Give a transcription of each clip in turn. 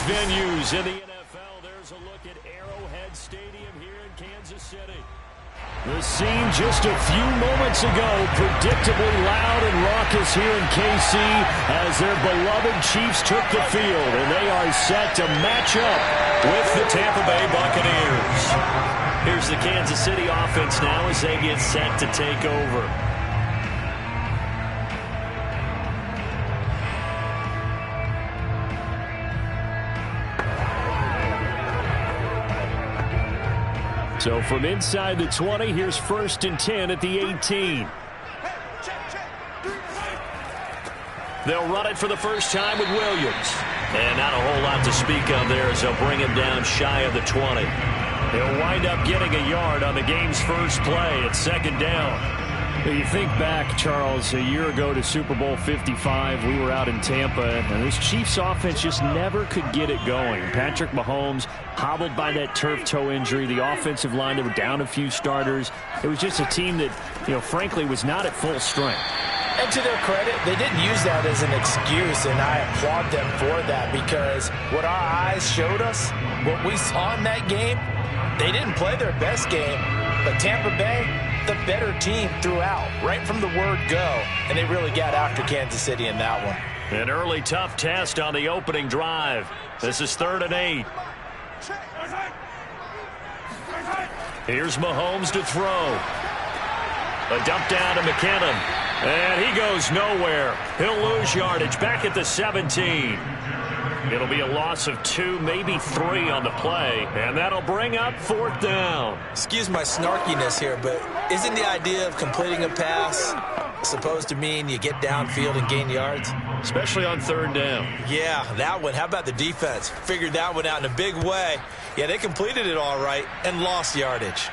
venues in the NFL. There's a look at Arrowhead Stadium here in Kansas City. The scene just a few moments ago, predictably loud and raucous here in KC as their beloved Chiefs took the field, and they are set to match up with the Tampa Bay Buccaneers. Here's the Kansas City offense now as they get set to take over. So from inside the 20, here's 1st and 10 at the 18. They'll run it for the first time with Williams. And not a whole lot to speak of there as they'll bring him down shy of the 20. He'll wind up getting a yard on the game's first play at 2nd down. You think back, Charles, a year ago to Super Bowl 55, we were out in Tampa, and this Chiefs offense just never could get it going. Patrick Mahomes hobbled by that turf toe injury. The offensive line, they were down a few starters. It was just a team that, frankly, was not at full strength. And to their credit, they didn't use that as an excuse, and I applaud them for that because what our eyes showed us, what we saw in that game, they didn't play their best game, but Tampa Bay, the better team throughout, right from the word go, and they really got after Kansas City in that one. An early tough test on the opening drive. This is 3rd and 8. Here's Mahomes to throw. A dump down to McKinnon, and he goes nowhere. He'll lose yardage back at the 17. It'll be a loss of 2, maybe 3 on the play, and that'll bring up 4th down. Excuse my snarkiness here, but isn't the idea of completing a pass supposed to mean you get downfield and gain yards? Especially on 3rd down. Yeah, that one. How about the defense? Figured that one out in a big way. Yeah, they completed it all right and lost yardage.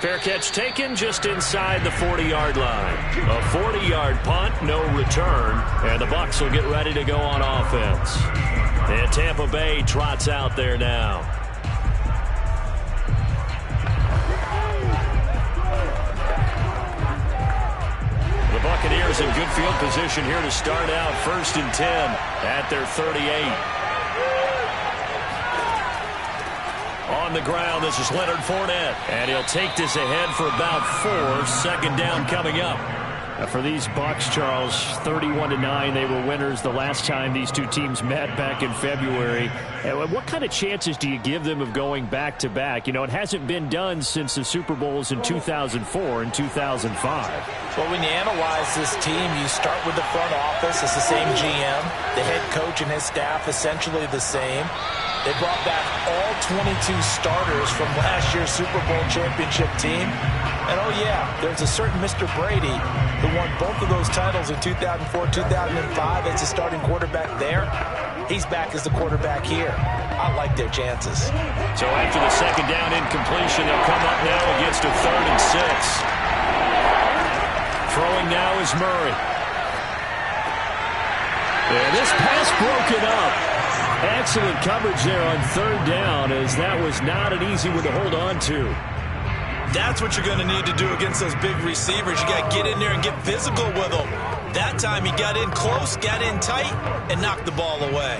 Fair catch taken just inside the 40-yard line. A 40-yard punt, no return, and the Bucs will get ready to go on offense. And Tampa Bay trots out there now. The Buccaneers in good field position here to start out 1st and 10 at their 38. On the ground, this is Leonard Fournette. And he'll take this ahead for about 4. 2nd down coming up. For these Bucs, Charles, 31-9, they were winners the last time these two teams met back in February. What kind of chances do you give them of going back-to-back? It hasn't been done since the Super Bowls in 2004 and 2005. Well, when you analyze this team, you start with the front office. It's the same GM. The head coach and his staff essentially the same. They brought back all 22 starters from last year's Super Bowl championship team. And, oh, yeah, there's a certain Mr. Brady who won both of those titles in 2004, 2005 as the starting quarterback there. He's back as the quarterback here. I like their chances. So after the 2nd down incompletion, they'll come up now against a 3rd and 6. Throwing now is Murray. And this pass broken up. Excellent coverage there on 3rd down, as that was not an easy one to hold on to. That's what you're going to need to do against those big receivers. You got to get in there and get physical with them. That time he got in close, got in tight, and knocked the ball away.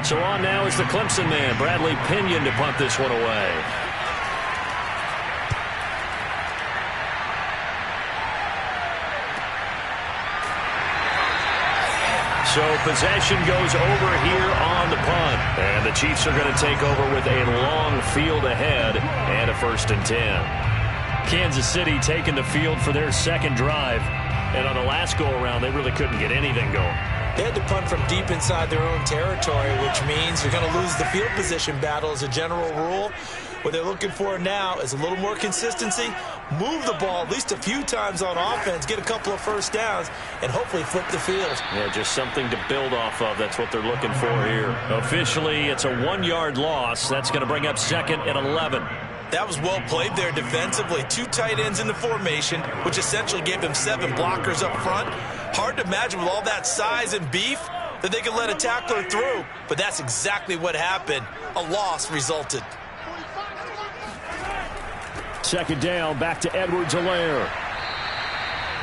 So on now is the Clemson man, Bradley Pinion, to punt this one away. So possession goes over here on the punt. And the Chiefs are going to take over with a long field ahead and a 1st and 10. Kansas City taking the field for their 2nd drive. And on the last go-around, they really couldn't get anything going. They had to punt from deep inside their own territory, which means you're going to lose the field position battle as a general rule. What they're looking for now is a little more consistency, move the ball at least a few times on offense, get a couple of 1st downs, and hopefully flip the field. Yeah, just something to build off of. That's what they're looking for here. Officially, it's a 1-yard loss. That's going to bring up 2nd and 11. That was well played there defensively. 2 tight ends in the formation, which essentially gave them 7 blockers up front. Hard to imagine with all that size and beef that they could let a tackler through, but that's exactly what happened. A loss resulted. 2nd down, back to Edwards-Helaire.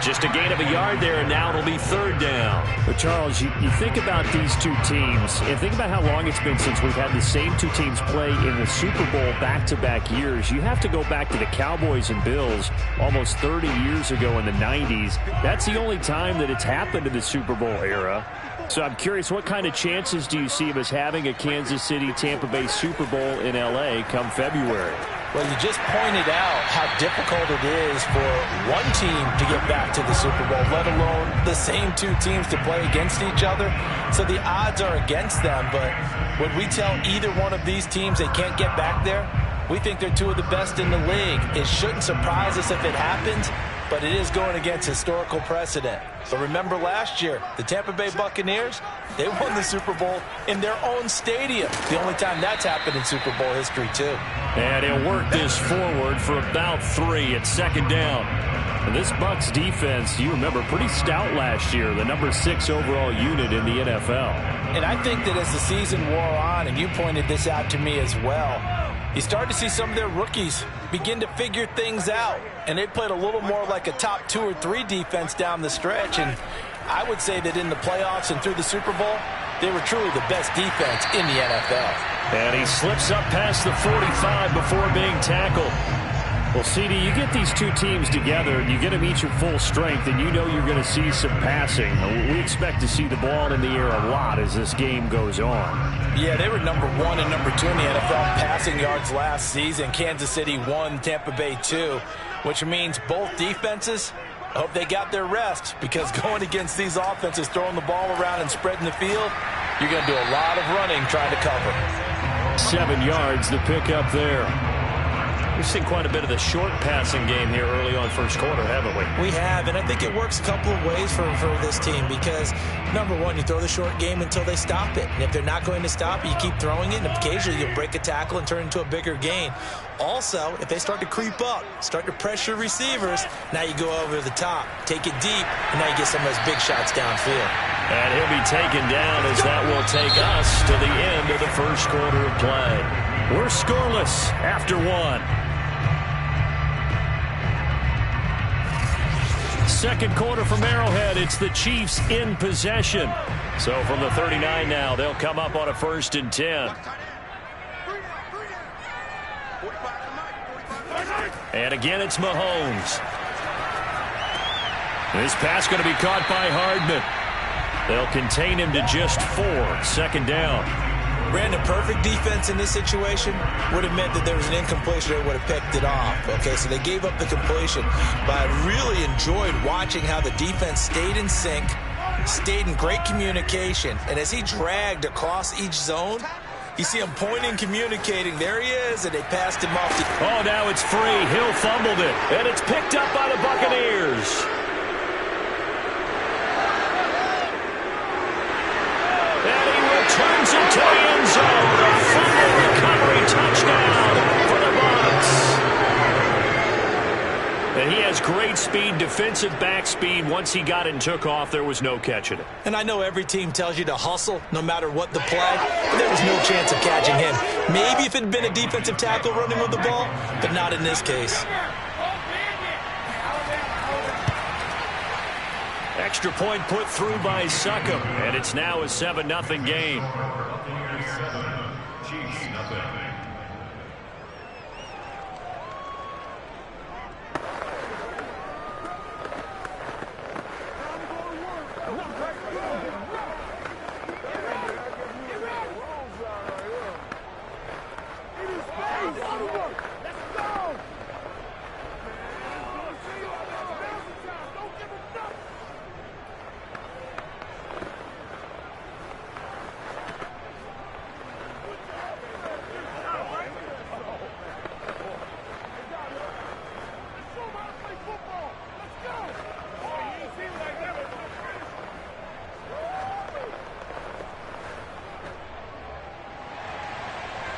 Just a gain of a yard there, and now it'll be third down. But Charles, you think about these two teams, and think about how long it's been since we've had the same two teams play in the Super Bowl back-to-back years. You have to go back to the Cowboys and Bills almost 30 years ago in the 90s. That's the only time that it's happened in the Super Bowl era. So I'm curious, what kind of chances do you see of us having a Kansas City-Tampa Bay Super Bowl in L.A. come February? Well, you just pointed out how difficult it is for one team to get back to the Super Bowl, let alone the same two teams to play against each other. So the odds are against them, but when we tell either one of these teams they can't get back there, we think they're two of the best in the league. It shouldn't surprise us if it happens, but it is going against historical precedent. But remember last year, the Tampa Bay Buccaneers, they won the Super Bowl in their own stadium. The only time that's happened in Super Bowl history, too. And he'll work this forward for about 3 at second down. And this Bucs defense, you remember, pretty stout last year, the number 6 overall unit in the NFL. And I think that as the season wore on, and you pointed this out to me as well, you start to see some of their rookies begin to figure things out. And they played a little more like a top 2 or 3 defense down the stretch. And I would say that in the playoffs and through the Super Bowl, they were truly the best defense in the NFL. And he slips up past the 45 before being tackled. Well, CD, you get these two teams together, and you get them each at full strength, and you know you're going to see some passing. We expect to see the ball in the air a lot as this game goes on. Yeah, they were number 1 and number 2 in the NFL passing yards last season. Kansas City 1, Tampa Bay 2, which means both defenses, I hope they got their rest, because going against these offenses, throwing the ball around and spreading the field, you're going to do a lot of running trying to cover. 7 yards the pick up there. We've seen quite a bit of the short passing game here early on first quarter, haven't we? We have, and I think it works a couple of ways for this team because, number one, you throw the short game until they stop it. And if they're not going to stop it, you keep throwing it, and occasionally you'll break a tackle and turn it into a bigger gain. Also, if they start to creep up, start to pressure receivers, now you go over the top, take it deep, and now you get some of those big shots downfield. And he'll be taken down as that will take us to the end of the first quarter of play. We're scoreless after 1. Second quarter from Arrowhead. It's the Chiefs in possession. So from the 39 now, they'll come up on a 1st and 10. And again, it's Mahomes. This pass going to be caught by Hardman. They'll contain him to just 4. Second down. Brandon, perfect defense in this situation would have meant that there was an incompletion. They would have picked it off. Okay, so they gave up the completion. But I really enjoyed watching how the defense stayed in sync, stayed in great communication. And as he dragged across each zone, you see him pointing, communicating. There he is, and they passed him off. Oh, now it's free. Hill fumbled it, and it's picked up by the Buccaneers. Turns it to the end zone. A fumble recovery touchdown for the Bucs. And he has great speed, defensive back speed. Once he got it and took off, there was no catching it. And I know every team tells you to hustle no matter what the play, but there was no chance of catching him. Maybe if it had been a defensive tackle running with the ball, but not in this case. Extra point put through by Succop, and it's now a 7-0 game.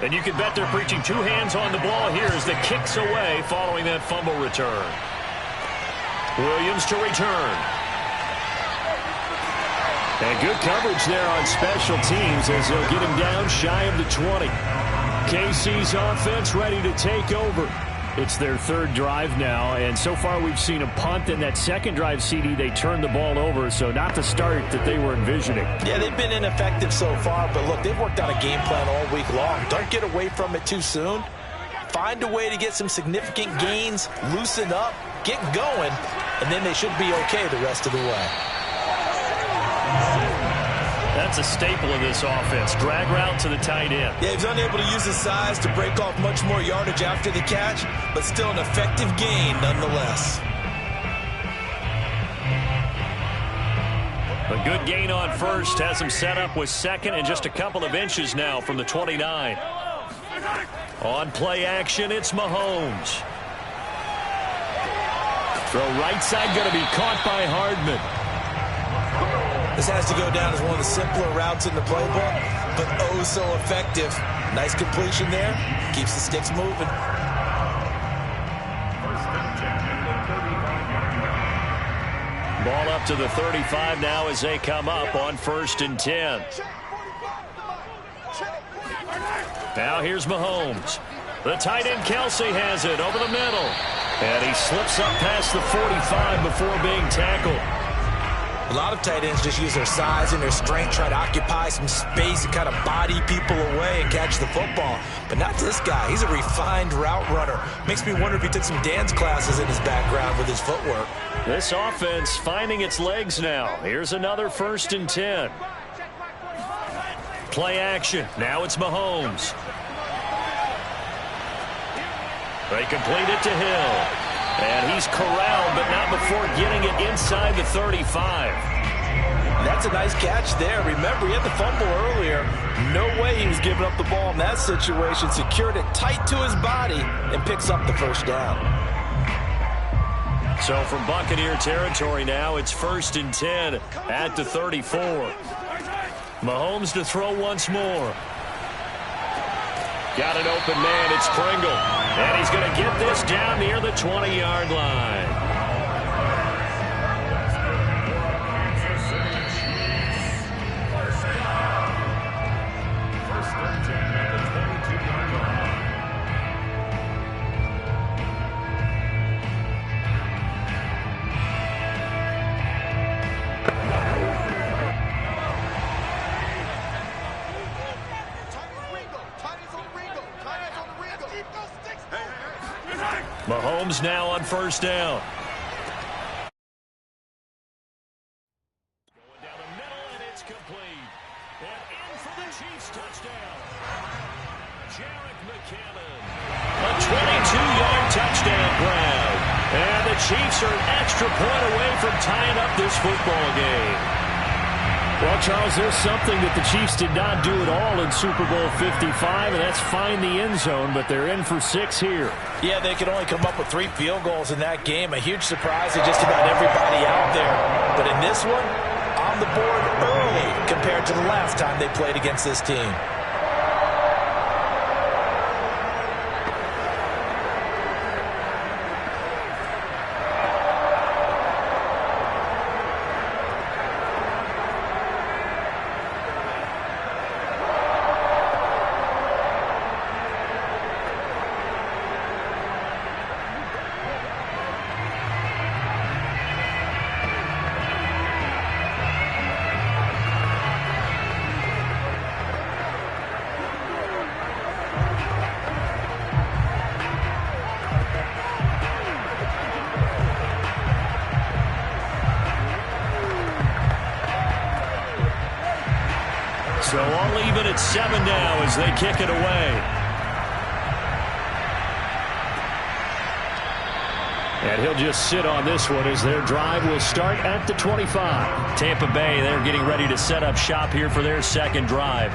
And you can bet they're preaching 2 hands on the ball here as the kick's away following that fumble return. Williams to return. And good coverage there on special teams as they'll get him down shy of the 20. KC's offense ready to take over. It's their third drive now, and so far we've seen a punt. In that second drive, CD, they turned the ball over, so not the start that they were envisioning. Yeah, they've been ineffective so far, but look, they've worked out a game plan all week long. Don't get away from it too soon. Find a way to get some significant gains, loosen up, get going, and then they should be okay the rest of the way. That's a staple of this offense. Drag route to the tight end. Yeah, he's unable to use his size to break off much more yardage after the catch, but still an effective gain nonetheless. A good gain on first has him set up with second and just a couple of inches now from the 29. On play action, it's Mahomes. Throw right side, going to be caught by Hardman. This has to go down as one of the simpler routes in the playbook, but oh so effective. Nice completion there. Keeps the sticks moving. Ball up to the 35 now as they come up on 1st and 10. Now here's Mahomes. The tight end Kelsey has it over the middle. And he slips up past the 45 before being tackled. A lot of tight ends just use their size and their strength, try to occupy some space and kind of body people away and catch the football. But not this guy. He's a refined route runner. Makes me wonder if he took some dance classes in his background with his footwork. This offense finding its legs now. Here's another 1st and 10. Play action. Now it's Mahomes. They complete it to Hill. And he's corralled, but not before getting it inside the 35. That's a nice catch there. Remember, he had the fumble earlier. No way he was giving up the ball in that situation. Secured it tight to his body and picks up the first down. So from Buccaneer territory now, it's 1st and 10 at the 34. Mahomes to throw once more. Got an open man. It's Pringle. And he's going to get this down near the 20-yard line. Mahomes now on 1st down. Going down the middle, and it's complete. And in for the Chiefs touchdown. Jerick McKinnon. A 22-yard touchdown grab. And the Chiefs are an extra point away from tying up this football game. Well, Charles, there's something that the Chiefs did not do at all in Super Bowl 55, and that's find the end zone, but they're in for 6 here. Yeah, they could only come up with 3 field goals in that game. A huge surprise to just about everybody out there. But in this one, on the board early compared to the last time they played against this team. So all even at 7 now as they kick it away. And he'll just sit on this one as their drive will start at the 25. Tampa Bay, they're getting ready to set up shop here for their second drive.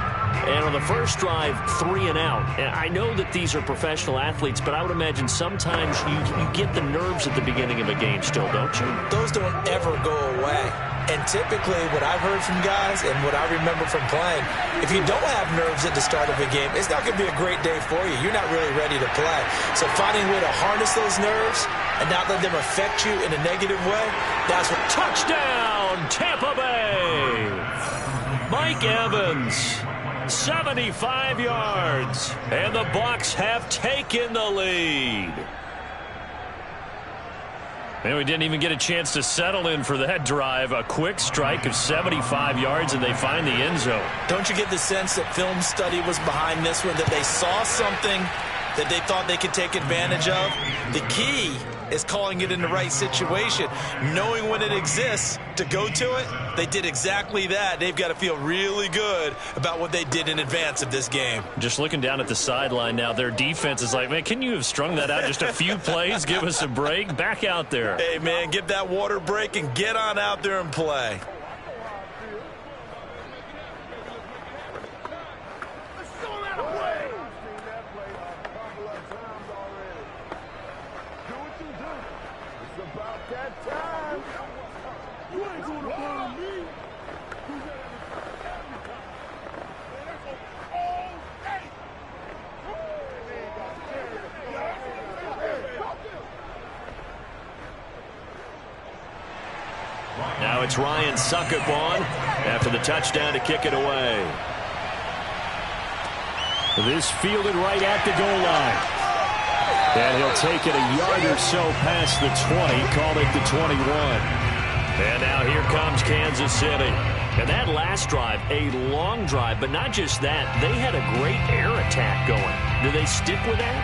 And on the first drive, 3 and out. And I know that these are professional athletes, but I would imagine sometimes you get the nerves at the beginning of a game still, don't you? Those don't ever go away. And typically what I've heard from guys and what I remember from playing, if you don't have nerves at the start of a game, it's not going to be a great day for you. You're not really ready to play. So finding a way to harness those nerves and not let them affect you in a negative way, that's what... Touchdown, Tampa Bay! Mike Evans, 75 yards, and the Bucs have taken the lead. And we didn't even get a chance to settle in for that drive. A quick strike of 75 yards, and they find the end zone. Don't you get the sense that film study was behind this one, that they saw something that they thought they could take advantage of? The key is calling it in the right situation, knowing when it exists to go to it. They did exactly that. They've got to feel really good about what they did in advance of this game. Just looking down at the sideline now, their defense is like, man, can you have strung that out just a few plays? Give us a break. Back out there. Hey, man, give that water break and get on out there and play. Now it's Ryan Succop on after the touchdown to kick it away. This fielded right at the goal line. And he'll take it a yard or so past the 20, call it the 21. And now here comes Kansas City. And that last drive, a long drive, but not just that. They had a great air attack going. Do they stick with that?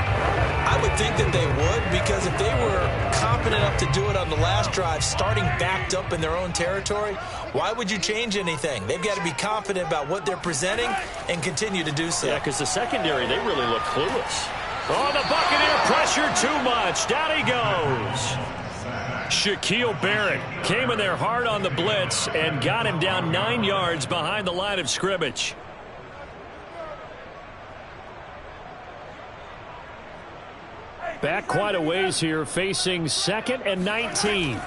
I would think that they would, because if they were confident enough to do it on the last drive, starting backed up in their own territory, why would you change anything? They've got to be confident about what they're presenting and continue to do so. Yeah, because the secondary, they really look clueless. Oh, the Buccaneer pressure too much. Down he goes. Shaquille Barrett came in there hard on the blitz and got him down 9 yards behind the line of scrimmage. Back quite a ways here, facing 2nd and 19.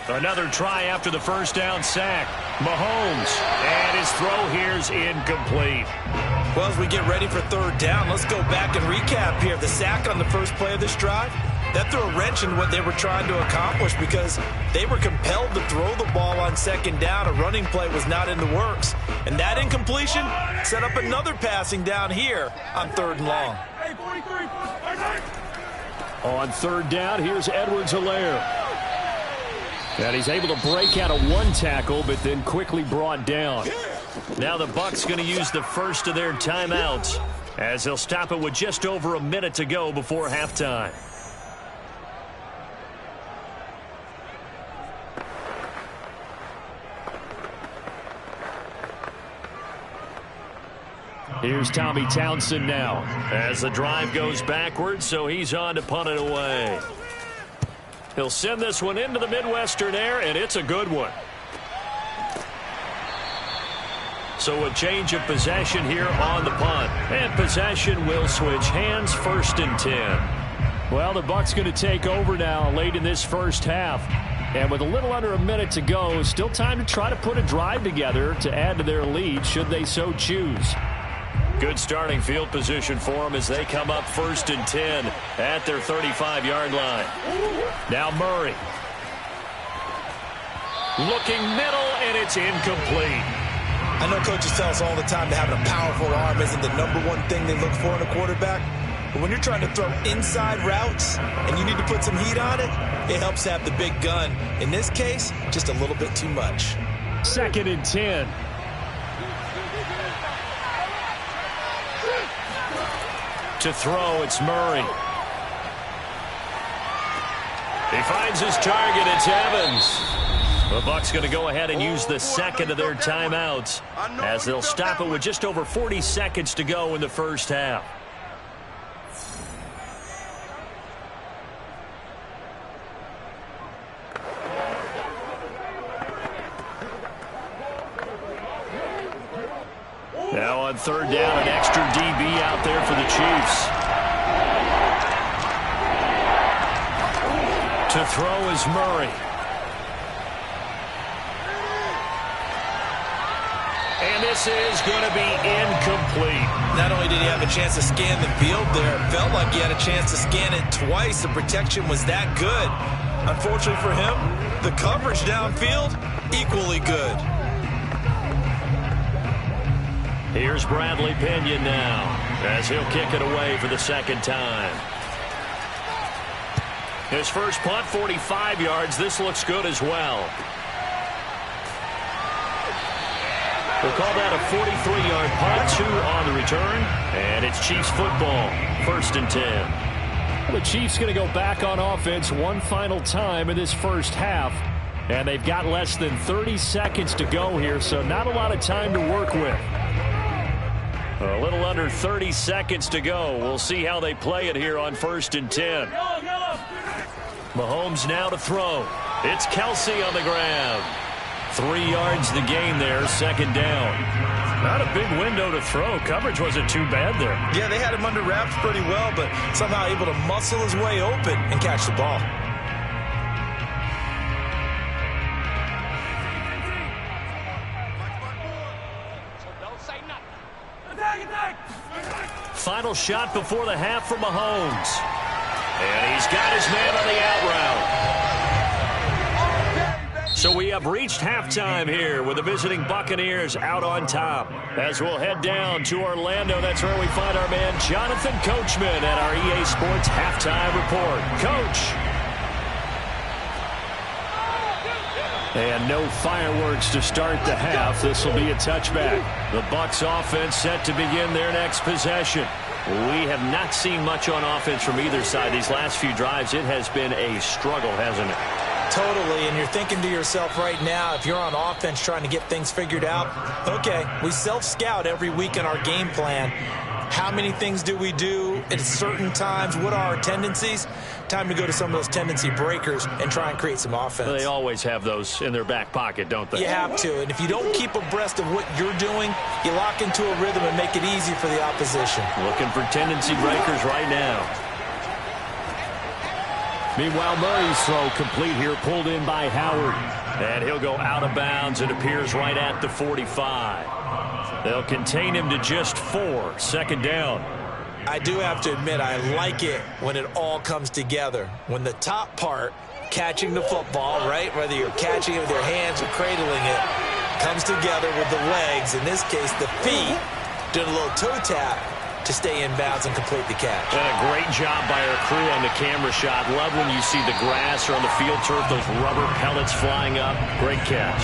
Another try after the first down sack. Mahomes, and his throw here's incomplete. Well, as we get ready for third down, let's go back and recap here. The sack on the first play of this drive, that threw a wrench in what they were trying to accomplish, because they were compelled to throw the ball on second down. A running play was not in the works. And that incompletion set up another passing down here on 3rd and long. On 3rd down, here's Edwards-Helaire. And he's able to break out of one tackle, but then quickly brought down. Now the Bucs going to use the first of their timeouts, as they'll stop it with just over a minute to go before halftime. Here's Tommy Townsend now. As the drive goes backwards, so he's on to punt it away. He'll send this one into the Midwestern air, and it's a good one. So a change of possession here on the punt. And possession will switch hands, 1st and 10. Well, the Bucs going to take over now late in this first half. And with a little under a minute to go, still time to try to put a drive together to add to their lead should they so choose. Good starting field position for them as they come up 1st and 10 at their 35-yard line. Now Murray. Looking middle, and it's incomplete. I know coaches tell us all the time that having a powerful arm isn't the #1 thing they look for in a quarterback. But when you're trying to throw inside routes and you need to put some heat on it, it helps have the big gun. In this case, just a little bit too much. 2nd and 10. To throw, it's Murray. He finds his target. It's Evans. The Bucs going to go ahead and use the second of their timeouts, as they'll stop it with just over 40 seconds to go in the first half. Now on 3rd down, an extra DB out there for the Chiefs. To throw is Murray. And this is going to be incomplete. Not only did he have a chance to scan the field there, it felt like he had a chance to scan it twice. The protection was that good. Unfortunately for him, the coverage downfield, equally good. Here's Bradley Pinion now, as he'll kick it away for the 2nd time. His first punt, 45 yards. This looks good as well. We'll call that a 43-yard punt, 2 on the return. And it's Chiefs football, 1st and 10. The Chiefs going to go back on offense one final time in this first half. And they've got less than 30 seconds to go here, so not a lot of time to work with. A little under 30 seconds to go. We'll see how they play it here on 1st and 10. Mahomes now to throw. It's Kelsey on the ground. 3 yards the gain there, 2nd down. Not a big window to throw. Coverage wasn't too bad there. Yeah, they had him under wraps pretty well, but somehow able to muscle his way open and catch the ball. Final shot before the half from Mahomes. And he's got his man on the out route. So we have reached halftime here with the visiting Buccaneers out on top. As we'll head down to Orlando, that's where we find our man Jonathan Coachman at our EA Sports Halftime Report. Coach. And no fireworks to start the half. This will be a touchback. The Bucs offense set to begin their next possession. We have not seen much on offense from either side these last few drives. It has been a struggle, hasn't it? Totally, and you're thinking to yourself right now, if you're on offense trying to get things figured out, okay, we self-scout every week in our game plan. How many things do we do at certain times? What are our tendencies? Time to go to some of those tendency breakers and try and create some offense. They always have those in their back pocket, don't they? You have to, and if you don't keep abreast of what you're doing, you lock into a rhythm and make it easy for the opposition. Looking for tendency breakers right now. Meanwhile, Murray's throw complete here, pulled in by Howard. And he'll go out of bounds. It appears right at the 45. They'll contain him to just 4. 2nd down. I do have to admit, I like it when it all comes together. When the top part, catching the football, right, whether you're catching it with your hands or cradling it, comes together with the legs, in this case the feet, doing a little toe tap to stay in bounds and complete the catch. And a great job by our crew on the camera shot. Love when you see the grass or on the field turf, those rubber pellets flying up. Great catch.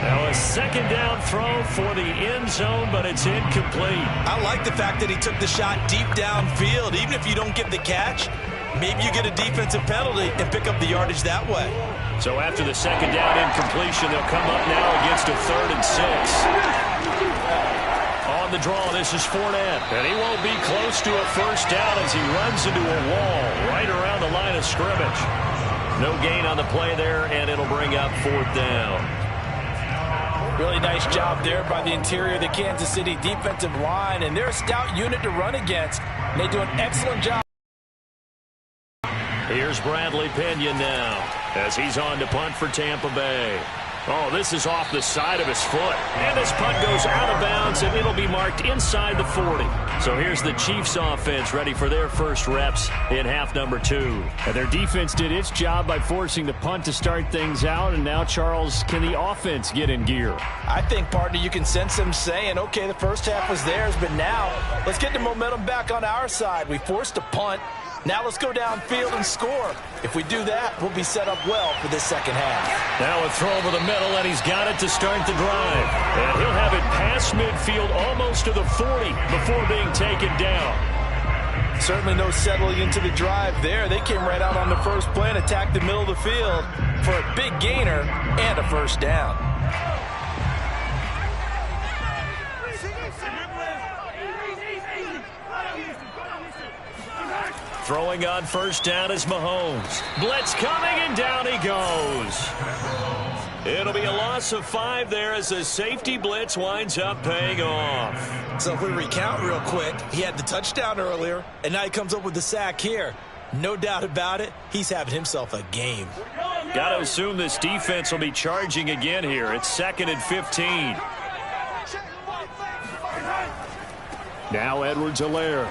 Now a 2nd down throw for the end zone, but it's incomplete. I like the fact that he took the shot deep downfield. Even if you don't get the catch, maybe you get a defensive penalty and pick up the yardage that way. So after the 2nd down incompletion, they'll come up now against a 3rd and 6. On the draw, this is Fournette. And he won't be close to a 1st down as he runs into a wall right around the line of scrimmage. No gain on the play there, and it'll bring up 4th down. Really nice job there by the interior of the Kansas City defensive line, and they're a stout unit to run against. And they do an excellent job. Here's Bradley Pinion now as he's on to punt for Tampa Bay. Oh, this is off the side of his foot. And this punt goes out of bounds, and it'll be marked inside the 40. So here's the Chiefs offense ready for their first reps in half number 2. And their defense did its job by forcing the punt to start things out. And now, Charles, can the offense get in gear? I think, partner, you can sense them saying, okay, the first half was theirs, but now let's get the momentum back on our side. We forced a punt. Now let's go downfield and score. If we do that, we'll be set up well for this 2nd half. Now a throw over the middle, and he's got it to start the drive. And he'll have it past midfield almost to the 40 before being taken down. Certainly no settling into the drive there. They came right out on the first play and attacked the middle of the field for a big gainer and a 1st down. Throwing on 1st down is Mahomes. Blitz coming, and down he goes. It'll be a loss of 5 there as the safety blitz winds up paying off. So if we recount real quick, he had the touchdown earlier, and now he comes up with the sack here. No doubt about it, he's having himself a game. Got to assume this defense will be charging again here. It's 2nd and 15. Now Edwards-Helaire.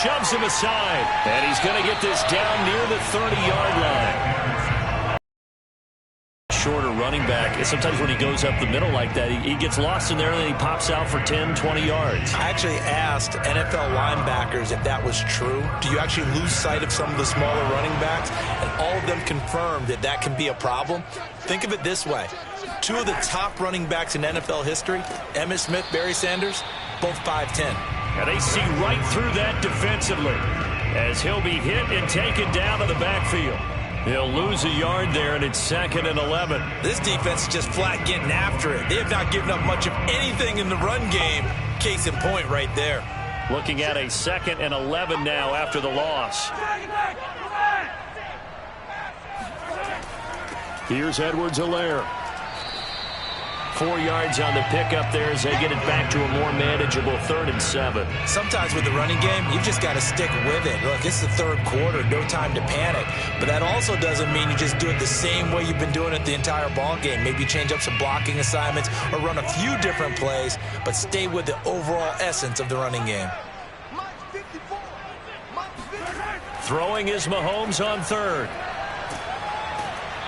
Shoves him aside, and he's going to get this down near the 30-yard line. shorter running back, sometimes when he goes up the middle like that, he gets lost in there and then he pops out for 10, 20 yards. I actually asked NFL linebackers if that was true. Do you actually lose sight of some of the smaller running backs? And all of them confirmed that that can be a problem. Think of it this way. Two of the top running backs in NFL history, Emmitt Smith, Barry Sanders, both 5'10". And they see right through that defensively as he'll be hit and taken down to the backfield. He'll lose a yard there, and it's 2nd and 11. This defense is just flat getting after it. They have not given up much of anything in the run game. Case in point right there. Looking at a 2nd and 11 now after the loss. Here's Edwards-Helaire. 4 yards on the pickup there as they get it back to a more manageable 3rd and 7. Sometimes with the running game, you've just got to stick with it. Look, it's the third quarter, no time to panic. But that also doesn't mean you just do it the same way you've been doing it the entire ball game. Maybe change up some blocking assignments or run a few different plays, but stay with the overall essence of the running game. Throwing is Mahomes on 3rd.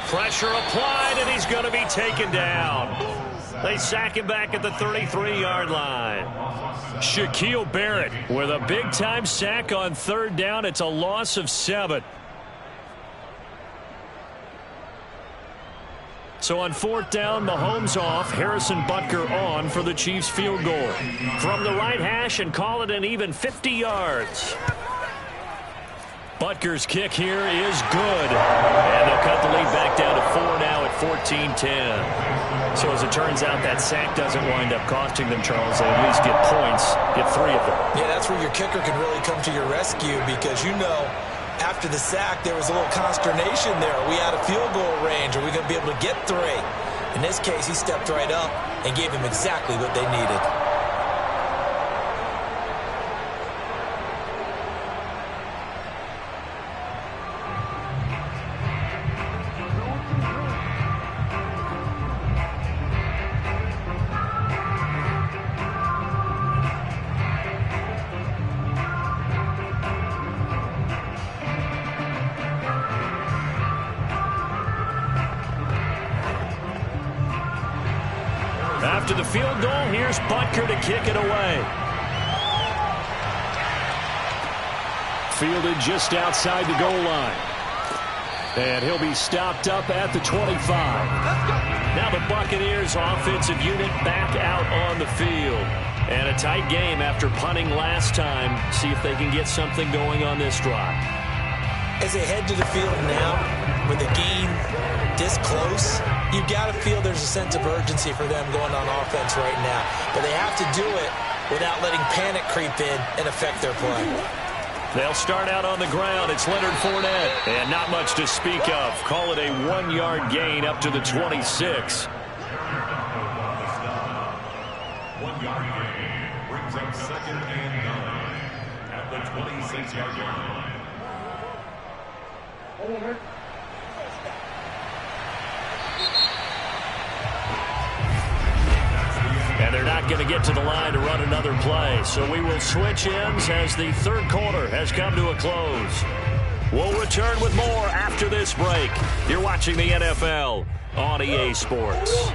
Pressure applied, and he's going to be taken down. They sack him back at the 33-yard line. Shaquille Barrett with a big-time sack on 3rd down. It's a loss of 7. So on 4th down, Mahomes off, Harrison Butker on for the Chiefs field goal. From the right hash and call it an even 50 yards. Butker's kick here is good. And they'll cut the lead back down to 4 now at 14-10. So as it turns out, that sack doesn't wind up costing them, Charles. They at least get points, get 3 of them. Yeah, that's where your kicker can really come to your rescue because, you know, after the sack, there was a little consternation there. Are we out of field goal range? Are we going to be able to get 3? In this case, he stepped right up and gave them exactly what they needed. After the field goal, here's Butker to kick it away. Fielded just outside the goal line. And he'll be stopped up at the 25. Now the Buccaneers offensive unit back out on the field. And a tight game after punting last time. See if they can get something going on this drive. As they head to the field now, with the game this close, you've got to feel there's a sense of urgency for them going on offense right now. But they have to do it without letting panic creep in and affect their play. They'll start out on the ground. It's Leonard Fournette. And not much to speak of. Call it a 1-yard gain up to the 26. 1-yard gain brings up 2nd and 9 at the 26-yard line. And they're not going to get to the line to run another play. So we will switch ends as the third quarter has come to a close. We'll return with more after this break. You're watching the NFL on EA Sports.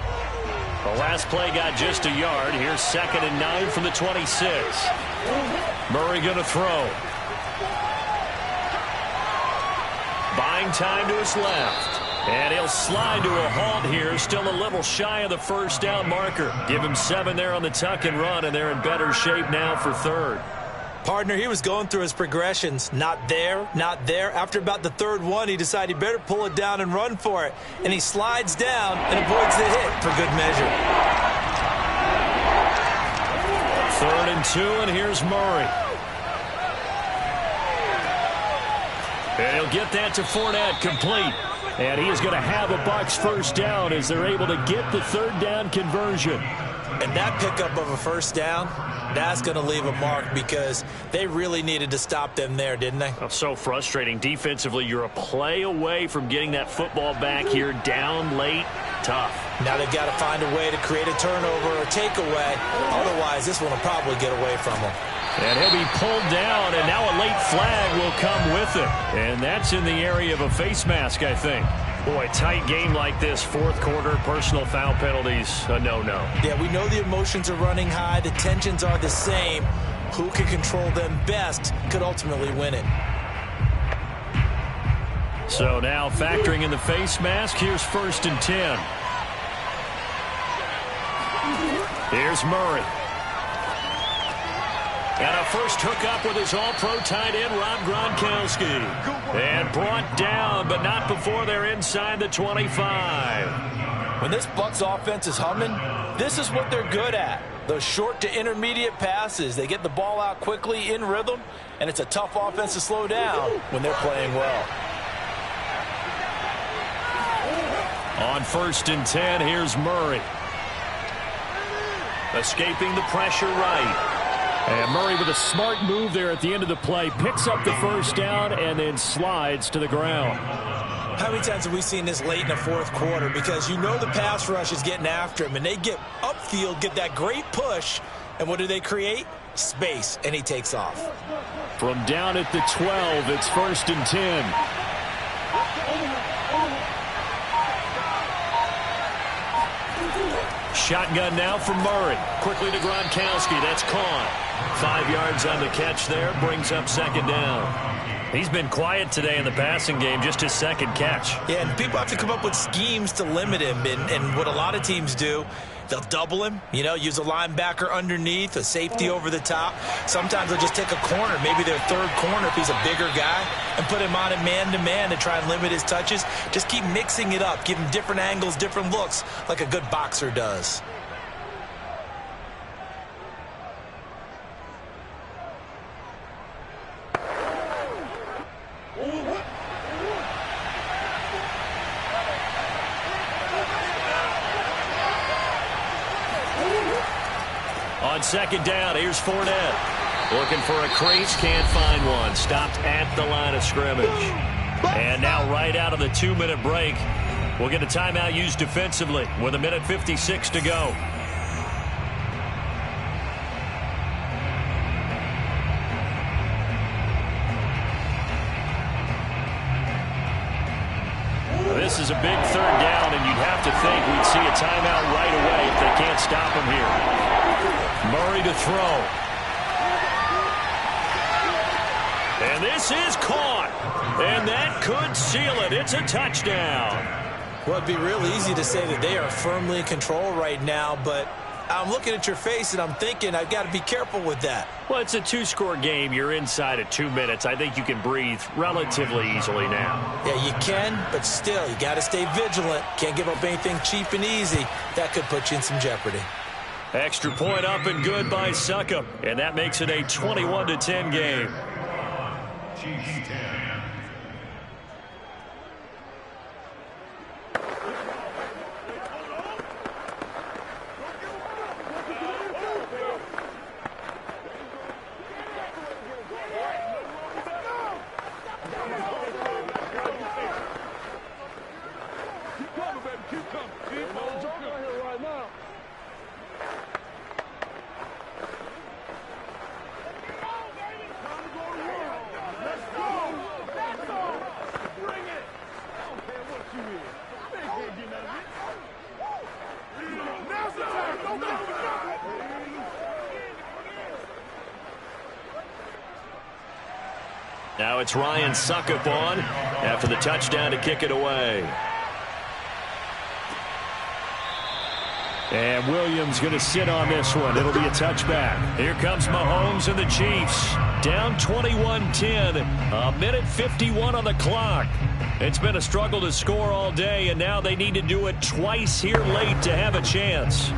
The last play got just a yard. Here's 2nd and 9 from the 26. Murray going to throw. Buying time to his left. And he'll slide to a halt here. Still a little shy of the first down marker. Give him 7 there on the tuck and run, and they're in better shape now for 3rd. Partner, he was going through his progressions. Not there, not there. After about the 3rd one, he decided he better pull it down and run for it. And he slides down and avoids the hit for good measure. 3rd and 2, and here's Murray. And he'll get that to Fournette, complete. And he is going to have a Bucs first down as they're able to get the 3rd down conversion. And that pickup of a first down, that's going to leave a mark because they really needed to stop them there, didn't they? Oh, so frustrating. Defensively, you're a play away from getting that football back here down late. Tough. Now they've got to find a way to create a turnover or takeaway. Otherwise, this one will probably get away from them. And he'll be pulled down, and now a late flag will come with it. And that's in the area of a face mask, I think. Boy, tight game like this, fourth quarter, personal foul penalties, a no-no. Yeah, we know the emotions are running high. The tensions are the same. Who can control them best could ultimately win it. So now factoring in the face mask, here's 1st and 10. Here's Murray. And a first hookup with his all-pro tight end, Rob Gronkowski. And brought down, but not before they're inside the 25. When this Bucs offense is humming, this is what they're good at. Those short to intermediate passes. They get the ball out quickly in rhythm, and it's a tough offense to slow down when they're playing well. On 1st and 10, here's Murray. Escaping the pressure right. And Murray with a smart move there at the end of the play. Picks up the first down and then slides to the ground. How many times have we seen this late in the fourth quarter? Because you know the pass rush is getting after him, and they get upfield, get that great push, and what do they create? Space, and he takes off. From down at the 12, it's 1st and 10. Shotgun now from Murray. Quickly to Gronkowski. That's caught. 5 yards on the catch there. Brings up 2nd down. He's been quiet today in the passing game. Just his 2nd catch. Yeah, and people have to come up with schemes to limit him. And what a lot of teams do, they'll double him. You know, use a linebacker underneath, a safety over the top. Sometimes they'll just take a corner, maybe their 3rd corner if he's a bigger guy, and put him on it man-to-man to try and limit his touches. Just keep mixing it up. Give him different angles, different looks, like a good boxer does. On 2nd down, here's Fournette. Looking for a crease, can't find one. Stopped at the line of scrimmage. And now right out of the 2-minute break, we'll get a timeout used defensively with 1:56 to go. This is a big 3rd down, and you'd have to think we'd see a timeout right away if they can't stop him here. Murray to throw. And this is caught. And that could seal it. It's a touchdown. Well, it'd be real easy to say that they are firmly in control right now, but I'm looking at your face and I'm thinking I've got to be careful with that. Well, it's a 2-score game. You're inside of 2 minutes. I think you can breathe relatively easily now. Yeah, you can, but still, you got to stay vigilant. Can't give up anything cheap and easy. That could put you in some jeopardy. Extra point up and good by Succop. And that makes it a 21-10 game. Chiefs 10. Now it's Ryan Succop on after the touchdown to kick it away. And Williams going to sit on this one. It'll be a touchback. Here comes Mahomes and the Chiefs. Down 21-10. 1:51 on the clock. It's been a struggle to score all day, and now they need to do it twice here late to have a chance.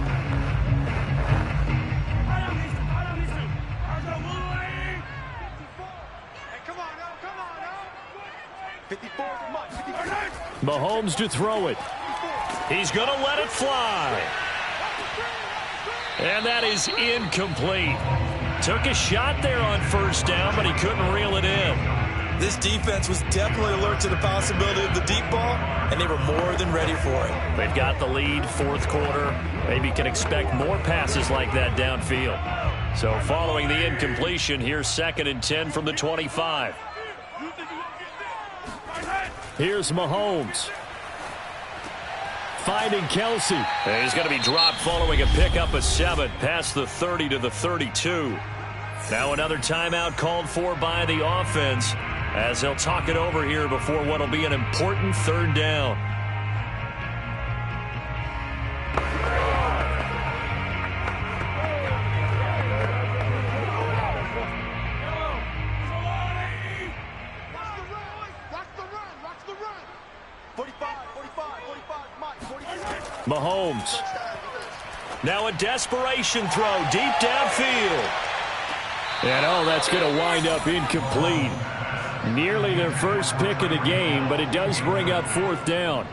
Mahomes to throw it. He's going to let it fly. And that is incomplete. Took a shot there on 1st down, but he couldn't reel it in. This defense was definitely alert to the possibility of the deep ball, and they were more than ready for it. They've got the lead, 4th quarter. Maybe can expect more passes like that downfield. So following the incompletion, here's 2nd and 10 from the 25. Here's Mahomes. finding Kelsey. And he's going to be dropped following a pickup of 7 past the 30 to the 32. Now another timeout called for by the offense as they'll talk it over here before what will be an important third down. Mahomes. Now a desperation throw deep downfield. And that's going to wind up incomplete. Nearly their first pick of the game, but it does bring up 4th down.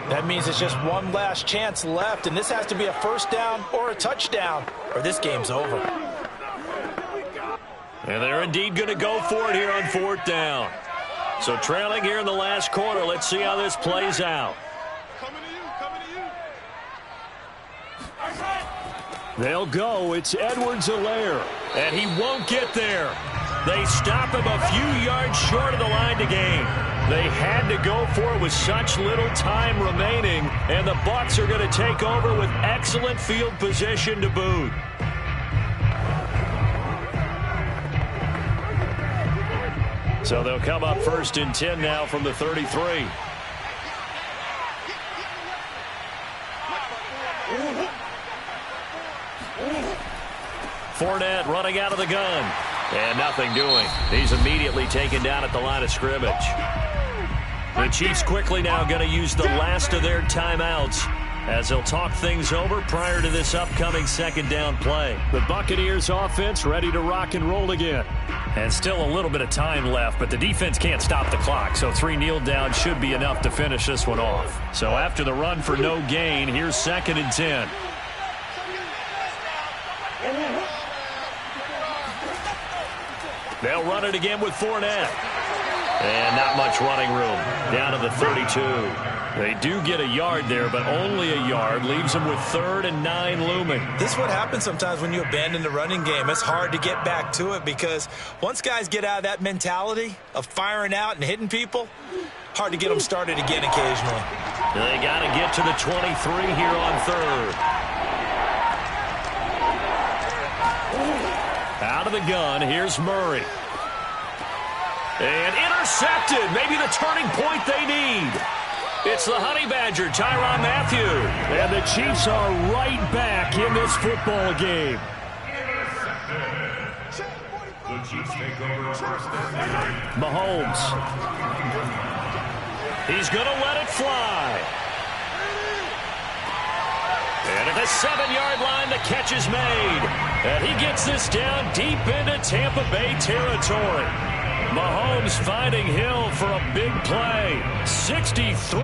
That means it's just one last chance left, and this has to be a first down or a touchdown, or this game's over. And they're indeed going to go for it here on 4th down. So trailing here in the last quarter, let's see how this plays out. They'll go. It's Edwards-Helaire. And he won't get there. They stop him a few yards short of the line to gain. They had to go for it with such little time remaining, and the Bucs are going to take over with excellent field position to boot. So they'll come up 1st and 10 now from the 33. Fournette running out of the gun. And nothing doing. He's immediately taken down at the line of scrimmage. The Chiefs quickly now going to use the last of their timeouts as they'll talk things over prior to this upcoming 2nd down play. The Buccaneers offense ready to rock and roll again. And still a little bit of time left, but the defense can't stop the clock, so 3 kneel downs should be enough to finish this one off. So after the run for no gain, here's 2nd and 10. They'll run it again with Fournette. And not much running room. Down to the 32. They do get a yard there, but only a yard. Leaves them with 3rd and 9 looming. This is what happens sometimes when you abandon the running game. It's hard to get back to it because once guys get out of that mentality of firing out and hitting people, hard to get them started again occasionally. They got to get to the 23 here on 3rd. Out of the gun, here's Murray. And intercepted. Maybe the turning point they need. It's the Honey Badger, Tyrann Mathieu. And the Chiefs are right back in this football game. The Chiefs take over 1st and 8. Mahomes. He's going to let it fly. And at the 7-yard line, the catch is made. And he gets this down deep into Tampa Bay territory. Mahomes finding Hill for a big play. 63.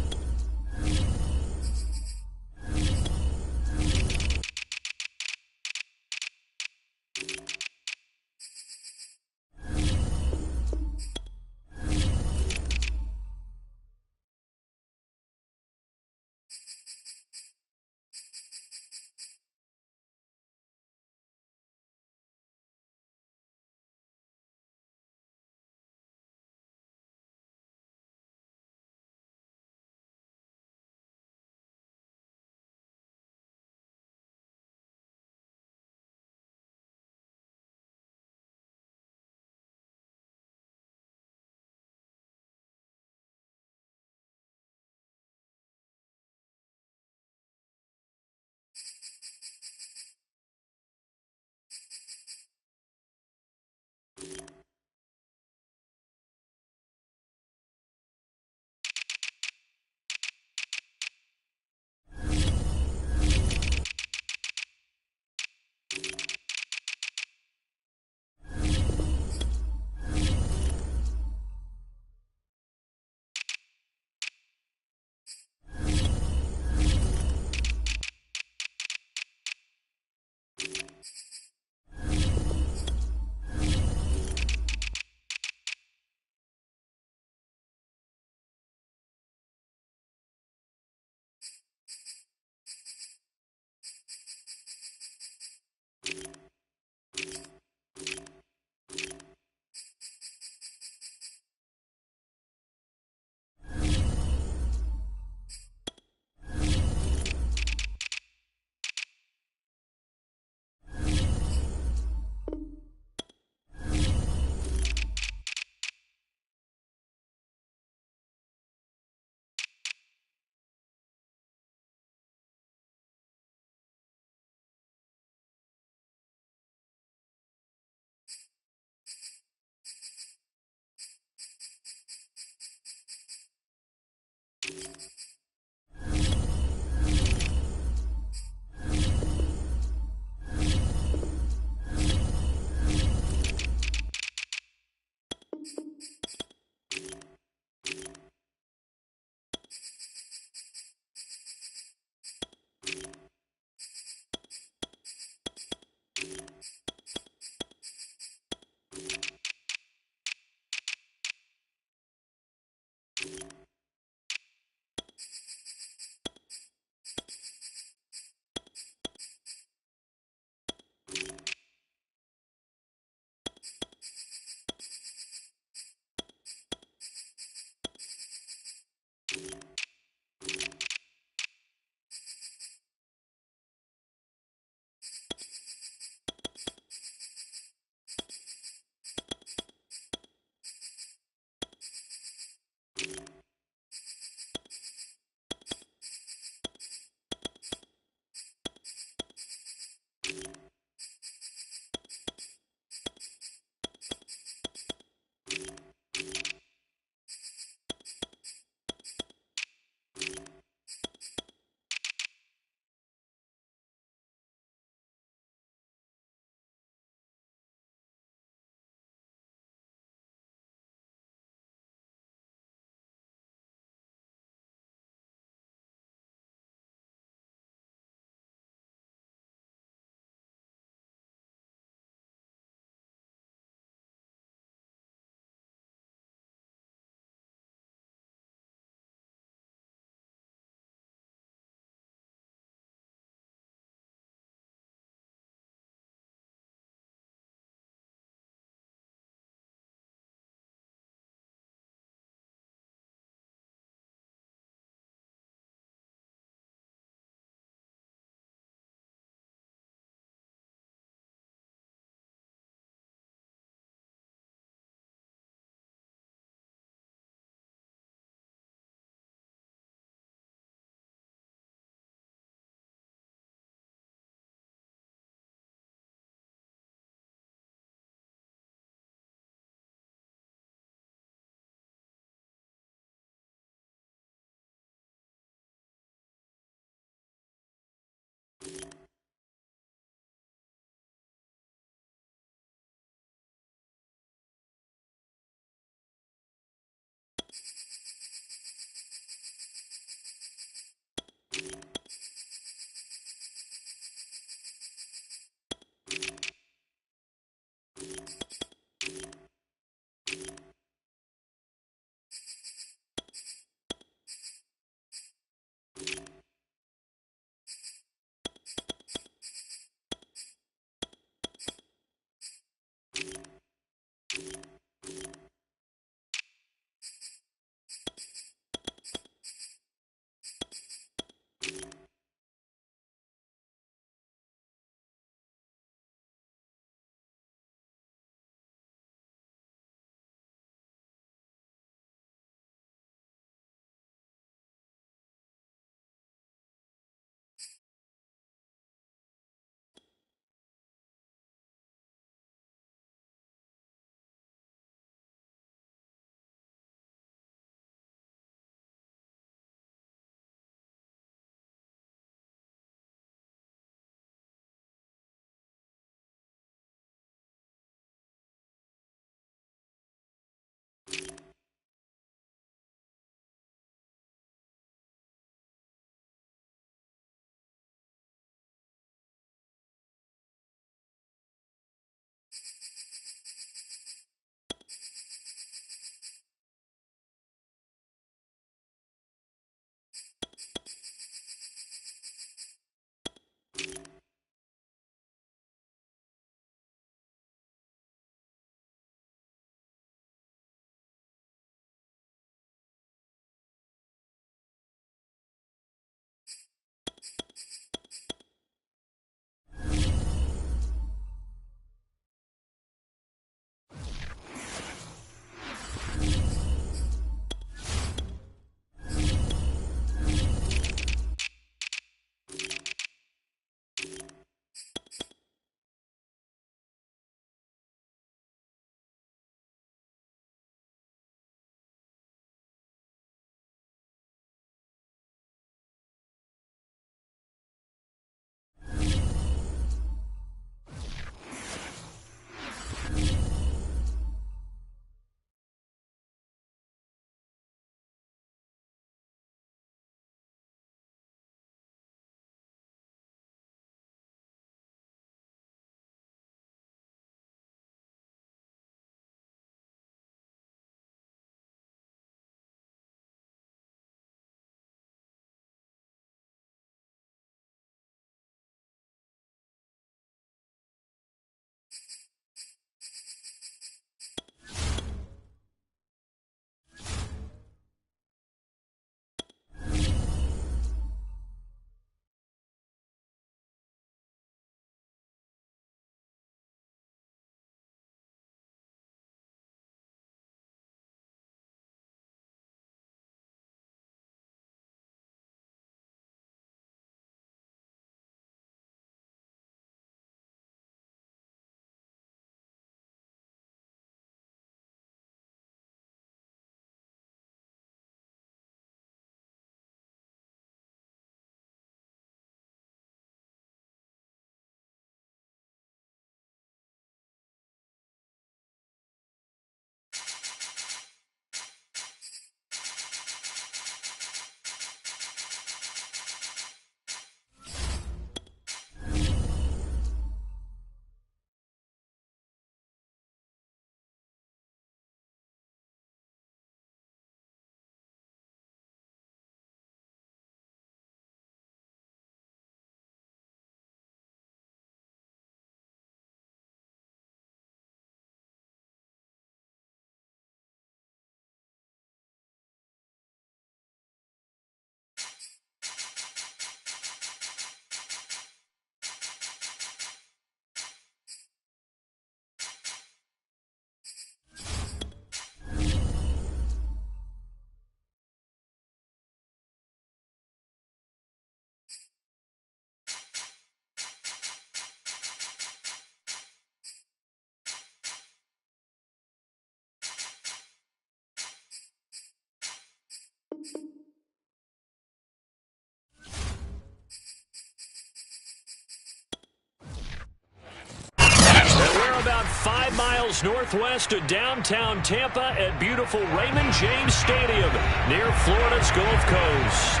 miles northwest of downtown Tampa at beautiful Raymond James Stadium near Florida's Gulf Coast.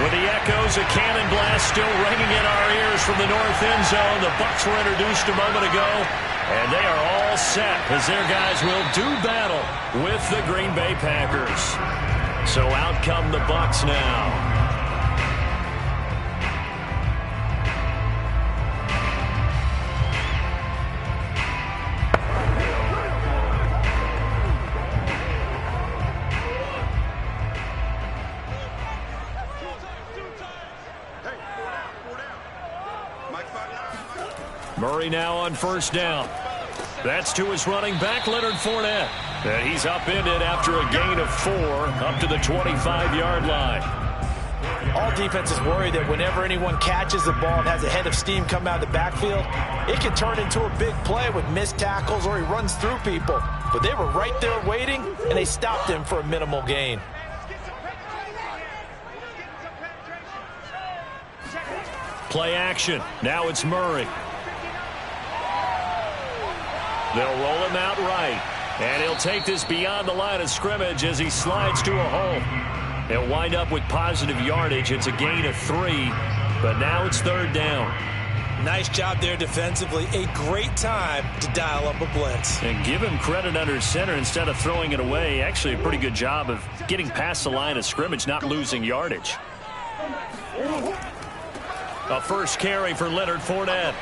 With the echoes of Cannon Blast still ringing in our ears from the north end zone, the Bucs were introduced a moment ago, and they are all set as their guys will do battle with the Green Bay Packers. So out come the Bucs now. Murray now on first down. That's to his running back, Leonard Fournette. And he's upended after a gain of 4 up to the 25-yard line. All defenses worry that whenever anyone catches the ball and has a head of steam come out of the backfield, it can turn into a big play with missed tackles or he runs through people. But they were right there waiting, and they stopped him for a minimal gain. Play action. Now it's Murray. They'll roll him out right. And he'll take this beyond the line of scrimmage as he slides to a hole. He'll wind up with positive yardage. It's a gain of 3, but now it's third down. Nice job there defensively. A great time to dial up a blitz. And give him credit under center instead of throwing it away. Actually a pretty good job of getting past the line of scrimmage, not losing yardage. A first carry for Leonard Fournette.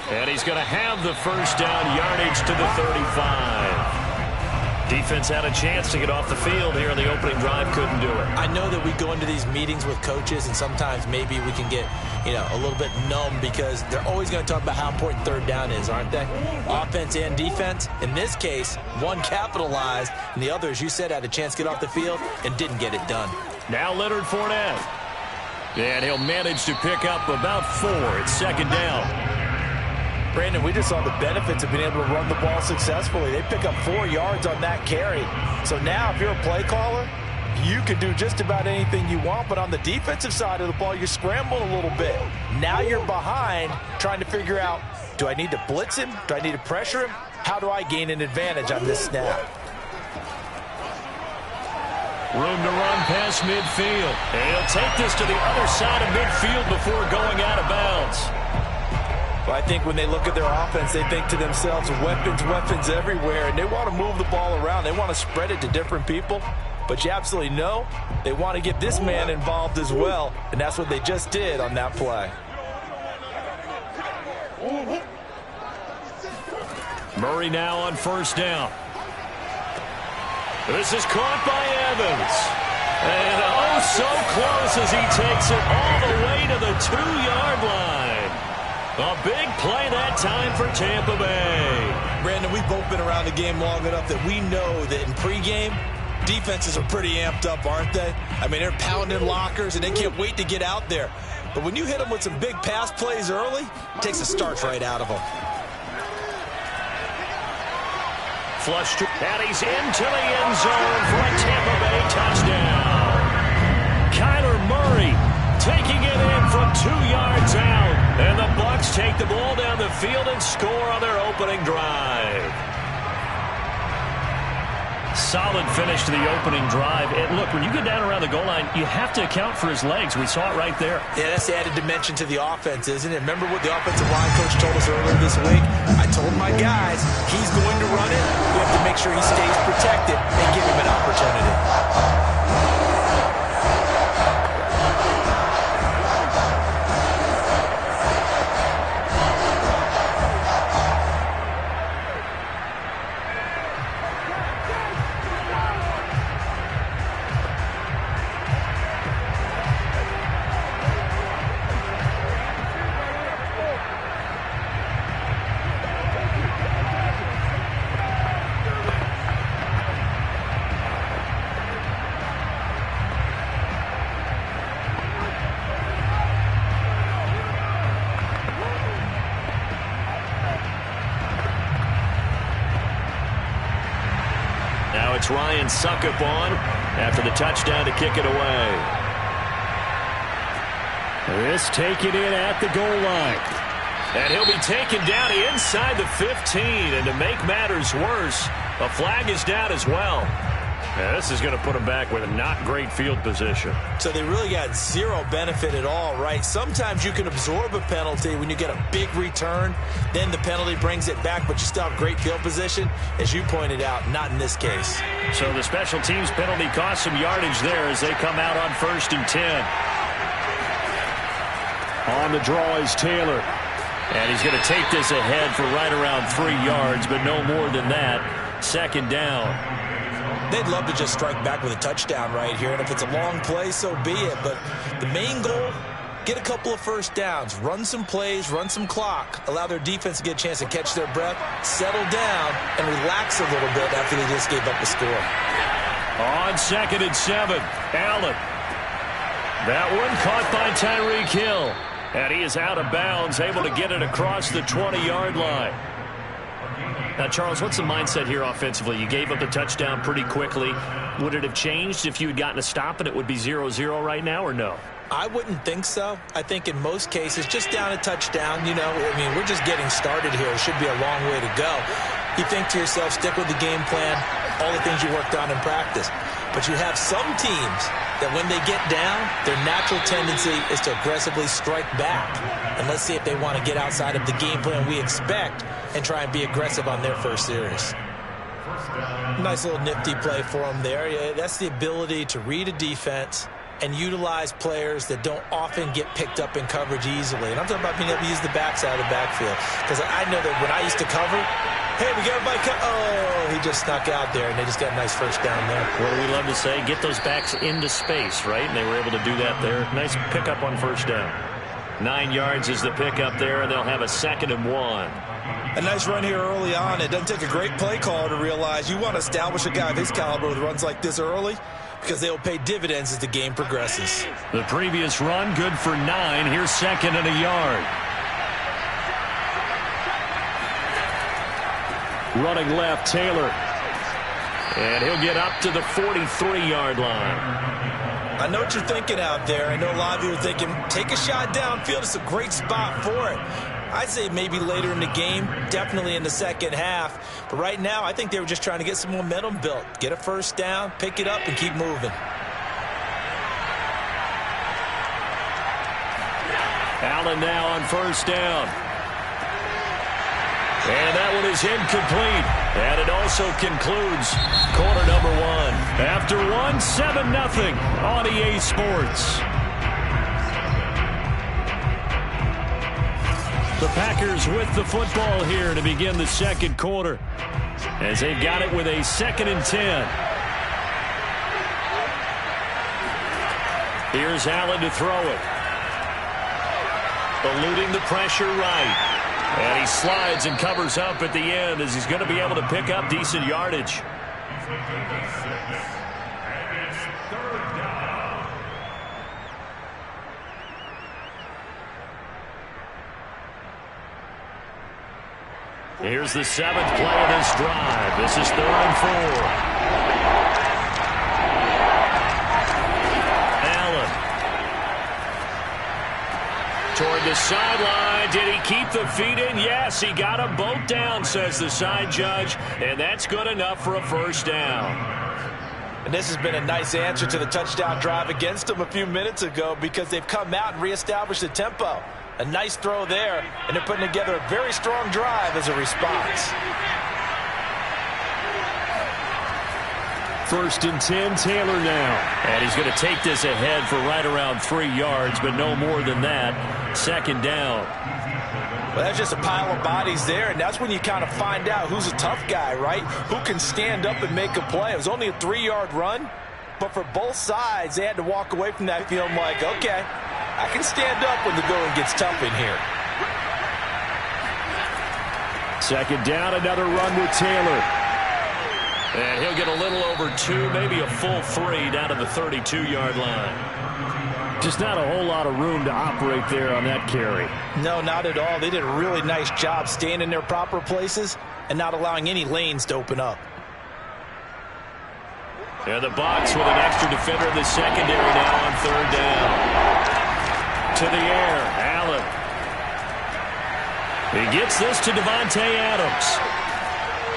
And he's going to have the first down, yardage to the 35. Defense had a chance to get off the field here in the opening drive, couldn't do it. I know that we go into these meetings with coaches, and sometimes maybe we can get, a little bit numb because they're always going to talk about how important third down is, aren't they? Offense and defense. In this case, one capitalized, and the other, as you said, had a chance to get off the field and didn't get it done. Now Leonard Fournette. And he'll manage to pick up about 4. It's second down. Brandon, we just saw the benefits of being able to run the ball successfully. They pick up 4 yards on that carry. So now if you're a play caller, you can do just about anything you want. But on the defensive side of the ball, you scramble a little bit. Now you're behind trying to figure out, do I need to blitz him? Do I need to pressure him? How do I gain an advantage on this snap? Room to run past midfield. And he'll take this to the other side of midfield before going out of bounds. Well, I think when they look at their offense, they think to themselves, weapons everywhere, and they want to move the ball around. They want to spread it to different people. But you absolutely know they want to get this man involved as well, and that's what they just did on that play. Murray now on first down. This is caught by Evans. And oh, so close as he takes it all the way to the 2-yard line. A big play that time for Tampa Bay. Brandon, we've both been around the game long enough that we know that in pregame, defenses are pretty amped up, aren't they? I mean, they're pounding lockers, and they can't wait to get out there. But when you hit them with some big pass plays early, it takes the starch right out of them. Flush to, and he's into the end zone for a Tampa Bay touchdown. Kyler Murray taking it in from 2 yards out. And the Bucs take the ball down the field and score on their opening drive. Solid finish to the opening drive. And look, when you get down around the goal line, you have to account for his legs. We saw it right there. Yeah, that's the added dimension to the offense, isn't it? Remember what the offensive line coach told us earlier this week? I told my guys, he's going to run it. We have to make sure he stays protected and give him an opportunity. It's Ryan Succop on after the touchdown to kick it away. This taken in at the goal line. And he'll be taken down inside the 15. And to make matters worse, a flag is down as well. Yeah, this is going to put him back with a not great field position. So they really got zero benefit at all, right? Sometimes you can absorb a penalty when you get a big return. Then the penalty brings it back, but you still have great field position. As you pointed out, not in this case. So the special teams penalty cost some yardage there as they come out on 1st and 10. On the draw is Taylor. And he's going to take this ahead for right around 3 yards, but no more than that. 2nd down. They'd love to just strike back with a touchdown right here, and if it's a long play, so be it. But the main goal, get a couple of first downs, run some plays, run some clock, allow their defense to get a chance to catch their breath, settle down, and relax a little bit after they just gave up the score. On 2nd and 7, Allen. That one caught by Tyreek Hill. And he is out of bounds, able to get it across the 20-yard line. Now, Charles, what's the mindset here offensively? You gave up the touchdown pretty quickly. Would it have changed if you had gotten a stop and it would be 0-0 right now, or no? I wouldn't think so. I think in most cases, just down a touchdown, you know, I mean, we're just getting started here. It should be a long way to go. You think to yourself, stick with the game plan, all the things you worked on in practice. But you have some teams that when they get down, their natural tendency is to aggressively strike back. And let's see if they want to get outside of the game plan we expect and try and be aggressive on their first series. Nice little nifty play for them there. Yeah, that's the ability to read a defense and utilize players that don't often get picked up in coverage easily. And I'm talking about being able to use the backside of the backfield. Because I know that when I used to cover, hey, we got everybody oh, he just snuck out there, and they just got a nice first down there. What do we love to say? Get those backs into space, right? And they were able to do that there. Nice pickup on first down. 9 yards is the pickup there, and they'll have a 2nd and 1. A nice run here early on. It doesn't take a great play caller to realize you want to establish a guy of his caliber with runs like this early, because they will pay dividends as the game progresses. The previous run, good for 9. Here's 2nd and a yard. Running left, Taylor. And he'll get up to the 43-yard line. I know what you're thinking out there. I know a lot of you are thinking, take a shot downfield. It's a great spot for it. I'd say maybe later in the game, definitely in the second half. But right now, I think they were just trying to get some momentum built. Get a first down, pick it up, and keep moving. Allen now on first down. And that one is incomplete. And it also concludes quarter number 1. After 1, 7-0 on EA Sports. The Packers with the football here to begin the second quarter, as they've got it with a 2nd and 10. Here's Allen to throw it. Eluding the pressure right. And he slides and covers up at the end as he's going to be able to pick up decent yardage. Here's the 7th play of this drive. This is 3rd and 4. Allen. Toward the sideline. Did he keep the feet in? Yes, he got them both down, says the side judge. And that's good enough for a first down. And this has been a nice answer to the touchdown drive against them a few minutes ago, because they've come out and reestablished the tempo. A nice throw there, and they're putting together a very strong drive as a response. 1st and 10, Taylor now. And he's going to take this ahead for right around 3 yards, but no more than that. 2nd down. Well, that's just a pile of bodies there, and that's when you kind of find out who's a tough guy, right? Who can stand up and make a play. It was only a 3-yard run, but for both sides, they had to walk away from that feeling like, okay, I can stand up when the going gets tough in here. 2nd down, another run with Taylor. And he'll get a little over 2, maybe a full 3 down to the 32-yard line. Just not a whole lot of room to operate there on that carry. No, not at all. They did a really nice job staying in their proper places and not allowing any lanes to open up. And the Bucs with an extra defender in the secondary now on 3rd down. To the air, Allen. He gets this to Davante Adams.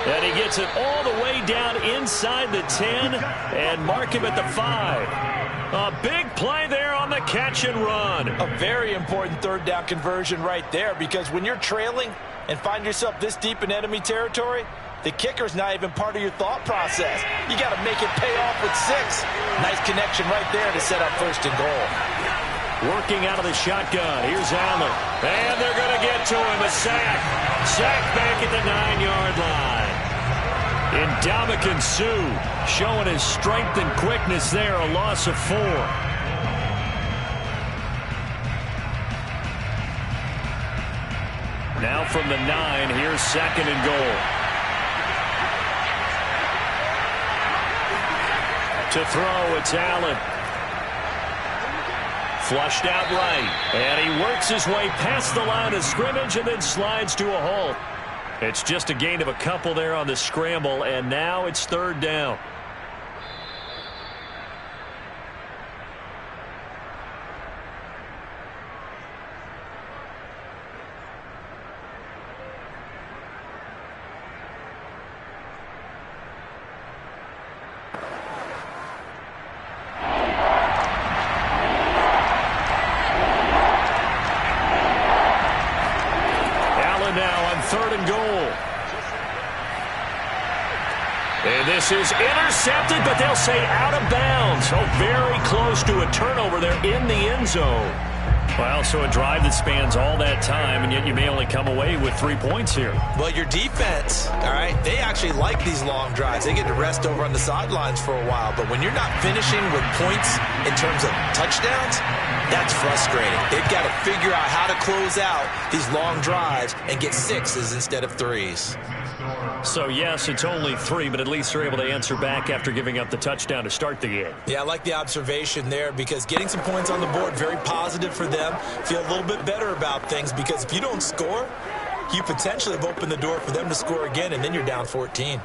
And he gets it all the way down inside the 10 and mark him at the 5. A big play there on the catch and run. A very important third down conversion right there, because when you're trailing and find yourself this deep in enemy territory, the kicker's not even part of your thought process. You got to make it pay off with 6. Nice connection right there to set up first and goal. Working out of the shotgun. Here's Allen. And they're going to get to him. A sack. Sack back at the 9-yard line. Ndamukong Suh showing his strength and quickness there. A loss of 4. Now from the 9, here's 2nd and goal. To throw, it's Allen. Flushed out right. And he works his way past the line of scrimmage and then slides to a halt. It's just a gain of a couple there on the scramble, and now it's 3rd down. This is intercepted, but they'll say out of bounds. Oh, very close to a turnover there in the end zone. Well, so a drive that spans all that time, and yet you may only come away with 3 points here. Well, your defense, all right, they actually like these long drives. They get to rest over on the sidelines for a while. But when you're not finishing with points in terms of touchdowns, that's frustrating. They've got to figure out how to close out these long drives and get 6s instead of 3s. So, yes, it's only 3, but at least they're able to answer back after giving up the touchdown to start the game. Yeah, I like the observation there, because getting some points on the board, very positive for them. Feel a little bit better about things, because if you don't score, you potentially have opened the door for them to score again, and then you're down 14.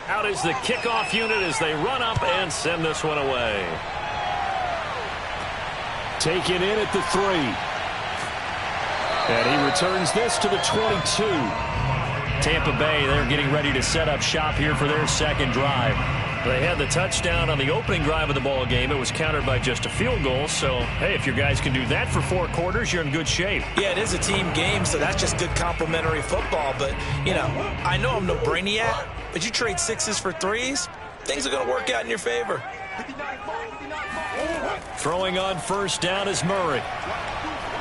Out is the kickoff unit as they run up and send this one away. Taken in at the 3. And he returns this to the 22. Tampa Bay, they're getting ready to set up shop here for their 2nd drive. They had the touchdown on the opening drive of the ball game. It was countered by just a field goal. So, hey, if your guys can do that for 4 quarters, you're in good shape. Yeah, it is a team game, so that's just good complementary football. But, you know, I know I'm no brainiac, but you trade 6s for 3s, things are going to work out in your favor. Throwing on 1st down is Murray.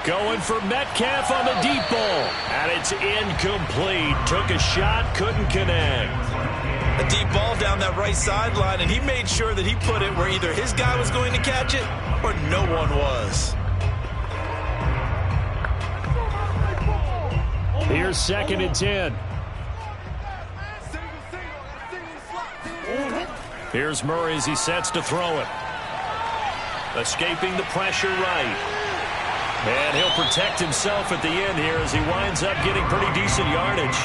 Going for Metcalf on the deep ball. And it's incomplete. Took a shot, couldn't connect. A deep ball down that right sideline, and he made sure that he put it where either his guy was going to catch it or no one was. Here's 2nd and 10. Here's Murray as he sets to throw it. Escaping the pressure right. And he'll protect himself at the end here as he winds up getting pretty decent yardage.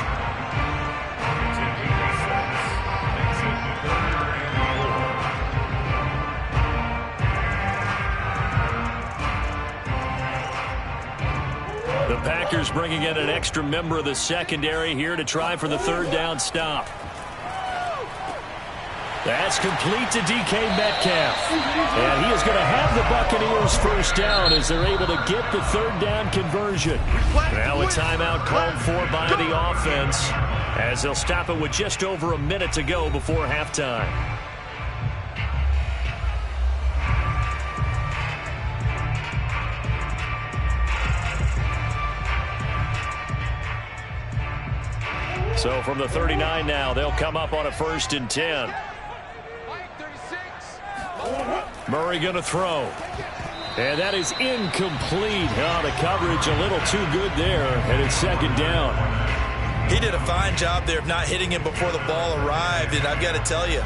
The Packers bringing in an extra member of the secondary here to try for the 3rd down stop. That's complete to DK Metcalf. And he is going to have the Buccaneers 1st down as they're able to get the 3rd down conversion. Now a timeout called for by the offense as they'll stop it with just over a minute to go before halftime. So from the 39 now, they'll come up on a 1st and 10. Murray going to throw. And that is incomplete. Oh, the coverage a little too good there, and it's second down. He did a fine job there of not hitting him before the ball arrived, and I've got to tell you,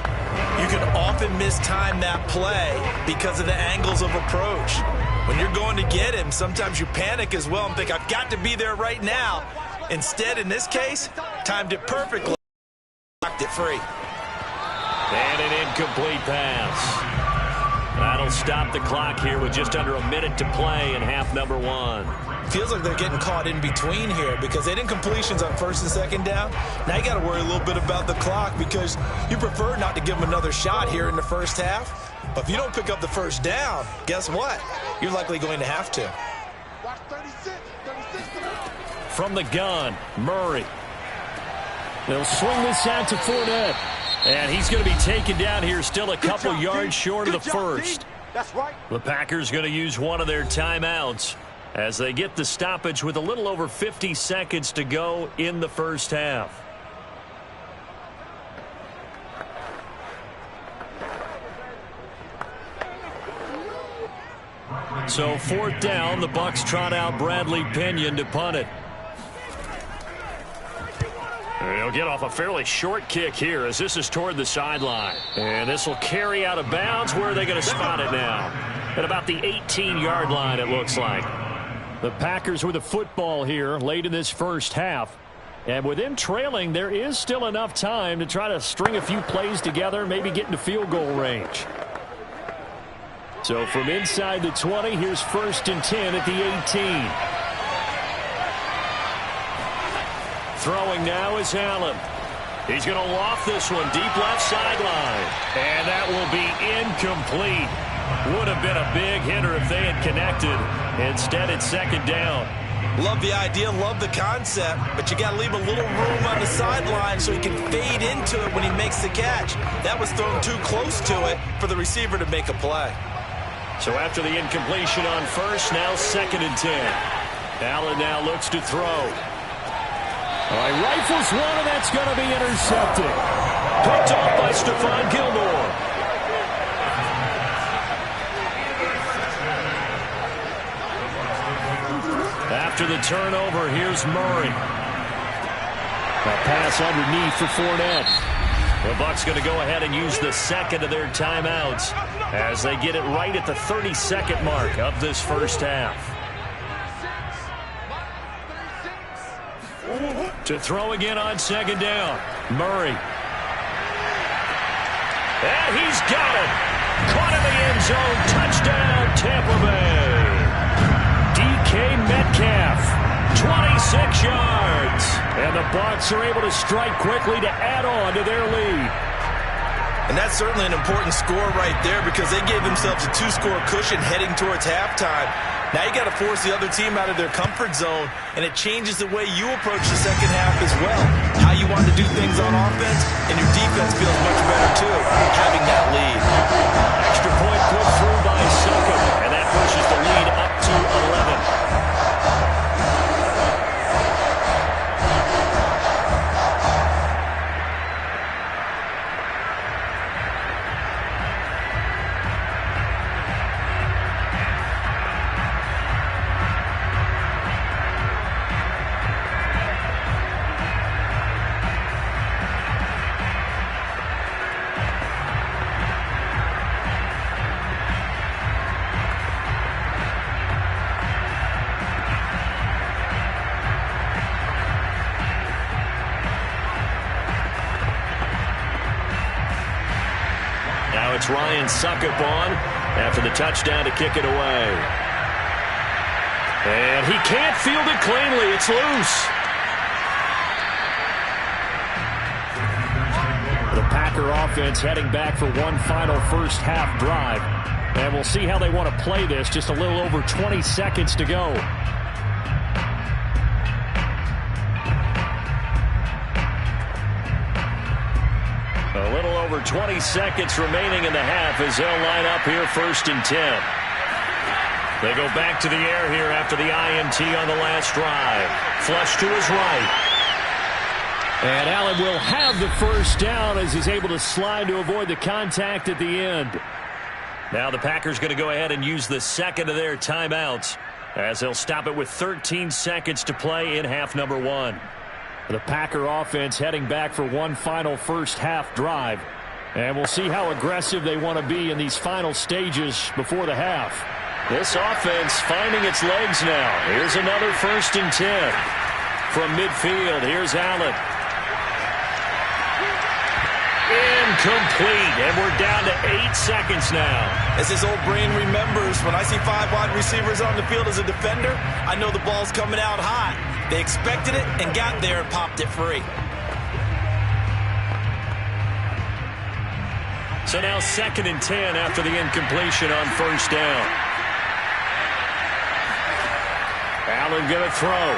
you can often mistime that play because of the angles of approach. When you're going to get him, sometimes you panic as well and think, I've got to be there right now. Instead, in this case, timed it perfectly, knocked it free. And an incomplete pass. That'll stop the clock here with just under a minute to play in half number one. Feels like they're getting caught in between here because they did incompletions on first and second down. Now you got to worry a little bit about the clock because you prefer not to give them another shot here in the first half. But if you don't pick up the first down, guess what? You're likely going to have to. From the gun, Murray. They'll swing this out to Fournette. And he's going to be taken down here still a couple yards short of the first. That's right. The Packers going to use one of their timeouts as they get the stoppage with a little over 50 seconds to go in the first half. So fourth down, the Bucs trot out Bradley Pinion to punt it. He'll get off a fairly short kick here as this is toward the sideline. And this will carry out of bounds. Where are they going to spot it now? At about the 18-yard line, it looks like. The Packers with the football here late in this first half. And with them trailing, there is still enough time to try to string a few plays together, maybe get into field goal range. So from inside the 20, here's 1st and 10 at the 18. Throwing now is Allen. He's going to loft this one deep left sideline. And that will be incomplete. Would have been a big hitter if they had connected. Instead, it's second down. Love the idea, love the concept, but you got to leave a little room on the sideline so he can fade into it when he makes the catch. That was thrown too close to it for the receiver to make a play. So after the incompletion on first, now 2nd and 10. Allen now looks to throw. All right, rifles one, and that's going to be intercepted. Picked off by Stephon Gilmore. After the turnover, here's Murray. A pass underneath for Fournette. The Bucs going to go ahead and use the second of their timeouts as they get it right at the 30-second mark of this first half. To throw again on second down. Murray. And he's got it. Caught in the end zone. Touchdown, Tampa Bay. DK Metcalf. 26 yards. And the Bucs are able to strike quickly to add on to their lead. And that's certainly an important score right there because they gave themselves a 2-score cushion heading towards halftime. Now you got to force the other team out of their comfort zone, and it changes the way you approach the second half as well. How you want to do things on offense, and your defense feels much better too, having that lead. Extra point put through by Succop, and that pushes the lead up to 11. It's Ryan Succop on after the touchdown to kick it away. And he can't field it cleanly. It's loose. The Packer offense heading back for one final first half drive. And we'll see how they want to play this. Just a little over 20 seconds to go. A little over 20 seconds remaining in the half as they'll line up here 1st and 10. They go back to the air here after the INT on the last drive. Flush to his right. And Allen will have the first down as he's able to slide to avoid the contact at the end. Now the Packers going to go ahead and use the second of their timeouts as they'll stop it with 13 seconds to play in half number 1. The Packer offense heading back for one final first half drive. And we'll see how aggressive they want to be in these final stages before the half. This offense finding its legs now. Here's another 1st and 10. From midfield, here's Allen. Incomplete, and we're down to 8 seconds now. As his old brain remembers, when I see 5 wide receivers on the field as a defender, I know the ball's coming out hot. They expected it and got there and popped it free. So now 2nd and 10 after the incompletion on 1st down. Allen going to throw.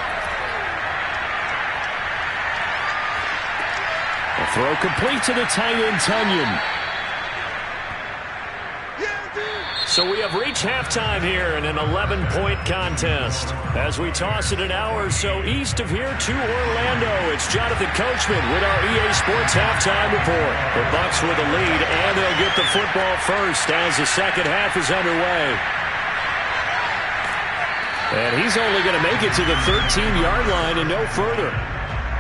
The throw complete to the tight end, Tonyan. So we have reached halftime here in an 11-point contest. As we toss it an hour or so east of here to Orlando, it's Jonathan Coachman with our EA Sports Halftime Report. The Bucs with the lead, and they'll get the football first as the second half is underway. And he's only going to make it to the 13-yard line and no further.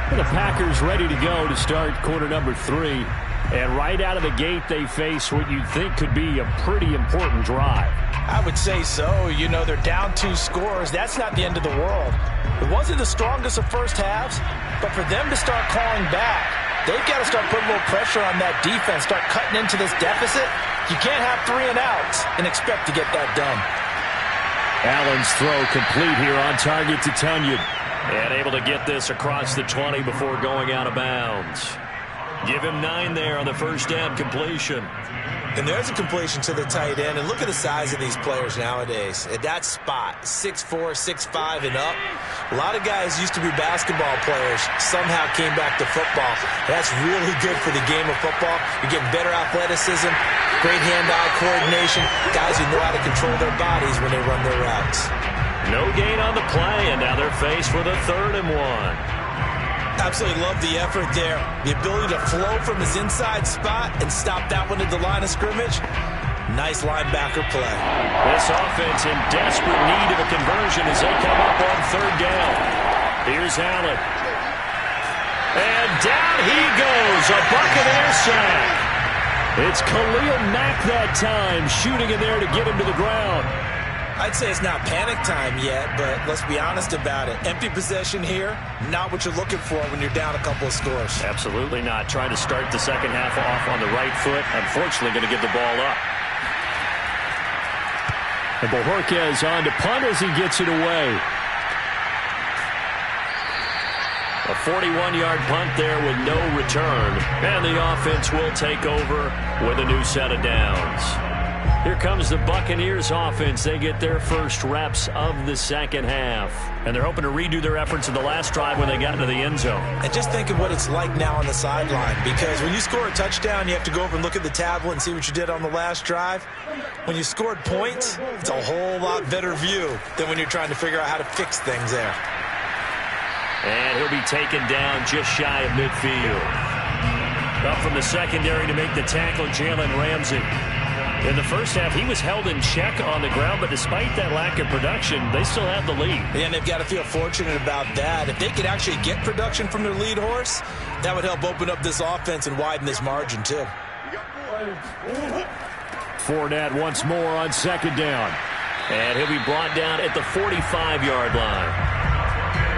The Packers ready to go to start quarter number 3. And right out of the gate, they face what you'd think could be a pretty important drive. I would say so. You know, they're down 2 scores. That's not the end of the world. It wasn't the strongest of first halves, but for them to start calling back, they've got to start putting a little pressure on that defense, start cutting into this deficit. You can't have 3 and outs and expect to get that done. Allen's throw complete here on target to Tonyan. And able to get this across the 20 before going out of bounds. Give him 9 there on the first down completion. And there's a completion to the tight end. And look at the size of these players nowadays. At that spot, 6'4", 6'5", and up. A lot of guys used to be basketball players, somehow came back to football. That's really good for the game of football. You're getting better athleticism, great hand-eye coordination, guys who know how to control their bodies when they run their routes. No gain on the play, and now they're faced with a 3rd and 1. Absolutely love the effort there. The ability to flow from his inside spot and stop that one at the line of scrimmage. Nice linebacker play. This offense in desperate need of a conversion as they come up on 3rd down. Here's Allen. And down he goes. A Buccaneer sack. It's Khalil Mack that time, shooting in there to get him to the ground. I'd say it's not panic time yet, but let's be honest about it. Empty possession here, not what you're looking for when you're down a couple of scores. Absolutely not. Trying to start the second half off on the right foot. Unfortunately, going to give the ball up. And Bojorquez on to punt as he gets it away. A 41-yard punt there with no return. And the offense will take over with a new set of downs. Here comes the Buccaneers offense. They get their first reps of the second half. And they're hoping to redo their efforts in the last drive when they got into the end zone. And just think of what it's like now on the sideline. Because when you score a touchdown, you have to go over and look at the tablet and see what you did on the last drive. When you scored points, it's a whole lot better view than when you're trying to figure out how to fix things there. And he'll be taken down just shy of midfield. Up from the secondary to make the tackle, Jalen Ramsey. In the first half, he was held in check on the ground, but despite that lack of production, they still have the lead. And they've got to feel fortunate about that. If they could actually get production from their lead horse, that would help open up this offense and widen this margin, too. Fournette once more on 2nd down. And he'll be brought down at the 45-yard line.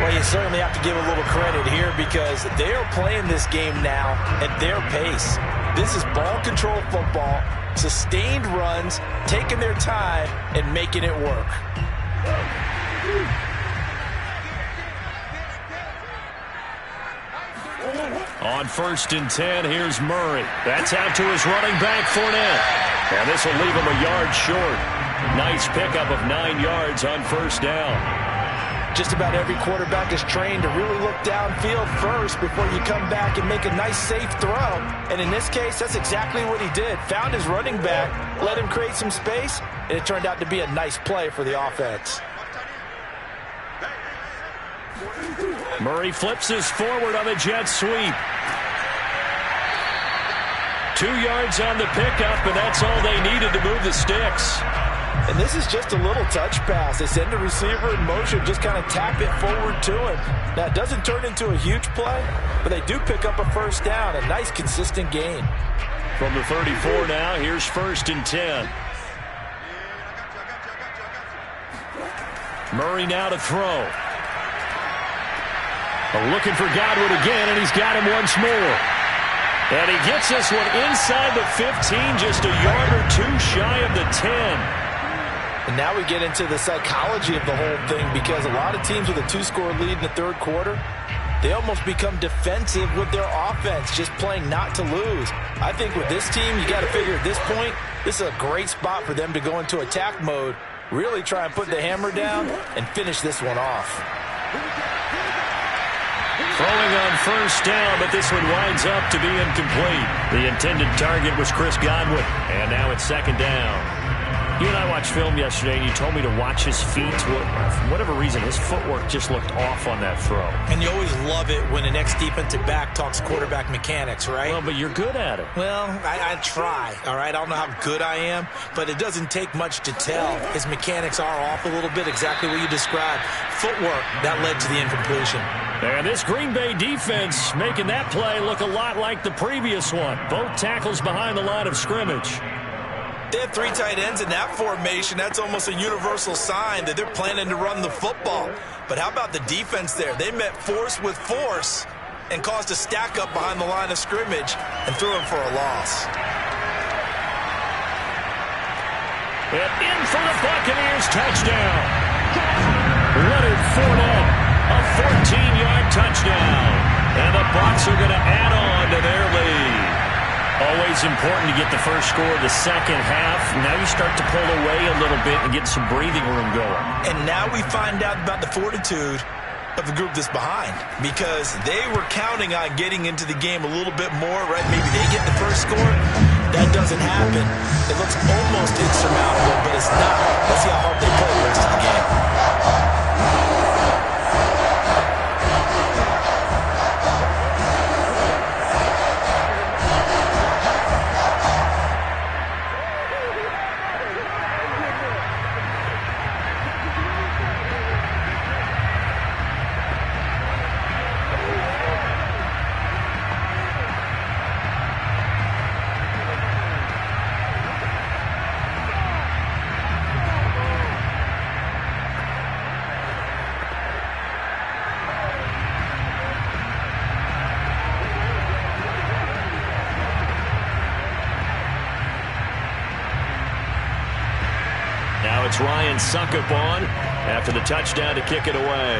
Well, you certainly have to give a little credit here because they are playing this game now at their pace. This is ball control football, sustained runs, taking their time, and making it work. On 1st and 10, here's Murray. That's out to his running back, Fournette. And this will leave him a yard short. Nice pickup of 9 yards on 1st down. Just about every quarterback is trained to really look downfield first before you come back and make a nice, safe throw. And in this case, that's exactly what he did. Found his running back, let him create some space, and it turned out to be a nice play for the offense. Murray flips this forward on the jet sweep. 2 yards on the pickup, and that's all they needed to move the sticks. And this is just a little touch pass. They send the receiver in motion, just kind of tap it forward to him. Now, it doesn't turn into a huge play, but they do pick up a first down, a nice, consistent gain. From the 34 now, here's 1st and 10. Murray now to throw. Looking for Godwin again, and he's got him once more. And he gets this one inside the 15, just a yard or two shy of the 10. And now we get into the psychology of the whole thing, because a lot of teams with a 2-score lead in the third quarter, they almost become defensive with their offense, just playing not to lose. I think with this team, you got to figure at this point, this is a great spot for them to go into attack mode, really try and put the hammer down and finish this one off. Throwing on 1st down, but this one winds up to be incomplete. The intended target was Chris Godwin, and now it's 2nd down. You and I watched film yesterday, and you told me to watch his feet. For whatever reason, his footwork just looked off on that throw. And you always love it when the next defensive back talks quarterback mechanics, right? Well, but you're good at it. Well, I try, all right? I don't know how good I am, but it doesn't take much to tell. His mechanics are off a little bit, exactly what you described. Footwork, that led to the incompletion. And this Green Bay defense making that play look a lot like the previous one. Both tackles behind the line of scrimmage. They have 3 tight ends in that formation. That's almost a universal sign that they're planning to run the football. But how about the defense there? They met force with force and caused a stack up behind the line of scrimmage and threw him for a loss. And in for the Buccaneers, touchdown. Leonard Fournette, a 14-yard touchdown. And the Bucs are going to add on to their lead. Always important to get the first score of the second half. Now you start to pull away a little bit and get some breathing room going. And now we find out about the fortitude of the group that's behind, because they were counting on getting into the game a little bit more, right? Maybe they get the first score. That doesn't happen. It looks almost insurmountable, but it's not. Let's see how hard they play the rest of the game. Now it's Ryan Succop on after the touchdown to kick it away.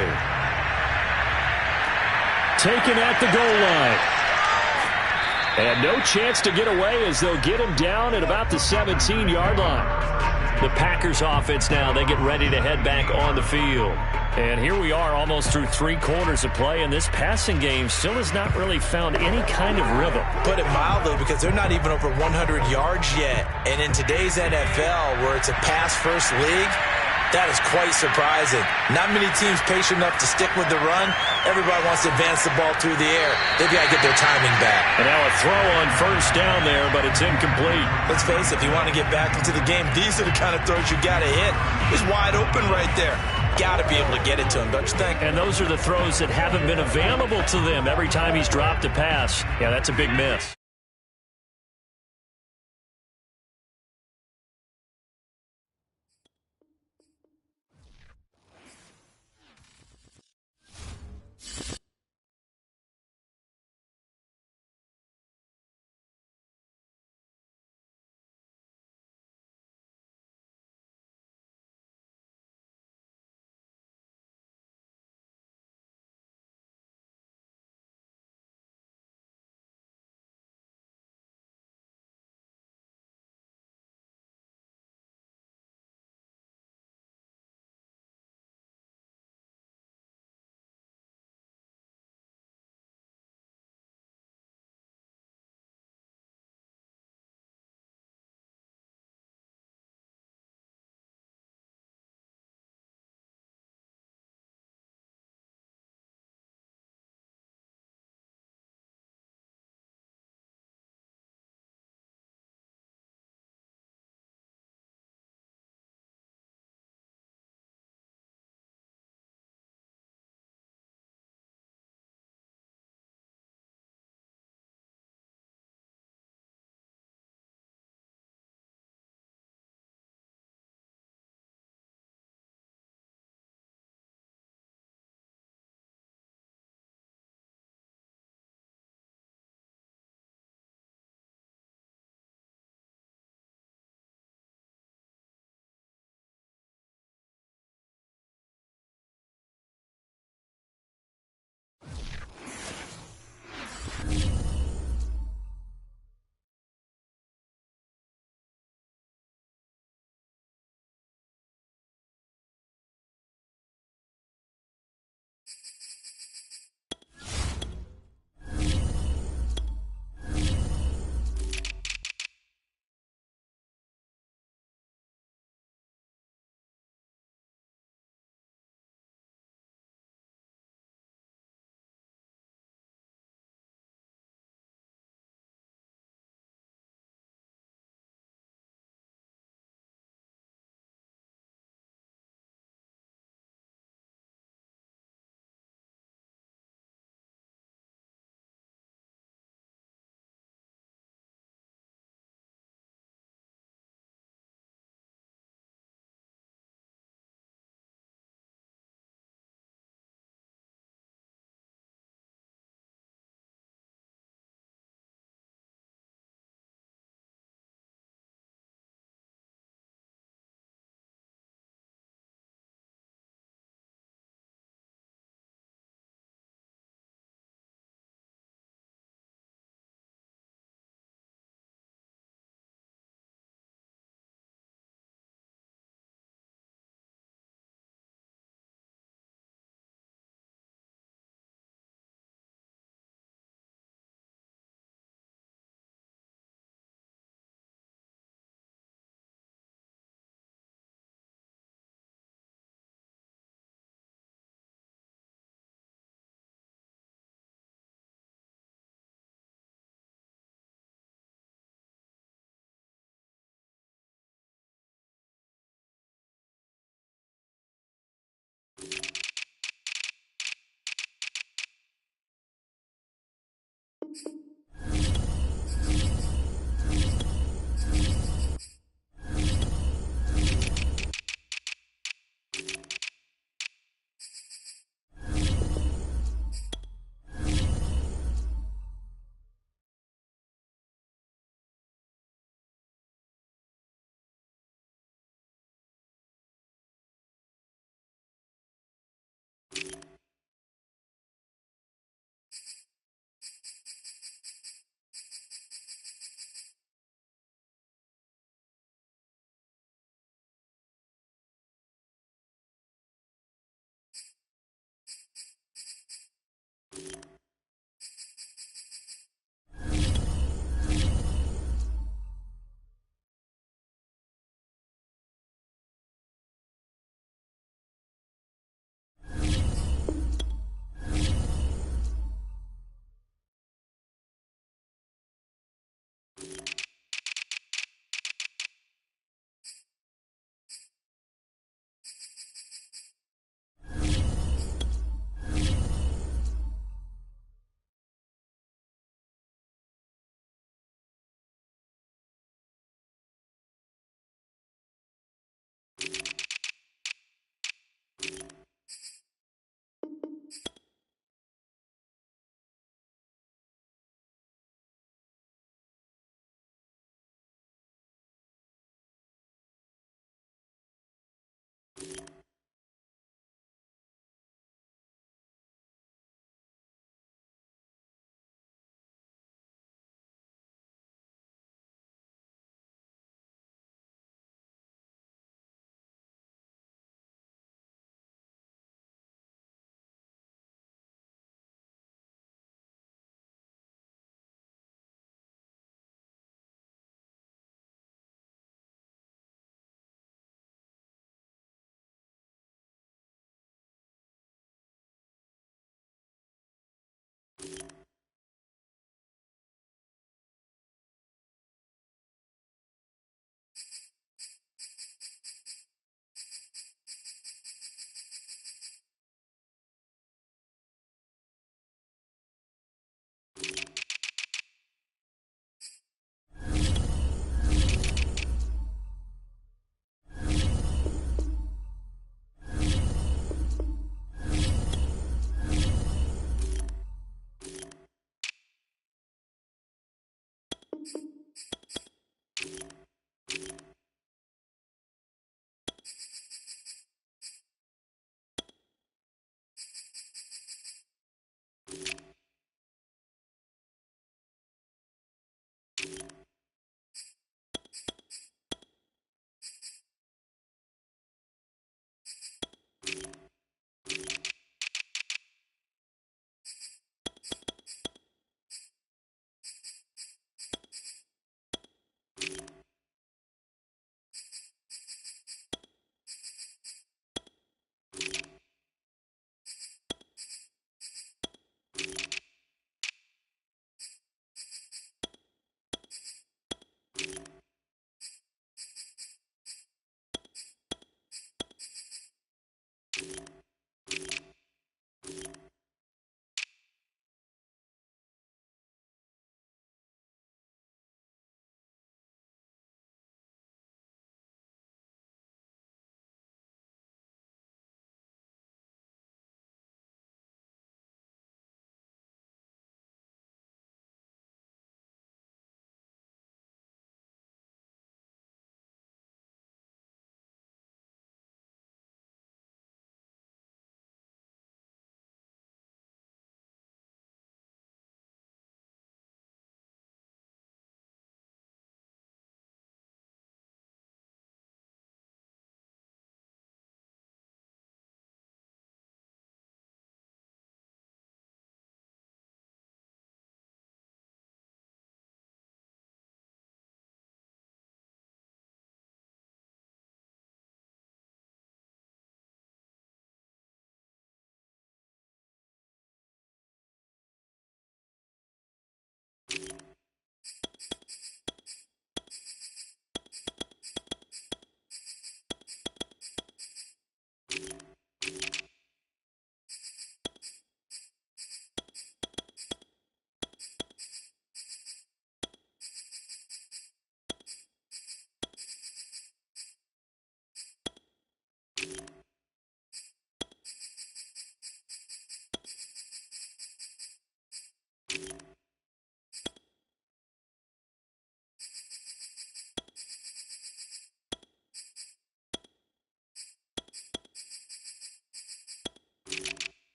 Taken at the goal line. And no chance to get away as they'll get him down at about the 17-yard line. The Packers offense now, they get ready to head back on the field. And here we are almost through 3 quarters of play, and this passing game still has not really found any kind of rhythm. Put it mildly, because they're not even over 100 yards yet. And in today's NFL, where it's a pass-first league, that is quite surprising. Not many teams patient enough to stick with the run. Everybody wants to advance the ball through the air. They've got to get their timing back. And now a throw on 1st down there, but it's incomplete. Let's face it, if you want to get back into the game, these are the kind of throws you got to hit. He's wide open right there. Got to be able to get it to him, don't you think? And those are the throws that haven't been available to them every time he's dropped a pass. Yeah, that's a big miss.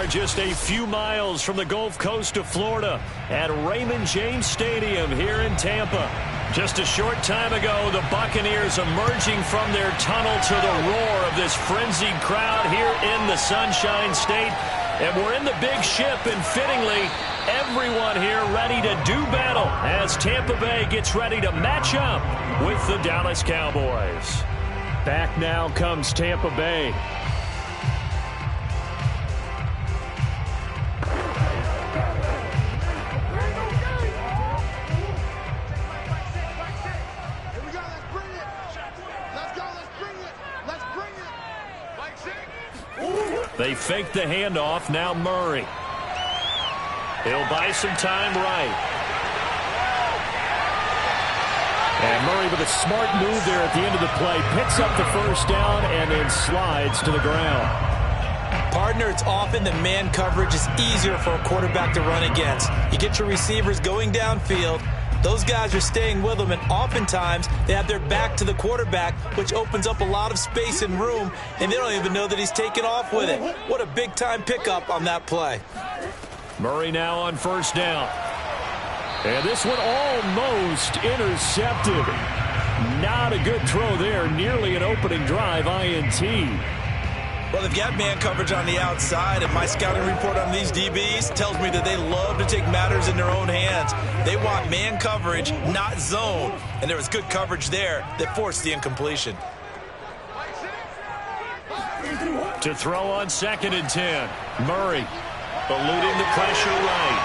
are just a few miles from the Gulf Coast of Florida at Raymond James Stadium here in Tampa. Just a short time ago, the Buccaneers emerging from their tunnel to the roar of this frenzied crowd here in the Sunshine State. And we're in the big ship, and fittingly, everyone here ready to do battle as Tampa Bay gets ready to match up with the Dallas Cowboys. Back now comes Tampa Bay. They fake the handoff. Now Murray. He'll buy some time right. And Murray with a smart move there at the end of the play. Picks up the first down and then slides to the ground. Partner, it's often the man coverage is easier for a quarterback to run against. You get your receivers going downfield. Those guys are staying with them, and oftentimes they have their back to the quarterback, which opens up a lot of space and room, and they don't even know that he's taken off with it. What a big-time pickup on that play. Murray now on first down. And this one almost intercepted. Not a good throw there. Nearly an opening drive INT. Well, they've got man coverage on the outside, and my scouting report on these DBs tells me that they love to take matters in their own hands. They want man coverage, not zone. And there was good coverage there that forced the incompletion. To throw on 2nd and 10. Murray eluding the pressure right.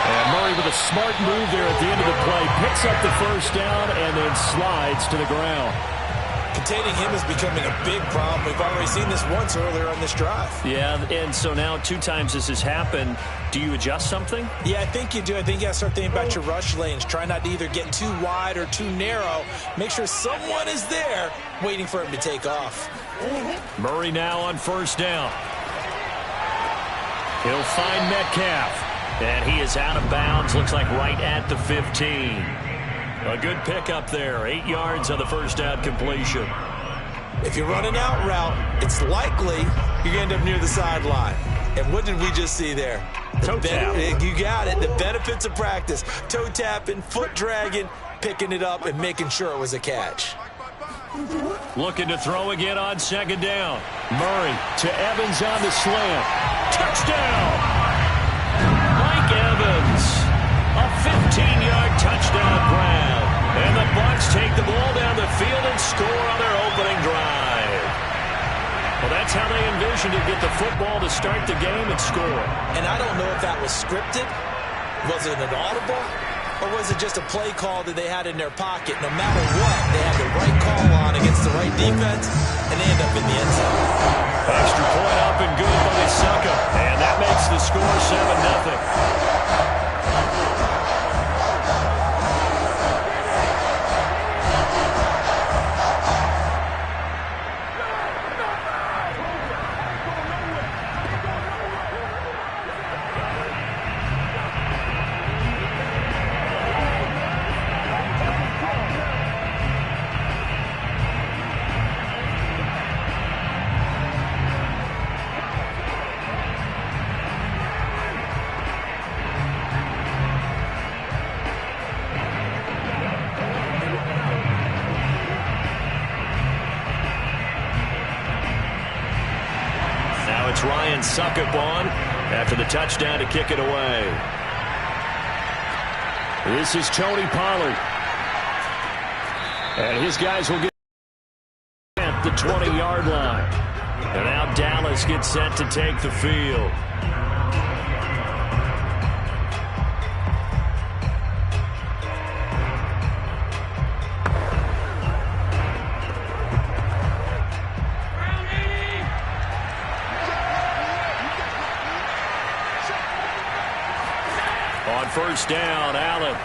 And Murray with a smart move there at the end of the play. Picks up the first down and then slides to the ground. Containing him is becoming a big problem. We've already seen this once earlier on this drive. Yeah, and so now 2 times this has happened. Do you adjust something? Yeah, I think you do. I think you got to start thinking about your rush lanes. Try not to either get too wide or too narrow. Make sure someone is there waiting for him to take off. Murray now on first down. He'll find Metcalf. And he is out of bounds. Looks like right at the 15. A good pickup there. 8 yards on the first down completion. If you're running out route, it's likely you're going to end up near the sideline. And what did we just see there? Toe tap. You got it. The benefits of practice. Toe tapping, foot dragging, picking it up, and making sure it was a catch. Looking to throw again on 2nd down. Murray to Evans on the slant. Touchdown! Mike Evans. A 15-yard touchdown grab. And the Bucs take the ball down the field and score on their opening drive. Well, that's how they envisioned to get the football to start the game and score. And I don't know if that was scripted. Was it an audible? Or was it just a play call that they had in their pocket? No matter what, they had the right call on against the right defense, and they end up in the end zone. Extra point up and good by Suckup. And that makes the score 7-0. Ryan Suckup on after the touchdown to kick it away. This is Tony Pollard. And his guys will get at the 20-yard line. And now Dallas gets set to take the field. On first down, Allen.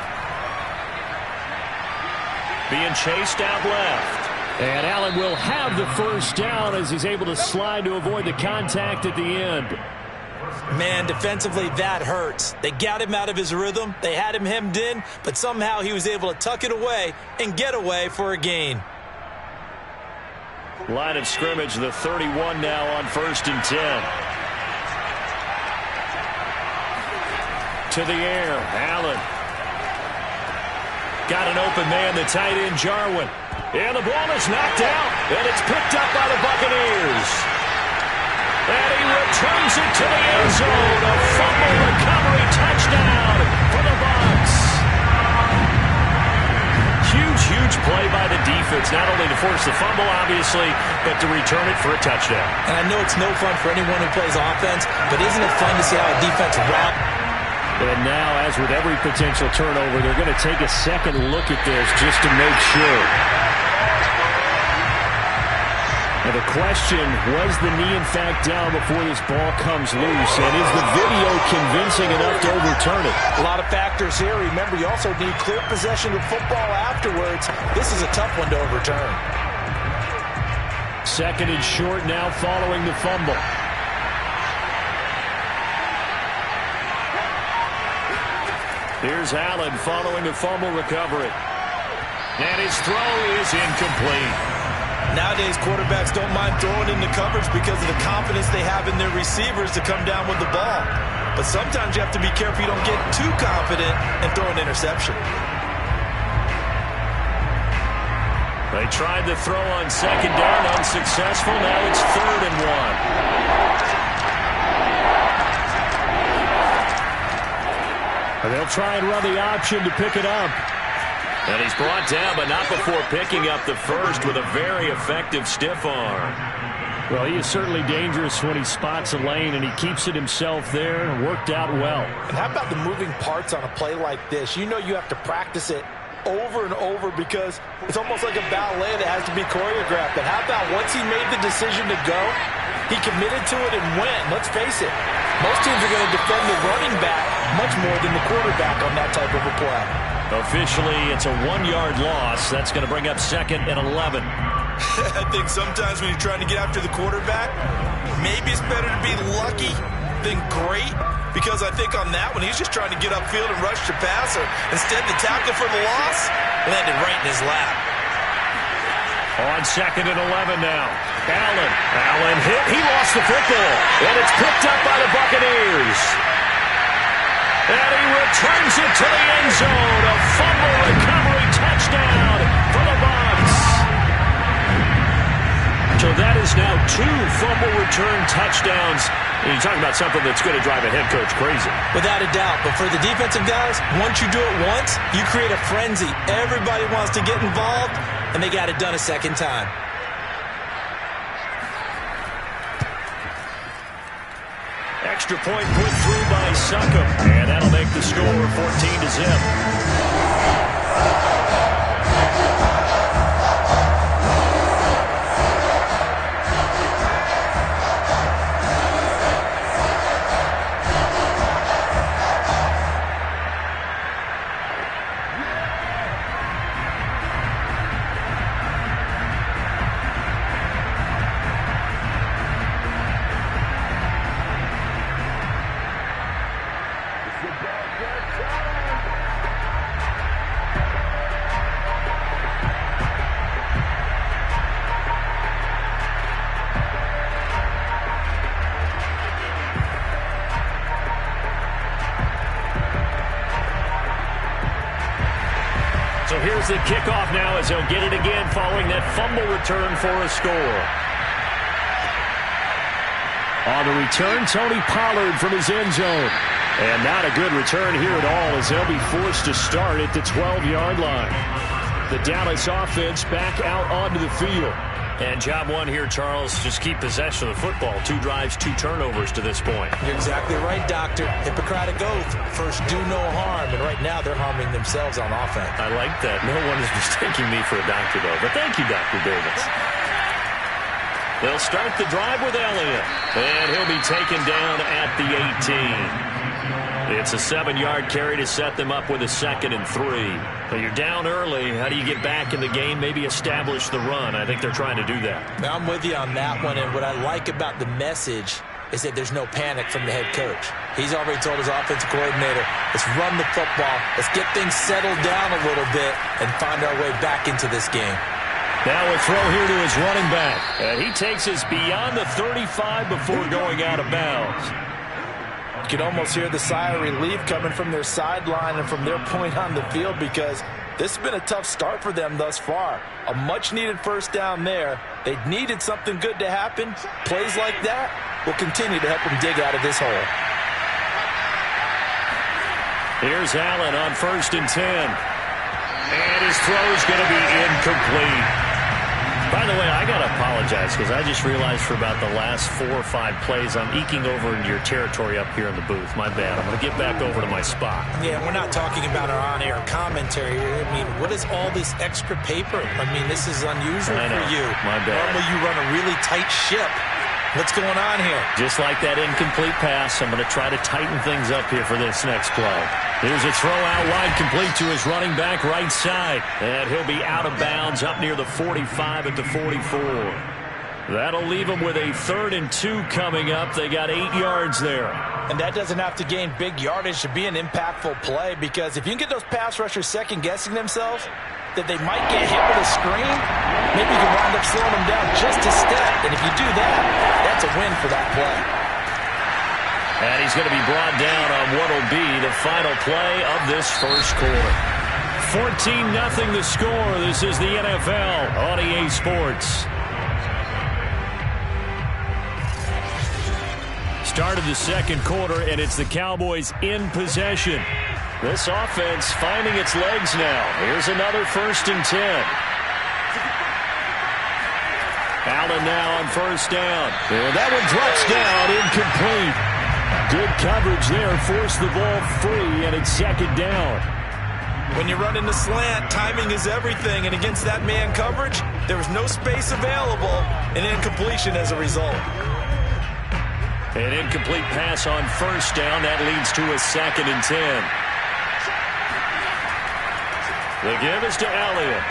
Being chased out left. And Allen will have the first down as he's able to slide to avoid the contact at the end. Man, defensively, that hurts. They got him out of his rhythm. They had him hemmed in, but somehow he was able to tuck it away and get away for a gain. Line of scrimmage, the 31 now on 1st and 10. to the air. Allen. Got an open man, the tight end, Jarwin. And the ball is knocked out, and it's picked up by the Buccaneers. And he returns it to the end zone. A fumble recovery touchdown for the Bucs. Huge play by the defense, not only to force the fumble, obviously, but to return it for a touchdown. And I know it's no fun for anyone who plays offense, but isn't it fun to see how a defense rout? And now, as with every potential turnover, they're going to take a second look at this just to make sure. And the question, was the knee in fact down before this ball comes loose? And is the video convincing enough to overturn it? A lot of factors here. Remember, you also need clear possession of football afterwards. This is a tough one to overturn. Second and short now following the fumble. Here's Allen following the fumble recovery. And his throw is incomplete. Nowadays, quarterbacks don't mind throwing into coverage because of the confidence they have in their receivers to come down with the ball. But sometimes you have to be careful you don't get too confident and throw an interception. They tried the throw on second down, unsuccessful. Now it's 3rd and 1. And they'll try and run the option to pick it up. And he's brought down, but not before picking up the first with a very effective stiff arm. Well, he is certainly dangerous when he spots a lane, and he keeps it himself there. Worked out well. And how about the moving parts on a play like this? You know you have to practice it over and over because it's almost like a ballet that has to be choreographed. And how about once he made the decision to go, he committed to it and went. Let's face it, most teams are going to defend the running back much more than the quarterback on that type of a play. Officially, it's a 1-yard loss. That's going to bring up 2nd and 11. I think sometimes when you're trying to get after the quarterback, maybe it's better to be lucky than great. Because I think on that one, he's just trying to get upfield and rush the passer. Instead, the tackle for the loss landed right in his lap. On 2nd and 11 now. Allen hit. He lost the football. And it's picked up by the Buccaneers. And he returns it to the end zone. A fumble recovery touchdown for the Bucs. So that is now 2 fumble return touchdowns. And you're talking about something that's going to drive a head coach crazy. Without a doubt. But for the defensive guys, once you do it once, you create a frenzy. Everybody wants to get involved, and they got it done a second time. Extra point put through by Succop. And that'll make the score 14-0. So here's the kickoff now as he'll get it again following that fumble return for a score. On the return, Tony Pollard from his end zone. And not a good return here at all as they'll be forced to start at the 12-yard line. The Dallas offense back out onto the field. And job one here, Charles, just keep possession of the football. 2 drives, 2 turnovers to this point. You're exactly right, Doctor. Hippocratic oath. First, do no harm. And right now, they're harming themselves on offense. I like that. No one is mistaking me for a doctor, though. But thank you, Dr. Davis. They'll start the drive with Elliott. And he'll be taken down at the 18. It's a 7-yard carry to set them up with a 2nd and 3. But you're down early. How do you get back in the game? Maybe establish the run. I think they're trying to do that. Now, I'm with you on that one. And what I like about the message is that there's no panic from the head coach. He's already told his offensive coordinator, let's run the football. Let's get things settled down a little bit and find our way back into this game. Now a throw here to his running back. And he takes us beyond the 35 before going out of bounds. can almost hear the sigh of relief coming from their sideline and from their point on the field, because this has been a tough start for them thus far. A much-needed first down there. They needed something good to happen. Plays like that will continue to help them dig out of this hole. Here's Allen on 1st and 10. And his throw's going to be incomplete. By the way, I got to apologize because I just realized for about the last 4 or 5 plays I'm eking over into your territory up here in the booth. My bad. I'm going to get back over to my spot. Yeah, we're not talking about our on-air commentary. I mean, what is all this extra paper? I mean, this is unusual for you. My bad. Normally you run a really tight ship. What's going on here? Just like that incomplete pass, I'm going to try to tighten things up here for this next play. Here's a throw out wide, complete to his running back right side. And he'll be out of bounds up near the 45 at the 44. That'll leave him with a 3rd and 2 coming up. They got 8 yards there. And that doesn't have to gain big yardage to be an impactful play, because if you can get those pass rushers second-guessing themselves, that they might get hit with a screen, maybe you can wind up slowing them down just a step. And if you do that, that's a win for that play. And he's going to be brought down on what will be the final play of this first quarter. 14-0 the score. This is the NFL on EA Sports. Started the second quarter, and it's the Cowboys in possession. This offense finding its legs now. Here's another 1st and 10. Allen now on 1st down. And that one drops down, incomplete. Good coverage there, forced the ball free, and it's 2nd down. When you run in the slant, timing is everything, and against that man coverage, there was no space available, and incompletion as a result. An incomplete pass on 1st down. That leads to a 2nd and 10. The give is to Elliott.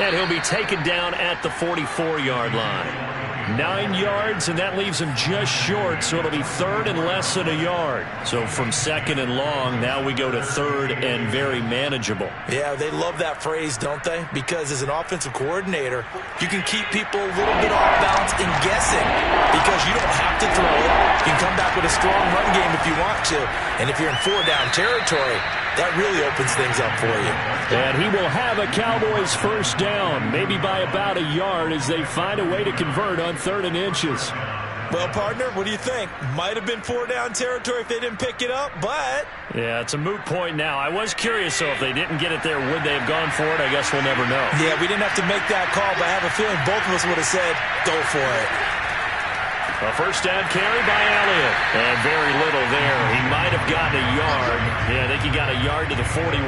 And he'll be taken down at the 44-yard line. 9 yards, and that leaves him just short, so it'll be 3rd and less than a yard. So from 2nd and long, now we go to 3rd and very manageable. Yeah, they love that phrase, don't they? Because as an offensive coordinator, you can keep people a little bit off balance and guessing, because you don't have to throw it. You can come back with a strong run game if you want to. And if you're in 4-down territory, that really opens things up for you. And he will have a Cowboys 1st down, maybe by about a yard, as they find a way to convert on 3rd and inches. Well, partner, what do you think? Might have been 4-down territory if they didn't pick it up, but... Yeah, it's a moot point now. I was curious, so if they didn't get it there, would they have gone for it? I guess we'll never know. Yeah, we didn't have to make that call, but I have a feeling both of us would have said, go for it. A 1st down carry by Elliott. And very little there. He might have gotten a yard. Yeah, I think he got a yard to the 41.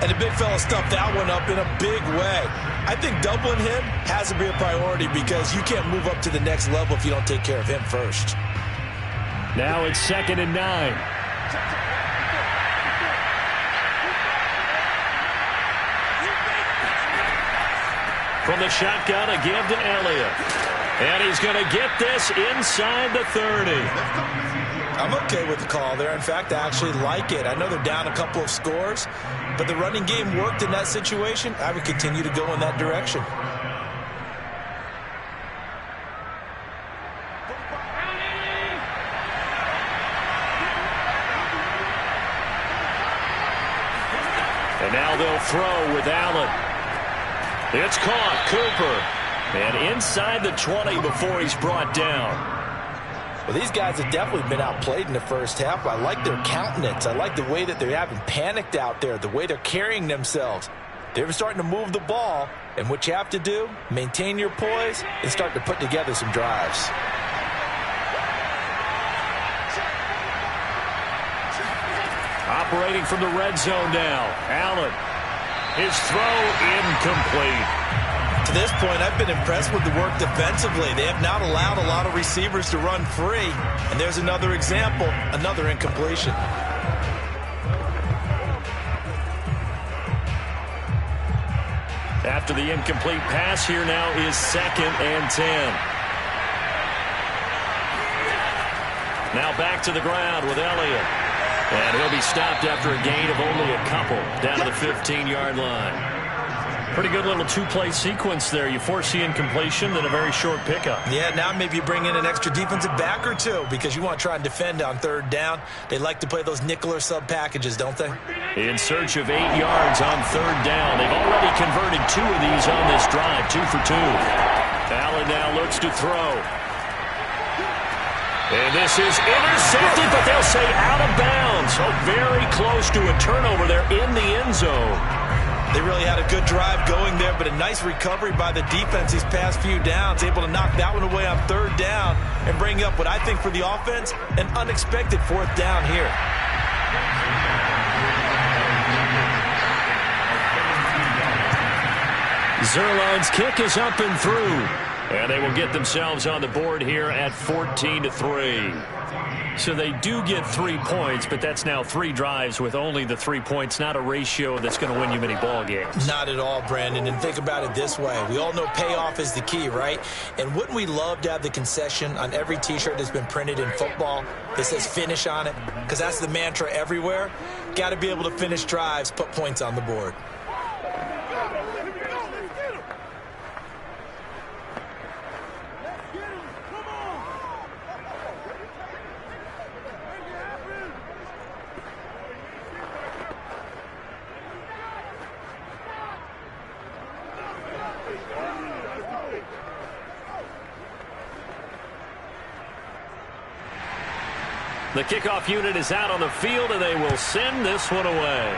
And the big fella stuffed that one up in a big way. I think doubling him has to be a priority, because you can't move up to the next level if you don't take care of him first. Now it's 2nd and 9. From the shotgun, a give to Elliott. And he's going to get this inside the 30. I'm okay with the call there. In fact, I actually like it. I know they're down a couple of scores, but the running game worked in that situation. I would continue to go in that direction. And now they'll throw with Allen. It's caught. Cooper. And inside the 20 before he's brought down. Well, these guys have definitely been outplayed in the first half. I like their countenance. I like the way that they haven't panicked out there, the way they're carrying themselves. They're starting to move the ball, and what you have to do, maintain your poise and start to put together some drives. Operating from the red zone now. Allen. His throw incomplete. To this point, I've been impressed with the work defensively. They have not allowed a lot of receivers to run free. And there's another example, another incompletion. After the incomplete pass, here now is 2nd and 10. Now back to the ground with Elliott. And he'll be stopped after a gain of only a couple down to the 15-yard line. Pretty good little two-play sequence there. You force the incompletion, then a very short pickup. Yeah, now maybe you bring in an extra defensive back or two because you want to try and defend on third down. They like to play those nickel or sub packages, don't they? In search of 8 yards on third down. They've already converted 2 of these on this drive, 2 for 2. Allen now looks to throw. And this is intercepted, but they'll say out of bounds. So very close to a turnover there in the end zone. They really had a good drive going there, but a nice recovery by the defense these past few downs, able to knock that one away on third down and bring up what I think for the offense, an unexpected fourth down here. Zuerlein's kick is up and through. And they will get themselves on the board here at 14-3. So they do get 3 points, but that's now 3 drives with only the 3 points, not a ratio that's going to win you many ball games. Not at all, Brandon. And think about it this way. We all know payoff is the key, right? And wouldn't we love to have the concession on every T-shirt that's been printed in football that says finish on it? Because that's the mantra everywhere. Got to be able to finish drives, put points on the board. The kickoff unit is out on the field, and they will send this one away.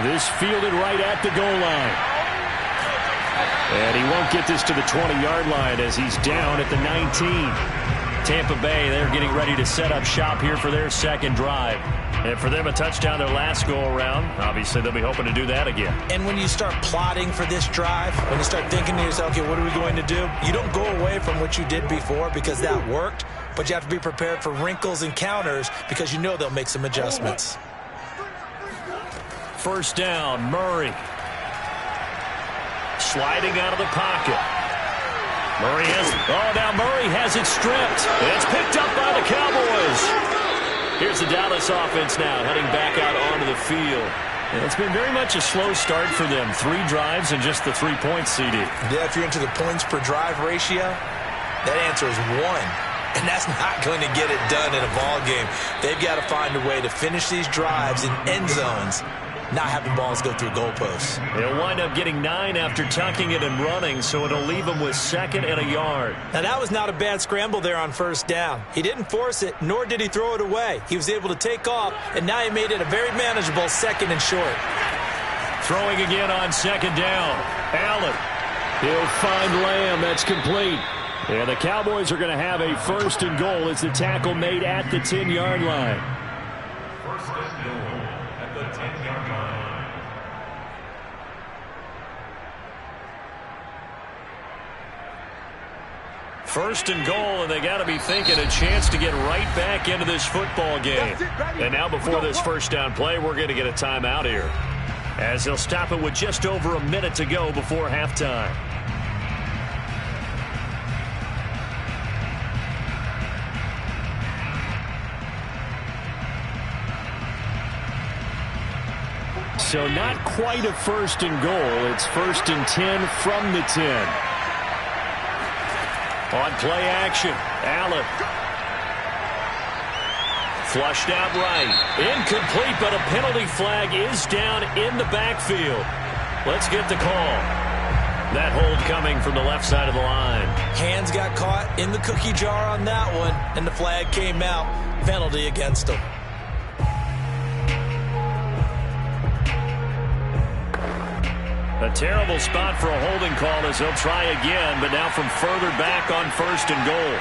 This fielded right at the goal line. And he won't get this to the 20-yard line as he's down at the 19. Tampa Bay, they're getting ready to set up shop here for their second drive. And for them, a touchdown their last go-around. Obviously, they'll be hoping to do that again. And when you start plotting for this drive, when you start thinking to yourself, okay, what are we going to do? You don't go away from what you did before because that worked, but you have to be prepared for wrinkles and counters because you know they'll make some adjustments. First down, Murray. Sliding out of the pocket. Now Murray has it stripped. It's picked up by the Cowboys. Here's the Dallas offense now, heading back out onto the field. And it's been very much a slow start for them. 3 drives and just the 3 points, CD. Yeah, if you're into the points per drive ratio, that answer is 1. And that's not going to get it done in a ball game. They've got to find a way to finish these drives in end zones, not having balls go through goalposts. They'll wind up getting 9 after tucking it and running, so it'll leave them with 2nd and a yard. Now, that was not a bad scramble there on first down. He didn't force it, nor did he throw it away. He was able to take off, and now he made it a very manageable 2nd and short. Throwing again on 2nd down. Allen. He'll find Lamb. That's complete. And the Cowboys are going to have a 1st and goal as the tackle made at the 10-yard line. 1st and goal at the 10-yard line. First and goal, and they got to be thinking a chance to get right back into this football game. And now before this first down play, we're going to get a timeout here, as they'll stop it with just over a minute to go before halftime. So not quite a 1st and goal. It's 1st and 10 from the 10. On play action, Allen. Flushed out right. Incomplete, but a penalty flag is down in the backfield. Let's get the call. That hold coming from the left side of the line. Hands got caught in the cookie jar on that one, and the flag came out. Penalty against him. A terrible spot for a holding call as they'll try again, but now from further back on 1st and goal.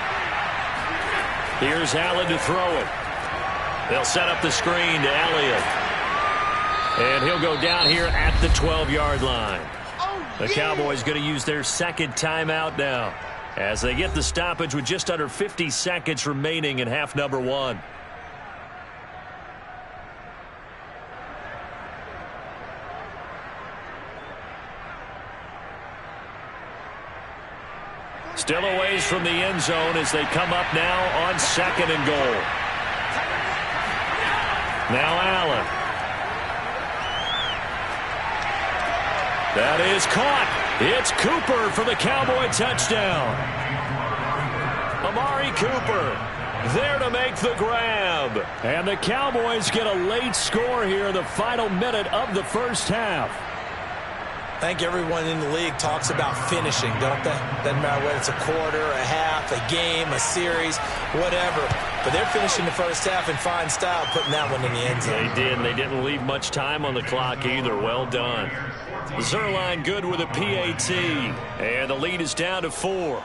Here's Allen to throw it. They'll set up the screen to Elliott. And he'll go down here at the 12-yard line. The Cowboys going to use their 2nd timeout now as they get the stoppage with just under 50 seconds remaining in half number 1. Still a ways from the end zone as they come up now on 2nd and goal. Now Allen. That is caught. It's Cooper for the Cowboy touchdown. Amari Cooper there to make the grab. And the Cowboys get a late score here in the final minute of the first half. I think everyone in the league talks about finishing, don't they? Doesn't matter whether it's a quarter, a half, a game, a series, whatever. But they're finishing the first half in fine style, putting that one in the end zone. They did, and they didn't leave much time on the clock either. Well done. Zuerlein good with a PAT, and the lead is down to 4.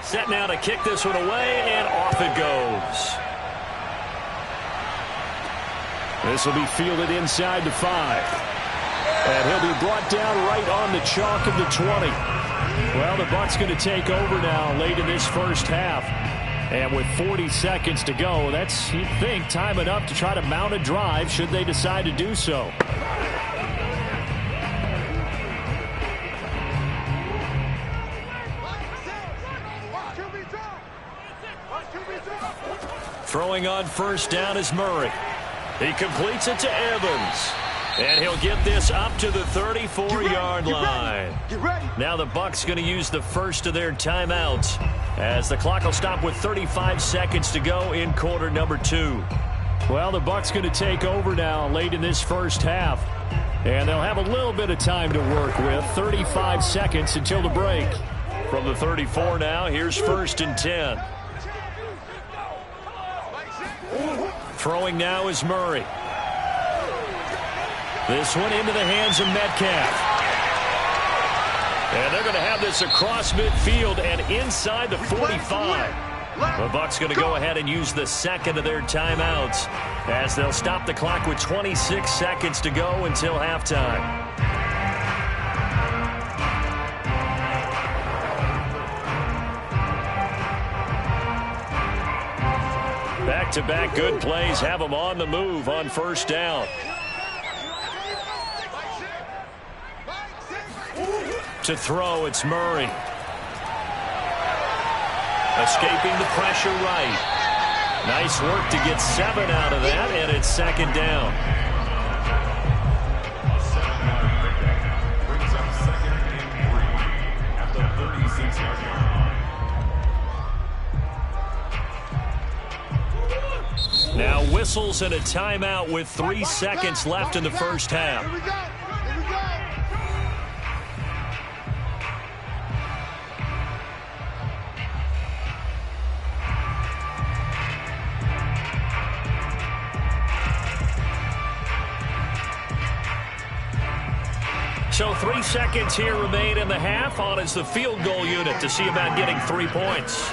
Set now to kick this one away, and off it goes. This will be fielded inside the 5. And he'll be brought down right on the chalk of the 20. Well, the Bucs going to take over now late in this first half. And with 40 seconds to go, that's, you'd think, time enough to try to mount a drive should they decide to do so. Throwing on first down is Murray. He completes it to Evans. And he'll get this up to the 34-yard line. Now the Bucs going to use the first of their timeouts as the clock will stop with 35 seconds to go in quarter number 2. Well, the Bucs going to take over now late in this first half. And they'll have a little bit of time to work with. 35 seconds until the break. From the 34 now, here's 1st and 10. Throwing now is Murray. This one into the hands of Metcalf. And they're going to have this across midfield and inside the 45. The Bucs going to go ahead and use the second of their timeouts as they'll stop the clock with 26 seconds to go until halftime. Back-to-back good plays have them on the move on first down. To throw, it's Murray. Escaping the pressure right. Nice work to get 7 out of that, and it's second down. Brings up 2nd and 3 at the 36-yard line. Now whistles and a timeout with 3 seconds left in the first half. Here we go. Here we go. So 3 seconds here remain in the half. On is the field goal unit to see about getting 3 points.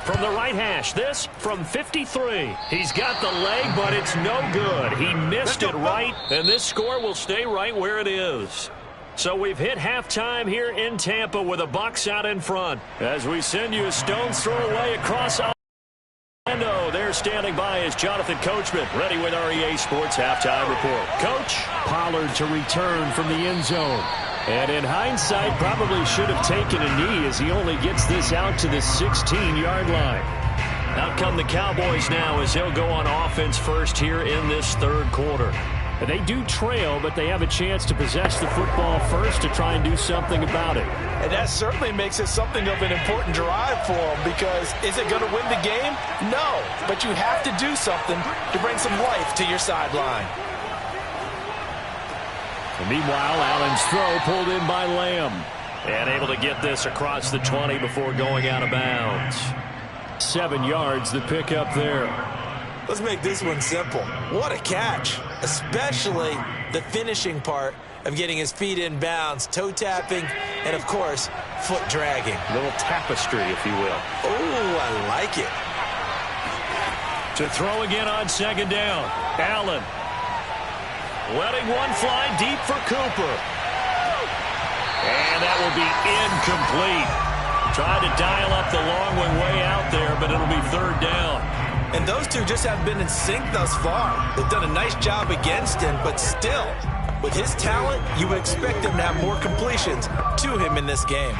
From the right hash, this from 53. He's got the leg, but it's no good. He missed it right, and this score will stay right where it is. So we've hit halftime here in Tampa with the Bucs out in front. As we send you a stone's throw away across Orlando. There standing by is Jonathan Coachman, ready with REA Sports Halftime Report. Coach? Pollard to return from the end zone. And in hindsight, probably should have taken a knee as he only gets this out to the 16-yard line. Out come the Cowboys now as they'll go on offense first here in this third quarter. And they do trail, but they have a chance to possess the football first to try and do something about it. And that certainly makes it something of an important drive for them, because is it going to win the game? No, but you have to do something to bring some life to your sideline. And meanwhile, Allen's throw pulled in by Lamb. And able to get this across the 20 before going out of bounds. 7 yards, the pickup there. Let's make this one simple. What a catch, especially the finishing part of getting his feet in bounds, toe tapping, and of course, foot dragging. A little tapestry, if you will. Oh, I like it. To throw again on second down. Allen. Letting one fly deep for Cooper. And that will be incomplete. Tried to dial up the long one way out there, but it'll be third down. And those two just have been in sync thus far. They've done a nice job against him, but still, with his talent, you would expect him to have more completions to him in this game.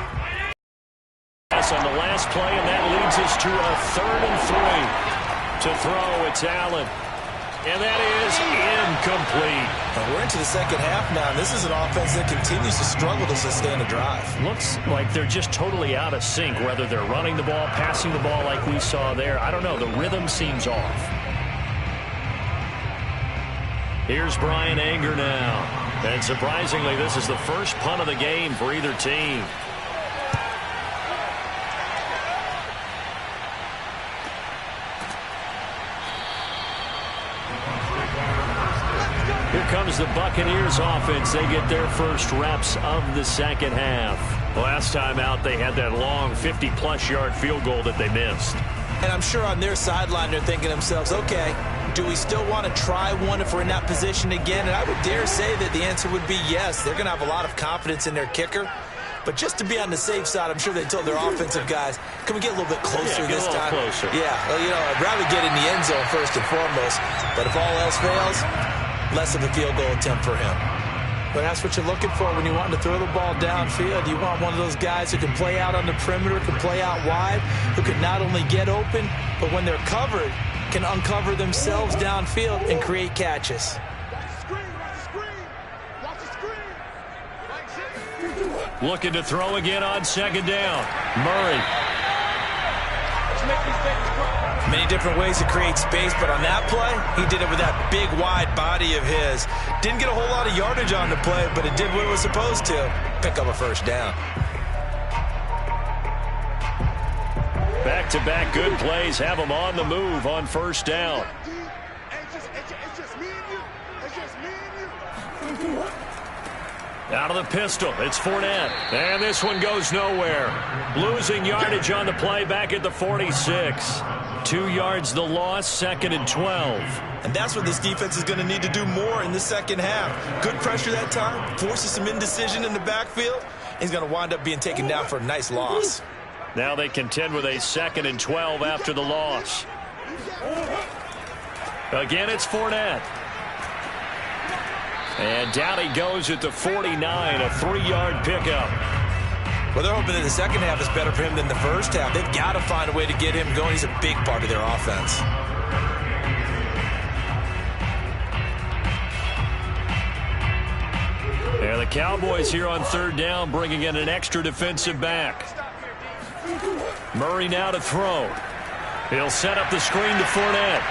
On the last play, and that leads us to a 3rd and 3. To throw, it's Allen. And that is incomplete. We're into the second half now, and this is an offense that continues to struggle to sustain a drive. Looks like they're just totally out of sync, whether they're running the ball, passing the ball like we saw there. I don't know. The rhythm seems off. Here's Bryan Anger now. And surprisingly, this is the first punt of the game for either team. Here comes the Buccaneers offense. They get their first reps of the second half. Last time out, they had that long 50-plus yard field goal that they missed. And I'm sure on their sideline, they're thinking to themselves, okay, do we still want to try one if we're in that position again? And I would dare say that the answer would be yes. They're going to have a lot of confidence in their kicker. But just to be on the safe side, I'm sure they told their offensive guys, can we get a little bit closer this time? Closer. Yeah, well, you know, I'd rather get in the end zone first and foremost. But if all else fails, less of a field goal attempt for him. But that's what you're looking for when you want to throw the ball downfield. You want one of those guys who can play out on the perimeter, can play out wide, who can not only get open, but when they're covered, can uncover themselves downfield and create catches. Looking to throw again on second down. Murray. Many different ways to create space, but on that play, he did it with that big, wide body of his. Didn't get a whole lot of yardage on the play, but it did what it was supposed to. Pick up a first down. Back-to-back good plays have them on the move on first down. Out of the pistol, it's Fournette. And this one goes nowhere. Losing yardage on the play back at the 46. 2 yards the loss, 2nd and 12. And that's what this defense is going to need to do more in the second half. Good pressure that time, forces some indecision in the backfield. He's going to wind up being taken down for a nice loss. Now they contend with a 2nd and 12 after the loss. Again, it's Fournette. And down he goes at the 49, a 3-yard pickup. Well, they're hoping that the second half is better for him than the first half. They've got to find a way to get him going. He's a big part of their offense. And the Cowboys here on third down, bringing in an extra defensive back. Murray now to throw. He'll set up the screen to Fournette.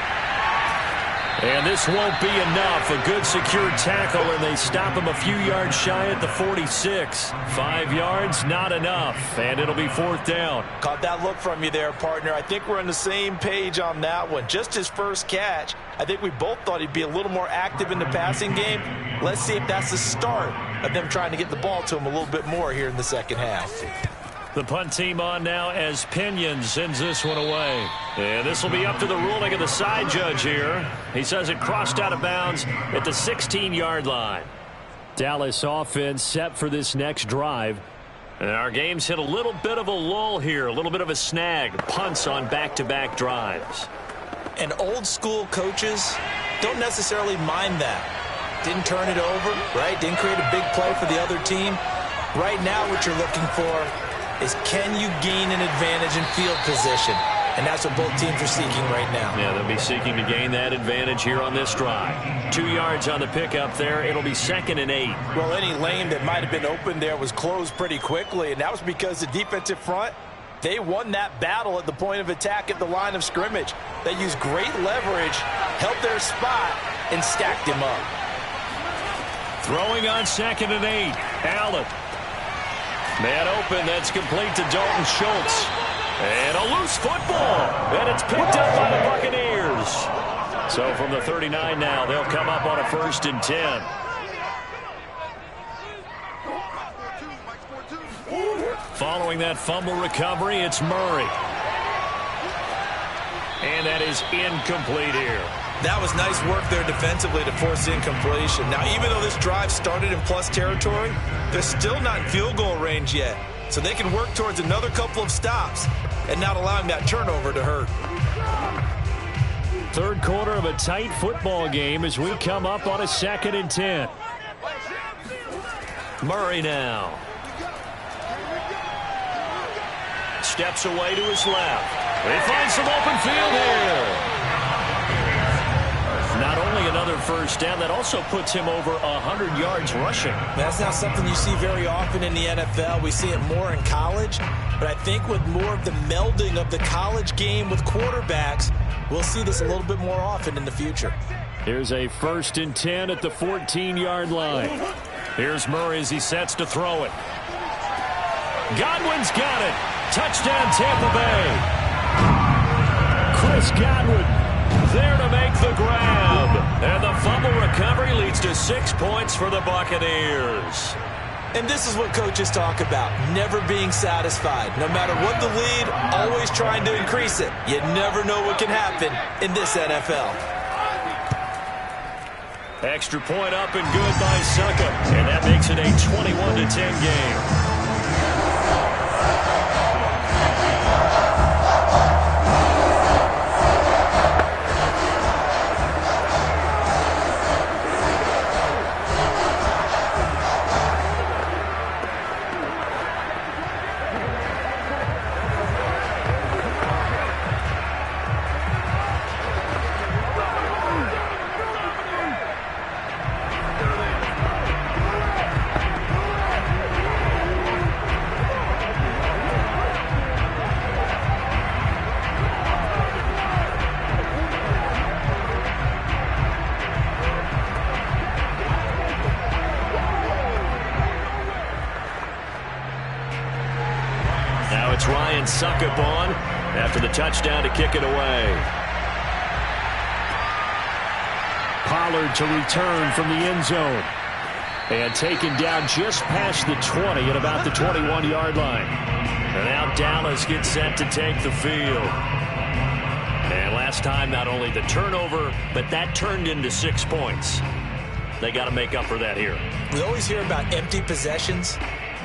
And this won't be enough. A good secured tackle, and they stop him a few yards shy at the 46. 5 yards, not enough, and it'll be fourth down. Caught that look from you there, partner. I think we're on the same page on that one. Just his first catch. I think we both thought he'd be a little more active in the passing game. Let's see if that's the start of them trying to get the ball to him a little bit more here in the second half. The punt team on now as Pinion sends this one away. And this will be up to the ruling of the side judge here. He says it crossed out of bounds at the 16-yard line. Dallas offense set for this next drive. And our game's hit a little bit of a lull here, a little bit of a snag. Punts on back-to-back drives. And old school coaches don't necessarily mind that. Didn't turn it over, right? Didn't create a big play for the other team. Right now what you're looking for is can you gain an advantage in field position? And that's what both teams are seeking right now. Yeah, they'll be seeking to gain that advantage here on this drive. 2 yards on the pickup there. It'll be 2nd and 8. Well, any lane that might have been open there was closed pretty quickly, and that was because the defensive front, they won that battle at the point of attack at the line of scrimmage. They used great leverage, held their spot, and stacked him up. Throwing on 2nd and 8. Allen. Man open, that's complete to Dalton Schultz. And a loose football. And it's picked up by the Buccaneers. So from the 39 now, they'll come up on a 1st and 10. Following that fumble recovery, it's Murray. And that is incomplete here. That was nice work there defensively to force incompletion. Now, even though this drive started in plus territory, they're still not in field goal range yet. So they can work towards another couple of stops and not allowing that turnover to hurt. Third quarter of a tight football game as we come up on a 2nd and 10. Murray now. Steps away to his left. He finds some open field here. Not only another first down, that also puts him over 100 yards rushing. That's not something you see very often in the NFL. We see it more in college. But I think with more of the melding of the college game with quarterbacks, we'll see this a little bit more often in the future. Here's a 1st and 10 at the 14-yard line. Here's Murray as he sets to throw it. Godwin's got it. Touchdown, Tampa Bay. Chris Godwin there to make the grab. And the fumble recovery leads to 6 points for the Buccaneers. And this is what coaches talk about, never being satisfied. No matter what the lead, always trying to increase it. You never know what can happen in this NFL. Extra point up and good by Succop. And that makes it a 21-10 game. It's Ryan Succop on after the touchdown to kick it away. Pollard to return from the end zone. And taken down just past the 20 at about the 21-yard line. And now Dallas gets set to take the field. And last time, not only the turnover, but that turned into 6 points. They got to make up for that here. We always hear about empty possessions,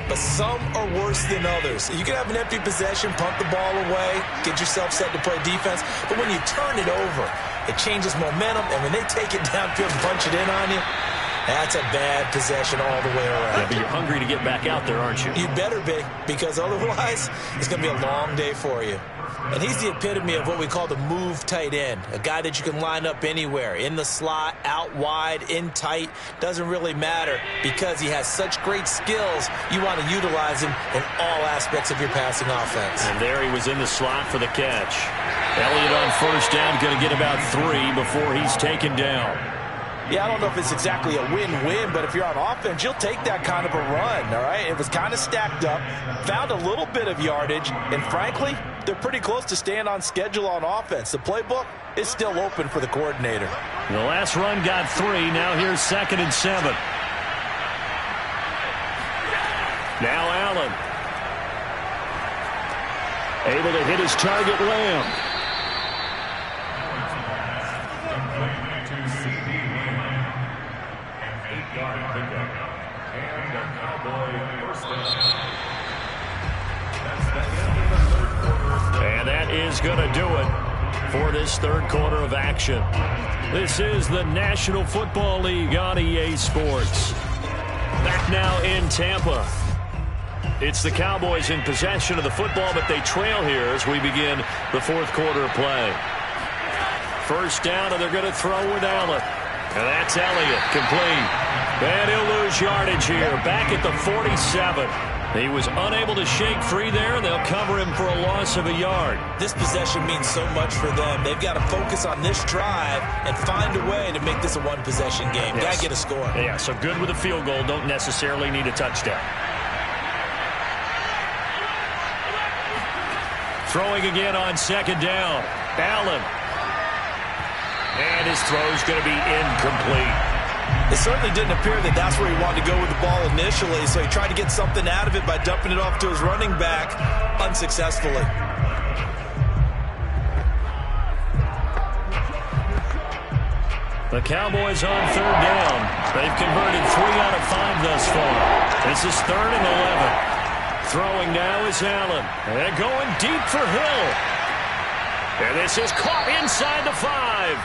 but some are worse than others. You can have an empty possession, punt the ball away, get yourself set to play defense, but when you turn it over, it changes momentum, and when they take it downfield and punch it in on you, that's a bad possession all the way around. Yeah, but you're hungry to get back out there, aren't you? You better be, because otherwise, it's going to be a long day for you. And he's the epitome of what we call the move tight end, a guy that you can line up anywhere, in the slot, out wide, in tight, doesn't really matter because he has such great skills. You want to utilize him in all aspects of your passing offense. And there he was in the slot for the catch. Elliott on first down, going to get about 3 before he's taken down. Yeah, I don't know if it's exactly a win-win, but if you're on offense, you'll take that kind of a run, all right? It was kind of stacked up, found a little bit of yardage, and frankly, they're pretty close to staying on schedule on offense. The playbook is still open for the coordinator. The last run got 3. Now here's 2nd and 7. Now Allen. Able to hit his target, Lamb. And that is going to do it for this third quarter of action. This is the National Football League on EA Sports. Back now in Tampa. It's the Cowboys in possession of the football, but they trail here as we begin the fourth quarter of play. First down, and they're going to throw with Allen. And that's Elliott, complete. And he'll lose yardage here, back at the 47. He was unable to shake free there, and they'll cover him for a loss of a yard. This possession means so much for them. They've got to focus on this drive and find a way to make this a one-possession game. Yes. Got to get a score. Yeah, so good with a field goal. Don't necessarily need a touchdown. Throwing again on second down. Allen. And his throw's going to be incomplete. It certainly didn't appear that that's where he wanted to go with the ball initially, so he tried to get something out of it by dumping it off to his running back unsuccessfully. The Cowboys on third down. They've converted 3 out of 5 thus far. This is 3rd and 11. Throwing now is Allen. And going deep for Hill. And this is caught inside the 5.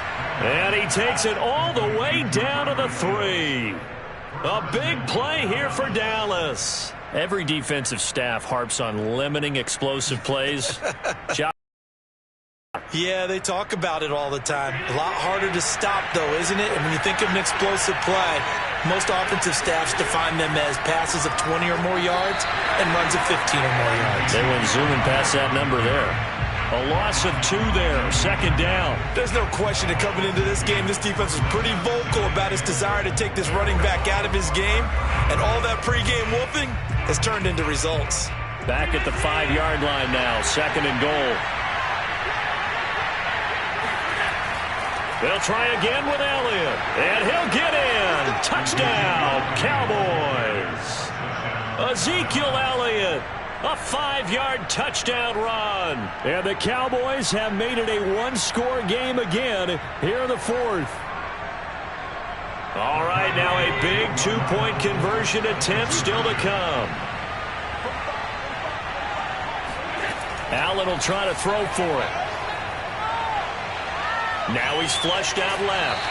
And he takes it all the way down to the 3. A big play here for Dallas. Every defensive staff harps on limiting explosive plays. Yeah, they talk about it all the time. A lot harder to stop, though, isn't it? And when you think of an explosive play, most offensive staffs define them as passes of 20 or more yards and runs of 15 or more yards. They went zooming past that number there. A loss of 2 there, 2nd down. There's no question that coming into this game, this defense is pretty vocal about its desire to take this running back out of his game. And all that pregame whooping has turned into results. Back at the 5-yard line now, 2nd and goal. They'll try again with Elliott, and he'll get in. Touchdown, Cowboys. Ezekiel Elliott, a 5-yard touchdown run. And the Cowboys have made it a 1-score game again here in the 4th. All right, now a big 2-point conversion attempt still to come. Allen will try to throw for it. Now he's flushed out left.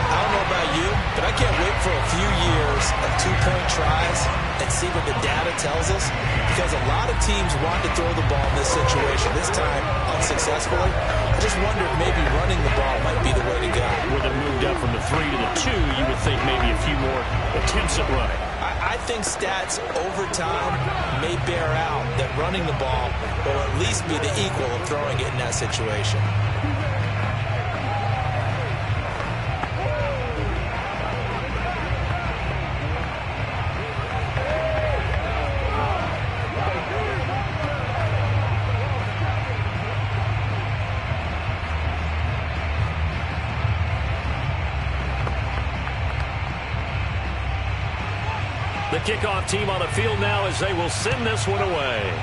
I don't know about you, but I can't wait for a few years of 2-point tries and see what the data tells us, because a lot of teams want to throw the ball in this situation, this time unsuccessfully. I just wonder if maybe running the ball might be the way to go. With it moved up from the 3 to the 2, you would think maybe a few more attempts at running. I think stats over time may bear out that running the ball will at least be the equal of throwing it in that situation. The kickoff team on the field now as they will send this one away.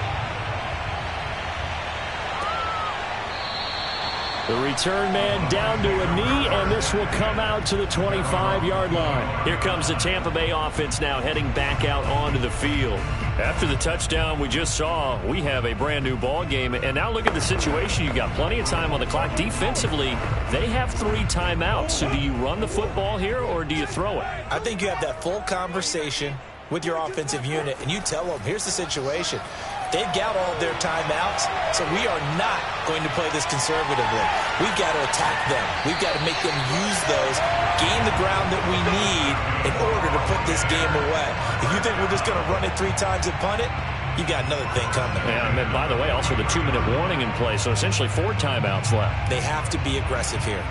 The return man down to a knee, and this will come out to the 25-yard line. Here comes the Tampa Bay offense now heading back out onto the field. After the touchdown we just saw, we have a brand new ball game. And now look at the situation. You've got plenty of time on the clock. Defensively, they have 3 timeouts. So do you run the football here or do you throw it? I think you have that full conversation with your offensive unit, and you tell them, here's the situation. They've got all of their timeouts, so we are not going to play this conservatively. We've got to attack them. We've got to make them use those, gain the ground that we need in order to put this game away. If you think we're just going to run it 3 times and punt it, you got another thing coming. Yeah, and by the way, also the 2-minute warning in play, so essentially 4 timeouts left. They have to be aggressive here.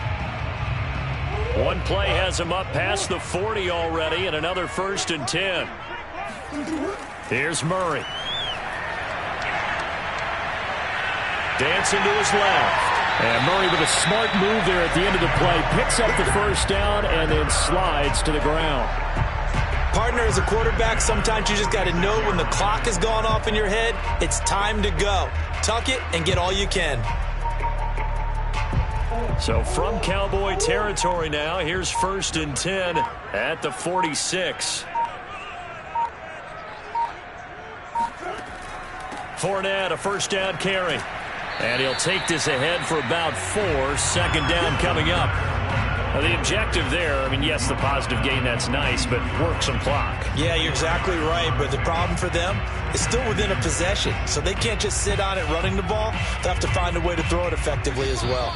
One play has him up past the 40 already, and another 1st and 10. Here's Murray. Dancing to his left. And Murray with a smart move there at the end of the play. Picks up the 1st down and then slides to the ground. Partner, as a quarterback, sometimes you just got to know when the clock has gone off in your head, it's time to go. Tuck it and get all you can. So from Cowboy territory now, here's 1st and 10 at the 46. Fournette, a 1st down carry. And he'll take this ahead for about 4. 2nd down coming up. Now the objective there, I mean, yes, the positive gain, that's nice, but work some clock. Yeah, you're exactly right, but the problem for them is still within a possession. So they can't just sit on it running the ball. They'll have to find a way to throw it effectively as well.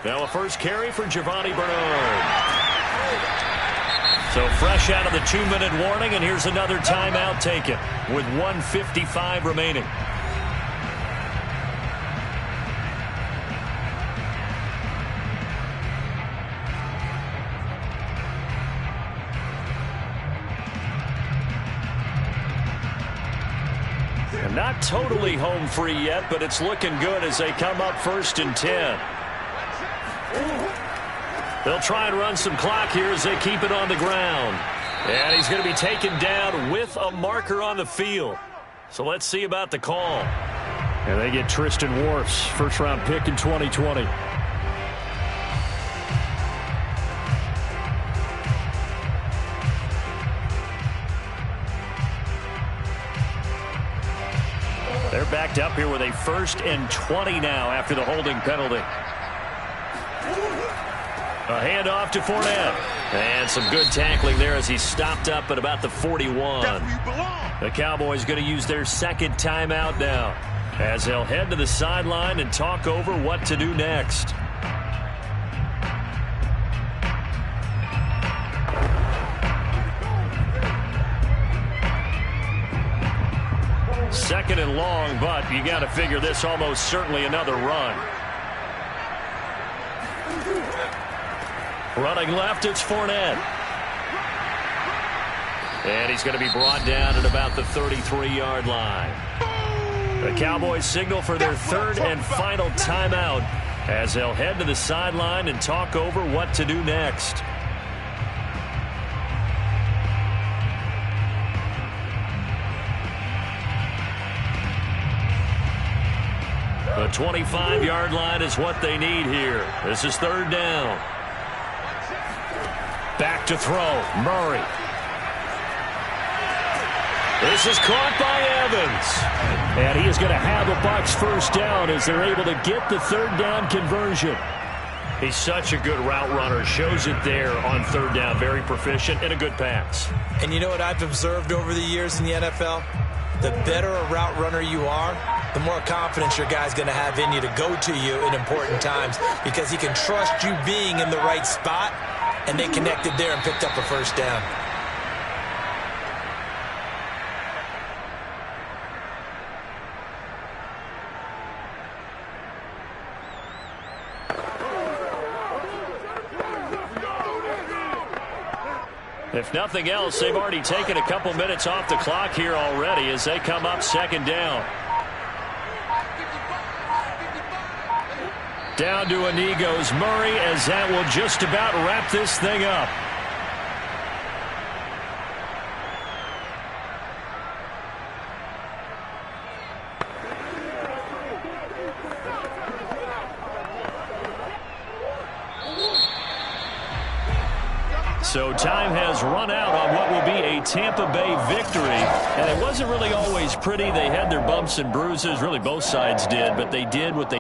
Now a 1st carry for Giovani Bernard. So fresh out of the 2-minute warning, and here's another timeout taken with 1:55 remaining. And not totally home free yet, but it's looking good as they come up 1st and 10. They'll try and run some clock here as they keep it on the ground. And he's going to be taken down with a marker on the field. So let's see about the call. And they get Tristan Wirfs, first-round pick in 2020. They're backed up here with a 1st and 20 now after the holding penalty. A handoff to Fournette. And some good tackling there as he stopped up at about the 41. The Cowboys going to use their 2nd timeout now as they'll head to the sideline and talk over what to do next. Second and long, but you got to figure this almost certainly another run. Running left, it's Fournette. And he's going to be brought down at about the 33-yard line. The Cowboys signal for their 3rd and final timeout as they'll head to the sideline and talk over what to do next. The 25-yard line is what they need here. This is 3rd down. Back to throw, Murray. This is caught by Evans. And he is going to have a Bucs first down as they're able to get the 3rd down conversion. He's such a good route runner. Shows it there on 3rd down. Very proficient and a good pass. And you know what I've observed over the years in the NFL? The better a route runner you are, the more confidence your guy's going to have in you to go to you in important times because he can trust you being in the right spot, and they connected there and picked up a first down. If nothing else, they've already taken a couple minutes off the clock here already as they come up 2nd down. Down to a knee goes Murray as that will just about wrap this thing up. So time has run out on what will be a Tampa Bay victory. And it wasn't really always pretty. They had their bumps and bruises. Really, both sides did. But they did what they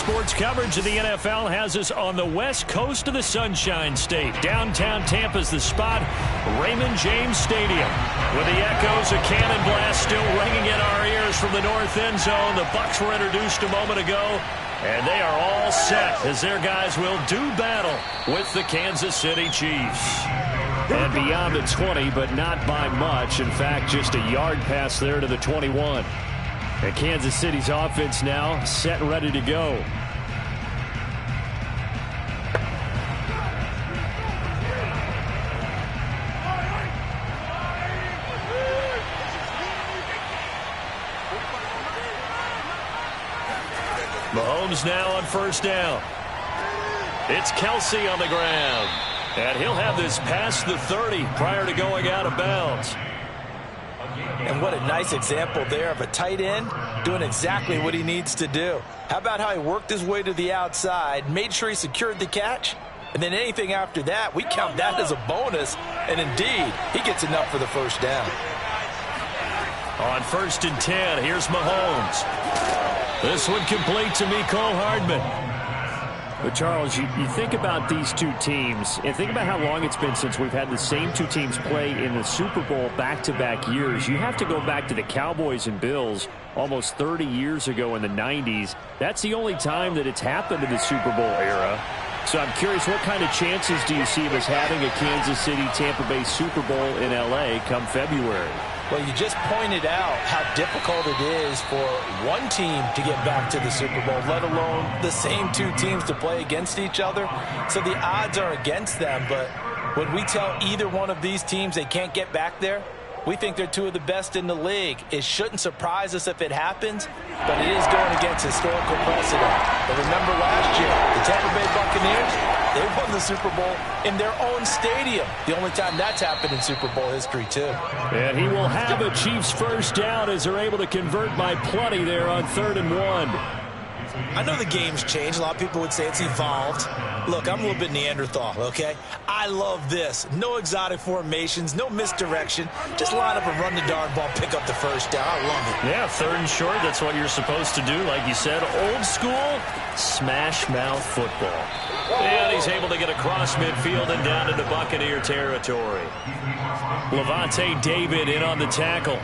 Sports coverage of the NFL has us on the west coast of the Sunshine State. Downtown Tampa's the spot, Raymond James Stadium. With the echoes of cannon blast still ringing in our ears from the north end zone. The Bucs were introduced a moment ago, and they are all set as their guys will do battle with the Kansas City Chiefs. And beyond the 20, but not by much. In fact, just a yard pass there to the 21. And Kansas City's offense now set and ready to go. Mahomes now on first down. It's Kelsey on the ground. And he'll have this past the 30 prior to going out of bounds. And what a nice example there of a tight end doing exactly what he needs to do. How about how he worked his way to the outside, made sure he secured the catch, and then anything after that, we count that as a bonus. And indeed, he gets enough for the first down. On 1st and 10, here's Mahomes. This one complete to Mecole Hardman. But, Charles, you think about these two teams, and think about how long it's been since we've had the same two teams play in the Super Bowl back-to-back years. You have to go back to the Cowboys and Bills almost 30 years ago in the 90s. That's the only time that it's happened in the Super Bowl era. So I'm curious, what kind of chances do you see of us having a Kansas City-Tampa Bay Super Bowl in L.A. come February? Well, you just pointed out how difficult it is for one team to get back to the Super Bowl, let alone the same two teams to play against each other. So the odds are against them, but when we tell either one of these teams they can't get back there, we think they're two of the best in the league. It shouldn't surprise us if it happens, but it is going against historical precedent. But remember last year, the Tampa Bay Buccaneers, they won the Super Bowl in their own stadium. The only time that's happened in Super Bowl history, too. And he will have a Chiefs first down as they're able to convert by plenty there on 3rd and 1. I know the game's changed. A lot of people would say it's evolved. Look, I'm a little bit Neanderthal, okay? I love this. No exotic formations, no misdirection. Just line up and run the darn ball, pick up the first down. I love it. Yeah, 3rd and short, that's what you're supposed to do. Like you said, old school, smash mouth football. And he's able to get across midfield and down into Buccaneer territory. Lavonte David in on the tackle.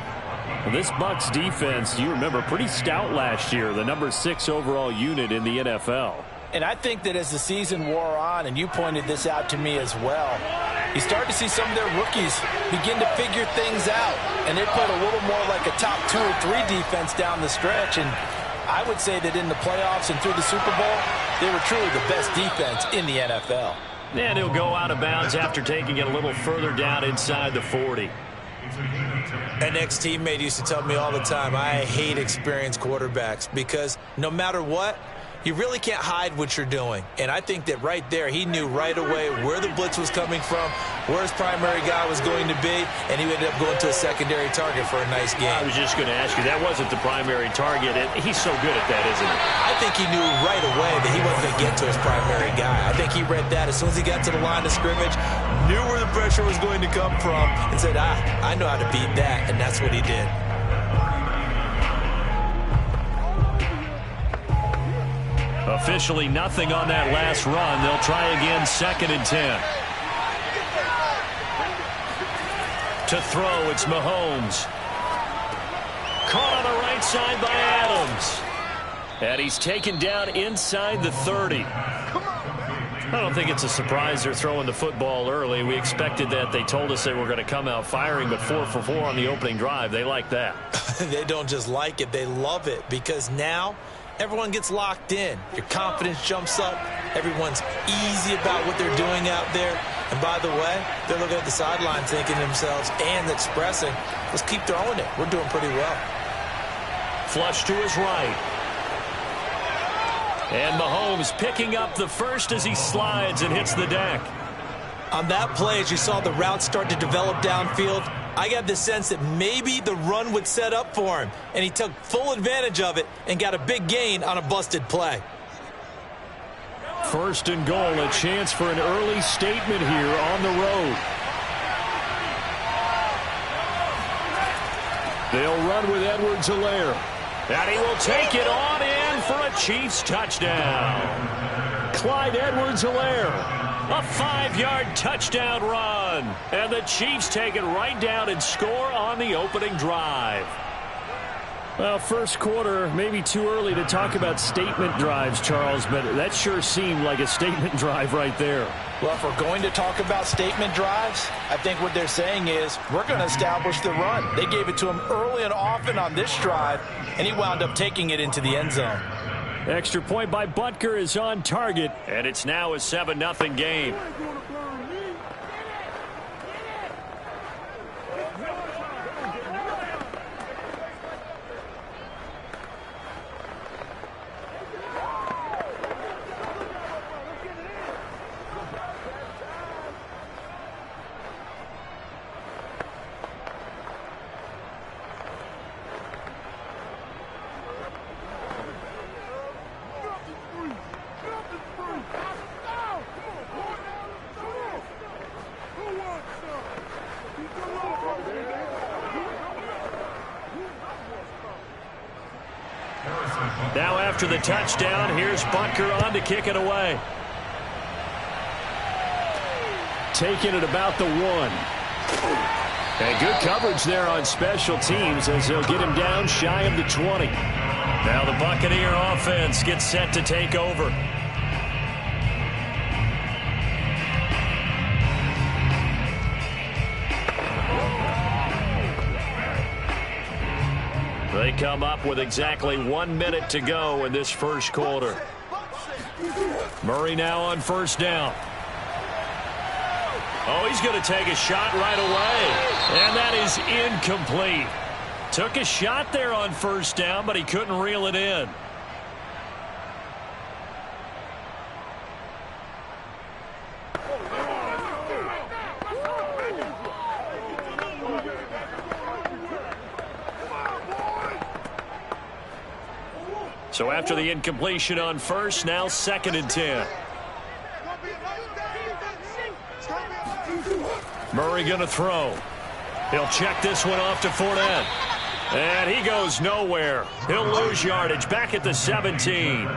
Well, this Bucs defense, you remember, pretty stout last year, the number 6 overall unit in the NFL. And I think that as the season wore on, and you pointed this out to me as well, you start to see some of their rookies begin to figure things out. And they played a little more like a top 2 or 3 defense down the stretch. And I would say that in the playoffs and through the Super Bowl, they were truly the best defense in the NFL. And he'll go out of bounds after taking it a little further down inside the 40. An ex-teammate used to tell me all the time, I hate experienced quarterbacks because no matter what, you really can't hide what you're doing. And I think that right there, he knew right away where the blitz was coming from, where his primary guy was going to be, and he ended up going to a secondary target for a nice game. I was just going to ask you, that wasn't the primary target. He's so good at that, isn't he? I think he knew right away that he wasn't going to get to his primary guy. I think he read that as soon as he got to the line of scrimmage, knew where the pressure was going to come from, and said, I know how to beat that, and that's what he did. Officially nothing on that last run. They'll try again, 2nd and 10. To throw, it's Mahomes. Caught on the right side by Adams. And he's taken down inside the 30. I don't think it's a surprise they're throwing the football early. We expected that. They told us they were going to come out firing, but 4 for 4 on the opening drive. They like that. They don't just like it. They love it because now everyone gets locked in. Your confidence jumps up. Everyone's easy about what they're doing out there. And by the way, they're looking at the sideline thinking to themselves and expressing, let's keep throwing it. We're doing pretty well. Flush to his right. And Mahomes picking up the first as he slides and hits the deck. On that play, as you saw the route start to develop downfield, I got the sense that maybe the run would set up for him, and he took full advantage of it and got a big gain on a busted play. 1st and goal, a chance for an early statement here on the road. They'll run with Edwards-Helaire. And he will take it on in for a Chiefs touchdown. Clyde Edwards-Helaire. A 5-yard touchdown run. And the Chiefs take it right down and score on the opening drive. Well, first quarter, maybe too early to talk about statement drives, Charles, but that sure seemed like a statement drive right there. Well, if we're going to talk about statement drives, I think what they're saying is we're going to establish the run. They gave it to him early and often on this drive, and he wound up taking it into the end zone. Extra point by Butker is on target. And it's now a 7-0 game. Now after the touchdown, here's Butker on to kick it away. Taking it about the 1. And good coverage there on special teams as they'll get him down shy of the 20. Now the Buccaneer offense gets set to take over. They come up with exactly 1 minute to go in this first quarter. Murray now on first down. Oh, he's going to take a shot right away. And that is incomplete. Took a shot there on first down, but he couldn't reel it in. So after the incompletion on first, now 2nd and 10. Murray going to throw. He'll check this one off to Fournette. And he goes nowhere. He'll lose yardage back at the 17.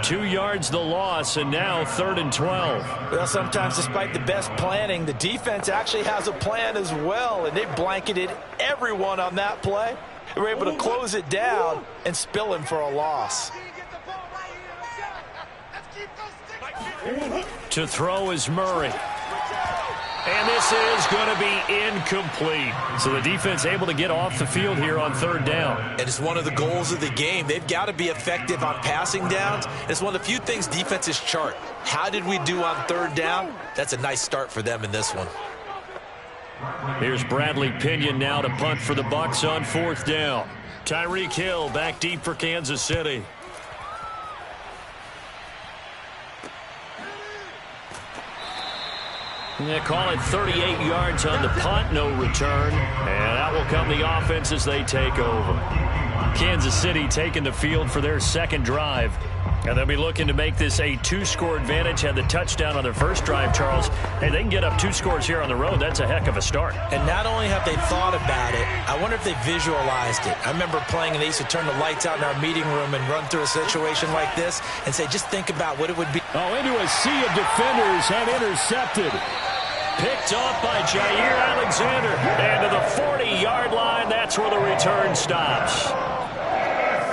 2 yards the loss, and now 3rd and 12. Well, sometimes despite the best planning, the defense actually has a plan as well, and they blanketed everyone on that play. They were able to close it down and spill him for a loss. To throw is Murray. And this is going to be incomplete. So the defense able to get off the field here on 3rd down. And it's one of the goals of the game. They've got to be effective on passing downs. It's one of the few things defenses chart. How did we do on 3rd down? That's a nice start for them in this one. Here's Bradley Pinion now to punt for the Bucs on 4th down. Tyreek Hill back deep for Kansas City. They call it 38 yards on the punt, no return. And out will come the offense as they take over. Kansas City taking the field for their 2nd drive. And they'll be looking to make this a 2-score advantage. Had the touchdown on their first drive, Charles. Hey, they can get up 2 scores here on the road. That's a heck of a start. And not only have they thought about it, I wonder if they visualized it. I remember playing and they used to turn the lights out in our meeting room and run through a situation like this and say, just think about what it would be. Oh, into a sea of defenders and intercepted. Picked off by Jair Alexander. And to the 40-yard line, that's where the return stops.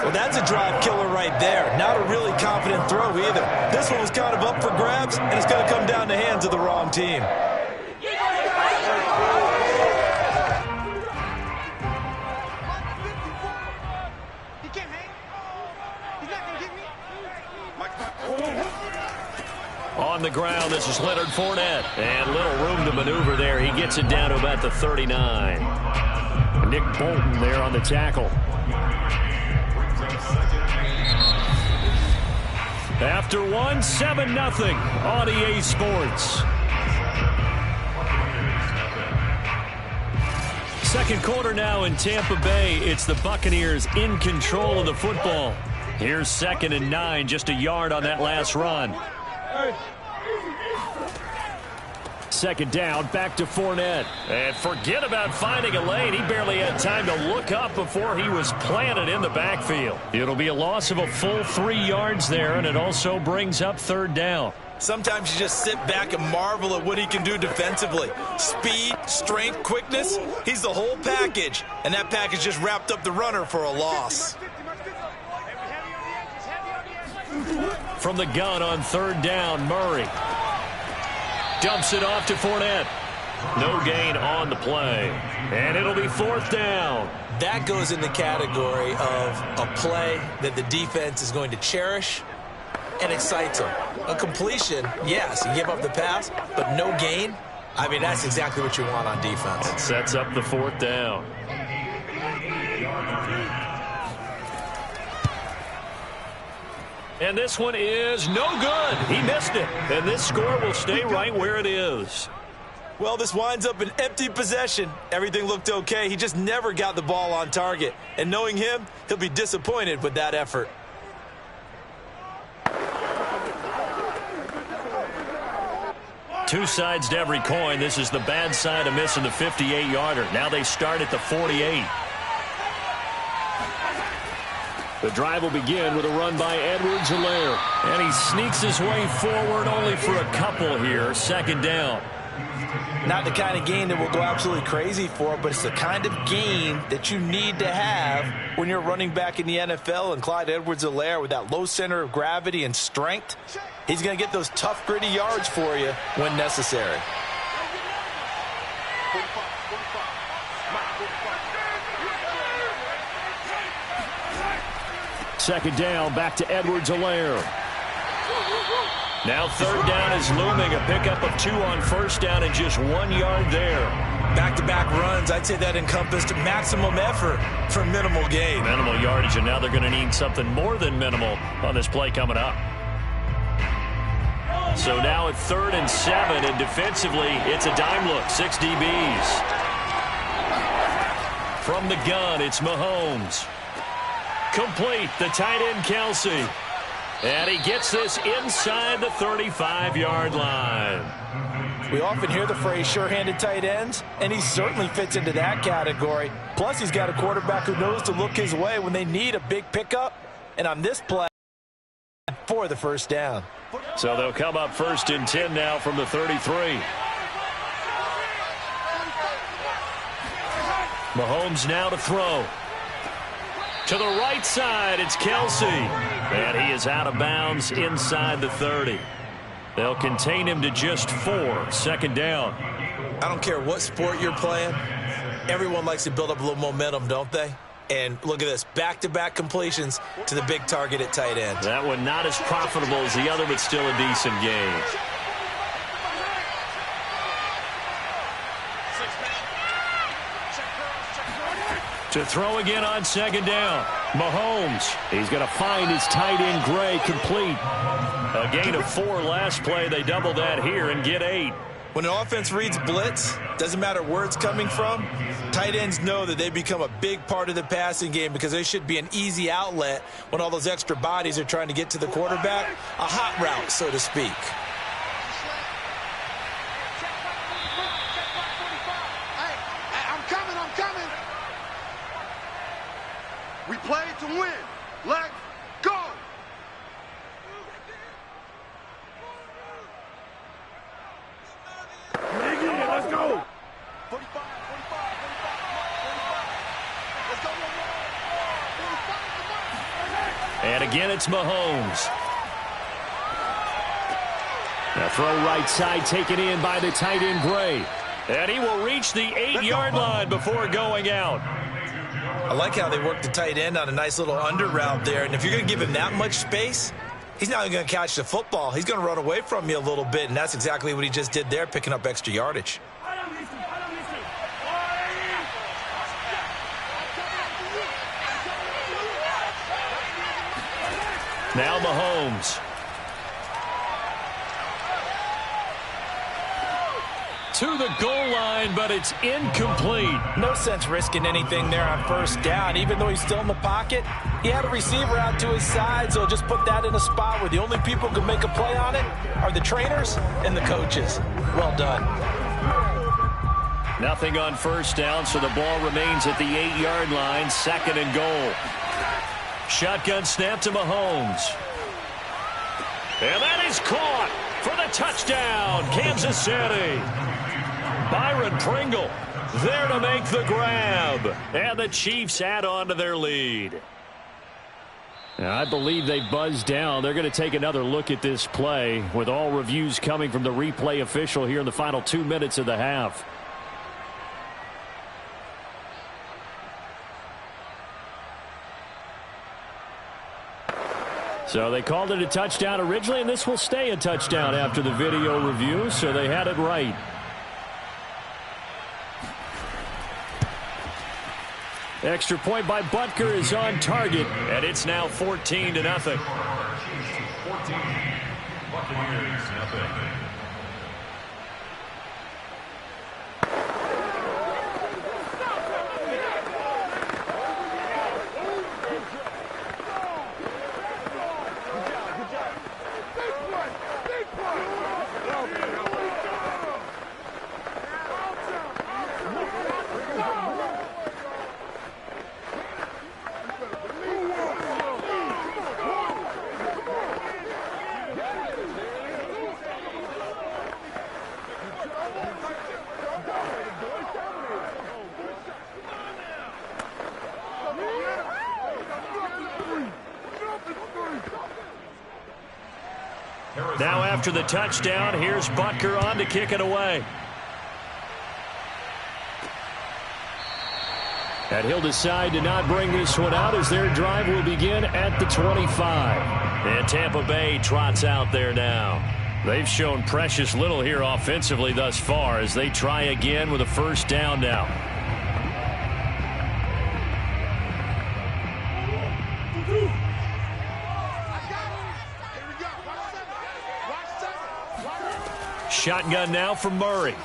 Well, that's a drive killer right there. Not a really confident throw either. This one was kind of up for grabs, and it's going to come down the hands of the wrong team. On the ground, this is Leonard Fournette. And little room to maneuver there. He gets it down to about the 39. Nick Bolton there on the tackle. After 1, 7-0 on EA Sports. 2nd quarter now in Tampa Bay. It's the Buccaneers in control of the football. Here's 2nd and 9, just a yard on that last run. 2nd down, back to Fournette. And forget about finding a lane. He barely had time to look up before he was planted in the backfield. It'll be a loss of a full 3 yards there, and it also brings up 3rd down. Sometimes you just sit back and marvel at what he can do defensively. Speed, strength, quickness, he's the whole package. And that package just wrapped up the runner for a loss. From the gun on 3rd down, Murray dumps it off to Fournette. No gain on the play. And it'll be 4th down. That goes in the category of a play that the defense is going to cherish and excites them. A completion, yes, you give up the pass, but no gain. I mean, that's exactly what you want on defense. It sets up the 4th down. And this one is no good. He missed it. And this score will stay right where it is. Well, this winds up an empty possession. Everything looked okay. He just never got the ball on target. And knowing him, he'll be disappointed with that effort. Two sides to every coin. This is the bad side of missing the 58-yarder. Now they start at the 48. The drive will begin with a run by Edwards-Helaire. And he sneaks his way forward only for a couple here. Second down. Not the kind of gain that we'll go absolutely crazy for, but it's the kind of gain that you need to have when you're running back in the NFL. And Clyde Edwards-Helaire, with that low center of gravity and strength, he's going to get those tough, gritty yards for you when necessary. Second down, back to Edwards-Helaire. Now third down is looming. A pickup of 2 on first down and just 1 yard there. Back-to-back runs, I'd say that encompassed maximum effort for minimal gain. Minimal yardage, and now they're going to need something more than minimal on this play coming up. So now at 3rd and 7, and defensively, it's a dime look. 6 DBs. From the gun, it's Mahomes. Complete, the tight end Kelsey. And he gets this inside the 35-yard line. We often hear the phrase sure-handed tight ends, and he certainly fits into that category. Plus, he's got a quarterback who knows to look his way when they need a big pickup. And on this play, for the first down. So they'll come up 1st and 10 now from the 33. Mahomes now to throw. To the right side, it's Kelsey. And he is out of bounds inside the 30. They'll contain him to just 4. Second down. I don't care what sport you're playing. Everyone likes to build up a little momentum, don't they? And look at this, back-to-back completions to the big target at tight end. That one not as profitable as the other, but still a decent gain. To throw again on second down. Mahomes. He's going to find his tight end Gray complete. A gain of 4 last play. They double that here and get 8. When an offense reads blitz, doesn't matter where it's coming from, tight ends know that they become a big part of the passing game because they should be an easy outlet when all those extra bodies are trying to get to the quarterback. A hot route, so to speak. We play to win. Let's go. Let's go. 45, 45, 45. Let's go. And again, it's Mahomes. Now throw right side, taken in by the tight end Gray. And he will reach the 8-yard line before going out. I like how they work the tight end on a nice little under route there. And if you're going to give him that much space, he's not going to catch the football. He's going to run away from you a little bit, and that's exactly what he just did there, picking up extra yardage. Now Mahomes. To the goal line, but it's incomplete. No sense risking anything there on first down. Even though he's still in the pocket, he had a receiver out to his side, so just put that in a spot where the only people who can make a play on it are the trainers and the coaches. Well done. Nothing on first down, so the ball remains at the 8-yard line, 2nd and goal. Shotgun snap to Mahomes. And that is caught for the touchdown, Kansas City. Byron Pringle there to make the grab. And the Chiefs add on to their lead. Now, I believe they buzzed down. They're going to take another look at this play with all reviews coming from the replay official here in the final 2 minutes of the half. So they called it a touchdown originally, and this will stay a touchdown after the video review, so they had it right. Extra point by Butker is on target, and it's now 14-0. 14, Buccaneers, nothing. Now after the touchdown, here's Butker on to kick it away. And he'll decide to not bring this one out as their drive will begin at the 25. And Tampa Bay trots out there now. They've shown precious little here offensively thus far as they try again with a first down now. Shotgun now from Murray.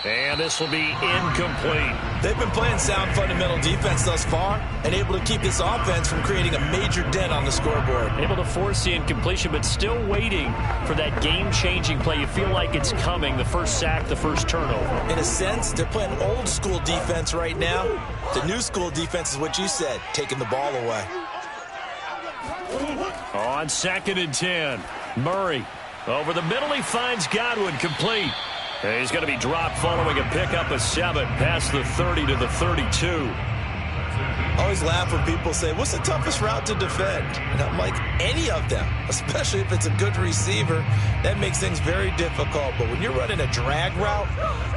And this will be incomplete. They've been playing sound fundamental defense thus far and able to keep this offense from creating a major dent on the scoreboard. Able to force the incompletion, but still waiting for that game-changing play. You feel like it's coming, the first sack, the first turnover. In a sense, they're playing old school defense right now. The new school defense is what you said, taking the ball away. On 2nd and 10, Murray over the middle. He finds Godwin complete. And he's going to be dropped following a pickup of 7 past the 30 to the 32. I always laugh when people say, what's the toughest route to defend? And I'm like, any of them, especially if it's a good receiver. That makes things very difficult. But when you're running a drag route,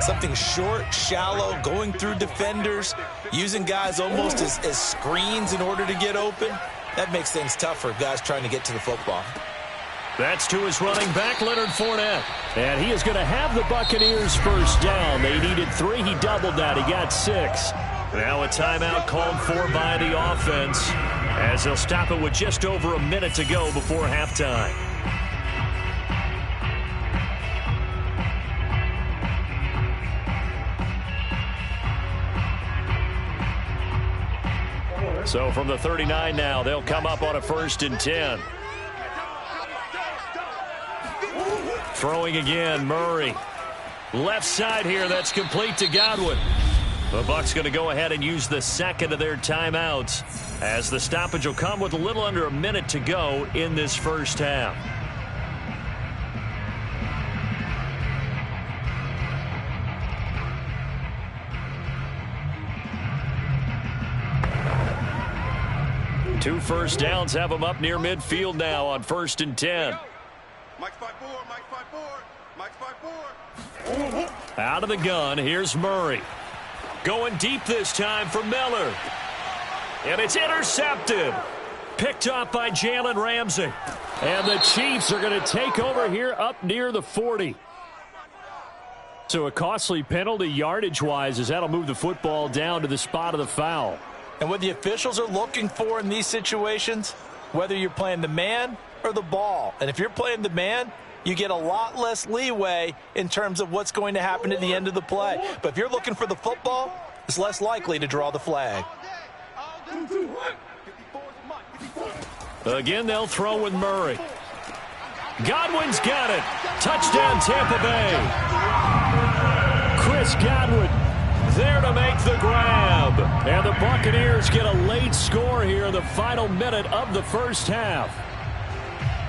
something short, shallow, going through defenders, using guys almost as screens in order to get open, that makes things tough for guys trying to get to the football. That's to his running back, Leonard Fournette. And he is going to have the Buccaneers first down. They needed 3. He doubled that. He got 6. Now a timeout called for by the offense as they'll stop it with just over a minute to go before halftime. So from the 39 now, they'll come up on a 1st and 10. Throwing again, Murray. Left side here, that's complete to Godwin. The Bucs going to go ahead and use the second of their timeouts as the stoppage will come with a little under a minute to go in this first half. Two first downs have them up near midfield now on 1st and 10. Mike's 5-4, Mike's 5-4, Mike's 5-4. Out of the gun, here's Murray. Going deep this time for Miller. And it's intercepted. Picked up by Jalen Ramsey. And the Chiefs are going to take over here up near the 40. So a costly penalty yardage-wise as that'll move the football down to the spot of the foul. And what the officials are looking for in these situations, whether you're playing the man or the ball. And if you're playing the man, you get a lot less leeway in terms of what's going to happen at the end of the play. But if you're looking for the football, it's less likely to draw the flag. Again, they'll throw with Murray. Godwin's got it. Touchdown, Tampa Bay. Chris Godwin there to make the grab. And the Buccaneers get a late score here in the final minute of the first half.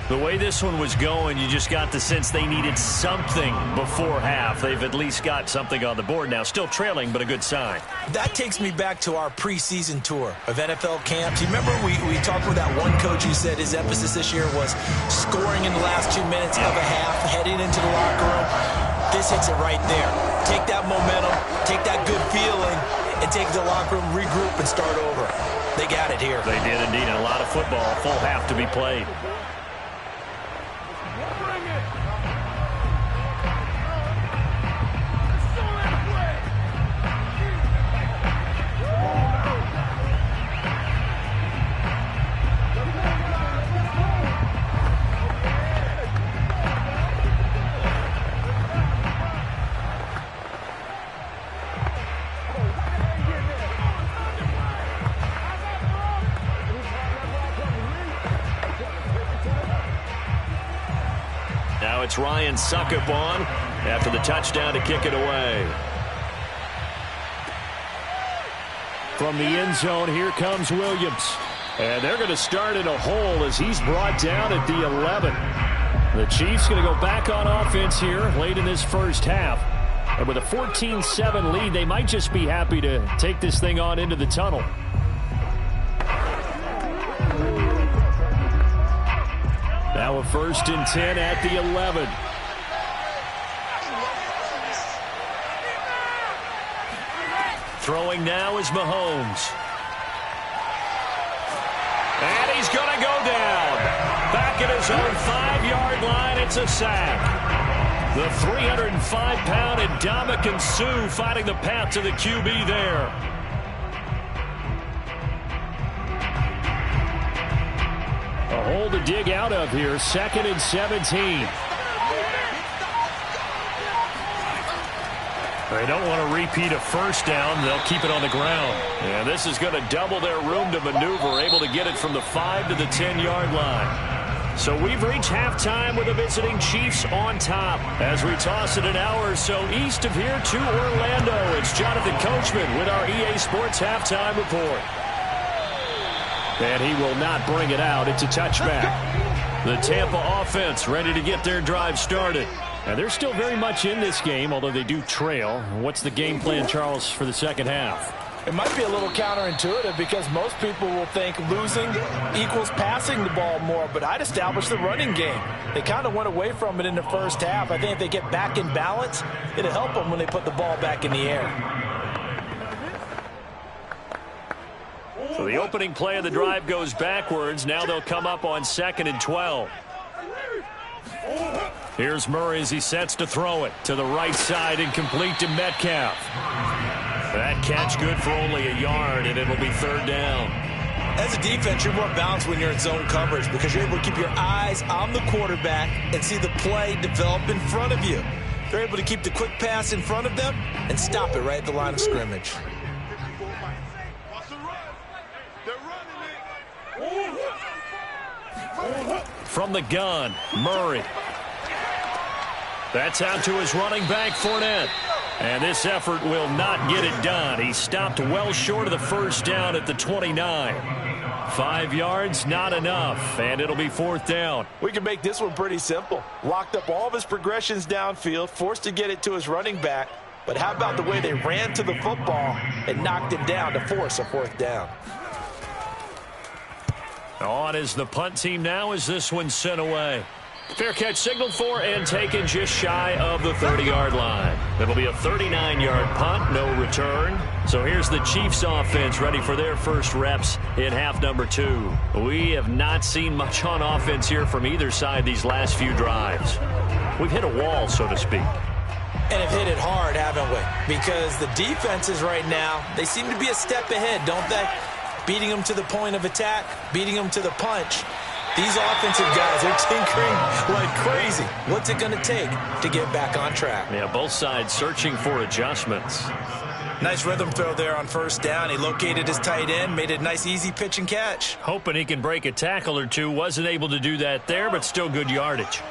The way this one was going, you just got the sense they needed something before half. They've at least got something on the board now. Still trailing, but a good sign. That takes me back to our preseason tour of NFL camps. You remember we talked with that one coach who said his emphasis this year was scoring in the last 2 minutes of a half, heading into the locker room. This hits it right there. Take that momentum, take that good feeling, and take the locker room, regroup, and start over. They got it here. They did indeed, and a lot of football, full half to be played. Now it's Ryan Succop on after the touchdown to kick it away. From the end zone, here comes Williams. And they're going to start in a hole as he's brought down at the 11. The Chiefs going to go back on offense here late in this first half. And with a 14-7 lead, they might just be happy to take this thing on into the tunnel. Now a 1st and 10 at the 11. Throwing now is Mahomes. And he's going to go down. Back at his own 5-yard line, it's a sack. The 305-pound Ndamukong Suh fighting the path to the QB there. A hole to dig out of here, 2nd and 17. They don't want to repeat a first down. They'll keep it on the ground. And this is going to double their room to maneuver, able to get it from the 5 to the 10-yard line. So we've reached halftime with the visiting Chiefs on top. As we toss it an hour or so east of here to Orlando, it's Jonathan Coachman with our EA Sports Halftime Report. And he will not bring it out. It's a touchback. The Tampa offense ready to get their drive started. And they're still very much in this game, although they do trail. What's the game plan, Charles, for the second half? It might be a little counterintuitive because most people will think losing equals passing the ball more, but I'd establish the running game. They kind of went away from it in the first half. I think if they get back in balance, it'll help them when they put the ball back in the air. So the opening play of the drive goes backwards. Now they'll come up on 2nd and 12. Here's Murray as he sets to throw it to the right side and complete to Metcalf. That catch good for only a yard, and it'll be 3rd down. As a defense, you're more balanced when you're in zone coverage because you're able to keep your eyes on the quarterback and see the play develop in front of you. They're able to keep the quick pass in front of them and stop it right at the line of scrimmage. From the gun, Murray. That's out to his running back, Fournette. And this effort will not get it done. He stopped well short of the first down at the 29. 5 yards, not enough, and it'll be 4th down. We can make this one pretty simple. Locked up all of his progressions downfield, forced to get it to his running back. But how about the way they ran to the football and knocked him down to force a 4th down? On is the punt team now as this one's sent away. Fair catch signaled for and taken just shy of the 30-yard line. It'll be a 39-yard punt, no return. So here's the Chiefs offense ready for their first reps in half number 2. We have not seen much on offense here from either side these last few drives. We've hit a wall, so to speak. And have hit it hard, haven't we? Because the defenses right now, they seem to be a step ahead, don't they? Beating them to the point of attack, beating them to the punch. These offensive guys are tinkering like crazy. What's it going to take to get back on track? Yeah, both sides searching for adjustments. Nice rhythm throw there on 1st down. He located his tight end, made a nice easy pitch and catch. Hoping he can break a tackle or two. Wasn't able to do that there, but still good yardage.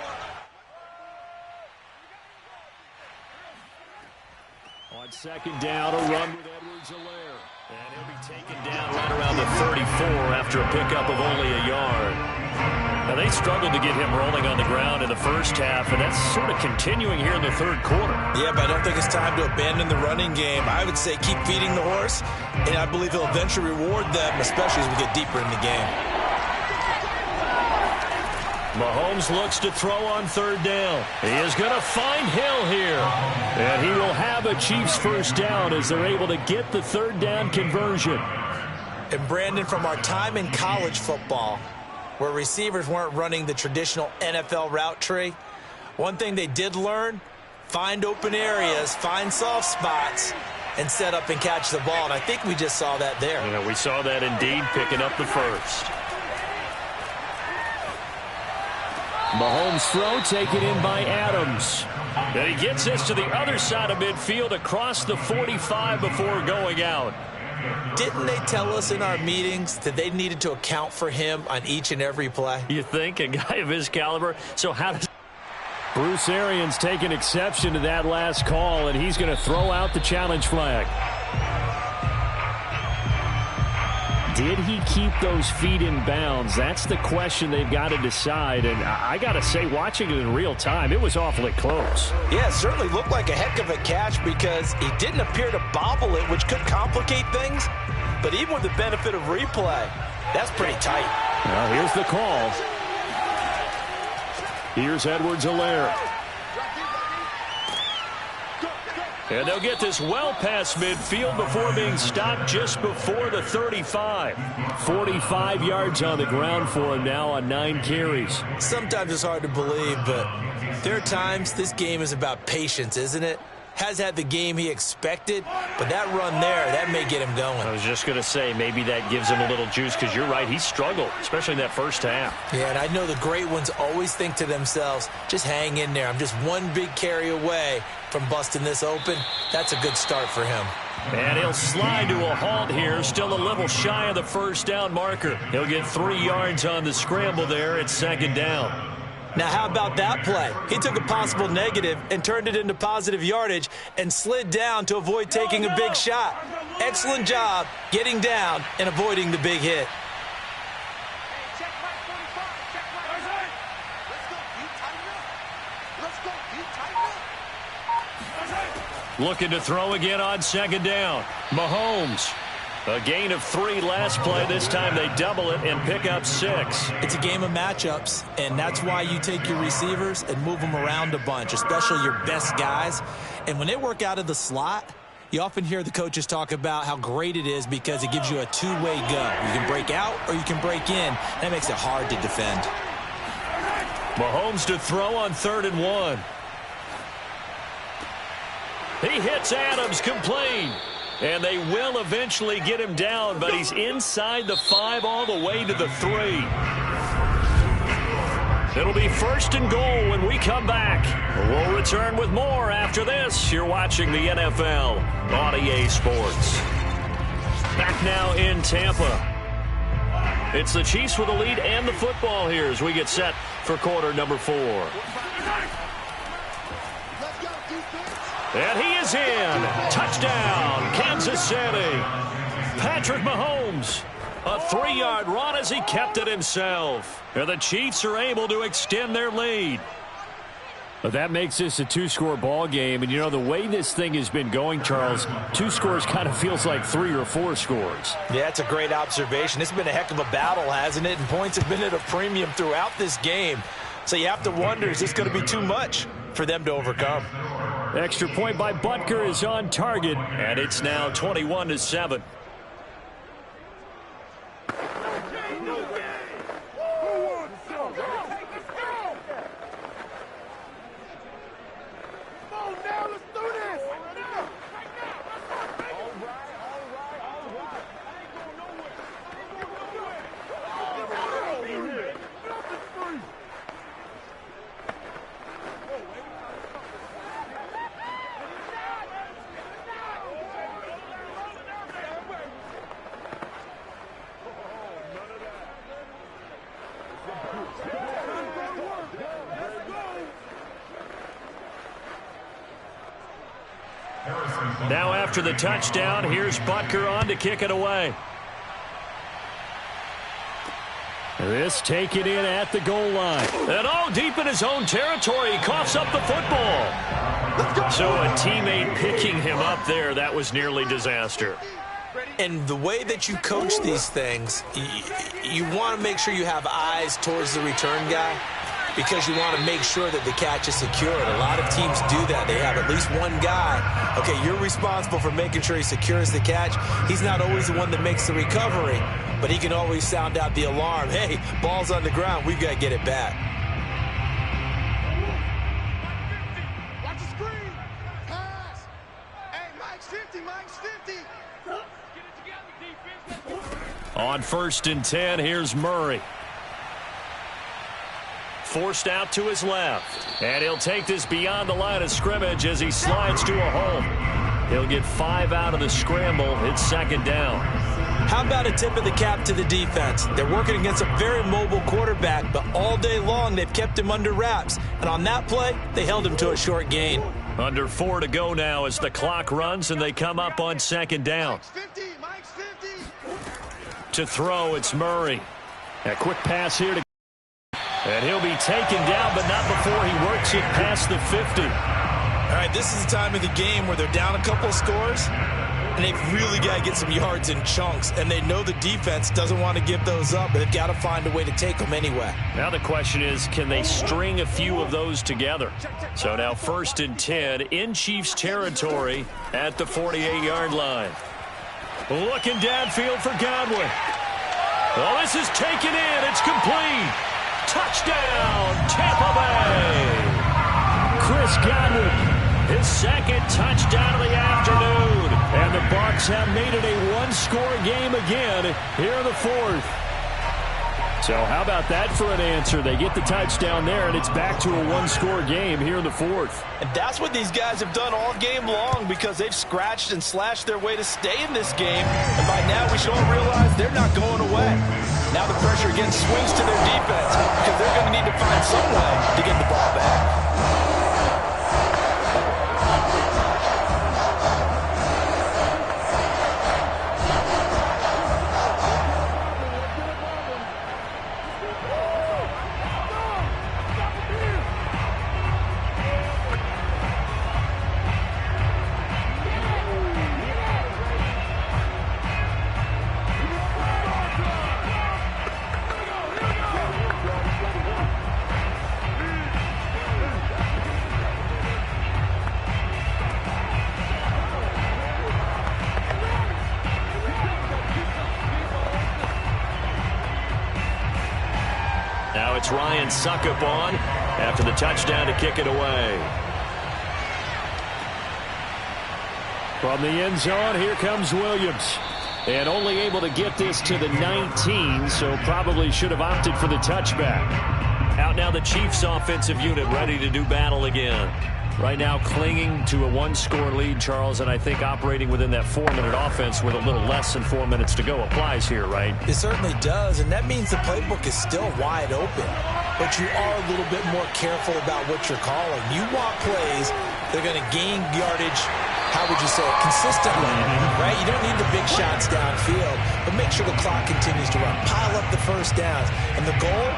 On 2nd down, a run with Edwards-Helaire. And he'll be taken down right around the 34 after a pickup of only a yard. Now, they struggled to get him rolling on the ground in the first half, and that's sort of continuing here in the 3rd quarter. Yeah, but I don't think it's time to abandon the running game. I would say keep feeding the horse, and I believe he'll eventually reward them, especially as we get deeper in the game. Mahomes looks to throw on 3rd down. He is going to find Hill here. And he will have a Chiefs first down as they're able to get the 3rd down conversion. And Brandon, from our time in college football, where receivers weren't running the traditional NFL route tree, one thing they did learn, find open areas, find soft spots, and set up and catch the ball. And I think we just saw that there. Yeah, we saw that indeed, picking up the first. Mahomes' throw taken in by Adams. And he gets this to the other side of midfield across the 45 before going out. Didn't they tell us in our meetings that they needed to account for him on each and every play? You think? A guy of his caliber? So how does... Bruce Arians taking exception to that last call, and he's going to throw out the challenge flag. Did he keep those feet in bounds? That's the question they've got to decide. And I got to say, watching it in real time, it was awfully close. Yeah, it certainly looked like a heck of a catch because he didn't appear to bobble it, which could complicate things. But even with the benefit of replay, that's pretty tight. Well, here's the call. Here's Edwards-Helaire. And they'll get this well past midfield before being stopped just before the 35. 45 yards on the ground for him now on 9 carries. Sometimes it's hard to believe, but there are times this game is about patience, isn't it? Has had the game he expected, but that run there, that may get him going. I was just going to say, maybe that gives him a little juice because you're right, he struggled, especially in that first half. Yeah, and I know the great ones always think to themselves, just hang in there. I'm just one big carry away from busting this open. That's a good start for him. And he'll slide to a halt here, still a little shy of the first down marker. He'll get 3 yards on the scramble there at 2nd down. Now, how about that play? He took a possible negative and turned it into positive yardage and slid down to avoid taking a big shot. Excellent job getting down and avoiding the big hit. Looking to throw again on 2nd down. Mahomes. A gain of 3 last play. This time they double it and pick up 6. It's a game of matchups, and that's why you take your receivers and move them around a bunch, especially your best guys. And when they work out of the slot, you often hear the coaches talk about how great it is because it gives you a two-way go. You can break out or you can break in. That makes it hard to defend. Mahomes to throw on 3rd and 1. He hits Adams, complete. And they will eventually get him down, but he's inside the 5 all the way to the 3. It'll be 1st and goal when we come back. We'll return with more after this. You're watching the NFL on EA Sports. Back now in Tampa. It's the Chiefs with the lead and the football here as we get set for quarter number 4. And he is in. Touchdown, Kansas City. Patrick Mahomes. A 3-yard run as he kept it himself. And the Chiefs are able to extend their lead. But that makes this a 2-score ball game. And, you know, the way this thing has been going, Charles, 2 scores kind of feels like 3 or 4 scores. Yeah, that's a great observation. It's been a heck of a battle, hasn't it? And points have been at a premium throughout this game. So you have to wonder, is this going to be too much for them to overcome? Extra point by Butker is on target. And it's now 21-7. Now after the touchdown, here's Butker on to kick it away. This taken in at the goal line. And deep in his own territory, he coughs up the football. So a teammate picking him up there, that was nearly disaster. And the way that you coach these things, you want to make sure you have eyes towards the return guy because you want to make sure that the catch is secured. A lot of teams do that. They have at least one guy. Okay, you're responsible for making sure he secures the catch. He's not always the one that makes the recovery, but he can always sound out the alarm. Hey, ball's on the ground. We've got to get it back. Watch the screen. Pass. Hey, Mike's 50. Mike's 50. On 1st and 10, here's Murray. Forced out to his left. And he'll take this beyond the line of scrimmage as he slides to a hole. He'll get 5 out of the scramble. It's 2nd down. How about a tip of the cap to the defense? They're working against a very mobile quarterback, but all day long they've kept him under wraps. And on that play, they held him to a short gain. Under 4 to go now as the clock runs and they come up on 2nd down. Mike's 50. Mike's 50. To throw, it's Murray. A quick pass here to... And he'll be taken down, but not before he works it past the 50. All right, this is the time of the game where they're down a couple of scores, and they've really got to get some yards in chunks, and they know the defense doesn't want to give those up, but they've got to find a way to take them anyway. Now the question is, can they string a few of those together? So now 1st and 10 in Chiefs territory at the 48-yard line. Looking downfield for Godwin. Well, this is taken in. It's complete. Touchdown, Tampa Bay. Chris Godwin, his 2nd touchdown of the afternoon. And the Bucs have made it a one-score game again here in the 4th. So how about that for an answer? They get the touchdown there, and it's back to a one-score game here in the 4th. And that's what these guys have done all game long, because they've scratched and slashed their way to stay in this game. And by now we should all realize they're not going away. Now the pressure again swings to their defense, because they're going to need to find some way to get the ball back. Now it's Ryan Succop on after the touchdown to kick it away. From the end zone, here comes Williams. And only able to get this to the 19, so probably should have opted for the touchback. Out now the Chiefs offensive unit ready to do battle again. Right now clinging to a one-score lead, Charles, and I think operating within that 4-minute offense with a little less than 4 minutes to go applies here, right? It certainly does, and that means the playbook is still wide open. But you are a little bit more careful about what you're calling. You want plays that are going to gain yardage, how would you say it, consistently, right? You don't need the big shots downfield, but make sure the clock continues to run. Pile up the first downs. And the goal?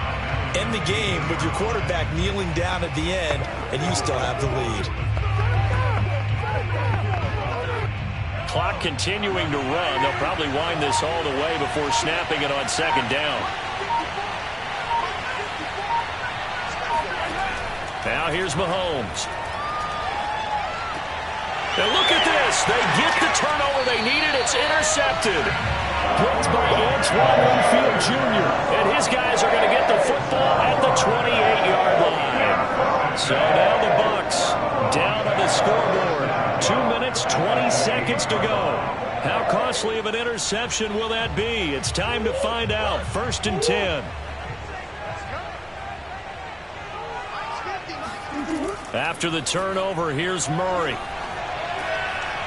End the game with your quarterback kneeling down at the end, and you still have the lead. Clock continuing to run. They'll probably wind this all the way before snapping it on 2nd down. Now here's Mahomes. Now look at this. They get the turnover they needed. It's intercepted. Picked by Antoine Winfield Jr. And his guys are going to get the football at the 28-yard line. So now the Bucs down on the scoreboard. 2 minutes, 20 seconds to go. How costly of an interception will that be? It's time to find out. 1st and 10. After the turnover, here's Murray.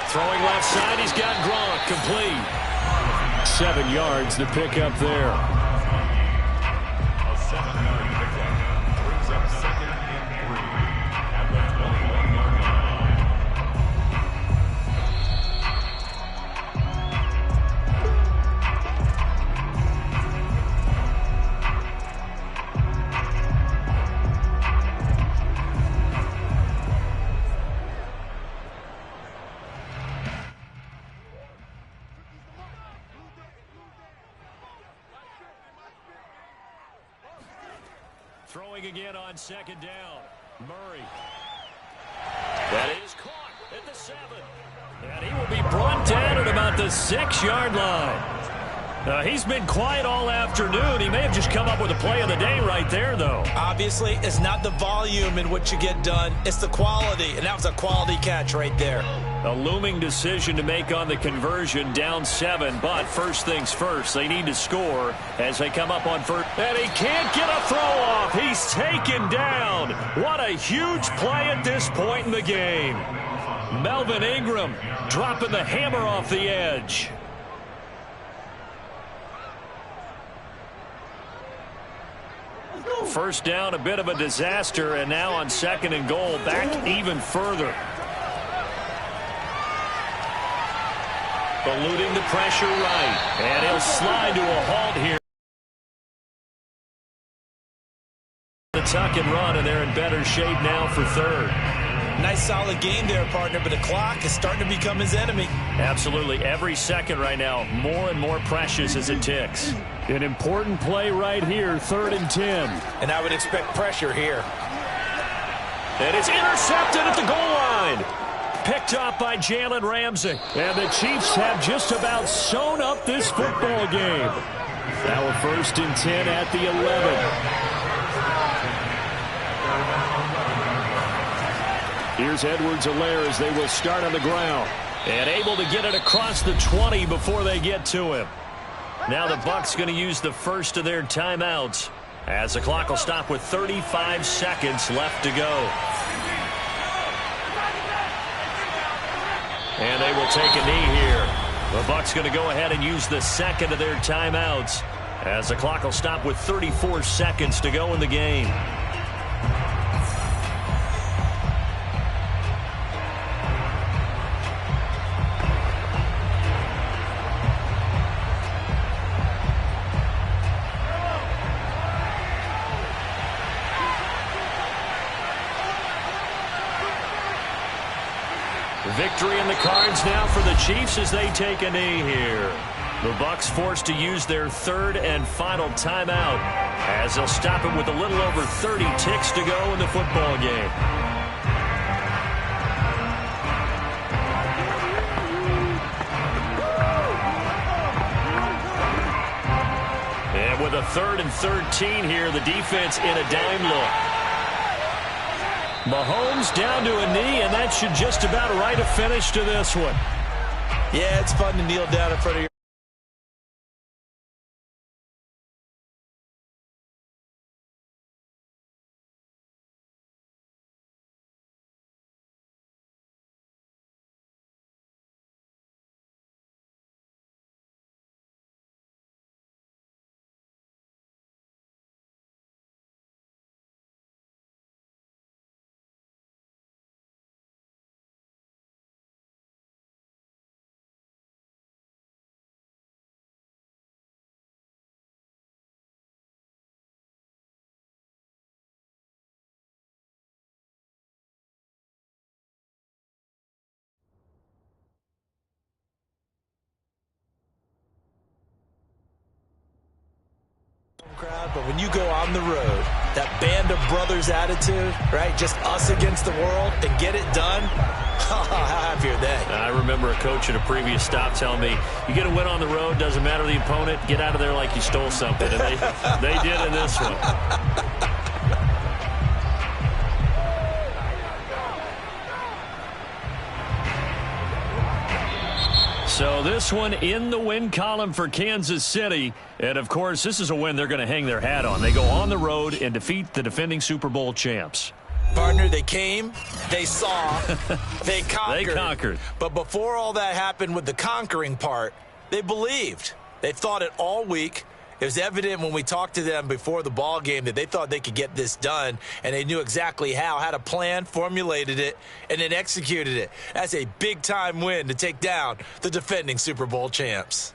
Throwing left side, he's got Gronk, complete. 7 yards to pick up there. A 7-yard pickup brings up 2nd and 3 at the 21-yard line. Throwing again on 2nd down. Murray. That is caught at the 7. And he will be brought down at about the 6-yard line. He's been quiet all afternoon. He may have just come up with a play of the day right there, though. Obviously, it's not the volume in which you get done. It's the quality, and that was a quality catch right there. A looming decision to make on the conversion, down 7. But first things first, they need to score as they come up on 1st. And he can't get a throw off. He's taken down. What a huge play at this point in the game. Melvin Ingram dropping the hammer off the edge. First down, a bit of a disaster, and now on 2nd and goal, back even further. Eluding the pressure right. And he'll slide to a halt here. The tuck and run, and they're in better shape now for third. Nice solid game there, partner, but the clock is starting to become his enemy. Absolutely. Every second right now, more and more precious as it ticks. An important play right here, 3rd and 10. And I would expect pressure here. And it's intercepted at the goal line. Picked up by Jalen Ramsey. And the Chiefs have just about sewn up this football game. Now a 1st and 10 at the 11. Here's Edwards-Helaire as they will start on the ground. And able to get it across the 20 before they get to him. Now the Bucs going to use the first of their timeouts as the clock will stop with 35 seconds left to go. And they will take a knee here. The Bucs going to go ahead and use the second of their timeouts as the clock will stop with 34 seconds to go in the game. Victory in the cards now for the Chiefs as they take a knee here. The Bucs forced to use their 3rd and final timeout as they'll stop it with a little over 30 ticks to go in the football game. And with a 3rd and 13 here, the defense in a dime look. Mahomes down to a knee, and that should just about write a finish to this one. Yeah, it's fun to kneel down in front of your... crowd, but when you go on the road, that band of brothers attitude, right? Just us against the world and get it done. How happy are they? I remember a coach at a previous stop telling me, you get a win on the road, doesn't matter the opponent, get out of there like you stole something. And they did in this one. So this one in the win column for Kansas City. And, of course, this is a win they're going to hang their hat on. They go on the road and defeat the defending Super Bowl champs. Partner, they came, they saw, they conquered. They conquered. But before all that happened with the conquering part, they believed. They thought it all week. It was evident when we talked to them before the ball game that they thought they could get this done, and they knew exactly how, had a plan, formulated it, and then executed it. That's a big-time win to take down the defending Super Bowl champs.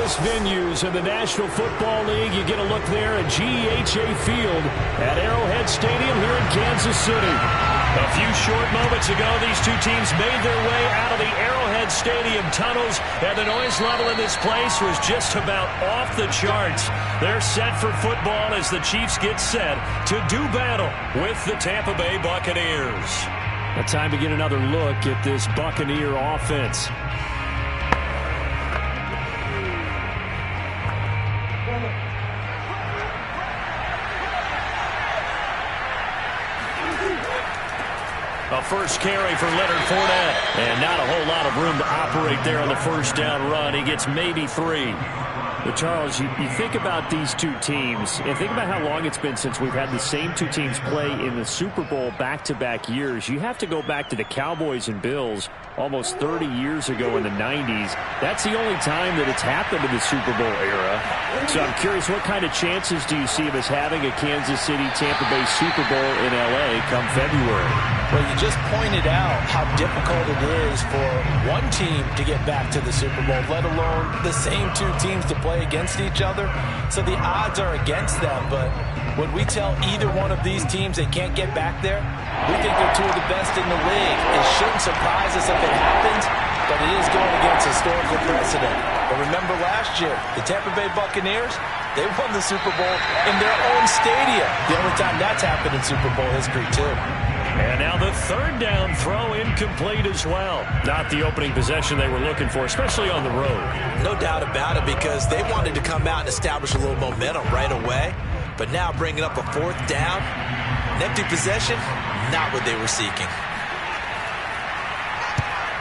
loudest venues in the National Football League. You get a look there at GEHA Field at Arrowhead Stadium here in Kansas City. A few short moments ago, these two teams made their way out of the Arrowhead Stadium tunnels, and the noise level in this place was just about off the charts. They're set for football as the Chiefs get set to do battle with the Tampa Bay Buccaneers. A time to get another look at this Buccaneer offense. A first carry for Leonard Fournette. And not a whole lot of room to operate there on the first down run. He gets maybe 3. But Charles, you think about these two teams, and think about how long it's been since we've had the same two teams play in the Super Bowl back-to-back years. You have to go back to the Cowboys and Bills almost 30 years ago in the 90s. That's the only time that it's happened in the Super Bowl era. So I'm curious, what kind of chances do you see of us having a Kansas City-Tampa Bay Super Bowl in L.A. come February? Well, you just pointed out how difficult it is for one team to get back to the Super Bowl, let alone the same two teams to play against each other. So the odds are against them, but when we tell either one of these teams they can't get back there, we think they're two of the best in the league. It shouldn't surprise us if it happens, but it is going against historical precedent. But remember last year, the Tampa Bay Buccaneers, they won the Super Bowl in their own stadium. The only time that's happened in Super Bowl history, too. And now the third down throw incomplete as well. Not the opening possession they were looking for, especially on the road. No doubt about it, because they wanted to come out and establish a little momentum right away. But now bringing up a fourth down, an empty possession, not what they were seeking.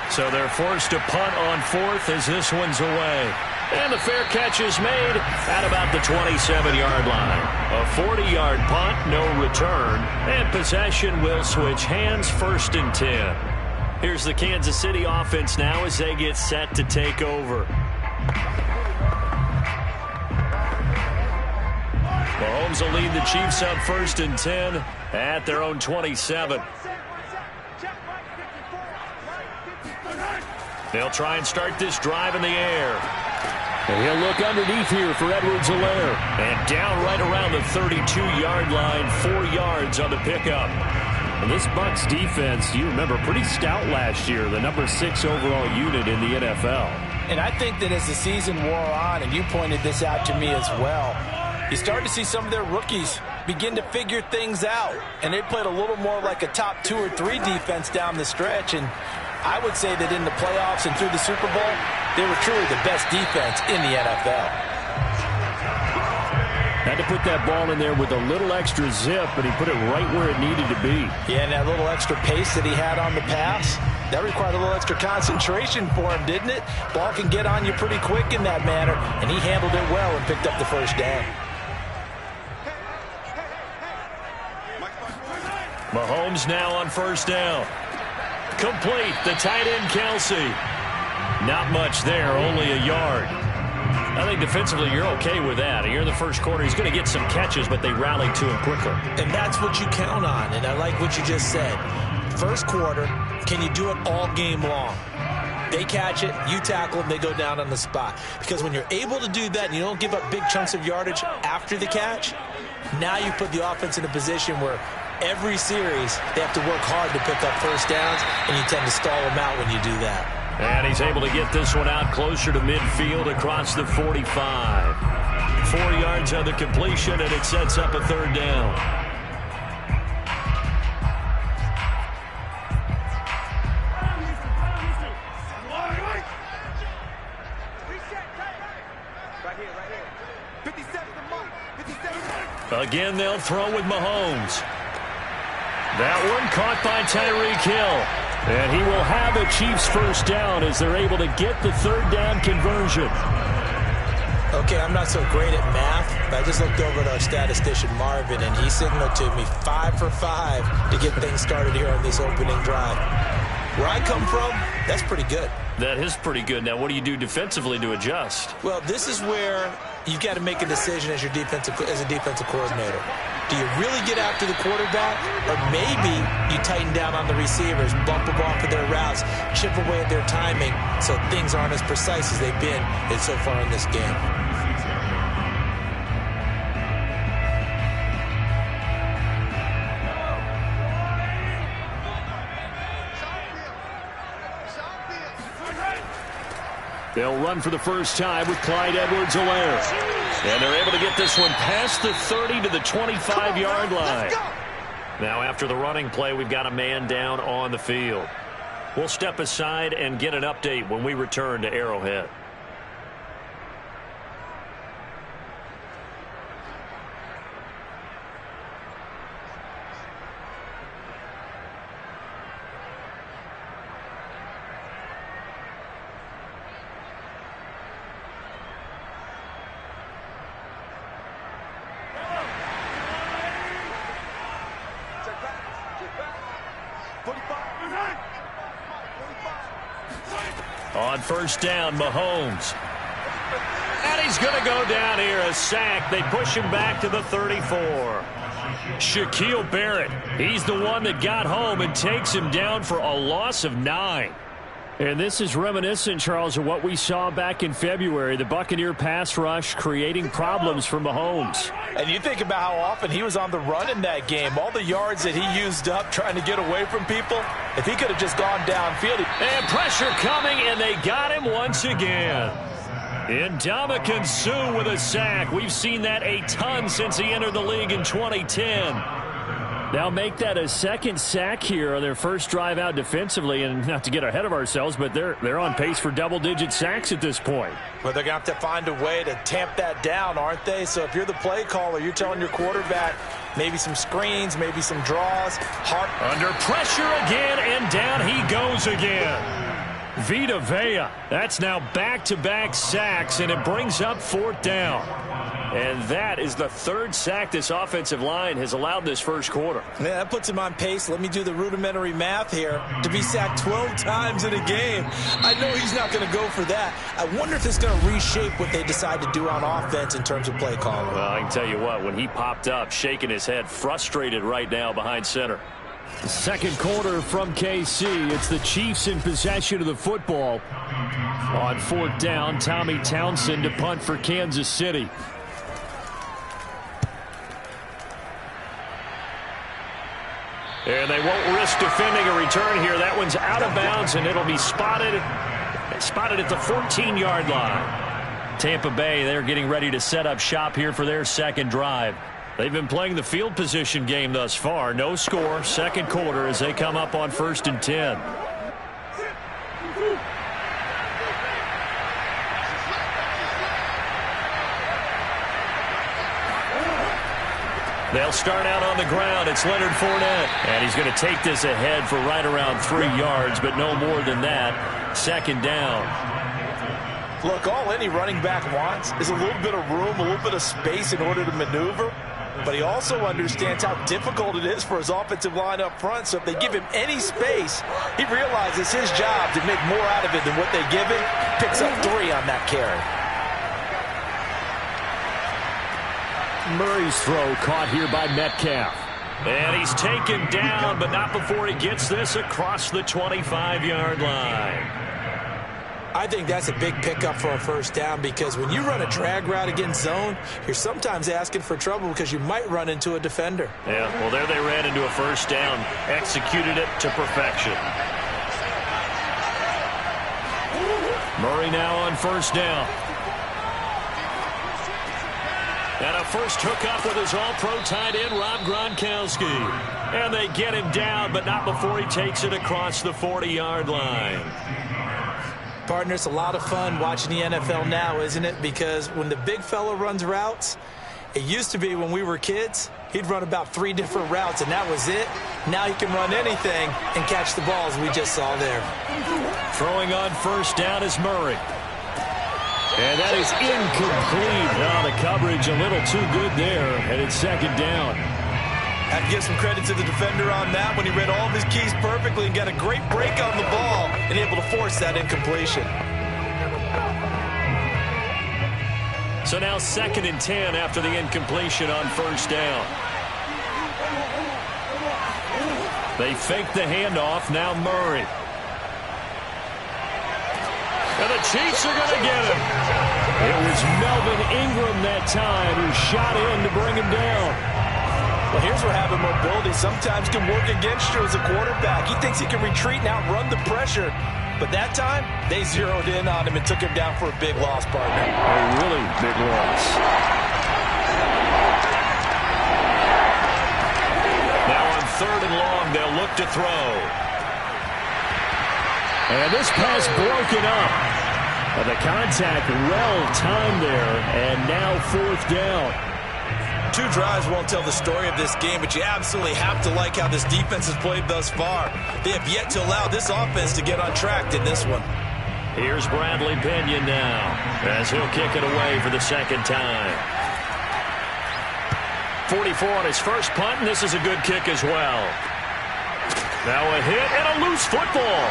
So they're forced to punt on fourth as this one's away. And the fair catch is made at about the 27-yard line. A 40-yard punt, no return, and possession will switch hands, 1st and 10. Here's the Kansas City offense now as they get set to take over. Mahomes will lead the Chiefs up 1st and 10 at their own 27. They'll try and start this drive in the air. And he'll look underneath here for Edwards-Helaire. And down right around the 32-yard line, 4 yards on the pickup. And this Bucs defense, you remember, pretty stout last year, the number 6 overall unit in the NFL. And I think that as the season wore on, and you pointed this out to me as well, you start to see some of their rookies begin to figure things out. And they played a little more like a top 2 or 3 defense down the stretch. And I would say that in the playoffs and through the Super Bowl, they were truly the best defense in the NFL. Had to put that ball in there with a little extra zip, but he put it right where it needed to be. Yeah, and that little extra pace that he had on the pass, that required a little extra concentration for him, didn't it? Ball can get on you pretty quick in that manner, and he handled it well and picked up the first down. Mahomes now on 1st down. Complete, the tight end Kelsey. Not much there, only a yard. I think defensively you're okay with that. Here in the first quarter, he's going to get some catches, but they rallied to him quicker. And that's what you count on, and I like what you just said. First quarter, can you do it all game long? They catch it, you tackle them, they go down on the spot. Because when you're able to do that and you don't give up big chunks of yardage after the catch, now you put the offense in a position where every series they have to work hard to pick up first downs, and you tend to stall them out when you do that. And he's able to get this one out closer to midfield across the 45. 4 yards on the completion, and it sets up a 3rd down. Again, they'll throw with Mahomes. That one caught by Tyreek Hill. And he will have a Chiefs first down as they're able to get the 3rd down conversion. Okay, I'm not so great at math, but I just looked over at our statistician Marvin, and he signaled to me 5 for 5 to get things started here on this opening drive. Where I come from, that's pretty good. That is pretty good. Now, what do you do defensively to adjust? Well, this is where you've got to make a decision as a defensive coordinator. Do you really get after the quarterback, or maybe you tighten down on the receivers, bump them off of their routes, chip away at their timing so things aren't as precise as they've been so far in this game? They'll run for the first time with Clyde Edwards-Helaire. And they're able to get this one past the 30 to the 25-yard line. Now after the running play, we've got a man down on the field. We'll step aside and get an update when we return to Arrowhead. On first down, Mahomes. And he's going to go down here, a sack. They push him back to the 34. Shaquille Barrett, he's the one that got home and takes him down for a loss of 9. And this is reminiscent, Charles, of what we saw back in February. The Buccaneer pass rush creating problems for Mahomes. And you think about how often he was on the run in that game. All the yards that he used up trying to get away from people. If he could have just gone downfield. And pressure coming, and they got him once again. Ndamukong Suh with a sack. We've seen that a ton since he entered the league in 2010. They'll make that a second sack here on their first drive out defensively, and not to get ahead of ourselves, but they're on pace for double-digit sacks at this point. Well, they're going to have to find a way to tamp that down, aren't they? So if you're the play caller, you're telling your quarterback maybe some screens, maybe some draws. Under pressure again, and down he goes again. Vita Vea, that's now back-to-back sacks, and it brings up fourth down. And that is the third sack this offensive line has allowed this first quarter. Yeah, that puts him on pace. Let me do the rudimentary math here. To be sacked 12 times in a game, I know he's not going to go for that. I wonder if it's going to reshape what they decide to do on offense in terms of play calling. Well, I can tell you what, when he popped up, shaking his head, frustrated right now behind center. Second quarter from KC. It's the Chiefs in possession of the football. On fourth down, Tommy Townsend to punt for Kansas City. And they won't risk defending a return here. That one's out of bounds, and it'll be spotted at the 14-yard line. Tampa Bay, they're getting ready to set up shop here for their second drive. They've been playing the field position game thus far. No score, second quarter as they come up on 1st and 10. They'll start out on the ground. It's Leonard Fournette. And he's going to take this ahead for right around 3 yards, but no more than that. Second down. Look, all any running back wants is a little bit of room, a little bit of space in order to maneuver. But he also understands how difficult it is for his offensive line up front. So if they give him any space, he realizes his job to make more out of it than what they give him. Picks up 3 on that carry. Murray's throw caught here by Metcalf. And he's taken down, but not before he gets this across the 25-yard line. I think that's a big pickup for a first down, because when you run a drag route against zone, you're sometimes asking for trouble because you might run into a defender. Yeah, well, there they ran into a first down, executed it to perfection. Murray now on first down. And a first hookup with his all-pro tight end, Rob Gronkowski. And they get him down, but not before he takes it across the 40-yard line. Partner, it's a lot of fun watching the NFL now, isn't it? Because when the big fella runs routes, it used to be when we were kids, he'd run about 3 different routes, and that was it. Now he can run anything and catch the balls we just saw there. Throwing on first down is Murray. And that is incomplete. Now the coverage a little too good there, and it's second down. I have to give some credit to the defender on that when he read all of his keys perfectly and got a great break on the ball and able to force that incompletion. So now 2nd and 10 after the incompletion on first down. They fake the handoff. Now Murray. And the Chiefs are going to get him. It was Melvin Ingram that time who shot in to bring him down. Well, here's where having mobility sometimes can work against you as a quarterback. He thinks he can retreat and outrun the pressure. But that time, they zeroed in on him and took him down for a big loss, partner. A really big loss. Now on 3rd and long, they'll look to throw. And this pass broken up. The contact well timed there, and now 4th down. 2 drives won't tell the story of this game, but you absolutely have to like how this defense has played thus far. They have yet to allow this offense to get on track in this one. Here's Bradley Pinion now, as he'll kick it away for the 2nd time. 44 on his first punt, and this is a good kick as well. Now a hit and a loose football.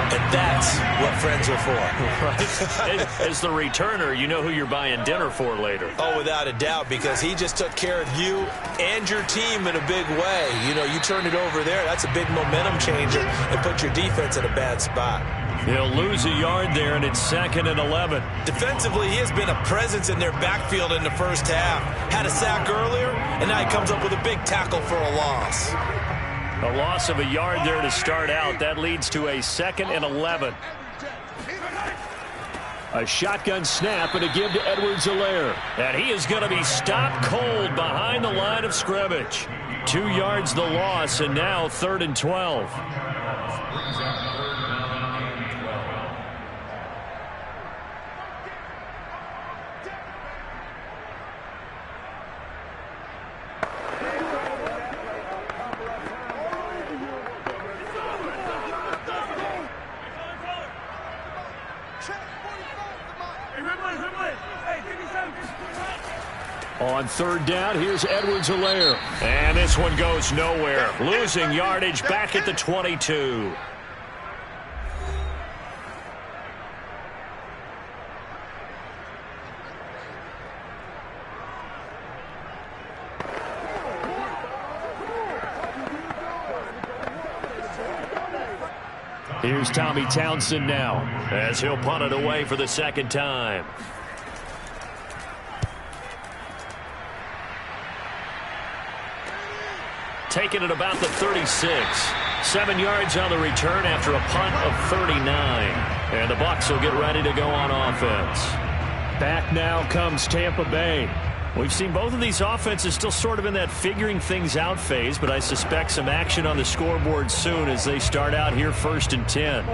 And that's what friends are for. Right? As the returner, you know who you're buying dinner for later. Oh, without a doubt, because he just took care of you and your team in a big way. You know, you turned it over there. That's a big momentum changer and put your defense in a bad spot. He'll lose a yard there, and it's 2nd and 11. Defensively, he has been a presence in their backfield in the first half. Had a sack earlier, and now he comes up with a big tackle for a loss. A loss of a yard there to start out. That leads to a 2nd and 11. A shotgun snap and a give to Edwards-Helaire. And he is going to be stopped cold behind the line of scrimmage. 2 yards the loss, and now 3rd and 12. On 3rd down, here's Edwards-Helaire. And this one goes nowhere. Losing yardage back at the 22. Here's Tommy Townsend now, as he'll punt it away for the 2nd time. Taking it about the 36. 7 yards on the return after a punt of 39. And the Bucs will get ready to go on offense. Back now comes Tampa Bay. We've seen both of these offenses still sort of in that figuring things out phase, but I suspect some action on the scoreboard soon as they start out here 1st and 10.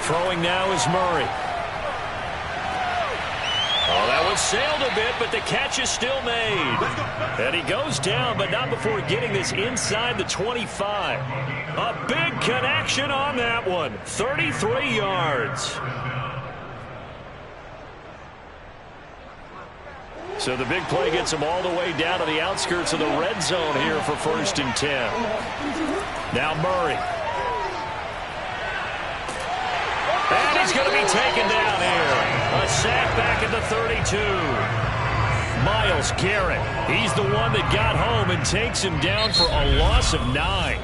Throwing now is Murray. Oh, that one sailed a bit, but the catch is still made. And he goes down, but not before getting this inside the 25. A big connection on that one. 33 yards. So the big play gets him all the way down to the outskirts of the red zone here for 1st and 10. Now Murray. And he's going to be taken down here. A sack back at the 32. Myles Garrett. He's the one that got home and takes him down for a loss of 9.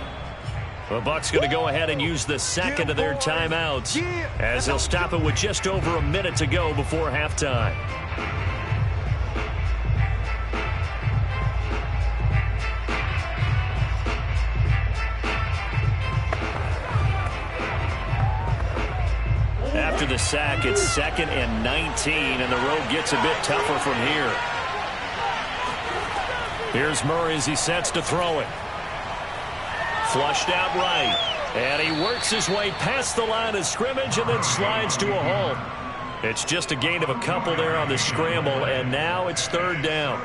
The Bucs going to go ahead and use the 2nd of their timeouts as they'll stop it with just over a minute to go before halftime. After the sack, it's 2nd and 19, and the road gets a bit tougher from here. Here's Murray as he sets to throw it. Flushed out right, and he works his way past the line of scrimmage and then slides to a halt. It's just a gain of a couple there on the scramble, and now it's 3rd down.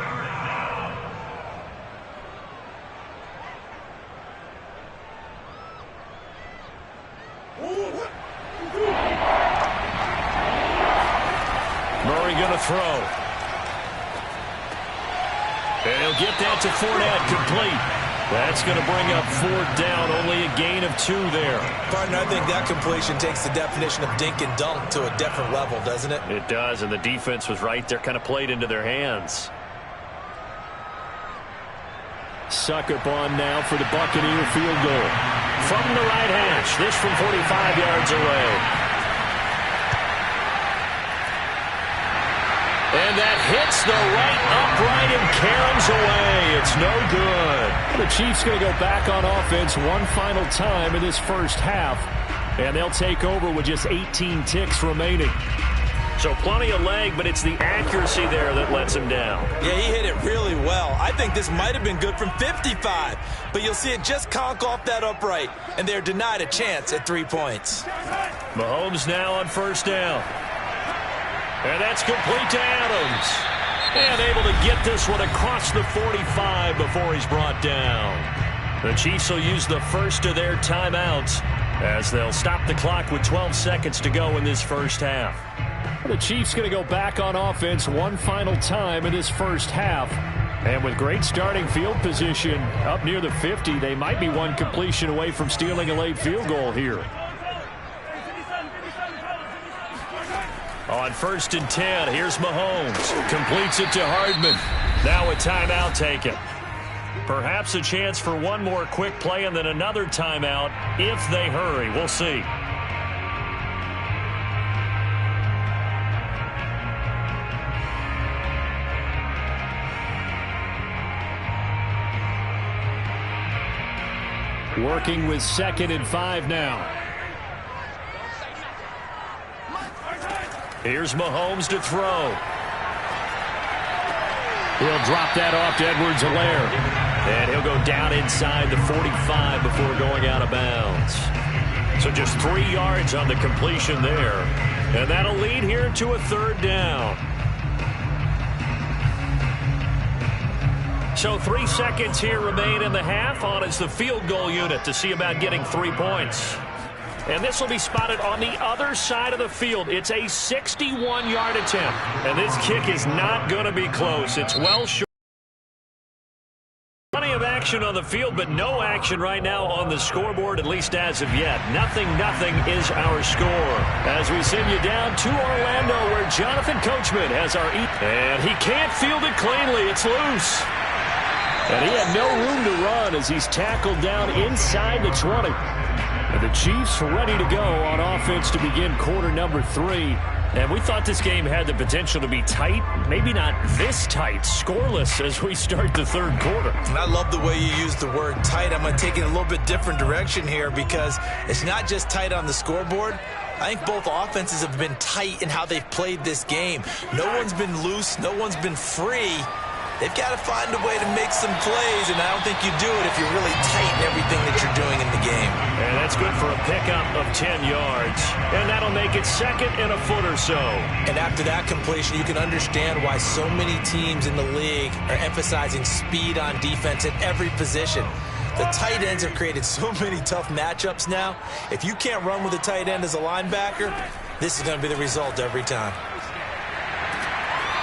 Murray going to throw. And he'll get that to Fournette, complete. That's going to bring up 4th down, only a gain of 2 there. Partner, I think that completion takes the definition of dink and dunk to a different level, doesn't it? It does, and the defense was right there, kind of played into their hands. Suck up on now for the Buccaneer field goal. From the right hash, this from 45 yards away. And that hits the right upright and caroms away. It's no good. The Chiefs going to go back on offense one final time in this first half. And they'll take over with just 18 ticks remaining. So plenty of leg, but it's the accuracy there that lets him down. Yeah, he hit it really well. I think this might have been good from 55. But you'll see it just conk off that upright. And they're denied a chance at 3 points. Mahomes now on 1st down. And that's complete to Adams. And able to get this one across the 45 before he's brought down. The Chiefs will use the first of their timeouts as they'll stop the clock with 12 seconds to go in this first half. The Chiefs going to go back on offense one final time in this first half. And with great starting field position up near the 50, they might be one completion away from stealing a late field goal here. On 1st and 10, here's Mahomes. Completes it to Hardman. Now a timeout taken. Perhaps a chance for one more quick play and then another timeout if they hurry. We'll see. Working with 2nd and 5 now. Here's Mahomes to throw. He'll drop that off to Edwards-Helaire. And he'll go down inside the 45 before going out of bounds. So just 3 yards on the completion there. And that'll lead here to a 3rd down. So 3 seconds here remain in the half. On is the field goal unit to see about getting 3 points. And this will be spotted on the other side of the field. It's a 61-yard attempt. And this kick is not going to be close. It's well short. Plenty of action on the field, but no action right now on the scoreboard, at least as of yet. 0-0 is our score. As we send you down to Orlando, where Jonathan Coachman has our and he can't field it cleanly. It's loose. And he had no room to run as he's tackled down inside the 20. And the Chiefs ready to go on offense to begin quarter number 3. And we thought this game had the potential to be tight, maybe not this tight, scoreless as we start the 3rd quarter. And I love the way you use the word tight. I'm going to take it a little bit different direction here because it's not just tight on the scoreboard. I think both offenses have been tight in how they've played this game. No one's been loose. No one's been free. They've got to find a way to make some plays, and I don't think you do it if you're really tight in everything that you're doing in the game. And that's good for a pickup of 10 yards. And that'll make it 2nd and a foot or so. And after that completion, you can understand why so many teams in the league are emphasizing speed on defense at every position. The tight ends have created so many tough matchups now. If you can't run with a tight end as a linebacker, this is going to be the result every time.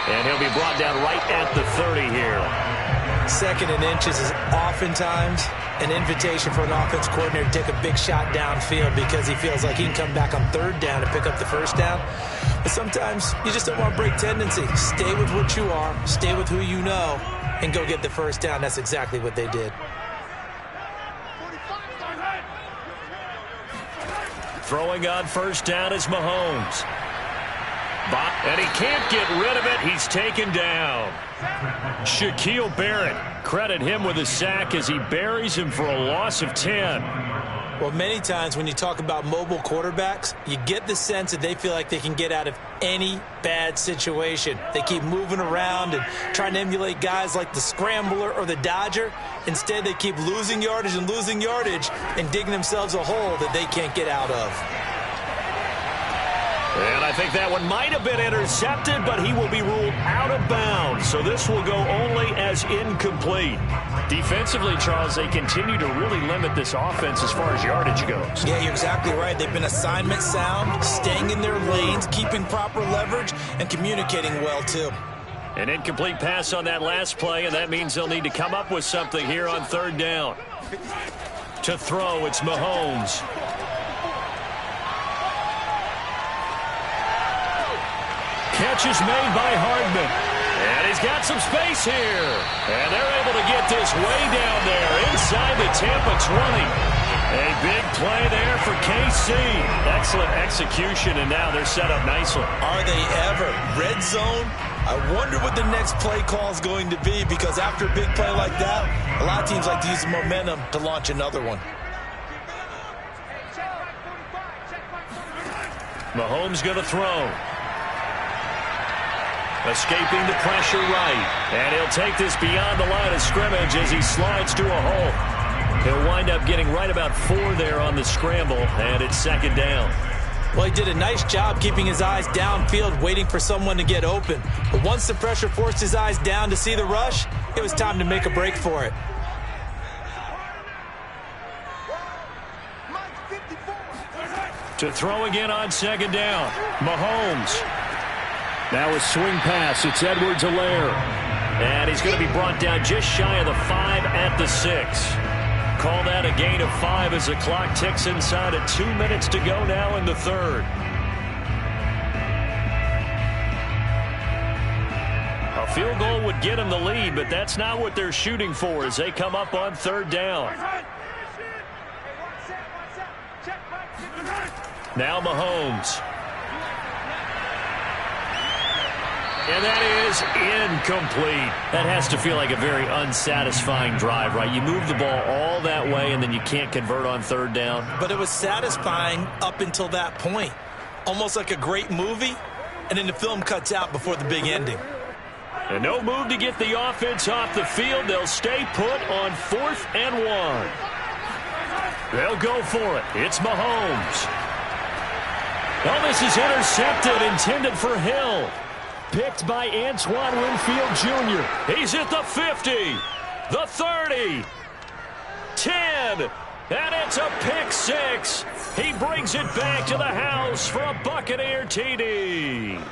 And he'll be brought down right at the 30 here. 2nd and inches is oftentimes an invitation for an offense coordinator to take a big shot downfield because he feels like he can come back on 3rd down and pick up the 1st down. But sometimes you just don't want to break tendency. Stay with what you are, stay with who you know, and go get the 1st down. That's exactly what they did. Throwing on 1st down is Mahomes. And he can't get rid of it. He's taken down. Shaquille Barrett, credit him with a sack as he buries him for a loss of 10. Well, many times when you talk about mobile quarterbacks, you get the sense that they feel like they can get out of any bad situation. They keep moving around and trying to emulate guys like the Scrambler or the Dodger. Instead, they keep losing yardage and digging themselves a hole that they can't get out of. And I think that one might have been intercepted, but he will be ruled out of bounds. So this will go only as incomplete. Defensively, Charles, they continue to really limit this offense as far as yardage goes. Yeah, you're exactly right. They've been assignment sound, staying in their lanes, keeping proper leverage, and communicating well, too. An incomplete pass on that last play, and that means they'll need to come up with something here on third down. To throw, it's Mahomes. Catch is made by Hardman. And he's got some space here. And they're able to get this way down there inside the Tampa 20. A big play there for KC. Excellent execution, and now they're set up nicely. Are they ever? Red zone? I wonder what the next play call is going to be, because after a big play like that, a lot of teams like to use the momentum to launch another one. Mahomes going to throw. Escaping the pressure right. And he'll take this beyond the line of scrimmage as he slides to a hole. He'll wind up getting right about 4 there on the scramble, and it's second down. Well, he did a nice job keeping his eyes downfield, waiting for someone to get open. But once the pressure forced his eyes down to see the rush, it was time to make a break for it. To throw again on second down, Mahomes. Now a swing pass. It's Edwards-Helaire. And he's going to be brought down just shy of the 5 at the 6. Call that a gain of 5 as the clock ticks inside of 2 minutes to go now in the third. A field goal would get him the lead, but that's not what they're shooting for as they come up on third down. Now Mahomes. And that is incomplete. That has to feel like a very unsatisfying drive, right? You move the ball all that way, and then you can't convert on third down. But it was satisfying up until that point. Almost like a great movie, and then the film cuts out before the big ending. And no move to get the offense off the field. They'll stay put on 4th and 1. They'll go for it. It's Mahomes. Oh, this is intercepted, intended for Hill. Picked by Antoine Winfield Jr. He's at the 50, the 30, 10, and it's a pick 6. He brings it back to the house for a Buccaneer TD.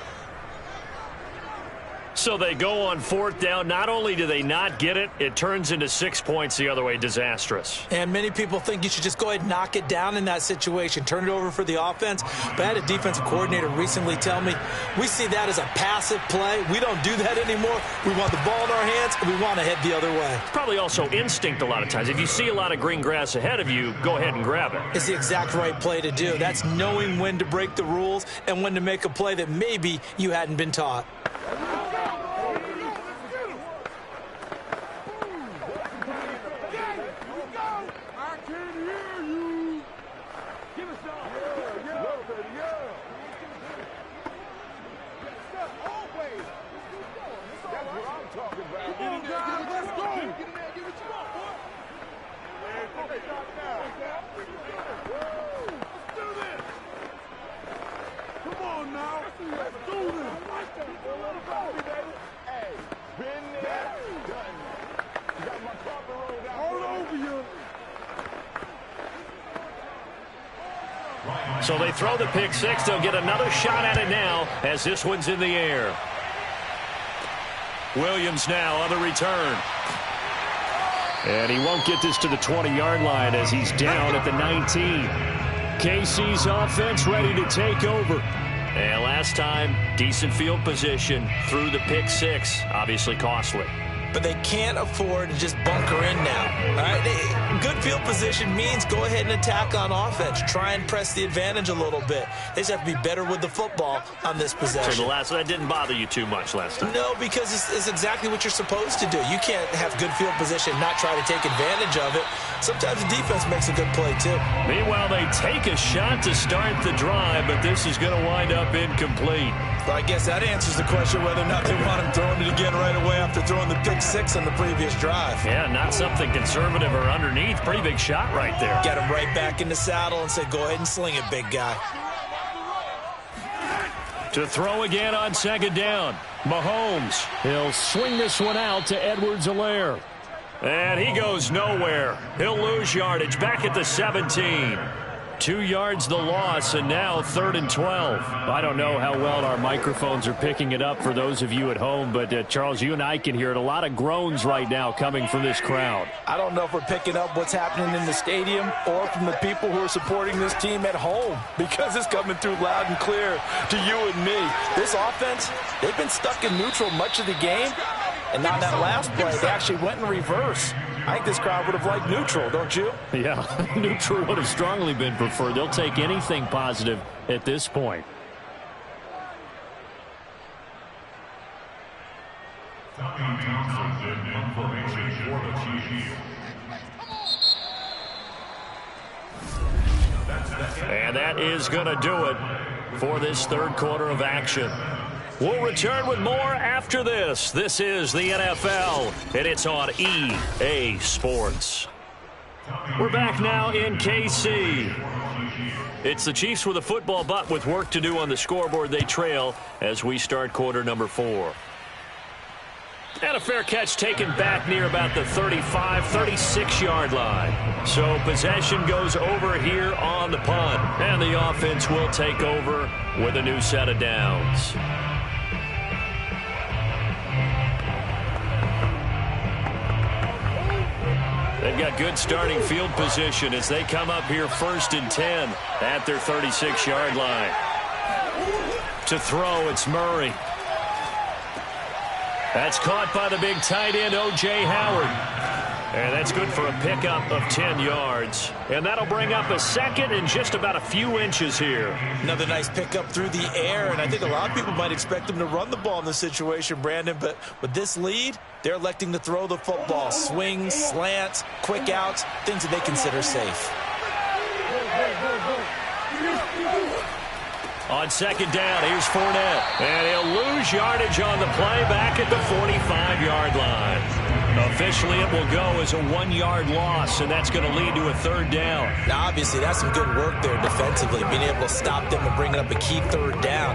So they go on 4th down. Not only do they not get it, it turns into 6 points the other way. Disastrous. And many people think you should just go ahead and knock it down in that situation. Turn it over for the offense. But I had a defensive coordinator recently tell me, we see that as a passive play. We don't do that anymore. We want the ball in our hands, and we want to head the other way. Probably also instinct a lot of times. If you see a lot of green grass ahead of you, go ahead and grab it. It's the exact right play to do. That's knowing when to break the rules and when to make a play that maybe you hadn't been taught. So they throw the pick 6. They'll get another shot at it now as this one's in the air. Williams now on the return. And he won't get this to the 20-yard line as he's down at the 19. KC's offense ready to take over. And last time, decent field position through the pick 6. Obviously costly. But they can't afford to just bunker in now. All right? Good field position means go ahead and attack on offense. Try and press the advantage a little bit. They just have to be better with the football on this possession. So that didn't bother you too much last time? No, because it's exactly what you're supposed to do. You can't have good field position and not try to take advantage of it. Sometimes the defense makes a good play, too. Meanwhile, they take a shot to start the drive, but this is going to wind up incomplete. But I guess that answers the question whether or not they want him throwing it again right away after throwing the pick 6 on the previous drive. Yeah, not something conservative or underneath. Pretty big shot right there. Get him right back in the saddle and say, go ahead and sling it, big guy. To throw again on second down, Mahomes. He'll swing this one out to Edwards-Helaire. And he goes nowhere. He'll lose yardage back at the 17. 2 yards the loss, and now 3rd and 12. I don't know how well our microphones are picking it up for those of you at home, but Charles, you and I can hear it. A lot of groans right now coming from this crowd. I don't know if we're picking up what's happening in the stadium or from the people who are supporting this team at home, because it's coming through loud and clear to you and me. This offense, they've been stuck in neutral much of the game, and on that last play, they actually went in reverse. I think this crowd would have liked neutral, don't you? Yeah, neutral would have strongly been preferred. They'll take anything positive at this point. And that is going to do it for this 3rd quarter of action. We'll return with more after this. This is the NFL, and it's on EA Sports. We're back now in KC. It's the Chiefs with a football, but with work to do on the scoreboard. They trail as we start quarter number 4. And a fair catch taken back near about the 35, 36-yard line. So possession goes over here on the punt, and the offense will take over with a new set of downs. They've got good starting field position as they come up here 1st and 10 at their 36-yard line. To throw, it's Murray. That's caught by the big tight end, O.J. Howard. And that's good for a pickup of 10 yards. And that'll bring up a 2nd and just about a few inches here. Another nice pickup through the air, and I think a lot of people might expect them to run the ball in this situation, Brandon. But with this lead, they're electing to throw the football. Swings, slants, quick outs, things that they consider safe. On 2nd down, here's Fournette. And he'll lose yardage on the play back at the 45-yard line. Officially, it will go as a 1-yard loss, and that's going to lead to a 3rd down. Now, obviously, that's some good work there defensively, being able to stop them and bringing up a key 3rd down.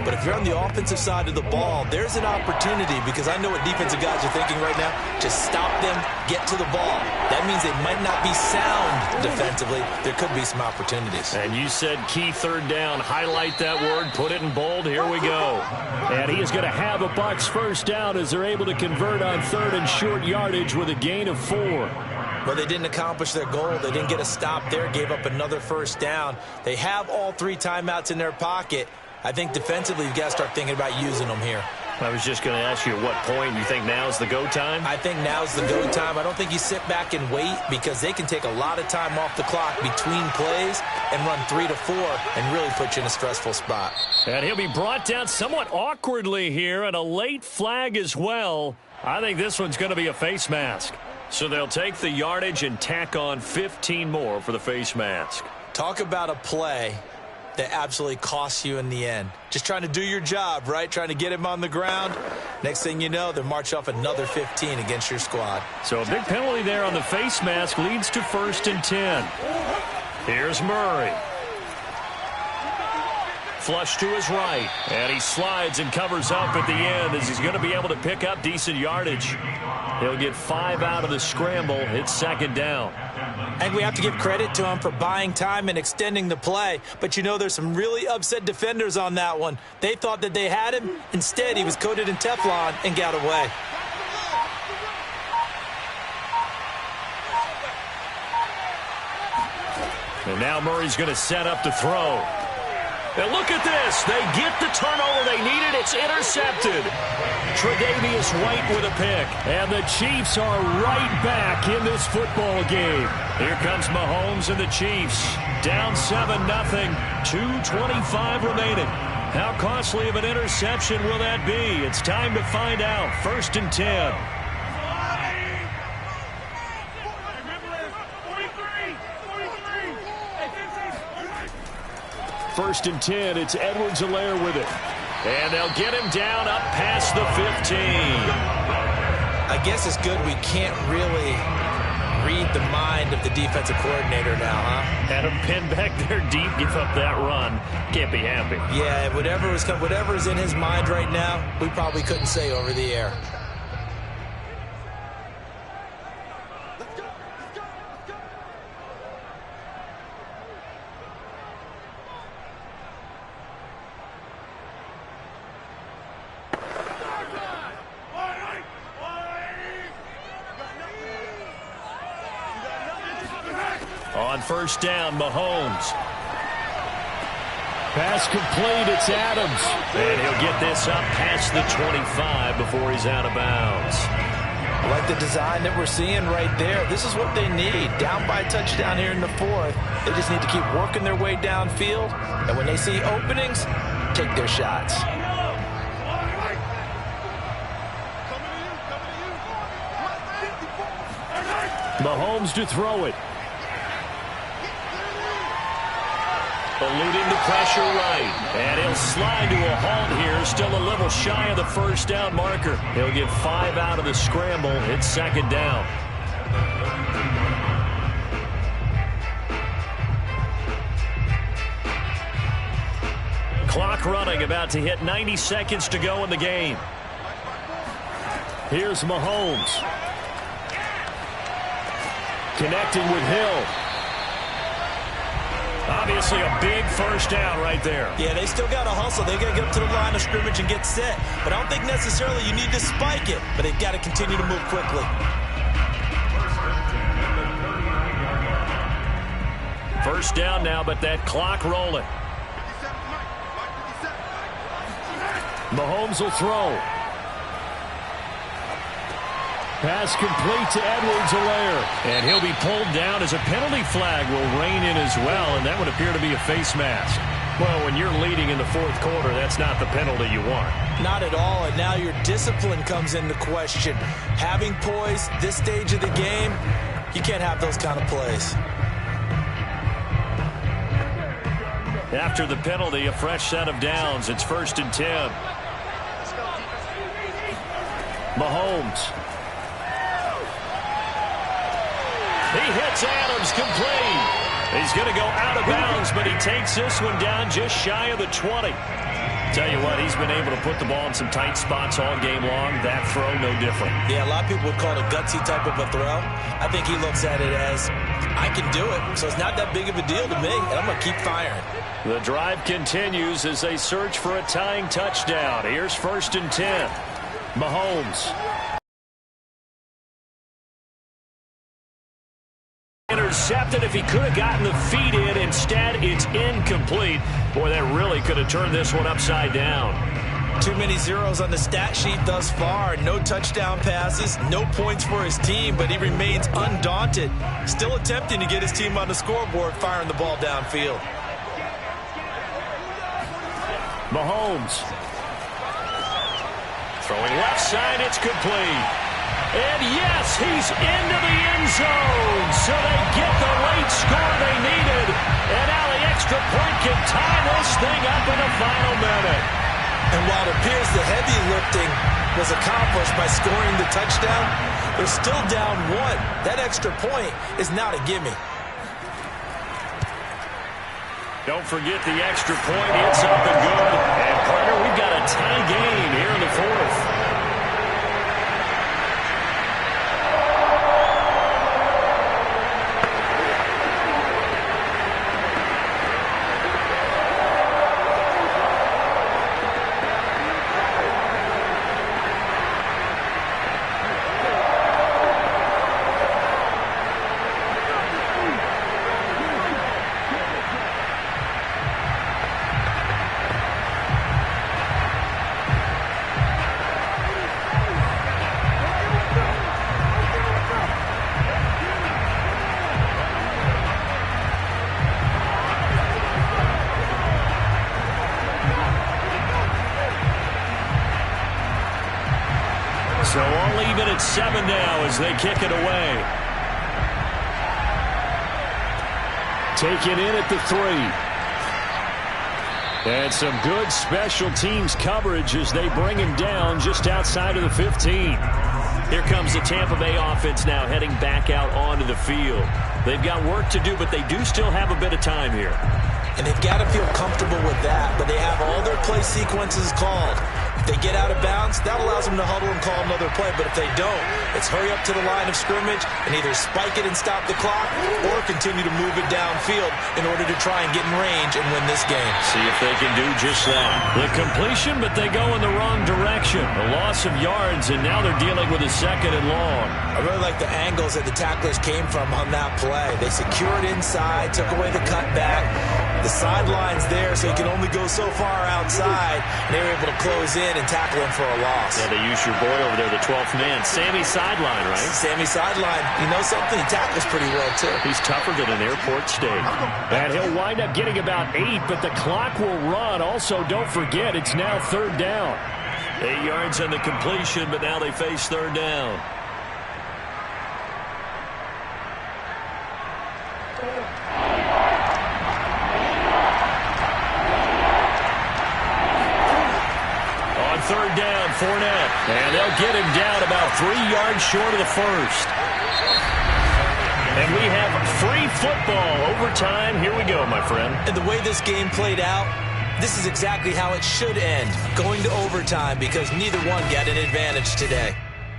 But if you're on the offensive side of the ball, there's an opportunity, because I know what defensive guys are thinking right now. Just stop them, get to the ball. That means they might not be sound defensively. There could be some opportunities. And you said key 3rd down. Highlight that word, put it in bold. Here we go. And he is going to have a Bucs 1st down as they're able to convert on 3rd and short yardage with a gain of 4. Well, they didn't accomplish their goal. They didn't get a stop there, gave up another 1st down. They have all 3 timeouts in their pocket. I think defensively you've got to start thinking about using them here. I was just going to ask you at what point you think now's the go time? I think now's the go time. I don't think you sit back and wait, because they can take a lot of time off the clock between plays and run 3 to 4 and really put you in a stressful spot. And he'll be brought down somewhat awkwardly here, and a late flag as well. I think this one's going to be a face mask. So they'll take the yardage and tack on 15 more for the face mask. Talk about a play that absolutely costs you in the end. Just trying to do your job, right? Trying to get him on the ground. Next thing you know, they march off another 15 against your squad. So a big penalty there on the face mask leads to 1st and 10. Here's Murray. Flush to his right, and he slides and covers up at the end as he's going to be able to pick up decent yardage. He'll get 5 out of the scramble. It's 2nd down. I think we have to give credit to him for buying time and extending the play. But, you know, there's some really upset defenders on that one. They thought that they had him. Instead, he was coated in Teflon and got away. And now Murray's going to set up to throw. And look at this. They get the turnover they needed. It's intercepted. Tre'Davious White with a pick. And the Chiefs are right back in this football game. Here comes Mahomes and the Chiefs. Down 7-0. 2:25 remaining. How costly of an interception will that be? It's time to find out. 1st and 10. 1st and 10. It's Edwards-Helaire with it. And they'll get him down up past the 15. I guess it's good we can't really read the mind of the defensive coordinator now, huh? Had him pinned back there deep, give up that run. Can't be happy. Yeah, whatever is in his mind right now, we probably couldn't say over the air. first down. Mahomes. Pass complete. It's Adams. And he'll get this up past the 25 before he's out of bounds. I like the design that we're seeing right there. This is what they need. Down by a touchdown here in the fourth. They just need to keep working their way downfield. And when they see openings, take their shots. Mahomes to throw it. Eluding the pressure right. And he'll slide to a halt here. Still a little shy of the first down marker. He'll get 5 out of the scramble. It's second down. Clock running, about to hit 90 seconds to go in the game. Here's Mahomes. Connecting with Hill. Obviously a big first down right there. Yeah, they still got to hustle. They got to get up to the line of scrimmage and get set. But I don't think necessarily you need to spike it. But they've got to continue to move quickly. First down now, but that clock rolling. Mahomes will throw. Pass complete to Edwards-Helaire. And he'll be pulled down as a penalty flag will rein in as well, and that would appear to be a face mask. Well, when you're leading in the fourth quarter, that's not the penalty you want. Not at all, and now your discipline comes into question. Having poise this stage of the game, you can't have those kind of plays. After the penalty, a fresh set of downs. It's 1st and 10. Mahomes. He hits Adams complete. He's going to go out of bounds, but he takes this one down just shy of the 20. Tell you what, he's been able to put the ball in some tight spots all game long. That throw, no different. Yeah, a lot of people would call it a gutsy type of a throw. I think he looks at it as, I can do it, so it's not that big of a deal to me, and I'm going to keep firing. The drive continues as they search for a tying touchdown. Here's 1st and 10. Mahomes. Intercepted. If he could have gotten the feet in, instead it's incomplete. Boy, that really could have turned this one upside down. Too many zeros on the stat sheet thus far. No touchdown passes, no points for his team, but he remains undaunted. Still attempting to get his team on the scoreboard, firing the ball downfield. Mahomes. Throwing left side, it's complete. And yes, he's into the end zone. So they get the late score they needed. And now the extra point can tie this thing up in the final minute. And while it appears the heavy lifting was accomplished by scoring the touchdown, they're still down 1. That extra point is not a gimme. Don't forget the extra point. It's up and good. And, partner, we've got a tie game here in the fourth. So all even at 7 now as they kick it away. Taken in at the 3. And some good special teams coverage as they bring him down just outside of the 15. Here comes the Tampa Bay offense now heading back out onto the field. They've got work to do, but they do still have a bit of time here. And they've got to feel comfortable with that, but they have all their play sequences called. If they get out of bounds, that allows them to huddle and call another play. But if they don't, it's hurry up to the line of scrimmage and either spike it and stop the clock or continue to move it downfield in order to try and get in range and win this game. See if they can do just that. The completion, but they go in the wrong direction. A loss of yards, and now they're dealing with a 2nd and long. I really like the angles that the tacklers came from on that play. They secured inside, took away the cutback. The sideline's there, so he can only go so far outside, and they were able to close in and tackle him for a loss. Yeah, they use your boy over there, the 12th man. Sammy Sideline, right? Sammy Sideline. You know something? He tackles pretty well, too. He's tougher than an airport steak. And he'll wind up getting about 8, but the clock will run. Also, don't forget, it's now 3rd down. 8 yards on the completion, but now they face 3rd down. On 3rd down, Fournette. And they'll get him down about 3 yards short of the first. And we have free football overtime. Here we go, my friend. And the way this game played out, this is exactly how it should end, going to overtime, because neither one got an advantage today.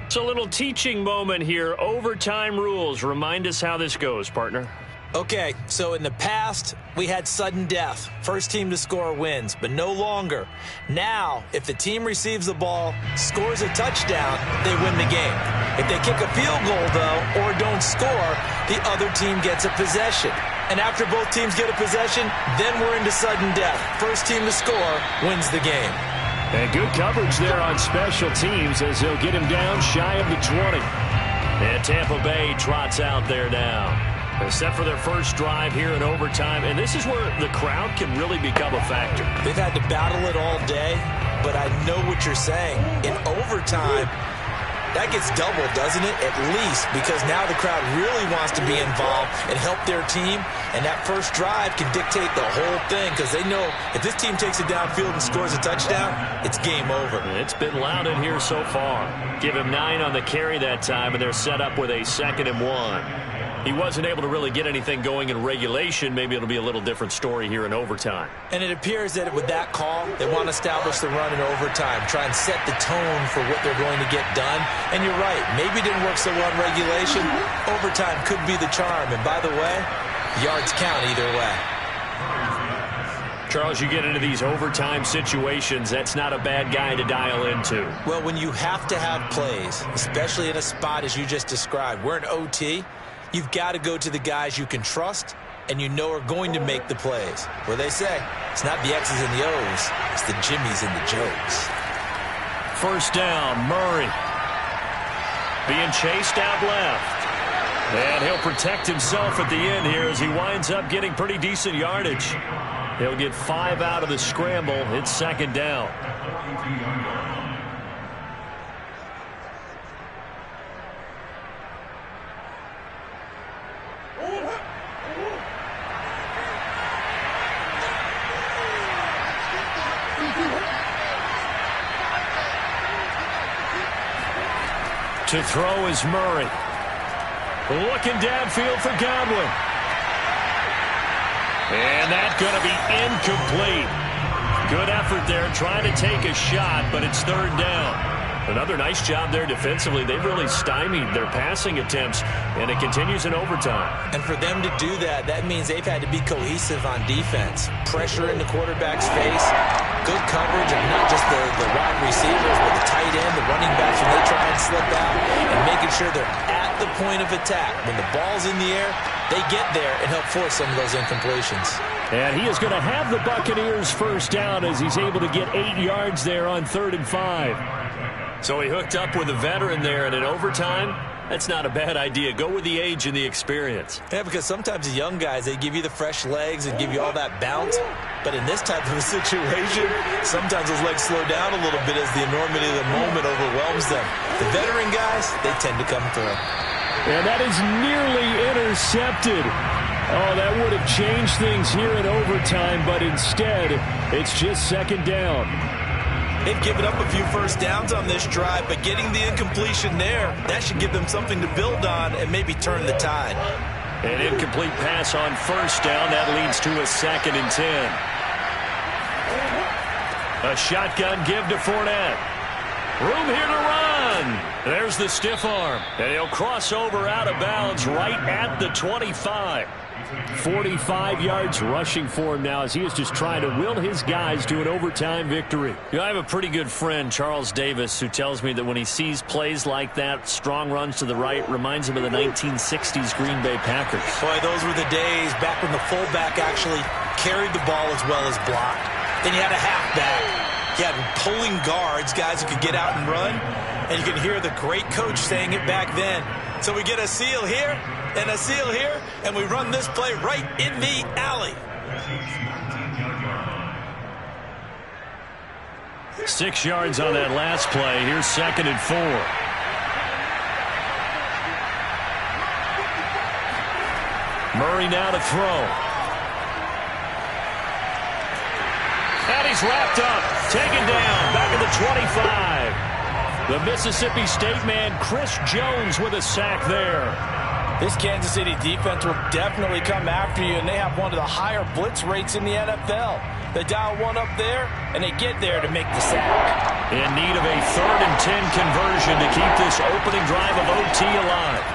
It's a little teaching moment here. Overtime rules. Remind us how this goes, partner. Okay, so in the past, we had sudden death. First team to score wins, but no longer. Now, if the team receives the ball, scores a touchdown, they win the game. If they kick a field goal, though, or don't score, the other team gets a possession. And after both teams get a possession, then we're into sudden death. First team to score wins the game. And good coverage there on special teams as they'll get him down shy of the 20. And Tampa Bay trots out there now. They're set for their first drive here in overtime, and this is where the crowd can really become a factor. They've had to battle it all day, but I know what you're saying. In overtime, that gets doubled, doesn't it? At least, because now the crowd really wants to be involved and help their team, and that first drive can dictate the whole thing because they know if this team takes it downfield and scores a touchdown, it's game over. It's been loud in here so far. Give him 9 on the carry that time, and they're set up with a 2nd and 1. He wasn't able to really get anything going in regulation. Maybe it'll be a little different story here in overtime. And it appears that with that call, they want to establish the run in overtime, try and set the tone for what they're going to get done. And you're right, maybe it didn't work so well in regulation. Overtime could be the charm. And by the way, yards count either way. Charles, you get into these overtime situations, that's not a bad guy to dial into. Well, when you have to have plays, especially in a spot as you just described, we're in OT, you've got to go to the guys you can trust and you know are going to make the plays. Where they say, it's not the X's and the O's, it's the Jimmies and the Joes. First down, Murray. Being chased out left. And he'll protect himself at the end here as he winds up getting pretty decent yardage. He'll get 5 out of the scramble. It's 2nd down. To throw is Murray. Looking downfield for Godwin. And that's going to be incomplete. Good effort there, trying to take a shot, but it's 3rd down. Another nice job there defensively. They've really stymied their passing attempts, and it continues in overtime. And for them to do that, that means they've had to be cohesive on defense. Pressure in the quarterback's face, good coverage of not just the wide receivers, but the tight end, the running backs when they try and slip out, and making sure they're at the point of attack. When the ball's in the air, they get there and help force some of those incompletions. And he is going to have the Buccaneers first down as he's able to get 8 yards there on 3rd and 5. So he hooked up with a veteran there, and in overtime, that's not a bad idea. Go with the age and the experience. Yeah, because sometimes the young guys, they give you the fresh legs and give you all that bounce. But in this type of a situation, sometimes those legs slow down a little bit as the enormity of the moment overwhelms them. The veteran guys, they tend to come through. And that is nearly intercepted. Oh, that would have changed things here in overtime, but instead, it's just 2nd down. They've given up a few first downs on this drive, but getting the incompletion there, that should give them something to build on and maybe turn the tide. An incomplete pass on first down. That leads to a 2nd and 10. A shotgun give to Fournette. Room here to run. There's the stiff arm. And he'll cross over out of bounds right at the 25. 45 yards rushing for him now as he is just trying to will his guys to an overtime victory. You know, I have a pretty good friend, Charles Davis, who tells me that when he sees plays like that, strong runs to the right, reminds him of the 1960s Green Bay Packers. Boy, those were the days back when the fullback actually carried the ball as well as blocked. Then you had a halfback. You had pulling guards, guys who could get out and run. And you can hear the great coach saying it back then. So we get a seal here and a seal here, and we run this play right in the alley. 6 yards on that last play. Here's 2nd and 4. Murray now to throw. And he's wrapped up, taken down, back at the 25. The Mississippi State man, Chris Jones, with a sack there. This Kansas City defense will definitely come after you, and they have one of the higher blitz rates in the NFL. They dial one up there, and they get there to make the sack. In need of a 3rd and 10 conversion to keep this opening drive of OT alive.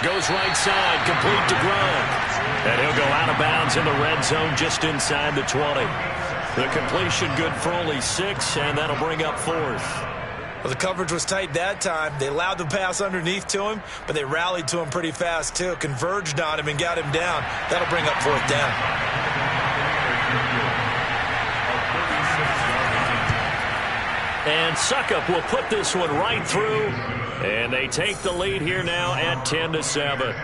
Goes right side, complete to Grubb. And he'll go out of bounds in the red zone just inside the 20. The completion good for only 6, and that'll bring up 4th. Well, the coverage was tight that time. They allowed the pass underneath to him, but they rallied to him pretty fast, too. Converged on him and got him down. That'll bring up 4th down. And Succop will put this one right through, and they take the lead here now at 10-7.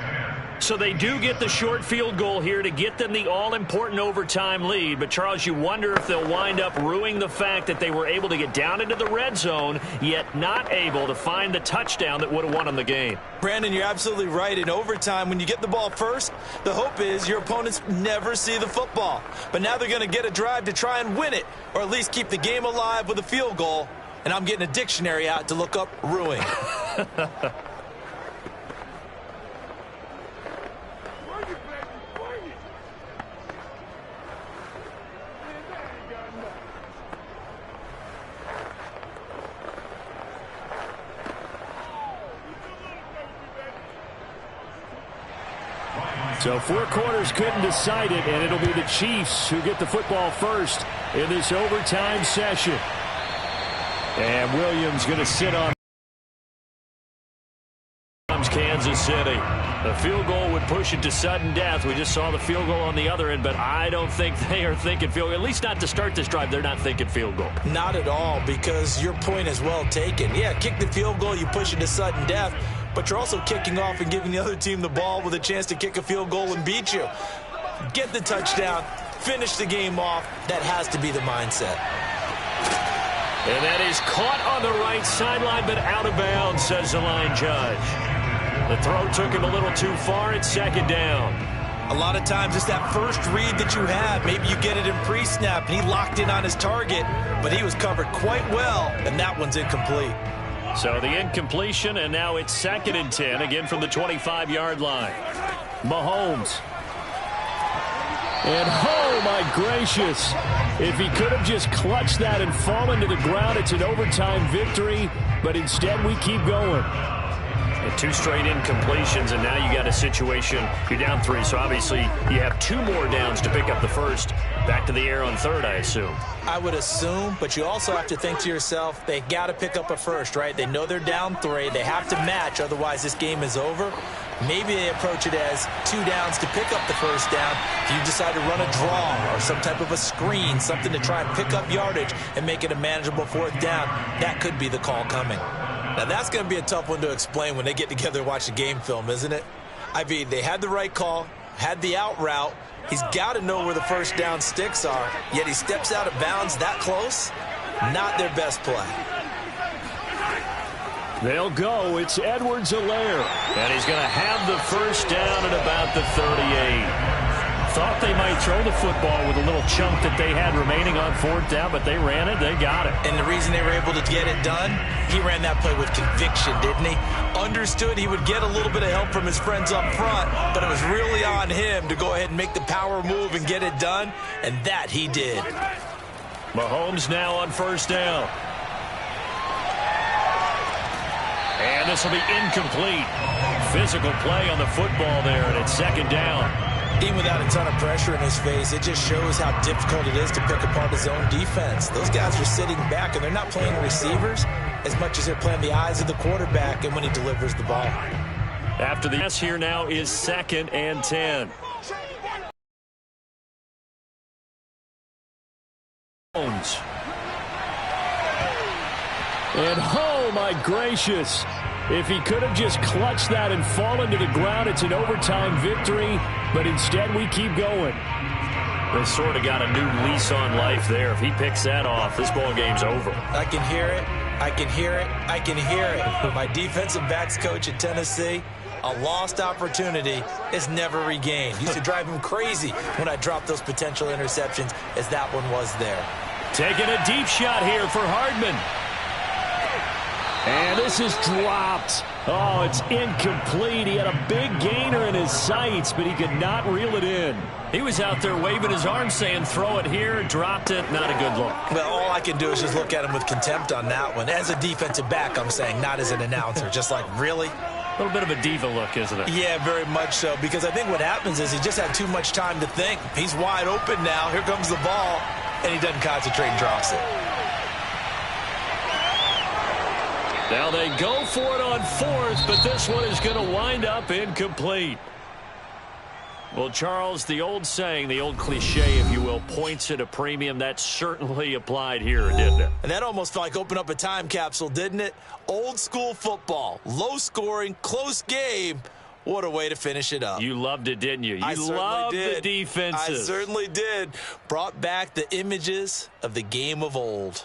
So they do get the short field goal here to get them the all-important overtime lead. But, Charles, you wonder if they'll wind up ruining the fact that they were able to get down into the red zone, yet not able to find the touchdown that would have won them the game. Brandon, you're absolutely right. In overtime, when you get the ball first, the hope is your opponents never see the football. But now they're going to get a drive to try and win it, or at least keep the game alive with a field goal. And I'm getting a dictionary out to look up ruin. So 4 quarters couldn't decide it, and it'll be the Chiefs who get the football first in this overtime session. And Williams going to sit on Kansas City. The field goal would push it to sudden death. We just saw the field goal on the other end, but I don't think they are thinking field goal. At least not to start this drive. They're not thinking field goal. Not at all, because your point is well taken. Yeah, kick the field goal, you push it to sudden death, but you're also kicking off and giving the other team the ball with a chance to kick a field goal and beat you. Get the touchdown, finish the game off. That has to be the mindset. And that is caught on the right sideline, but out of bounds, says the line judge. The throw took him a little too far. It's 2nd down. A lot of times it's that first read that you have. Maybe you get it in pre-snap, and he locked in on his target, but he was covered quite well, and that one's incomplete. So the incompletion, and now it's 2nd and 10, again from the 25-yard line. Mahomes. And, oh, my gracious, if he could have just clutched that and fallen to the ground, it's an overtime victory, but instead we keep going. And 2 straight incompletions, and now you got a situation, you're down 3, so obviously you have 2 more downs to pick up the first. Back to the air on 3rd, I assume. I would assume, but you also have to think to yourself, they got to pick up a first, right? They know they're down 3. They have to match, otherwise this game is over. Maybe they approach it as 2 downs to pick up the first down. If you decide to run a draw or some type of a screen, something to try and pick up yardage and make it a manageable 4th down, that could be the call coming. Now, that's going to be a tough one to explain when they get together and watch the game film, isn't it? I mean, they had the right call, had the out route. He's got to know where the first down sticks are, yet he steps out of bounds that close. Not their best play. They'll go. It's Edwards-Helaire. And he's going to have the first down at about the 38. thought they might throw the football with a little chunk that they had remaining on fourth down, but they ran it. They got it. And the reason they were able to get it done, he ran that play with conviction, didn't he? Understood he would get a little bit of help from his friends up front, but it was really on him to go ahead and make the power move and get it done, and that he did. Mahomes now on first down. And this will be incomplete. Physical play on the football there, and it's second down. Even without a ton of pressure in his face, it just shows how difficult it is to pick apart his own defense. Those guys are sitting back, and they're not playing receivers as much as they're playing the eyes of the quarterback and when he delivers the ball. After the pass here now is 2nd and 10. Mahomes. And oh, my gracious. If he could have just clutched that and fallen to the ground, it's an overtime victory. But instead, we keep going. They sort of got a new lease on life there. If he picks that off, this ball game's over. I can hear it. I can hear it. I can hear it. My defensive backs coach at Tennessee, a lost opportunity is never regained. Used to drive him crazy when I dropped those potential interceptions, as that one was there. Taking a deep shot here for Hardman. And this is dropped. Oh, it's incomplete. He had a big gainer in his sights, but he could not reel it in. He was out there waving his arm saying, throw it here, dropped it. Not a good look. Well, all I can do is just look at him with contempt on that one. As a defensive back, I'm saying, not as an announcer. Just like, really? A little bit of a diva look, isn't it? Yeah, very much so, because I think what happens is he just had too much time to think. He's wide open now. Here comes the ball, and he doesn't concentrate and drops it. Now they go for it on 4th, but this one is going to wind up incomplete. Well, Charles, the old saying, the old cliche, if you will, points at a premium, that certainly applied here, didn't it? And that almost felt like opened up a time capsule, didn't it? Old school football, low scoring, close game. What a way to finish it up. You loved it, didn't you? You loved the defenses. I certainly did. Brought back the images of the game of old.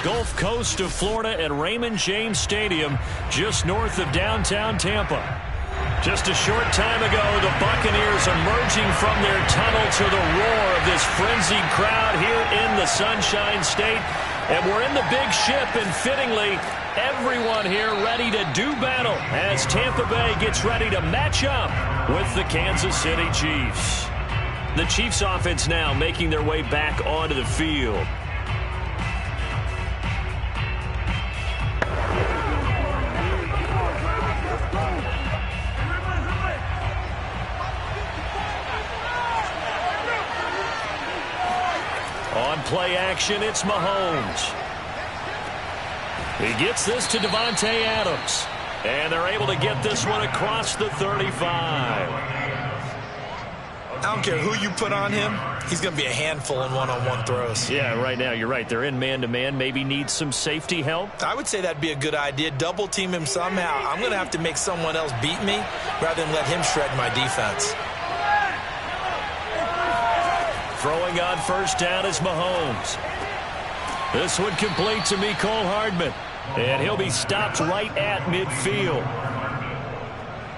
Gulf Coast of Florida at Raymond James Stadium, just north of downtown Tampa. Just a short time ago, the Buccaneers emerging from their tunnel to the roar of this frenzied crowd here in the Sunshine State. And we're in the big ship, and fittingly, everyone here ready to do battle as Tampa Bay gets ready to match up with the Kansas City Chiefs. The Chiefs offense now making their way back onto the field. On play action, it's Mahomes. He gets this to Davante Adams. And they're able to get this one across the 35. I don't care who you put on him. He's going to be a handful in one-on-one throws. Yeah, right now, you're right. They're in man-to-man. Maybe need some safety help. I would say that'd be a good idea. Double team him somehow. I'm going to have to make someone else beat me rather than let him shred my defense. Throwing on first down is Mahomes. This one complete to Mecole Hardman. And he'll be stopped right at midfield.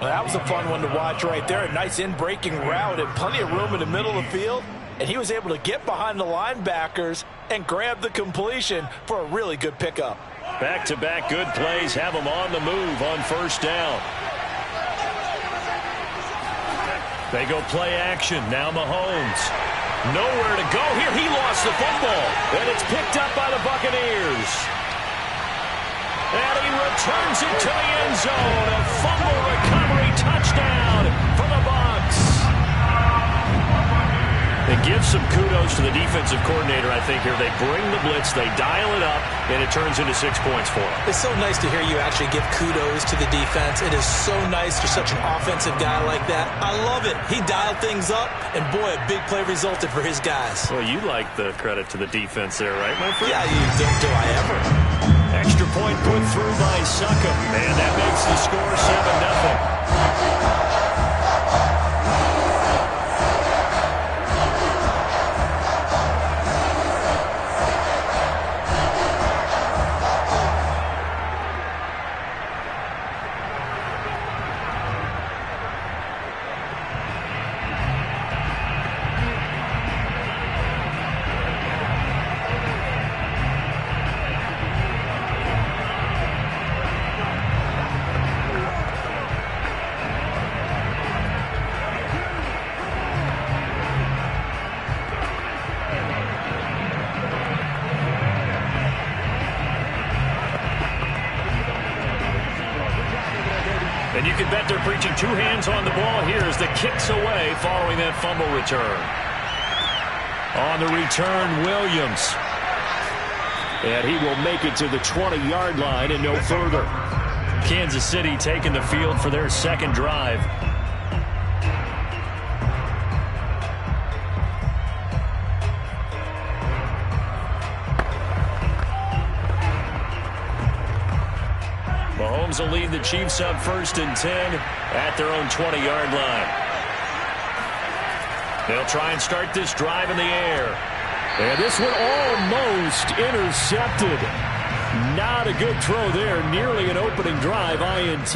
Well, that was a fun one to watch right there. A nice in-breaking route and plenty of room in the middle of the field. And he was able to get behind the linebackers and grab the completion for a really good pickup. Back-to-back good plays have him on the move on first down. They go play action. Now Mahomes. Nowhere to go here. He lost the football. And it's picked up by the Buccaneers. And he returns it to the end zone. A fumble recovery touchdown for the Bucs. They give some kudos to the defensive coordinator, I think, here. They bring the blitz, they dial it up, and it turns into 6 points for them. It's so nice to hear you actually give kudos to the defense. It is so nice for such an offensive guy like that. I love it. He dialed things up, and boy, a big play resulted for his guys. Well, you like the credit to the defense there, right, my friend? Yeah, you do I ever. Extra point put through by Succop, and that makes the score 7-0. And you can bet they're preaching two hands on the ball here as the kick's away following that fumble return. On the return, Williams. And he will make it to the 20-yard line and no further. Kansas City taking the field for their second drive. Mahomes will lead the Chiefs up 1st and 10 at their own 20-yard line. They'll try and start this drive in the air. And this one almost intercepted. Not a good throw there. Nearly an opening drive INT.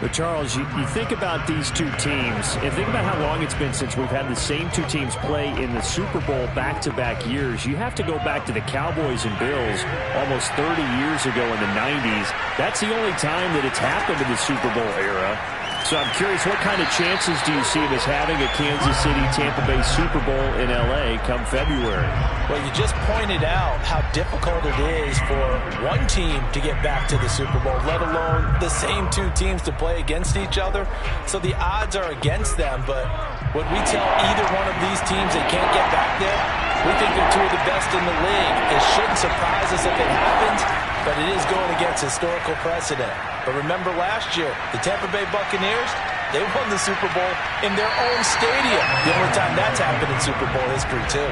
But, Charles, you think about these two teams, and think about how long it's been since we've had the same two teams play in the Super Bowl back-to-back years. You have to go back to the Cowboys and Bills almost 30 years ago in the 90s. That's the only time that it's happened in the Super Bowl era. So I'm curious, what kind of chances do you see of us having a Kansas City-Tampa Bay Super Bowl in L.A. come February? Well, you just pointed out how difficult it is for one team to get back to the Super Bowl, let alone the same two teams to play against each other. So the odds are against them, but when we tell either one of these teams they can't get back there, we think they're two of the best in the league. It shouldn't surprise us if it happens, but it is going against historical precedent. But remember last year, the Tampa Bay Buccaneers, they won the Super Bowl in their own stadium. The only time that's happened in Super Bowl history, too.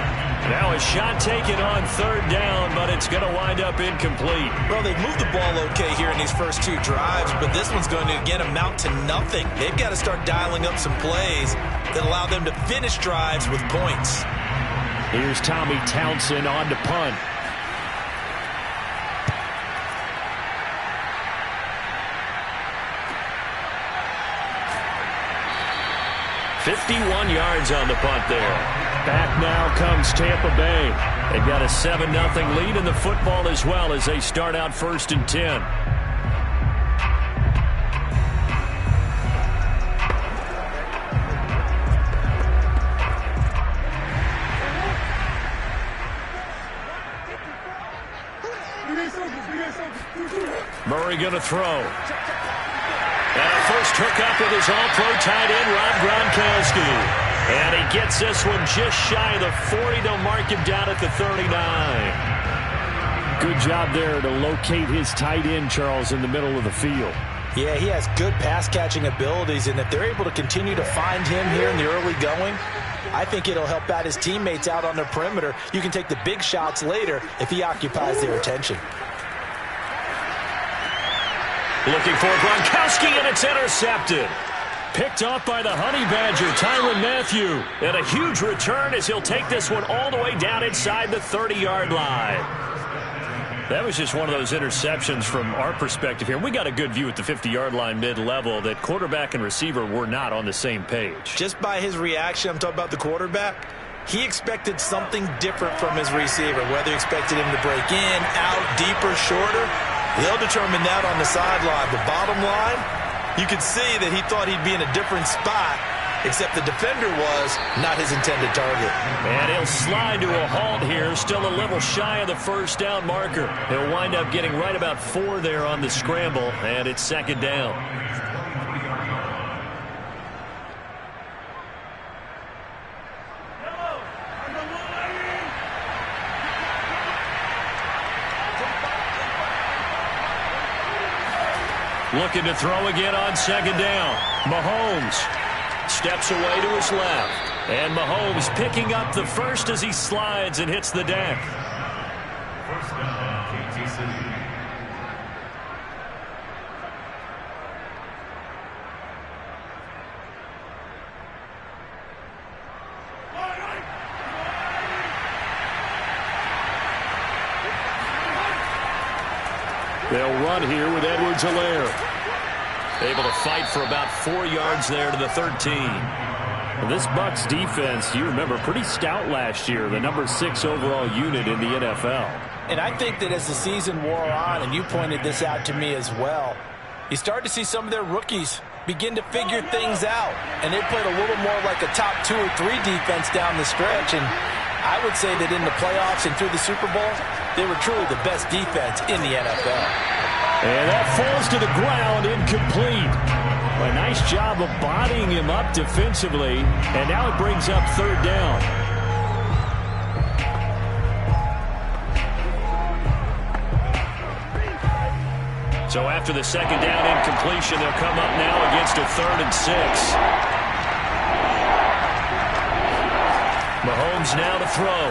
Now a shot taken on 3rd down, but it's going to wind up incomplete. Well, they've moved the ball okay here in these first two drives, but this one's going to, again, amount to nothing. They've got to start dialing up some plays that allow them to finish drives with points. Here's Tommy Townsend on to punt. 51 yards on the punt there. Back now comes Tampa Bay. They've got a 7-0 lead in the football as well as they start out 1st and 10. Murray going to throw. And a first hookup with his all-pro tight end, Rob Gronkowski. And he gets this one just shy of the 40. They'll mark him down at the 39. Good job there to locate his tight end, Charles, in the middle of the field. Yeah, he has good pass-catching abilities, and if they're able to continue to find him here in the early going, I think it'll help out his teammates out on the perimeter. You can take the big shots later if he occupies their attention. Looking for Gronkowski, and it's intercepted. Picked off by the Honey Badger, Tyrann Mathieu. And a huge return as he'll take this one all the way down inside the 30-yard line. That was just one of those interceptions from our perspective here. We got a good view at the 50-yard line mid-level that quarterback and receiver were not on the same page. Just by his reaction, I'm talking about the quarterback, he expected something different from his receiver, whether he expected him to break in, out, deeper, shorter. They'll determine that on the sideline. The bottom line, you could see that he thought he'd be in a different spot, except the defender was not his intended target. And he'll slide to a halt here, still a little shy of the first down marker. He'll wind up getting right about 4 there on the scramble, and it's 2nd down. Looking to throw again on 2nd down. Mahomes steps away to his left. And Mahomes picking up the first as he slides and hits the deck. First down, Kansas City. They'll run here with Edwards-Helaire. Able to fight for about 4 yards there to the 13. Well, this Bucs defense, you remember, pretty stout last year, the number 6 overall unit in the NFL. And I think that as the season wore on, and you pointed this out to me as well, you start to see some of their rookies begin to figure things out. And they played a little more like a top 2 or 3 defense down the stretch. And I would say that in the playoffs and through the Super Bowl, they were truly the best defense in the NFL. And that falls to the ground, incomplete. A nice job of bodying him up defensively, and now it brings up 3rd down. So after the 2nd down incompletion, they'll come up now against a 3rd and 6. Mahomes now to throw.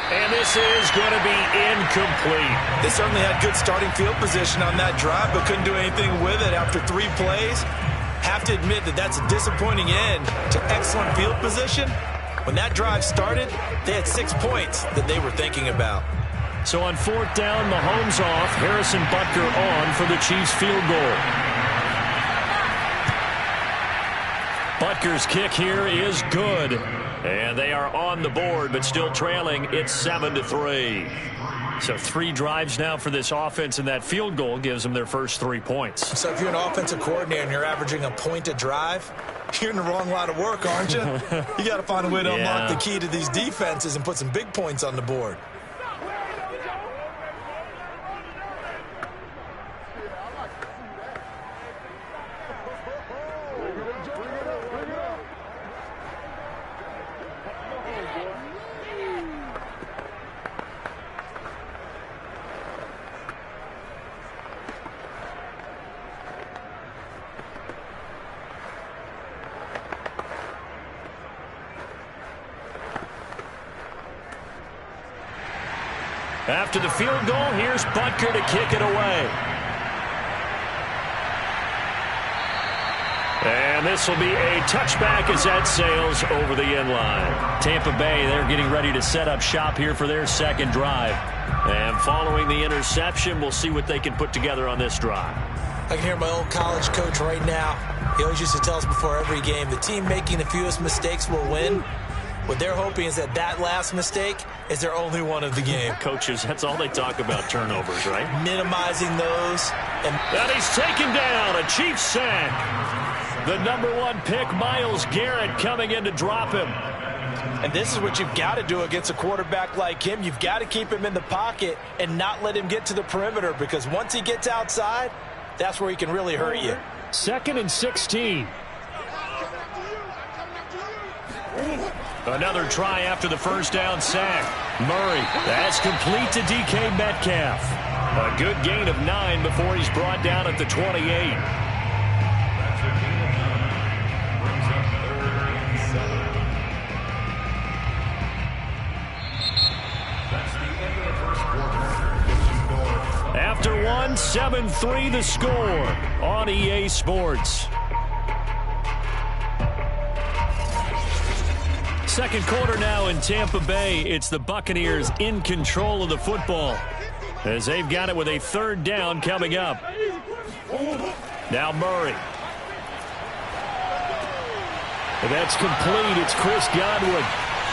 And this is going to be incomplete. They certainly had good starting field position on that drive, but couldn't do anything with it after 3 plays. Have to admit that that's a disappointing end to excellent field position. When that drive started, they had 6 points that they were thinking about. So on 4th down, Mahomes off, Harrison Butker on for the Chiefs field goal. Butker's kick here is good. And they are on the board, but still trailing. It's 7-3. So 3 drives now for this offense, and that field goal gives them their first 3 points. So if you're an offensive coordinator and you're averaging a point a drive, you're in the wrong line of work, aren't you? You got to find a way to unlock the key to these defenses and put some big points on the board. After the field goal, here's Butker to kick it away. And this will be a touchback as that sails over the end line. Tampa Bay, they're getting ready to set up shop here for their 2nd drive. And following the interception, we'll see what they can put together on this drive. I can hear my old college coach right now. He always used to tell us before every game, the team making the fewest mistakes will win. What they're hoping is that last mistake is their only one of the game. Coaches, that's all they talk about, turnovers, right? Minimizing those. And he's taken down, a Chiefs sack. The #1 pick, Myles Garrett, coming in to drop him. And this is what you've got to do against a quarterback like him. You've got to keep him in the pocket and not let him get to the perimeter, because once he gets outside, that's where he can really hurt you. 2nd and 16. Another try after the first down sack. Murray, that's complete to DK Metcalf. A good gain of 9 before he's brought down at the 28. That's a gain of 9. Brings up 3rd and 7. That's the end of the first quarter. After one, 7-3 the score on EA Sports. Second quarter now in Tampa Bay. It's the Buccaneers in control of the football as they've got it with a 3rd down coming up. Now Murray. And that's complete. It's Chris Godwin.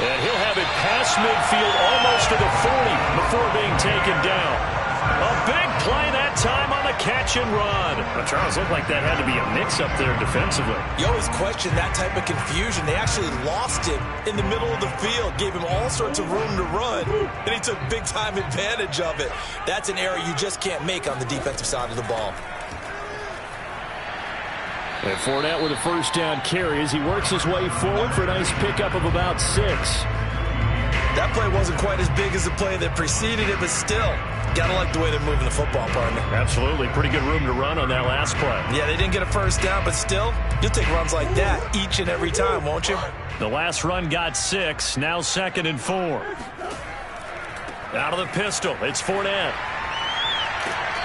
And he'll have it past midfield almost to the 40 before being taken down. A big play that time on the catch and run. But Charles, looked like that had to be a mix-up there defensively. You always question that type of confusion. They actually lost him in the middle of the field, gave him all sorts of room to run, and he took big-time advantage of it. That's an error you just can't make on the defensive side of the ball. And Fournette with a first down carry as he works his way forward for a nice pickup of about 6. That play wasn't quite as big as the play that preceded it, but still, gotta like the way they're moving the football, partner. Absolutely. Pretty good room to run on that last play. Yeah, they didn't get a first down, but still, you'll take runs like that each and every time, won't you? The last run got 6. Now 2nd and 4. Out of the pistol. It's Fournette.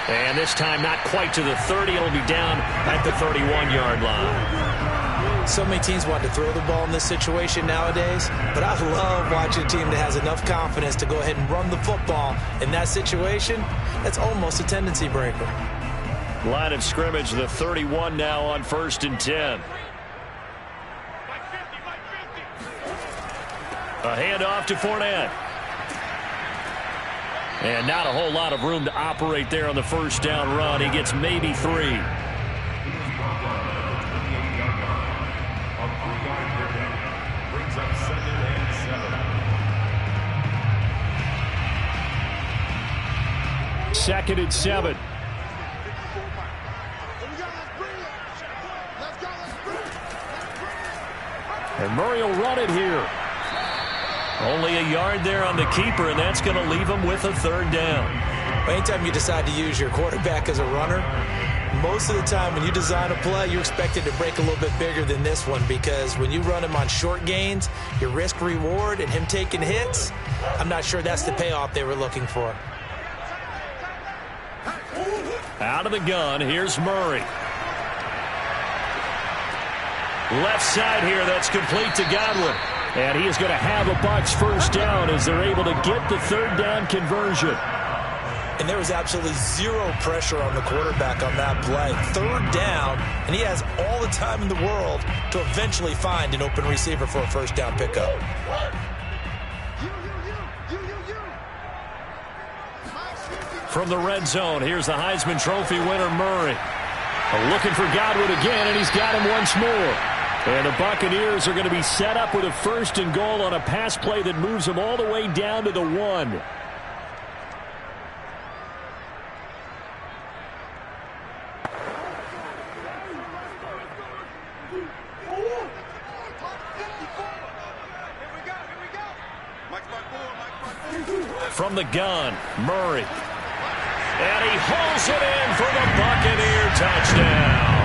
And this time not quite to the 30. It'll be down at the 31-yard line. So many teams want to throw the ball in this situation nowadays, but I love watching a team that has enough confidence to go ahead and run the football. In that situation, that's almost a tendency breaker. Line of scrimmage, the 31 now on 1st and 10. A handoff to Fournette. And not a whole lot of room to operate there on the first down run. He gets maybe 3. Brings up 2nd and 7. 2nd and 7. And Murray will run it here. Only a yard there on the keeper, and that's going to leave him with a 3rd down. Anytime you decide to use your quarterback as a runner, most of the time when you design a play, you expect it to break a little bit bigger than this one, because when you run him on short gains, your risk-reward and him taking hits, I'm not sure that's the payoff they were looking for. Out of the gun, here's Murray. Left side here, that's complete to Godwin. And he is going to have a Bucs first down as they're able to get the 3rd down conversion. And there was absolutely zero pressure on the quarterback on that play. 3rd down, and he has all the time in the world to eventually find an open receiver for a first down pickup. From the red zone, here's the Heisman Trophy winner, Murray. Looking for Godwin again, and he's got him once more. And the Buccaneers are going to be set up with a 1st and goal on a pass play that moves them all the way down to the 1. From the gun, Murray. And he hauls it in for the Buccaneer touchdown.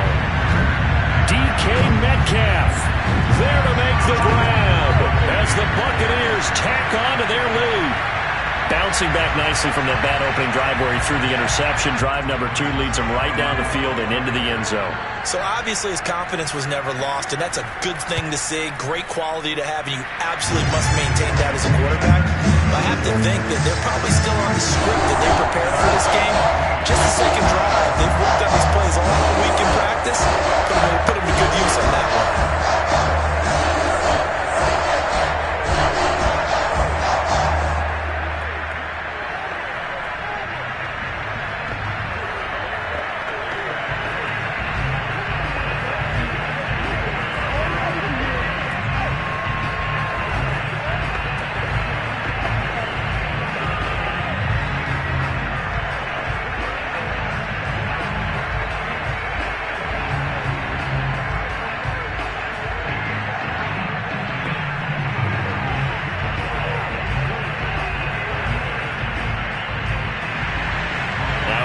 DK Metcalf there to make the grab as the Buccaneers tack on to their lead. Bouncing back nicely from that bad opening drive where he threw the interception. Drive number 2 leads him right down the field and into the end zone. So obviously his confidence was never lost, and that's a good thing to see. Great quality to have, and you absolutely must maintain that as a quarterback. But I have to think that they're probably still on the script that they're prepared for this game. just the second drive. They've worked on these plays all week in practice. Put them to good use on that one.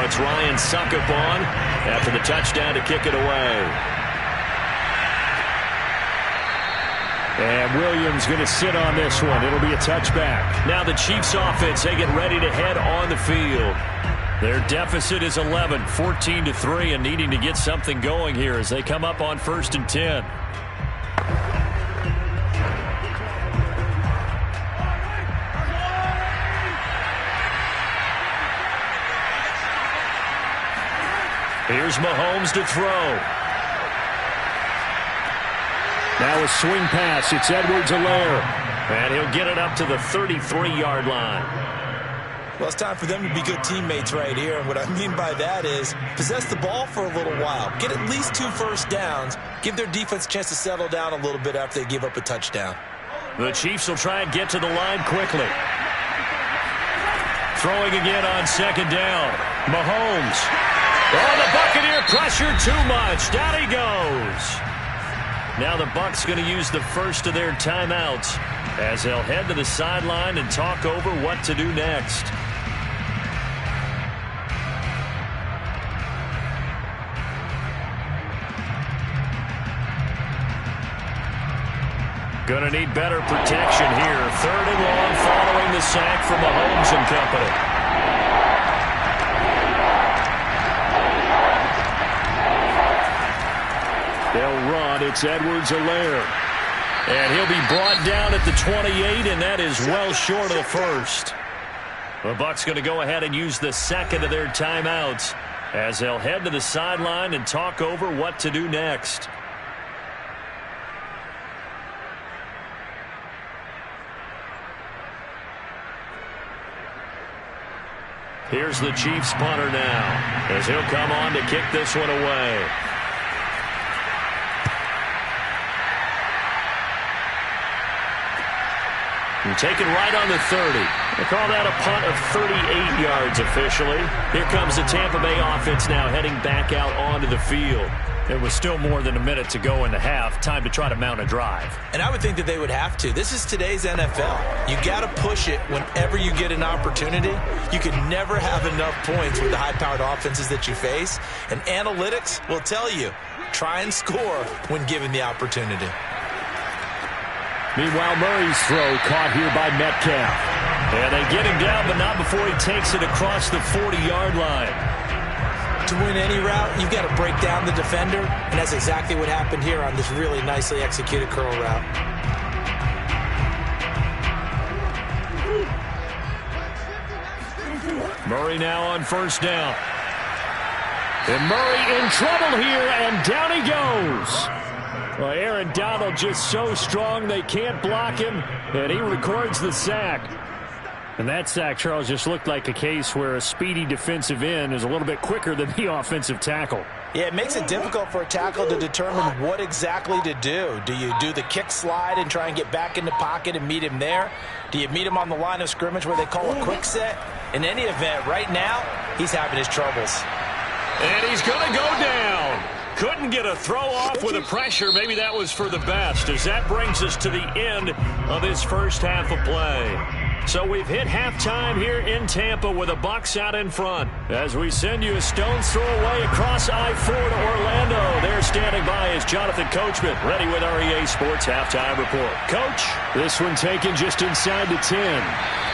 It's Ryan Succop after the touchdown to kick it away. And Williams going to sit on this one. It'll be a touchback. Now the Chiefs offense, they get ready to head on the field. Their deficit is 11, 14-3, and needing to get something going here as they come up on 1st and 10. Here's Mahomes to throw. Now a swing pass. It's Edwards-Helaire. And he'll get it up to the 33-yard line. Well, it's time for them to be good teammates right here. And what I mean by that is possess the ball for a little while. Get at least 2 first downs. Give their defense a chance to settle down a little bit after they give up a touchdown. The Chiefs will try and get to the line quickly. Throwing again on 2nd down. Mahomes. Oh, the Buccaneer pressure too much. Down he goes. Now the Bucs going to use the first of their timeouts as they'll head to the sideline and talk over what to do next. Going to need better protection here. 3rd and long following the sack from Mahomes and company. They'll run. It's Edwards-Helaire. And he'll be brought down at the 28, and that is well short of the first. The Bucs going to go ahead and use the second of their timeouts as they'll head to the sideline and talk over what to do next. Here's the Chiefs punter now as he'll come on to kick this one away. Taken right on the 30. They call that a punt of 38 yards officially. Here comes the Tampa Bay offense now heading back out onto the field. There was still more than a minute to go in the half. Time to try to mount a drive. And I would think that they would have to. This is today's NFL. You got to push it whenever you get an opportunity. You can never have enough points with the high-powered offenses that you face. And analytics will tell you, try and score when given the opportunity. Meanwhile, Murray's throw caught here by Metcalf. And they get him down, but not before he takes it across the 40-yard line. To win any route, you've got to break down the defender, and that's exactly what happened here on this really nicely executed curl route. Murray now on 1st down. And Murray in trouble here, and down he goes. Well, Aaron Donald just so strong they can't block him, and he records the sack. And that sack, Charles, just looked like a case where a speedy defensive end is a little bit quicker than the offensive tackle. Yeah, it makes it difficult for a tackle to determine what exactly to do. Do you do the kick slide and try and get back in the pocket and meet him there? Do you meet him on the line of scrimmage where they call a quick set? In any event, right now, he's having his troubles. And he's going to go down. Couldn't get a throw off with the pressure. Maybe that was for the best, as that brings us to the end of this first half of play. So we've hit halftime here in Tampa with the Bucs out in front. As we send you a stone's throw away across I-4 to Orlando. There standing by is Jonathan Coachman, ready with our EA Sports Halftime Report. Coach? This one taken just inside the 10.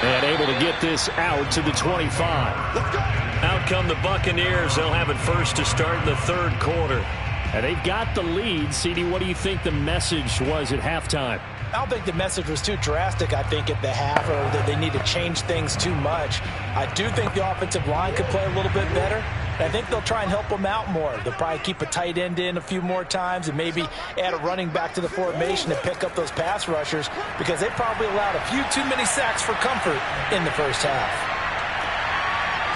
And able to get this out to the 25. Let's go. Out come the Buccaneers. They'll have it first to start in the third quarter. And they've got the lead. CD, what do you think the message was at halftime? I don't think the message was too drastic, I think, at the half, or that they need to change things too much. I do think the offensive line could play a little bit better. And I think they'll try and help them out more. They'll probably keep a tight end in a few more times and maybe add a running back to the formation to pick up those pass rushers, because they probably allowed a few too many sacks for comfort in the first half.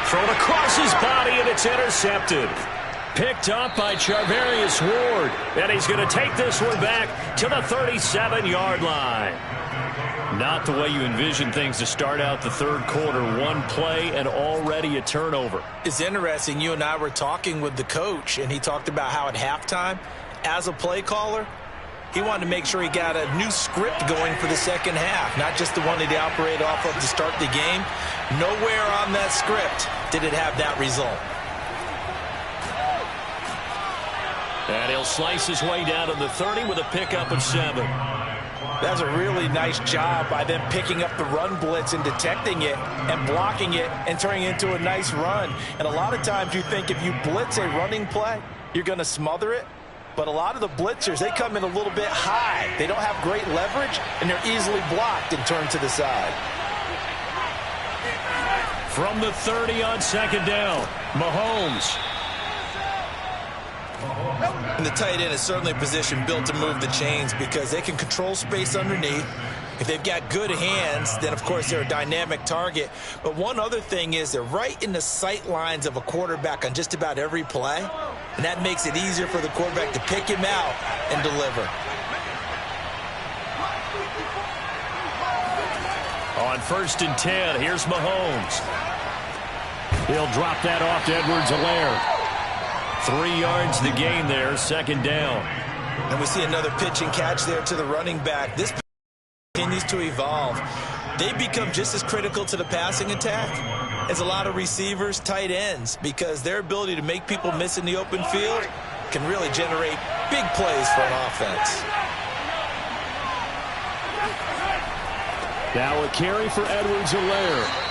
Thrown across his body, and it's intercepted. Picked up by Charvarius Ward. And he's going to take this one back to the 37-yard line. Not the way you envision things to start out the third quarter. One play and already a turnover. It's interesting. You and I were talking with the coach, and he talked about how at halftime, as a play caller, he wanted to make sure he got a new script going for the second half, not just the one that he operated off of to start the game. Nowhere on that script did it have that result. And he'll slice his way down to the 30 with a pickup of 7. That's a really nice job by them picking up the run blitz and detecting it and blocking it and turning it into a nice run. And a lot of times you think if you blitz a running play, you're going to smother it. But a lot of the blitzers, they come in a little bit high. They don't have great leverage, and they're easily blocked and turned to the side. From the 30 on second down, Mahomes. And the tight end is certainly a position built to move the chains because they can control space underneath. If they've got good hands, then, of course, they're a dynamic target. But one other thing is they're right in the sight lines of a quarterback on just about every play, and that makes it easier for the quarterback to pick him out and deliver. On 1st and 10, here's Mahomes. He'll drop that off to Edwards-Helaire. 3 yards the gain there, second down. And we see another pitch and catch there to the running back. This continues to evolve. They become just as critical to the passing attack as a lot of receivers, tight ends, because their ability to make people miss in the open field can really generate big plays for an offense. Now a carry for Edwards-Helaire.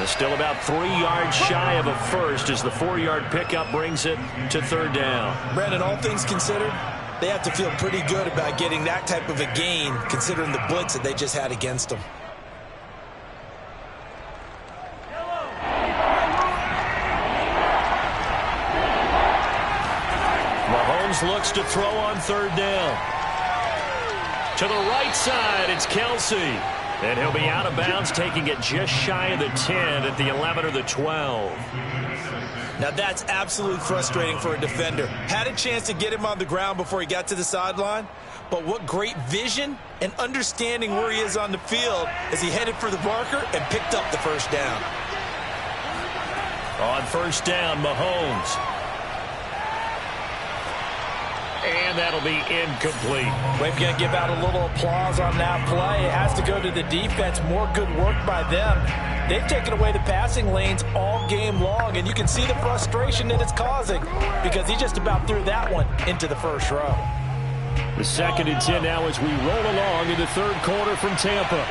Still about 3 yards shy of a first as the 4-yard pickup brings it to third down. Brandon, all things considered, they have to feel pretty good about getting that type of a gain considering the blitz that they just had against them. Mahomes looks to throw on third down. To the right side, it's Kelsey. And he'll be out of bounds, taking it just shy of the 10 at the 11 or the 12. Now that's absolutely frustrating for a defender. Had a chance to get him on the ground before he got to the sideline, but what great vision and understanding where he is on the field as he headed for the marker and picked up the first down. On first down, Mahomes. And that'll be incomplete. We're going to give out a little applause on that play. It has to go to the defense. More good work by them. They've taken away the passing lanes all game long, and you can see the frustration that it's causing because he just about threw that one into the first row. The 2nd and 10 now as we roll along in the third quarter from Tampa.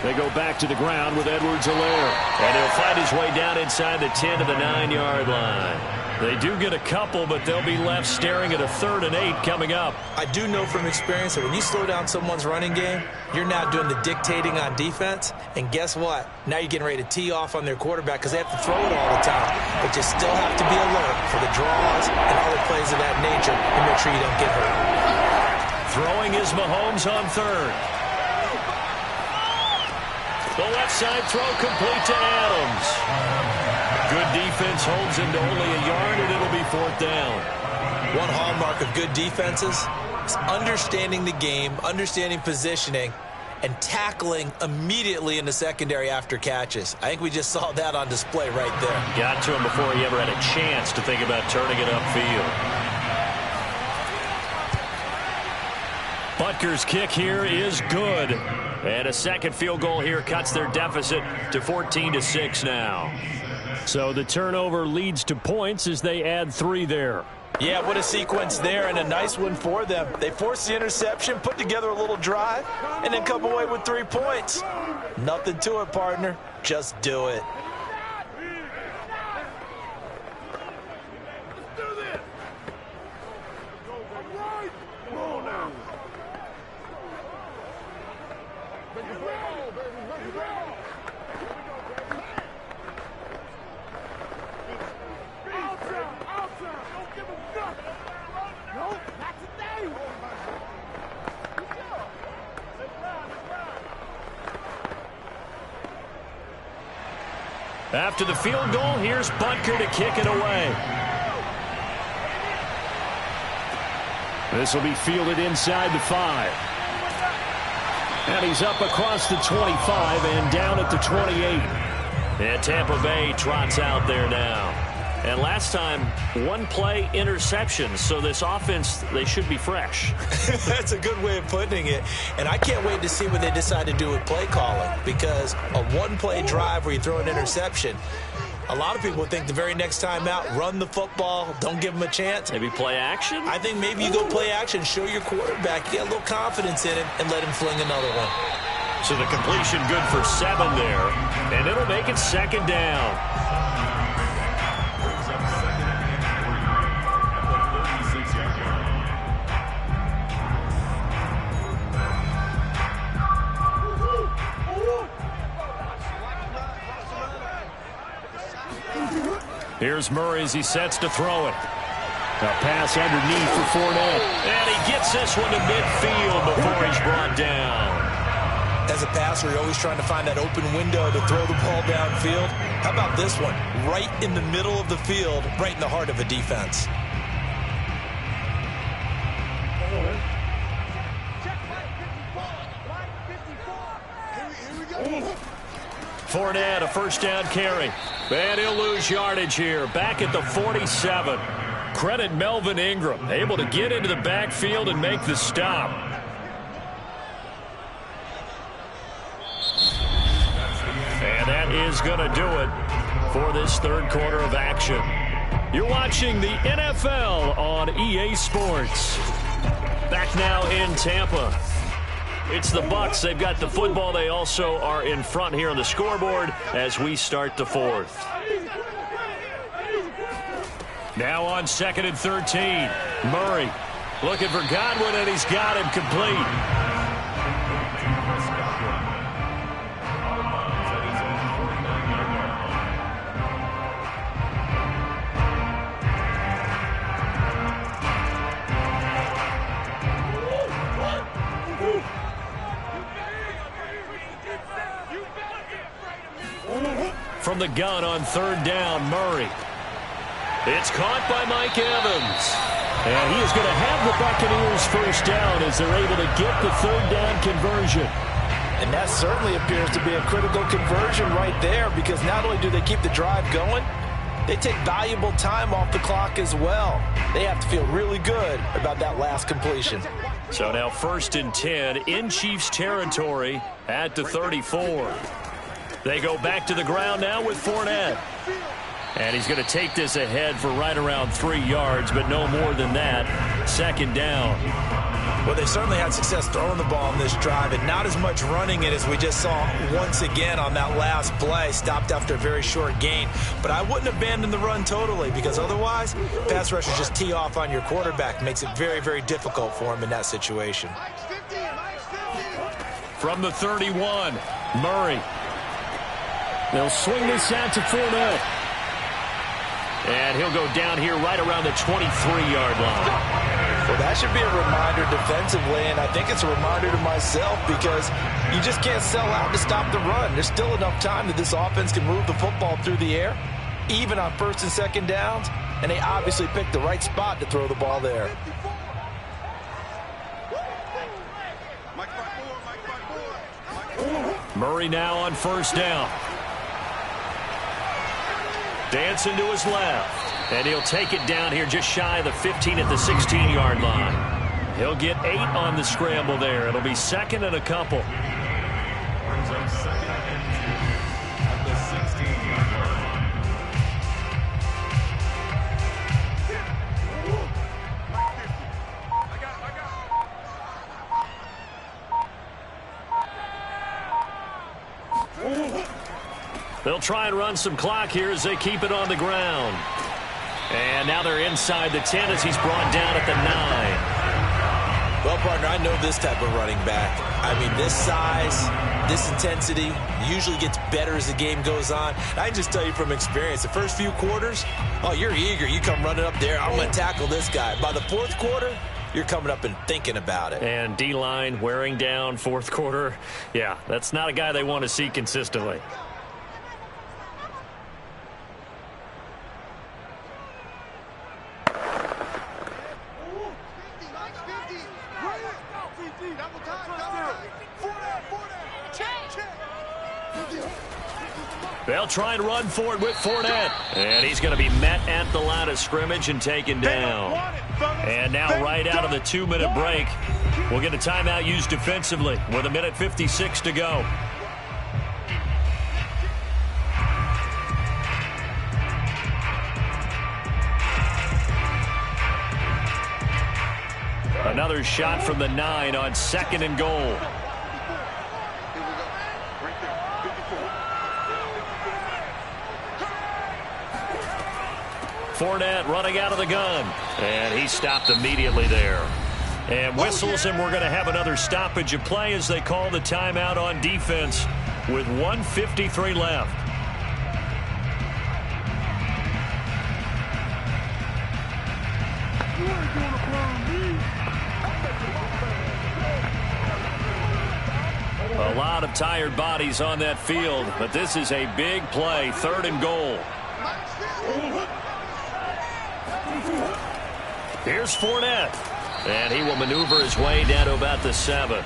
They go back to the ground with Edwards-Helaire. And he'll find his way down inside the 10 to the 9-yard line. They do get a couple, but they'll be left staring at a 3rd and 8 coming up. I do know from experience that when you slow down someone's running game, you're now doing the dictating on defense. And guess what? Now you're getting ready to tee off on their quarterback because they have to throw it all the time. But you still have to be alert for the draws and other plays of that nature and make sure you don't get hurt. Throwing is Mahomes on third. The left side throw complete to Adams. Good defense holds him to only a yard, and it'll be 4th down. One hallmark of good defenses is understanding the game, understanding positioning, and tackling immediately in the secondary after catches. I think we just saw that on display right there. Got to him before he ever had a chance to think about turning it upfield. Butker's kick here is good. And a second field goal here cuts their deficit to 14-6 now. So the turnover leads to points as they add 3 there. Yeah, what a sequence there, and a nice one for them. They forced the interception, put together a little drive, and then come away with 3 points. Nothing to it, partner. Just do it. After the field goal, here's Butker to kick it away. This will be fielded inside the 5. And he's up across the 25 and down at the 28. And Tampa Bay trots out there now. And last time, one play interception. So this offense, they should be fresh. That's a good way of putting it. And I can't wait to see what they decide to do with play calling. Because a one-play drive where you throw an interception, a lot of people think the very next time out, run the football, don't give them a chance. Maybe play action? I think maybe you go play action, show your quarterback, get a little confidence in him, and let him fling another one. So the completion good for 7 there. And it'll make it 2nd down. Here's Murray as he sets to throw it. A pass underneath for Fournette. And he gets this one to midfield before he's brought down. As a passer, you're always trying to find that open window to throw the ball downfield. How about this one? Right in the middle of the field, right in the heart of a defense. Fournette, a 1st down carry. And he'll lose yardage here. Back at the 47. Credit Melvin Ingram, able to get into the backfield and make the stop. And that is going to do it for this 3rd quarter of action. You're watching the NFL on EA Sports. Back now in Tampa. It's the Bucs. They've got the football. They also are in front here on the scoreboard as we start the 4th. Now on 2nd and 13. Murray looking for Godwin, and he's got him complete. From the gun on 3rd down, Murray. It's caught by Mike Evans. And he is going to have the Buccaneers 1st down as they're able to get the 3rd down conversion. And that certainly appears to be a critical conversion right there, because not only do they keep the drive going, they take valuable time off the clock as well. They have to feel really good about that last completion. So now 1st and 10 in Chiefs territory at the 34. They go back to the ground now with Fournette. And he's going to take this ahead for right around 3 yards, but no more than that. 2nd down. Well, they certainly had success throwing the ball in this drive, and not as much running it as we just saw once again on that last play. Stopped after a very short gain. But I wouldn't abandon the run totally, because otherwise, pass rushers just tee off on your quarterback. Makes it very, very difficult for him in that situation. From the 31, Murray. They'll swing this out to Fournette. And he'll go down here right around the 23-yard line. Well, that should be a reminder defensively, and I think it's a reminder to myself, because you just can't sell out to stop the run. There's still enough time that this offense can move the football through the air, even on 1st and 2nd downs, and they obviously picked the right spot to throw the ball there. Murray now on 1st down. Dancing to his left. And he'll take it down here just shy of the 15 at the 16-yard line. He'll get 8 on the scramble there. It'll be 2nd and a couple. Brings up 2nd and 2 at the 16-yard line. They'll try and run some clock here as they keep it on the ground. And now they're inside the 10 as he's brought down at the 9. Well, partner, I know this type of running back. I mean, this size, this intensity usually gets better as the game goes on. I can just tell you from experience, the first few quarters, oh, you're eager. You come running up there, I'm going to tackle this guy. By the 4th quarter, you're coming up and thinking about it. And D-line wearing down 4th quarter. Yeah, that's not a guy they want to see consistently. They'll try and run for it with Fournette. And he's going to be met at the line of scrimmage and taken down. And now right out of the 2-minute break, we'll get a timeout used defensively with 1:56 to go. Another shot from the 9 on 2nd and goal. Fournette running out of the gun. And he stopped immediately there. And whistles, and we're going to have another stoppage of play as they call the timeout on defense with 1:53 left. A lot of tired bodies on that field, but this is a big play, 3rd and goal. Here's Fournette, and he will maneuver his way down to about the 7.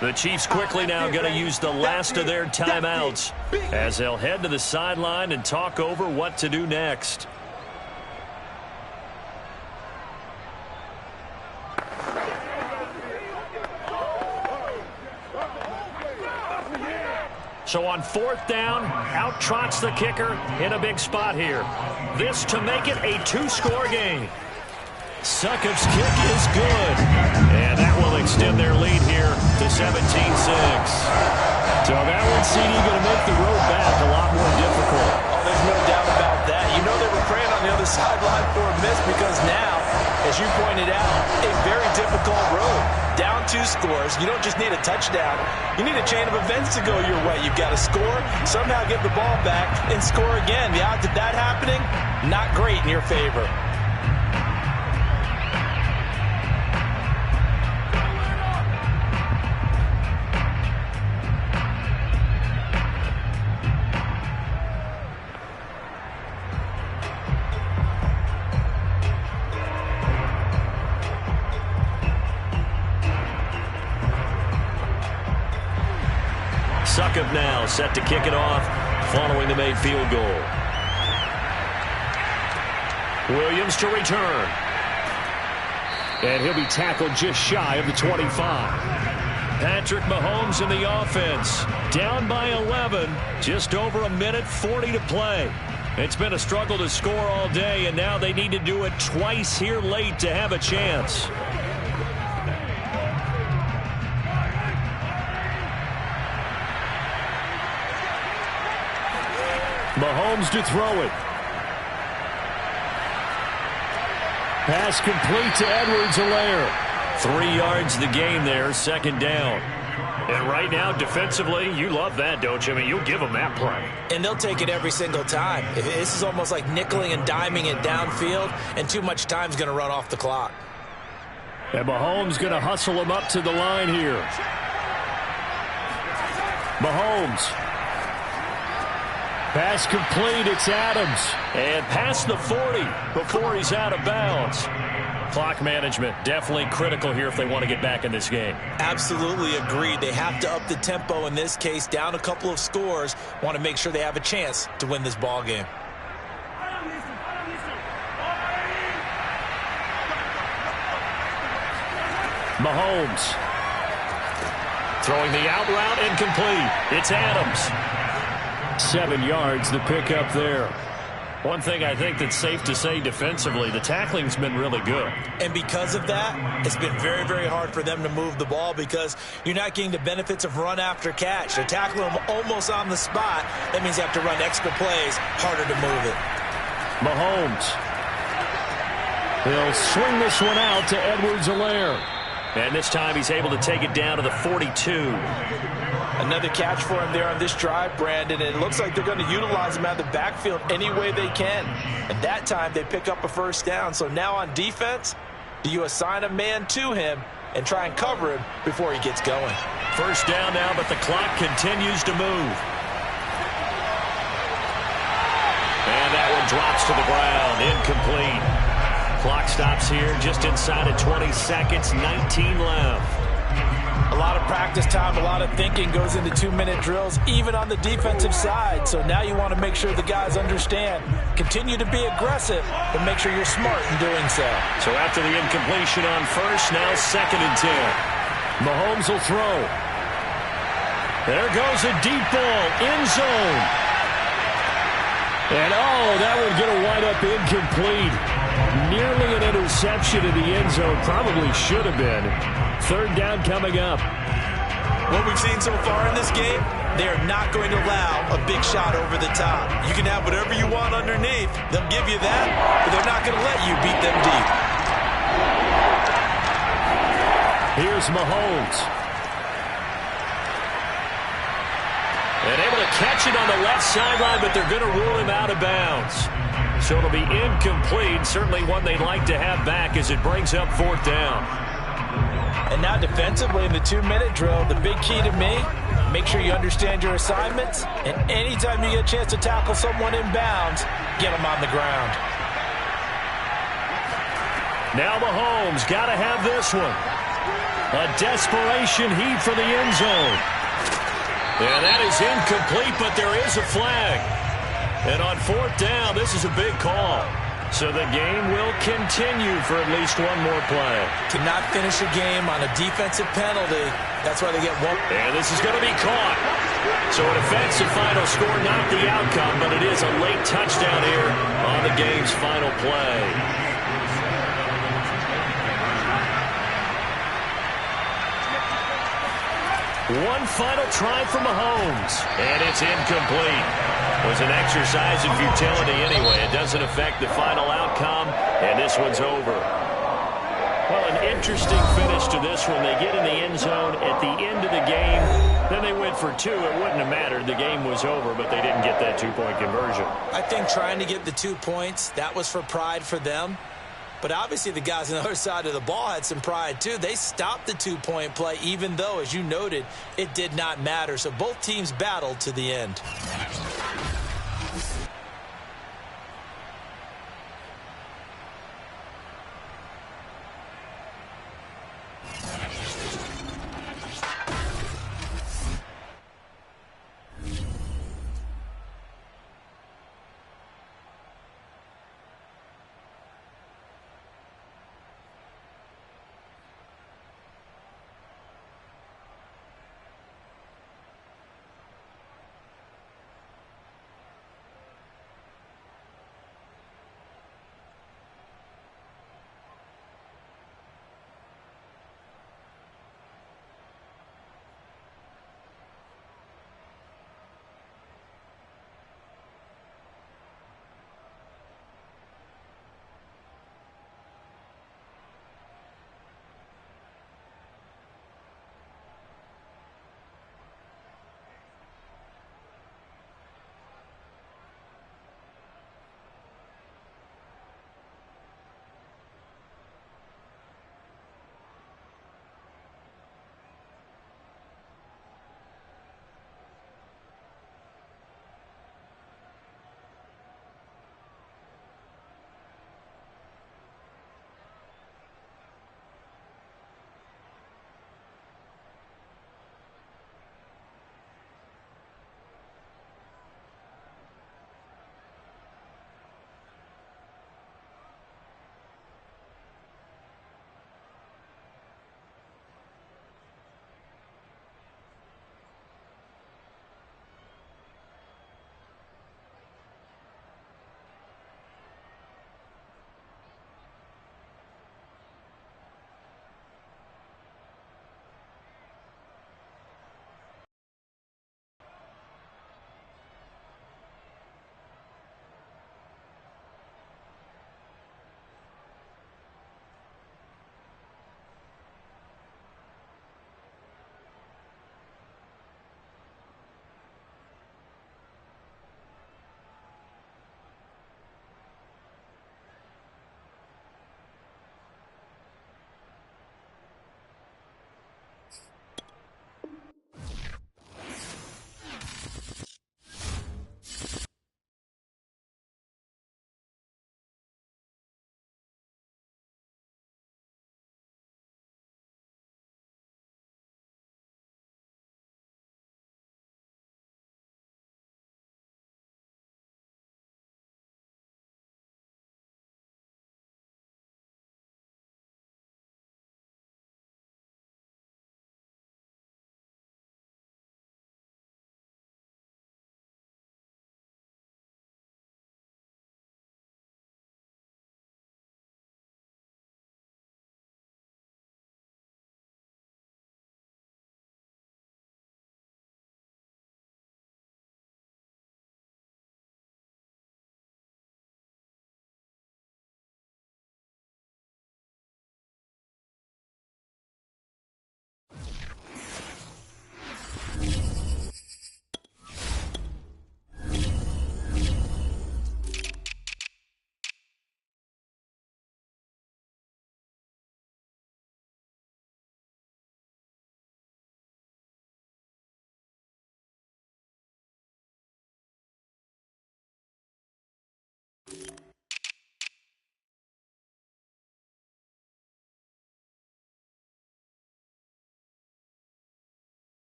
The Chiefs quickly now going to use the last of their timeouts as they'll head to the sideline and talk over what to do next. So on 4th down, out trots the kicker in a big spot here. This to make it a 2-score game. Succop's kick is good. And that will extend their lead here to 17-6. So that one, CD, going to make the road back a lot more difficult. Oh, there's no doubt about that. You know they were praying on the other sideline for a miss because now, as you pointed out, a very difficult road. Down 2 scores. You don't just need a touchdown. You need a chain of events to go your way. You've got to score, somehow get the ball back, and score again. The odds of that happening, not great in your favor. Succop now set to kick it off following the made field goal. Williams to return. And he'll be tackled just shy of the 25. Patrick Mahomes in the offense. Down by 11. Just over 1:40 to play. It's been a struggle to score all day, and now they need to do it twice here late to have a chance. Mahomes to throw it. Pass complete to Edwards-Helaire. 3 yards the gain there, 2nd down. And right now, defensively, you love that, don't you? I mean, you'll give them that play. And they'll take it every single time. This is almost like nickeling and diming it downfield, and too much time's going to run off the clock. And Mahomes going to hustle him up to the line here. Mahomes. Pass complete, it's Adams. And past the 40 before he's out of bounds. Clock management definitely critical here if they want to get back in this game. Absolutely agreed. They have to up the tempo in this case, down a couple of scores. Want to make sure they have a chance to win this ball game. Mahomes. Throwing the out route incomplete. It's Adams. 7 yards, the pickup there. One thing I think that's safe to say defensively, the tackling's been really good. And because of that, it's been very, very hard for them to move the ball because you're not getting the benefits of run after catch. They're tackling them almost on the spot. That means you have to run extra plays, harder to move it. Mahomes. He'll swing this one out to Edwards-Helaire. And this time he's able to take it down to the 42. Another catch for him there on this drive, Brandon. And it looks like they're going to utilize him out of the backfield any way they can. And that time they pick up a first down. So now on defense, do you assign a man to him and try and cover him before he gets going? First down now, but the clock continues to move. And that one drops to the ground, incomplete. Clock stops here just inside of 20 seconds, 19 left. A lot of practice time, a lot of thinking goes into 2-minute drills, even on the defensive side. So now you want to make sure the guys understand. Continue to be aggressive, but make sure you're smart in doing so. So after the incompletion on first, now 2nd and 10. Mahomes will throw. There goes a deep ball, end zone. And, that would get a wind up incomplete. Nearly an interception in the end zone. Probably should have been. 3rd down coming up. What we've seen so far in this game, they are not going to allow a big shot over the top. You can have whatever you want underneath. They'll give you that, but they're not going to let you beat them deep. Here's Mahomes. And able to catch it on the left sideline, but they're going to rule him out of bounds. So it'll be incomplete. Certainly one they'd like to have back as it brings up 4th down. And now defensively in the 2-minute drill, the big key to me, make sure you understand your assignments. And anytime you get a chance to tackle someone in bounds, get them on the ground. Now Mahomes got to have this one. A desperation heave for the end zone. And that is incomplete, but there is a flag. And on 4th down, this is a big call. So the game will continue for at least one more play. Cannot finish a game on a defensive penalty. That's why they get one. And this is going to be caught. So it affects the final score, not the outcome, but it is a late touchdown here on the game's final play. One final try for Mahomes, and it's incomplete. It was an exercise in futility anyway. It doesn't affect the final outcome, and this one's over. Well, an interesting finish to this one. They get in the end zone at the end of the game. Then they went for 2. It wouldn't have mattered. The game was over, but they didn't get that 2-point conversion. I think trying to get the 2 points, that was for pride for them. But obviously the guys on the other side of the ball had some pride too. They stopped the 2-point play even though, as you noted, it did not matter. So both teams battled to the end.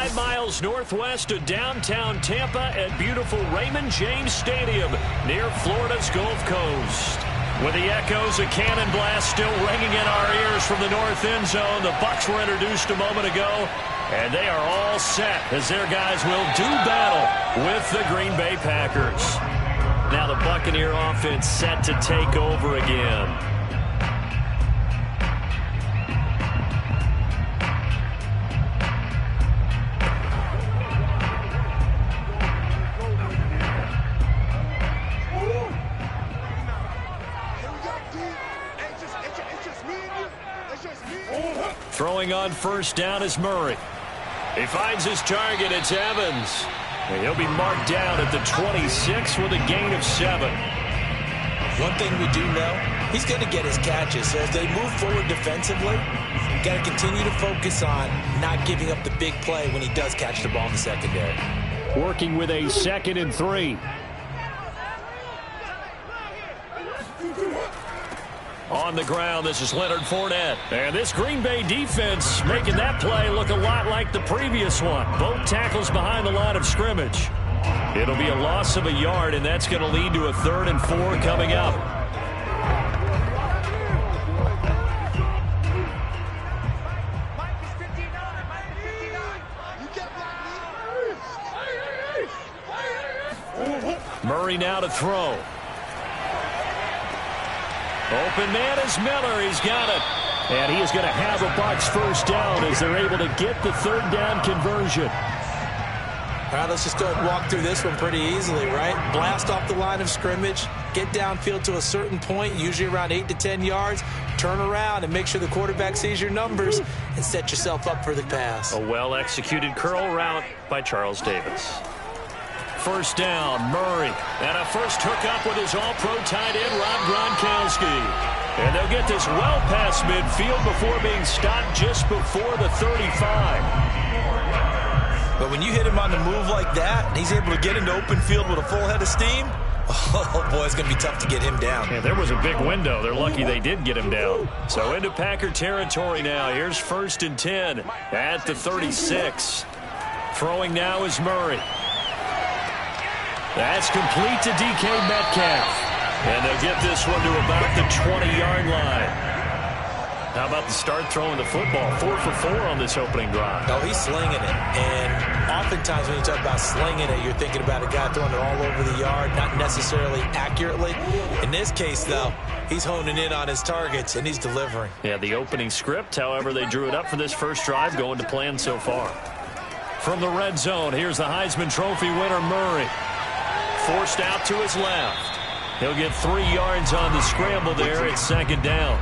5 miles northwest of downtown Tampa at beautiful Raymond James Stadium near Florida's Gulf Coast. With the echoes of cannon blast still ringing in our ears from the north end zone, the Bucs were introduced a moment ago, and they are all set as their guys will do battle with the Green Bay Packers. Now the Buccaneer offense set to take over again. Throwing on first down is Murray. He finds his target. It's Evans. And he'll be marked down at the 26 with a gain of 7. One thing we do know, he's going to get his catches. So as they move forward defensively, you got to continue to focus on not giving up the big play when he does catch the ball in the secondary. Working with a 2nd and 3. On the ground, this is Leonard Fournette. And this Green Bay defense making that play look a lot like the previous one. Both tackles behind the line of scrimmage. It'll be a loss of a yard, and that's going to lead to a 3rd and 4 coming up. Murray now to throw. Open man is Miller. He's got it. And he is going to have a Bucs first down as they're able to get the 3rd down conversion. All right, let's just go ahead and walk through this one pretty easily, right? Blast off the line of scrimmage, get downfield to a certain point, usually around 8 to 10 yards, turn around and make sure the quarterback sees your numbers and set yourself up for the pass. A well-executed curl route by Charles Davis. First down, Murray. And a first hookup with his all-pro tight end, Rob Gronkowski. And they'll get this well past midfield before being stopped just before the 35. But when you hit him on the move like that, and he's able to get into open field with a full head of steam, oh, boy, it's going to be tough to get him down. Yeah, there was a big window. They're lucky they did get him down. So into Packer territory now. Here's 1st and 10 at the 36. Throwing now is Murray. That's complete to DK Metcalf. And they'll get this one to about the 20-yard line. How about the start throwing the football? 4 for 4 on this opening drive. Oh, he's slinging it. And oftentimes when you talk about slinging it, you're thinking about a guy throwing it all over the yard, not necessarily accurately. In this case, though, he's honing in on his targets, and he's delivering. Yeah, the opening script, however, they drew it up for this first drive, going to plan so far. From the red zone, here's the Heisman Trophy winner, Murray. Forced out to his left. He'll get 3 yards on the scramble there at 2nd down.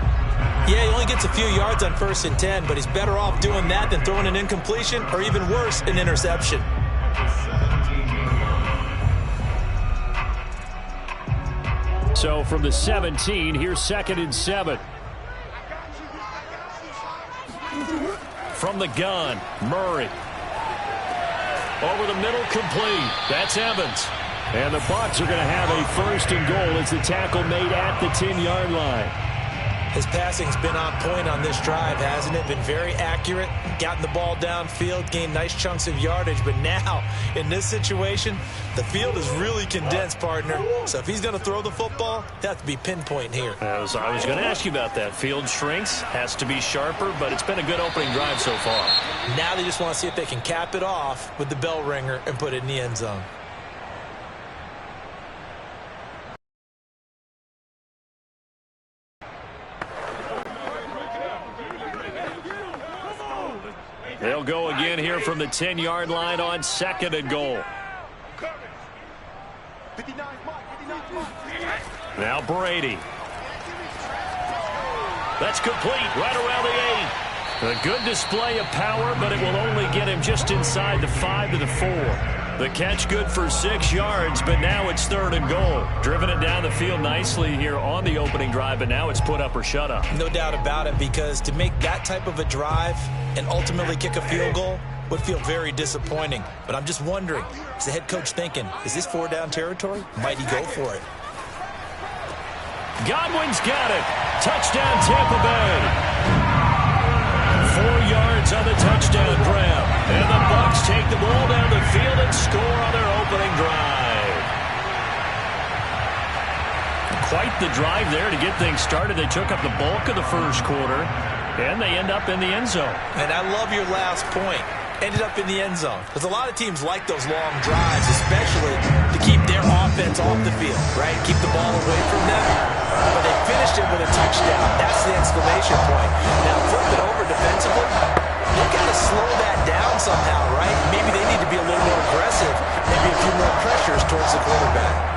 Yeah, he only gets a few yards on 1st and 10, but he's better off doing that than throwing an incompletion or even worse, an interception. So from the 17, here's 2nd and 7. From the gun, Murray. Over the middle, complete. That's Evans. And the Bucs are going to have a 1st and goal as the tackle made at the 10-yard line. His passing's been on point on this drive, hasn't it? Been very accurate, gotten the ball downfield, gained nice chunks of yardage. But now, in this situation, the field is really condensed, partner. So if he's going to throw the football, he'll have to be pinpoint here. I was going to ask you about that. Field shrinks, has to be sharper, but it's been a good opening drive so far. Now they just want to see if they can cap it off with the bell ringer and put it in the end zone. They'll go again here from the 10-yard line on 2nd and goal. Now Brady. That's complete right around the 8. A good display of power, but it will only get him just inside the 5 to the 4. The catch good for 6 yards, but now it's 3rd and goal. Driven it down the field nicely here on the opening drive, but now it's put up or shut up. No doubt about it, because to make that type of a drive and ultimately kick a field goal would feel very disappointing. But I'm just wondering, is the head coach thinking, is this 4-down territory? Might he go for it? Godwin's got it. Touchdown, Tampa Bay. 4 yards on the touchdown grab. And the Bucs take the ball down the field and score on their opening drive. Quite the drive there to get things started. They took up the bulk of the first quarter, and they end up in the end zone. And I love your last point. Ended up in the end zone. Because a lot of teams like those long drives, especially to keep their offense off the field, right? Keep the ball away from them. But they finished it with a touchdown. That's the exclamation point. Now flip it over defensively. They got to slow that down somehow, right? Maybe they need to be a little more aggressive. Maybe a few more pressures towards the quarterback.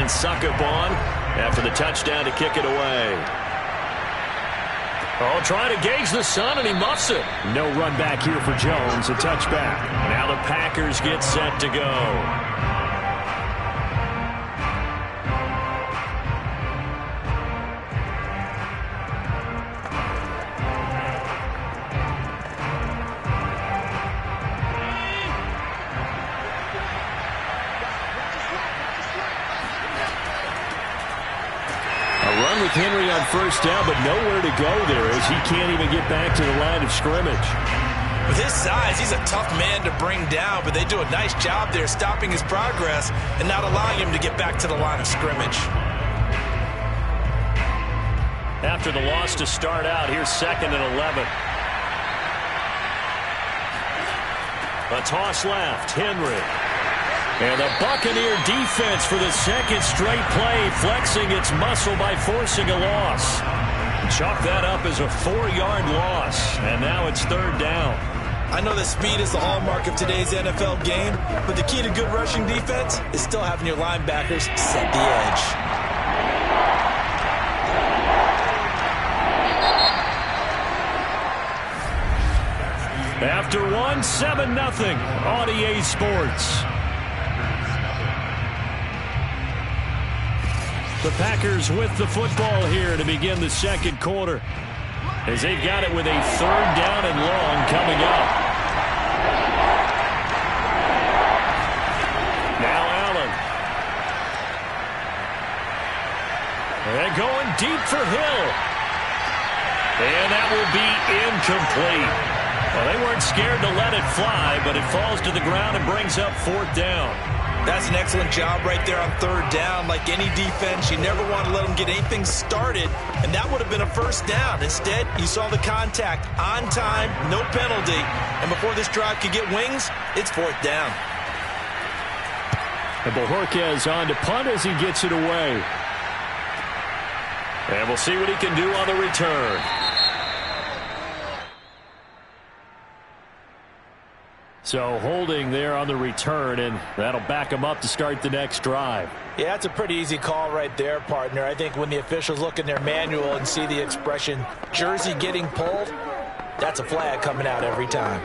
Succopon after the touchdown to kick it away. Oh, trying to gauge the sun, and he muffs it. No run back here for Jones. A touchback. Now the Packers get set to go. Henry on first down, but nowhere to go there as he can't even get back to the line of scrimmage. With his size, he's a tough man to bring down, but they do a nice job there stopping his progress and not allowing him to get back to the line of scrimmage. After the loss to start out, here's 2nd and 11. A toss left, Henry. And the Buccaneer defense for the second straight play, flexing its muscle by forcing a loss. Chalk that up as a 4-yard loss, and now it's 3rd down. I know that speed is the hallmark of today's NFL game, but the key to good rushing defense is still having your linebackers set the edge. After one, 7-0 on EA Sports. The Packers with the football here to begin the second quarter, as they've got it with a 3rd down and long coming up. Now Allen. And going deep for Hill. And that will be incomplete. Well, they weren't scared to let it fly, but it falls to the ground and brings up 4th down. That's an excellent job right there on 3rd down. Like any defense, you never want to let them get anything started, and that would have been a 1st down. Instead, you saw the contact on time, no penalty, and before this drive could get wings, it's 4th down. And Bojorquez on to punt as he gets it away. And we'll see what he can do on the return. So holding there on the return, and that'll back him up to start the next drive. Yeah, that's a pretty easy call right there, partner. I think when the officials look in their manual and see the expression jersey getting pulled, that's a flag coming out every time.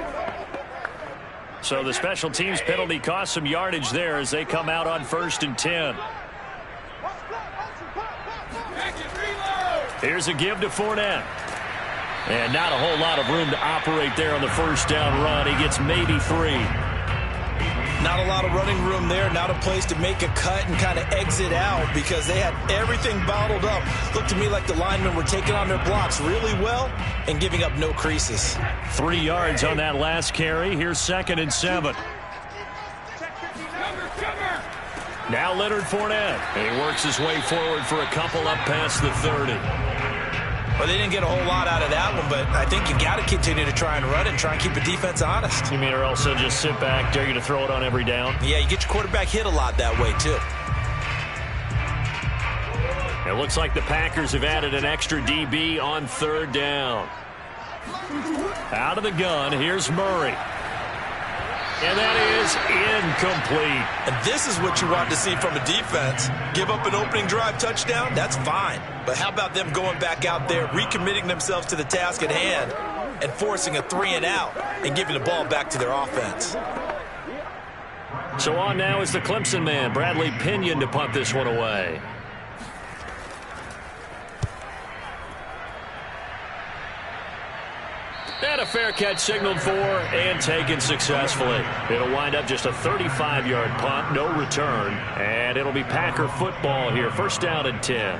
So the special teams penalty cost some yardage there as they come out on 1st and 10. Here's a give to Fournette. And not a whole lot of room to operate there on the 1st down run. He gets maybe 3. Not a lot of running room there. Not a place to make a cut and kind of exit out because they had everything bottled up. Looked to me like the linemen were taking on their blocks really well and giving up no creases. 3 yards on that last carry. Here's 2nd and 7. Now Leonard Fournette. And he works his way forward for a couple up past the 30. Well, they didn't get a whole lot out of that one, but I think you got to continue to try and run and try and keep the defense honest. You mean or else they'll just sit back, dare you to throw it on every down? Yeah, you get your quarterback hit a lot that way, too. It looks like the Packers have added an extra DB on 3rd down. Out of the gun, here's Murray. And that is incomplete. And this is what you want to see from a defense. Give up an opening drive touchdown, that's fine. But how about them going back out there, recommitting themselves to the task at hand, and forcing a 3-and-out and giving the ball back to their offense. So on now is the Clemson man, Bradley Pinion, to punt this one away. And a fair catch signaled for and taken successfully. It'll wind up just a 35-yard punt, no return. And it'll be Packer football here, first down and 10.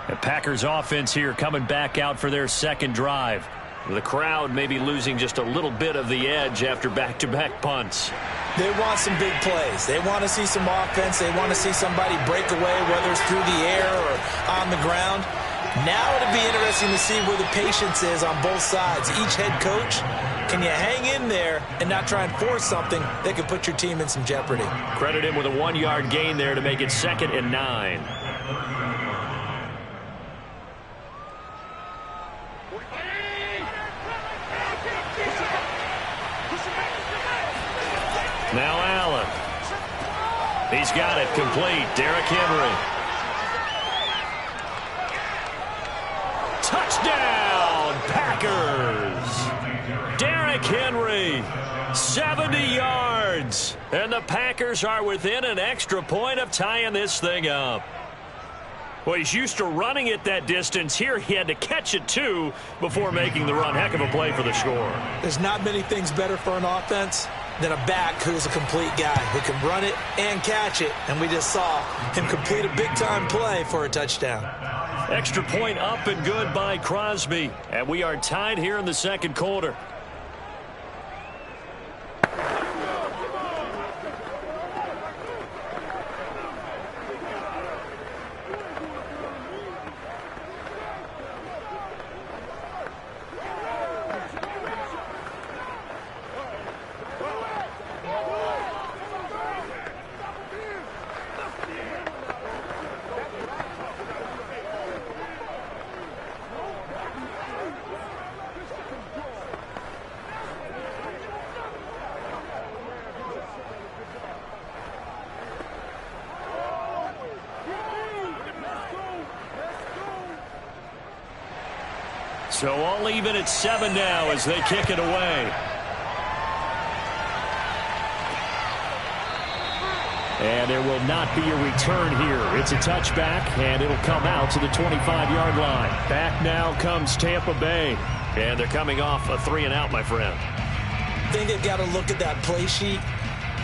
The Packers offense here coming back out for their second drive. The crowd may be losing just a little bit of the edge after back-to-back punts. They want some big plays. They want to see some offense. They want to see somebody break away, whether it's through the air or on the ground. Now it'll be interesting to see where the patience is on both sides. Each head coach, can you hang in there and not try and force something that could put your team in some jeopardy? Credit him with a 1-yard gain there to make it 2nd and 9. Now Allen. He's got it complete. Derrick Henry. Touchdown, Packers! Derrick Henry, 70 yards. And the Packers are within an extra point of tying this thing up. Well, he's used to running it that distance. Here he had to catch it, too, before making the run. Heck of a play for the score. There's not many things better for an offense than a back who's a complete guy who can run it and catch it. And we just saw him complete a big-time play for a touchdown. Extra point up and good by Crosby. And we are tied here in the second quarter. So all even at 7 now as they kick it away. And there will not be a return here. It's a touchback, and it'll come out to the 25-yard line. Back now comes Tampa Bay. And they're coming off a 3-and-out, my friend. I think they've got to look at that play sheet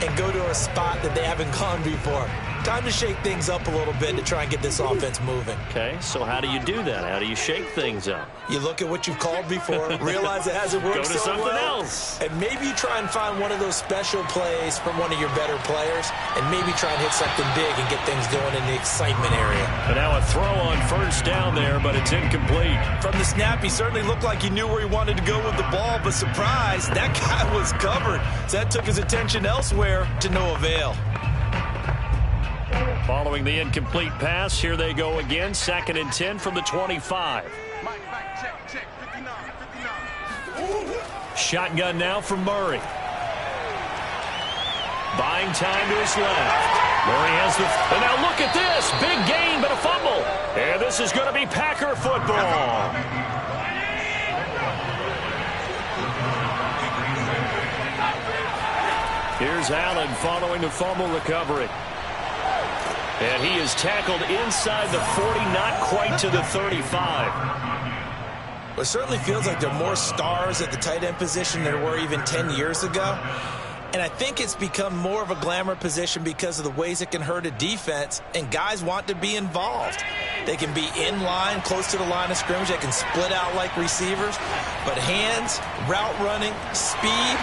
and go to a spot that they haven't gone before. Time to shake things up a little bit to try and get this offense moving. Okay, so how do you do that? How do you shake things up? You look at what you've called before, realize it hasn't worked Go to so something well, else. and maybe you try and find one of those special plays from one of your better players, and maybe try and hit something big and get things going in the excitement area. But now a throw on first down there, but it's incomplete. From the snap, he certainly looked like he knew where he wanted to go with the ball, but surprise, that guy was covered. So that took his attention elsewhere to no avail. Following the incomplete pass, here they go again. 2nd and 10 from the 25. Check, 59. Shotgun now from Murray. Buying time to his left. Murray has the... And now look at this. Big gain, but a fumble. And this is going to be Packer football. Here's Allen following the fumble recovery. And he is tackled inside the 40, not quite to the 35. It certainly feels like there are more stars at the tight end position than there were even 10 years ago. And I think it's become more of a glamour position because of the ways it can hurt a defense, and guys want to be involved. They can be in line, close to the line of scrimmage. They can split out like receivers. But hands, route running, speed,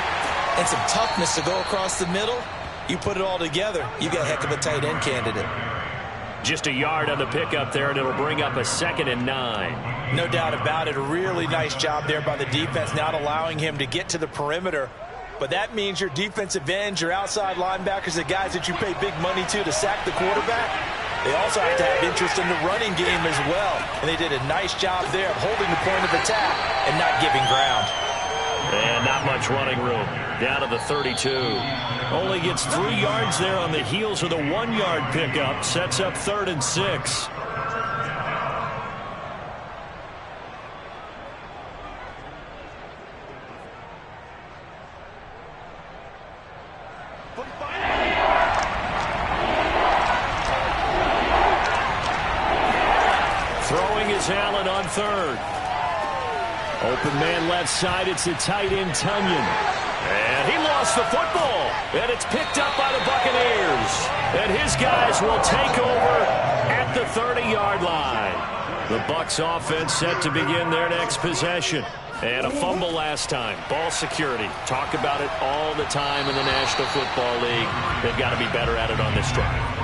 and some toughness to go across the middle, you put it all together, you got a heck of a tight end candidate. Just a yard on the pickup there, and it'll bring up a 2nd and 9. No doubt about it. A really nice job there by the defense, not allowing him to get to the perimeter. But that means your defensive ends, your outside linebackers, the guys that you pay big money to sack the quarterback, they also have to have interest in the running game as well. And they did a nice job there of holding the point of attack and not giving ground. And not much running room. Down to the 32. Only gets 3 yards there on the heels of the 1-yard pickup. Sets up 3rd and 6. Throwing is Allen on 3rd. Open man left side. It's the tight end, Tunyon. And he lost the football. And it's picked up by the Buccaneers. And his guys will take over at the 30-yard line. The Bucs offense set to begin their next possession. And a fumble last time. Ball security. Talk about it all the time in the National Football League. They've got to be better at it on this drive.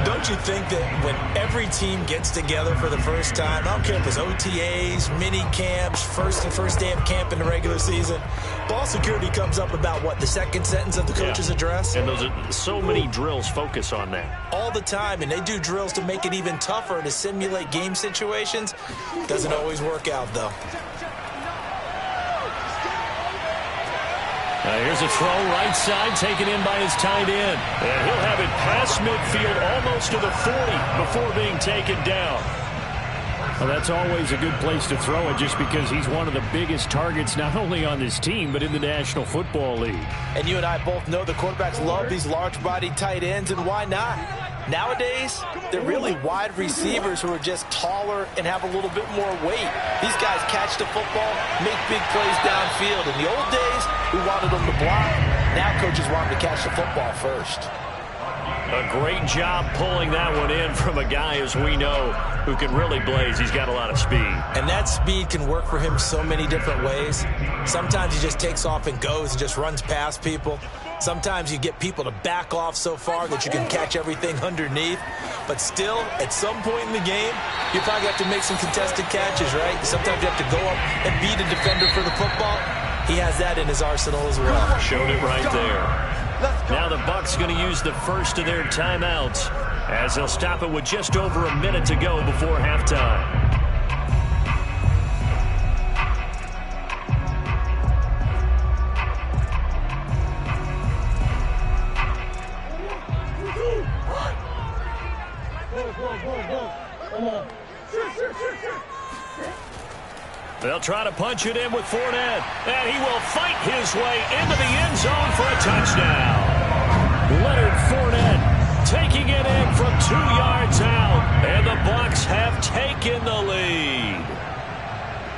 Don't you think that when every team gets together for the first time, I don't care if it's OTAs, mini camps, first day of camp in the regular season, ball security comes up about, what, the second sentence of the coach's address? And those are so many drills focus on that. All the time, and they do drills to make it even tougher to simulate game situations. Doesn't always work out, though. Here's a throw right side taken in by his tight end. And he'll have it past midfield almost to the 40 before being taken down. Well, that's always a good place to throw it just because he's one of the biggest targets not only on this team but in the National Football League. And you and I both know the quarterbacks love these large-bodied tight ends, and why not? Nowadays, they're really wide receivers who are just taller and have a little bit more weight. These guys catch the football, make big plays downfield. In the old days, we wanted them to block. Now coaches want them to catch the football first. A great job pulling that one in from a guy, as we know, who can really blaze. He's got a lot of speed. And that speed can work for him so many different ways. Sometimes he just takes off and goes and just runs past people. Sometimes you get people to back off so far that you can catch everything underneath. But still, at some point in the game, you probably have to make some contested catches, right? Sometimes you have to go up and beat a defender for the football. He has that in his arsenal as well. Showed it right there. Now the Bucs going to use the first of their timeouts as they'll stop it with just over a minute to go before halftime. They'll try to punch it in with Fournette, and he will fight his way into the end zone for a touchdown. Leonard Fournette taking it in from 2 yards out, and the Bucs have taken the lead.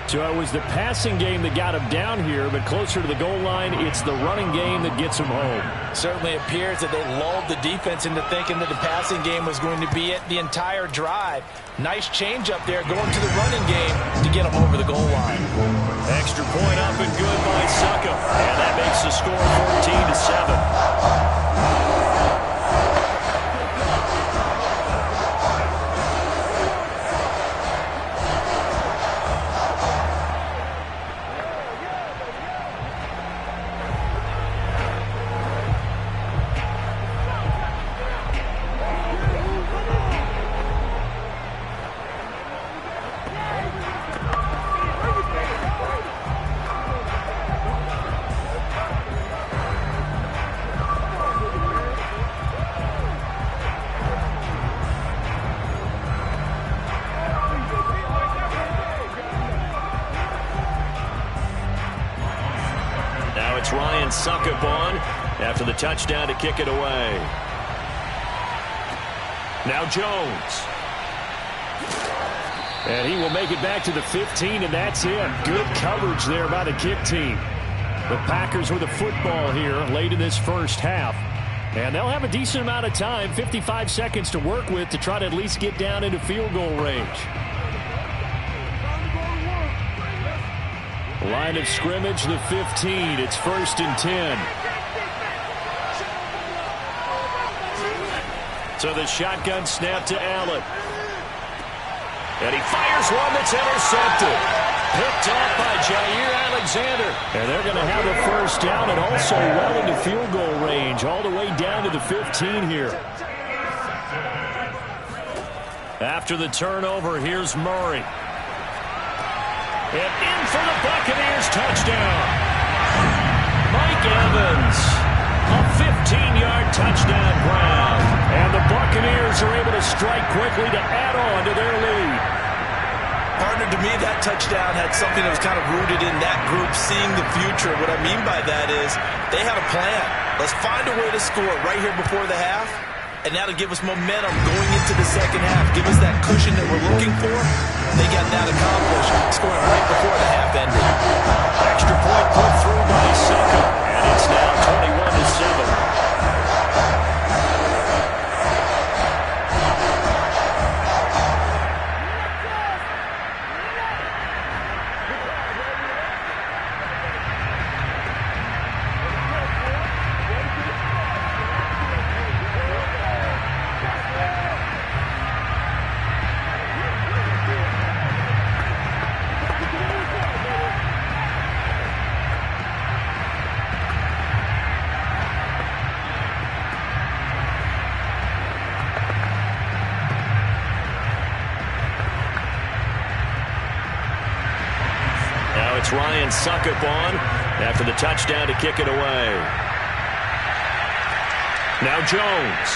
So it was the passing game that got him down here, but closer to the goal line, it's the running game that gets him home. Certainly appears that they lulled the defense into thinking that the passing game was going to be it the entire drive. Nice change up there going to the running game to get him over the goal line. Extra point up and good by Succop, and that makes the score 14-7. Succop on after the touchdown to kick it away. Now Jones. And he will make it back to the 15, and that's it. Good coverage there by the kick team. The Packers with the football here late in this first half. And they'll have a decent amount of time, 55 seconds to work with to try to at least get down into field goal range. Line of scrimmage, the 15. It's 1st and 10. So the shotgun snap to Allen. And he fires one that's intercepted. Picked off by Jair Alexander. And they're going to have a first down and also well into field goal range, all the way down to the 15 here. After the turnover, here's Murray. And in for the Buccaneers touchdown. Buccaneers are able to strike quickly to add on to their lead. Partner, to me, that touchdown had something that was kind of rooted in that group seeing the future. What I mean by that is they had a plan. Let's find a way to score right here before the half, and that'll give us momentum going into the second half. Give us that cushion that we're looking for. They got that accomplished, scoring right before the half ended. Extra point put through by Succop, and it's now 21-7. It's Ryan Succop on after the touchdown to kick it away. Now Jones.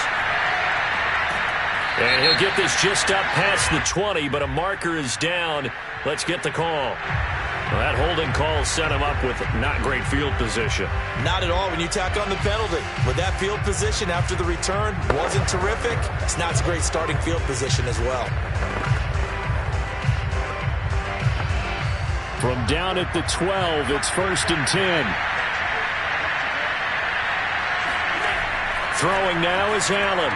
And he'll get this just up past the 20, but a marker is down. Let's get the call. Well, that holding call set him up with not great field position. Not at all when you tack on the penalty. With that field position after the return wasn't terrific. It's not a great starting field position as well. From down at the 12, it's 1st and 10. Throwing now is Allen.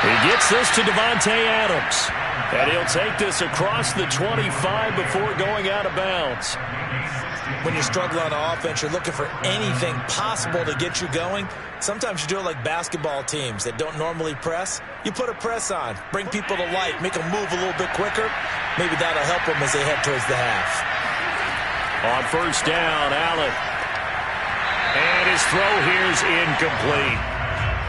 He gets this to Davante Adams. And he'll take this across the 25 before going out of bounds. When you struggle on offense, you're looking for anything possible to get you going. Sometimes you do it like basketball teams that don't normally press. You put a press on, bring people to life, make them move a little bit quicker. Maybe that'll help them as they head towards the half. On 1st down, Allen. And his throw here's incomplete.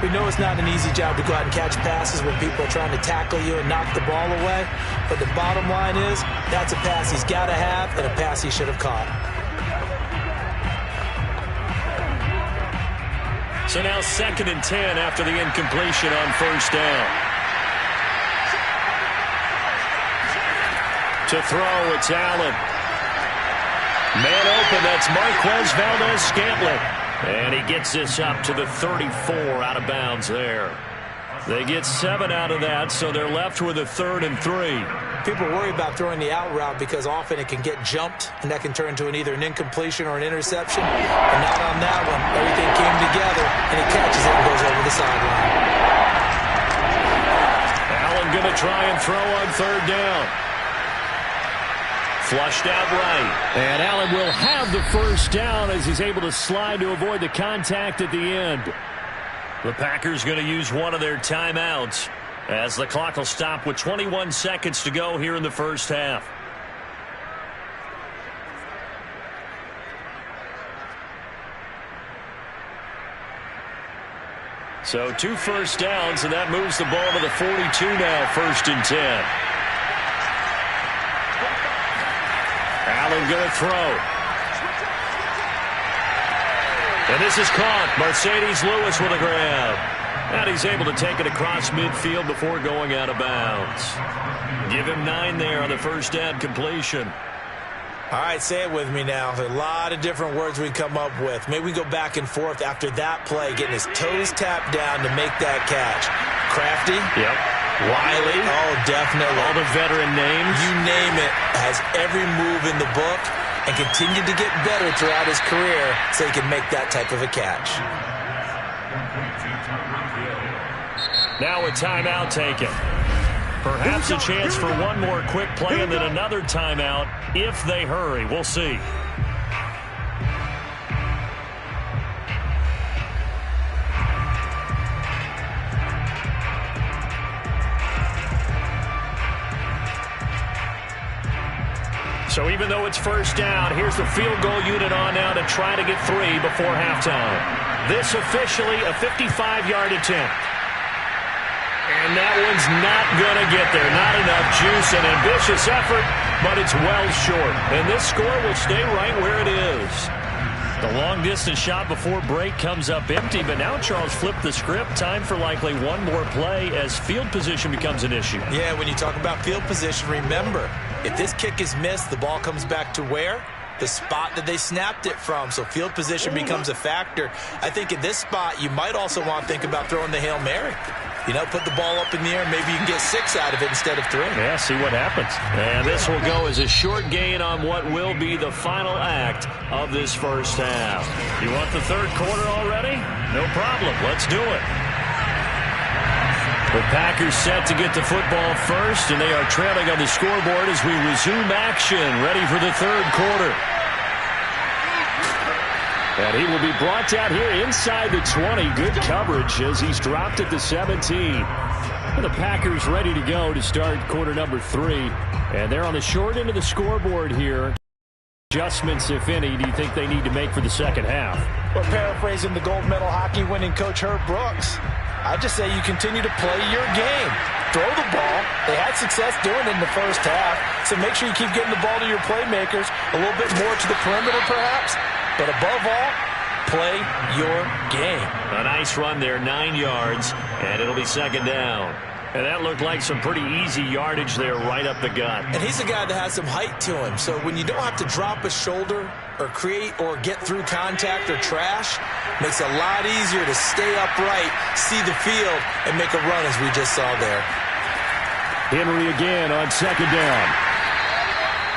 We know it's not an easy job to go out and catch passes when people are trying to tackle you and knock the ball away. But the bottom line is, that's a pass he's got to have and a pass he should have caught. So now 2nd and 10 after the incompletion on 1st down. To throw, it's Allen. Man open, that's Marquez Valdes-Scantling. And he gets this up to the 34 out of bounds there. They get 7 out of that, so they're left with a 3rd and 3. People worry about throwing the out route because often it can get jumped, and that can turn into either an incompletion or an interception. And not on that one. Everything came together, and he catches it and goes over the sideline. Allen going to try and throw on 3rd down. Flushed out right. And Allen will have the 1st down as he's able to slide to avoid the contact at the end. The Packers going to use one of their timeouts as the clock will stop with 21 seconds to go here in the 1st half. So 2 1st downs, and that moves the ball to the 42 now, 1st and 10. Allen going to throw. And this is caught. Mercedes Lewis with a grab. And he's able to take it across midfield before going out of bounds. Give him 9 there on the 1st down completion. All right, say it with me now. There's a lot of different words we can come up with. Maybe we go back and forth after that play, getting his toes tapped down to make that catch. Crafty. Yep. Wiley. Oh, definitely. All the veteran names. You name it. Has every move in the book and continued to get better throughout his career so he can make that type of a catch. Now a timeout taken. Perhaps a chance for one more quick play and then another timeout if they hurry. We'll see. So even though it's 1st down, here's the field goal unit on now to try to get 3 before halftime. This officially a 55-yard attempt. And that one's not going to get there. Not enough juice, an ambitious effort, but it's well short. And this score will stay right where it is. The long-distance shot before break comes up empty, but now Charles flipped the script. Time for likely one more play as field position becomes an issue. Yeah, when you talk about field position, remember, if this kick is missed, the ball comes back to where? The spot that they snapped it from. So field position becomes a factor. I think at this spot, you might also want to think about throwing the Hail Mary. You know, put the ball up in the air. Maybe you can get 6 out of it instead of 3. Yeah, see what happens. And this will go as a short gain on what will be the final act of this first half. You want the third quarter already? No problem. Let's do it. The Packers set to get the football first, and they are trailing on the scoreboard as we resume action, ready for the third quarter. And he will be brought down here inside the 20. Good coverage as he's dropped at the 17. And the Packers ready to go to start quarter number 3. And they're on the short end of the scoreboard here. Adjustments, if any, do you think they need to make for the second half? Well, paraphrasing the gold medal hockey winning coach Herb Brooks, I just say you continue to play your game. Throw the ball. They had success doing it in the first half, so make sure you keep getting the ball to your playmakers, a little bit more to the perimeter perhaps, but above all, play your game. A nice run there, 9 yards, and it'll be second down. And that looked like some pretty easy yardage there right up the gut. And he's a guy that has some height to him, so when you don't have to drop a shoulder or create or get through contact or trash, makes it a lot easier to stay upright, see the field, and make a run as we just saw there. Henry again on second down.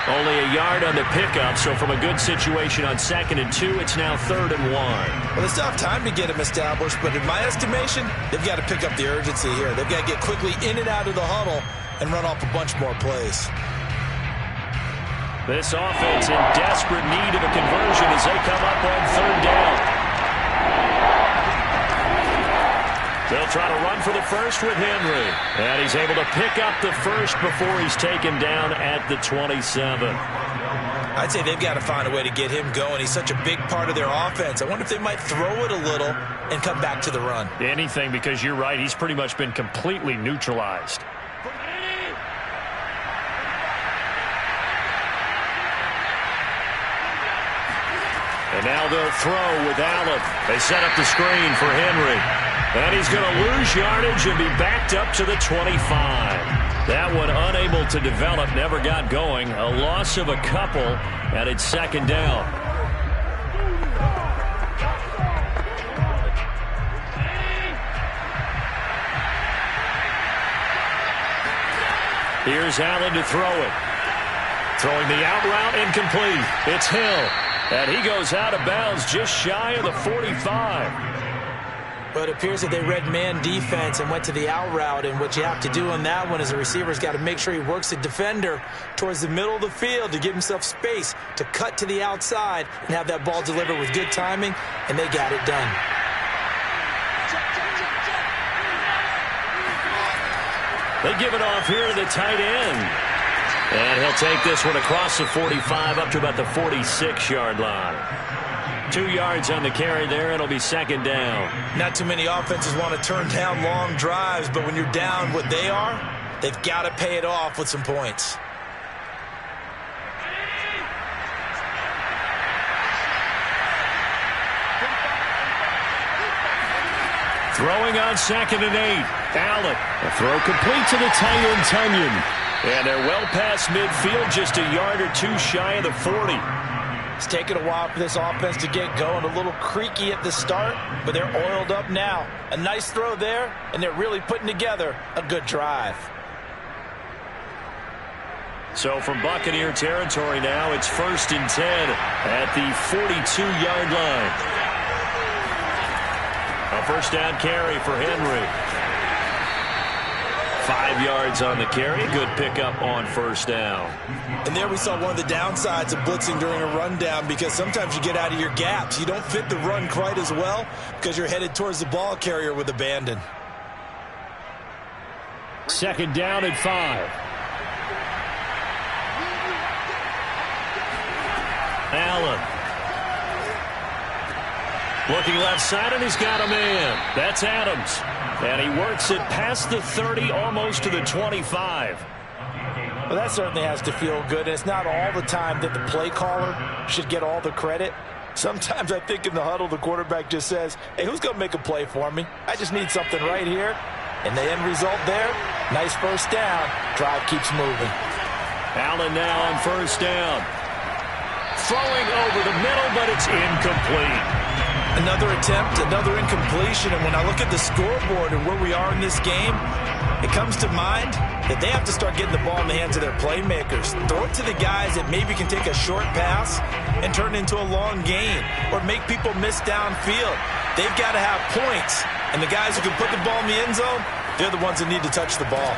Only a yard on the pickup, so from a good situation on 2nd and 2, it's now 3rd and 1. Well, they still have time to get him established, but in my estimation, they've got to pick up the urgency here. They've got to get quickly in and out of the huddle and run off a bunch more plays. This offense in desperate need of a conversion as they come up on 3rd down. They'll try to run for the first with Henry. And he's able to pick up the first before he's taken down at the 27. I'd say they've got to find a way to get him going. He's such a big part of their offense. I wonder if they might throw it a little and come back to the run. Anything, because you're right. He's pretty much been completely neutralized. And now they'll throw with Allen. They set up the screen for Henry. And he's going to lose yardage and be backed up to the 25. That one unable to develop, never got going. A loss of a couple, and it's second down. Here's Allen to throw it. Throwing the out route, incomplete. It's Hill. And he goes out of bounds just shy of the 45. But it appears that they read man defense and went to the out route, and what you have to do on that one is the receiver's got to make sure he works the defender towards the middle of the field to give himself space to cut to the outside and have that ball delivered with good timing, and they got it done. They give it off here to the tight end. And he'll take this one across the 45 up to about the 46-yard line. 2 yards on the carry there. It'll be second down. Not too many offenses want to turn down long drives, but when you're down what they are, they've got to pay it off with some points. Throwing on 2nd and 8. Allen. A throw complete to the tight end, Tunyon. And they're well past midfield, just a yard or 2 shy of the 40. It's taken a while for this offense to get going. A little creaky at the start, but they're oiled up now. A nice throw there, and they're really putting together a good drive. So from Buccaneer territory now, it's 1st and 10 at the 42-yard line. A first down carry for Henry. 5 yards on the carry. Good pickup on first down. And there we saw one of the downsides of blitzing during a rundown, because sometimes you get out of your gaps. You don't fit the run quite as well because you're headed towards the ball carrier with abandon. Second down and 5. Allen. Looking left side, and he's got a man. That's Adams. And he works it past the 30, almost to the 25. Well, that certainly has to feel good. And it's not all the time that the play caller should get all the credit. Sometimes I think in the huddle, the quarterback just says, hey, who's going to make a play for me? I just need something right here. And the end result there, nice first down. Drive keeps moving. Allen now on first down. Throwing over the middle, but it's incomplete. Another attempt, another incompletion. And when I look at the scoreboard and where we are in this game, it comes to mind that they have to start getting the ball in the hands of their playmakers. Throw it to the guys that maybe can take a short pass and turn it into a long gain or make people miss downfield. They've got to have points. And the guys who can put the ball in the end zone, they're the ones that need to touch the ball.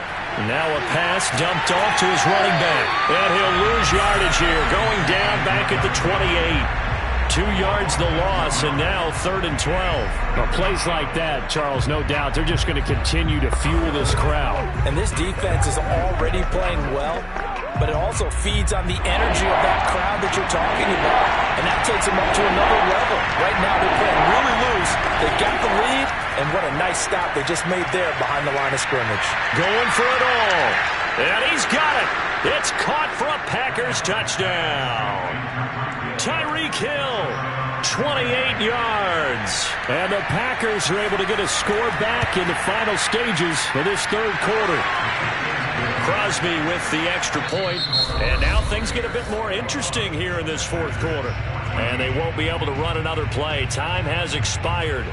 Now a pass dumped off to his running back. And he'll lose yardage here, going down back at the 28. 2 yards the loss, and now 3rd and 12. Well, plays like that, Charles, no doubt, they're just going to continue to fuel this crowd. And this defense is already playing well, but it also feeds on the energy of that crowd that you're talking about, and that takes them up to another level. Right now they're playing really loose. They got the lead, and what a nice stop they just made there behind the line of scrimmage. Going for it all, and he's got it. It's caught for a Packers touchdown. Tyreek Hill, 28 yards. And the Packers are able to get a score back in the final stages of this 3rd quarter. Crosby with the extra point. And now things get a bit more interesting here in this 4th quarter. And they won't be able to run another play. Time has expired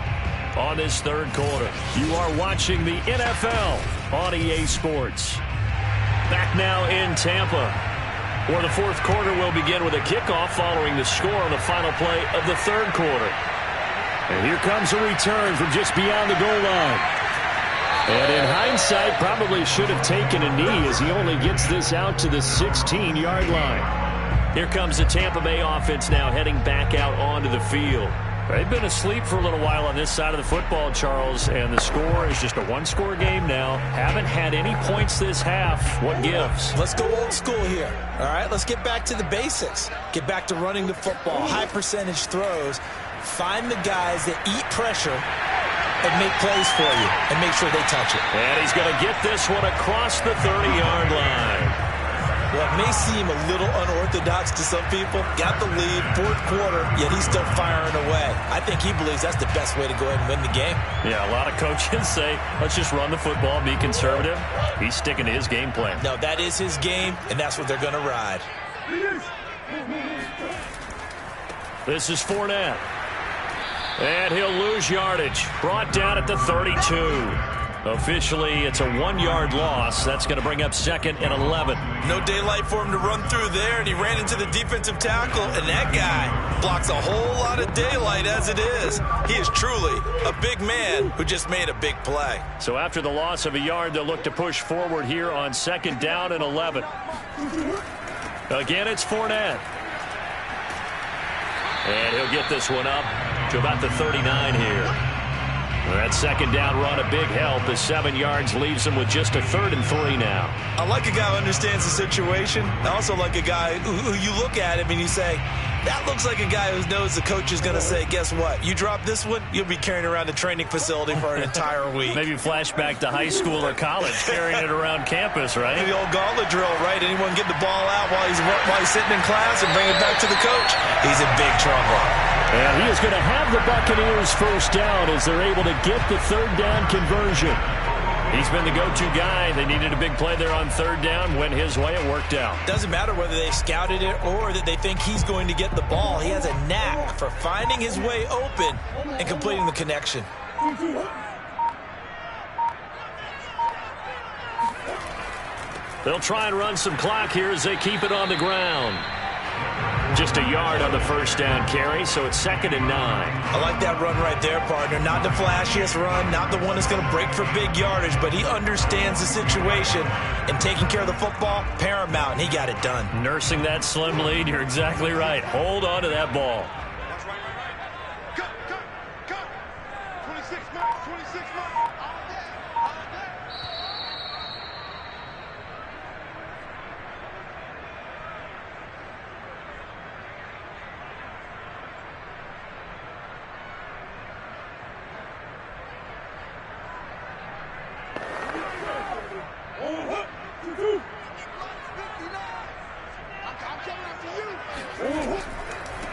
on this 3rd quarter. You are watching the NFL on EA Sports. Back now in Tampa, where the 4th quarter will begin with a kickoff following the score on the final play of the 3rd quarter. And here comes a return from just beyond the goal line. And in hindsight, probably should have taken a knee as he only gets this out to the 16-yard line. Here comes the Tampa Bay offense now heading back out onto the field. They've been asleep for a little while on this side of the football, Charles, and the score is just a one-score game now. Haven't had any points this half. What gives? Let's go old school here. All right, let's get back to the basics. Get back to running the football, high-percentage throws. Find the guys that eat pressure and make plays for you and make sure they touch it. And he's going to get this one across the 30-yard line. Well, it may seem a little unorthodox to some people. Got the lead, 4th quarter, yet he's still firing away. I think he believes that's the best way to go ahead and win the game. Yeah, a lot of coaches say, let's just run the football, be conservative. He's sticking to his game plan. No, that is his game, and that's what they're going to ride. This is Fournette. And he'll lose yardage. Brought down at the 32. Officially, it's a 1-yard loss. That's going to bring up 2nd and 11. No daylight for him to run through there, and he ran into the defensive tackle, and that guy blocks a whole lot of daylight as it is. He is truly a big man who just made a big play. So after the loss of a yard, they'll look to push forward here on 2nd down and 11. Again, it's Fournette. And he'll get this one up to about the 39 here. That 2nd down run, a big help as 7 yards leaves him with just a 3rd and 3 now. I like a guy who understands the situation. I also like a guy who you look at him and you say, that looks like a guy who knows the coach is going to say, guess what? You drop this one, you'll be carrying around a training facility for an entire week. Maybe flashback to high school or college, carrying it around campus, right? The old gauntlet drill, right? Anyone get the ball out while he's sitting in class and bring it back to the coach? He's in big trouble. And he is going to have the Buccaneers first down as they're able to get the 3rd down conversion. He's been the go-to guy. They needed a big play there on 3rd down. Went his way. It worked out. Doesn't matter whether they scouted it or that they think he's going to get the ball. He has a knack for finding his way open and completing the connection. They'll try and run some clock here as they keep it on the ground. Just a yard on the first down carry, so it's 2nd and 9. I like that run right there, partner. Not the flashiest run, not the one that's going to break for big yardage, but he understands the situation, and taking care of the football, paramount, and he got it done. Nursing that slim lead, you're exactly right. Hold on to that ball. That's right. Cut. 26 marks, 26 marks. All day.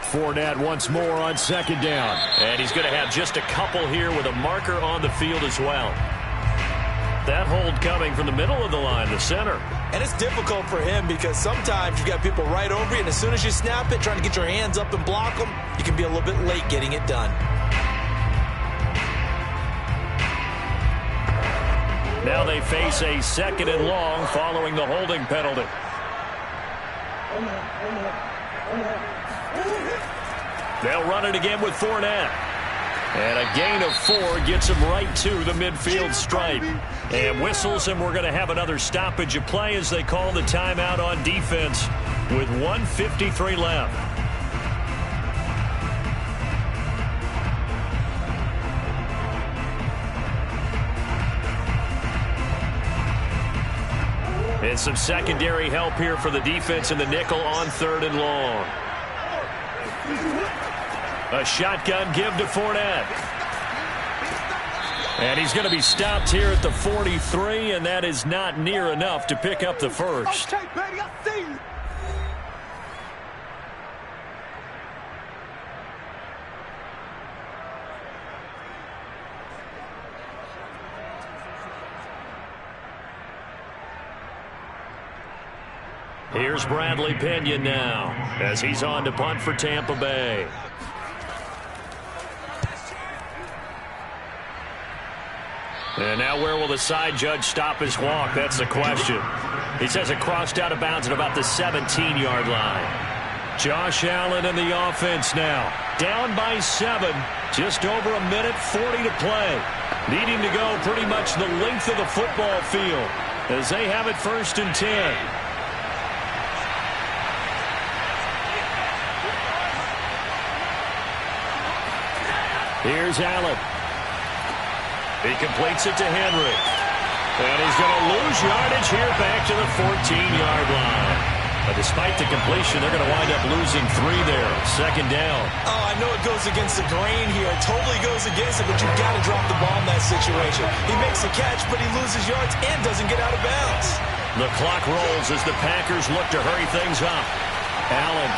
Fournette once more on second down. And he's going to have just a couple here with a marker on the field as well. That hold coming from the middle of the line, the center. And it's difficult for him because sometimes you've got people right over you, and as soon as you snap it, trying to get your hands up and block them, you can be a little bit late getting it done. Now they face a 2nd and long following the holding penalty. They'll run it again with Fournette. And a gain of 4 gets him right to the midfield stripe. And whistles, and we're going to have another stoppage of play as they call the timeout on defense with 1:53 left. And some secondary help here for the defense in the nickel on 3rd and long. A shotgun give to Fournette. And he's going to be stopped here at the 43, and that is not near enough to pick up the first. Okay, baby, I see you. Here's Bradley Pinion now as he's on to punt for Tampa Bay. And now where will the side judge stop his walk? That's the question. He says it crossed out of bounds at about the 17-yard line. Josh Allen in the offense now. Down by 7. Just over a minute 40 to play. Needing to go pretty much the length of the football field as they have it 1st and 10. Here's Allen. He completes it to Henry. And he's going to lose yardage here back to the 14-yard line. But despite the completion, they're going to wind up losing 3 there. 2nd down. Oh, I know it goes against the grain here. It totally goes against it, but you've got to drop the ball in that situation. He makes a catch, but he loses yards and doesn't get out of bounds. The clock rolls as the Packers look to hurry things up. Allen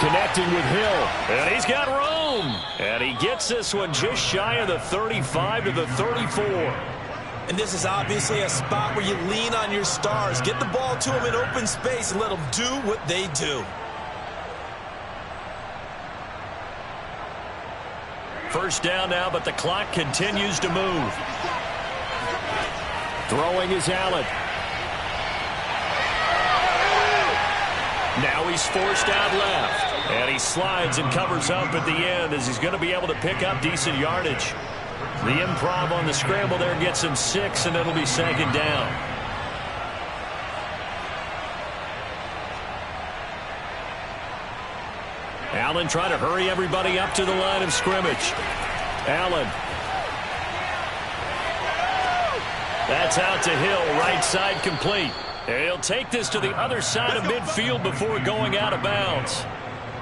connecting with Hill. And he's got room. And he gets this one just shy of the 35 to the 34. And this is obviously a spot where you lean on your stars. Get the ball to them in open space and let them do what they do. First down now, but the clock continues to move. Throwing is Allen. Now he's forced out left. And he slides and covers up at the end as he's going to be able to pick up decent yardage. The improv on the scramble there gets him 6, and it'll be 2nd down. Allen trying to hurry everybody up to the line of scrimmage. Allen. That's out to Hill, right side complete. And he'll take this to the other side of midfield before going out of bounds.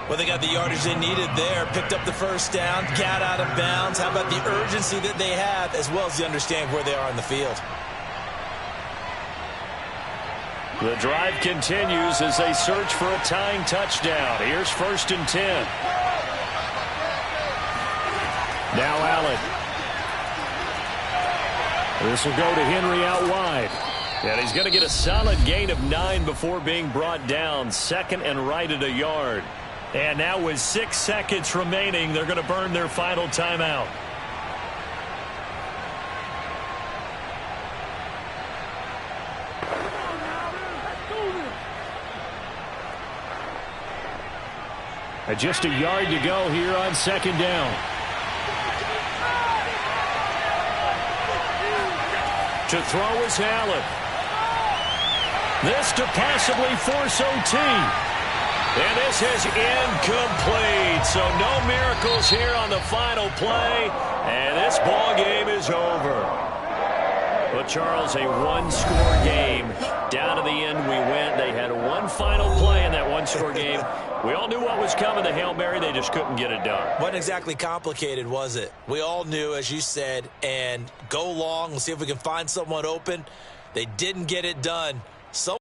Well, they got the yardage they needed there, picked up the first down, got out of bounds. How about the urgency that they have, as well as the understanding where they are on the field? The drive continues as they search for a tying touchdown. Here's 1st and 10. Now Allen. This will go to Henry out wide. And he's going to get a solid gain of 9 before being brought down. 2nd and right at a yard. And now with 6 seconds remaining, they're going to burn their final timeout. Just a yard to go here on 2nd down. To throw is Allen. This to possibly force OT. And this is incomplete. So no miracles here on the final play. And this ball game is over. But Charles, a one-score game. Down to the end we went. They had one final play in that one-score game. We all knew what was coming, the Hail Mary. They just couldn't get it done. Wasn't exactly complicated, was it? We all knew, as you said, and go long. We'll see if we can find someone open. They didn't get it done. So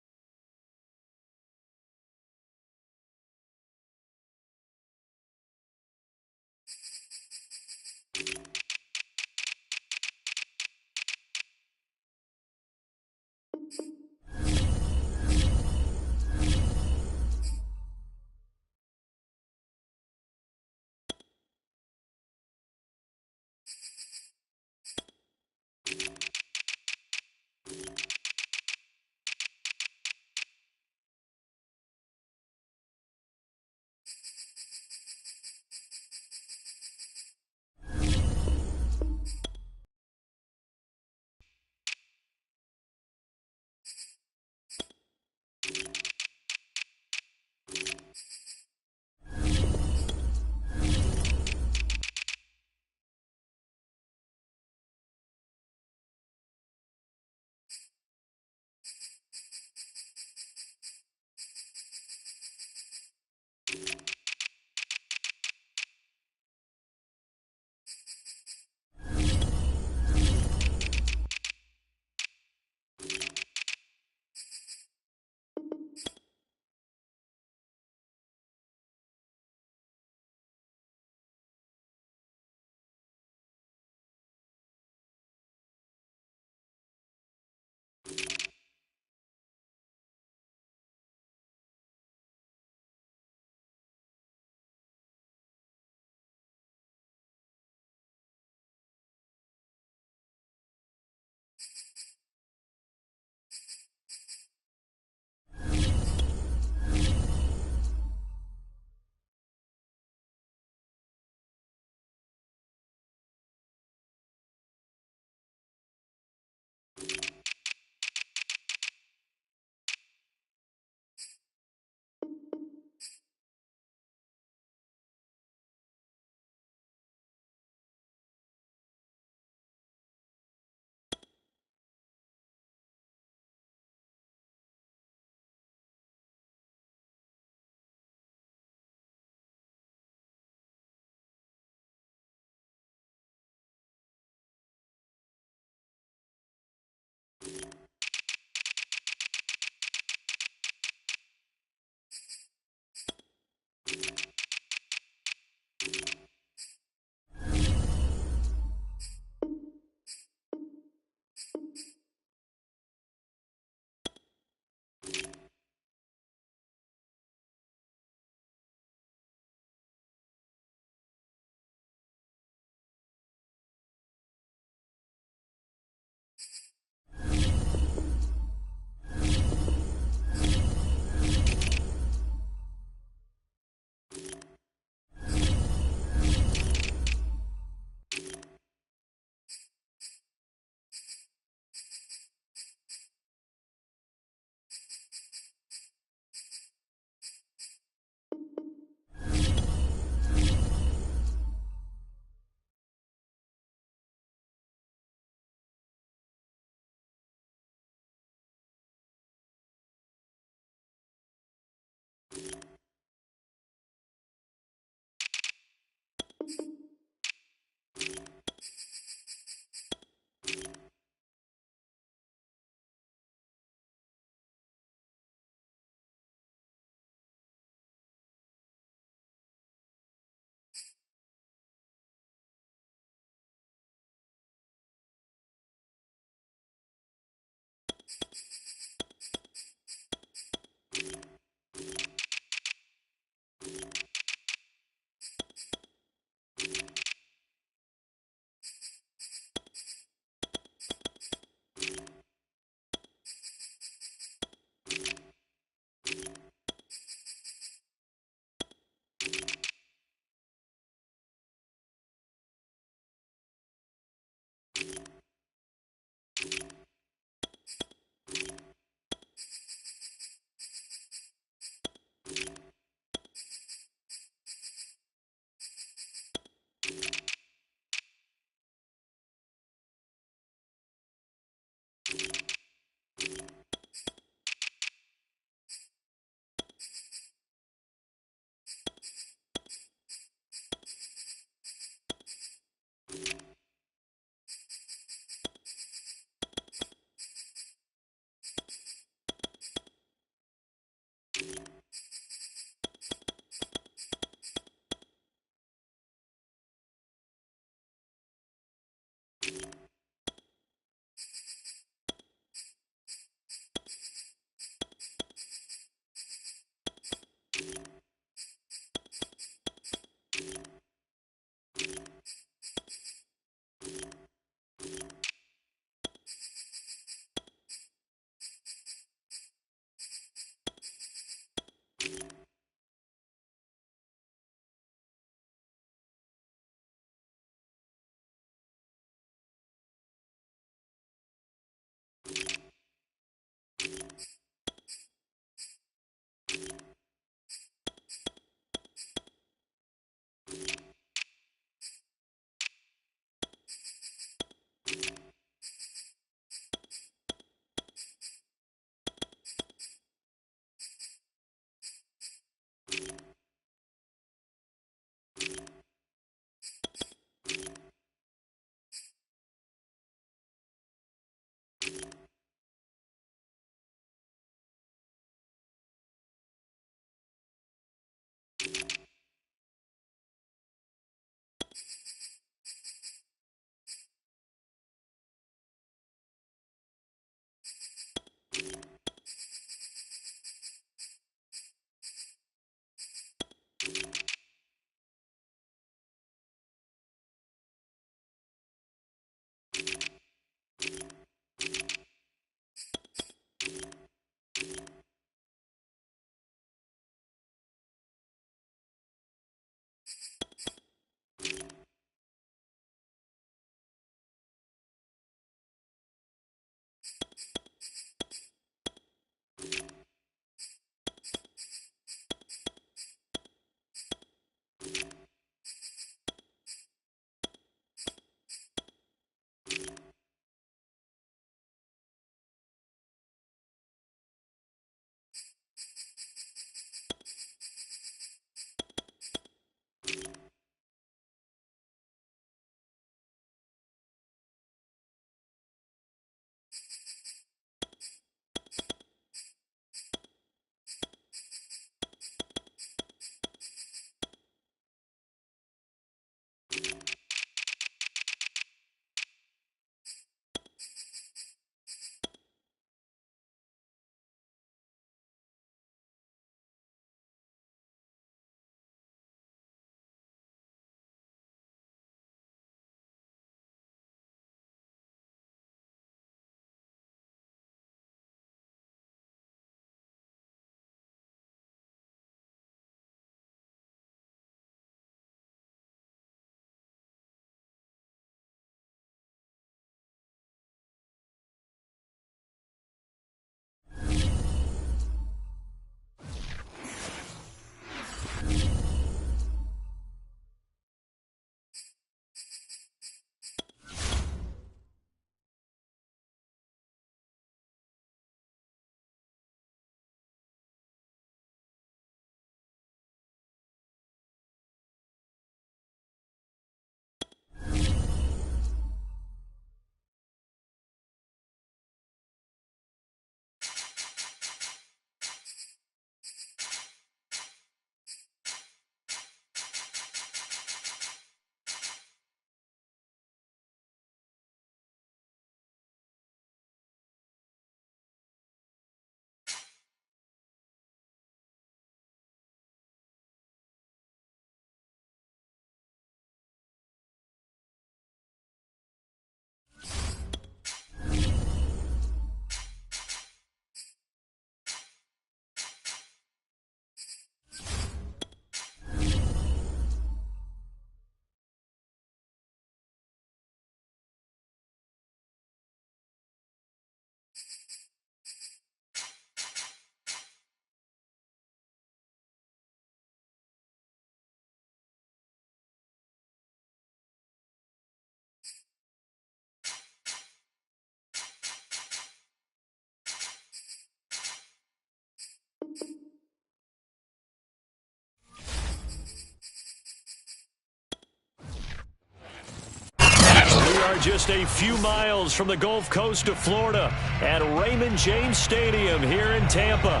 Just a few miles from the Gulf Coast of Florida at Raymond James Stadium here in Tampa.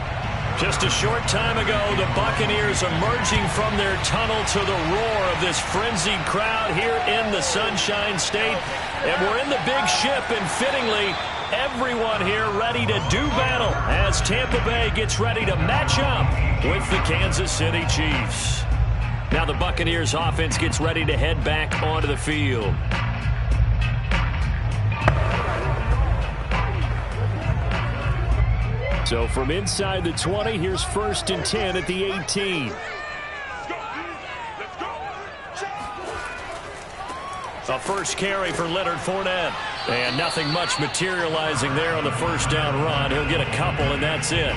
Just a short time ago, the Buccaneers emerging from their tunnel to the roar of this frenzied crowd here in the Sunshine State. And we're in the big ship, and fittingly, everyone here ready to do battle as Tampa Bay gets ready to match up with the Kansas City Chiefs. Now the Buccaneers offense gets ready to head back onto the field. So from inside the 20, here's 1st and 10 at the 18. A first carry for Leonard Fournette. And nothing much materializing there on the first down run. He'll get a couple, and that's it.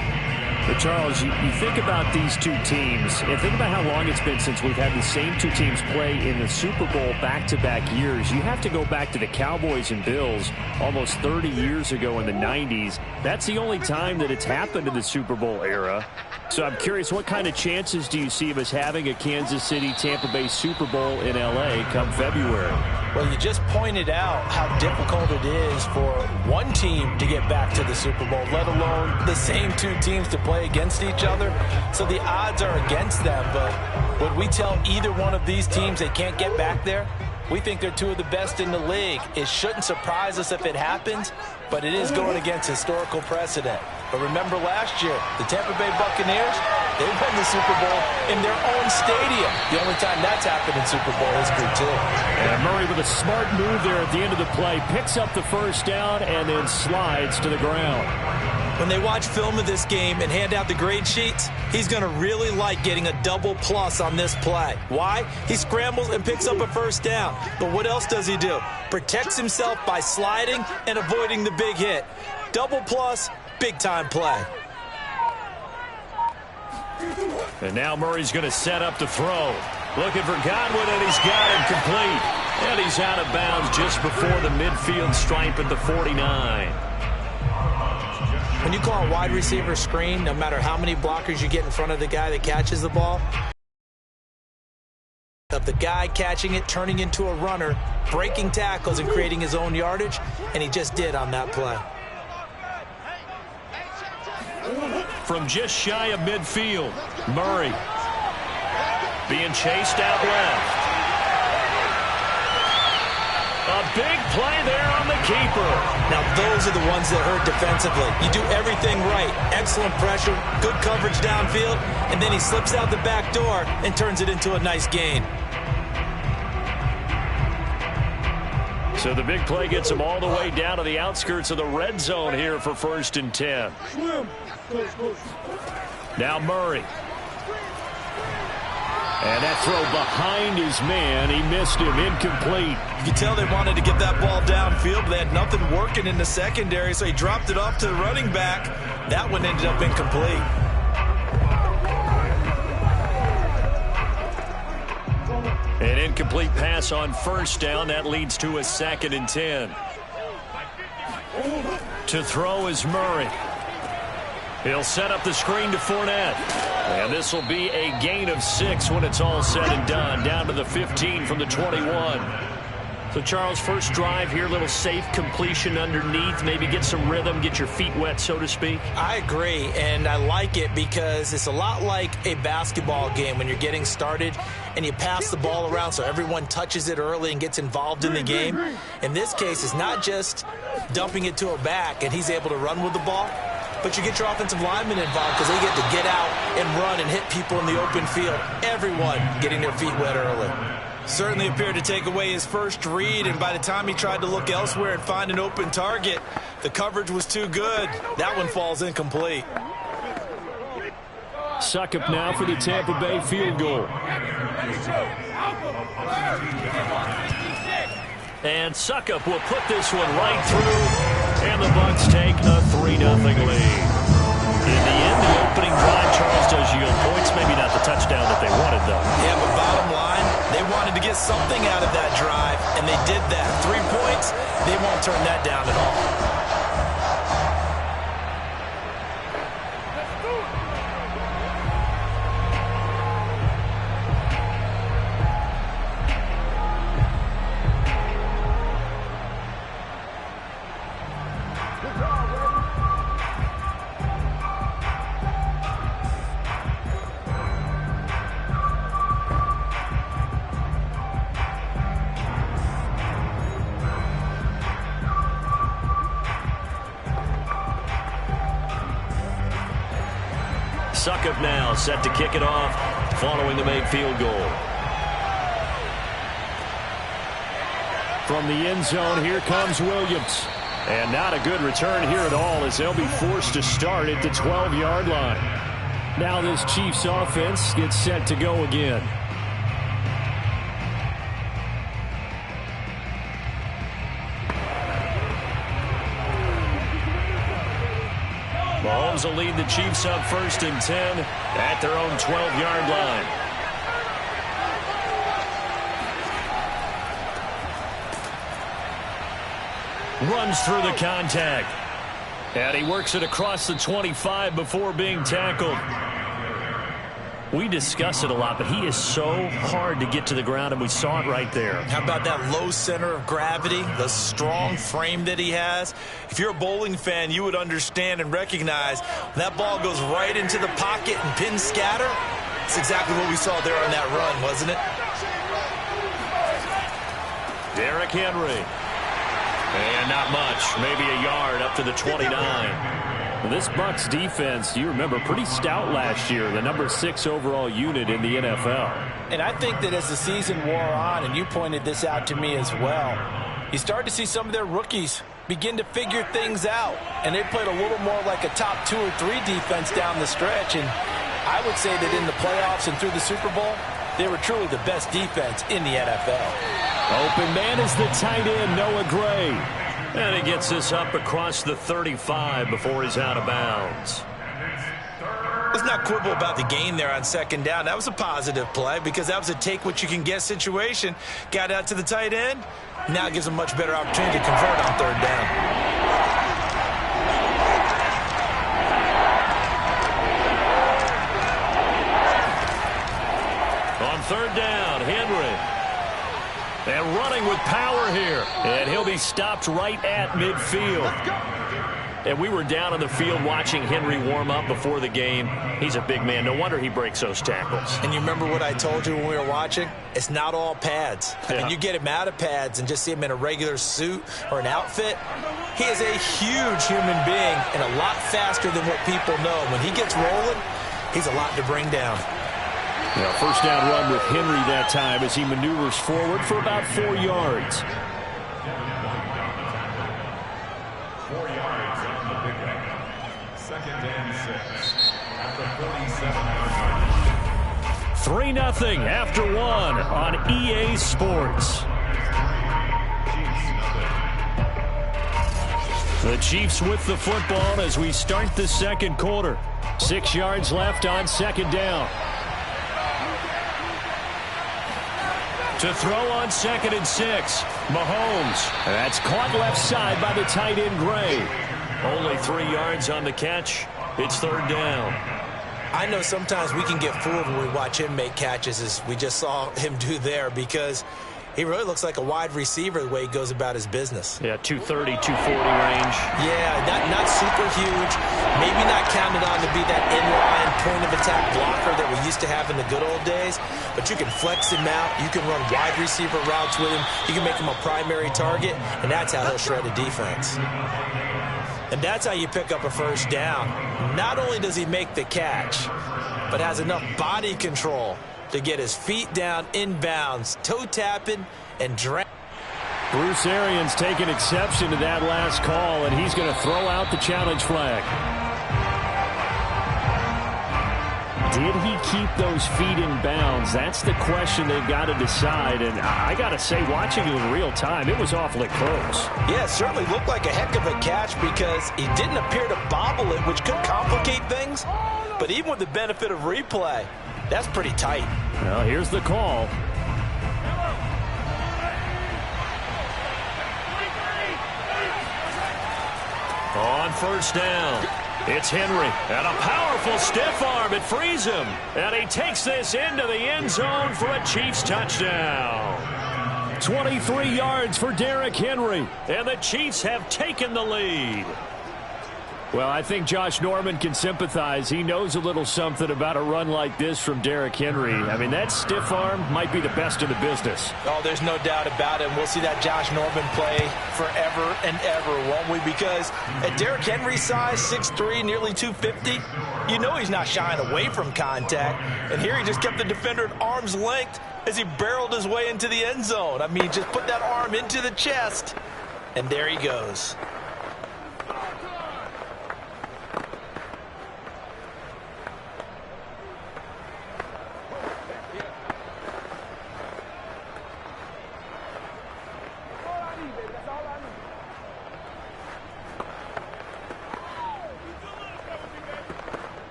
But Charles, you think about these two teams, and think about how long it's been since we've had the same two teams play in the Super Bowl back-to-back years. You have to go back to the Cowboys and Bills almost 30 years ago in the 90s. That's the only time that it's happened in the Super Bowl era. So I'm curious, what kind of chances do you see of us having a Kansas City-Tampa Bay Super Bowl in L.A. come February? Well, you just pointed out how difficult it is for one team to get back to the Super Bowl, let alone the same two teams to play against each other. So the odds are against them, but would we tell either one of these teams they can't get back there? We think they're two of the best in the league. It shouldn't surprise us if it happens, but it is going against historical precedent. But remember last year, the Tampa Bay Buccaneers, they won the Super Bowl in their own stadium. The only time that's happened in Super Bowl history, too. And Murray with a smart move there at the end of the play, picks up the first down and then slides to the ground. When they watch film of this game and hand out the grade sheets, he's going to really like getting a double plus on this play. Why? He scrambles and picks up a first down. But what else does he do? Protects himself by sliding and avoiding the big hit. Double plus, big-time play. And now Murray's going to set up the throw. Looking for Godwin, and he's got him complete. And he's out of bounds just before the midfield stripe at the 49. When you call a wide receiver screen, no matter how many blockers you get in front of the guy that catches the ball, of the guy catching it, turning into a runner, breaking tackles and creating his own yardage, and he just did on that play. From just shy of midfield, Murray being chased out left. A big play there on the keeper. Now, those are the ones that hurt defensively. You do everything right. Excellent pressure, good coverage downfield, and then he slips out the back door and turns it into a nice gain. So the big play gets him all the way down to the outskirts of the red zone here for 1st and 10. Now Murray. And that throw behind his man. He missed him. Incomplete. You can tell they wanted to get that ball downfield, but they had nothing working in the secondary, so he dropped it off to the running back. That one ended up incomplete. An incomplete pass on 1st down. That leads to a 2nd and 10. To throw is Murray. He'll set up the screen to Fournette. And this will be a gain of 6 when it's all said and done. Down to the 15 from the 21. So, Charles, first drive here, little safe completion underneath. Maybe get some rhythm, get your feet wet, so to speak. I agree, and I like it because it's a lot like a basketball game when you're getting started and you pass the ball around so everyone touches it early and gets involved in the game. In this case, it's not just dumping it to a back and he's able to run with the ball, but you get your offensive linemen involved because they get to get out and run and hit people in the open field. Everyone getting their feet wet early. Certainly appeared to take away his first read, and by the time he tried to look elsewhere and find an open target, the coverage was too good. That one falls incomplete. Succop now for the Tampa Bay field goal. And Succop will put this one right through And the Bucs take a 3-0 lead. In the end, the opening drive, Charles, does yield points. Maybe not the touchdown that they wanted, though. Yeah, but bottom line, they wanted to get something out of that drive, and they did that. 3 points, they won't turn that down at all. Succop now set to kick it off following the made field goal. From the end zone, here comes Williams. And not a good return here at all as they'll be forced to start at the 12-yard line. Now this Chiefs offense gets set to go again. Mahomes will lead the Chiefs up 1st and 10 at their own 12-yard line. Runs through the contact. And he works it across the 25 before being tackled. We discuss it a lot, but he is so hard to get to the ground, and we saw it right there. How about that low center of gravity, the strong frame that he has? If you're a bowling fan, you would understand and recognize that ball goes right into the pocket and pin scatter. That's exactly what we saw there on that run, wasn't it? Derrick Henry. And not much, maybe a yard up to the 29. Well, this Bucs defense, you remember, pretty stout last year, the number 6 overall unit in the NFL. And I think that as the season wore on, and you pointed this out to me as well, you start to see some of their rookies begin to figure things out. And they played a little more like a top 2 or 3 defense down the stretch. And I would say that in the playoffs and through the Super Bowl, they were truly the best defense in the NFL. Open man is the tight end, Noah Gray. And he gets this up across the 35 before he's out of bounds. Let's not quibble about the gain there on 2nd down. That was a positive play because that was a take-what-you-can-get situation. Got out to the tight end. Now it gives him a much better opportunity to convert on 3rd down. On 3rd down, Henry. And running with power here. And he'll be stopped right at midfield. And we were down on the field watching Henry warm up before the game. He's a big man. No wonder he breaks those tackles. And you remember what I told you when we were watching? It's not all pads. Yeah. And you get him out of pads and just see him in a regular suit or an outfit. He is a huge human being and a lot faster than what people know. When he gets rolling, he's a lot to bring down. Yeah, 1st down run with Henry that time as he maneuvers forward for about 4 yards. 4 yards on the pickup. 2nd and 6 at the 47-yard line. 3-0 after 1 on EA Sports. The Chiefs with the football as we start the 2nd quarter. 6 yards left on 2nd down. To throw on 2nd and 6. Mahomes. That's caught left side by the tight end Gray. Only 3 yards on the catch. It's 3rd down. I know sometimes we can get fooled when we watch him make catches as we just saw him do there because he really looks like a wide receiver the way he goes about his business. Yeah, 230, 240 range. Yeah, not super huge. Maybe not counted on to be that inline point-of-attack blocker that we used to have in the good old days. But you can flex him out. You can run wide receiver routes with him. You can make him a primary target, and that's how he'll shred a defense. And that's how you pick up a 1st down. Not only does he make the catch, but has enough body control to get his feet down inbounds, toe tapping, and drag. Bruce Arians taking exception to that last call, and he's going to throw out the challenge flag. Did he keep those feet in bounds? That's the question they've got to decide. And I got to say, watching it in real time, it was awfully close. Yeah, it certainly looked like a heck of a catch because he didn't appear to bobble it, which could complicate things. But even with the benefit of replay, that's pretty tight. Well, here's the call. On first down, it's Henry. And a powerful stiff arm. It frees him. And he takes this into the end zone for a Chiefs touchdown. 23 yards for Derrick Henry. And the Chiefs have taken the lead. Well, I think Josh Norman can sympathize. He knows a little something about a run like this from Derrick Henry. I mean, that stiff arm might be the best in the business. Oh, there's no doubt about it. And we'll see that Josh Norman play forever and ever, won't we? Because at Derrick Henry's size, 6'3", nearly 250, you know he's not shying away from contact. And here he just kept the defender at arm's length as he barreled his way into the end zone. I mean, just put that arm into the chest, and there he goes.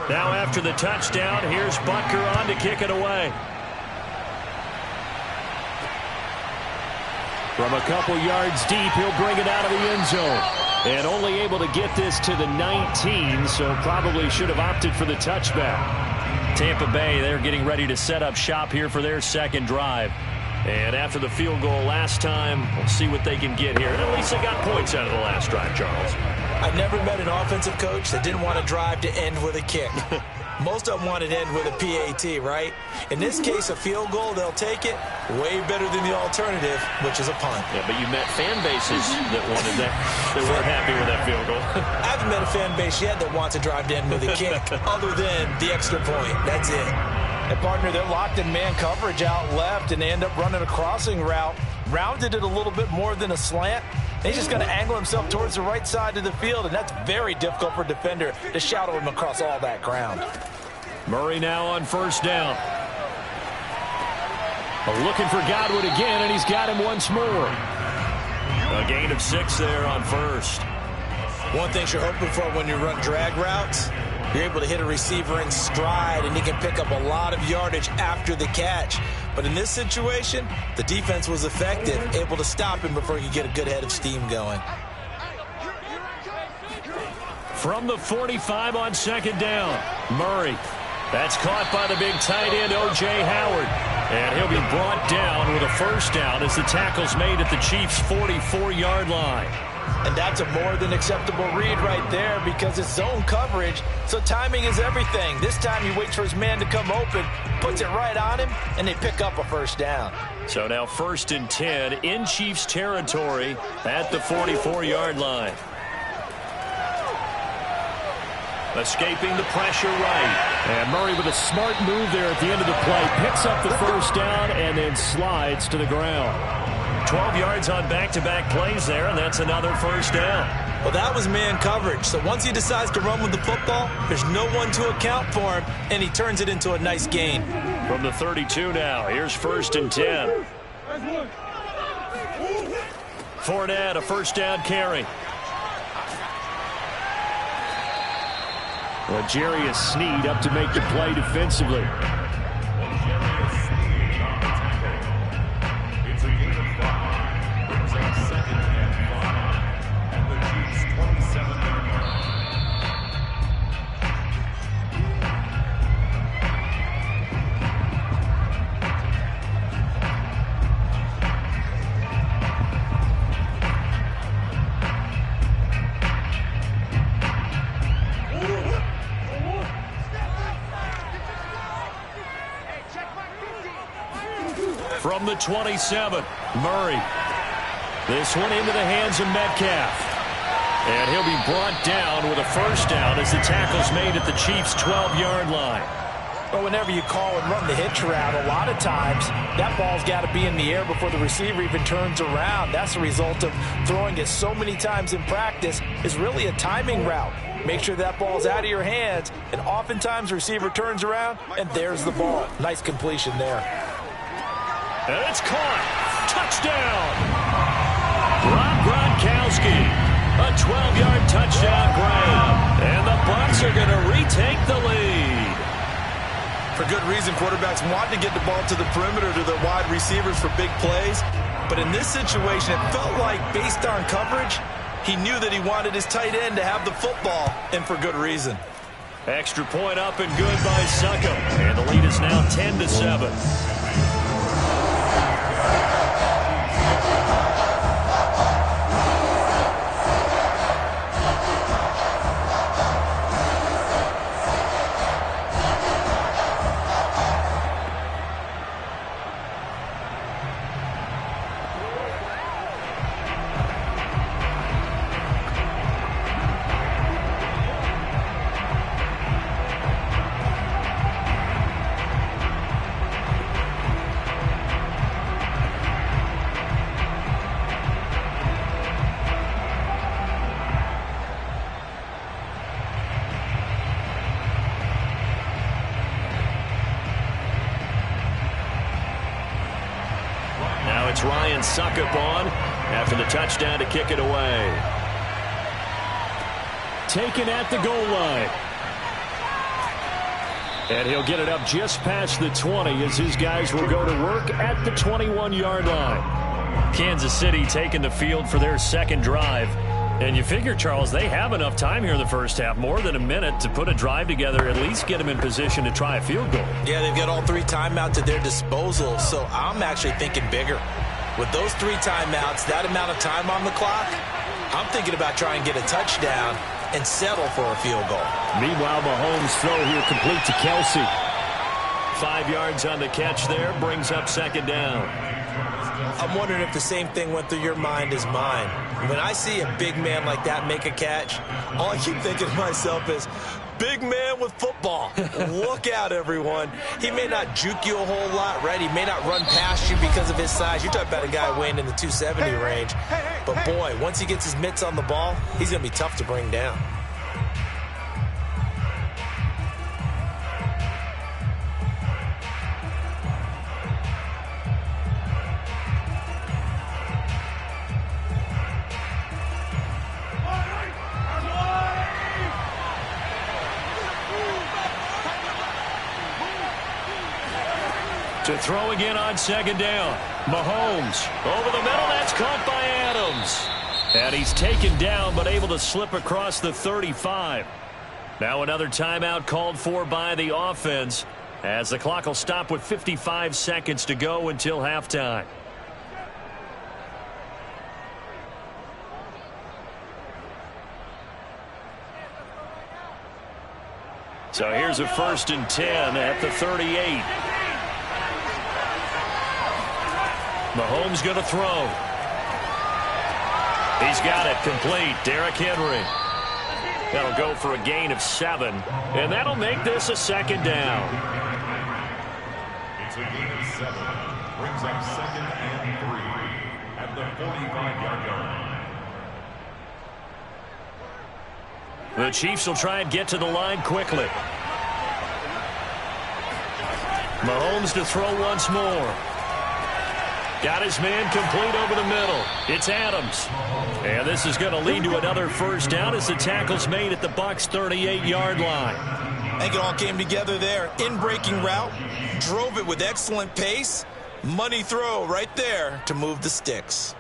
Now after the touchdown, here's Butker on to kick it away. From a couple yards deep, he'll bring it out of the end zone. And only able to get this to the 19, so probably should have opted for the touchback. Tampa Bay, they're getting ready to set up shop here for their second drive. And after the field goal last time, we'll see what they can get here. And at least they got points out of the last drive, Charles. I've never met an offensive coach that didn't want to drive to end with a kick. Most of them want to end with a PAT, right? In this case, a field goal, they'll take it. Way better than the alternative, which is a punt. Yeah, but you met fan bases that wanted that. They weren't happy with that field goal. I haven't met a fan base yet that wants to drive to end with a kick other than the extra point. That's it. And, partner, they're locked in man coverage out left, and they end up running a crossing route. Rounded it a little bit more than a slant. He's just going to angle himself towards the right side of the field, and that's very difficult for a defender to shadow him across all that ground. Murray now on first down. Looking for Godwin again, and he's got him once more. A gain of 6 there on first. One thing you're hoping for when you run drag routes, you're able to hit a receiver in stride, and he can pick up a lot of yardage after the catch. But in this situation, the defense was effective, able to stop him before he could get a good head of steam going. From the 45 on second down, Murray. That's caught by the big tight end, O.J. Howard. And he'll be brought down with a first down as the tackle's made at the Chiefs' 44-yard line. And that's a more than acceptable read right there because it's zone coverage, so timing is everything. This time he waits for his man to come open, puts it right on him, and they pick up a first down. So now 1st and 10 in Chiefs territory at the 44-yard line. Escaping the pressure right. And Murray with a smart move there at the end of the play. Picks up the first down and then slides to the ground. 12 yards on back-to-back plays there, and that's another first down. Well, that was man coverage. So once he decides to run with the football, there's no one to account for him, and he turns it into a nice gain. From the 32 now, here's 1st and 10. Fournette, a first down carry. Well, Jarius Sneed up to make the play defensively. From the 27, Murray. This one into the hands of Metcalf. And he'll be brought down with a first down as the tackle's made at the Chiefs' 12-yard line. But whenever you call and run the hitch route, a lot of times that ball's got to be in the air before the receiver even turns around. That's the result of throwing it so many times in practice. It's really a timing route. Make sure that ball's out of your hands, and oftentimes the receiver turns around, and there's the ball. Nice completion there. And it's caught. Touchdown. Rob Gronkowski. A 12-yard touchdown grab. And the Bucs are going to retake the lead. For good reason, quarterbacks want to get the ball to the perimeter to their wide receivers for big plays. But in this situation, it felt like based on coverage, he knew that he wanted his tight end to have the football, and for good reason. Extra point up and good by Succop. And the lead is now 10-7. It's Ryan Succop on after the touchdown to kick it away. Taken at the goal line. And he'll get it up just past the 20 as his guys will go to work at the 21-yard line. Kansas City taking the field for their second drive. And you figure, Charles, they have enough time here in the first half, more than a minute, to put a drive together, at least get them in position to try a field goal. Yeah, they've got all three timeouts at their disposal, so I'm actually thinking bigger. With those three timeouts, that amount of time on the clock, I'm thinking about trying to get a touchdown and settle for a field goal. Meanwhile, Mahomes' throw here complete to Kelsey. 5 yards on the catch there, brings up second down. I'm wondering if the same thing went through your mind as mine. When I see a big man like that make a catch, all I keep thinking to myself is, big man with football. Look out, everyone. He may not juke you a whole lot, right? He may not run past you because of his size. You're talking about a guy weighing in the 270 range. But, boy, once he gets his mitts on the ball, he's going to be tough to bring down. To throw again on second down. Mahomes over the middle. That's caught by Adams. And he's taken down but able to slip across the 35. Now another timeout called for by the offense as the clock will stop with 55 seconds to go until halftime. So here's a 1st and 10 at the 38. Mahomes going to throw. He's got it complete. Derrick Henry. That'll go for a gain of 7. And that'll make this a second down. It's a gain of 7. Brings up 2nd and 3 at the 45-yard line. The Chiefs will try and get to the line quickly. Mahomes to throw once more. Got his man complete over the middle. It's Adams. And this is going to lead to another first down as the tackle's made at the Bucs' 38-yard line. I think it all came together there. In-breaking route, drove it with excellent pace. Money throw right there to move the sticks.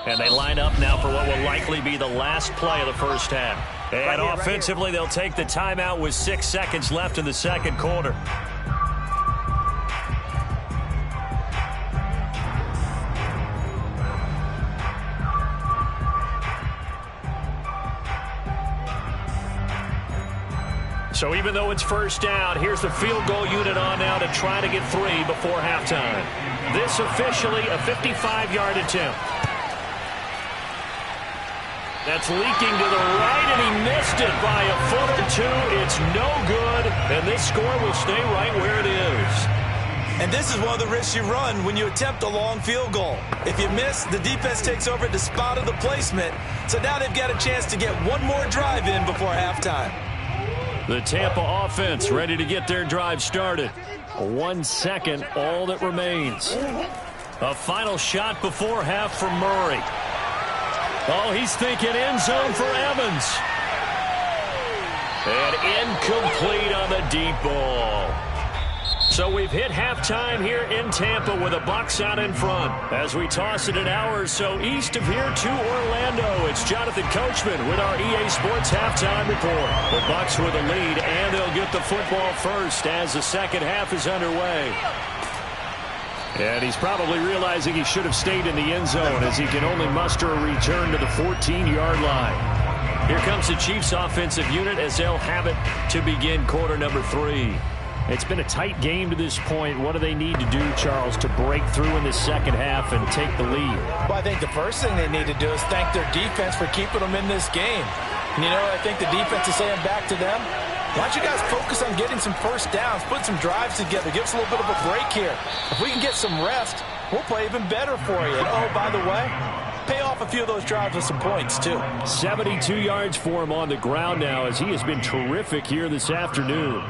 And they line up now for what will likely be the last play of the first half. And offensively, they'll take the timeout with 6 seconds left in the second quarter. So even though it's first down, here's the field goal unit on now to try to get 3 before halftime. This officially a 55-yard attempt. That's leaking to the right, and he missed it by a foot or two. It's no good, and this score will stay right where it is. And this is one of the risks you run when you attempt a long field goal. If you miss, the defense takes over at the spot of the placement. So now they've got a chance to get one more drive in before halftime. The Tampa offense ready to get their drive started. 1 second, all that remains. A final shot before half from Murray. Oh, he's thinking end zone for Evans. And incomplete on the deep ball. So we've hit halftime here in Tampa with the Bucs out in front. As we toss it an hour or so east of here to Orlando, it's Jonathan Coachman with our EA Sports Halftime Report. The Bucs with a lead, and they'll get the football first as the second half is underway. And he's probably realizing he should have stayed in the end zone as he can only muster a return to the 14-yard line. Here comes the Chiefs offensive unit as they'll have it to begin quarter number 3. It's been a tight game to this point. What do they need to do, Charles, to break through in the second half and take the lead? Well, I think the first thing they need to do is thank their defense for keeping them in this game. And, you know, I think the defense is saying back to them, why don't you guys focus on getting some first downs, put some drives together, give us a little bit of a break here. If we can get some rest, we'll play even better for you. And, oh, by the way, pay off a few of those drives with some points, too. 72 yards for him on the ground now as he has been terrific here this afternoon.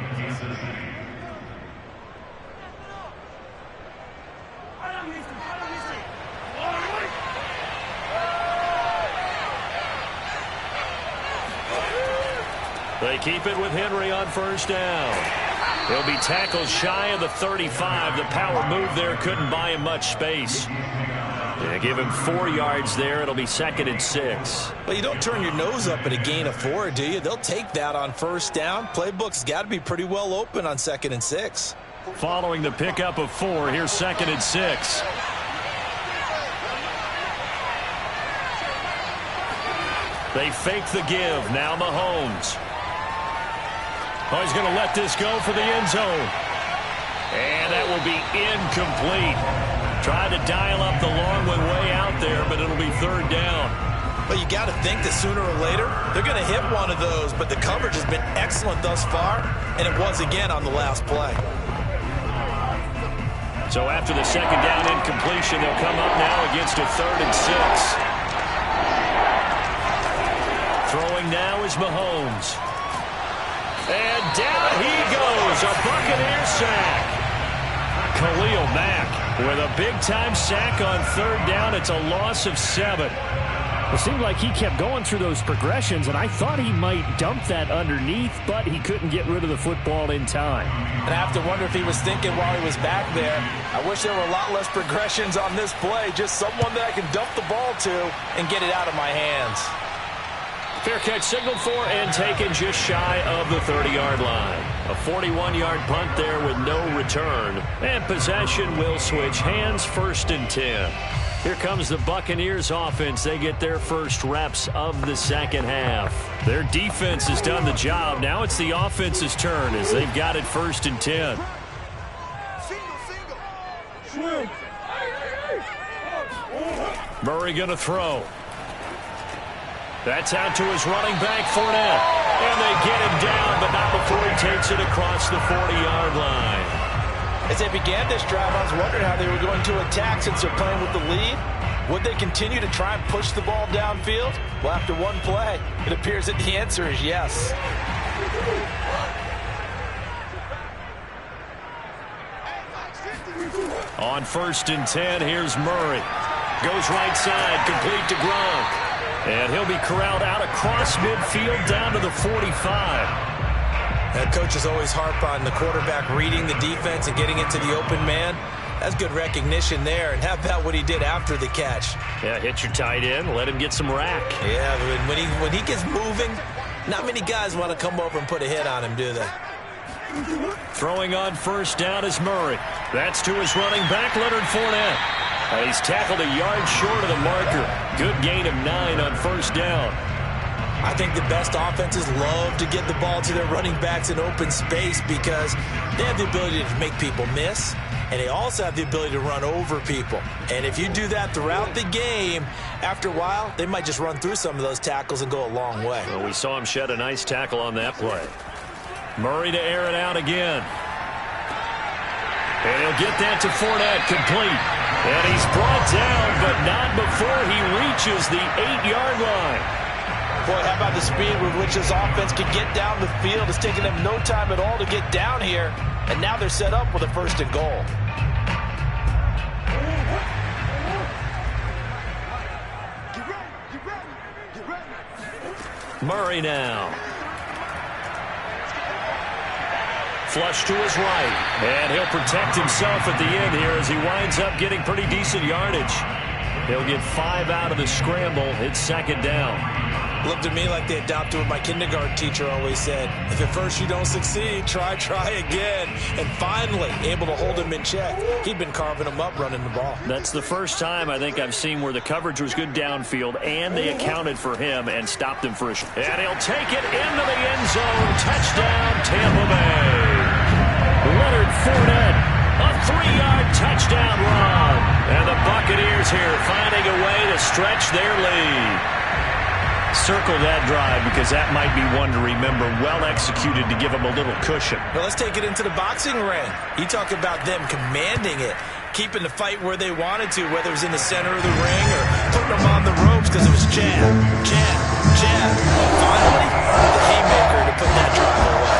They keep it with Henry on first down. He'll be tackled shy of the 35. The power move there couldn't buy him much space. They give him 4 yards there. It'll be 2nd and 6. Well, you don't turn your nose up at a gain of 4, do you? They'll take that on first down. Playbook's got to be pretty well open on 2nd and 6. Following the pickup of 4, here's 2nd and 6. They fake the give. Now Mahomes. Oh, he's going to let this go for the end zone. And that will be incomplete. Tried to dial up the long one way out there, but it'll be 3rd down. Well, you got to think that sooner or later, they're going to hit one of those, but the coverage has been excellent thus far, and it was again on the last play. So after the 2nd down incompletion, they'll come up now against a 3rd and 6. Throwing now is Mahomes. And down he goes, a Buccaneer sack. Khalil Mack with a big-time sack on 3rd down. It's a loss of 7. It seemed like he kept going through those progressions, and I thought he might dump that underneath, but he couldn't get rid of the football in time. And I have to wonder if he was thinking while he was back there, I wish there were a lot less progressions on this play, just someone that I can dump the ball to and get it out of my hands. Fair catch signaled for and taken just shy of the 30-yard line. A 41-yard punt there with no return. And possession will switch hands, 1st and 10. Here comes the Buccaneers offense. They get their first reps of the second half. Their defense has done the job. Now it's the offense's turn as they've got it 1st and 10. Murray going to throw. That's out to his running back, Fournette. And they get him down, but not before he takes it across the 40-yard line. As they began this drive, I was wondering how they were going to attack since they're playing with the lead. Would they continue to try and push the ball downfield? Well, after one play, it appears that the answer is yes. On 1st and 10, here's Murray. Goes right side, complete to Gronk. And he'll be corralled out across midfield down to the 45. Coaches always harp on the quarterback reading the defense and getting into the open man. That's good recognition there. And how about what he did after the catch? Yeah, hit your tight end, let him get some rack. Yeah, but when he gets moving, not many guys want to come over and put a hit on him, do they? Throwing on 1st down is Murray. That's to his running back, Leonard Fournette. He's tackled a yard short of the marker. Good gain of 9 on 1st down. I think the best offenses love to get the ball to their running backs in open space because they have the ability to make people miss. and they also have the ability to run over people. And if you do that throughout the game, after a while, they might just run through some of those tackles and go a long way. Well, we saw him shed a nice tackle on that play. Murray to air it out again. And he'll get that to Fournette, complete. And he's brought down, but not before he reaches the 8-yard line. Boy, how about the speed with which this offense can get down the field? It's taking them no time at all to get down here. And now they're set up with a 1st and goal. Murray now. Flush to his right. And he'll protect himself at the end here as he winds up getting pretty decent yardage. He'll get 5 out of the scramble. It's 2nd down. Looked to me like they adopted what my kindergarten teacher always said. If at first you don't succeed, try again. And finally, able to hold him in check. He'd been carving him up running the ball. That's the first time I think I've seen where the coverage was good downfield and they accounted for him and stopped him for a shot. And he'll take it into the end zone. Touchdown, Tampa Bay. Leonard Fournette, a 3-yard touchdown run. And the Buccaneers here finding a way to stretch their lead. Circle that drive because that might be one to remember. Well executed to give them a little cushion. Well, let's take it into the boxing ring. You talk about them commanding it, keeping the fight where they wanted to, whether it was in the center of the ring or putting them on the ropes because it was jab, jab, jab. And finally, the haymaker to put that drive away.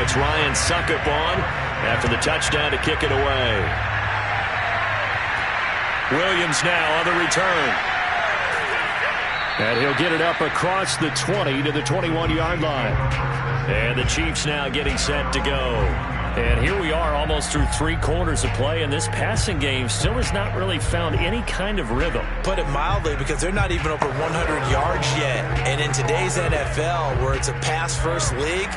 It's Ryan Succop on after the touchdown to kick it away. Williams now on the return. And he'll get it up across the 20 to the 21-yard line. And the Chiefs now getting set to go. And here we are almost through 3 quarters of play, and this passing game still has not really found any kind of rhythm. Put it mildly, because they're not even over 100 yards yet. And in today's NFL, where it's a pass-first league,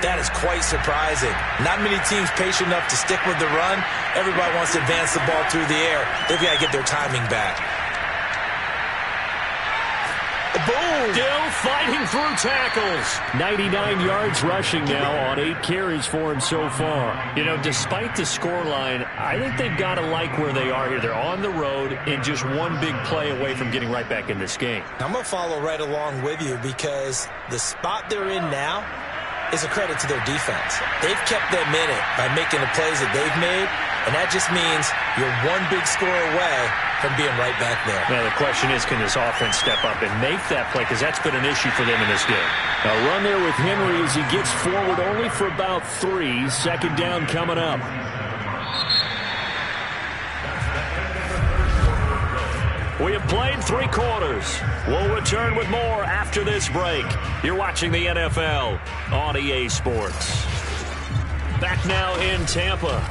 that is quite surprising. Not many teams patient enough to stick with the run. Everybody wants to advance the ball through the air. They've got to get their timing back. Boom! Still fighting through tackles. 99 yards rushing now on 8 carries for him so far. You know, despite the scoreline, I think they've got to like where they are here. They're on the road and just one big play away from getting right back in this game. I'm going to follow right along with you because the spot they're in now is a credit to their defense. They've kept them in it by making the plays that they've made, and that just means you're one big score away from being right back there. Now, the question is, can this offense step up and make that play? Because that's been an issue for them in this game. A run there with Henry as he gets forward only for about 3. 2nd down coming up. We have played 3 quarters. We'll return with more after this break. You're watching the NFL on EA Sports. Back now in Tampa.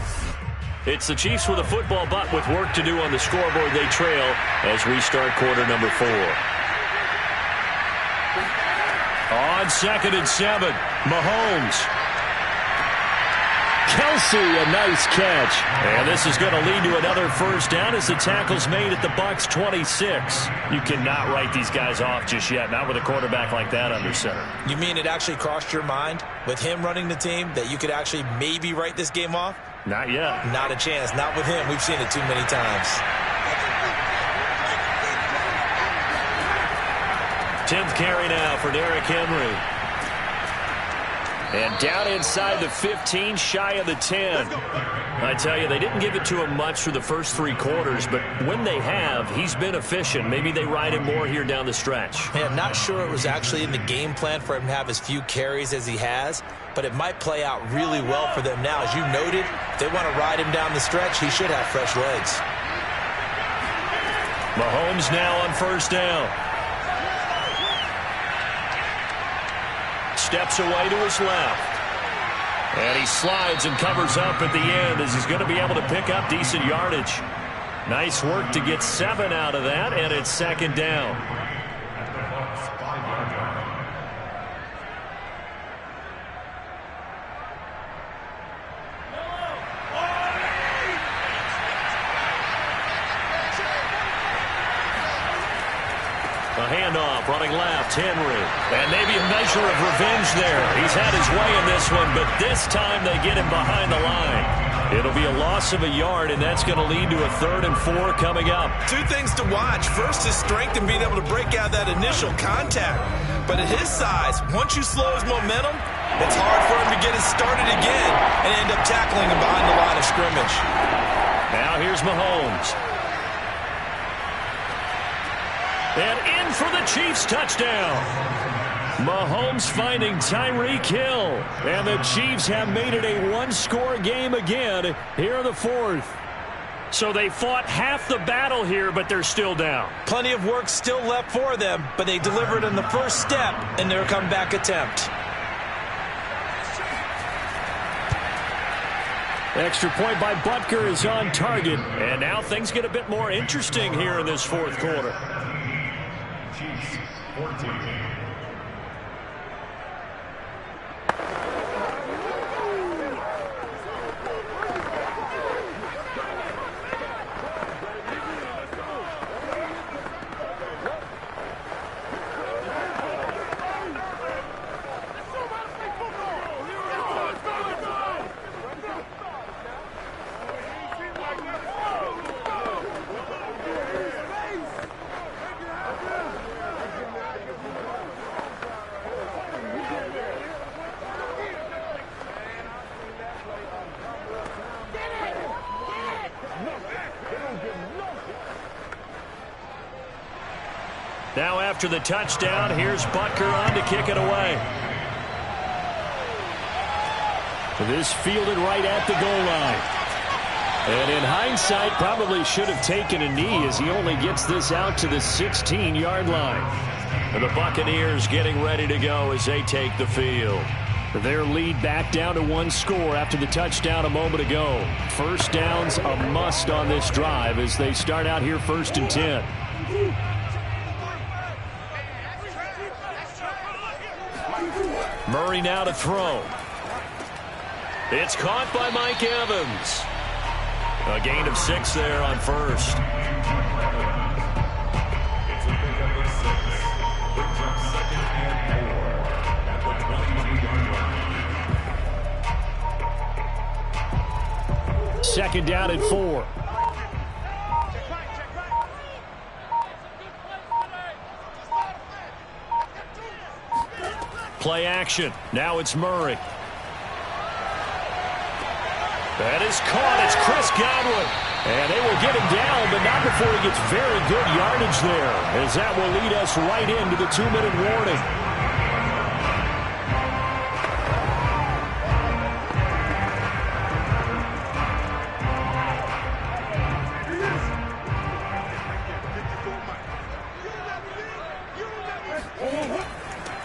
It's the Chiefs with a football, but with work to do on the scoreboard, they trail as we start quarter number 4. On 2nd and 7, Mahomes. Kelsey, a nice catch. And this is going to lead to another 1st down as the tackle's made at the Bucs 26. You cannot write these guys off just yet, not with a quarterback like that under center. You mean it actually crossed your mind with him running the team that you could actually maybe write this game off? Not yet. Not a chance. Not with him. We've seen it too many times. 10th carry now for Derrick Henry. And down inside the 15, shy of the 10. I tell you, they didn't give it to him much for the first 3 quarters, but when they have, he's been efficient. Maybe they ride him more here down the stretch. Yeah, I'm not sure it was actually in the game plan for him to have as few carries as he has, but it might play out really well for them now. As you noted, if they want to ride him down the stretch, he should have fresh legs. Mahomes now on first down. Steps away to his left. And he slides and covers up at the end as he's going to be able to pick up decent yardage. Nice work to get 7 out of that, and it's second down. A handoff, running left, Henry. And maybe a measure of revenge there. He's had his way in this one, but this time they get him behind the line. It'll be a loss of a yard, and that's going to lead to a 3rd and 4 coming up. 2 things to watch. First, his strength in being able to break out that initial contact. But at his size, once you slow his momentum, it's hard for him to get it started again and end up tackling him behind the line of scrimmage. Now here's Mahomes. And in for the Chiefs touchdown. Mahomes finding Tyreek Hill. And the Chiefs have made it a 1-score game again here in the 4th. So they fought half the battle here, but they're still down. Plenty of work still left for them, but they delivered in the first step in their comeback attempt. Extra point by Butker is on target. And now things get a bit more interesting here in this 4th quarter. Chiefs 14. Now after the touchdown, here's Butker on to kick it away. This fielded right at the goal line. And in hindsight, probably should have taken a knee as he only gets this out to the 16-yard line. And the Buccaneers getting ready to go as they take the field. Their lead back down to 1 score after the touchdown a moment ago. First down's a must on this drive as they start out here 1st and 10. Murray now to throw. It's caught by Mike Evans. A gain of 6 there on first. It's a pickup of 6. Brings up 2nd and 4 at the 21-yard line. 2nd down and 4. Play action. Now it's Murray. That is caught. It's Chris Godwin. And they will get him down, but not before he gets very good yardage there, as that will lead us right into the 2-minute warning.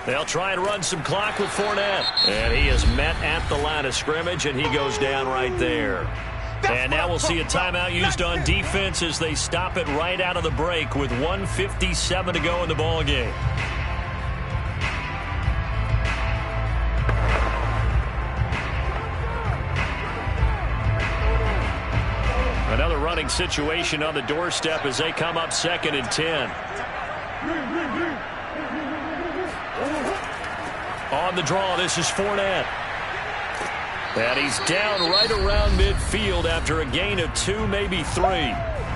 They'll try and run some clock with Fournette. And he is met at the line of scrimmage, and he goes down right there. And now we'll see a timeout used on defense as they stop it right out of the break with 1:57 to go in the ballgame. Another running situation on the doorstep as they come up 2nd and 10. On the draw, this is Fournette. And he's down right around midfield after a gain of 2, maybe 3.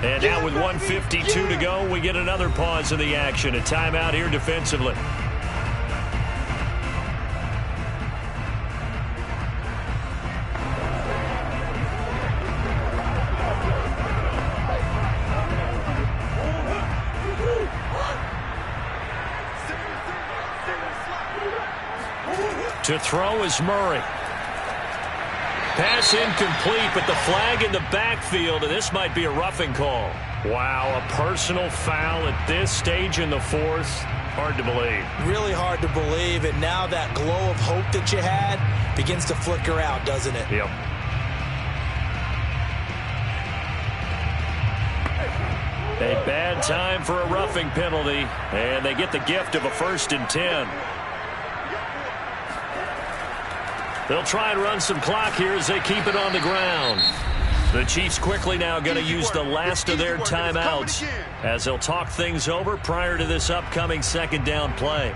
And now with 1:52 to go, we get another pause in the action. A timeout here defensively. To throw is Murray. Pass incomplete, but the flag in the backfield, and this might be a roughing call. Wow, a personal foul at this stage in the fourth. Hard to believe. Really hard to believe, and now that glow of hope that you had begins to flicker out, doesn't it? Yep. A bad time for a roughing penalty, and they get the gift of a 1st and 10. They'll try and run some clock here as they keep it on the ground. The Chiefs quickly now going to use the last of their timeouts as they'll talk things over prior to this upcoming 2nd down play.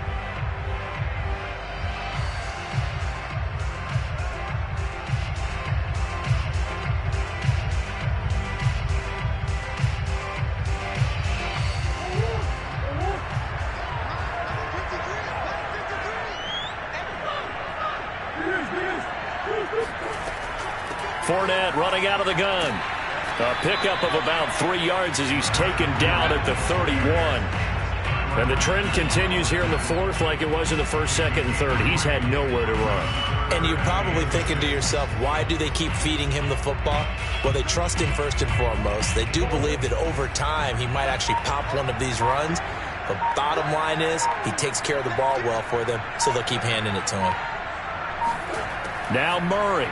Fournette running out of the gun. A pickup of about 3 yards as he's taken down at the 31. And the trend continues here in the fourth like it was in the first, second, and third. He's had nowhere to run. And you're probably thinking to yourself, why do they keep feeding him the football? Well, they trust him first and foremost. They do believe that over time he might actually pop one of these runs. But bottom line is he takes care of the ball well for them, so they'll keep handing it to him. Now Murray.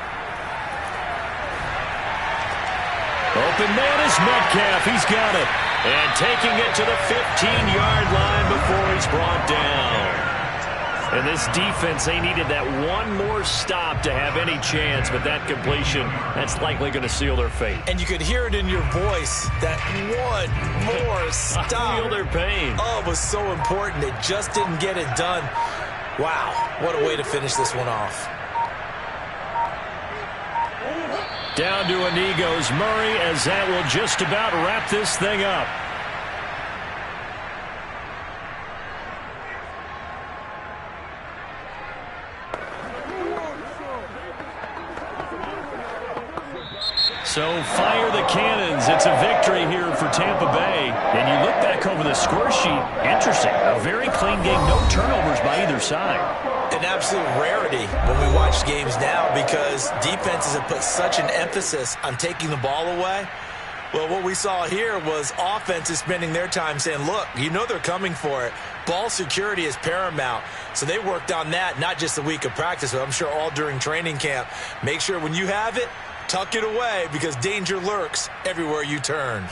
Open man is Metcalf. He's got it. And taking it to the 15-yard line before he's brought down. And this defense, they needed that one more stop to have any chance, but that completion, that's likely going to seal their fate. And you could hear it in your voice, that one more stop. I feel their pain. Oh, it was so important. They just didn't get it done. Wow, what a way to finish this one off. Down to a knee goes Murray as that will just about wrap this thing up. So fire the cannons. It's a victory here for Tampa Bay. And you look back over the score sheet. Interesting. A very clean game. No turnovers by either side. An absolute rarity when we watch games now because defenses have put such an emphasis on taking the ball away. Well, what we saw here was offenses spending their time saying, look, you know they're coming for it. Ball security is paramount. So they worked on that, not just a week of practice, but I'm sure all during training camp. Make sure when you have it, tuck it away because danger lurks everywhere you turn.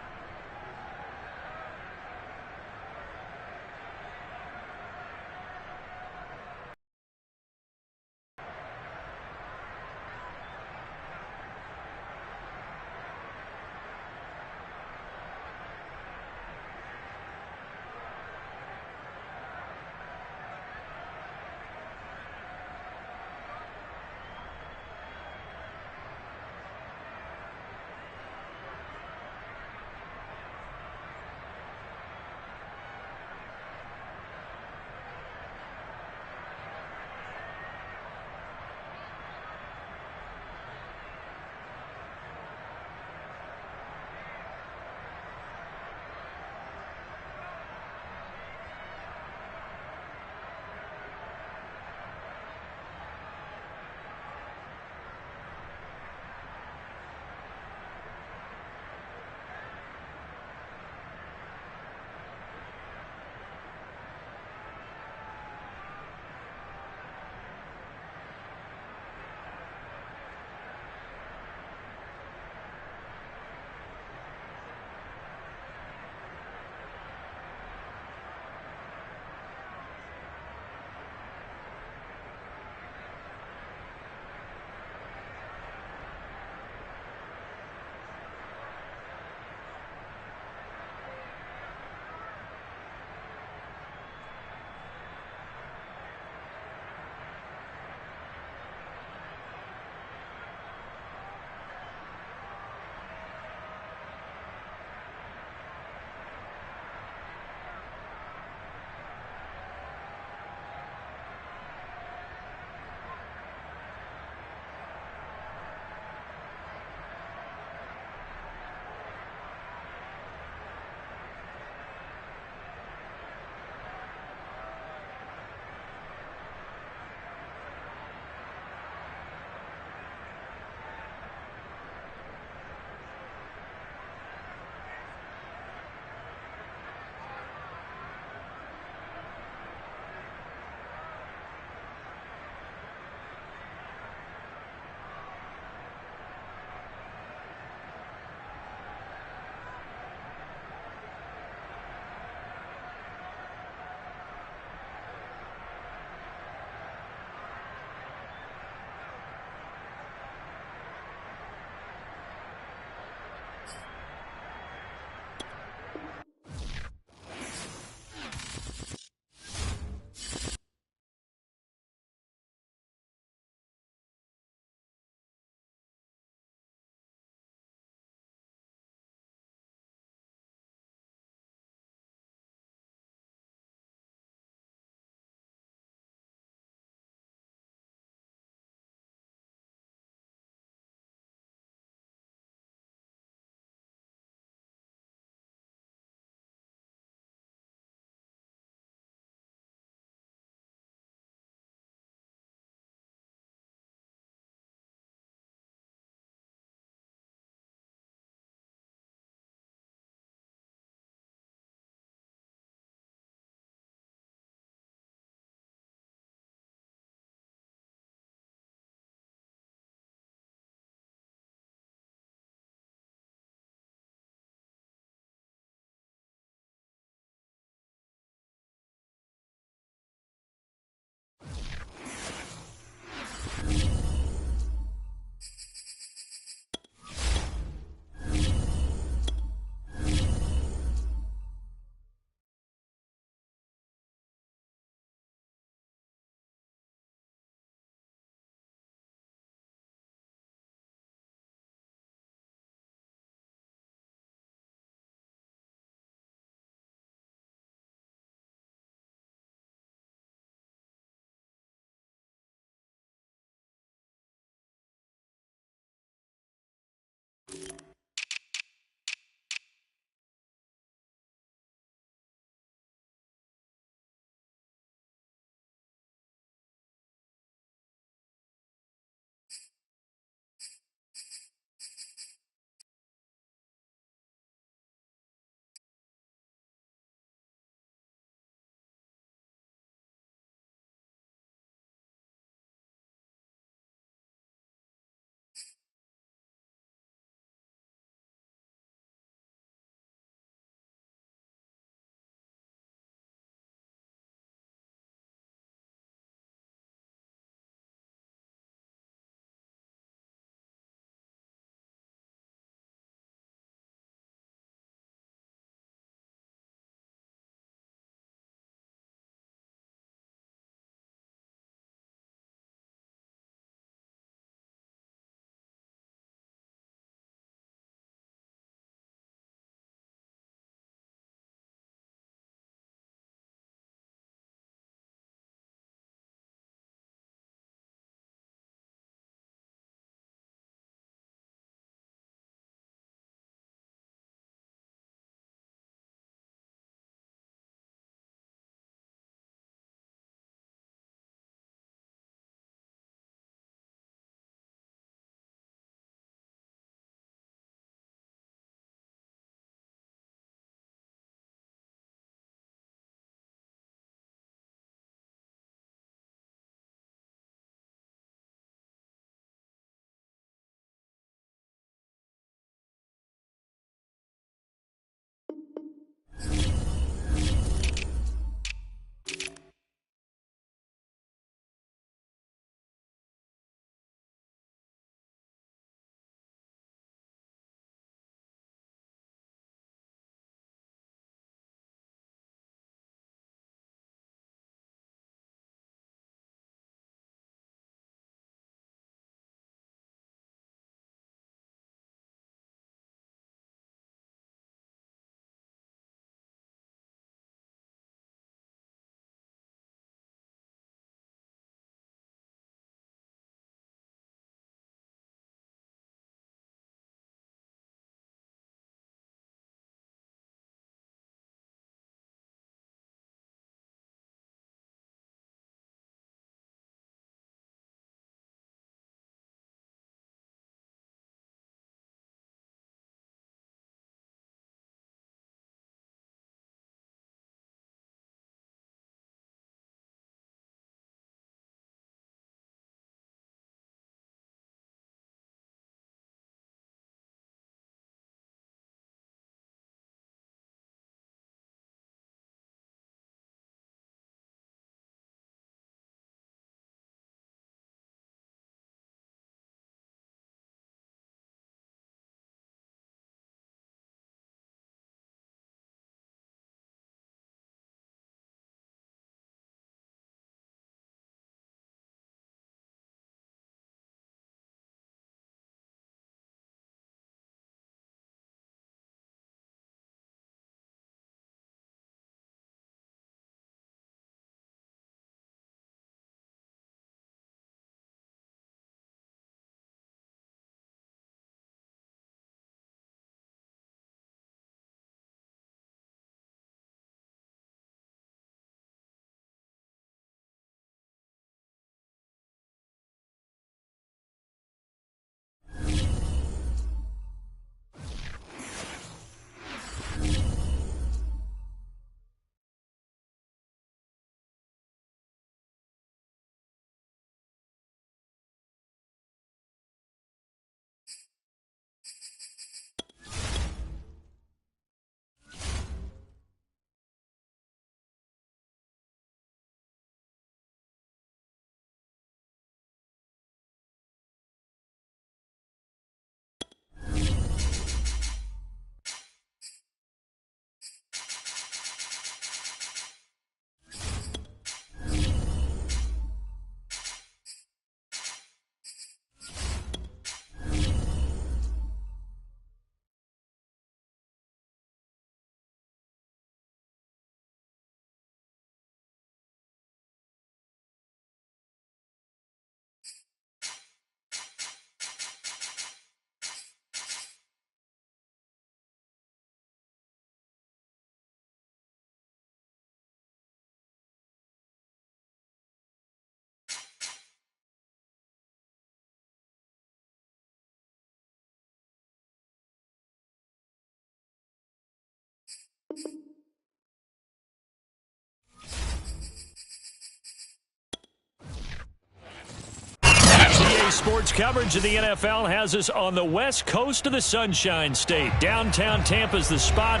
Sports coverage of the NFL has us on the west coast of the Sunshine State. Downtown Tampa's the spot,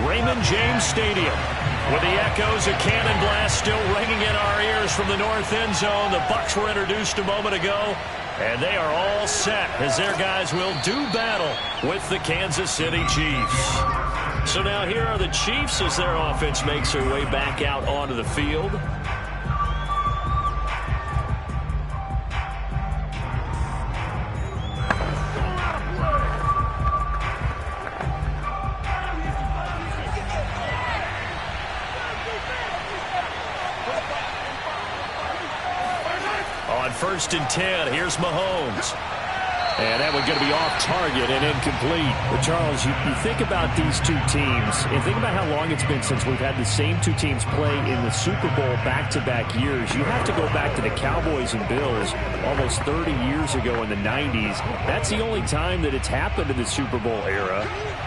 Raymond James Stadium. With the echoes of cannon blast still ringing in our ears from the north end zone, the Bucs were introduced a moment ago, and they are all set as their guys will do battle with the Kansas City Chiefs. So now here are the Chiefs as their offense makes their way back out onto the field. On 1st and 10, here's Mahomes. And that one's going to be off target and incomplete. But Charles, you think about these two teams, and think about how long it's been since we've had the same two teams play in the Super Bowl back-to-back years. You have to go back to the Cowboys and Bills almost 30 years ago in the 90s. That's the only time that it's happened in the Super Bowl era.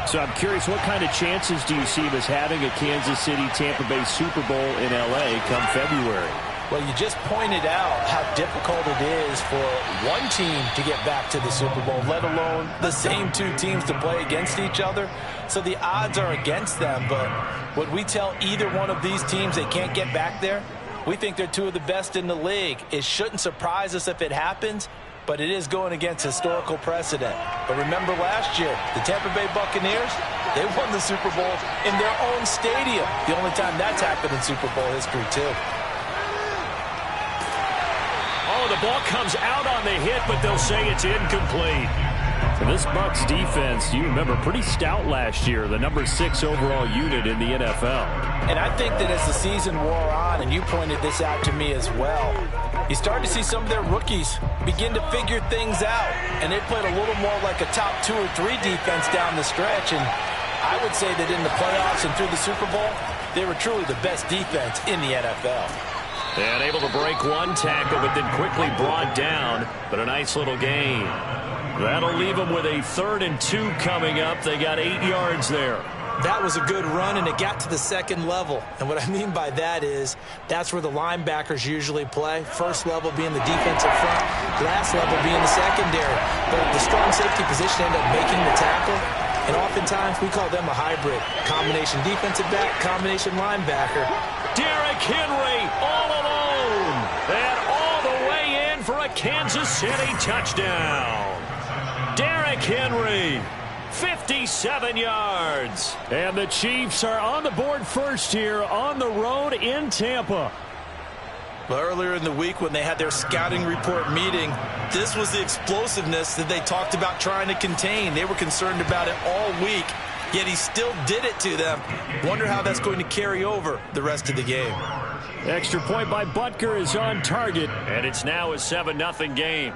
So I'm curious, what kind of chances do you see of us having a Kansas City-Tampa Bay Super Bowl in L.A. come February? Well, you just pointed out how difficult it is for one team to get back to the Super Bowl, let alone the same two teams to play against each other. So the odds are against them, but would we tell either one of these teams they can't get back there? We think they're two of the best in the league. It shouldn't surprise us if it happens, but it is going against historical precedent. But remember last year, the Tampa Bay Buccaneers, they won the Super Bowl in their own stadium. The only time that's happened in Super Bowl history, too. Oh, the ball comes out on the hit, but they'll say it's incomplete. So this Bucs defense, you remember, pretty stout last year, the number 6 overall unit in the NFL. And I think that as the season wore on, and you pointed this out to me as well, you start to see some of their rookies begin to figure things out. And they played a little more like a top 2 or 3 defense down the stretch. And I would say that in the playoffs and through the Super Bowl, they were truly the best defense in the NFL. And able to break one tackle, but then quickly brought down. But a nice little gain. That'll leave them with a 3rd and 2 coming up. They got 8 yards there. That was a good run, and it got to the second level. And what I mean by that is that's where the linebackers usually play. First level being the defensive front, last level being the secondary. But the strong safety position ended up making the tackle. And oftentimes we call them a hybrid. Combination defensive back, combination linebacker. Derrick Henry all alone. And all the way in for a Kansas City touchdown. Derrick Henry, 57 yards. And the Chiefs are on the board first here on the road in Tampa. Well, earlier in the week when they had their scouting report meeting, this was the explosiveness that they talked about trying to contain. They were concerned about it all week, yet he still did it to them. Wonder how that's going to carry over the rest of the game. Extra point by Butker is on target. And it's now a 7-0 game.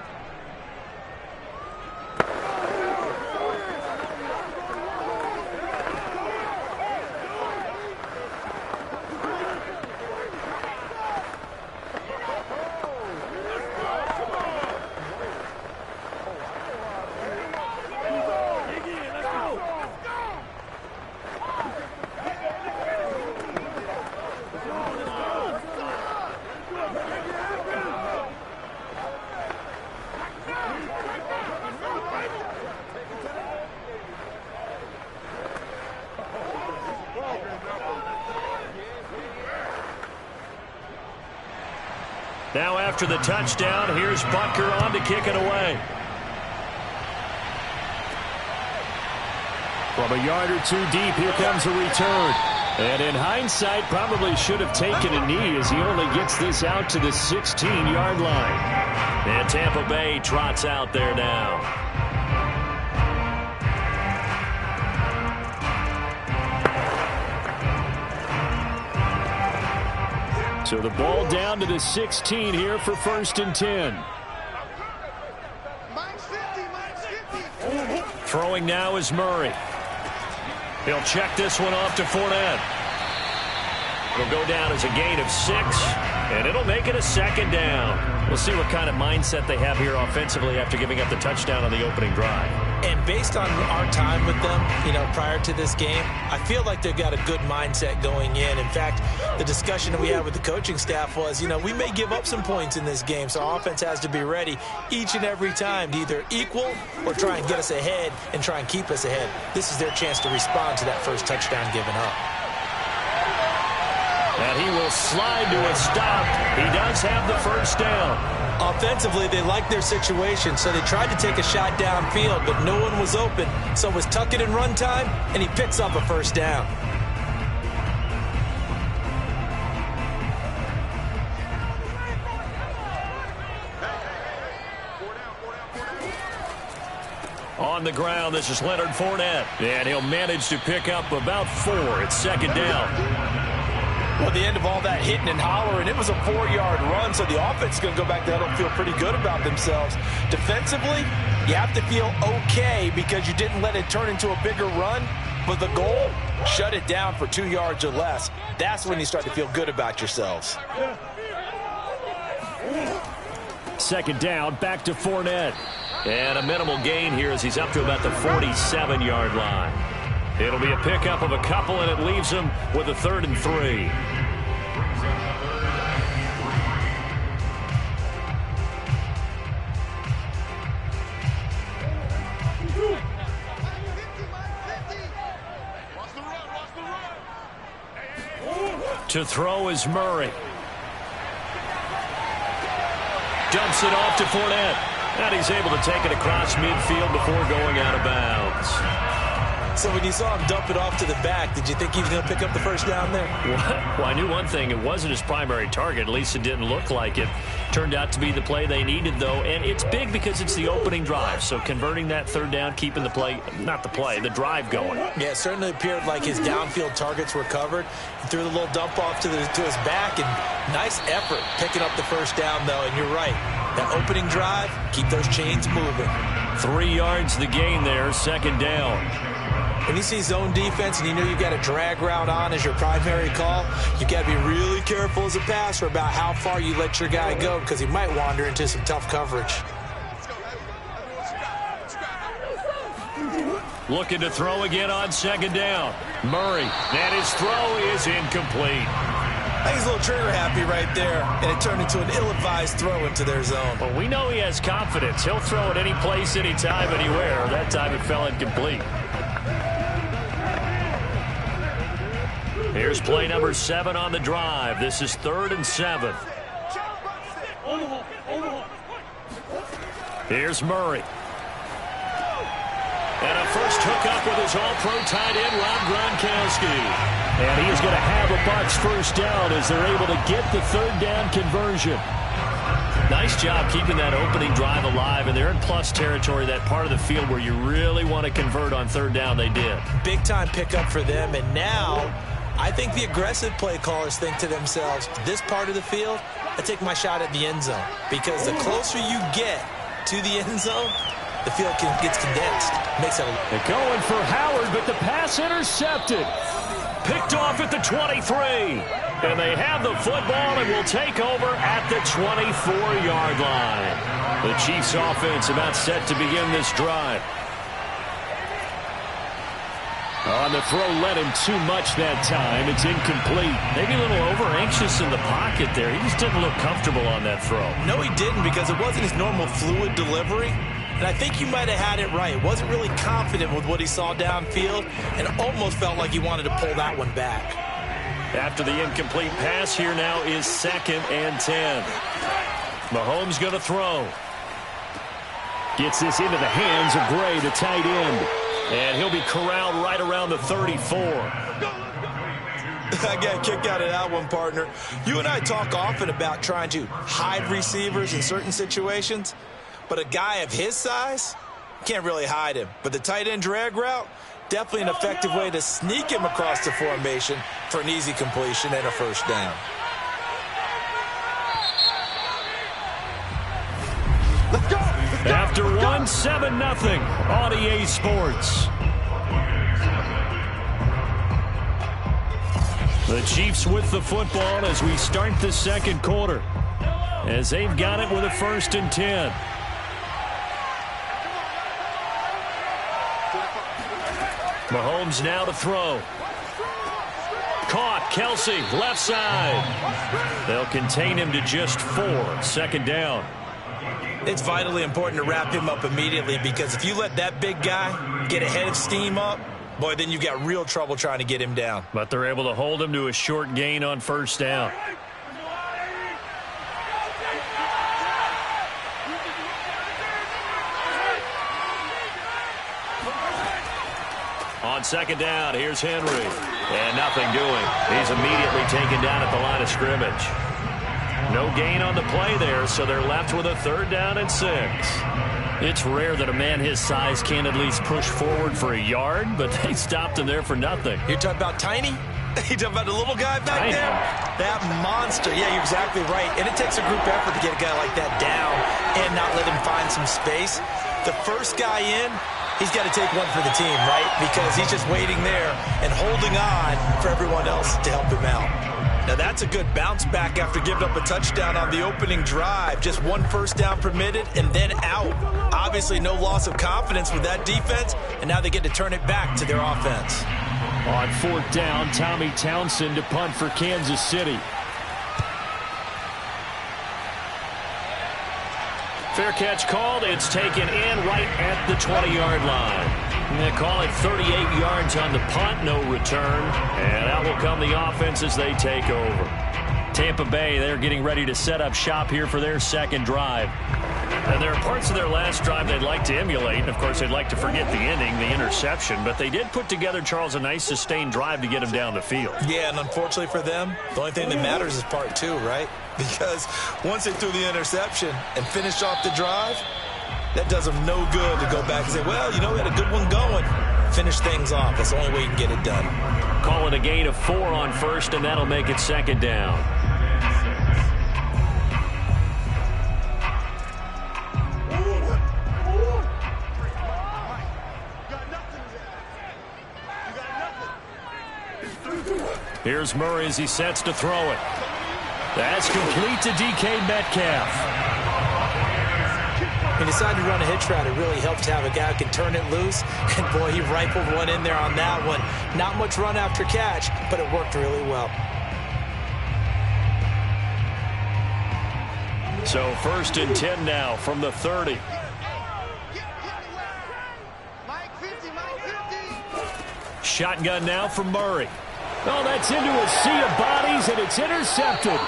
Now after the touchdown, here's Butker on to kick it away. From a yard or 2 deep, here comes a return. And in hindsight, probably should have taken a knee as he only gets this out to the 16-yard line. And Tampa Bay trots out there now. So the ball down to the 16 here for 1st and 10. Throwing now is Murray. He'll check this one off to Fournette. It'll go down as a gain of 6, and it'll make it a 2nd down. We'll see what kind of mindset they have here offensively after giving up the touchdown on the opening drive. And based on our time with them, prior to this game, I feel like they've got a good mindset going in. In fact, the discussion that we had with the coaching staff was, we may give up some points in this game, so our offense has to be ready each and every time to either equal or try and get us ahead and try and keep us ahead. This is their chance to respond to that first touchdown given up. And he will slide to a stop. He does have the first down. Offensively, they liked their situation, so they tried to take a shot downfield, but no one was open. So it was tuck it and run time, and he picks up a first down. On the ground, this is Leonard Fournette. And he'll manage to pick up about 4. It's second down. Well, at the end of all that hitting and hollering, it was a 4-yard run, so the offense is going to go back there and feel pretty good about themselves. Defensively, you have to feel okay because you didn't let it turn into a bigger run, but the goal, shut it down for 2 yards or less. That's when you start to feel good about yourselves. Second down, back to Fournette. And a minimal gain here as he's up to about the 47-yard line. It'll be a pickup of a couple, and it leaves him with a 3rd and 3. To throw is Murray. Dumps it off to Fournette. And he's able to take it across midfield before going out of bounds. So when you saw him dump it off to the back, did you think he was going to pick up the first down there? Well, I knew one thing. It wasn't his primary target. At least it didn't look like it. Turned out to be the play they needed, though. And it's big because it's the opening drive. So converting that 3rd down, keeping the play, not the play, the drive going. Yeah, it certainly appeared like his downfield targets were covered. He threw the little dump off to his back, and nice effort picking up the first down, though. And you're right. That opening drive, keep those chains moving. 3 yards the gain there, second down. When you see zone defense and you know you've got a drag route on as your primary call, you've got to be really careful as a passer about how far you let your guy go because he might wander into some tough coverage. Looking to throw again on second down. Murray, and his throw is incomplete. I think he's a little trigger happy right there, and it turned into an ill-advised throw into their zone. Well, we know he has confidence. He'll throw it any place, anytime, anywhere. That time it fell incomplete. Here's play number 7 on the drive. This is 3rd and 7. Here's Murray. And a first hookup with his all-pro tight end, Rob Gronkowski. And he is going to have a Bucs first down as they're able to get the 3rd down conversion. Nice job keeping that opening drive alive, and they're in plus territory, that part of the field where you really want to convert on 3rd down. They did. Big-time pickup for them, and now I think the aggressive play callers think to themselves, this part of the field, I take my shot at the end zone. Because the closer you get to the end zone, the field gets condensed. Makes it They're going for Howard, but the pass intercepted. Picked off at the 23. And they have the football and will take over at the 24-yard line. The Chiefs offense about set to begin this drive. On the throw, led him too much that time. It's incomplete. Maybe a little over-anxious in the pocket there. He just didn't look comfortable on that throw. No, he didn't, because it wasn't his normal fluid delivery. And I think you might have had it right. Wasn't really confident with what he saw downfield and almost felt like he wanted to pull that one back. After the incomplete pass, here now is 2nd and 10. Mahomes going to throw. Gets this into the hands of Gray, the tight end. And he'll be corralled right around the 34. I got a kick out of that one, partner. You and I talk often about trying to hide receivers in certain situations, but a guy of his size can't really hide him. But the tight end drag route, definitely an effective way to sneak him across the formation for an easy completion and a first down. Let's go! After 1, 7-0 on EA Sports. The Chiefs with the football as we start the second quarter, as they've got it with a 1st and 10. Mahomes now to throw. Caught. Kelsey, left side. They'll contain him to just 4. 2nd down. It's vitally important to wrap him up immediately, because if you let that big guy get a head of steam up, boy, then you've got real trouble trying to get him down. But they're able to hold him to a short gain on 1st down. On 2nd down, here's Henry. And nothing doing. He's immediately taken down at the line of scrimmage. No gain on the play there, so they're left with a 3rd down and 6. It's rare that a man his size can at least push forward for a yard, but they stopped him there for nothing. You're talking about tiny? You're talking about the little guy back there? That monster. Yeah, you're exactly right. And it takes a group effort to get a guy like that down and not let him find some space. The first guy in, he's got to take one for the team, right? Because he's just waiting there and holding on for everyone else to help him out. Now, that's a good bounce back after giving up a touchdown on the opening drive. Just 1 first down permitted and then out. Obviously, no loss of confidence with that defense, and now they get to turn it back to their offense. On 4th down, Tommy Townsend to punt for Kansas City. Fair catch called. It's taken in right at the 20-yard line. They call it 38 yards on the punt, no return. And out will come the offense as they take over. Tampa Bay, they're getting ready to set up shop here for their 2nd drive. And there are parts of their last drive they'd like to emulate. And, of course, they'd like to forget the ending, the interception. But they did put together, Charles, a nice sustained drive to get him down the field. Yeah, and unfortunately for them, the only thing that matters is part 2, right? Because once they threw the interception and finished off the drive, that does them no good to go back and say, well, you know, we had a good one going. Finish things off. That's the only way you can get it done. Call it a gain of 4 on 1st, and that'll make it 2nd down. Here's Murray as he sets to throw it. That's complete to DK Metcalf. He decided to run a hitch route. It really helps to have a guy who can turn it loose. And, boy, he rifled one in there on that one. Not much run after catch, but it worked really well. So 1st and 10 now from the 30. Shotgun now from Murray. Oh, that's into a sea of bodies, and it's intercepted.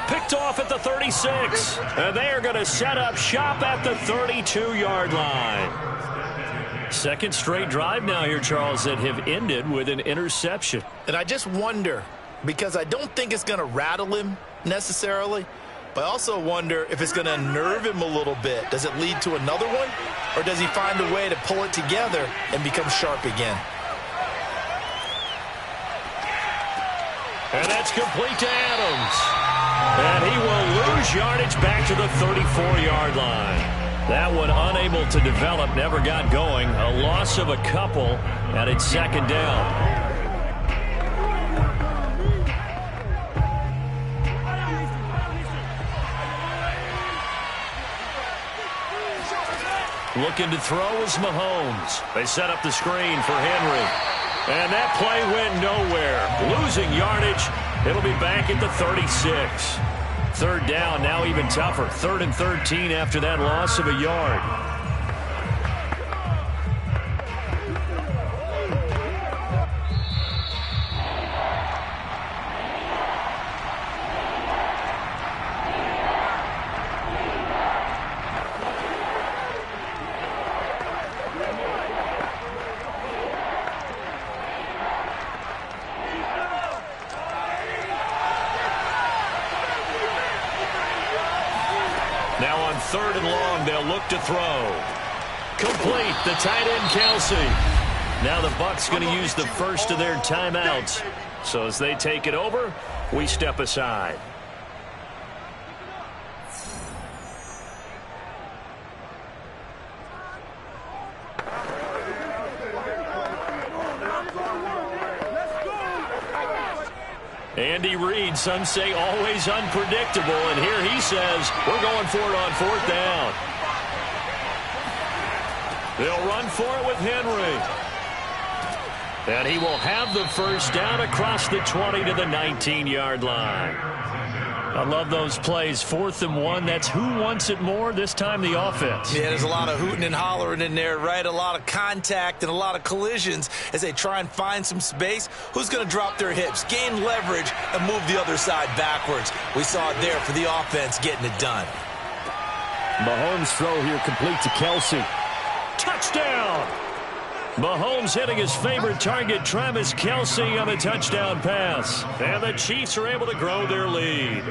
Picked off at the 36. And they are going to set up shop at the 32-yard line. 2nd straight drive now here, Charles, that have ended with an interception. And I just wonder, because I don't think it's going to rattle him necessarily, but I also wonder if it's going to unnerve him a little bit. Does it lead to another one? Or does he find a way to pull it together and become sharp again? And that's complete to Adams. And he will lose yardage back to the 34-yard line. That one unable to develop, never got going. A loss of a couple, and it's 2nd down. Looking to throw is Mahomes. They set up the screen for Henry. And that play went nowhere. Losing yardage. It'll be back at the 36. 3rd down, now even tougher. 3rd and 13 after that loss of a yard. Now on 3rd and long, they'll look to throw. Complete, the tight end Kelsey. Now the Bucs going to use the first of their timeouts. So as they take it over, we step aside. Andy Reid, some say always unpredictable, and here he says we're going for it on 4th down. They'll run for it with Henry. And he will have the first down across the 20 to the 19-yard line. I love those plays. 4th and 1. That's who wants it more. This time the offense. Yeah, there's a lot of hooting and hollering in there, right? A lot of contact and a lot of collisions as they try and find some space. Who's going to drop their hips, gain leverage, and move the other side backwards? We saw it there for the offense getting it done. Mahomes' throw here complete to Kelce. Touchdown! Mahomes hitting his favorite target, Travis Kelce, on a touchdown pass. And the Chiefs are able to grow their lead.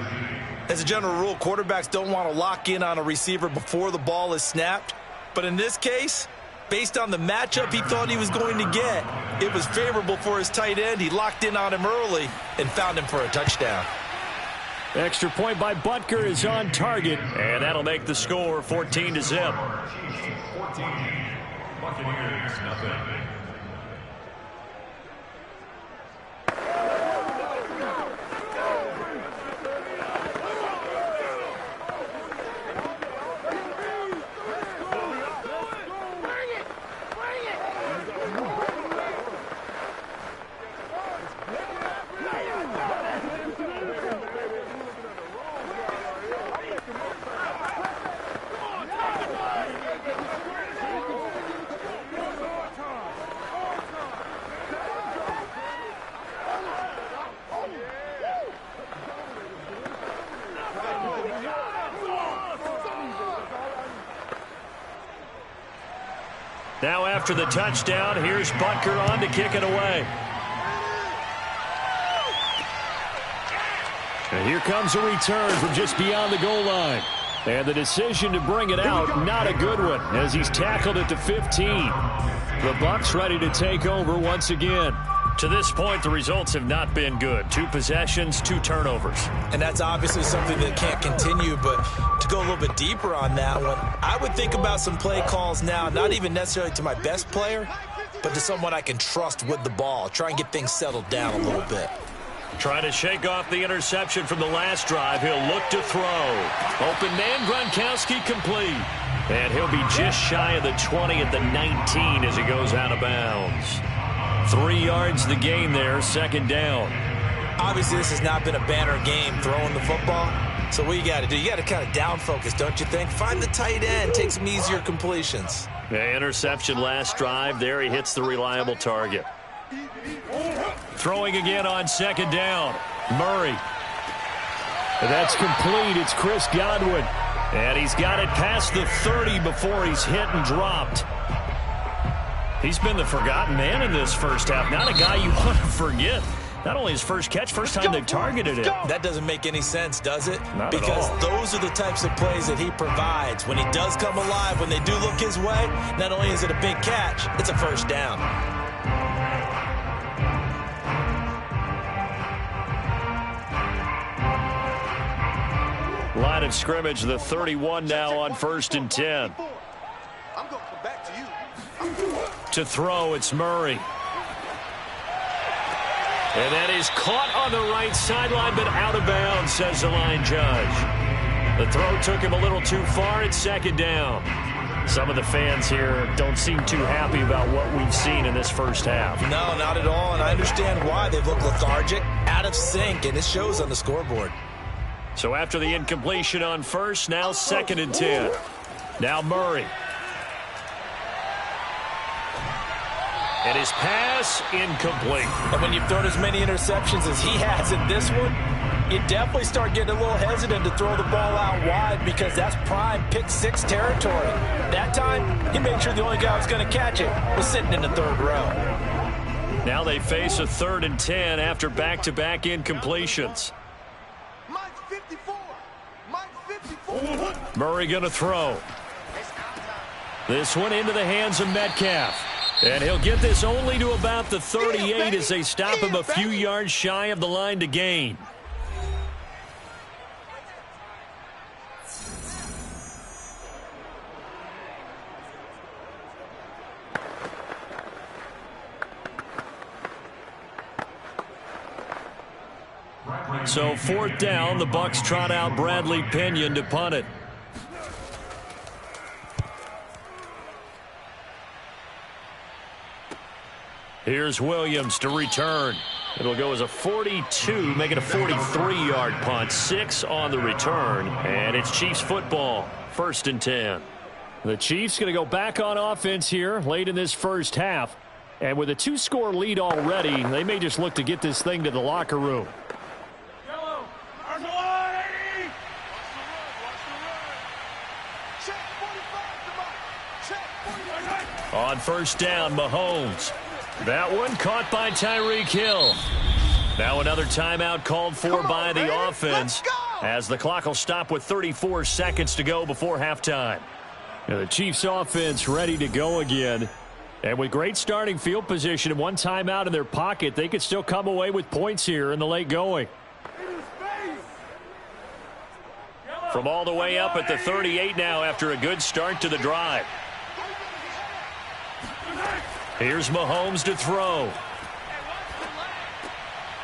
As a general rule, quarterbacks don't want to lock in on a receiver before the ball is snapped. But in this case, based on the matchup he thought he was going to get, it was favorable for his tight end. He locked in on him early and found him for a touchdown. Extra point by Butker is on target, and that'll make the score 14 to zip. 14. Buccaneers, nothing. Now after the touchdown, here's Butker on to kick it away. And here comes a return from just beyond the goal line. And the decision to bring it out, not a good one, as he's tackled at the 15. The Bucs ready to take over once again. To this point, the results have not been good. 2 possessions, 2 turnovers. And that's obviously something that can't continue, but to go a little bit deeper on that one, I would think about some play calls now, not even necessarily to my best player, but to someone I can trust with the ball. Try and get things settled down a little bit. Trying to shake off the interception from the last drive. He'll look to throw. Open man, Gronkowski complete. And he'll be just shy of the 20 at the 19 as he goes out of bounds. 3 yards the gain there, 2nd down. Obviously, this has not been a banner game throwing the football. So what you got to do, you got to kind of down focus, don't you think? Find the tight end, take some easier completions. The interception last drive. There he hits the reliable target. Throwing again on 2nd down. Murray. And that's complete. It's Chris Godwin. And he's got it past the 30 before he's hit and dropped. He's been the forgotten man in this first half. Not a guy you want to forget. Not only his first catch, first time they've targeted him. That doesn't make any sense, does it? Not because at all. Those are the types of plays that he provides. When he does come alive, when they do look his way, not only is it a big catch, it's a first down. Line of scrimmage, the 31 now on 1st and 10. I'm going to come back to you. To throw, it's Murray. And that is caught on the right sideline, but out of bounds, says the line judge. The throw took him a little too far. It's 2nd down. Some of the fans here don't seem too happy about what we've seen in this first half. No, not at all, and I understand why. They've looked lethargic, out of sync, and it shows on the scoreboard. So after the incompletion on first, now 2nd and 10. Now Murray. And his pass incomplete. And when you've thrown as many interceptions as he has in this one, you definitely start getting a little hesitant to throw the ball out wide because that's prime pick 6 territory. That time, he made sure the only guy who was going to catch it was sitting in the 3rd row. Now they face a 3rd and 10 after back-to-back incompletions. Mike 54. Mike 54. Murray going to throw. This one into the hands of Metcalf. And he'll get this only to about the 38 as they stop him a few yards shy of the line to gain. So 4th down, the Bucs trot out Bradley Pinion to punt it. Here's Williams to return. It'll go as a 42, make it a 43-yard punt. 6 on the return, and it's Chiefs football. 1st and 10. The Chiefs going to go back on offense here late in this first half. And with a 2-score lead already, they may just look to get this thing to the locker room. On 1st down, Mahomes. That one caught by Tyreek Hill. Now another timeout called for by the offense as the clock will stop with 34 seconds to go before halftime. Now the Chiefs offense ready to go again. And with great starting field position and one timeout in their pocket, they could still come away with points here in the late going. From all the way up at the 38 now after a good start to the drive. Here's Mahomes to throw.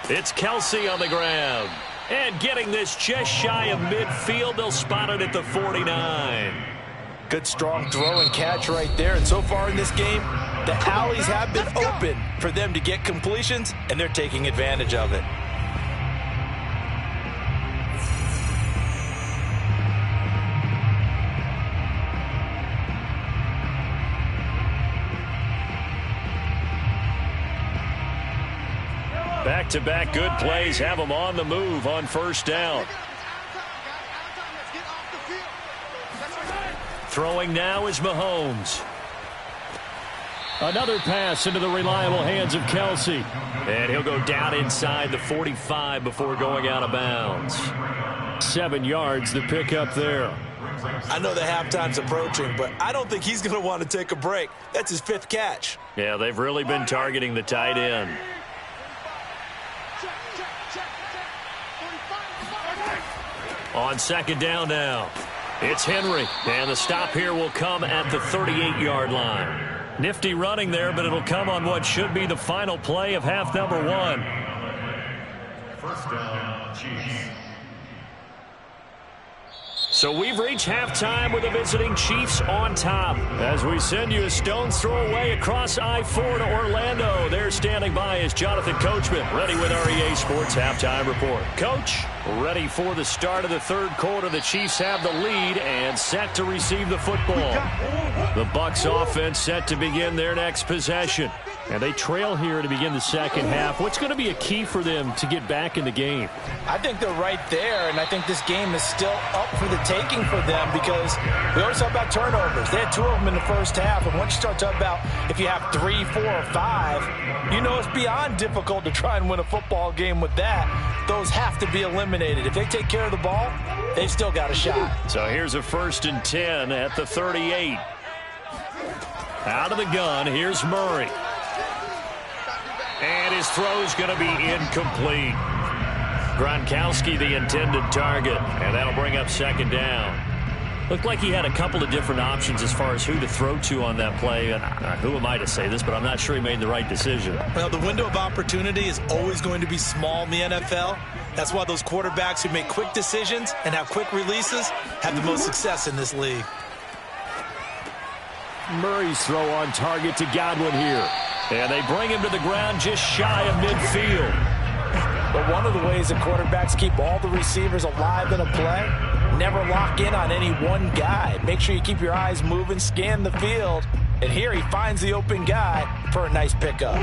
It's Kelce on the ground. And getting this just shy of midfield, they'll spot it at the 49. Good strong throw and catch right there. And so far in this game, the alleys have been open for them to get completions, and they're taking advantage of it. Back-to-back good plays have them on the move on 1st down. Throwing now is Mahomes. Another pass into the reliable hands of Kelce. And he'll go down inside the 45 before going out of bounds. 7 yards the pickup there. I know the halftime's approaching, but I don't think he's going to want to take a break. That's his 5th catch. Yeah, they've really been targeting the tight end. On 2nd down now, it's Henry, and the stop here will come at the 38-yard line. Nifty running there, but it'll come on what should be the final play of half number 1. 1st down, Chiefs. So we've reached halftime with the visiting Chiefs on top. As we send you a stone's throw away across I-4 to Orlando. There standing by is Jonathan Coachman, ready with our EA Sports Halftime Report. Coach, ready for the start of the 3rd quarter. The Chiefs have the lead and set to receive the football. The Bucs offense set to begin their next possession. And they trail here to begin the 2nd half. What's going to be a key for them to get back in the game? I think they're right there, and I think this game is still up for the taking for them because we always talk about turnovers. They had 2 of them in the first half, and once you start talking about if you have 3, 4, or 5, you know it's beyond difficult to try and win a football game with that. Those have to be eliminated. If they take care of the ball, they've still got a shot. So here's a 1st and 10 at the 38. Out of the gun, here's Murray. And his throw's going to be incomplete. Gronkowski the intended target, and that'll bring up 2nd down. Looked like he had a couple of different options as far as who to throw to on that play. And who am I to say this, but I'm not sure he made the right decision. Well, the window of opportunity is always going to be small in the NFL. That's why those quarterbacks who make quick decisions and have quick releases have the most success in this league. Murray's throw on target to Godwin here. And they bring him to the ground just shy of midfield. But one of the ways that quarterbacks keep all the receivers alive in a play, never lock in on any one guy. Make sure you keep your eyes moving, scan the field. And here he finds the open guy for a nice pickup.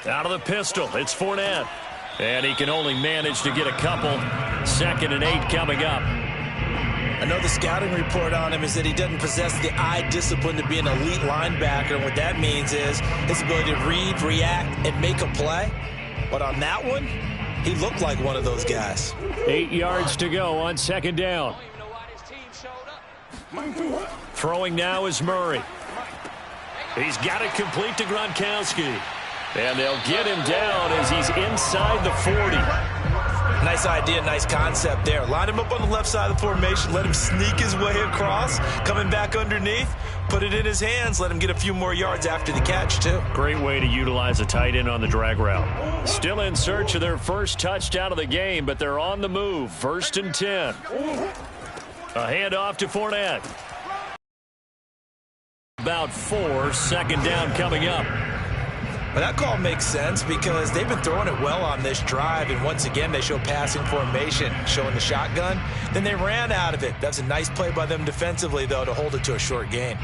Out of the pistol, it's Fournette. And he can only manage to get a couple. 2nd and 8 coming up. I know the scouting report on him is that he doesn't possess the eye discipline to be an elite linebacker. And what that means is his ability to read, react, and make a play. But on that one, he looked like one of those guys. 8 yards to go on 2nd down. Throwing now is Murray. He's got it complete to Gronkowski. And they'll get him down as he's inside the 40. Nice idea, nice concept there. Line him up on the left side of the formation. Let him sneak his way across. Coming back underneath. Put it in his hands. Let him get a few more yards after the catch, too. Great way to utilize a tight end on the drag route. Still in search of their first touchdown of the game, but they're on the move. 1st and 10. A handoff to Fournette. About 4, second down coming up. Well, that call makes sense because they've been throwing it well on this drive, and once again they show passing formation, showing the shotgun. Then they ran out of it. That's a nice play by them defensively, though, to hold it to a short gain.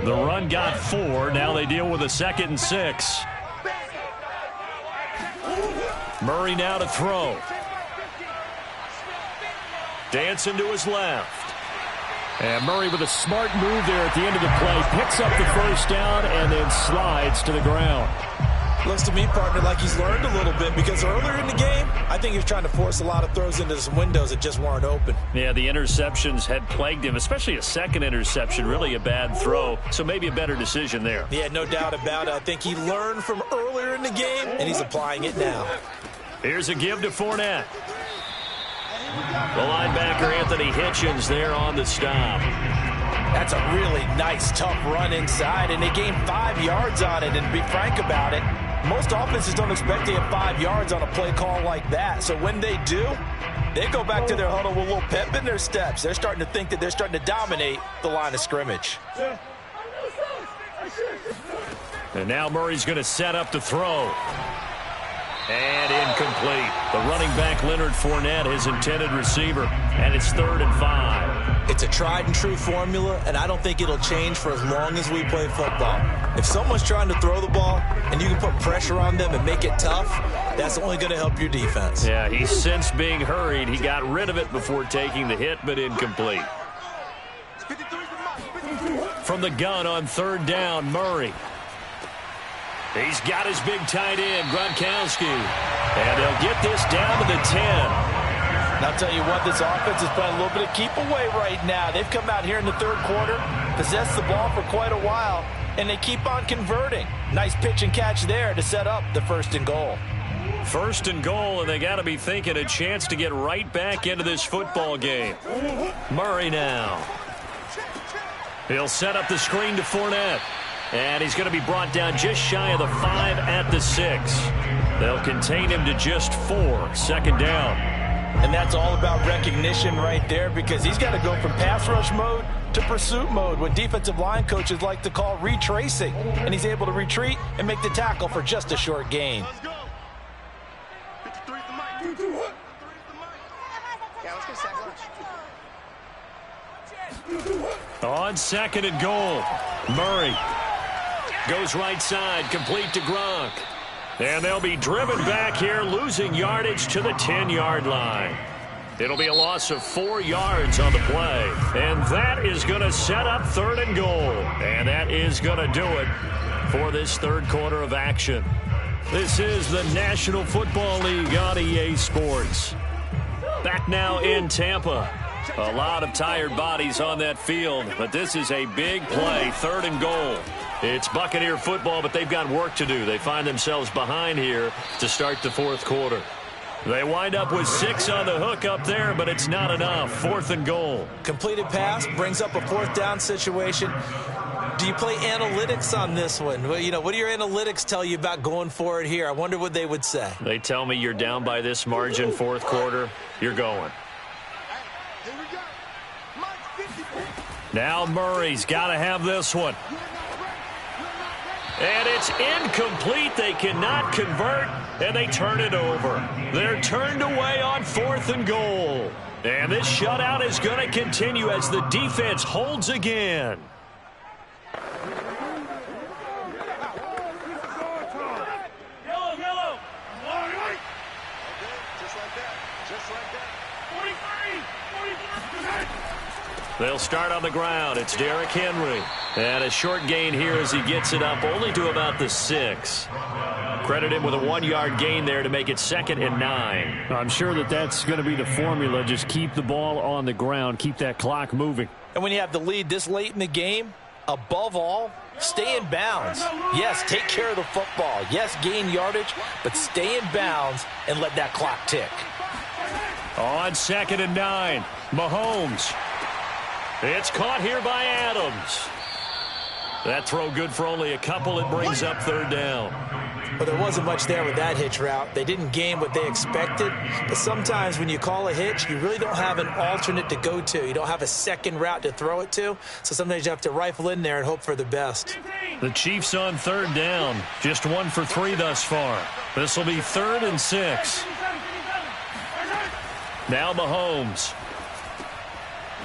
The run got 4. Now they deal with a 2nd and 6. Murray now to throw. Dancing to his left. And Murray with a smart move there at the end of the play. Picks up the first down and then slides to the ground. Looks to me, partner, like he's learned a little bit because earlier in the game, I think he was trying to force a lot of throws into some windows that just weren't open. Yeah, the interceptions had plagued him, especially a second interception, really a bad throw. So maybe a better decision there. Yeah, no doubt about it. I think he learned from earlier in the game, and he's applying it now. Here's a give to Fournette. The linebacker, Anthony Hitchens, there on the stop. That's a really nice, tough run inside, and they gained 5 yards on it. And to be frank about it, most offenses don't expect to get 5 yards on a play call like that. So when they do, they go back to their huddle with a little pep in their steps. They're starting to think that they're starting to dominate the line of scrimmage. And now Murray's going to set up to throw. And incomplete. The running back, Leonard Fournette, his intended receiver. And it's 3rd and 5. It's a tried-and-true formula, and I don't think it'll change for as long as we play football. If someone's trying to throw the ball and you can put pressure on them and make it tough, that's only going to help your defense. Yeah, he's since being hurried. He got rid of it before taking the hit, but incomplete. From the gun on 3rd down, Murray. He's got his big tight end, Gronkowski. And they'll get this down to the 10. And I'll tell you what, this offense is playing a little bit of keep away right now. They've come out here in the 3rd quarter, possessed the ball for quite a while, and they keep on converting. Nice pitch and catch there to set up the 1st and goal. 1st and goal, and they got to be thinking a chance to get right back into this football game. Murray now. He'll set up the screen to Fournette. And he's going to be brought down just shy of the 5 at the 6. They'll contain him to just 4. 2nd down. And that's all about recognition right there because he's got to go from pass rush mode to pursuit mode, what defensive line coaches like to call retracing. And he's able to retreat and make the tackle for just a short gain. Let's go. 53's the mic. 53's the mic. Yeah, let's get sack lunch. On 2nd and goal, Murray goes right side, complete to Gronk. And they'll be driven back here, losing yardage to the 10-yard line. It'll be a loss of 4 yards on the play. And that is going to set up 3rd and goal. And that is going to do it for this 3rd quarter of action. This is the National Football League on EA Sports. Back now in Tampa. A lot of tired bodies on that field, but this is a big play, 3rd and goal. It's Buccaneer football, but they've got work to do. They find themselves behind here to start the 4th quarter. They wind up with 6 on the hook up there, but it's not enough. 4th and goal. Completed pass brings up a 4th down situation. Do you play analytics on this one? Well, you know, what do your analytics tell you about going for it here? I wonder what they would say. They tell me you're down by this margin, 4th quarter. You're going. Here we go. Mike, 50. Now Murray's got to have this one. And it's incomplete. They cannot convert, and they turn it over. They're turned away on 4th and goal. And this shutout is going to continue as the defense holds again. Yellow. Just like that. 43. They'll start on the ground. It's Derrick Henry. And a short gain here as he gets it up only to about the 6. Credit him with a 1-yard gain there to make it 2nd and 9. I'm sure that that's going to be the formula. Just keep the ball on the ground. Keep that clock moving. And when you have the lead this late in the game, above all, stay in bounds. Yes, take care of the football. Yes, gain yardage, but stay in bounds and let that clock tick. On 2nd and 9, Mahomes. It's caught here by Adams. That throw good for only a couple. It brings up 3rd down. Well, there wasn't much there with that hitch route. They didn't gain what they expected, but sometimes when you call a hitch, you really don't have an alternate to go to. You don't have a second route to throw it to, so sometimes you have to rifle in there and hope for the best. The Chiefs on third down, just 1 for 3 thus far. This will be 3rd and 6. Now Mahomes.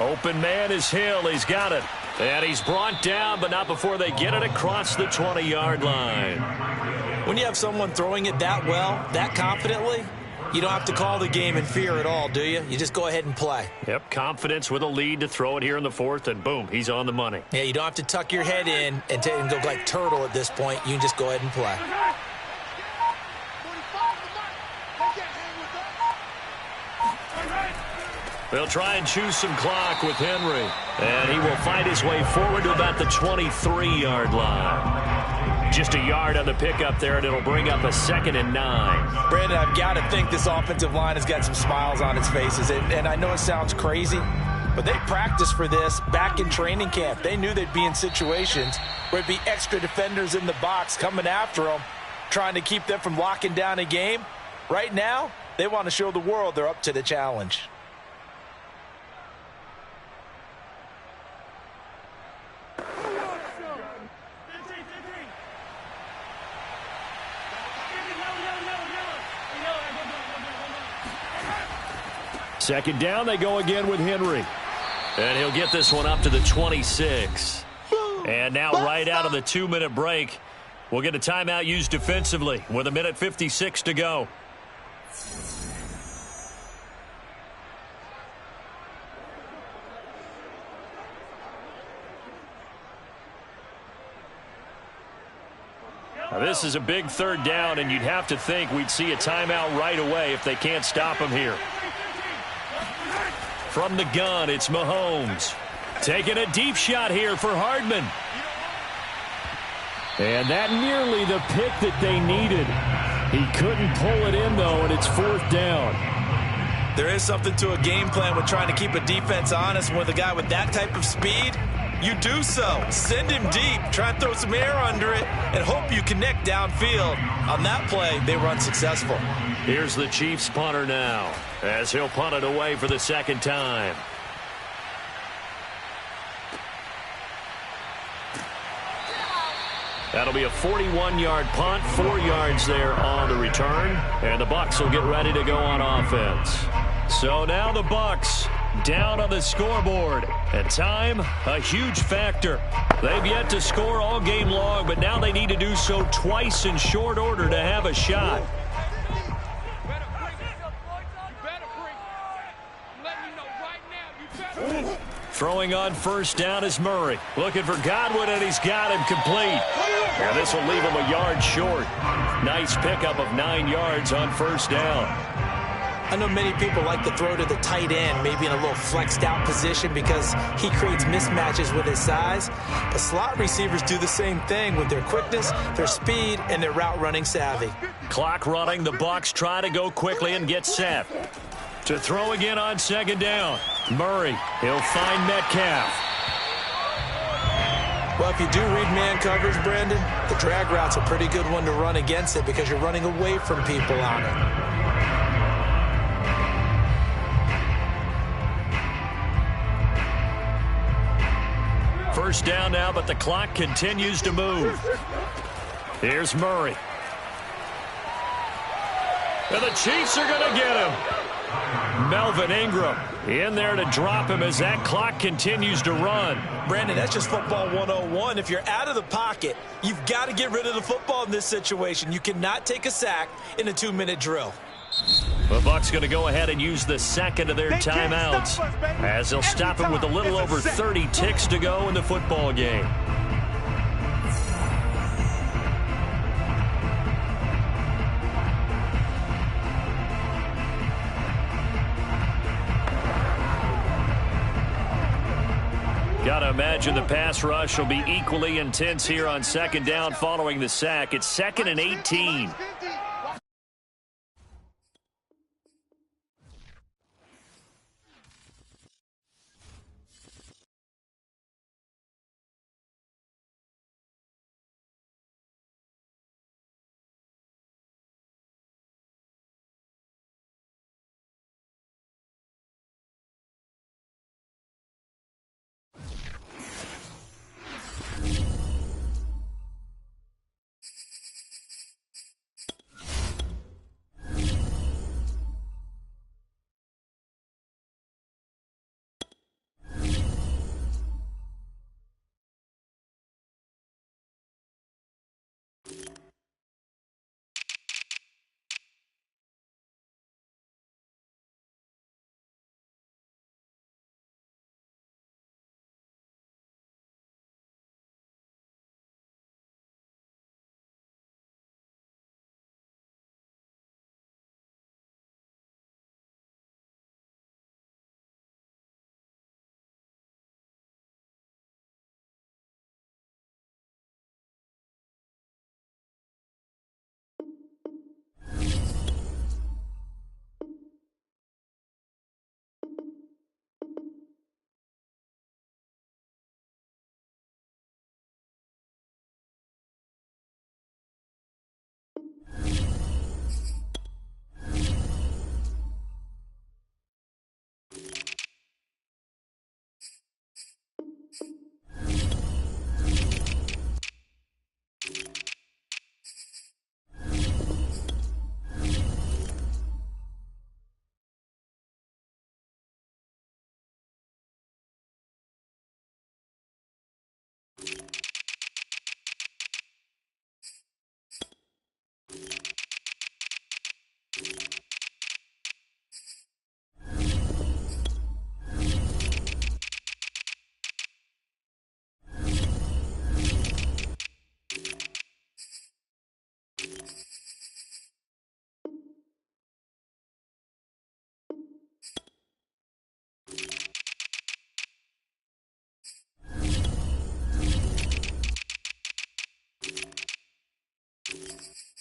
Open man is Hill. He's got it. And he's brought down, but not before they get it across the 20-yard line. When you have someone throwing it that well, that confidently, you don't have to call the game in fear at all, do you? You just go ahead and play. Yep, confidence with a lead to throw it here in the 4th, and boom, he's on the money. Yeah, you don't have to tuck your head in and go like turtle at this point. You can just go ahead and play. They'll try and choose some clock with Henry. And he will fight his way forward to about the 23-yard line. Just a yard on the pickup there, and it'll bring up a 2nd and 9. Brandon, I've got to think this offensive line has got some smiles on its faces. And I know it sounds crazy, but they practiced for this back in training camp. They knew they'd be in situations where it'd be extra defenders in the box coming after them, trying to keep them from locking down a game. Right now, they want to show the world they're up to the challenge. Second down, they go again with Henry. And he'll get this one up to the 26. And now right out of the 2-minute break, we'll get a timeout used defensively with 1:56 to go. Now, this is a big 3rd down, and you'd have to think we'd see a timeout right away if they can't stop him here. From the gun, it's Mahomes. Taking a deep shot here for Hardman. And that nearly the pick that they needed. He couldn't pull it in, though, and it's 4th down. There is something to a game plan with trying to keep a defense honest. With a guy with that type of speed, you do so. Send him deep. Try and throw some air under it and hope you connect downfield. On that play, they were unsuccessful. Here's the Chiefs punter now, as he'll punt it away for the 2nd time. That'll be a 41-yard punt, 4 yards there on the return, and the Bucs will get ready to go on offense. So now the Bucs down on the scoreboard, and time, a huge factor. They've yet to score all game long, but now they need to do so twice in short order to have a shot. Throwing on 1st down is Murray. Looking for Godwin, and he's got him complete. And this will leave him a yard short. Nice pickup of 9 yards on 1st down. I know many people like to throw to the tight end, maybe in a little flexed out position because he creates mismatches with his size. But slot receivers do the same thing with their quickness, their speed, and their route running savvy. Clock running. The Bucs try to go quickly and get set. To throw again on 2nd down. Murray, he'll find Metcalf. Well, if you do read man coverage, Brandon, the drag route's a pretty good one to run against it because you're running away from people on it. First down now, but the clock continues to move. Here's Murray. And the Chiefs are going to get him. Melvin Ingram in there to drop him as that clock continues to run. Brandon, that's just football 101. If you're out of the pocket, you've got to get rid of the football in this situation. You cannot take a sack in a 2-minute drill. The Bucs going to go ahead and use the 2nd of their timeouts as they'll stop him with a little over 30 ticks to go in the football game. Got to imagine the pass rush will be equally intense here on 2nd down following the sack. It's 2nd and 18. You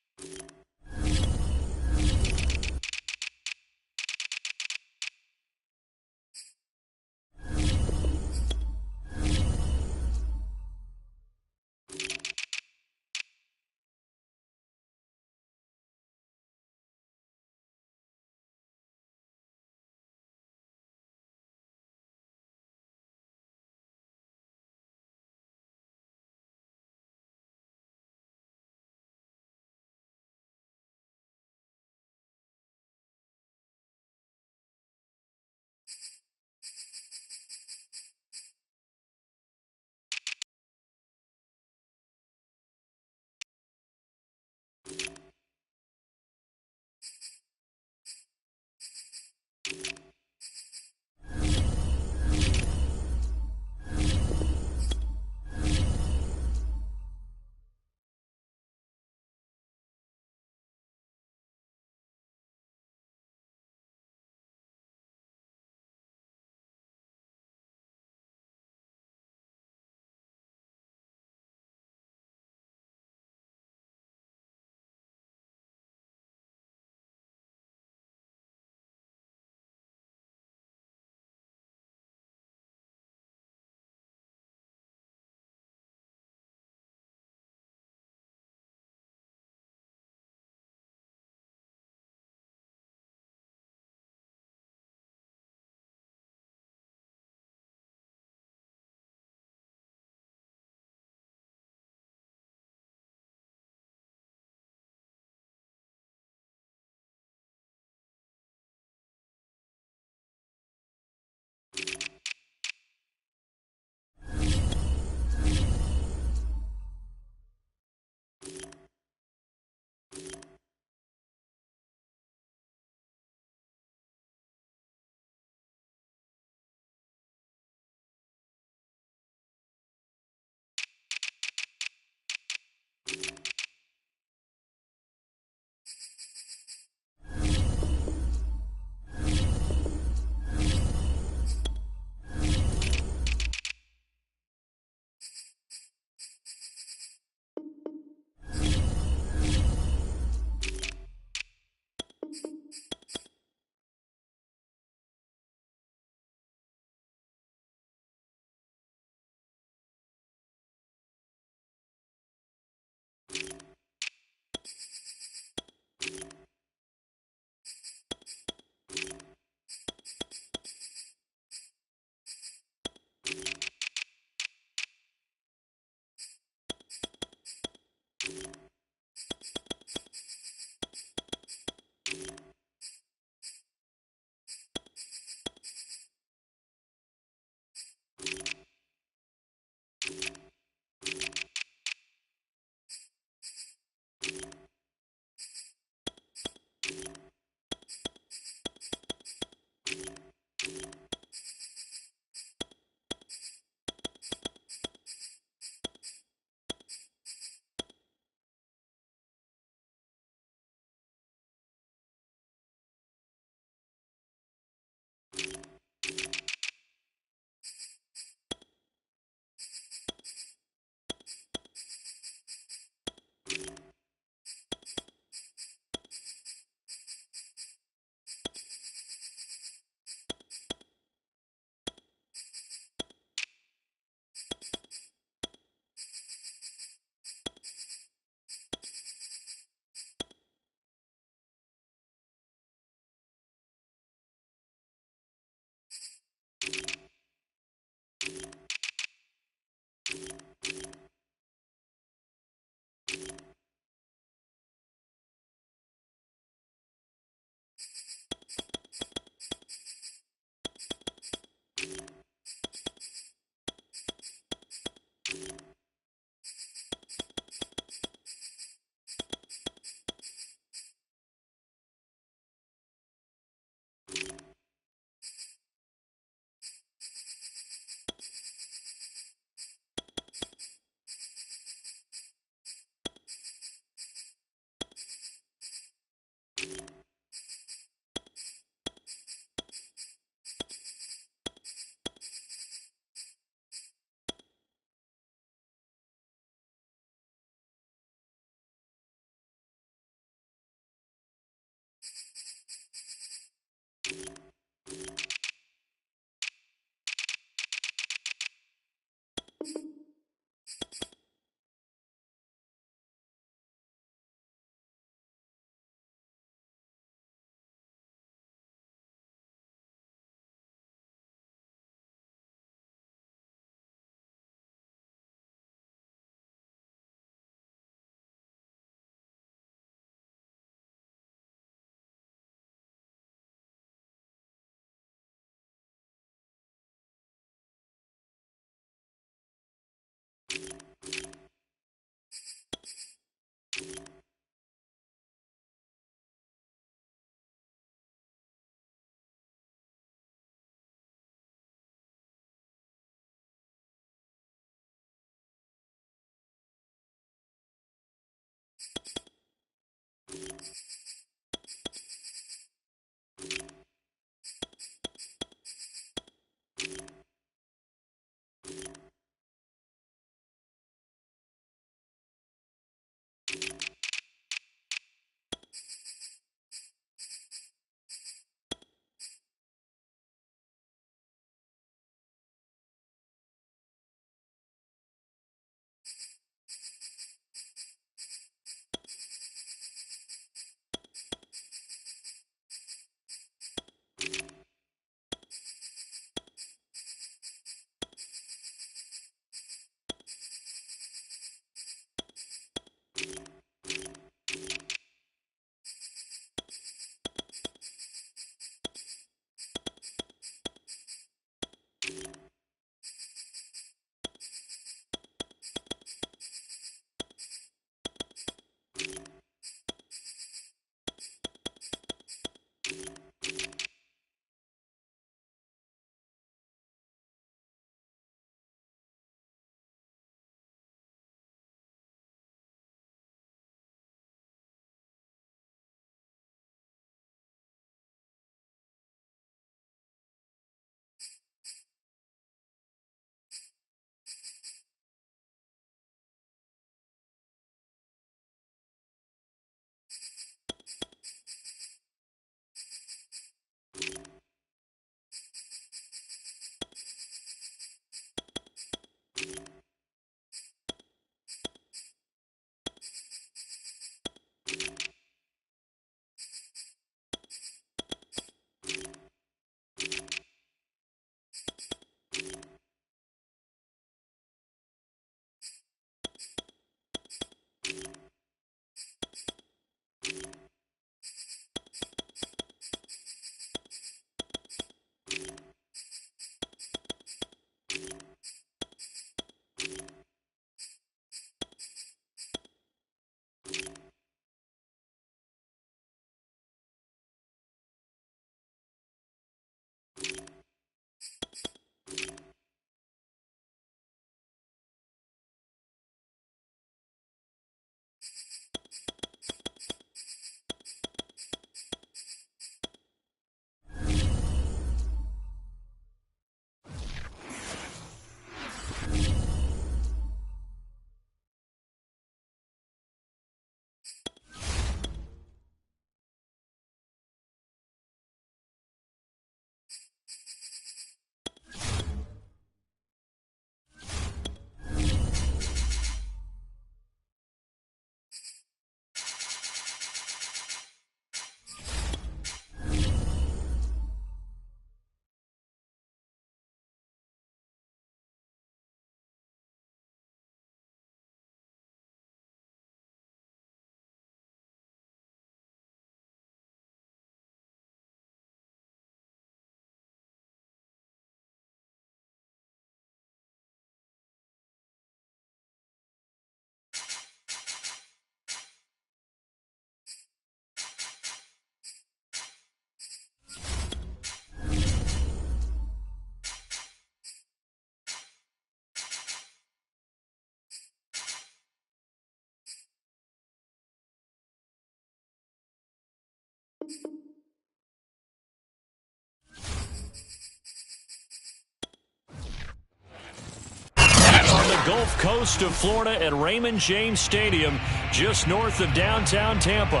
On the Gulf Coast of Florida at Raymond James Stadium, just north of downtown Tampa.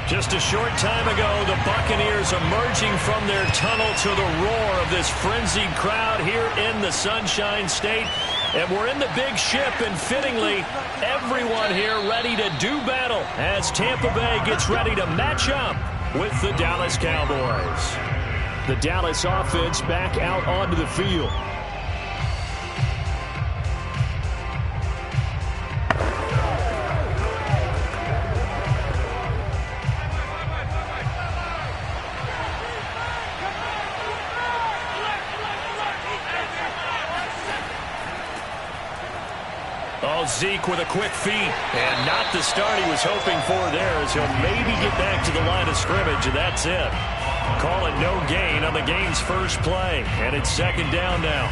Just a short time ago, the Buccaneers emerging from their tunnel to the roar of this frenzied crowd here in the Sunshine State. And we're in the big ship, and fittingly, everyone here ready to do battle as Tampa Bay gets ready to match up with the Dallas Cowboys. The Dallas offense back out onto the field. Now Zeke with a quick feed. And not the start he was hoping for there, as he'll maybe get back to the line of scrimmage, and that's it. Call it no gain on the game's first play. And it's second down now.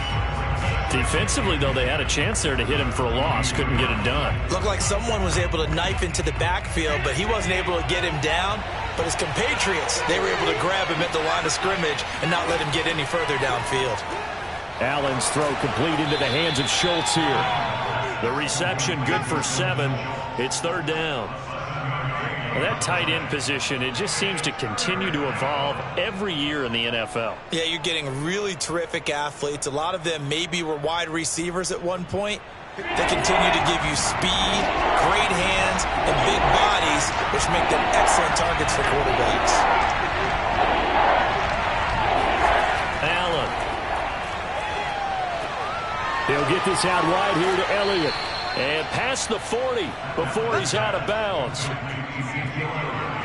Defensively, though, they had a chance there to hit him for a loss. Couldn't get it done. Looked like someone was able to knife into the backfield, but he wasn't able to get him down. But his compatriots, they were able to grab him at the line of scrimmage and not let him get any further downfield. Allen's throw complete into the hands of Schultz here. The reception good for 7. It's third down. Well, that tight end position, it just seems to continue to evolve every year in the NFL. Yeah, you're getting really terrific athletes. A lot of them maybe were wide receivers at one point. They continue to give you speed, great hands, and big bodies, which make them excellent targets for quarterbacks. Allen. He'll get this out wide here to Elliott. And past the 40 before he's out of bounds.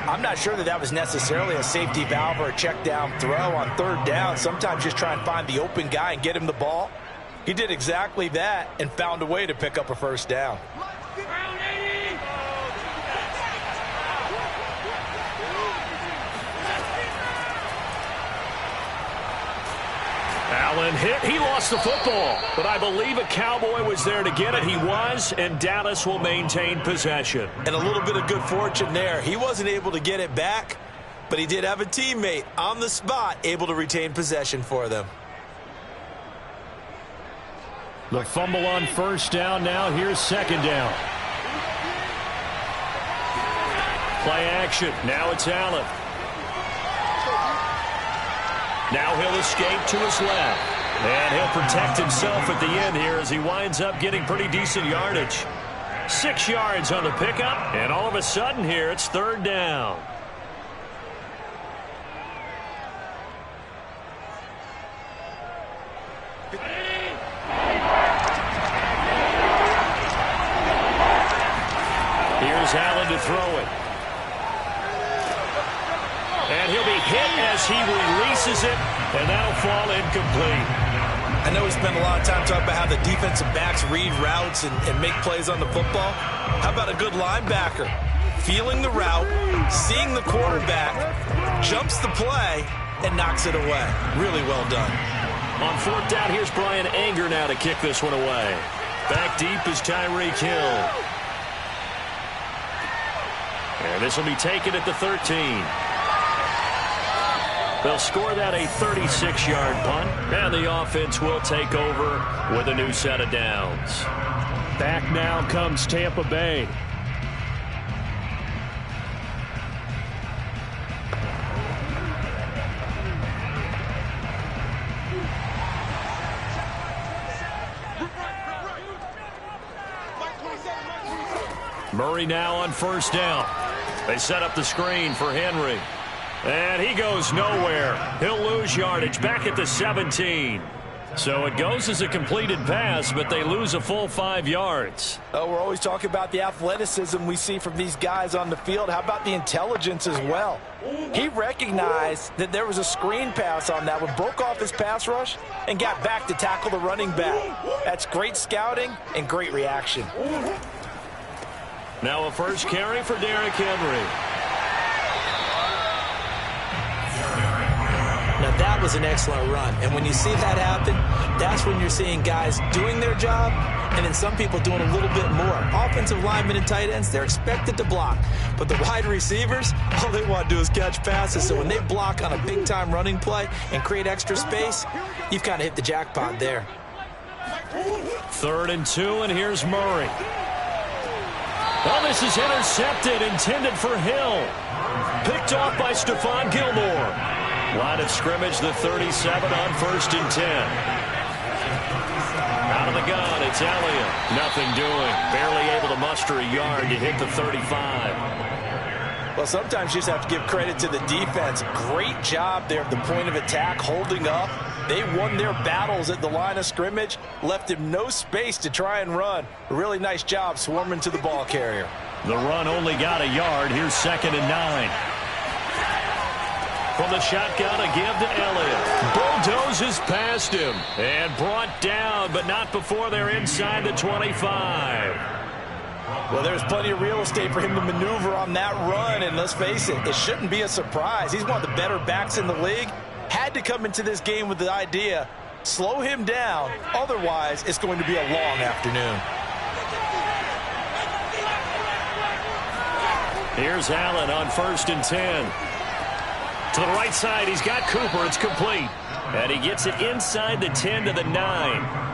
I'm not sure that was necessarily a safety valve or a check down throw on third down. Sometimes just try and find the open guy and get him the ball. He did exactly that and found a way to pick up a first down. Allen hit. He lost the football, but I believe a Cowboy was there to get it. He was, and Dallas will maintain possession. And a little bit of good fortune there. He wasn't able to get it back, but he did have a teammate on the spot able to retain possession for them. The fumble on first down now. Here's second down. Play action. Now it's Allen. Now he'll escape to his left. And he'll protect himself at the end here as he winds up getting pretty decent yardage. 6 yards on the pickup, and all of a sudden here it's third down. Here's Allen to throw it. And he'll be hit as he releases it, and that'll fall incomplete. I know we spent a lot of time talking about how the defensive backs read routes and make plays on the football. How about a good linebacker? Feeling the route, seeing the quarterback, jumps the play, and knocks it away. Really well done. On fourth down, here's Brian Anger now to kick this one away. Back deep is Tyreek Hill. And this will be taken at the 13. They'll score that a 36-yard punt, and the offense will take over with a new set of downs. Back now comes Tampa Bay. Murray now on first down. They set up the screen for Henry. And he goes nowhere. He'll lose yardage back at the 17. So it goes as a completed pass, but they lose a full 5 yards. Oh, we're always talking about the athleticism we see from these guys on the field. How about the intelligence as well? He recognized that there was a screen pass on that one, broke off his pass rush, and got back to tackle the running back. That's great scouting and great reaction. Now a first carry for Derrick Henry. Now that was an excellent run, and when you see that happen, that's when you're seeing guys doing their job and then some people doing a little bit more. Offensive linemen and tight ends, they're expected to block, but the wide receivers, all they want to do is catch passes. So when they block on a big-time running play and create extra space, you've kind of hit the jackpot there. 3rd and 2, and here's Murray. Oh, this is intercepted, intended for Hill. Picked off by Stephon Gilmore. Line of scrimmage, the 37 on 1st and 10. Out of the gun, it's Elliott. Nothing doing. Barely able to muster a yard to hit the 35. Well, sometimes you just have to give credit to the defense. Great job there at the point of attack, holding up. They won their battles at the line of scrimmage, left him no space to try and run. A really nice job swarming to the ball carrier. The run only got a yard. Here's 2nd and 9. From the shotgun, a give to Elliott. Bulldozes past him and brought down, but not before they're inside the 25. Well, there's plenty of real estate for him to maneuver on that run, and let's face it, it shouldn't be a surprise. He's one of the better backs in the league. Had to come into this game with the idea, slow him down, otherwise it's going to be a long afternoon. Here's Allen on 1st and 10. To the right side, he's got Cooper. It's complete. And he gets it inside the 10 to the 9.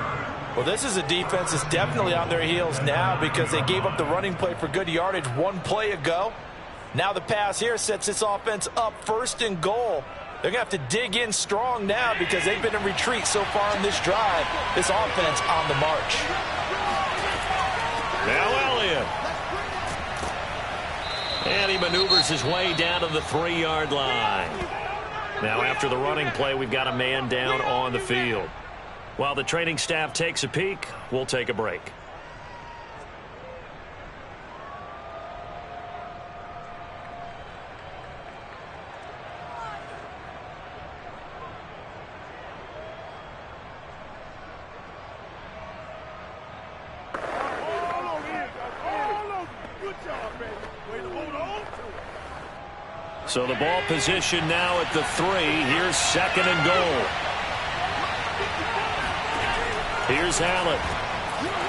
Well, this is a defense that's definitely on their heels now because they gave up the running play for good yardage one play ago. Now the pass here sets this offense up 1st and goal. They're going to have to dig in strong now because they've been in retreat so far in this drive. This offense on the march. Now Elliott. And he maneuvers his way down to the 3-yard line. Now after the running play, we've got a man down on the field. While the training staff takes a peek, we'll take a break. So the ball position now at the 3. Here's 2nd and goal. Here's Allen.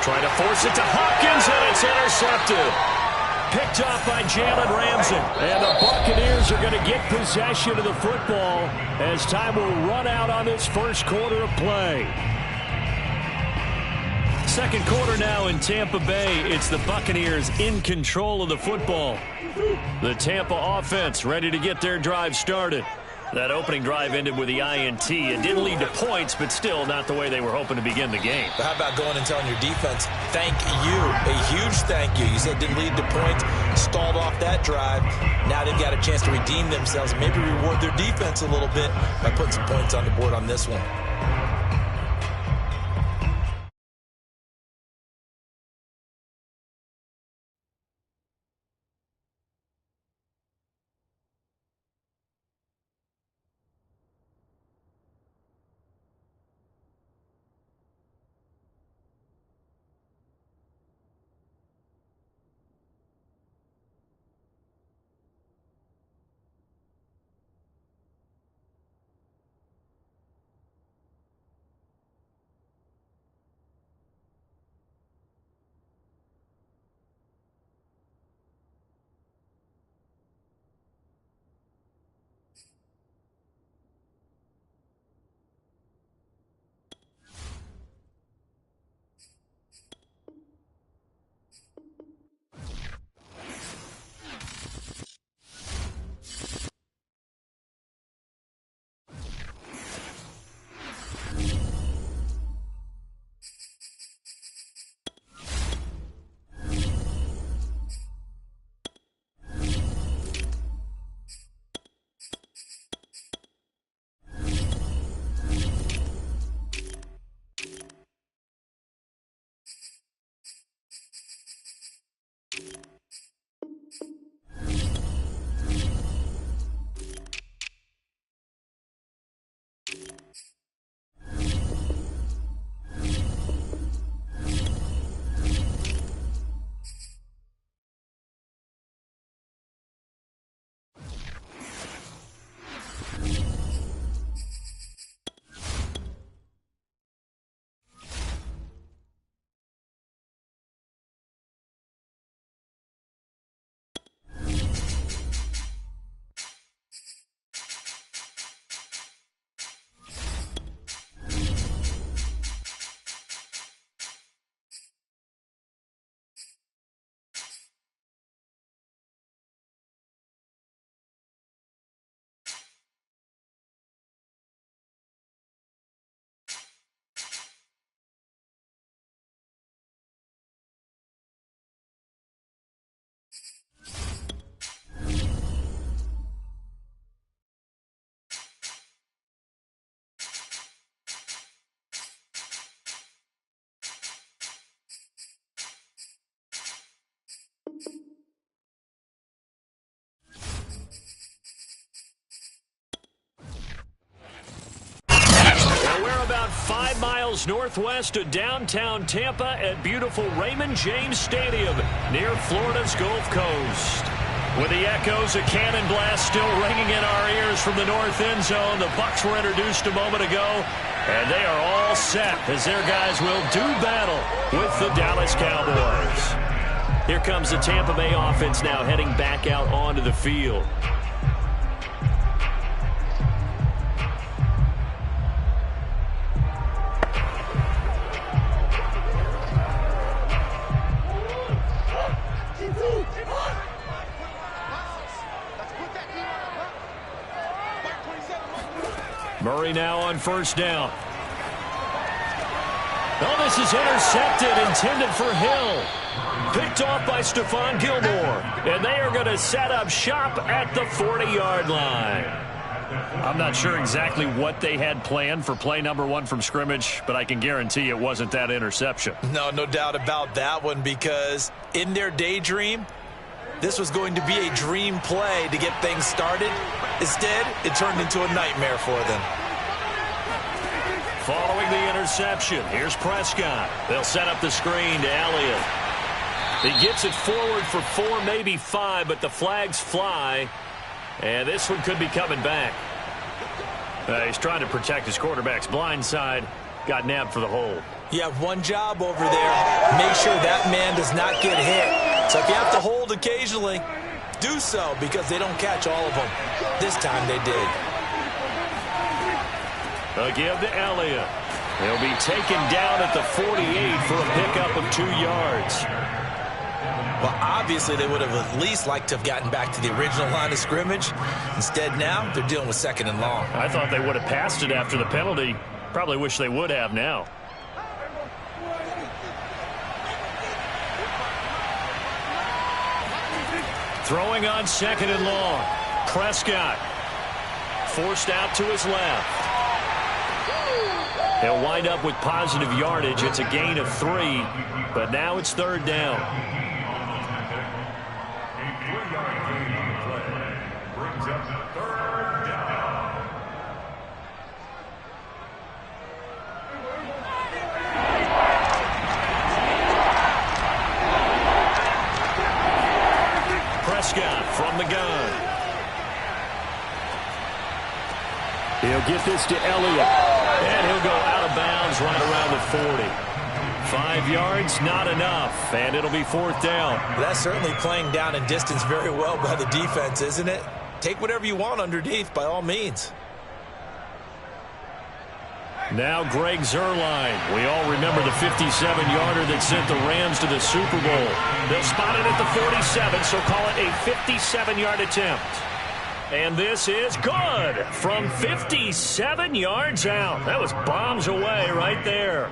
Trying to force it to Hopkins, and it's intercepted. Picked off by Jalen Ramsey. And the Buccaneers are going to get possession of the football as time will run out on this first quarter of play. Second quarter now in Tampa Bay. It's the Buccaneers in control of the football. The Tampa offense ready to get their drive started. That opening drive ended with the INT. It didn't lead to points, but still not the way they were hoping to begin the game. But how about going and telling your defense, thank you, a huge thank you. You said it didn't lead to points, stalled off that drive. Now they've got a chance to redeem themselves, maybe reward their defense a little bit by putting some points on the board on this one. miles northwest of downtown Tampa at beautiful Raymond James Stadium near Florida's Gulf Coast. With the echoes of cannon blast still ringing in our ears from the north end zone, the Bucs were introduced a moment ago, and they are all set as their guys will do battle with the Dallas Cowboys. Here comes the Tampa Bay offense now heading back out onto the field. Murray now on first down. Oh, this is intercepted, intended for Hill. Picked off by Stephon Gilmore. And they are going to set up shop at the 40-yard line. I'm not sure exactly what they had planned for play number 1 from scrimmage, but I can guarantee it wasn't that interception. No doubt about that one, because in their daydream, this was going to be a dream play to get things started. Instead, it turned into a nightmare for them. Following the interception, here's Prescott. They'll set up the screen to Elliott. He gets it forward for 4, maybe 5, but the flags fly. And this one could be coming back. He's trying to protect his quarterback's blind side. Got nabbed for the hold. You have one job over there. Make sure that man does not get hit. So if you have to hold occasionally, do so, because they don't catch all of them. This time they did. A give to Elliott. He'll be taken down at the 48 for a pickup of 2 yards. Well, obviously they would have at least liked to have gotten back to the original line of scrimmage. Instead now, they're dealing with 2nd and long. I thought they would have passed it after the penalty. Probably wish they would have now. Throwing on 2nd and long. Prescott forced out to his left. He'll wind up with positive yardage. It's a gain of 3, but now it's 3rd down. A 3-yard gain on the play brings up 3rd down. Prescott from the gun. He'll get this to Elliott. And he'll go out of bounds right around the 40. 5 yards, not enough, and it'll be 4th down. That's certainly playing down in distance very well by the defense, isn't it? Take whatever you want underneath, by all means. Now Greg Zuerlein. We all remember the 57-yarder that sent the Rams to the Super Bowl. They'll spot it at the 47, so call it a 57-yard attempt. And this is good from 57 yards out. That was bombs away right there.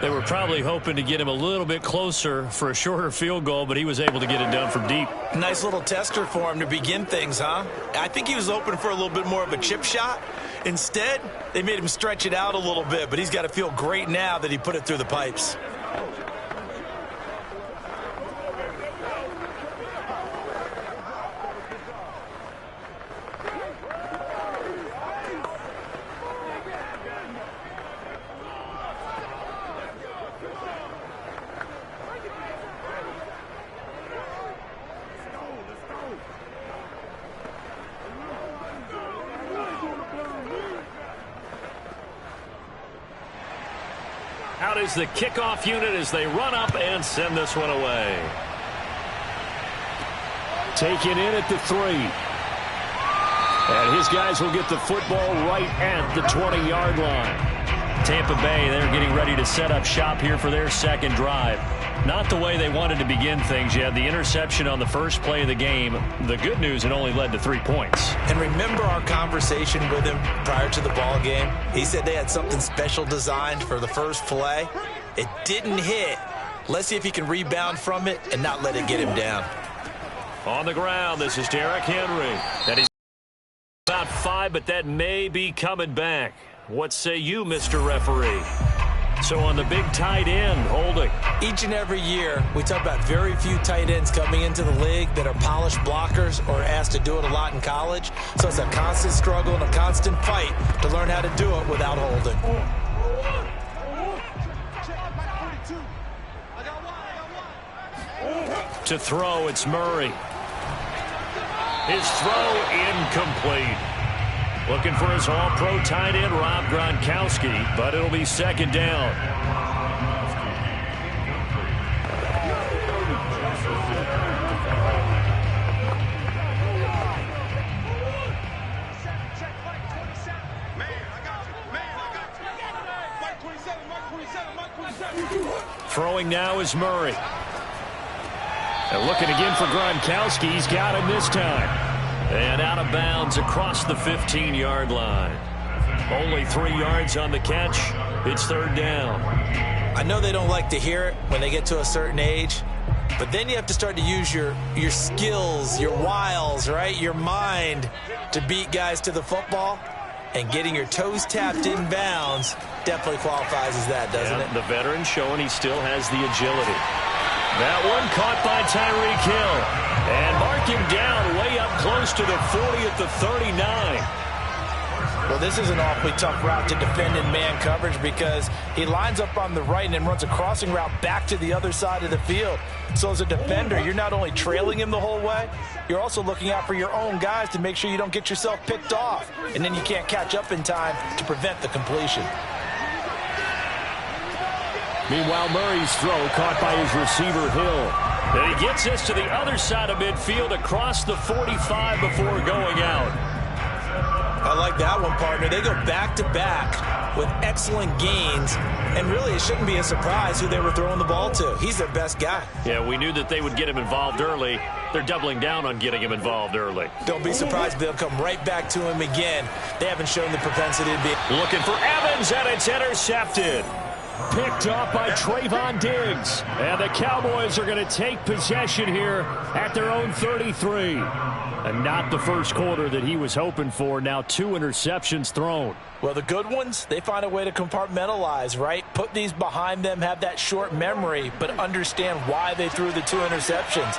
They were probably hoping to get him a little bit closer for a shorter field goal, but he was able to get it done from deep. Nice little tester for him to begin things, huh? I think he was hoping for a little bit more of a chip shot. Instead, they made him stretch it out a little bit, but he's got to feel great now that he put it through the pipes. Out is the kickoff unit as they run up and send this one away. Taken in at the 3. And his guys will get the football right at the 20-yard line. Tampa Bay, they're getting ready to set up shop here for their 2nd drive. Not the way they wanted to begin things. You had the interception on the first play of the game. The good news, it only led to 3 points. And remember our conversation with him prior to the ball game? He said they had something special designed for the first play. It didn't hit. Let's see if he can rebound from it and not let it get him down. On the ground, this is Derrick Henry. That is about 5, but that may be coming back. What say you, Mr. Referee? So on the big tight end, holding. Each and every year, we talk about very few tight ends coming into the league that are polished blockers or asked to do it a lot in college. So it's a constant struggle and a constant fight to learn how to do it without holding. To throw, it's Murray. His throw incomplete. Looking for his all-pro tight end, Rob Gronkowski, but it'll be second down. Throwing now is Murray. And looking again for Gronkowski. He's got him this time. And out of bounds across the 15-yard line. Only 3 yards on the catch. It's third down. I know they don't like to hear it when they get to a certain age, but then you have to start to use your skills, your wiles, right? Your mind to beat guys to the football. And getting your toes tapped in bounds definitely qualifies as that, doesn't it? The veteran showing he still has the agility. That one caught by Tyreek Hill. And mark him down way up close to the 40 at the 39. Well, this is an awfully tough route to defend in man coverage because he lines up on the right and then runs a crossing route back to the other side of the field. So as a defender, you're not only trailing him the whole way, you're also looking out for your own guys to make sure you don't get yourself picked off. And then you can't catch up in time to prevent the completion. Meanwhile, Murray's throw caught by his receiver, Hill. And he gets this to the other side of midfield across the 45 before going out. I like that one, partner. They go back-to-back with excellent gains, and really it shouldn't be a surprise who they were throwing the ball to. He's their best guy. Yeah, we knew that they would get him involved early. They're doubling down on getting him involved early. Don't be surprised if they'll come right back to him again. They haven't shown the propensity to be. Looking for Evans, and it's intercepted. Picked off by Trayvon Diggs. And the Cowboys are going to take possession here at their own 33. And not the first quarter that he was hoping for. Now 2 interceptions thrown. Well, the good ones, they find a way to compartmentalize, right? Put these behind them, have that short memory, but understand why they threw the 2 interceptions.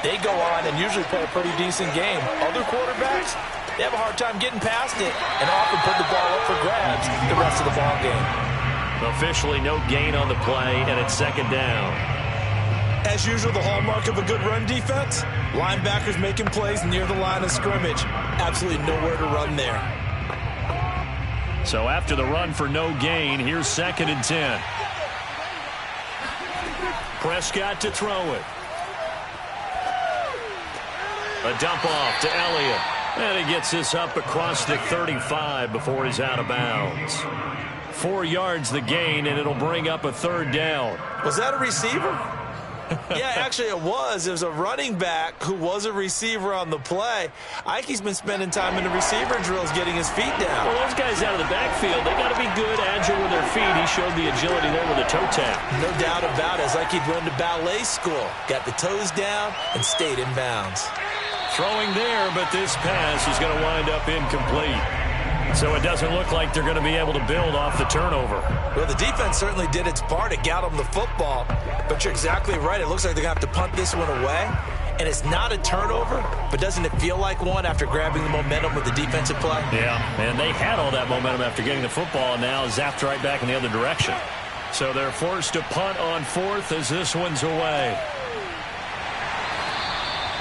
They go on and usually play a pretty decent game. Other quarterbacks, they have a hard time getting past it and often put the ball up for grabs the rest of the ball game. Officially no gain on the play, and it's second down. As usual, the hallmark of a good run defense, linebackers making plays near the line of scrimmage. Absolutely nowhere to run there. So after the run for no gain, here's 2nd and 10. Prescott to throw it. A dump off to Elliott. And he gets this up across the 35 before he's out of bounds. 4 yards the gain, and it'll bring up a third down. Was that a receiver? Yeah, actually it was. It was a running back who was a receiver on the play. Ike's been spending time in the receiver drills getting his feet down. Well, those guys out of the backfield, they got to be good, agile with their feet. He showed the agility there with a toe tap. No doubt about it. It's like he'd run to ballet school. Got the toes down and stayed in bounds. Throwing there, but this pass is going to wind up incomplete. So it doesn't look like they're going to be able to build off the turnover. Well, the defense certainly did its part. It got them the football. But you're exactly right. It looks like they're going to have to punt this one away. And it's not a turnover, but doesn't it feel like one after grabbing the momentum with the defensive play? Yeah, and they had all that momentum after getting the football, and now zapped right back in the other direction. So they're forced to punt on 4th as this one's away.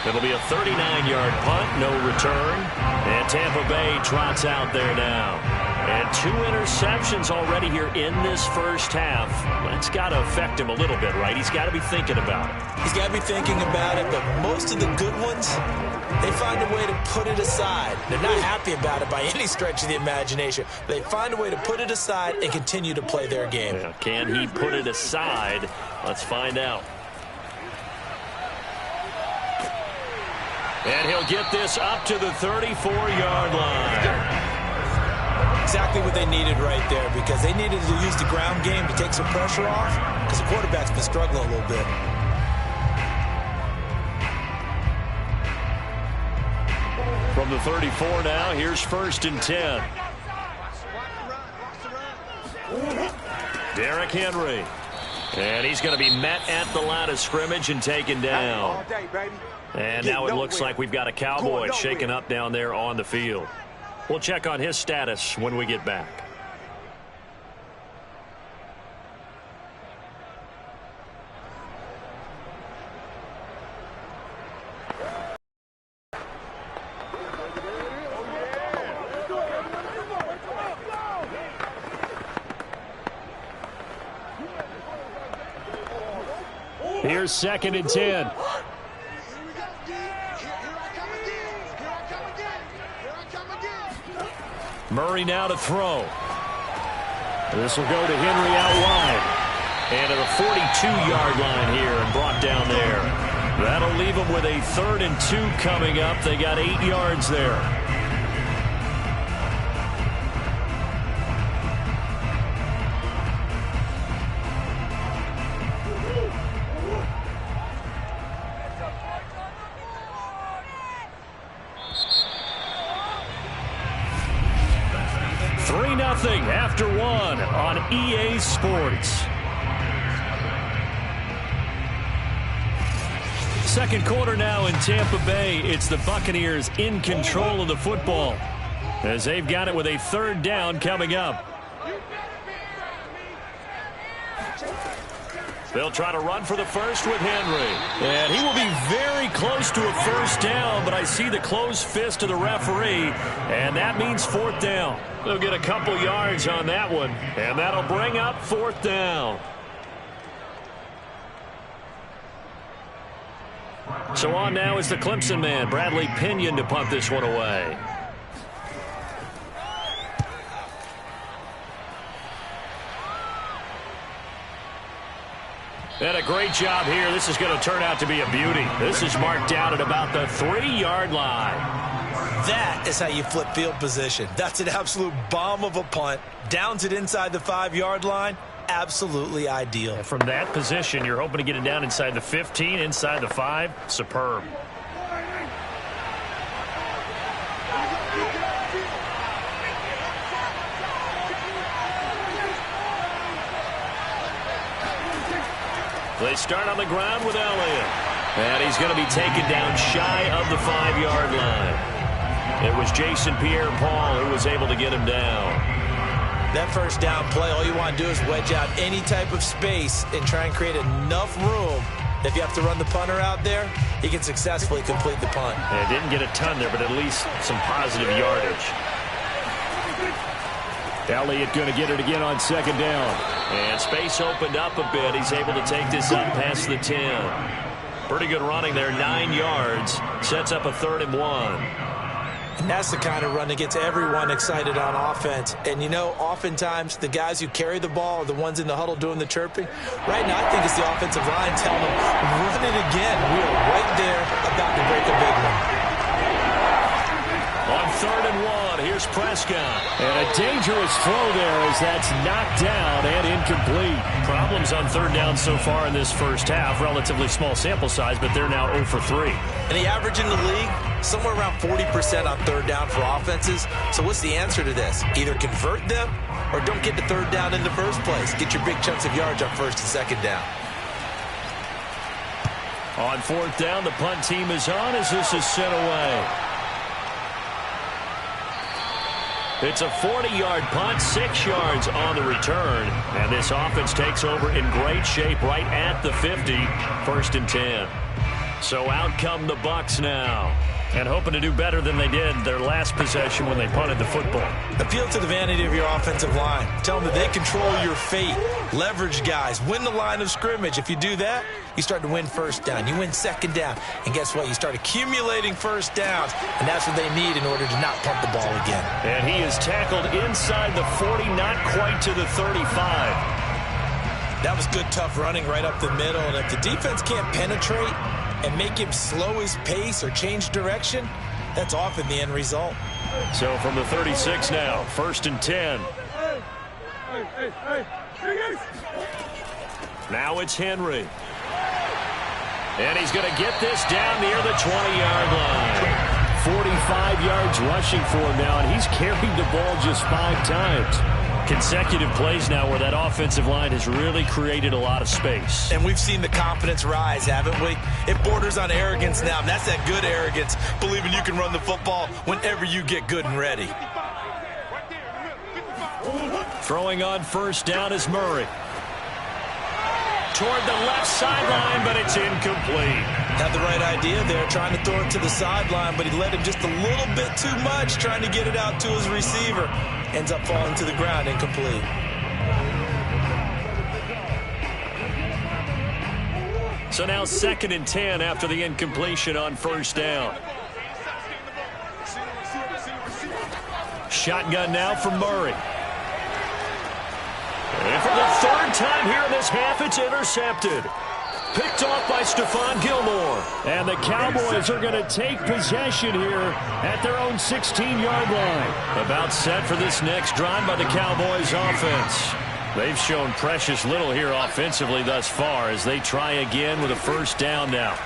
It'll be a 39-yard punt, no return. And Tampa Bay trots out there now. And 2 interceptions already here in this first half. That's got to affect him a little bit, right? He's got to be thinking about it. He's got to be thinking about it, but most of the good ones, they find a way to put it aside. They're not happy about it by any stretch of the imagination. They find a way to put it aside and continue to play their game. Yeah, can he put it aside? Let's find out. And he'll get this up to the 34-yard line. Exactly what they needed right there, because they needed to use the ground game to take some pressure off, because the quarterback's been struggling a little bit. From the 34 now, here's 1st and 10. Derrick Henry. And he's going to be met at the line of scrimmage and taken down. And now it looks like we've got a Cowboy shaken up down there on the field. We'll check on his status when we get back. Bears 2nd and 10. Here we go, D. Here I come again. Here I come again. Here I come again. Murray now to throw. This will go to Henry out wide. And to the 42-yard line here and brought down there. That'll leave them with a 3rd and 2 coming up. They got 8 yards there. Nothing after 1 on EA Sports. Second quarter now in Tampa Bay. It's the Buccaneers in control of the football as they've got it with a 3rd down coming up. They'll try to run for the first with Henry. And he will be very close to a 1st down, but I see the closed fist of the referee, and that means 4th down. They'll get a couple yards on that one, and that'll bring up 4th down. So on now is the Clemson man, Bradley Pinion, to punt this one away. And a great job here. This is going to turn out to be a beauty. This is marked down at about the 3-yard line. That is how you flip field position. That's an absolute bomb of a punt. Downs it inside the 5-yard line. Absolutely ideal. And from that position, you're hoping to get it down inside the 15, inside the 5. Superb. They start on the ground with Elliott. And he's going to be taken down shy of the 5-yard line. It was Jason Pierre-Paul who was able to get him down. That 1st down play, all you want to do is wedge out any type of space and try and create enough room that if you have to run the punter out there, he can successfully complete the punt. Yeah, didn't get a ton there, but at least some positive yardage. Elliott going to get it again on 2nd down. And space opened up a bit. He's able to take this up past the 10. Pretty good running there, 9 yards. Sets up a 3rd and 1. And that's the kind of run that gets everyone excited on offense. And, you know, oftentimes the guys who carry the ball are the ones in the huddle doing the chirping. Right now, I think it's the offensive line telling them, run it again. We are right there about to break a big one. On 3rd and 1, here's Prescott. And a dangerous throw there as that's knocked down and incomplete. Problems on 3rd down so far in this first half. Relatively small sample size, but they're now 0 for 3. And the average in the league, somewhere around 40% on 3rd down for offenses. So what's the answer to this? Either convert them or don't get the 3rd down in the first place. Get your big chunks of yards on 1st and 2nd down. On 4th down, the punt team is on as this is sent away. It's a 40-yard punt, 6 yards on the return. And this offense takes over in great shape right at the 50, 1st and 10. So out come the Bucs now. And hoping to do better than they did their last possession when they punted the football. Appeal to the vanity of your offensive line. Tell them that they control your fate. Leverage guys. Win the line of scrimmage. If you do that, you start to win 1st down. You win 2nd down. And guess what? You start accumulating 1st downs. And that's what they need in order to not punt the ball again. And he is tackled inside the 40, not quite to the 35. That was good, tough running right up the middle. And if the defense can't penetrate and make him slow his pace or change direction, that's often the end result. So from the 36 now, 1st and 10. Now it's Henry. And he's going to get this down near the 20-yard line. 45 yards rushing for him now, and he's carried the ball just 5 times. Consecutive plays now where that offensive line has really created a lot of space. And we've seen the confidence rise, haven't we? It borders on arrogance now, and that's that good arrogance, believing you can run the football whenever you get good and ready. Throwing on 1st down is Murray. Toward the left sideline, but it's incomplete. Had the right idea there, trying to throw it to the sideline, but he led him just a little bit too much, trying to get it out to his receiver. Ends up falling to the ground, incomplete. So now 2nd and 10 after the incompletion on first down. Shotgun now from Murray. And for the 3rd time here in this half, it's intercepted. Picked off by Stephon Gilmore. And the Cowboys are going to take possession here at their own 16-yard line. About set for this next drive by the Cowboys offense. They've shown precious little here offensively thus far as they try again with a first down now.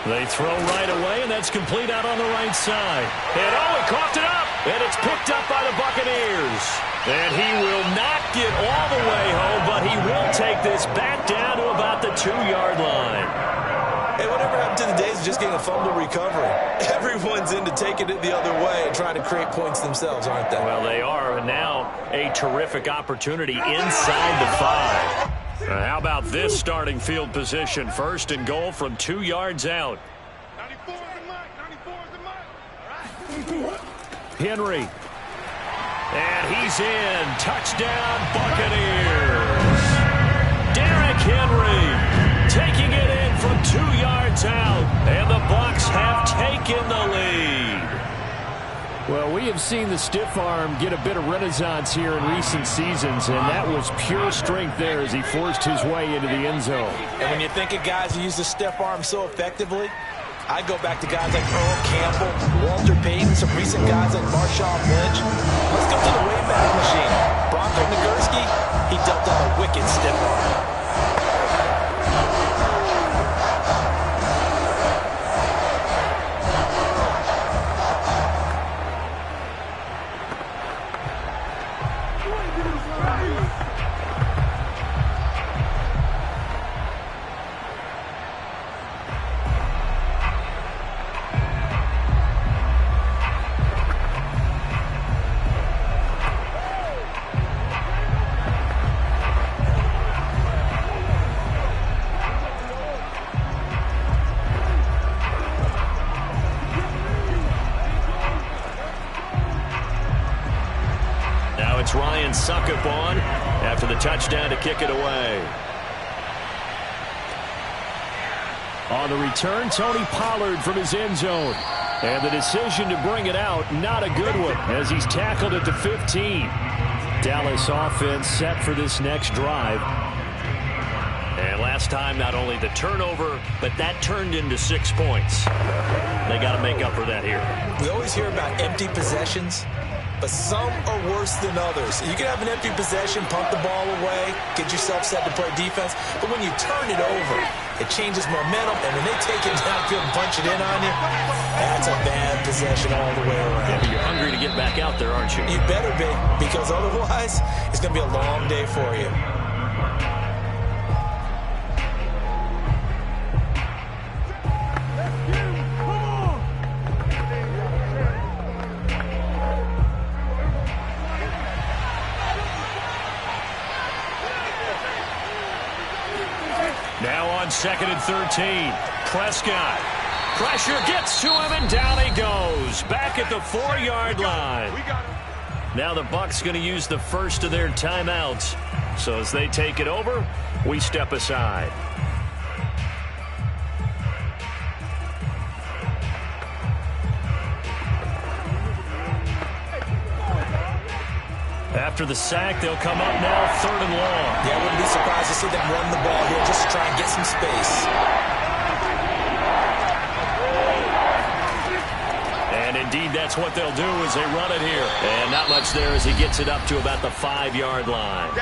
They throw right away, and that's complete out on the right side. And he coughed it up, and it's picked up by the Buccaneers. And he will not get all the way home, but he will take this back down to about the 2-yard line. Hey, whatever happened to the days of just getting a fumble recovery? Everyone's into taking it the other way and trying to create points themselves, aren't they? Well, they are, and now a terrific opportunity inside the 5. How about this starting field position? 1st and goal from 2 yards out. 94 is the mark. Henry. And he's in. Touchdown, Buccaneers. Derrick Henry taking it in from 2 yards out. And the Bucs have taken the lead. Well, we have seen the stiff arm get a bit of renaissance here in recent seasons, and that was pure strength there as he forced his way into the end zone. And when you think of guys who use the stiff arm so effectively, I go back to guys like Earl Campbell, Walter Payton, some recent guys like Marshawn Lynch. Let's go to the Wayback Machine. Bronco Nagurski, he dealt out a wicked stiff arm. Ryan Succop on after the touchdown to kick it away. On the return, Tony Pollard from his end zone. And the decision to bring it out, not a good one, as he's tackled at the 15. Dallas offense set for this next drive. And last time, not only the turnover, but that turned into 6 points. They got to make up for that here. We always hear about empty possessions, but some are worse than others. You can have an empty possession, punt the ball away, get yourself set to play defense, but when you turn it over, it changes momentum, and when they take it downfield and punch it in on you, that's a bad possession all the way around. Yeah, but you're hungry to get back out there, aren't you? You better be, because otherwise, it's going to be a long day for you. Now on 2nd and 13. Prescott. Pressure gets to him, and down he goes. Back at the 4-yard line. Now the Bucs going to use the first of their timeouts. So as they take it over, we step aside. After the sack, they'll come up now 3rd and long. Yeah, I wouldn't be surprised to see them run the ball here just to try and get some space. And indeed, that's what they'll do as they run it here. And not much there as he gets it up to about the 5-yard line.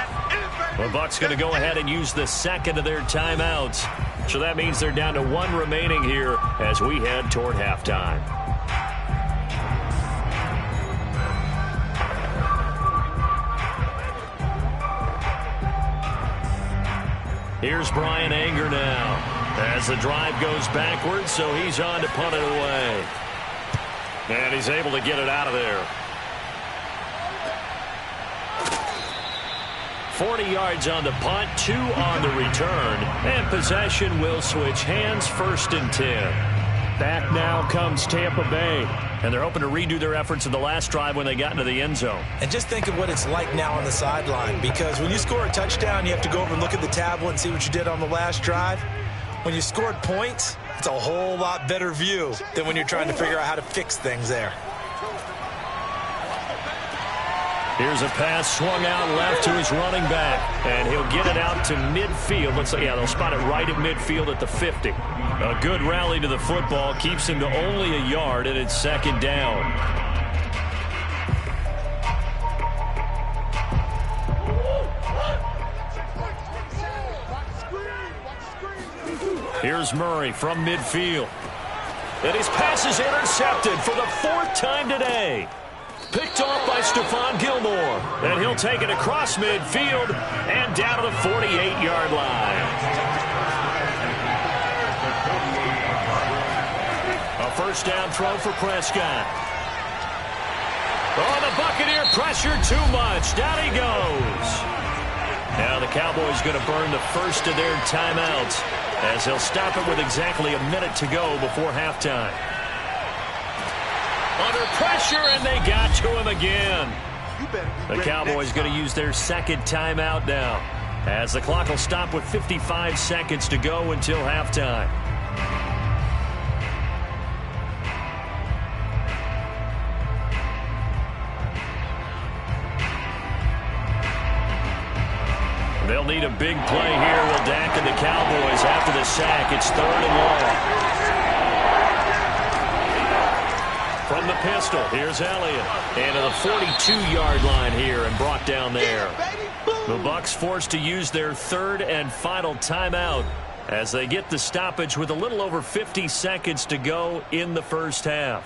The Bucs going to go ahead and use the second of their timeouts. So that means they're down to 1 remaining here as we head toward halftime. Here's Bryan Anger now as the drive goes backwards, so he's on to punt it away. And he's able to get it out of there. 40 yards on the punt, 2 on the return, and possession will switch hands, 1st and 10. Back now comes Tampa Bay. And they're hoping to redo their efforts in the last drive when they got into the end zone. And just think of what it's like now on the sideline, because when you score a touchdown, you have to go over and look at the tablet and see what you did on the last drive. When you scored points, it's a whole lot better view than when you're trying to figure out how to fix things there. Here's a pass swung out left to his running back, and he'll get it out to midfield. Let's say, yeah, they'll spot it right at midfield at the 50. A good rally to the football keeps him to only a yard, and it's second down. Here's Murray from midfield. And his pass is intercepted for the 4th time today. Picked off by Stephon Gilmore. And he'll take it across midfield and down to the 48-yard line. A first down throw for Prescott. Oh, the Buccaneer pressure too much. Down he goes. Now the Cowboys going to burn the first of their timeouts as they'll stop it with exactly a minute to go before halftime. Under pressure, and they got to him again. The Cowboys going to use their second timeout now, as the clock will stop with 55 seconds to go until halftime. They'll need a big play here. Will Dak and the Cowboys after the sack. It's 3rd and long. From the pistol, here's Elliott. And to the 42-yard line here and brought down there. The Bucs forced to use their 3rd and final timeout as they get the stoppage with a little over 50 seconds to go in the first half.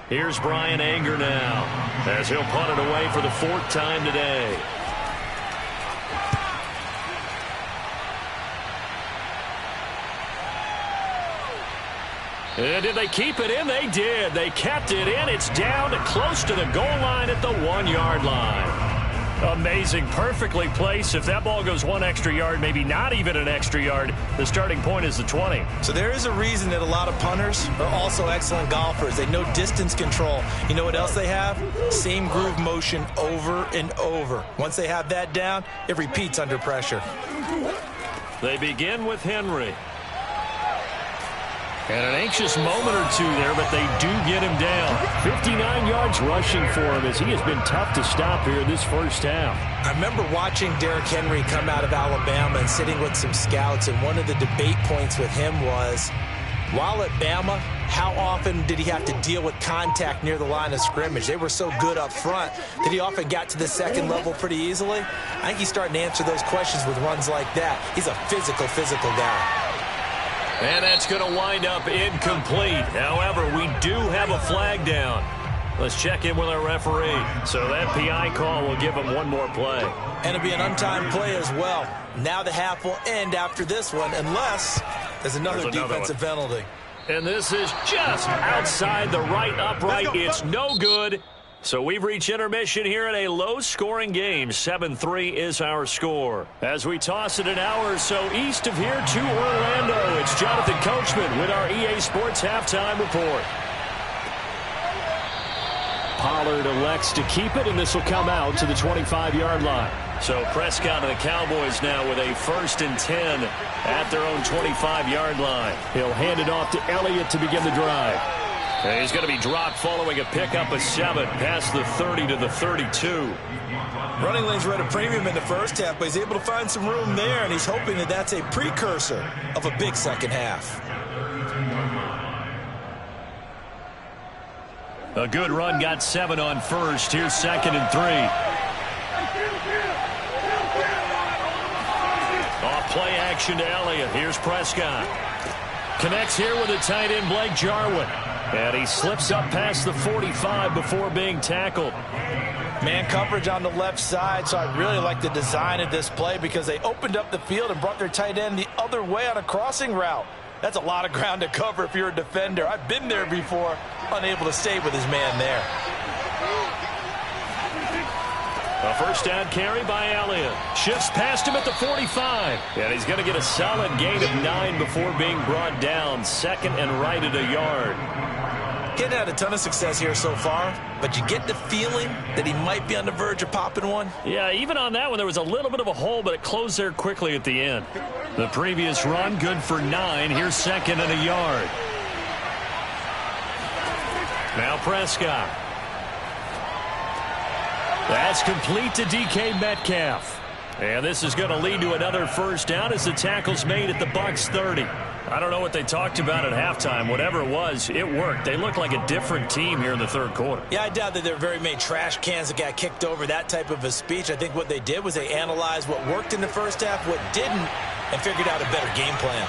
Here's Brian Anger now as he'll punt it away for the 4th time today. And did they keep it in? They did. They kept it in. It's down to close to the goal line at the 1-yard line. Amazing. Perfectly placed. If that ball goes 1 extra yard, maybe not even an extra yard, the starting point is the 20. So there is a reason that a lot of punters are also excellent golfers. They know distance control. You know what else they have? Same groove motion over and over. Once they have that down, it repeats under pressure. They begin with Henry. And an anxious moment or two there, but they do get him down. 59 yards rushing for him as he has been tough to stop here this first half. I remember watching Derrick Henry come out of Alabama and sitting with some scouts, and one of the debate points with him was, while at Bama, how often did he have to deal with contact near the line of scrimmage? They were so good up front that he often got to the second level pretty easily. I think he's starting to answer those questions with runs like that. He's a physical guy. And that's going to wind up incomplete. However, we do have a flag down. Let's check in with our referee. So that PI call will give him one more play. And it'll be an untimed play as well. Now the half will end after this one, unless there's another defensive penalty. And this is just outside the right upright. It's no good. So we've reached intermission here in a low-scoring game. 7-3 is our score. As we toss it an hour or so east of here to Orlando, it's Jonathan Coachman with our EA Sports Halftime Report. Pollard elects to keep it, and this will come out to the 25-yard line. So Prescott and the Cowboys now with a 1st and 10 at their own 25-yard line. He'll hand it off to Elliott to begin the drive. And he's going to be dropped following a pickup of 7 past the 30 to the 32. Running lanes were at a premium in the first half, but he's able to find some room there, and he's hoping that that's a precursor of a big second half. A good run, got 7 on first. Here's 2nd and 3. Off play action to Elliott. Here's Prescott. Connects here with the tight end Blake Jarwin. And he slips up past the 45 before being tackled. Man coverage on the left side, so I really like the design of this play because they opened up the field and brought their tight end the other way on a crossing route. That's a lot of ground to cover if you're a defender. I've been there before, unable to stay with his man there. A first down carry by Elliott. Shifts past him at the 45. And he's going to get a solid gain of 9 before being brought down. Second and right at a yard. Getting had a ton of success here so far, but you get the feeling that he might be on the verge of popping one. Yeah, even on that one, there was a little bit of a hole, but it closed there quickly at the end. The previous run, good for 9. Here's second and a yard. Now Prescott. That's complete to DK Metcalf. And this is going to lead to another first down as the tackle's made at the Bucs 30. I don't know what they talked about at halftime. Whatever it was, it worked. They look like a different team here in the third quarter. Yeah, I doubt that there are very many trash cans that got kicked over, that type of a speech. I think what they did was they analyzed what worked in the first half, what didn't, and figured out a better game plan.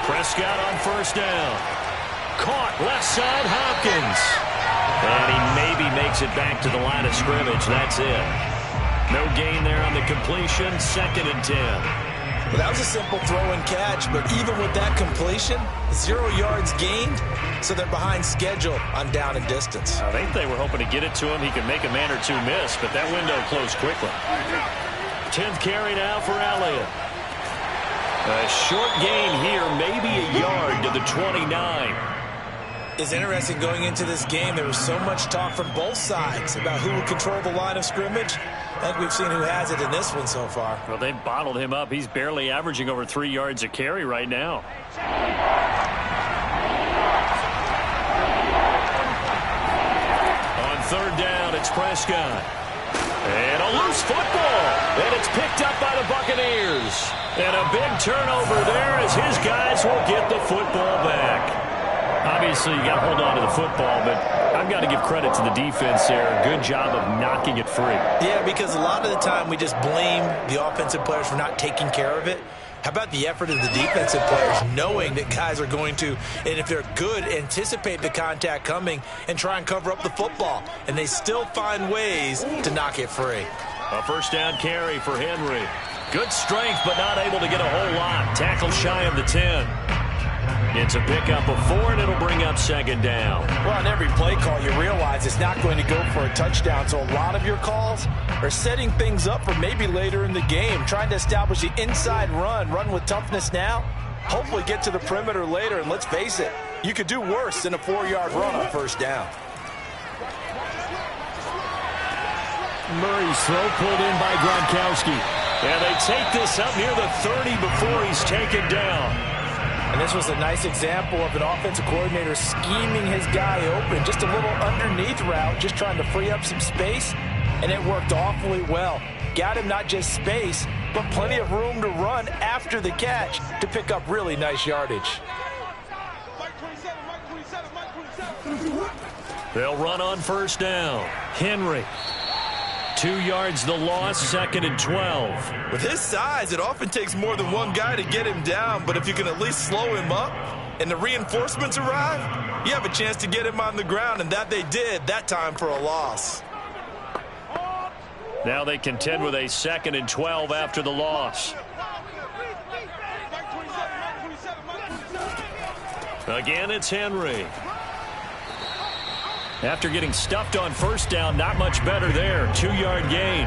Prescott on first down. Caught left side, Hopkins. And he maybe makes it back to the line of scrimmage. That's it. No gain there on the completion. Second and 10. Well, that was a simple throw and catch, but even with that completion, 0 yards gained, so they're behind schedule on down and distance. I think they were hoping to get it to him. He could make a man or two miss, but that window closed quickly. 10th carry now for Elliott. A short gain here, maybe a yard to the 29. It's interesting going into this game. There was so much talk from both sides about who would control the line of scrimmage. I think we've seen who has it in this one so far. Well, they bottled him up. He's barely averaging over 3 yards a carry right now. On third down, it's Prescott. And a loose football. And it's picked up by the Buccaneers. And a big turnover there as his guys will get the football back. Obviously, you got to hold on to the football, but I've got to give credit to the defense there. Good job of knocking it free. Yeah, because a lot of the time we just blame the offensive players for not taking care of it. How about the effort of the defensive players knowing that guys are going to, and if they're good, anticipate the contact coming and try and cover up the football. And they still find ways to knock it free. A first down carry for Henry. Good strength, but not able to get a whole lot. Tackle shy of the 10. It's a pickup of 4, and it'll bring up second down. Well, on every play call, you realize it's not going to go for a touchdown. So a lot of your calls are setting things up for maybe later in the game, trying to establish the inside run with toughness now, hopefully get to the perimeter later. And let's face it, you could do worse than a 4-yard run on first down. Murray's throw pulled in by Gronkowski. And they take this up near the 30 before he's taken down. And this was a nice example of an offensive coordinator scheming his guy open. Just a little underneath route, just trying to free up some space. And it worked awfully well. Got him not just space, but plenty of room to run after the catch to pick up really nice yardage. They'll run on first down. Henry. 2 yards the loss, second and 12. With his size, it often takes more than one guy to get him down, but if you can at least slow him up and the reinforcements arrive, you have a chance to get him on the ground, and that they did that time for a loss. Now they contend with a second and 12 after the loss. Again, it's Henry. After getting stuffed on first down, not much better there. 2-yard gain.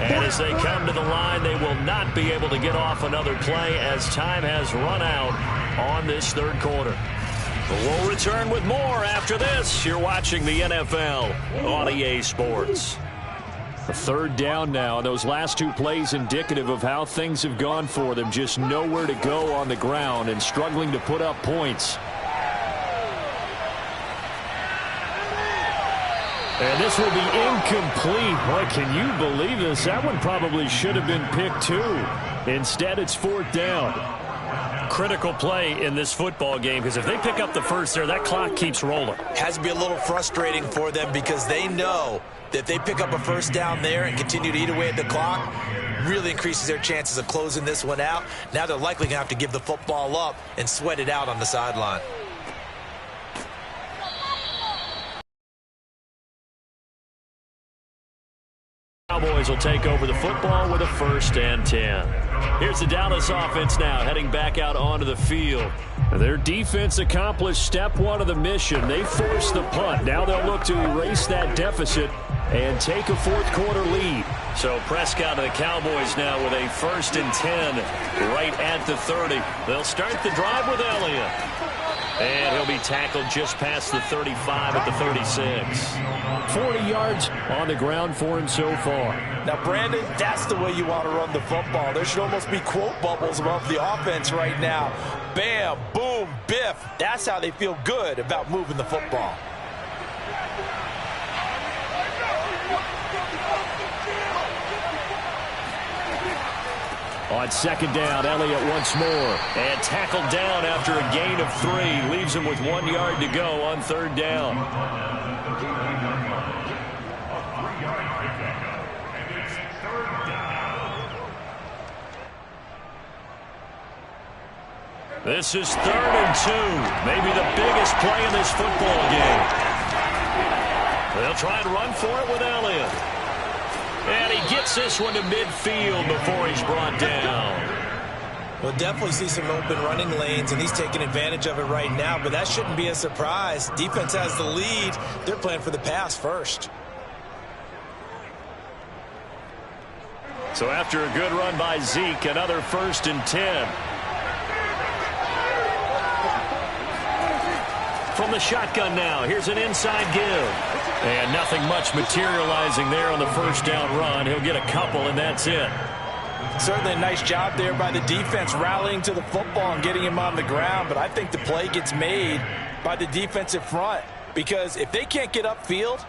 And as they come to the line, they will not be able to get off another play as time has run out on this third quarter. We'll return with more after this. You're watching the NFL on EA Sports. A third down now. Those last 2 plays indicative of how things have gone for them. Just nowhere to go on the ground and struggling to put up points. And this will be incomplete. Boy, can you believe this? That one probably should have been picked too. Instead, it's fourth down. Critical play in this football game, because if they pick up the first there, that clock keeps rolling. Has to be a little frustrating for them because they know that if they pick up a first down there and continue to eat away at the clock, really increases their chances of closing this one out. Now they're likely going to have to give the football up and sweat it out on the sideline. Cowboys will take over the football with a 1st and 10. Here's the Dallas offense now heading back out onto the field. Their defense accomplished step 1 of the mission. They forced the punt. Now they'll look to erase that deficit and take a 4th quarter lead. So Prescott and the Cowboys now with a 1st and 10 right at the 30. They'll start the drive with Elliott. And he'll be tackled just past the 35 at the 36. 40 yards on the ground for him so far. Now, Brandon, that's the way you want to run the football. There should almost be quote bubbles above the offense right now. Bam, boom, biff. That's how they feel good about moving the football. On 2nd down, Elliott once more. And tackled down after a gain of 3. Leaves him with 1 yard to go on 3rd down. This is 3rd and 2. Maybe the biggest play in this football game. They'll try and run for it with Elliott. And he gets this one to midfield before he's brought down. We'll definitely see some open running lanes, and he's taking advantage of it right now, but that shouldn't be a surprise. Defense has the lead. They're playing for the pass first. So after a good run by Zeke, another 1st and 10. From the shotgun now, here's an inside give. And nothing much materializing there on the 1st down run. He'll get a couple, and that's it. Certainly a nice job there by the defense rallying to the football and getting him on the ground, but I think the play gets made by the defensive front because if they can't get upfield,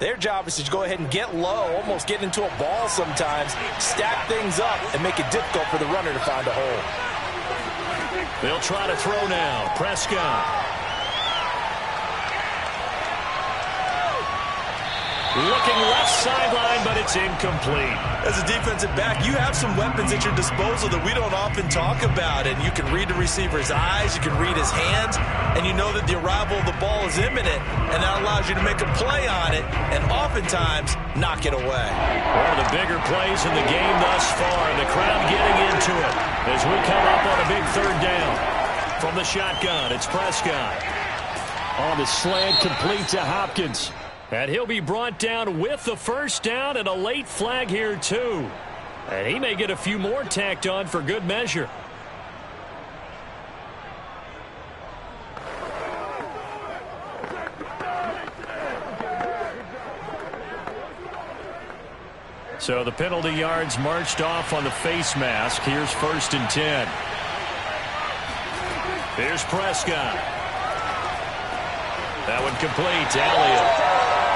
their job is to go ahead and get low, almost get into a ball sometimes, stack things up, and make it difficult for the runner to find a hole. They'll try to throw now. Prescott. Looking left sideline, but it's incomplete. As a defensive back, you have some weapons at your disposal that we don't often talk about. And you can read the receiver's eyes, you can read his hands, and you know that the arrival of the ball is imminent. And that allows you to make a play on it and oftentimes knock it away. One of the bigger plays in the game thus far, and the crowd getting into it as we come up on a big 3rd down. From the shotgun, it's Prescott. On the slant, complete to Hopkins. And he'll be brought down with the 1st down and a late flag here, too. And he may get a few more tacked on for good measure. So the penalty yards marched off on the face mask. Here's 1st and 10. Here's Prescott. That one complete to Elliott.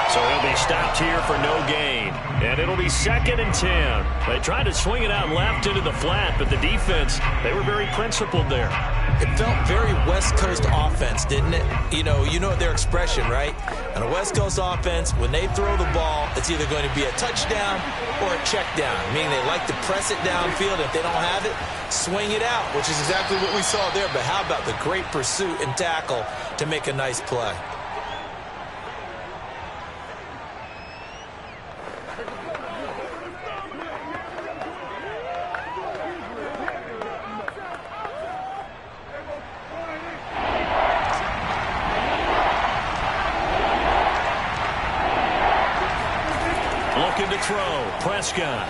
So he'll be stopped here for no gain. And it'll be 2nd and 10. They tried to swing it out left into the flat, but the defense, they were very principled there. It felt very West Coast offense, didn't it? You know their expression, right? On a West Coast offense, when they throw the ball, it's either going to be a touchdown or a check down, meaning they like to press it downfield. If they don't have it, swing it out, which is exactly what we saw there. But how about the great pursuit and tackle to make a nice play? Looking to throw. Prescott.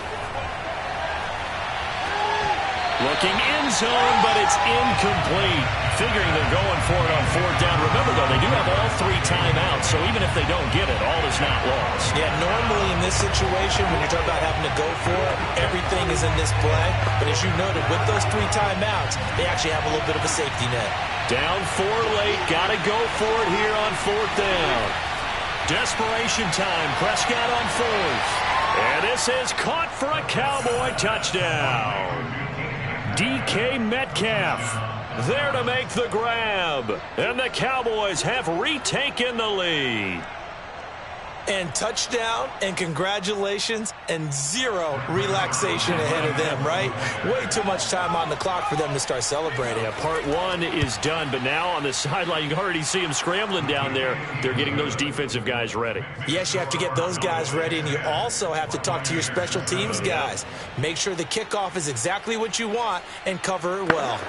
Looking end zone, but it's incomplete. Figuring they're going for it on 4th down. Remember, though, they do have all 3 timeouts, so even if they don't get it, all is not lost. Yeah, normally in this situation, when you're talking about having to go for it, everything is in this play. But as you noted, with those 3 timeouts, they actually have a little bit of a safety net. Down 4 late. Got to go for it here on 4th down. Desperation time. Prescott on 4th. And this is caught for a Cowboy touchdown. DK Metcalf there to make the grab. And the Cowboys have retaken the lead. And touchdown, and congratulations, and zero relaxation ahead of them, right? Way too much time on the clock for them to start celebrating. Yeah, part one is done, but now on the sideline, you can already see them scrambling down there. They're getting those defensive guys ready. Yes, you have to get those guys ready, and you also have to talk to your special teams guys. Make sure the kickoff is exactly what you want and cover it well.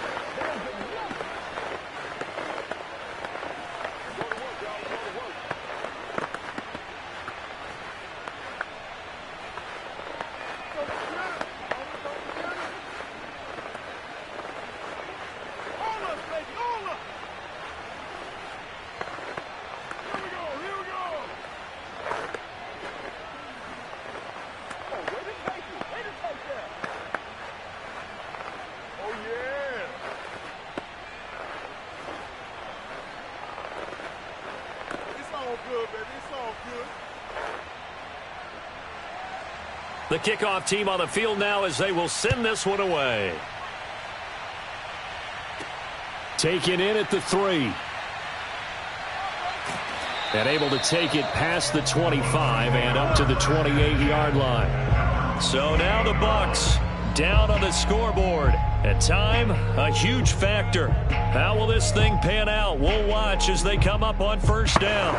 The kickoff team on the field now as they will send this one away. Taken in at the 3. And able to take it past the 25 and up to the 28-yard line. So now the Bucs down on the scoreboard. At time, a huge factor. How will this thing pan out? We'll watch as they come up on first down.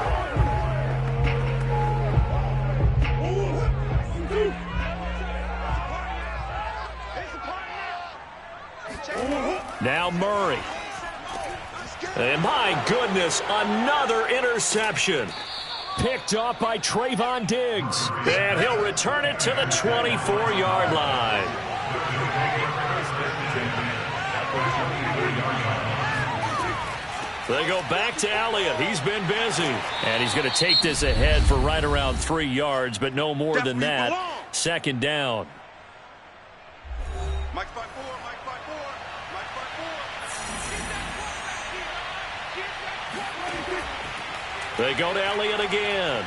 Now Murray. And my goodness, another interception. Picked off by Trayvon Diggs. And he'll return it to the 24-yard line. They go back to Elliott. He's been busy. And he's going to take this ahead for right around 3 yards, but no more than that. Second down. They go to Elliott again.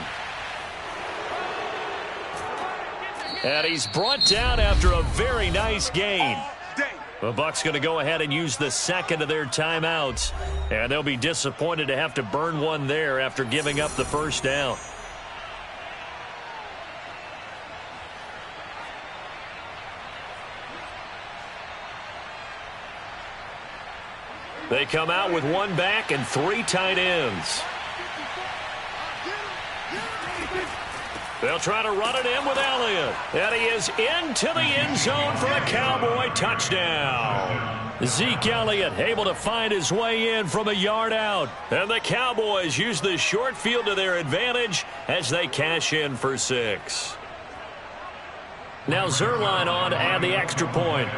And he's brought down after a very nice gain. The Bucs going to go ahead and use the second of their timeouts. And they'll be disappointed to have to burn one there after giving up the first down. They come out with one back and 3 tight ends. They'll try to run it in with Elliott. And he is into the end zone for a Cowboy touchdown. Zeke Elliott able to find his way in from a yard out. And the Cowboys use the short field to their advantage as they cash in for 6. Now Zuerlein on to add the extra point.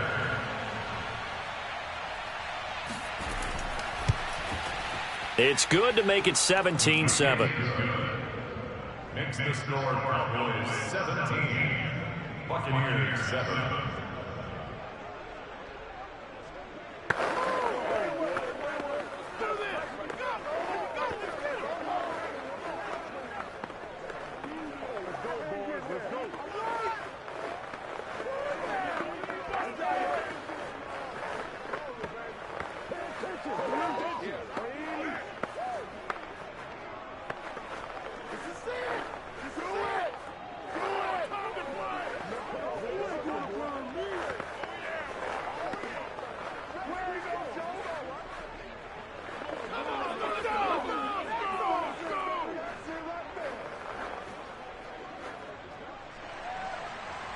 It's good to make it 17-7. Makes the score Cowboys 17, Buccaneers 7.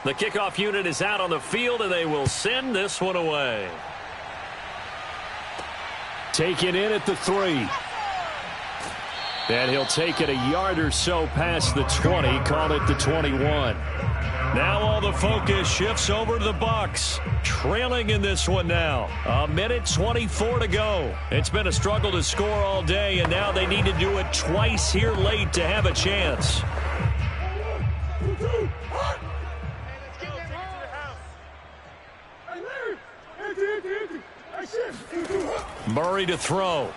The kickoff unit is out on the field, and they will send this one away. Taken in at the 3. And he'll take it a yard or so past the 20, call it the 21. Now all the focus shifts over to the Bucs. Trailing in this one now. 1:24 to go. It's been a struggle to score all day, and now they need to do it twice here late to have a chance. Murray to throw.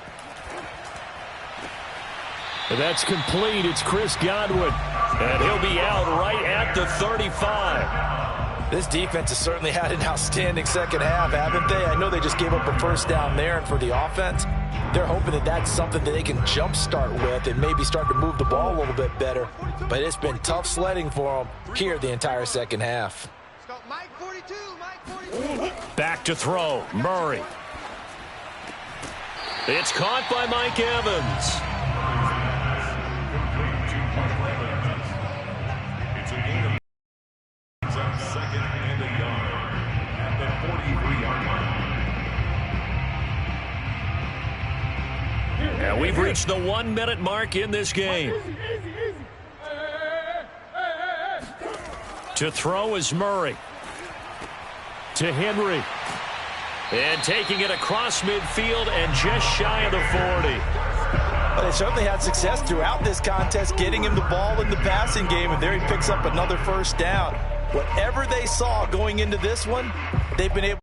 That's complete. It's Chris Godwin. And he'll be out right at the 35. This defense has certainly had an outstanding second half, haven't they? I know they just gave up a first down there, and for the offense, they're hoping that that's something that they can jumpstart with and maybe start to move the ball a little bit better. But it's been tough sledding for them here the entire second half. Mike 42, Mike 42. Back to throw, Murray. It's caught by Mike Evans. It's a gain of second and a yard at the 43-yard line. And we've reached the 1-minute mark in this game. To throw is Murray. To Henry. And taking it across midfield and just shy of the 40. But they certainly had success throughout this contest, getting him the ball in the passing game, and there he picks up another first down. Whatever they saw going into this one, they've been able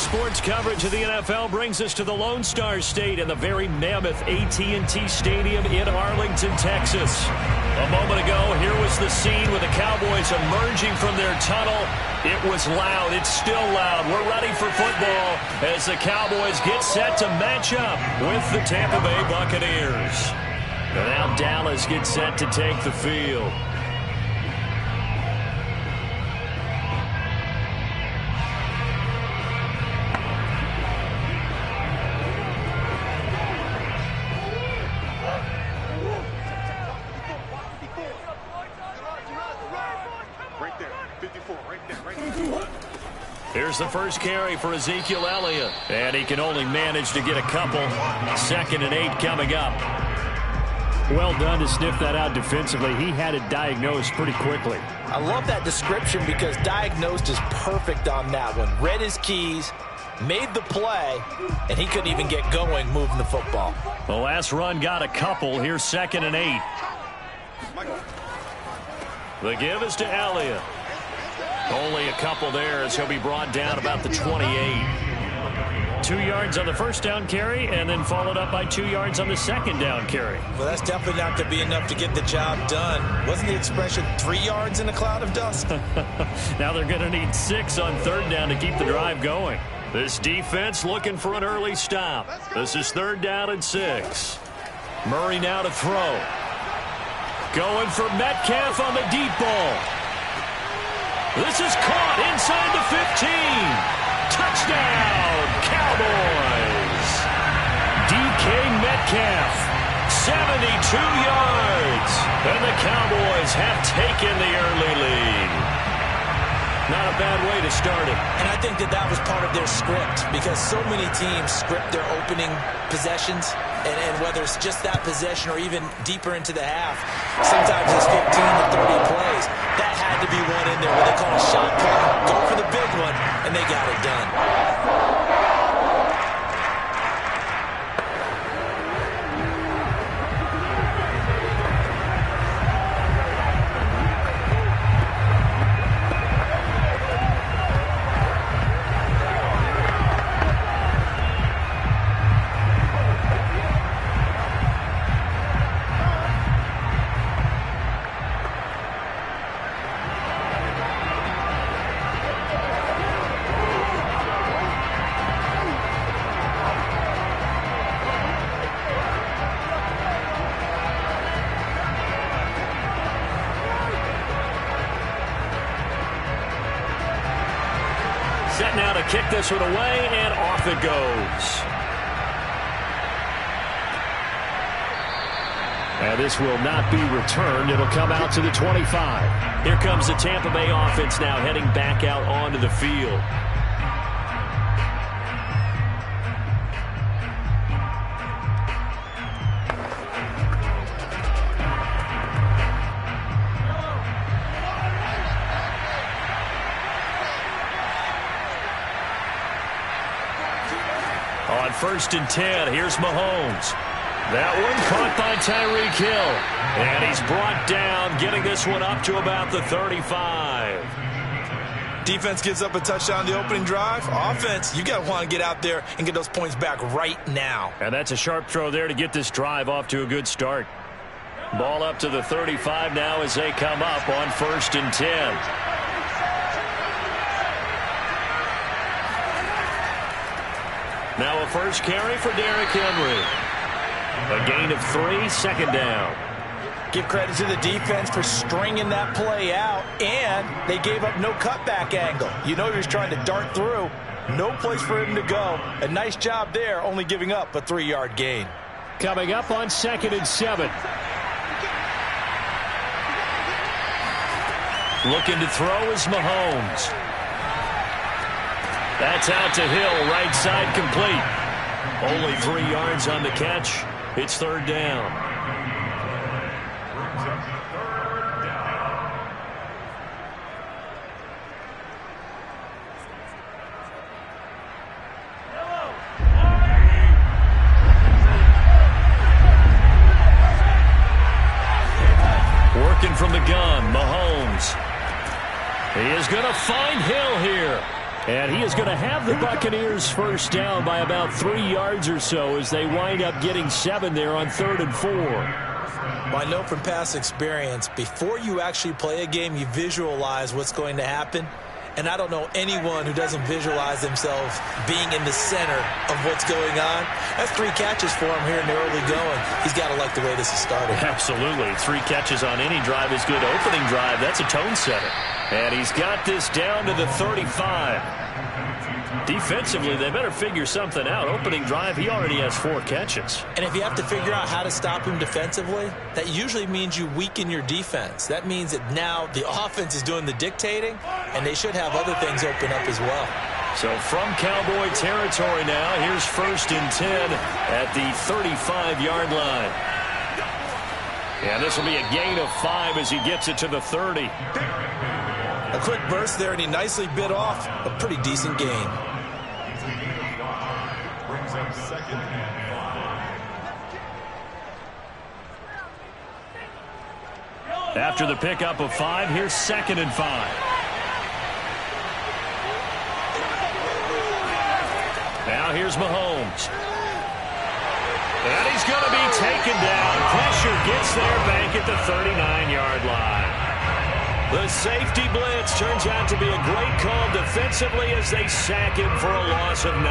Sports coverage of the NFL brings us to the Lone Star State and the very mammoth AT&T Stadium in Arlington, Texas. A moment ago, here was the scene with the Cowboys emerging from their tunnel. It was loud. It's still loud. We're ready for football as the Cowboys get set to match up with the Tampa Bay Buccaneers. And now Dallas gets set to take the field. Here's the first carry for Ezekiel Elliott. And he can only manage to get a couple. 2nd and 8 coming up. Well done to sniff that out defensively. He had it diagnosed pretty quickly. I love that description because diagnosed is perfect on that one. Read his keys, made the play, and he couldn't even get going moving the football. The last run got a couple. Here's 2nd and 8. The give is to Elliott. Only a couple there as he'll be brought down about the 28. 2 yards on the first down carry and then followed up by 2 yards on the second down carry. Well, that's definitely not going to be enough to get the job done. Wasn't the expression 3 yards in a cloud of dust? Now they're going to need 6 on 3rd down to keep the drive going. This defense looking for an early stop. This is 3rd down and 6. Murray now to throw. Going for Metcalf on the deep ball. This is caught inside the 15. Touchdown, Cowboys. DK Metcalf, 72 yards. And the Cowboys have taken the early lead. Not a bad way to start it. And I think that was part of their script because so many teams script their opening possessions. And whether it's just that possession or even deeper into the half, sometimes it's 15 to 30 plays. That had to be one in there where they call a shot play, go for the big one, and they got it done. Set now to kick this one away, and off it goes. And this will not be returned. It'll come out to the 25. Here comes the Tampa Bay offense now heading back out onto the field. On 1st and 10, here's Mahomes. That one caught by Tyreek Hill. And he's brought down, getting this one up to about the 35. Defense gives up a touchdown the opening drive. Offense, you got to want to get out there and get those points back right now. And that's a sharp throw there to get this drive off to a good start. Ball up to the 35 now as they come up on 1st and 10. Now a first carry for Derrick Henry. A gain of 3, 2nd down. Give credit to the defense for stringing that play out, and they gave up no cutback angle. You know he was trying to dart through. No place for him to go. A nice job there, only giving up a 3-yard gain. Coming up on 2nd and 7. Looking to throw is Mahomes. That's out to Hill, right side complete. Only 3 yards on the catch. It's 3rd down. Working from the gun, Mahomes. He is going to find Hill here. And he is going to have the Buccaneers first down by about 3 yards or so as they wind up getting 7 there on 3rd and 4. Well, I know from past experience, before you actually play a game, you visualize what's going to happen. And I don't know anyone who doesn't visualize themselves being in the center of what's going on. That's 3 catches for him here in the early going. He's got to like the way this is starting. Absolutely. 3 catches on any drive is good. Opening drive, that's a tone setter. And he's got this down to the 35. Defensively, they better figure something out. Opening drive, he already has 4 catches. And if you have to figure out how to stop him defensively, that usually means you weaken your defense. That means that now the offense is doing the dictating, and they should have other things open up as well. So from Cowboy territory now, here's 1st and 10 at the 35-yard line. And this will be a gain of 5 as he gets it to the 30. A quick burst there, and he nicely bit off a pretty decent gain. Brings up 2nd and 5. After the pickup of 5, here's 2nd and 5. Now here's Mahomes. And he's going to be taken down. Pressure gets there back at the 39-yard line. The safety blitz turns out to be a great call defensively as they sack him for a loss of 9.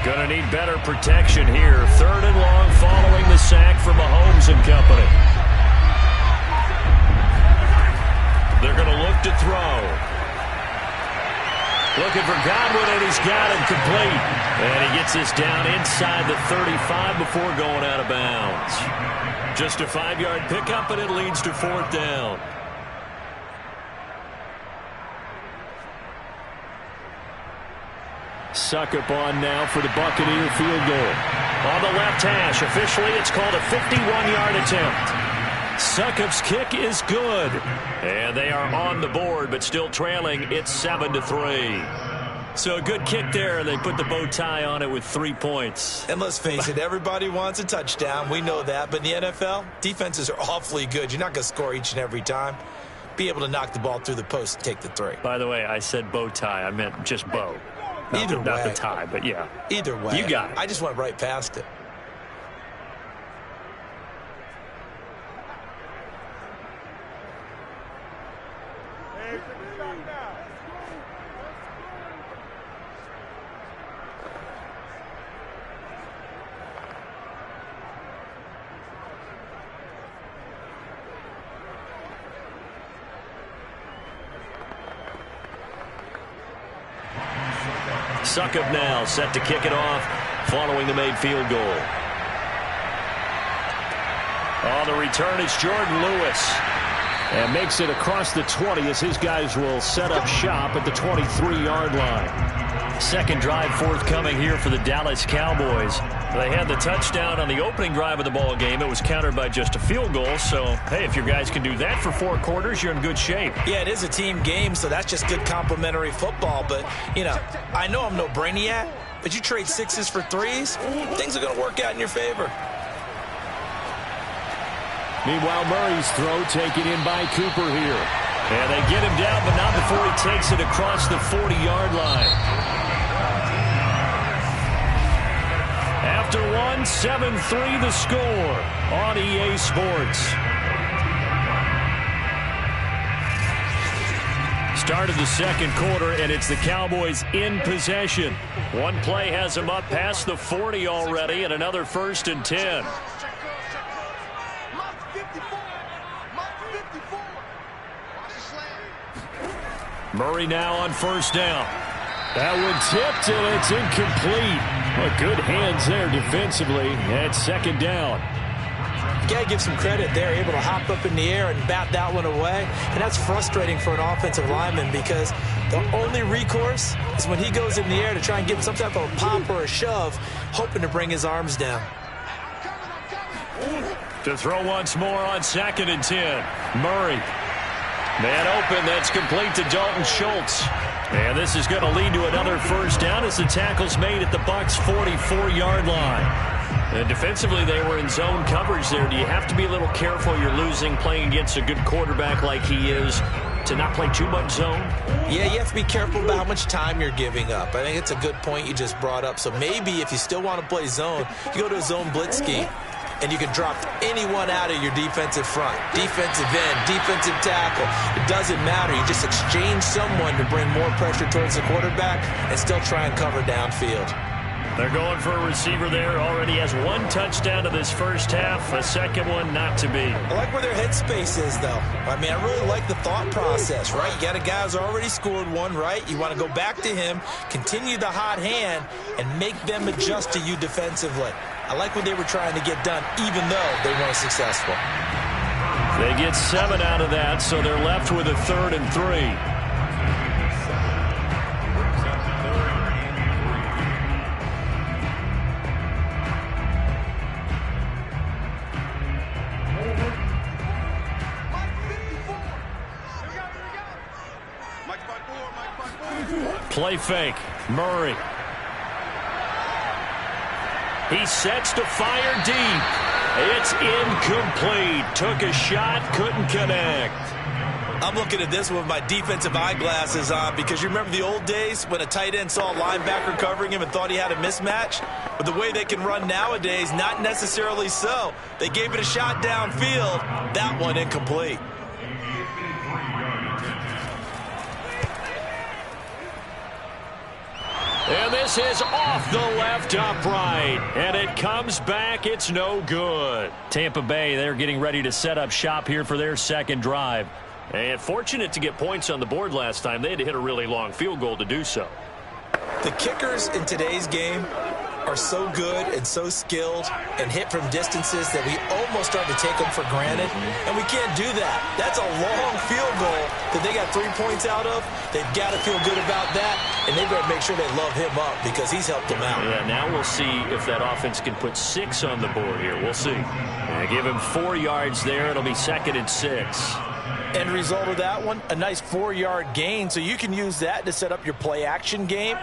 Gonna need better protection here. 3rd and long following the sack from Mahomes and company. They're gonna look to throw. Looking for Godwin, and he's got him complete. And he gets this down inside the 35 before going out of bounds. Just a 5-yard pickup, and it leads to 4th down. Succop on now for the Buccaneer field goal. On the left hash, officially it's called a 51-yard attempt. Succop's kick is good. And they are on the board, but still trailing. It's 7-3. So a good kick there. They put the bow tie on it with 3 points. And let's face it, everybody wants a touchdown. We know that. But in the NFL, defenses are awfully good. You're not going to score each and every time. Be able to knock the ball through the post and take the 3. By the way, I said bow tie. I meant just bow. Not the tie, but yeah. Either way. You got it. I just went right past it. Succop now set to kick it off following the made field goal. On the return is Jordan Lewis. And makes it across the 20 as his guys will set up shop at the 23-yard line. Second drive forthcoming here for the Dallas Cowboys. They had the touchdown on the opening drive of the ball game. It was countered by just a field goal. So, hey, if your guys can do that for 4 quarters, you're in good shape. Yeah, it is a team game, so that's just good complimentary football. But, you know, I know I'm no brainiac, but you trade 6s for 3s, things are going to work out in your favor. Meanwhile, Murray's throw taken in by Cooper here. And they get him down, but not before he takes it across the 40-yard line. After one, 7-3 the score on EA Sports. Start of the second quarter, and it's the Cowboys in possession. One play has them up past the 40 already, and another 1st and 10. Murray now on 1st down. That one tipped, and it's incomplete. Well, good hands there defensively at 2nd down. You got to give some credit. They're able to hop up in the air and bat that one away. And that's frustrating for an offensive lineman because the only recourse is when he goes in the air to try and give some type of a pop or a shove, hoping to bring his arms down. To throw once more on 2nd and 10. Murray. Man open, that's complete to Dalton Schultz. And this is going to lead to another 1st down as the tackle's made at the Bucs' 44-yard line. And defensively, they were in zone coverage there. Do you have to be a little careful? You're losing, playing against a good quarterback like he is, to not play too much zone? Yeah, you have to be careful about how much time you're giving up. I think it's a good point you just brought up. So maybe if you still want to play zone, you go to a zone blitz scheme, and you can drop anyone out of your defensive front, defensive end, defensive tackle. It doesn't matter. You just exchange someone to bring more pressure towards the quarterback and still try and cover downfield. They're going for a receiver there. Already has one touchdown to this first half. A second one not to be. I like where their headspace is, though. I mean, I really like the thought process, right? You got a guy who's already scored one, right? You want to go back to him, continue the hot hand, and make them adjust to you defensively. I like what they were trying to get done, even though they weren't successful. They get 7 out of that, so they're left with a 3rd and 3. Play fake. Murray. He sets to fire deep. It's incomplete. Took a shot, couldn't connect. I'm looking at this with my defensive eyeglasses on because you remember the old days when a tight end saw a linebacker covering him and thought he had a mismatch? But the way they can run nowadays, not necessarily so. They gave it a shot downfield. That one incomplete. And this is off the left upright. And it comes back. It's no good. Tampa Bay, they're getting ready to set up shop here for their second drive. And fortunate to get points on the board last time. They had to hit a really long field goal to do so. The kickers in today's game are so good and so skilled and hit from distances that we almost start to take them for granted, and we can't do that. That's a long field goal that they got 3 points out of. They've got to feel good about that, and they better make sure they love him up because he's helped them out. Yeah, now we'll see if that offense can put 6 on the board here. We'll see. Give him 4 yards there. It'll be 2nd and 6. End result of that one, a nice 4-yard gain, so you can use that to set up your play-action game,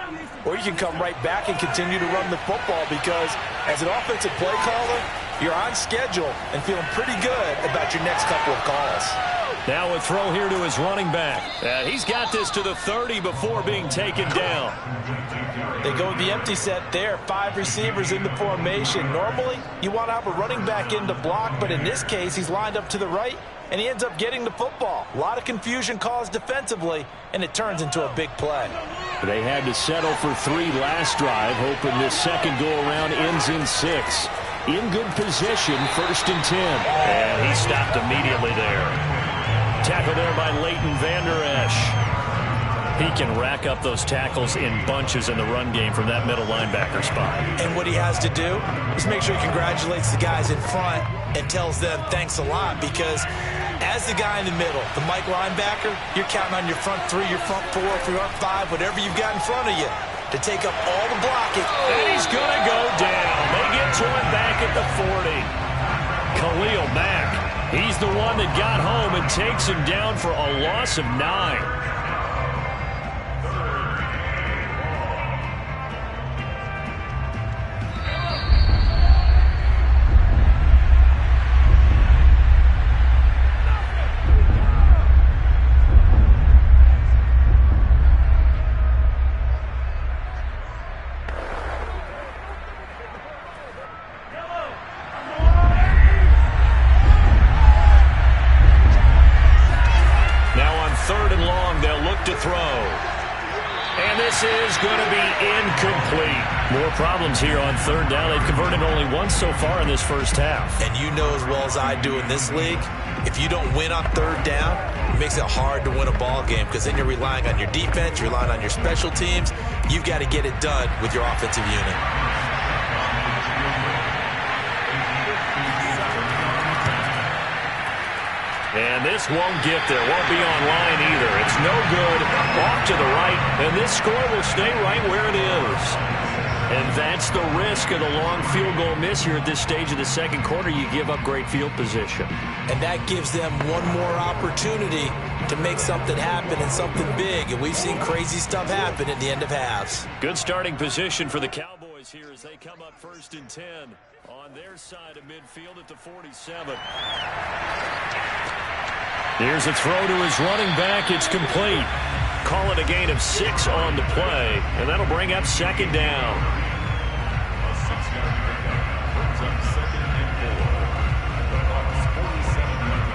or you can come right back and continue to run the football because as an offensive play caller, you're on schedule and feeling pretty good about your next couple of calls. Now a throw here to his running back. He's got this to the 30 before being taken down. They go with the empty set there, 5 receivers in the formation. Normally, you want to have a running back in to block, but in this case, he's lined up to the right, and he ends up getting the football. A lot of confusion caused defensively, and it turns into a big play. They had to settle for 3 last drive, hoping this second go-around ends in 6. In good position, 1st and 10. And he stopped immediately there. Tackle there by Leighton Vander Esch. He can rack up those tackles in bunches in the run game from that middle linebacker spot. And what he has to do is make sure he congratulates the guys in front and tells them thanks a lot, because as the guy in the middle, the Mike linebacker, you're counting on your front 3, your front 4, your front 5, whatever you've got in front of you to take up all the blocking. And he's going to go down. They get to him back at the 40. Khalil Mack, he's the one that got home and takes him down for a loss of 9. Problems here on 3rd down. They've converted only once so far in this first half. And you know as well as I do in this league, if you don't win on 3rd down, it makes it hard to win a ball game because then you're relying on your defense, you're relying on your special teams. You've got to get it done with your offensive unit. And this won't get there. Won't be online either. It's no good. Off to the right. And this score will stay right where it is. And that's the risk of the long field goal miss here at this stage of the second quarter. You give up great field position. And that gives them one more opportunity to make something happen and something big. And we've seen crazy stuff happen at the end of halves. Good starting position for the Cowboys. Cowboys here as they come up 1st and 10 on their side of midfield at the 47. Here's a throw to his running back. It's complete. Call it a gain of 6 on the play, and that'll bring up 2nd down. A 6-yard pickup brings up 2nd and 4. The Bucs 47-yard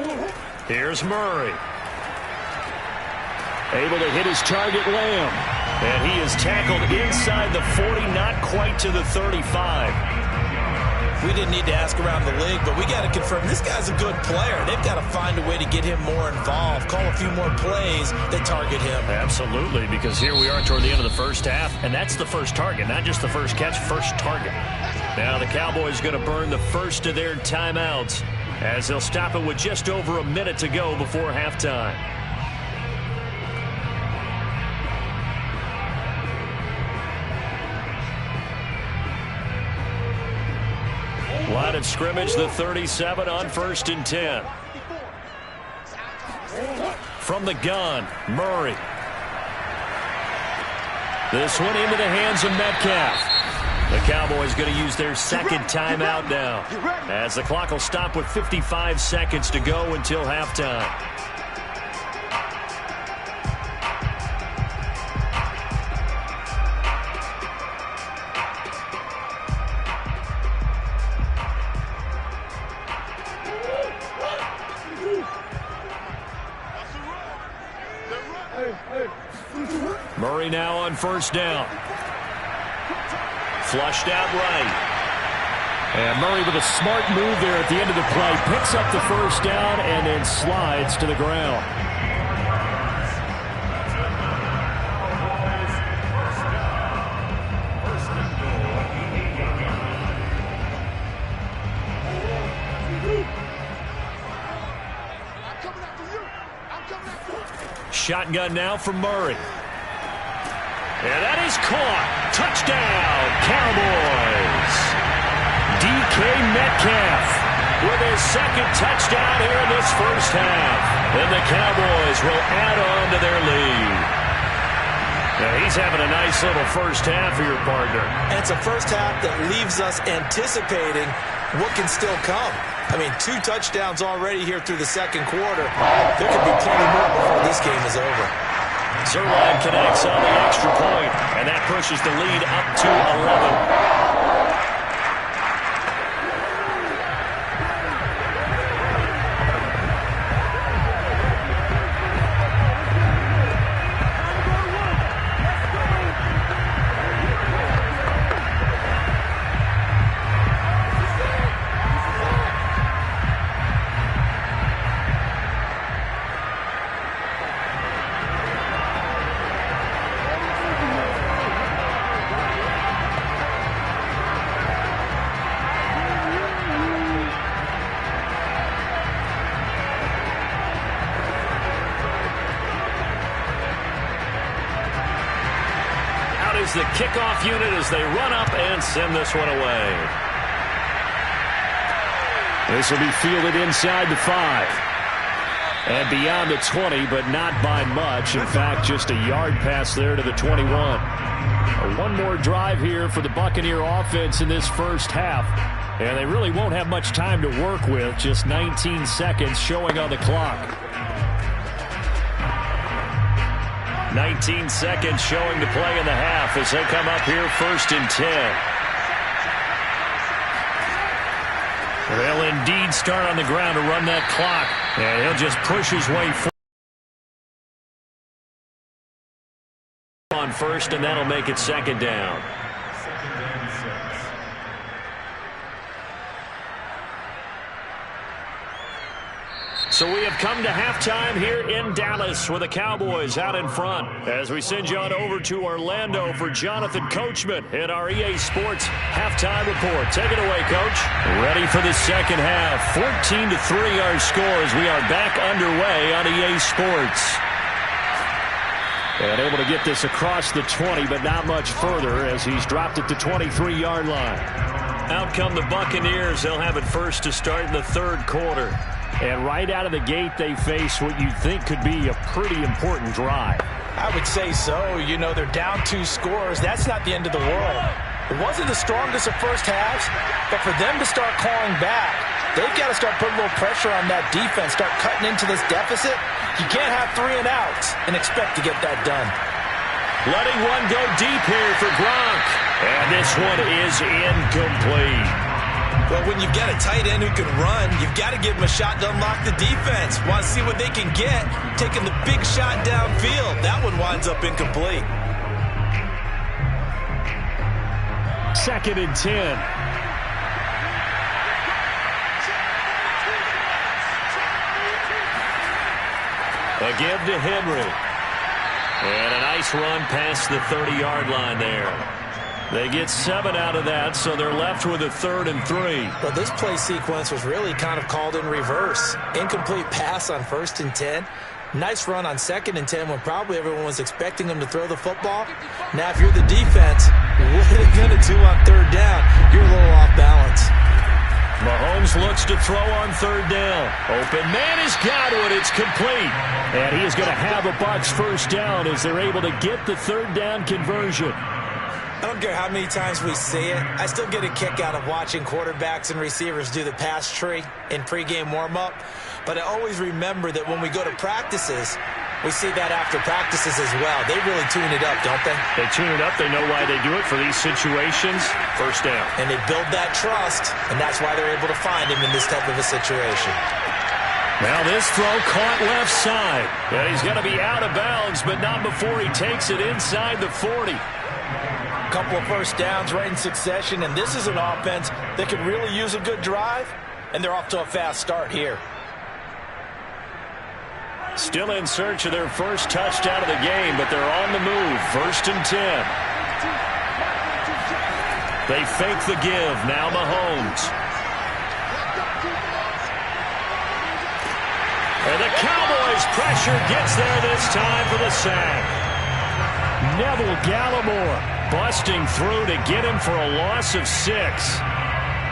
line. Here's Murray. Able to hit his target, Lamb. And he is tackled inside the 40, not quite to the 35. We didn't need to ask around the league, but we got to confirm this guy's a good player. They've got to find a way to get him more involved, call a few more plays that target him. Absolutely, because here we are toward the end of the first half, and that's the first target, not just the first catch, first target. Now the Cowboys going to burn the first of their timeouts as they'll stop it with just over a minute to go before halftime. Line of scrimmage, the 37 on 1st and 10. From the gun, Murray. This one into the hands of Metcalf. The Cowboys going to use their 2nd timeout now, as the clock will stop with 55 seconds to go until halftime. Murray now on 1st down. Flushed out right. And Murray with a smart move there at the end of the play. Picks up the 1st down and then slides to the ground. Shotgun now for Murray. And that is caught. Touchdown, Cowboys. DK Metcalf with his 2nd touchdown here in this first half. And the Cowboys will add on to their lead. Now he's having a nice little first half for your partner. And it's a first half that leaves us anticipating what can still come. I mean, 2 touchdowns already here through the 2nd quarter. There could be plenty more before this game is over. Zuerlein connects on the extra point, and that pushes the lead up to 11. The kickoff unit as they run up and send this one away. This will be fielded inside the 5. And beyond the 20, but not by much. In fact, just a yard pass there to the 21. One more drive here for the Buccaneer offense in this first half. And they really won't have much time to work with. Just 19 seconds showing on the clock. 19 seconds showing to play in the half as they come up here 1st and 10. They'll indeed start on the ground to run that clock. And he'll just push his way forward on 1st, and that'll make it 2nd down. So we have come to halftime here in Dallas with the Cowboys out in front as we send you on over to Orlando for Jonathan Coachman in our EA Sports halftime report. Take it away, Coach. Ready for the second half. 14-3 our score as we are back underway on EA Sports. And able to get this across the 20, but not much further as he's dropped at the 23-yard line. Out come the Buccaneers. They'll have it first to start in the third quarter. And right out of the gate, they face what you'd think could be a pretty important drive. I would say so. You know, they're down 2 scores. That's not the end of the world. It wasn't the strongest of first halves, but for them to start clawing back, they've got to start putting a little pressure on that defense, start cutting into this deficit. You can't have 3 and outs and expect to get that done. Letting one go deep here for Gronk. And this one is incomplete. Well, when you've got a tight end who can run, you've got to give him a shot to unlock the defense. Want to see what they can get, taking the big shot downfield. That one winds up incomplete. 2nd and 10. A give to Henry. And a nice run past the 30-yard line there. They get 7 out of that, so they're left with a 3rd and 3. Well, this play sequence was really kind of called in reverse. Incomplete pass on 1st and 10. Nice run on 2nd and 10 when probably everyone was expecting them to throw the football. Now, if you're the defense, what are they going to do on 3rd down? You're a little off balance. Mahomes looks to throw on 3rd down. Open man has got it. It's complete. And he is going to have a Bucs 1st down as they're able to get the 3rd down conversion. I don't care how many times we see it. I still get a kick out of watching quarterbacks and receivers do the pass tree in pregame warm-up. But I always remember that when we go to practices, we see that after practices as well. They really tune it up, don't they? They tune it up. They know why they do it for these situations. 1st down. And they build that trust, and that's why they're able to find him in this type of a situation. Now this throw caught left side. Yeah, he's going to be out of bounds, but not before he takes it inside the 40. Couple of 1st downs right in succession, and this is an offense that can really use a good drive, and they're off to a fast start here. Still in search of their first touchdown of the game, but they're on the move. 1st and 10. They fake the give. Now Mahomes. And the Cowboys pressure gets there this time for the sack. Neville Gallimore busting through to get him for a loss of 6.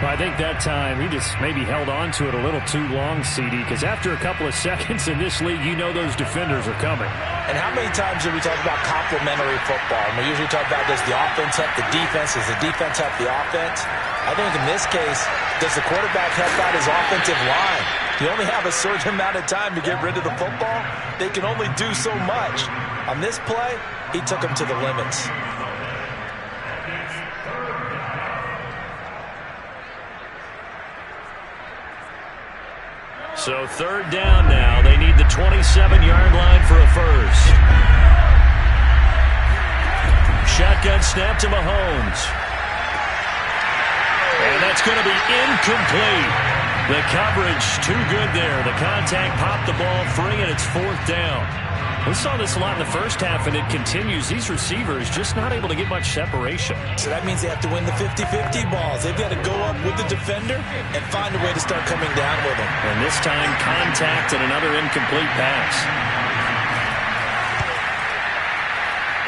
I think that time he just maybe held on to it a little too long, CD, because after a couple of seconds in this league, you know those defenders are coming. And how many times do we talk about complementary football? And we usually talk about, does the offense help the defense? Does the defense help the offense? I think in this case, does the quarterback help out his offensive line? You only have a certain amount of time to get rid of the football. They can only do so much. On this play, he took them to the limits. So 3rd down now. They need the 27-yard line for a first. Shotgun snap to Mahomes. And that's going to be incomplete. The coverage too good there. The contact popped the ball free, and it's 4th down. We saw this a lot in the first half, and it continues. These receivers just not able to get much separation. So that means they have to win the 50-50 balls. They've got to go up with the defender and find a way to start coming down with him. And this time, contact and another incomplete pass.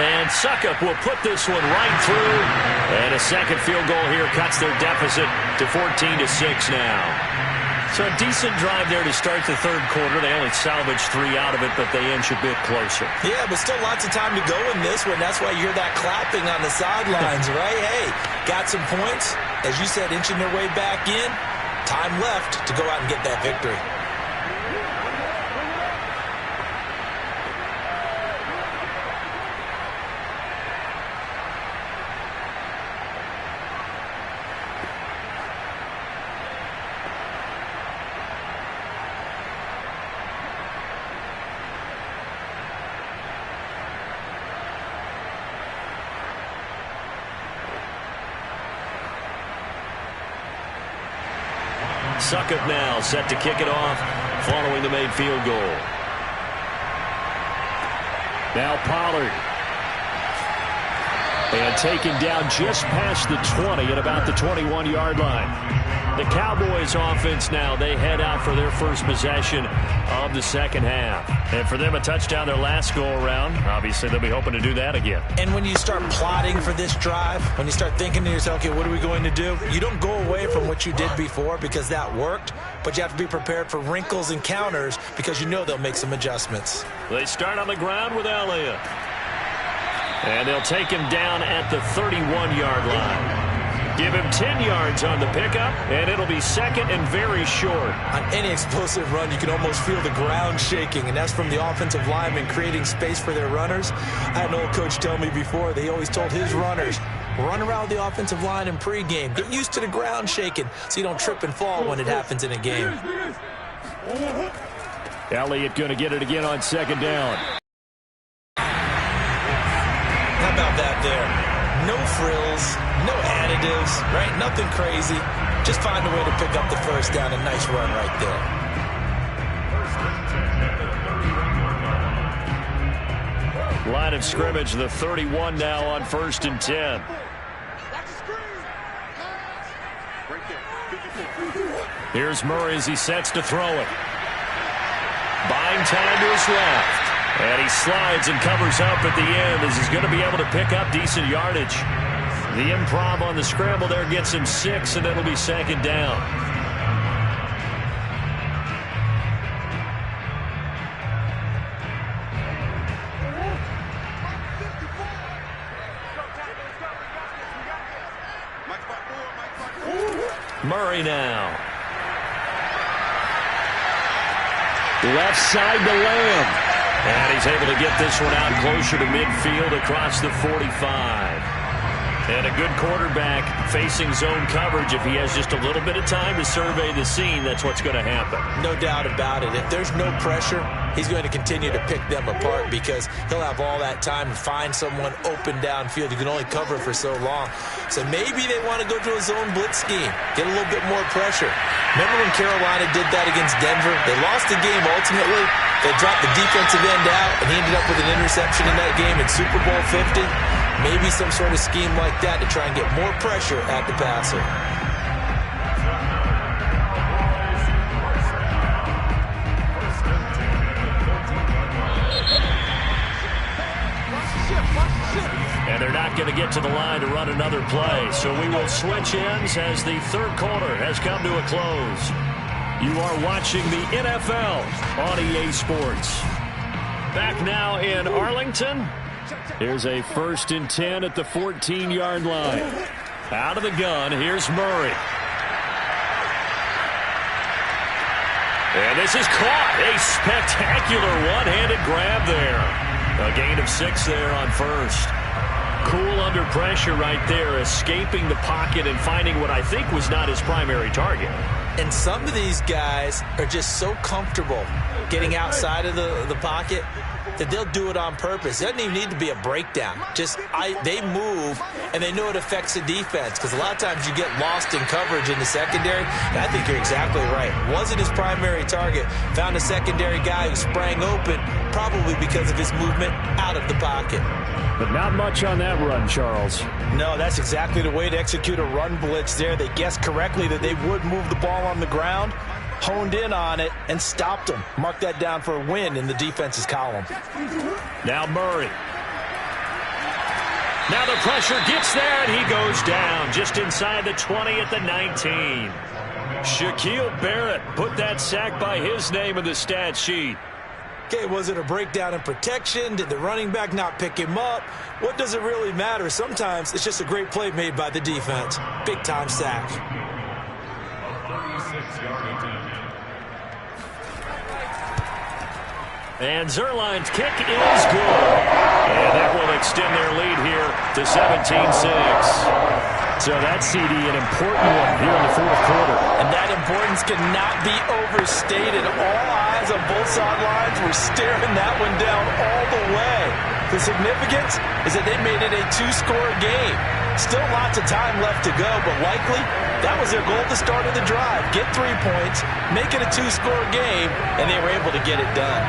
And Succop will put this one right through. And a second field goal here cuts their deficit to 14-6 now. So a decent drive there to start the 3rd quarter. They only salvaged 3 out of it, but they inch a bit closer. Yeah, but still lots of time to go in this one. That's why you hear that clapping on the sidelines, right? Hey, got some points. As you said, inching their way back in. Time left to go out and get that victory. Succop now set to kick it off following the made field goal. Now Pollard. And taken down just past the 20 at about the 21-yard line. The Cowboys offense now, they head out for their first possession of the second half. And for them, a touchdown their last go-around. Obviously, they'll be hoping to do that again. And when you start plotting for this drive, when you start thinking to yourself, okay, what are we going to do? You don't go away from what you did before because that worked, but you have to be prepared for wrinkles and counters because you know they'll make some adjustments. They start on the ground with Elliott. And they'll take him down at the 31-yard line. Give him 10 yards on the pickup, and it'll be second and very short. On any explosive run, you can almost feel the ground shaking, and that's from the offensive linemen creating space for their runners. I had an old coach tell me before, they always told his runners, run around the offensive line in pregame. Get used to the ground shaking so you don't trip and fall when it happens in a game. Elliott going to get it again on second down. How about that there? No frills, no additives, right? Nothing crazy. Just find a way to pick up the first down. A nice run right there. Line of scrimmage, the 31 now on 1st and 10. Here's Murray as he sets to throw it. Buying time to his left. And he slides and covers up at the end as he's going to be able to pick up decent yardage. The improv on the scramble there gets him 6, and it'll be second down. Murray now. Left side to Lamb. And he's able to get this one out closer to midfield across the 45. And a good quarterback facing zone coverage. If he has just a little bit of time to survey the scene, that's what's going to happen. No doubt about it. If there's no pressure, he's going to continue to pick them apart because he'll have all that time to find someone open downfield. You can only cover for so long. So maybe they want to go to a zone blitz scheme, get a little bit more pressure. Remember when Carolina did that against Denver? They lost the game ultimately. They dropped the defensive end out, and he ended up with an interception in that game in Super Bowl 50. Maybe some sort of scheme like that to try and get more pressure at the passer. And they're not going to get to the line to run another play. So we will switch ends as the third quarter has come to a close. You are watching the NFL on EA Sports. Back now in Arlington. Here's a 1st and 10 at the 14-yard line. Out of the gun, here's Murray. And this is caught. A spectacular one-handed grab there. A gain of 6 there on first. Cool under pressure right there, escaping the pocket and finding what I think was not his primary target. And some of these guys are just so comfortable getting outside of the pocket that they'll do it on purpose. It doesn't even need to be a breakdown. They move, and they know it affects the defense because a lot of times you get lost in coverage in the secondary. And I think you're exactly right. Wasn't his primary target. Found a secondary guy who sprang open, probably because of his movement out of the pocket. But not much on that run, Charles. No, that's exactly the way to execute a run blitz there. They guessed correctly that they would move the ball on the ground, honed in on it, and stopped them. Mark that down for a win in the defense's column. Now Murray. Now the pressure gets there, and he goes down just inside the 20 at the 19. Shaquille Barrett put that sack by his name in the stat sheet. Okay, was it a breakdown in protection? Did the running back not pick him up? What does it really matter? Sometimes it's just a great play made by the defense. Big-time sack. And Zerline's kick is good. And that will extend their lead here to 17-6. So that, CD, an important one here in the fourth quarter. And that importance cannot be overstated. All eyes on both sidelines were staring that one down all the way. The significance is that they made it a 2-score game. Still lots of time left to go, but likely that was their goal at the start of the drive. Get 3 points, make it a 2-score game, and they were able to get it done.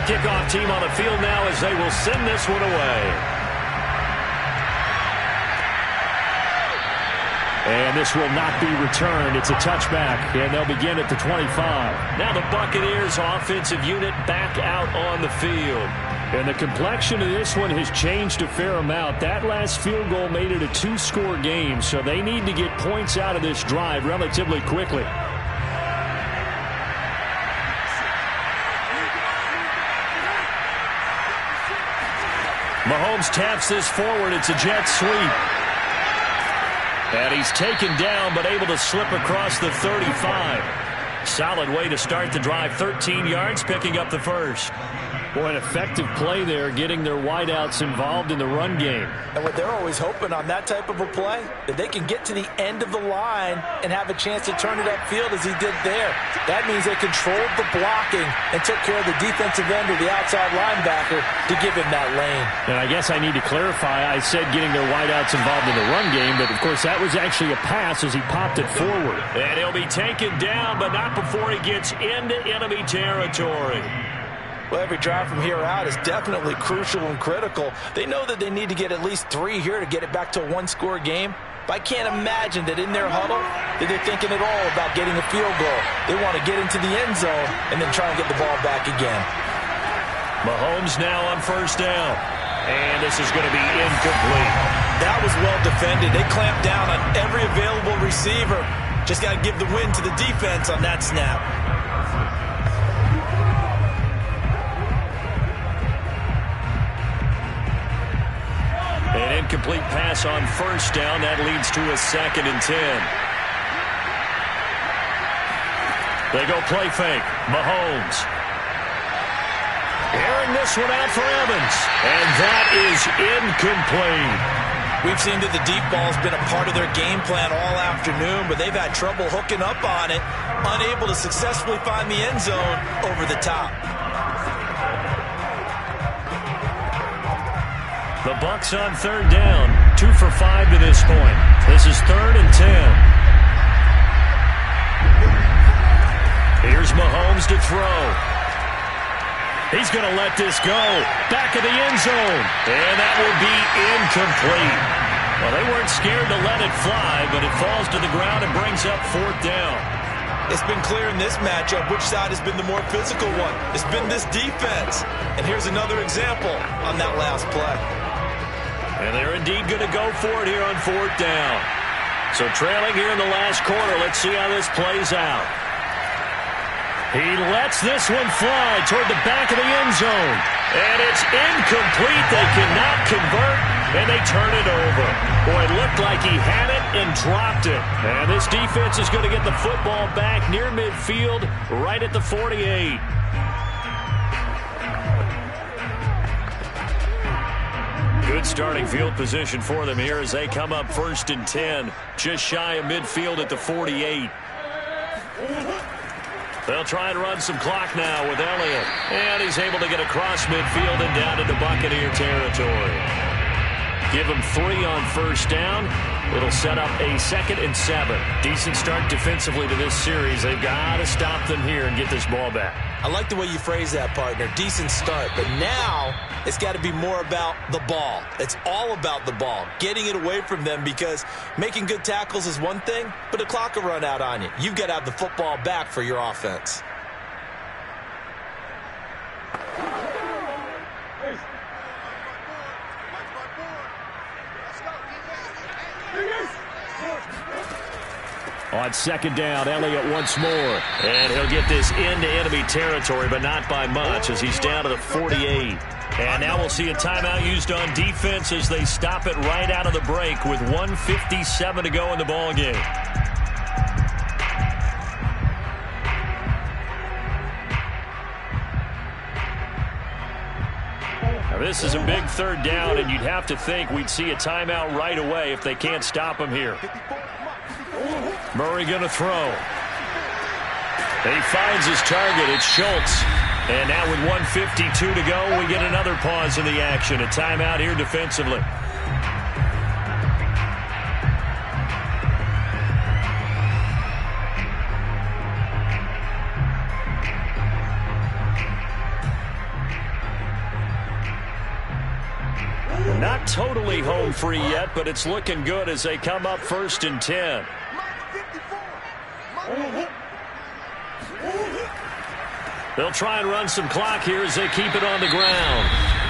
kickoff team on the field now as they will send this one away. And this will not be returned. It's a touchback, and they'll begin at the 25. Now the Buccaneers offensive unit back out on the field. And the complexion of this one has changed a fair amount. That last field goal made it a two-score game, so they need to get points out of this drive relatively quickly. Mahomes taps this forward. It's a jet sweep. And he's taken down, but able to slip across the 35. Solid way to start the drive. 13 yards, picking up the first. Boy, an effective play there, getting their wideouts involved in the run game. And what they're always hoping on that type of a play, that they can get to the end of the line and have a chance to turn it upfield as he did there. That means they controlled the blocking and took care of the defensive end or the outside linebacker to give him that lane. And I guess I need to clarify, I said getting their wideouts involved in the run game, but of course that was actually a pass as he popped it forward. And he'll be taken down, but not before he gets into enemy territory. Well, every drive from here out is definitely crucial and critical. They know that they need to get at least 3 here to get it back to a one-score game. But I can't imagine that in their huddle that they're thinking at all about getting a field goal. They want to get into the end zone and then try and get the ball back again. Mahomes now on first down. And this is going to be incomplete. That was well defended. They clamped down on every available receiver. Just got to give the win to the defense on that snap. An incomplete pass on first down. That leads to a 2nd and 10. They go play fake. Mahomes. Airing this one out for Evans. And that is incomplete. We've seen that the deep ball's been a part of their game plan all afternoon, but they've had trouble hooking up on it, unable to successfully find the end zone over the top. The Bucs on third down, 2 for 5 to this point. This is 3rd and 10. Here's Mahomes to throw. He's going to let this go. Back of the end zone. And that will be incomplete. Well, they weren't scared to let it fly, but it falls to the ground and brings up 4th down. It's been clear in this matchup which side has been the more physical one. It's been this defense. And here's another example on that last play. And they're indeed going to go for it here on 4th down. So trailing here in the last quarter, let's see how this plays out. He lets this one fly toward the back of the end zone. And it's incomplete. They cannot convert, and they turn it over. Boy, it looked like he had it and dropped it. And this defense is going to get the football back near midfield, right at the 48. Good starting field position for them here as they come up 1st and 10, just shy of midfield at the 48. They'll try and run some clock now with Elliott. And he's able to get across midfield and down into Buccaneer territory. Give him 3 on first down. It'll set up a 2nd and 7. Decent start defensively to this series. They've got to stop them here and get this ball back. I like the way you phrase that, partner. Decent start. But now it's got to be more about the ball. It's all about the ball. Getting it away from them, because making good tackles is one thing, but the clock will run out on you. You've got to have the football back for your offense. On 2nd down, Elliott once more. And he'll get this into enemy territory, but not by much, as he's down to the 48. And now we'll see a timeout used on defense as they stop it right out of the break with 1:57 to go in the ballgame. Now this is a big 3rd down, and you'd have to think we'd see a timeout right away if they can't stop him here. Murray going to throw. He finds his target. It's Schultz. And now with 1:52 to go, we get another pause in the action. A timeout here defensively. Not totally home free yet, but it's looking good as they come up 1st and 10. They'll try and run some clock here as they keep it on the ground.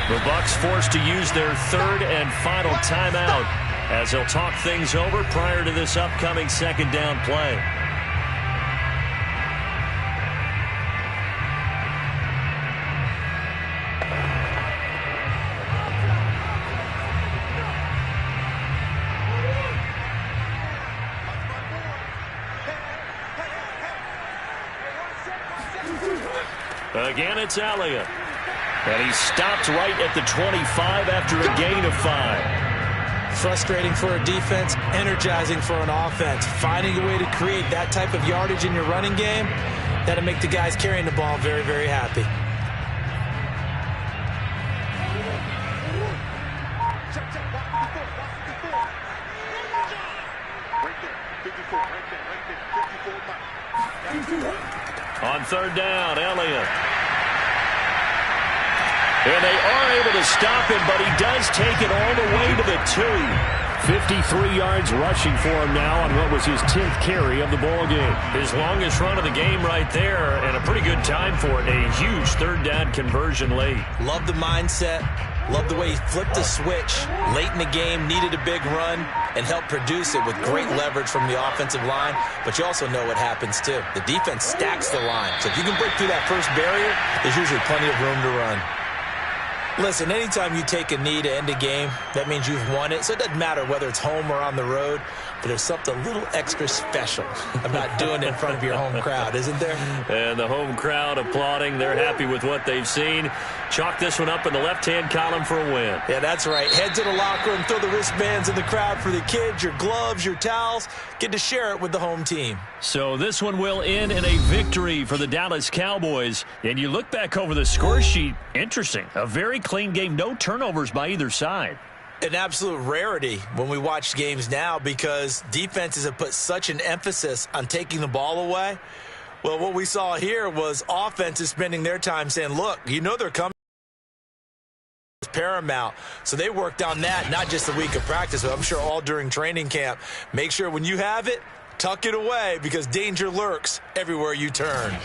The Bucs forced to use their 3rd and final timeout as they'll talk things over prior to this upcoming 2nd down play. Again, it's Elliott. And he stopped right at the 25 after a gain of 5. Frustrating for a defense, energizing for an offense. Finding a way to create that type of yardage in your running game, that'll make the guys carrying the ball very, very happy. On 3rd down, Elliott. And they are able to stop him, but he does take it all the way to the 2. 53 yards rushing for him now on what was his 10th carry of the ball game. His longest run of the game right there, and a pretty good time for it. A huge 3rd down conversion late. Love the mindset. Love the way he flipped the switch late in the game, needed a big run, and helped produce it with great leverage from the offensive line. But you also know what happens, too. The defense stacks the line. So if you can break through that first barrier, there's usually plenty of room to run. Listen, anytime you take a knee to end a game, that means you've won it. So it doesn't matter whether it's home or on the road, but there's something a little extra special about doing it in front of your home crowd, isn't there? And the home crowd applauding. They're happy with what they've seen. Chalk this one up in the left-hand column for a win. Yeah, that's right. Head to the locker room, throw the wristbands in the crowd for the kids, your gloves, your towels. Get to share it with the home team. So this one will end in a victory for the Dallas Cowboys. And you look back over the score sheet, interesting. A very clean game, no turnovers by either side. An absolute rarity when we watch games now because defenses have put such an emphasis on taking the ball away. Well, what we saw here was offenses spending their time saying, look, you know they're coming. It's paramount. So they worked on that, not just the week of practice, but I'm sure all during training camp. Make sure when you have it, tuck it away because danger lurks everywhere you turn.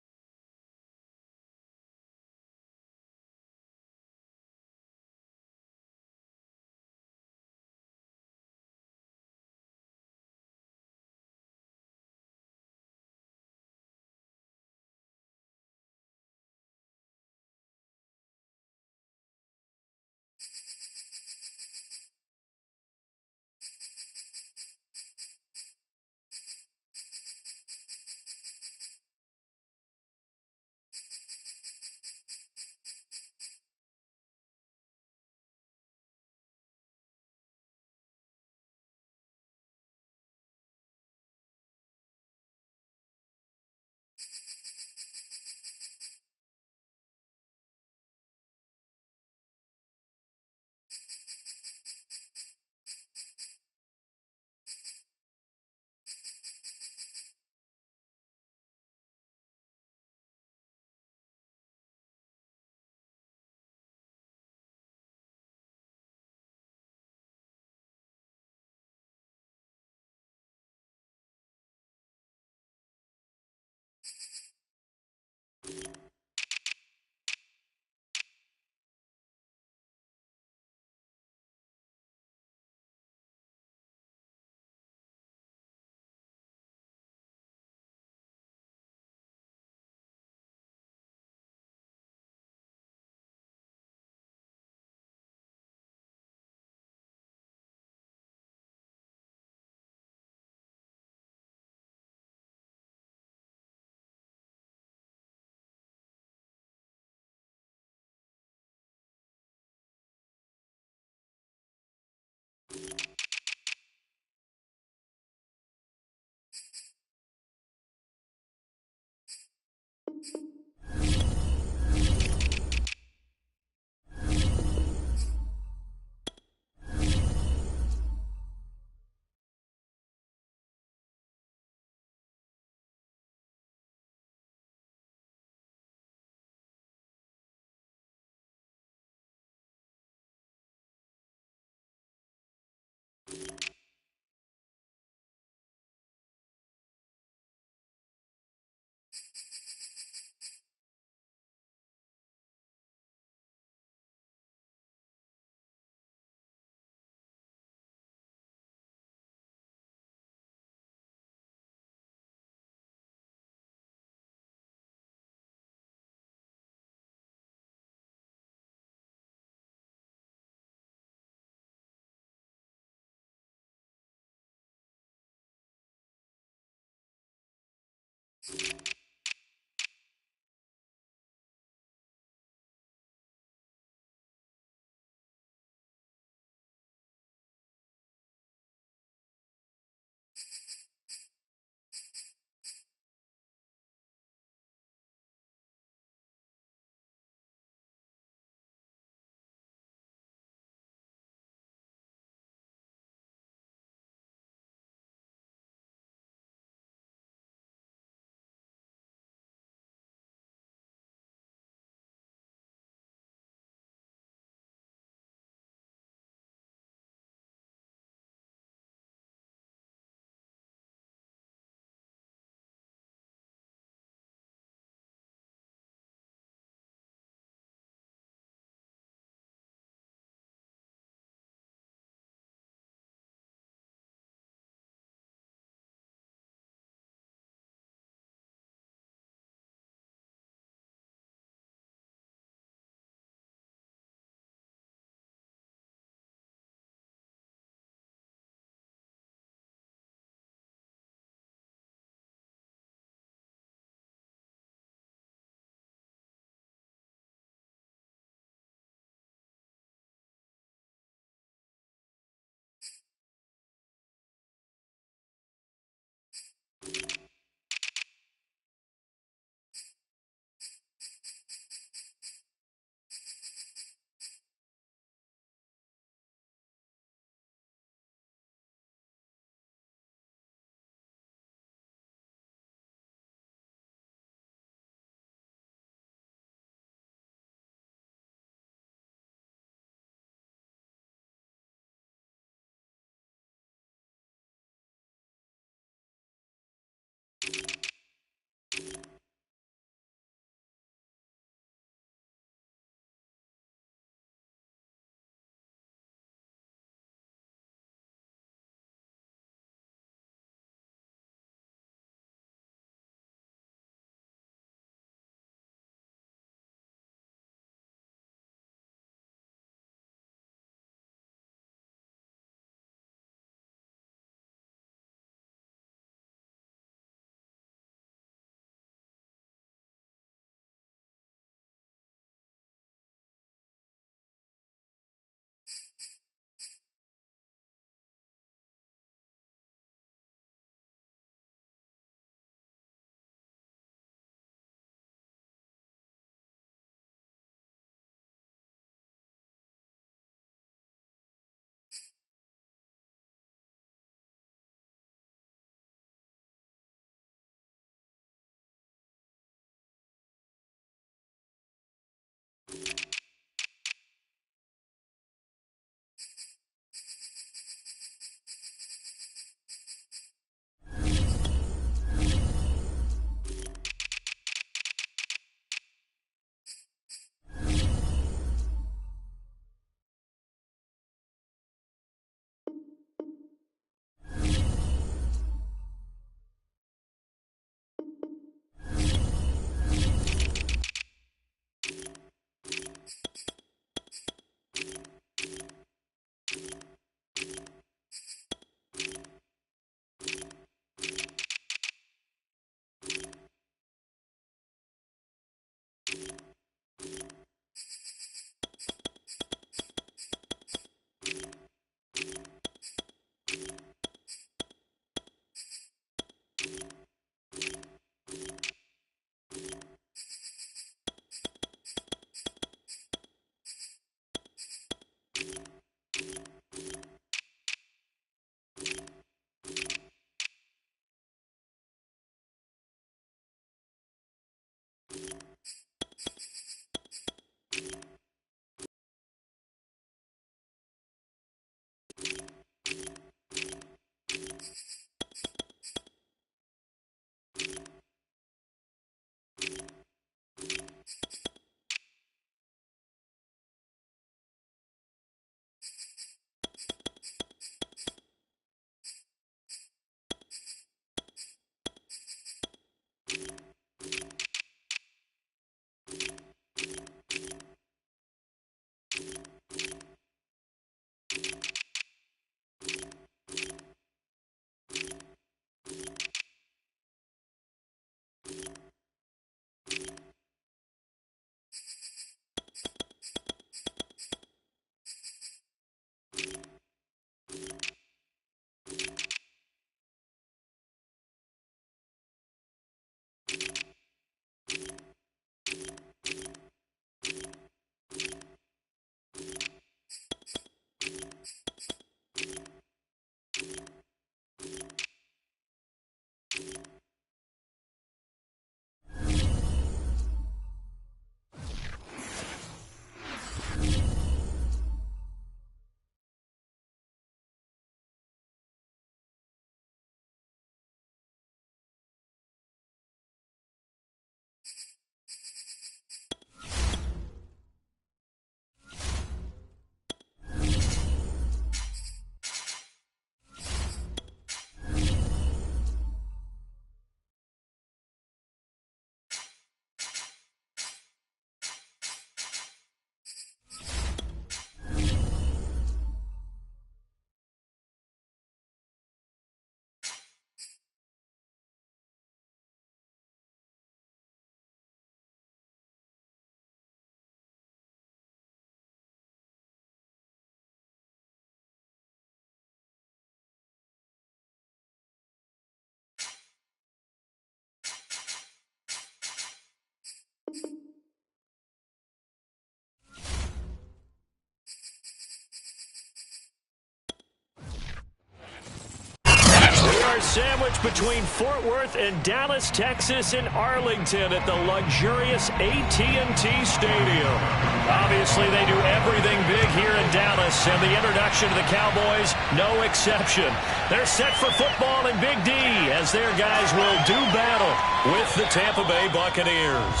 sandwich between Fort Worth and Dallas, Texas, and Arlington at the luxurious AT&T Stadium. Obviously, they do everything big here in Dallas, and the introduction to the Cowboys, no exception. They're set for football in Big D as their guys will do battle with the Tampa Bay Buccaneers.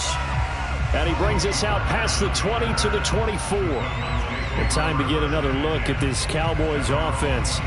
And he brings us out past the 20 to the 24. And time to get another look at this Cowboys offense.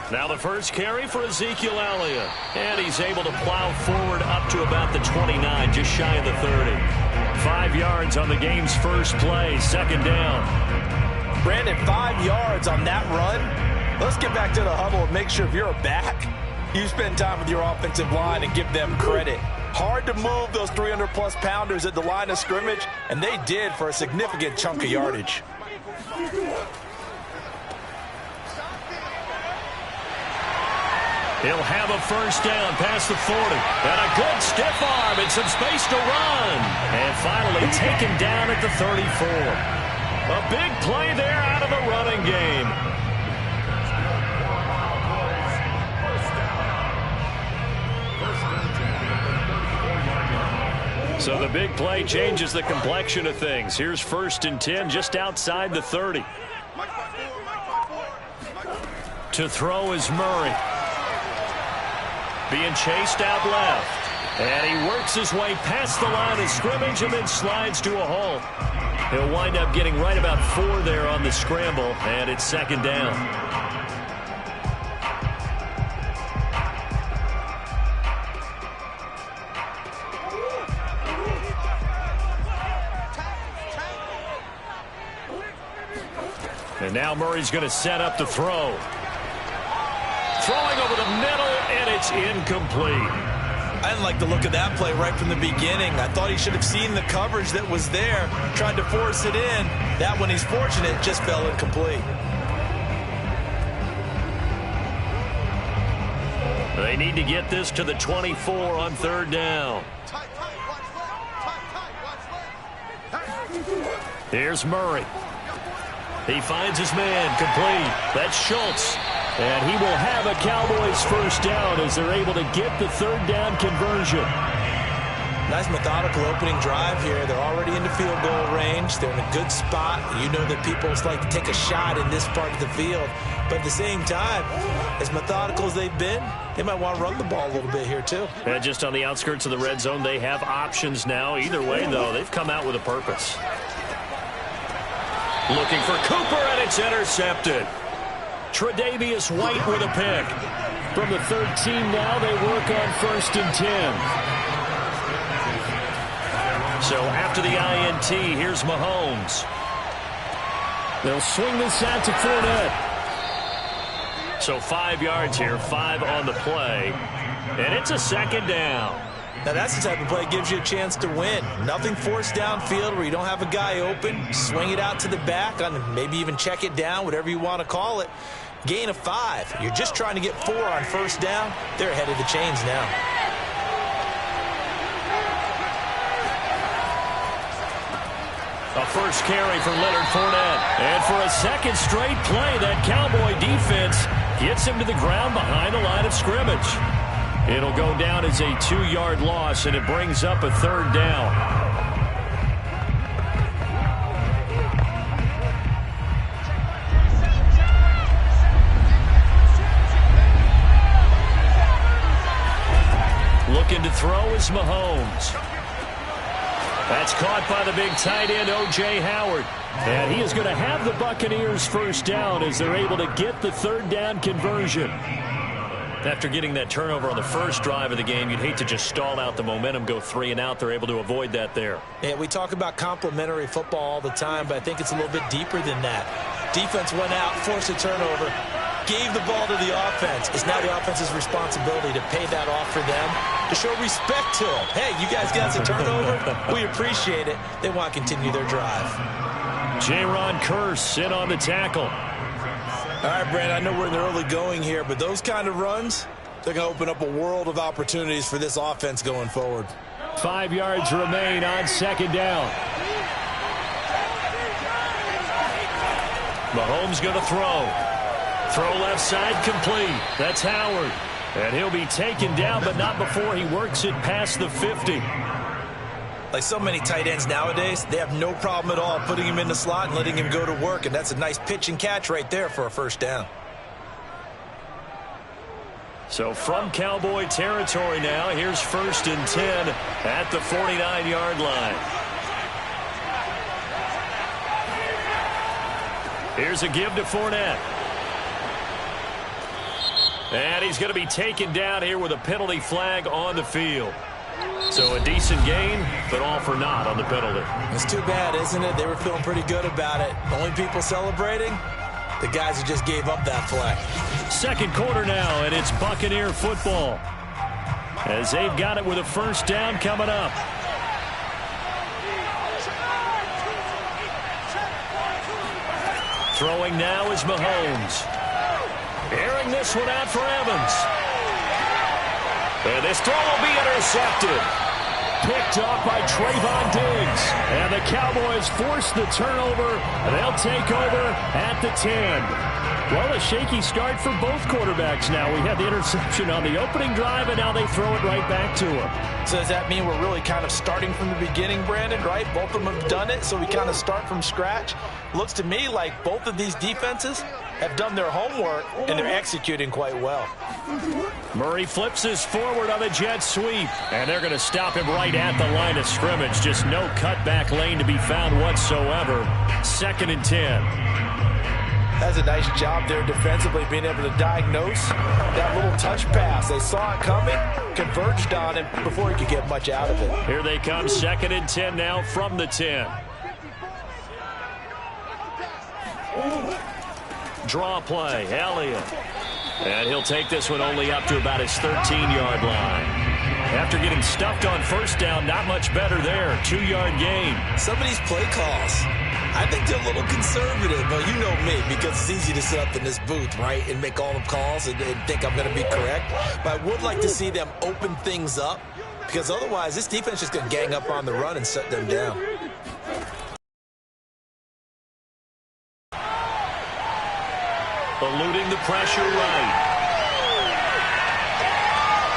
Now the first carry for Ezekiel Elliott. And he's able to plow forward up to about the 29, just shy of the 30. 5 yards on the game's first play, second down. Brandon, 5 yards on that run. Let's get back to the huddle and make sure if you're a back, you spend time with your offensive line and give them credit. Hard to move those 300-plus pounders at the line of scrimmage, and they did for a significant chunk of yardage. He'll have a first down past the 40. And a good stiff arm and some space to run. And finally taken down at the 34. A big play there out of the running game. So the big play changes the complexion of things. Here's 1st and 10 just outside the 30. To throw is Murray. Being chased out left. And he works his way past the line of scrimmage and then slides to a halt. He'll wind up getting right about 4 there on the scramble, and it's second down. And now Murray's going to set up the throw. Throwing over the middle, and it's incomplete. I didn't like the look of that play right from the beginning. I thought he should have seen the coverage that was there, tried to force it in. That one, he's fortunate, just fell incomplete. They need to get this to the 24 on 3rd down. Here's Murray. He finds his man, complete. That's Schultz. And he will have a Cowboys first down as they're able to get the 3rd down conversion. Nice methodical opening drive here. They're already into field goal range. They're in a good spot. You know that people like to take a shot in this part of the field. But at the same time, as methodical as they've been, they might want to run the ball a little bit here too. And just on the outskirts of the red zone, they have options now. Either way, though, they've come out with a purpose. Looking for Cooper, and it's intercepted. Tre'Davious White with a pick. From the 13 now, they work on 1st and 10. So after the INT, here's Mahomes. They'll swing this out to Fournette. So 5 yards here, 5 on the play. And it's a second down. Now that's the type of play that gives you a chance to win. Nothing forced downfield where you don't have a guy open. Swing it out to the back, maybe even check it down, whatever you want to call it. Gain of 5. You're just trying to get 4 on 1st down. They're ahead of the chains now. A first carry for Leonard Fournette. And for a second straight play, that Cowboy defense gets him to the ground behind the line of scrimmage. It'll go down as a 2-yard loss, and it brings up a 3rd down. Looking to throw is Mahomes. That's caught by the big tight end, O.J. Howard. And he is going to have the Buccaneers first down as they're able to get the 3rd down conversion. After getting that turnover on the first drive of the game, you'd hate to just stall out the momentum, go 3 and out. They're able to avoid that there. Yeah, we talk about complementary football all the time, but I think it's a little bit deeper than that. Defense went out, forced a turnover, gave the ball to the offense. It's now the offense's responsibility to pay that off for them, to show respect to them. Hey, you guys got us a turnover? We appreciate it. They want to continue their drive. Jaron Kearse in on the tackle. All right, Brandon, I know we're in the early going here, but those kind of runs, they're going to open up a world of opportunities for this offense going forward. 5 yards remain on second down. Mahomes going to throw. Throw left side complete. That's Howard. And he'll be taken down, but not before he works it past the 50. Like so many tight ends nowadays, they have no problem at all putting him in the slot and letting him go to work, and that's a nice pitch and catch right there for a first down. So from Cowboy territory now, here's 1st and 10 at the 49-yard line. Here's a give to Fournette. And he's going to be taken down here with a penalty flag on the field. So a decent gain, but all for naught on the penalty. It's too bad, isn't it? They were feeling pretty good about it. The only people celebrating, the guys who just gave up that flag. Second quarter now, and it's Buccaneer football, as they've got it with a first down coming up. Throwing now is Mahomes. Airing this one out for Evans. And this throw will be intercepted. Picked off by Trayvon Diggs. And the Cowboys force the turnover. They'll take over at the 10. Well, a shaky start for both quarterbacks now. We had the interception on the opening drive, and now they throw it right back to him. So does that mean we're really kind of starting from the beginning, Brandon, right? Both of them have done it, so we kind of start from scratch. Looks to me like both of these defenses have done their homework, and they're executing quite well. Murray flips this forward on the jet sweep, and they're going to stop him right at the line of scrimmage. Just no cutback lane to be found whatsoever. 2nd and 10. That's a nice job there defensively, being able to diagnose that little touch pass. They saw it coming, converged on it before he could get much out of it. Here they come, 2nd and 10 now from the 10. Draw play, Elliott. And he'll take this one only up to about his 13-yard line. After getting stuffed on first down, not much better there. 2-yard gain. Some of these play calls, I think they're a little conservative, but you know me, because it's easy to sit up in this booth, right, and make all the calls and think I'm going to be correct. But I would like to see them open things up, because otherwise this defense is just going to gang up on the run and shut them down. Eluding the pressure right.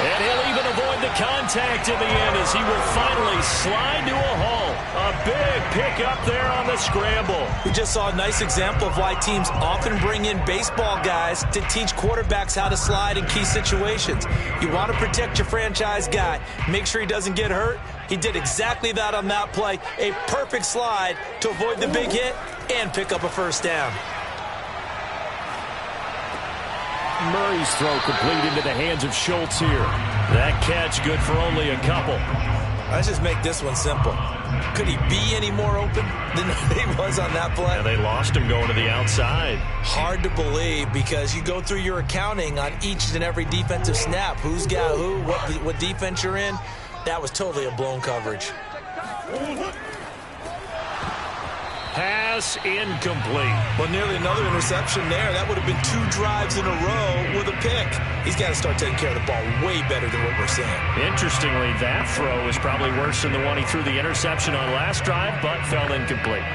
And he'll even avoid the contact in the end as he will finally slide to a halt. A big pickup there on the scramble. We just saw a nice example of why teams often bring in baseball guys to teach quarterbacks how to slide in key situations. You want to protect your franchise guy. Make sure he doesn't get hurt. He did exactly that on that play. A perfect slide to avoid the big hit and pick up a first down. Murray's throw complete into the hands of Schultz here. That catch good for only a couple. Let's just make this one simple. Could he be any more open than he was on that play? And they lost him going to the outside. Hard to believe, because you go through your accounting on each and every defensive snap. Who's got who, what defense you're in. That was totally a blown coverage. Pass incomplete. But nearly another interception there. That would have been 2 drives in a row with a pick. He's got to start taking care of the ball way better than what we're seeing. Interestingly, that throw is probably worse than the one he threw the interception on last drive, but fell incomplete.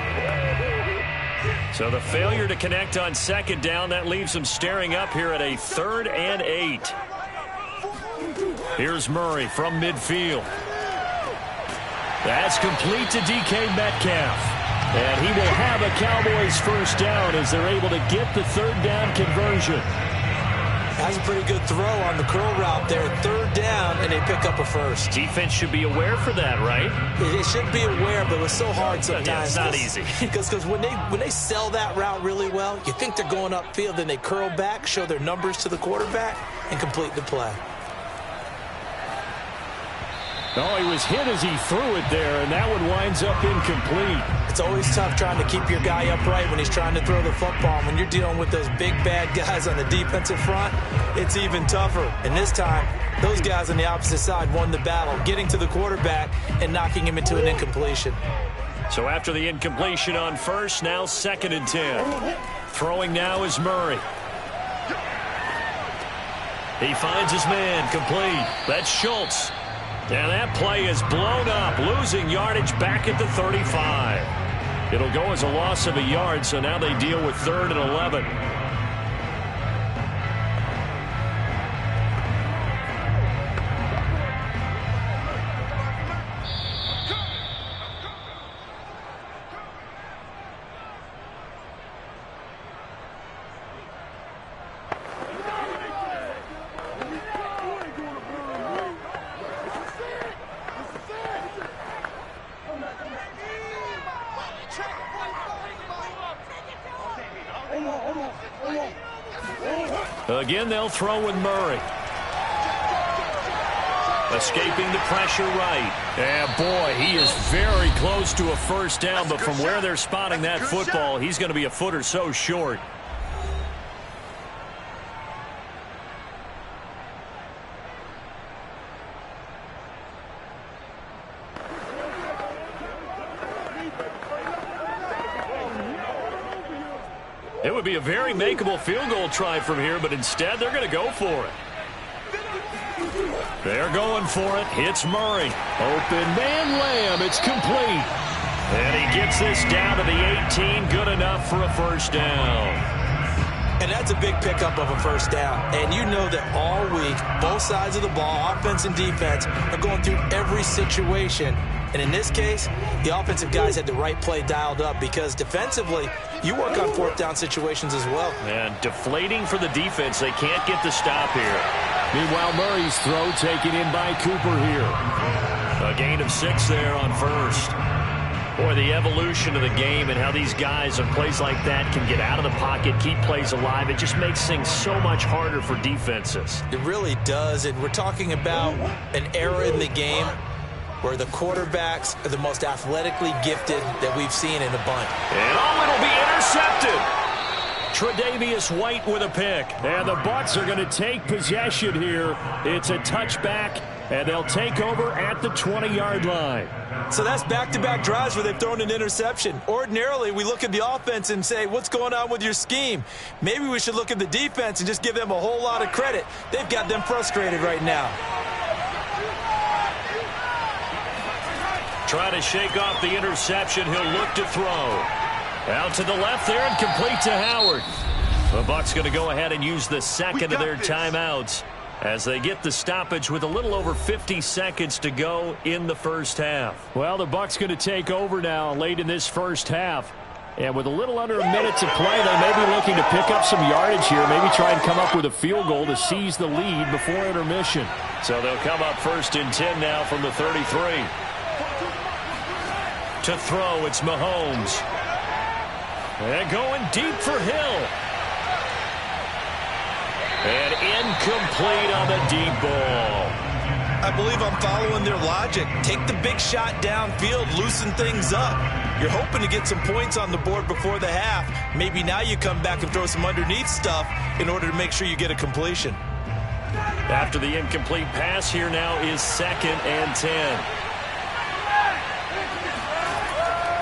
So the failure to connect on second down, that leaves him staring up here at a 3rd and 8. Here's Murray from midfield. That's complete to DK Metcalf. And he will have a Cowboys first down as they're able to get the 3rd down conversion. That's a pretty good throw on the curl route there. 3rd down, and they pick up a first. Defense should be aware for that, right? It should be aware, but it's so hard sometimes. Yeah, it's not easy. Because when they sell that route really well, you think they're going upfield, then they curl back, show their numbers to the quarterback, and complete the play. Oh, he was hit as he threw it there, and that one winds up incomplete. It's always tough trying to keep your guy upright when he's trying to throw the football. When you're dealing with those big, bad guys on the defensive front, it's even tougher. And this time, those guys on the opposite side won the battle, getting to the quarterback and knocking him into an incompletion. So after the incompletion on first, now 2nd and 10. Throwing now is Murray. He finds his man, complete. That's Schultz. And that play is blown up, losing yardage back at the 35. It'll go as a loss of a yard, so now they deal with 3rd and 11. Again, they'll throw with Murray. Escaping the pressure right. And boy, he is very close to a first down, but from where they're spotting that football, he's going to be a foot or so short. It would be a very makeable field goal try from here, but instead they're going to go for it. They're going for it. Hits Murray. Open man Lamb. It's complete. And he gets this down to the 18. Good enough for a first down. And that's a big pickup of a first down. And you know that all week, both sides of the ball, offense and defense, are going through every situation. And in this case, the offensive guys had the right play dialed up because defensively, you work on 4th down situations as well. And deflating for the defense. They can't get the stop here. Meanwhile, Murray's throw taken in by Cooper here. A gain of 6 there on first. Boy, the evolution of the game and how these guys on plays like that can get out of the pocket, keep plays alive, it just makes things so much harder for defenses. It really does, and we're talking about an era in the game where the quarterbacks are the most athletically gifted that we've seen in a bunch. And it'll be intercepted. Tre'Davious White with a pick. And the Bucs are going to take possession here. It's a touchback, and they'll take over at the 20-yard line. So that's back-to-back drives where they've thrown an interception. Ordinarily, we look at the offense and say, what's going on with your scheme? Maybe we should look at the defense and just give them a whole lot of credit. They've got them frustrated right now. Try to shake off the interception. He'll look to throw. Out to the left there and complete to Howard. The Bucs going to go ahead and use the second of their timeouts as they get the stoppage with a little over 50 seconds to go in the first half. Well, the Bucs going to take over now late in this first half. And with a little under a minute to play, they may be looking to pick up some yardage here, maybe try and come up with a field goal to seize the lead before intermission. So they'll come up 1st and 10 now from the 33. To throw, it's Mahomes. And going deep for Hill. And incomplete on the deep ball. I believe I'm following their logic. Take the big shot downfield, loosen things up. You're hoping to get some points on the board before the half. Maybe now you come back and throw some underneath stuff in order to make sure you get a completion. After the incomplete pass, here now is 2nd and 10.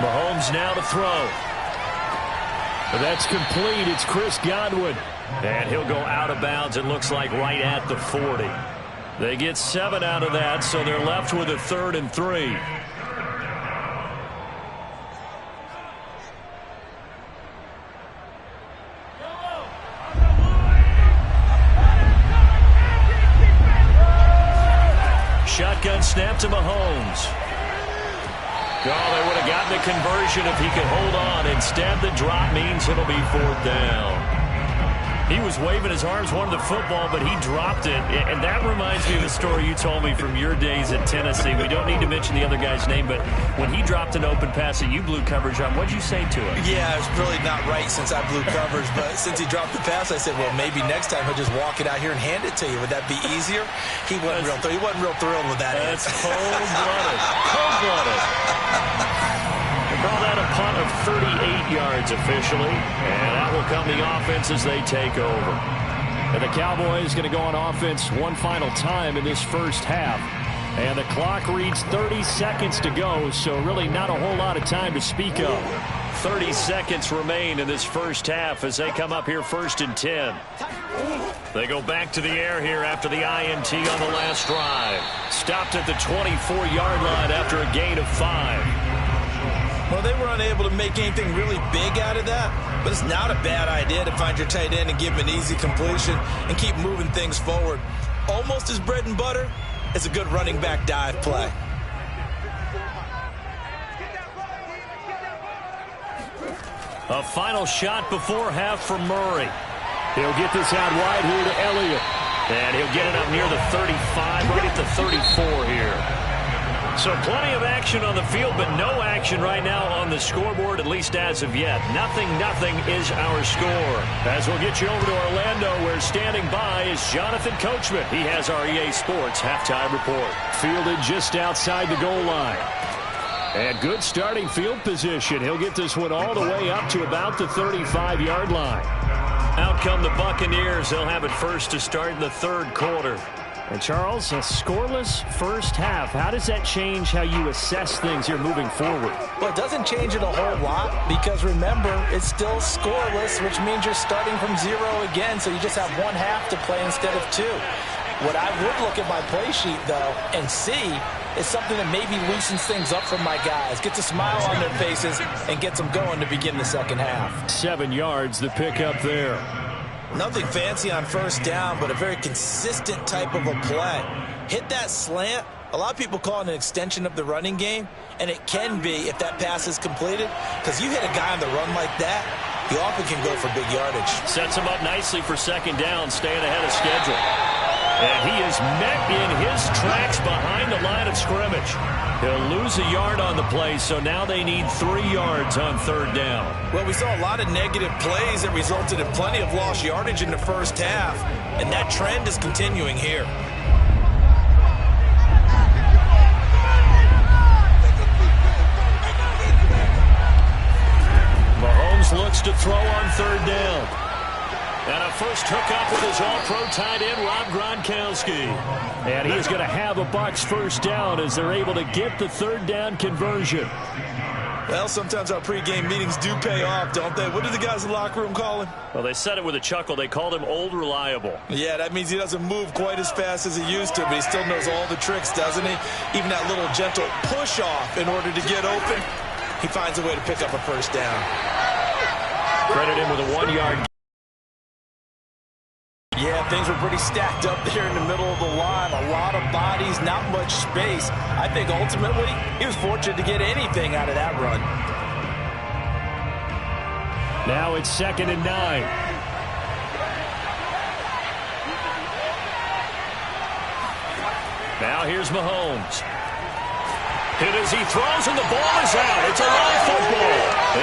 Mahomes now to throw. That's complete. It's Chris Godwin. And he'll go out of bounds, it looks like, right at the 40. They get 7 out of that, so they're left with a 3rd and 3. Shotgun snap to Mahomes. Oh, they would have gotten a conversion if he could hold on. Instead, the drop means it'll be 4th down. He was waving his arms, wanted the football, but he dropped it. And that reminds me of the story you told me from your days at Tennessee. We don't need to mention the other guy's name, but when he dropped an open pass that you blew coverage on, what'd you say to him? Yeah, it's really not right since I blew coverage, but since he dropped the pass, I said, well, maybe next time he'll just walk it out here and hand it to you. Would that be easier? He wasn't real thrilled with that. That's cold-blooded. Cold-blooded. Call that a punt of 38 yards officially, and that will come the offense as they take over. And the Cowboys going to go on offense one final time in this first half. And the clock reads 30 seconds to go, so really not a whole lot of time to speak of. 30 seconds remain in this first half as they come up here 1st and 10. They go back to the air here after the INT on the last drive. Stopped at the 24-yard line after a gain of 5. Well, they were unable to make anything really big out of that, but it's not a bad idea to find your tight end and give him an easy completion and keep moving things forward. Almost as bread and butter as a good running back dive play. A final shot before half from Murray. He'll get this out wide here to Elliott. And he'll get it up near the 35, right at the 34 here. So plenty of action on the field, but no action right now on the scoreboard, at least as of yet. Nothing is our score. As we'll get you over to Orlando, where standing by is Jonathan Coachman. He has our EA Sports halftime report. Fielded just outside the goal line. And good starting field position. He'll get this one all the way up to about the 35-yard line. Out come the Buccaneers. They'll have it first to start in the third quarter. And Charles, a scoreless first half. How does that change how you assess things here moving forward? Well, it doesn't change it a whole lot because, remember, it's still scoreless, which means you're starting from 0 again, so you just have one half to play instead of 2. What I would look at my play sheet, though, and see is something that maybe loosens things up for my guys, gets a smile on their faces, and gets them going to begin the second half. 7 yards, the pickup there. Nothing fancy on first down, but a very consistent type of a play. Hit that slant. A lot of people call it an extension of the running game, and it can be if that pass is completed, because you hit a guy on the run like that, he often can go for big yardage. Sets him up nicely for second down, staying ahead of schedule. And he is met in his tracks behind the line of scrimmage. He'll lose a yard on the play, so now they need 3 yards on third down. Well, we saw a lot of negative plays that resulted in plenty of lost yardage in the first half, and that trend is continuing here. Mahomes looks to throw on third down. And a first hookup with his all-pro tight end, Rob Gronkowski. And he is going to have a Bucs first down as they're able to get the third down conversion. Well, sometimes our pregame meetings do pay off, don't they? What do the guys in the locker room call him? Well, they said it with a chuckle. They called him Old Reliable. Yeah, that means he doesn't move quite as fast as he used to, but he still knows all the tricks, doesn't he? Even that little gentle push-off in order to get open, he finds a way to pick up a first down. Credit him with a 1-yard gain. Yeah, things were pretty stacked up there in the middle of the line. A lot of bodies, not much space. I think ultimately he was fortunate to get anything out of that run. Now it's 2nd and 9. Now here's Mahomes. Hit as he throws, and the ball is out. It's a long football.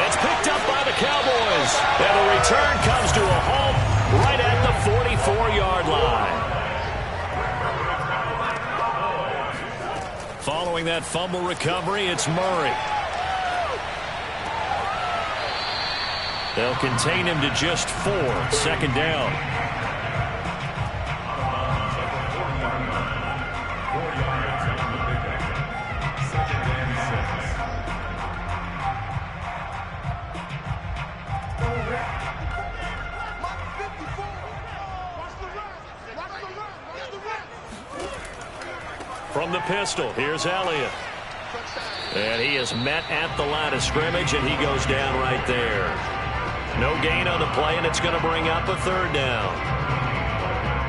It's picked up by the Cowboys. And the return comes to a halt right at the 44-yard line. Following that fumble recovery, it's Murray. They'll contain him to just 4. Second down. From the pistol, here's Elliott. And he is met at the line of scrimmage, and he goes down right there. No gain on the play, and it's going to bring up a third down.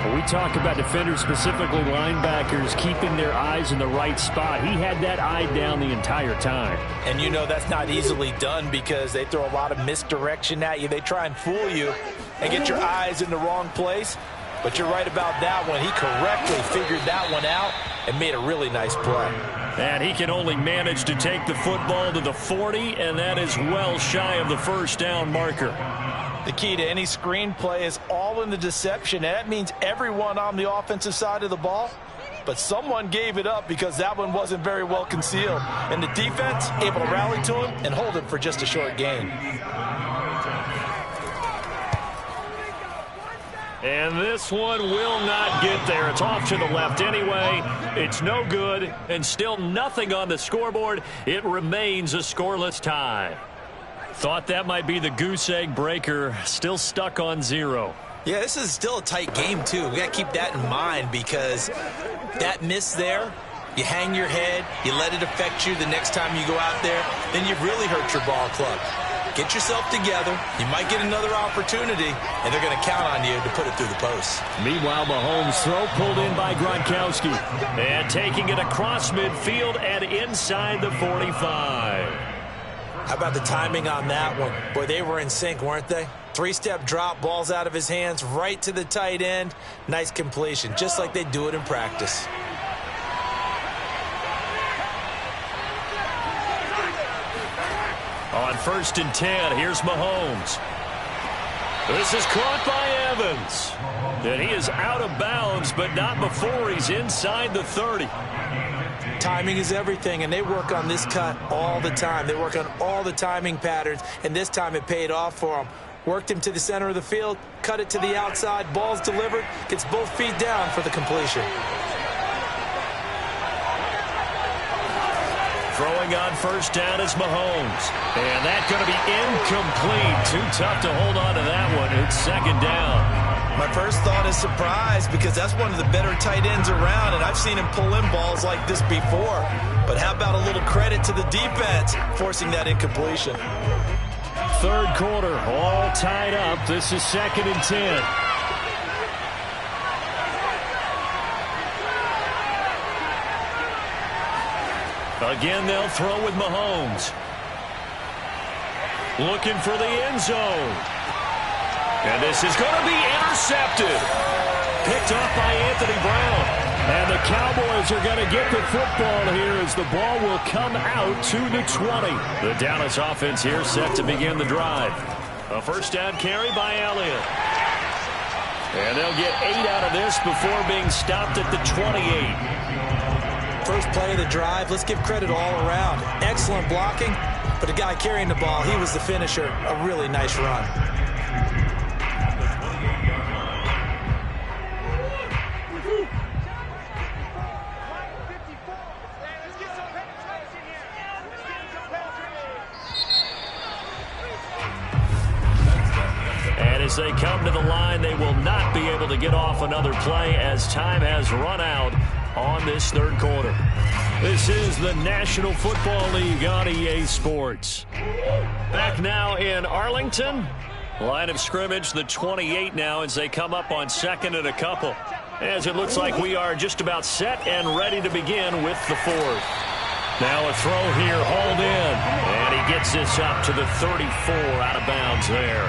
When we talk about defenders, specifically linebackers, keeping their eyes in the right spot. He had that eye down the entire time. And you know that's not easily done because they throw a lot of misdirection at you. They try and fool you and get your eyes in the wrong place. But you're right about that one. He correctly figured that one out and made a really nice play. And he can only manage to take the football to the 40, and that is well shy of the first down marker. The key to any screen play is all in the deception. And that means everyone on the offensive side of the ball, but someone gave it up because that one wasn't very well concealed. And the defense able to rally to him and hold him for just a short gain. And this one will not get there. It's off to the left anyway. It's no good, and still nothing on the scoreboard. It remains a scoreless tie. Thought that might be the goose egg breaker. Still stuck on 0. Yeah, this is still a tight game, too. We got to keep that in mind because that miss there, you hang your head, you let it affect you the next time you go out there, then you've really hurt your ball club. Get yourself together. You might get another opportunity, and they're going to count on you to put it through the post. Meanwhile, Mahomes' throw pulled in by Gronkowski. And taking it across midfield and inside the 45. How about the timing on that one? Boy, they were in sync, weren't they? 3-step drop, balls out of his hands, right to the tight end. Nice completion, just like they do it in practice. On 1st and 10, here's Mahomes. This is caught by Evans. And he is out of bounds, but not before he's inside the 30. Timing is everything, and they work on this cut all the time. They work on all the timing patterns, and this time it paid off for them. Worked him to the center of the field, cut it to the outside, ball's delivered, gets both feet down for the completion. Throwing on 1st down is Mahomes. And that's going to be incomplete. Too tough to hold on to that one. It's 2nd down. My first thought is surprise because that's one of the better tight ends around, and I've seen him pull in balls like this before. But how about a little credit to the defense forcing that incompletion? 3rd quarter, all tied up. This is 2nd and 10. Again, they'll throw with Mahomes. Looking for the end zone. And this is going to be intercepted. Picked up by Anthony Brown. And the Cowboys are going to get the football here as the ball will come out to the 20. The Dallas offense here set to begin the drive. A 1st down carry by Elliott. And they'll get 8 out of this before being stopped at the 28. First play of the drive, let's give credit all around. Excellent blocking, but the guy carrying the ball, he was the finisher. A really nice run. And as they come to the line, they will not be able to get off another play as time has run out on this 3rd quarter. This is the National Football League on EA Sports. Back now in Arlington. Line of scrimmage, the 28 now as they come up on 2nd and a couple. As it looks like we are just about set and ready to begin with the 4th. Now a throw here, hauled in. And he gets this up to the 34, out of bounds there.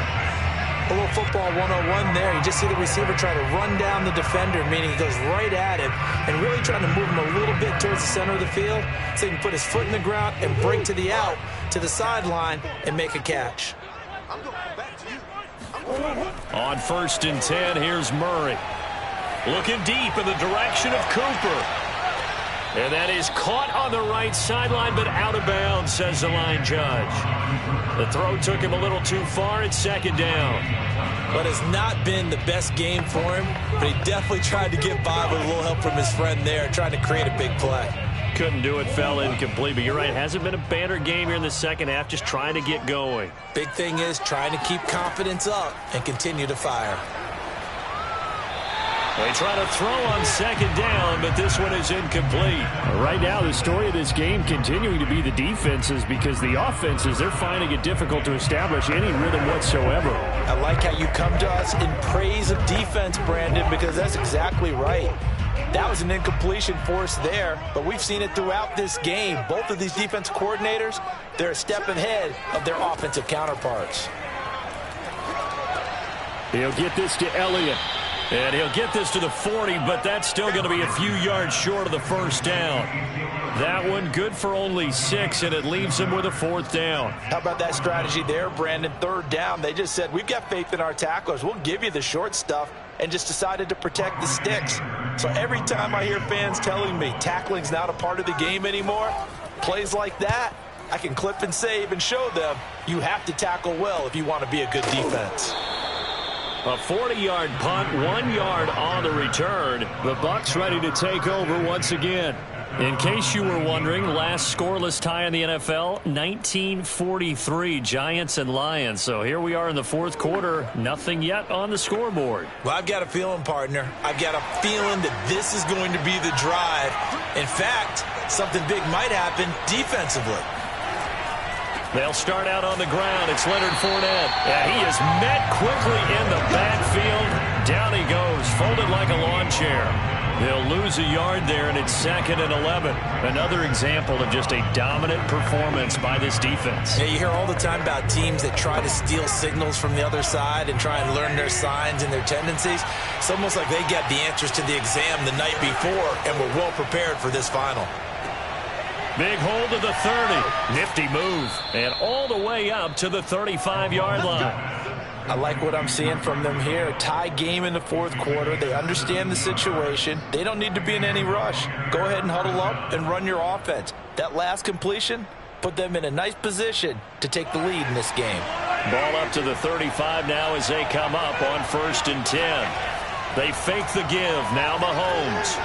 A little football 101 there. You just see the receiver try to run down the defender, meaning he goes right at him and really trying to move him a little bit towards the center of the field so he can put his foot in the ground and break to the out, to the sideline, and make a catch. On 1st and 10, here's Murray. Looking deep in the direction of Cooper. And that is caught on the right sideline, but out of bounds, says the line judge. The throw took him a little too far. It's 2nd down. But it's not been the best game for him, but he definitely tried to get by with a little help from his friend there, trying to create a big play. Couldn't do it, fell incomplete. But you're right, it hasn't been a banner game here in the 2nd half, just trying to get going. Big thing is trying to keep confidence up and continue to fire. They try to throw on 2nd down, but this one is incomplete. Right now, the story of this game continuing to be the defenses because the offenses, they're finding it difficult to establish any rhythm whatsoever. I like how you come to us in praise of defense, Brandon, because that's exactly right. That was an incompletion force there, but we've seen it throughout this game. Both of these defense coordinators, they're a step ahead of their offensive counterparts. He'll get this to Elliott. And he'll get this to the 40, but that's still going to be a few yards short of the 1st down. That one good for only 6, and it leaves him with a 4th down. How about that strategy there, Brandon? 3rd down, they just said, we've got faith in our tacklers. We'll give you the short stuff, and just decided to protect the sticks. So every time I hear fans telling me tackling's not a part of the game anymore, plays like that, I can clip and save and show them you have to tackle well if you want to be a good defense. A 40-yard punt, 1 yard on the return. The Bucs ready to take over once again. In case you were wondering, last scoreless tie in the NFL, 1943, Giants and Lions. So here we are in the fourth quarter, nothing yet on the scoreboard. Well, I've got a feeling, partner. I've got a feeling that this is going to be the drive. In fact, something big might happen defensively. They'll start out on the ground. It's Leonard Fournette. And he is met quickly in the backfield. Down he goes, folded like a lawn chair. They'll lose a yard there, and it's 2nd and 11. Another example of just a dominant performance by this defense. Yeah, you hear all the time about teams that try to steal signals from the other side and try and learn their signs and their tendencies. It's almost like they got the answers to the exam the night before and were well prepared for this final. Big hold to the 30. Nifty move. And all the way up to the 35-yard line. I like what I'm seeing from them here. Tie game in the fourth quarter. They understand the situation. They don't need to be in any rush. Go ahead and huddle up and run your offense. That last completion put them in a nice position to take the lead in this game. Ball up to the 35 now as they come up on 1st and 10. They fake the give. Now Mahomes.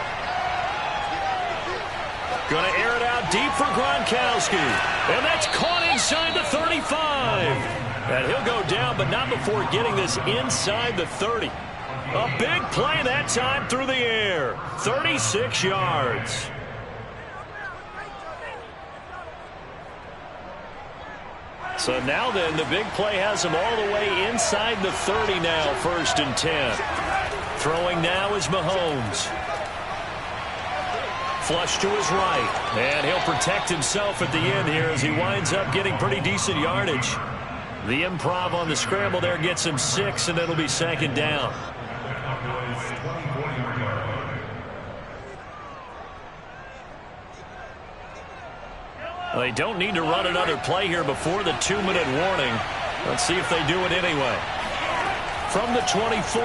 Going to air it out deep for Gronkowski. And that's caught inside the 35. And he'll go down, but not before getting this inside the 30. A big play that time through the air. 36 yards. So now then, the big play has him all the way inside the 30 now, 1st and 10. Throwing now is Mahomes. Flush to his right. And he'll protect himself at the end here as he winds up getting pretty decent yardage. The improv on the scramble there gets him 6, and it'll be 2nd down. They don't need to run another play here before the 2-minute warning. Let's see if they do it anyway. From the 24,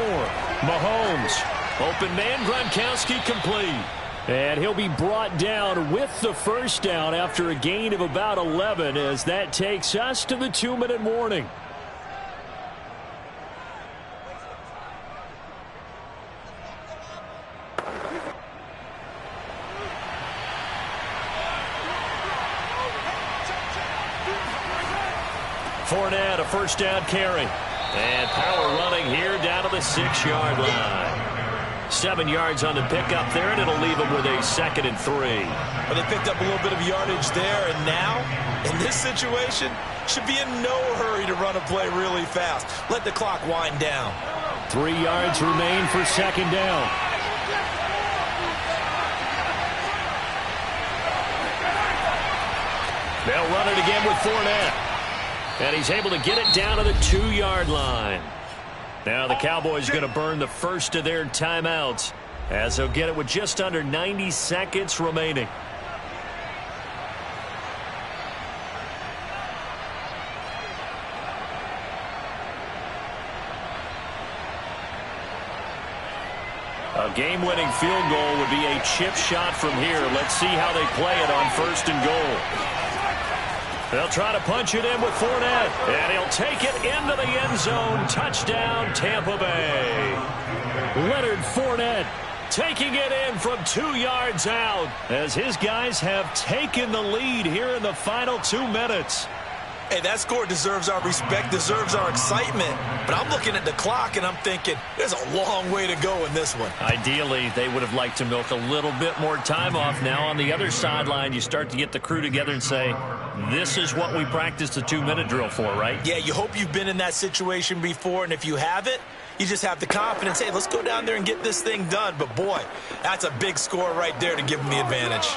Mahomes. Open man, Gronkowski complete. And he'll be brought down with the first down after a gain of about 11 as that takes us to the 2-minute warning. Fournette, a first down carry. And power running here down to the 6-yard line. 7 yards on the pickup there, and it'll leave them with a 2nd and 3. Well, they picked up a little bit of yardage there, and now, in this situation, should be in no hurry to run a play really fast. Let the clock wind down. 3 yards remain for 2nd down. They'll run it again with Fournette. And he's able to get it down to the 2-yard line. Now the Cowboys going to burn the first of their timeouts as they'll get it with just under 90 seconds remaining. A game-winning field goal would be a chip shot from here. Let's see how they play it on 1st and goal. They'll try to punch it in with Fournette, and he'll take it into the end zone. Touchdown, Tampa Bay. Leonard Fournette taking it in from 2 yards out as his guys have taken the lead here in the final 2 minutes. Hey, that score deserves our respect, deserves our excitement. But I'm looking at the clock, and I'm thinking there's a long way to go in this one. Ideally, they would have liked to milk a little bit more time off. Now on the other sideline, you start to get the crew together and say, this is what we practiced the 2-minute drill for, right? Yeah, you hope you've been in that situation before, and if you haven't, you just have the confidence, hey, let's go down there and get this thing done. But, boy, that's a big score right there to give them the advantage.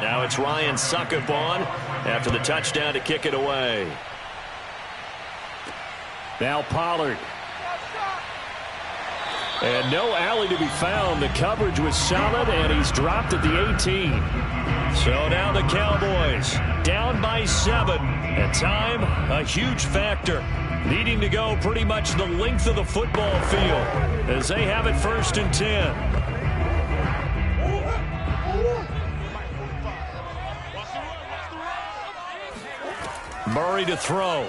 Now it's Ryan Succop on after the touchdown to kick it away. Now Pollard. And no alley to be found. The coverage was solid, and he's dropped at the 18. So now the Cowboys down by 7. And time, a huge factor. Needing to go pretty much the length of the football field as they have it 1st and 10. Murray to throw.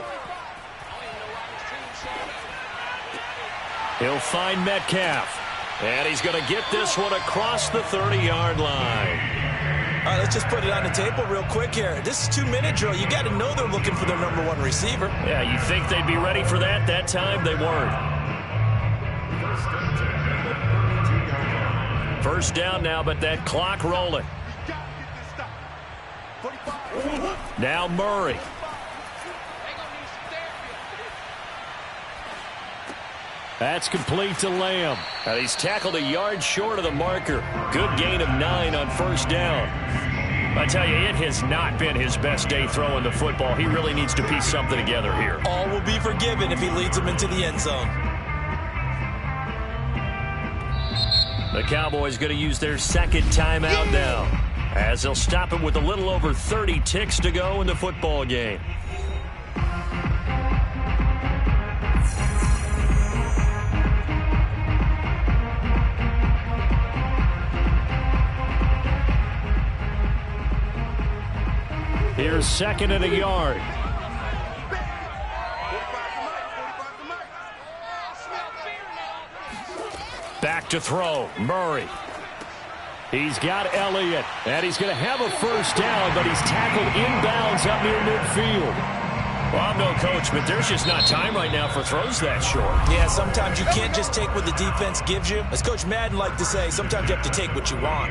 He'll find Metcalf. And he's going to get this one across the 30-yard line. All right, let's just put it on the table real quick here. This is 2-minute drill. You got to know they're looking for their number 1 receiver. Yeah, you think they'd be ready for that? That time they weren't. 1st down now, but that clock rolling. Now Murray. That's complete to Lamb. He's tackled a yard short of the marker. Good gain of 9 on 1st down. I tell you, it has not been his best day throwing the football. He really needs to piece something together here. All will be forgiven if he leads them into the end zone. The Cowboys going to use their 2nd timeout now, as they'll stop him with a little over 30 ticks to go in the football game. Here's 2nd and a yard. Back to throw. Murray. He's got Elliott. And he's going to have a 1st down, but he's tackled inbounds up near midfield. Well, I'm no coach, but there's just not time right now for throws that short. Yeah, sometimes you can't just take what the defense gives you. As Coach Madden liked to say, sometimes you have to take what you want.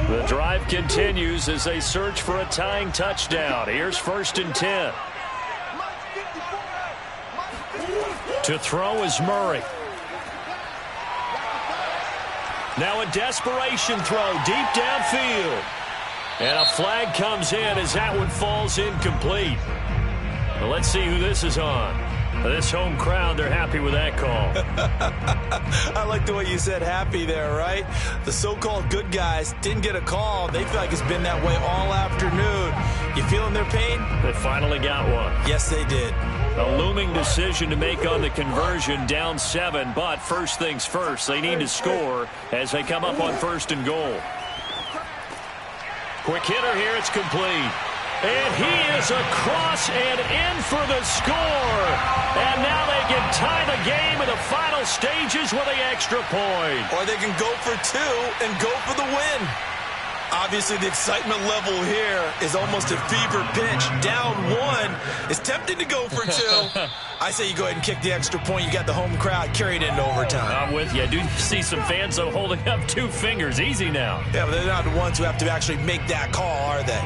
The drive continues as they search for a tying touchdown. Here's 1st and 10. To throw is Murray. Now a desperation throw deep downfield. And a flag comes in as that one falls incomplete. Well, let's see who this is on. This home crowd, they're happy with that call. I like the way you said happy there, right? The so-called good guys didn't get a call. They feel like it's been that way all afternoon. You feeling their pain? They finally got one. Yes, they did. A looming decision to make on the conversion, down 7, but first things first, they need to score as they come up on 1st and goal. Quick hitter here, it's complete. And he is across and in for the score. And now they can tie the game in the final stages with an extra point. Or they can go for 2 and go for the win. Obviously, the excitement level here is almost a fever pitch. Down 1 is tempting to go for 2. I say you go ahead and kick the extra point. You got the home crowd carried into overtime. I'm with you. I do see some fans, though, holding up 2 fingers. Easy now. Yeah, but they're not the ones who have to actually make that call, are they?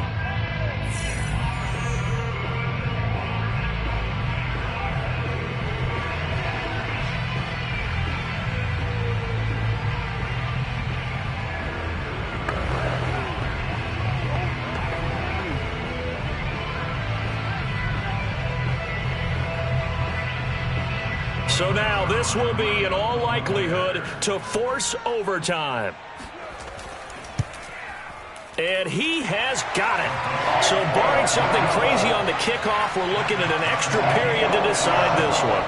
So now this will be, in all likelihood, to force overtime. And he has got it. So barring something crazy on the kickoff, we're looking at an extra period to decide this one.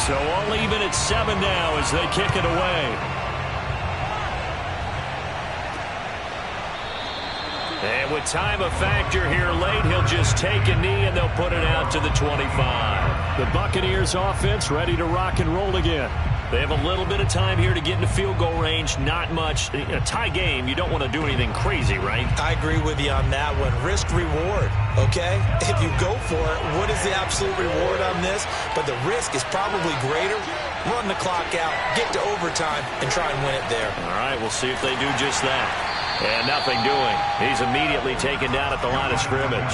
So all even at 7 now as they kick it away. And with time a factor here late, he'll just take a knee and they'll put it out to the 25. The Buccaneers offense ready to rock and roll again. They have a little bit of time here to get into field goal range. Not much. In a tie game, you don't want to do anything crazy, right? I agree with you on that one. Risk reward, okay? If you go for it, what is the absolute reward on this? But the risk is probably greater. Run the clock out, get to overtime, and try and win it there. All right, we'll see if they do just that. And nothing doing. He's immediately taken down at the line of scrimmage.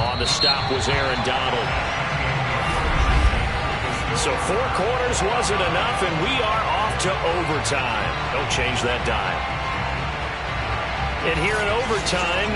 On the stop was Aaron Donald. So 4 quarters wasn't enough, and we are off to overtime. Don't change that dial. And here in overtime,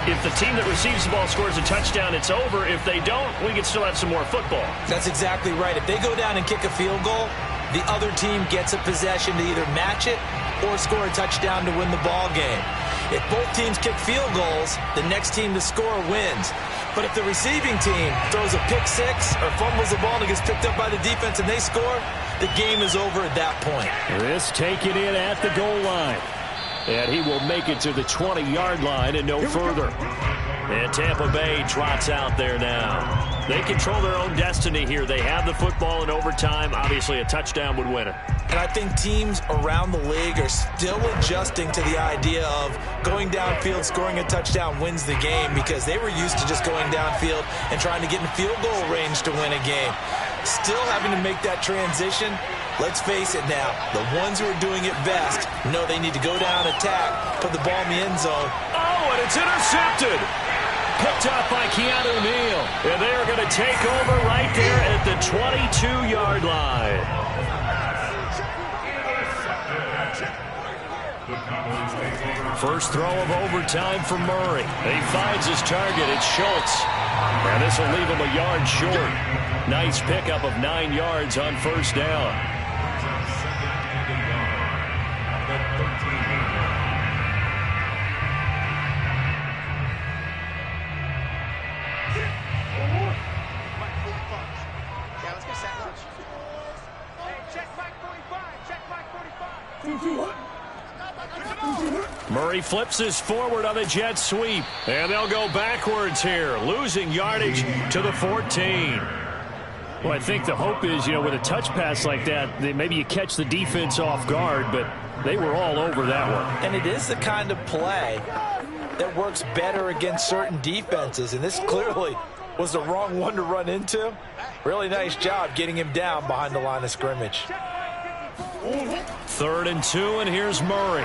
if the team that receives the ball scores a touchdown, it's over. If they don't, we can still have some more football. That's exactly right. If they go down and kick a field goal, the other team gets a possession to either match it or score a touchdown to win the ball game. If both teams kick field goals, the next team to score wins. But if the receiving team throws a pick six or fumbles the ball and it gets picked up by the defense and they score, the game is over at that point. This taken in at the goal line. And he will make it to the 20-yard line and no further. And Tampa Bay trots out there now. They control their own destiny here. They have the football in overtime. Obviously, a touchdown would win it. And I think teams around the league are still adjusting to the idea of going downfield, scoring a touchdown wins the game, because they were used to just going downfield and trying to get in field goal range to win a game. Still having to make that transition. Let's face it now, the ones who are doing it best know they need to go down, attack, put the ball in the end zone. Oh, and it's intercepted. Picked up by Keanu Neal. And they're going to take over right there at the 22-yard line. First throw of overtime for Murray. He finds his target. It's Schultz. And this will leave him a yard short. Nice pickup of 9 yards on first down. Murray flips this forward on the jet sweep. And they'll go backwards here, losing yardage to the 14. Well, I think the hope is, with a touch pass like that, maybe you catch the defense off guard, but they were all over that one. And it is the kind of play that works better against certain defenses, and this clearly was the wrong one to run into. Really nice job getting him down behind the line of scrimmage. 3rd and 2, and here's Murray.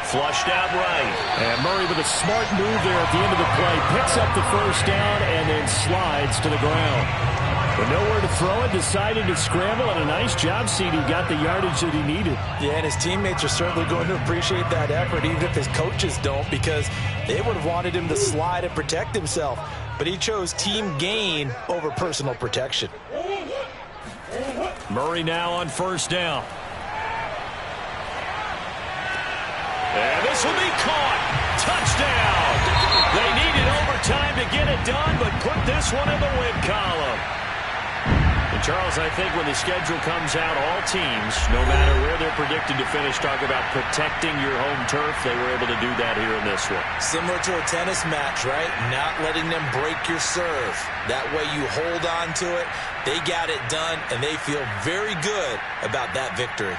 Flushed out right. And Murray with a smart move there at the end of the play. Picks up the first down and then slides to the ground. But nowhere to throw it. Decided to scramble, and a nice job, CD. Got the yardage that he needed. Yeah, and his teammates are certainly going to appreciate that effort, even if his coaches don't, because they would have wanted him to slide and protect himself. But he chose team gain over personal protection. Murray now on first down. And this will be caught. Touchdown. They needed overtime to get it done, but put this one in the win column. And Charles, I think when the schedule comes out, all teams, no matter where they're predicted to finish, talk about protecting your home turf. They were able to do that here in this one. Similar to a tennis match, right? Not letting them break your serve. That way you hold on to it. They got it done, and they feel very good about that victory.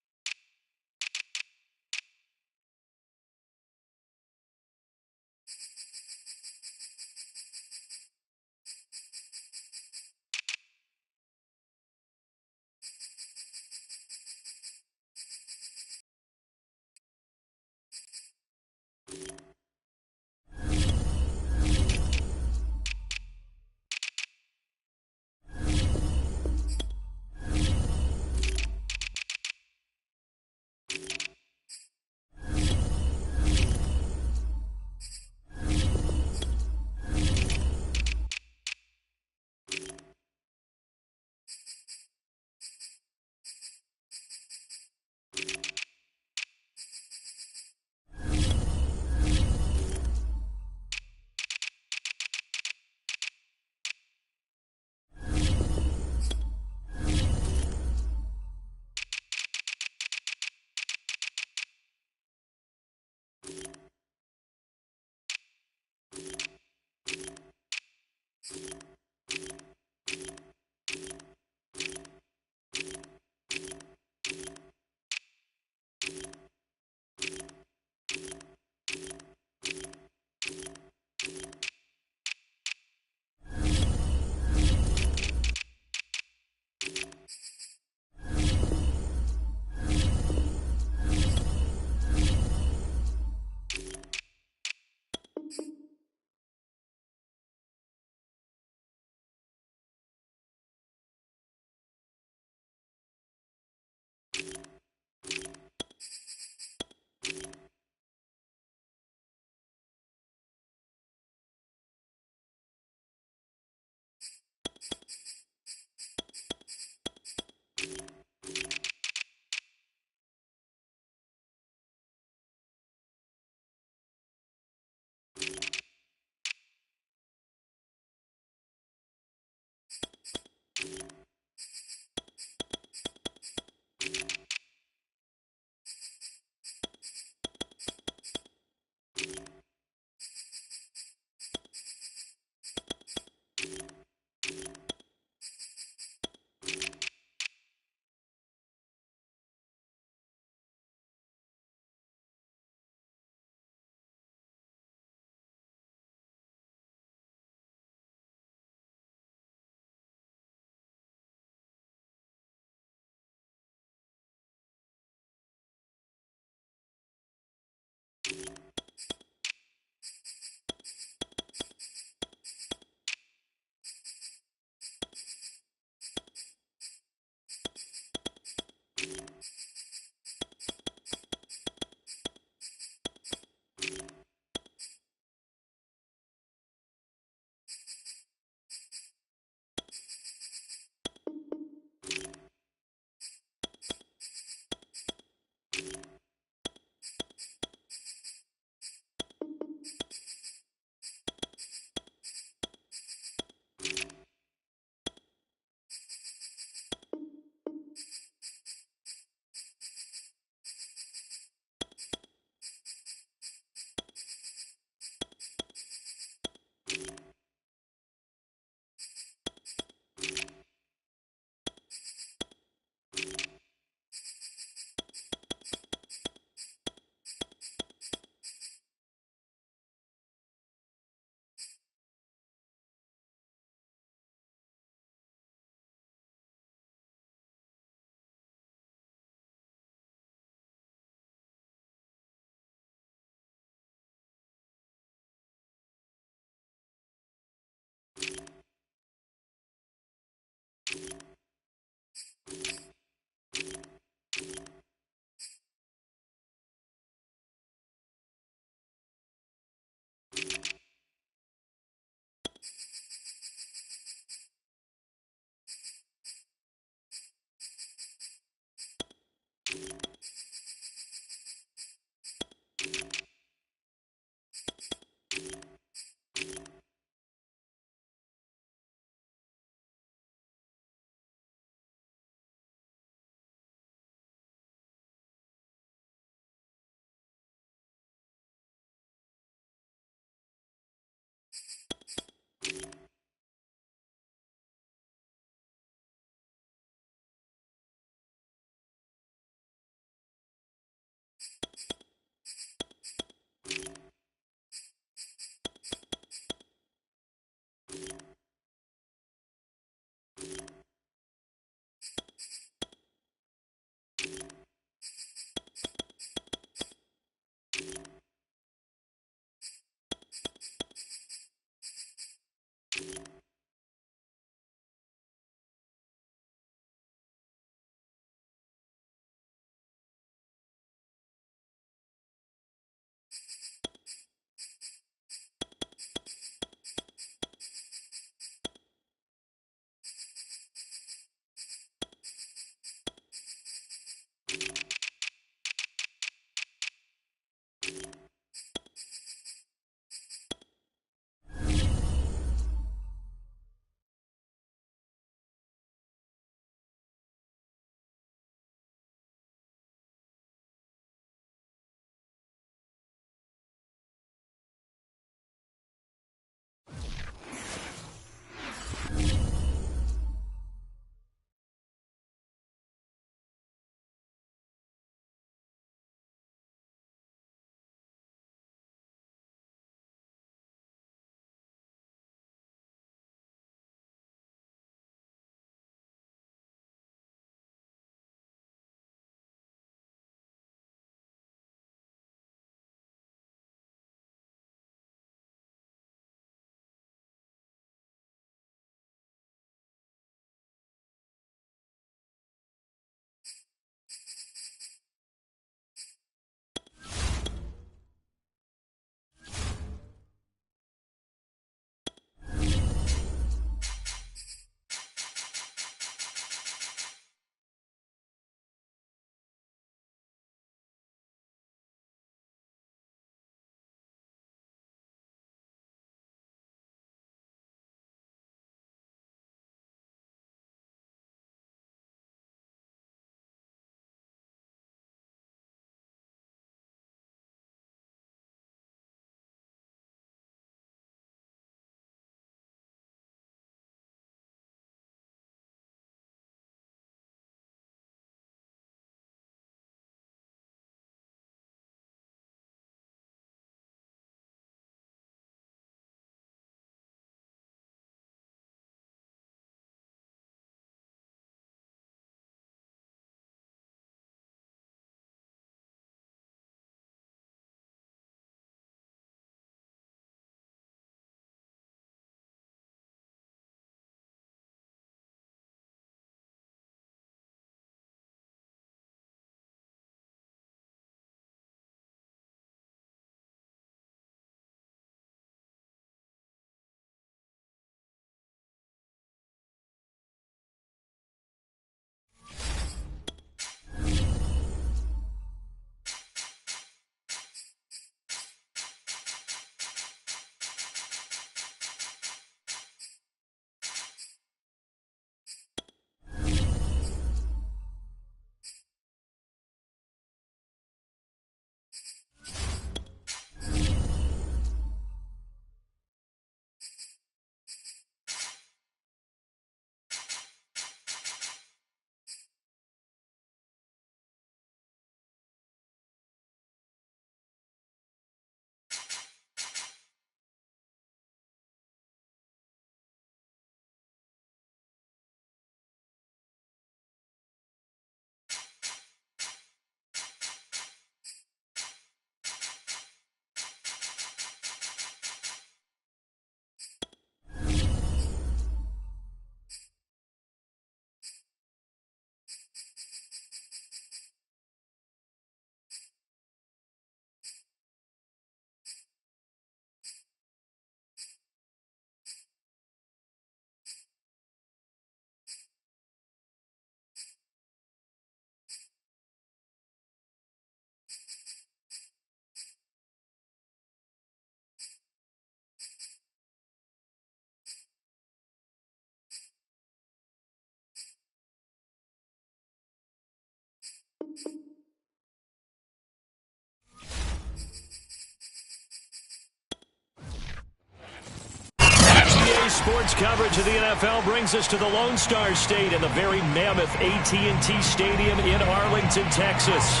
sports coverage of the NFL brings us to the Lone Star State and the very mammoth AT&T Stadium in Arlington, Texas.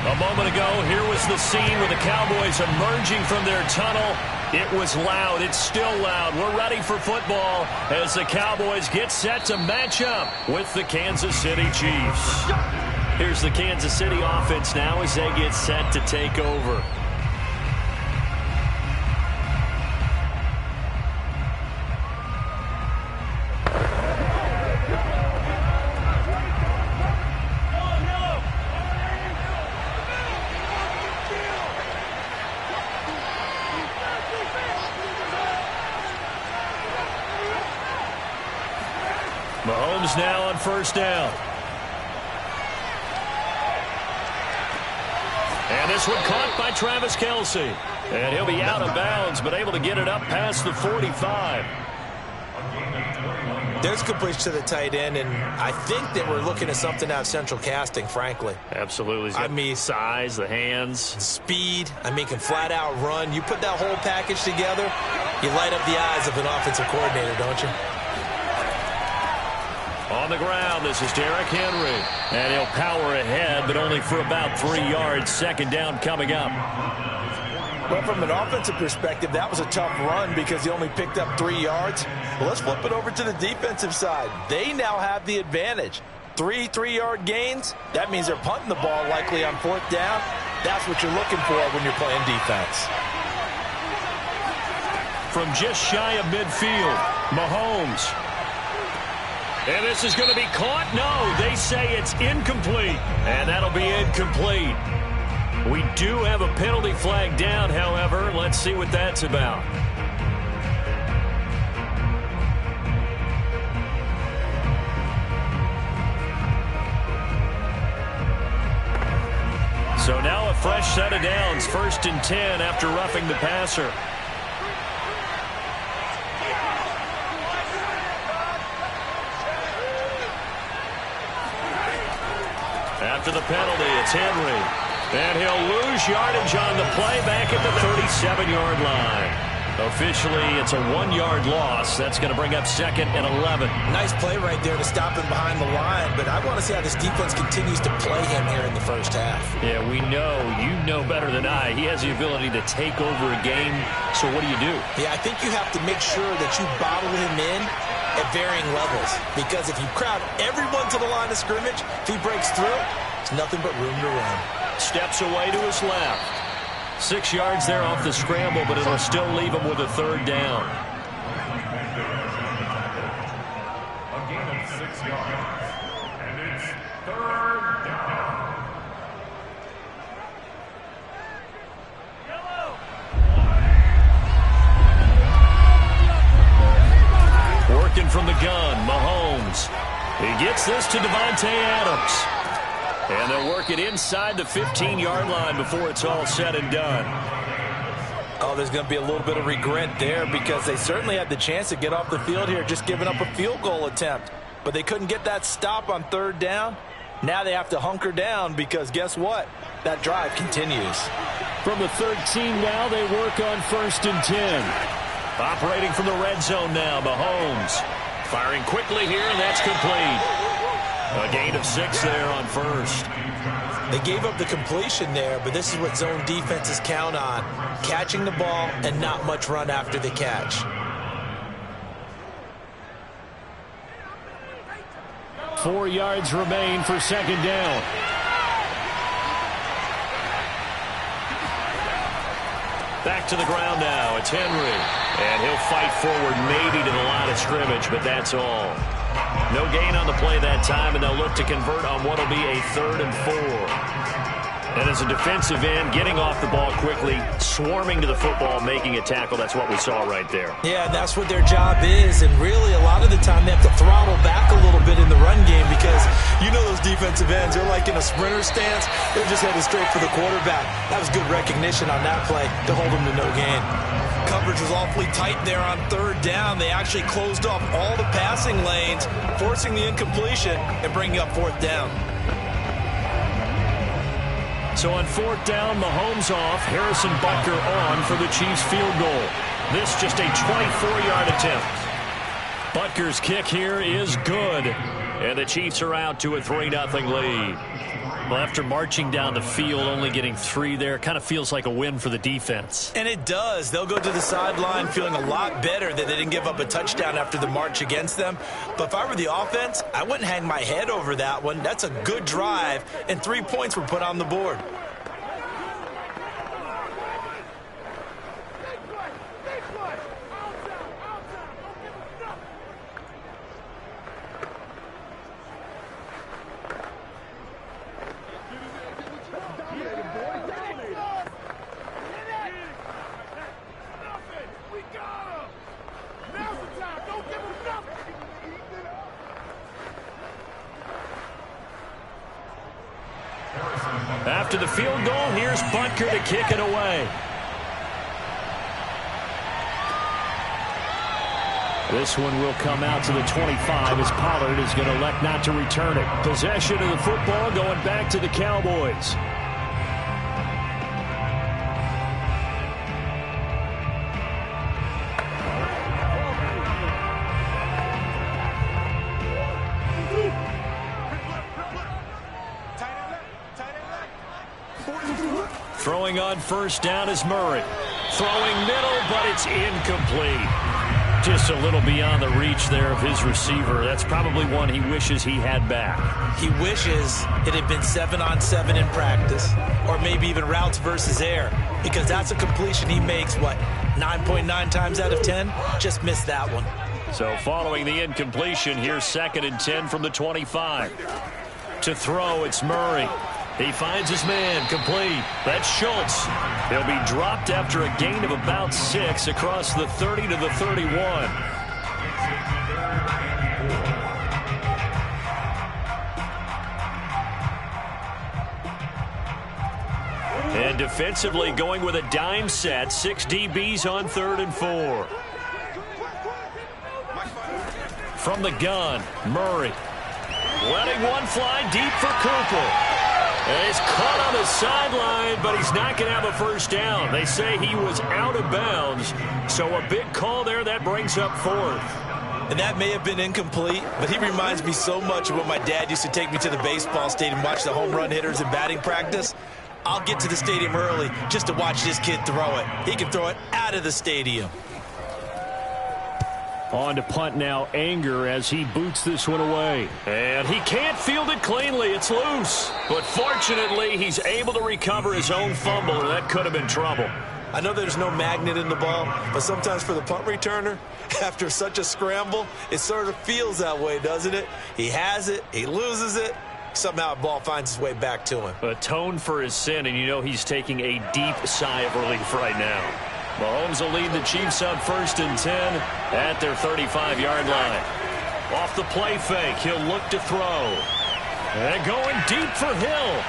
A moment ago, here was the scene with the Cowboys emerging from their tunnel. It was loud. It's still loud. We're ready for football as the Cowboys get set to match up with the Kansas City Chiefs. Here's the Kansas City offense now as they get set to take over. Mahomes now on first down. And this one caught by Travis Kelce. And he'll be out of bounds, but able to get it up past the 45. There's completion to the tight end, and I think they were looking at something out of central casting, frankly. Absolutely. He's got the size, the hands. Speed. Can flat out run. You put that whole package together, you light up the eyes of an offensive coordinator, don't you? On the ground, this is Derrick Henry. And he'll power ahead, but only for about 3 yards. Second down coming up. Well, from an offensive perspective, that was a tough run because he only picked up 3 yards. Well, let's flip it over to the defensive side. They now have the advantage. 3 3-yard gains. That means they're punting the ball likely on fourth down. That's what you're looking for when you're playing defense. From just shy of midfield, Mahomes. And this is going to be caught. No, they say it's incomplete. And that'll be incomplete. We do have a penalty flag down, however. Let's see what that's about. So now a fresh set of downs. 1st and 10 after roughing the passer. After the penalty, it's Henry. And he'll lose yardage on the play back at the 37-yard line. Officially, it's a 1-yard loss. That's going to bring up 2nd and 11. Nice play right there to stop him behind the line, but I want to see how this defense continues to play him here in the first half. Yeah, we know. You know better than I. He has the ability to take over a game. So what do you do? Yeah, I think you have to make sure that you bottle him in at varying levels, because if you crowd everyone to the line of scrimmage, if he breaks through, it's nothing but room to run. Steps away to his left. 6 yards there off the scramble, but it'll still leave him with a 3rd down. A gain of 6 yards. And it's 3rd down. Working from the gun, Mahomes. He gets this to Davante Adams. And they'll work it inside the 15-yard line before it's all said and done. Oh, there's going to be a little bit of regret there because they certainly had the chance to get off the field here, just giving up a field goal attempt. But they couldn't get that stop on 3rd down. Now they have to hunker down because guess what? That drive continues. From the 13 now, they work on 1st and 10. Operating from the red zone now, Mahomes. Firing quickly here, and that's complete. A gain of 6 there on 1st. They gave up the completion there, but this is what zone defenses count on. Catching the ball and not much run after the catch. 4 yards remain for 2nd down. Back to the ground now. It's Henry. And he'll fight forward maybe to the line of scrimmage, but that's all. No gain on the play that time, and they'll look to convert on what will be a 3rd and 4. And as a defensive end, getting off the ball quickly, swarming to the football, making a tackle, that's what we saw right there. Yeah, that's what their job is, and really a lot of the time they have to throttle back a little bit in the run game because you know those defensive ends, they're like in a sprinter stance. They're just headed straight for the quarterback. That was good recognition on that play to hold them to no gain. Coverage was awfully tight there on 3rd down. They actually closed off all the passing lanes, forcing the incompletion and bringing up 4th down. So on 4th down, Mahomes off, Harrison Butker on for the Chiefs field goal. This just a 24-yard attempt. Butker's kick here is good. And the Chiefs are out to a 3-0 lead. Well, after marching down the field, only getting 3 there, kind of feels like a win for the defense. And it does. They'll go to the sideline feeling a lot better that they didn't give up a touchdown after the march against them. But if I were the offense, I wouldn't hang my head over that one. That's a good drive, and 3 points were put on the board. After the field goal, here's Butker to kick it away. This one will come out to the 25 as Pollard is going to elect not to return it. Possession of the football going back to the Cowboys. Throwing on first down is Murray. Throwing middle, but it's incomplete. Just a little beyond the reach there of his receiver. That's probably one he wishes he had back. He wishes it had been 7-on-7 in practice, or maybe even routes versus air, because that's a completion he makes, 9.9 times out of 10? Just missed that one. So following the incompletion, here's 2nd and 10 from the 25. To throw, it's Murray. He finds his man, complete. That's Schultz. He'll be dropped after a gain of about 6 across the 30 to the 31. And defensively going with a dime set, 6 DBs on 3rd and 4. From the gun, Murray. Letting one fly deep for Cooper. And he's caught on the sideline, but he's not going to have a first down. They say he was out of bounds, so a big call there that brings up 4th. And that may have been incomplete, but he reminds me so much of when my dad used to take me to the baseball stadium and watch the home run hitters in batting practice. I'll get to the stadium early just to watch this kid throw it. He can throw it out of the stadium. On to punt now, Anger, as he boots this one away. And he can't field it cleanly. It's loose. But fortunately, he's able to recover his own fumble, or that could have been trouble. I know there's no magnet in the ball, but sometimes for the punt returner, after such a scramble, it sort of feels that way, doesn't it? He has it, he loses it, somehow the ball finds its way back to him. Atone for his sin, and you know he's taking a deep sigh of relief right now. Mahomes will lead the Chiefs up 1st and 10 at their 35-yard line. Off the play fake, he'll look to throw. And going deep for Hill.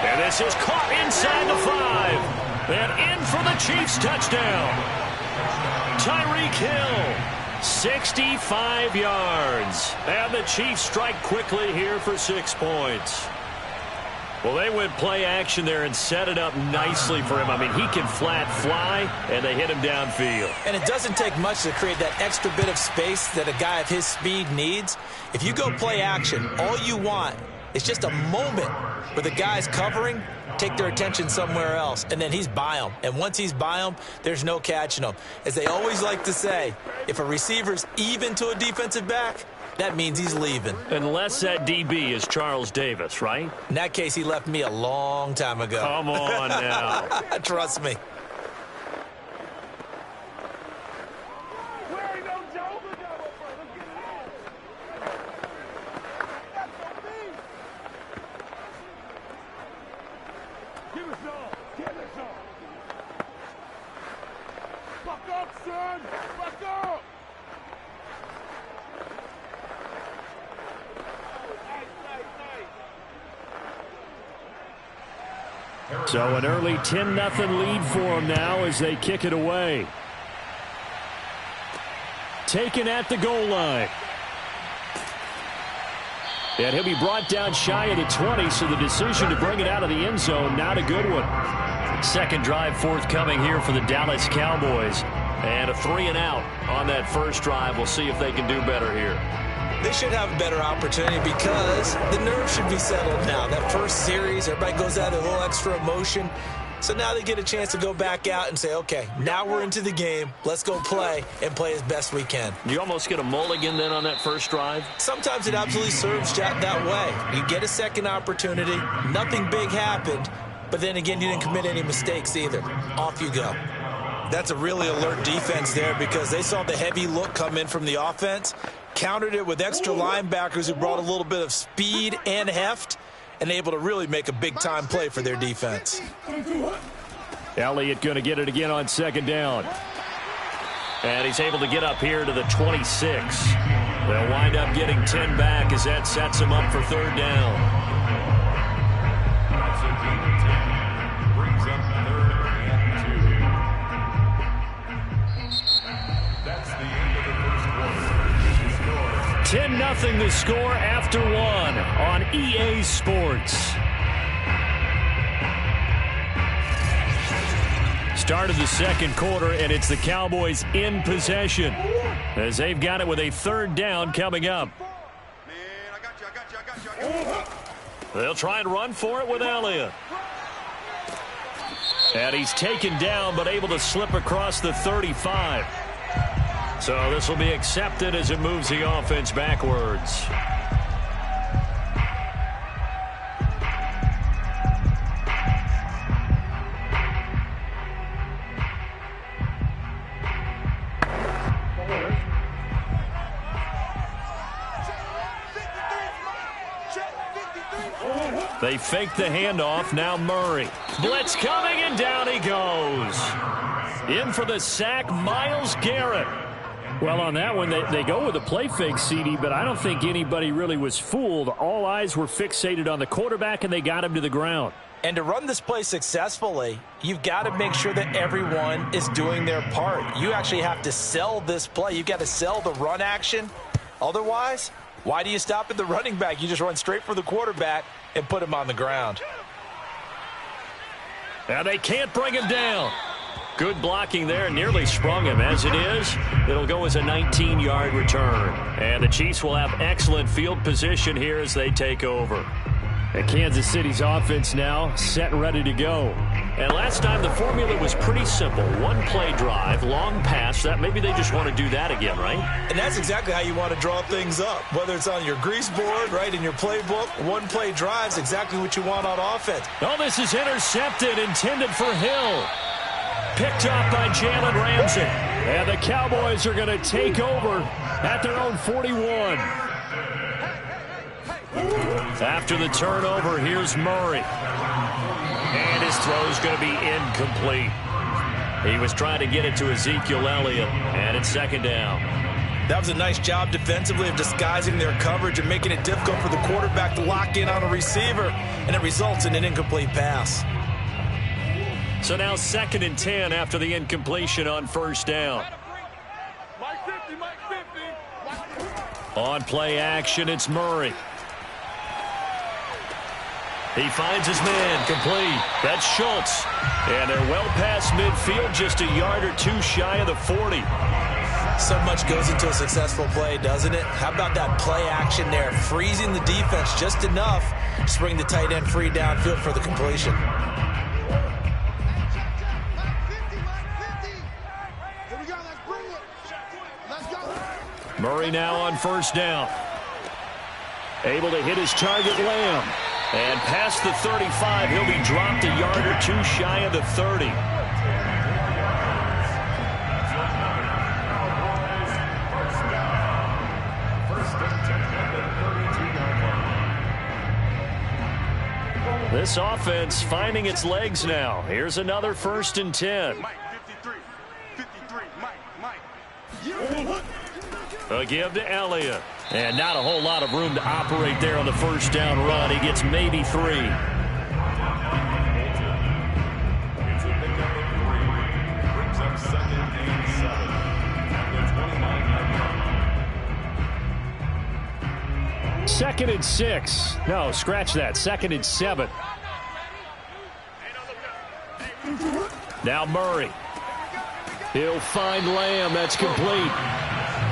And this is caught inside the 5. And in for the Chiefs touchdown. Tyreek Hill, 65 yards. And the Chiefs strike quickly here for 6 points. Well, they went play action there and set it up nicely for him. I mean, he can flat fly, and they hit him downfield. And it doesn't take much to create that extra bit of space that a guy of his speed needs. If you go play action, all you want is just a moment where the guy's covering, take their attention somewhere else, and then he's by him. And once he's by him, there's no catching him. As they always like to say, if a receiver's even to a defensive back, that means he's leaving. Unless that DB is Charles Davis, right? In that case, he left me a long time ago. Come on now. Trust me. Buck up, son! Buck up! So an early 10-0 lead for them now as they kick it away. Taken at the goal line. And he'll be brought down shy of the 20, so the decision to bring it out of the end zone, not a good one. Second drive forthcoming here for the Dallas Cowboys. And a 3-and-out on that first drive. We'll see if they can do better here. They should have a better opportunity because the nerves should be settled now. That first series, everybody goes out a little extra emotion. So now they get a chance to go back out and say, okay, now we're into the game. Let's go play and play as best we can. You almost get a mulligan then on that first drive? Sometimes it absolutely serves that way. You get a second opportunity. Nothing big happened. But then again, you didn't commit any mistakes either. Off you go. That's a really alert defense there because they saw the heavy look come in from the offense, countered it with extra linebackers who brought a little bit of speed and heft, and able to really make a big-time play for their defense. Elliott going to get it again on second down. And he's able to get up here to the 26. They'll wind up getting 10 back as that sets him up for third down. That's a gain of 10. Brings up 3rd and 2. That's the end of the first quarter. 10-0 the score after one on EA Sports. Start of the second quarter, and it's the Cowboys in possession as they've got it with a third down coming up. They'll try and run for it with Elliott. And he's taken down but able to slip across the 35. So this will be accepted as it moves the offense backwards. They fake the handoff. Now Murray. Blitz coming, and down he goes. In for the sack, Myles Garrett. Well, on that one, they go with a play fake, CD, but I don't think anybody really was fooled. All eyes were fixated on the quarterback, and they got him to the ground. And to run this play successfully, you've got to make sure that everyone is doing their part. You actually have to sell this play. You've got to sell the run action. Otherwise, why do you stop at the running back? You just run straight for the quarterback and put him on the ground. Now they can't bring him down. Good blocking there, nearly sprung him. As it is, it'll go as a 19-yard return. And the Chiefs will have excellent field position here as they take over. And Kansas City's offense now set and ready to go. And last time the formula was pretty simple. One play drive, long pass. That maybe they just want to do that again, right? And that's exactly how you want to draw things up. Whether it's on your grease board, right, in your playbook, one play drive's exactly what you want on offense. Oh, this is intercepted, intended for Hill. Picked up by Jalen Ramsey. And the Cowboys are going to take over at their own 41. After the turnover, here's Murray. And his throw's going to be incomplete. He was trying to get it to Ezekiel Elliott, and it's second down. That was a nice job defensively of disguising their coverage and making it difficult for the quarterback to lock in on a receiver, and it results in an incomplete pass. So now 2nd and 10 after the incompletion on first down. On play action, it's Murray. He finds his man, complete. That's Schultz. And they're well past midfield, just a yard or two shy of the 40. So much goes into a successful play, doesn't it? How about that play action there, freezing the defense just enough to bring the tight end free downfield for the completion. Murray now on first down. Able to hit his target, Lamb. And past the 35, he'll be dropped a yard or two shy of the 30. This offense finding its legs now. Here's another 1st and 10. A give to Elliott. And not a whole lot of room to operate there on the first down run. He gets maybe 3. It's a pickup of 3. Brings up 2nd and 7. At the 29-yard line. 2nd and 6. No, scratch that. 2nd and 7. Now Murray. He'll find Lamb. That's complete.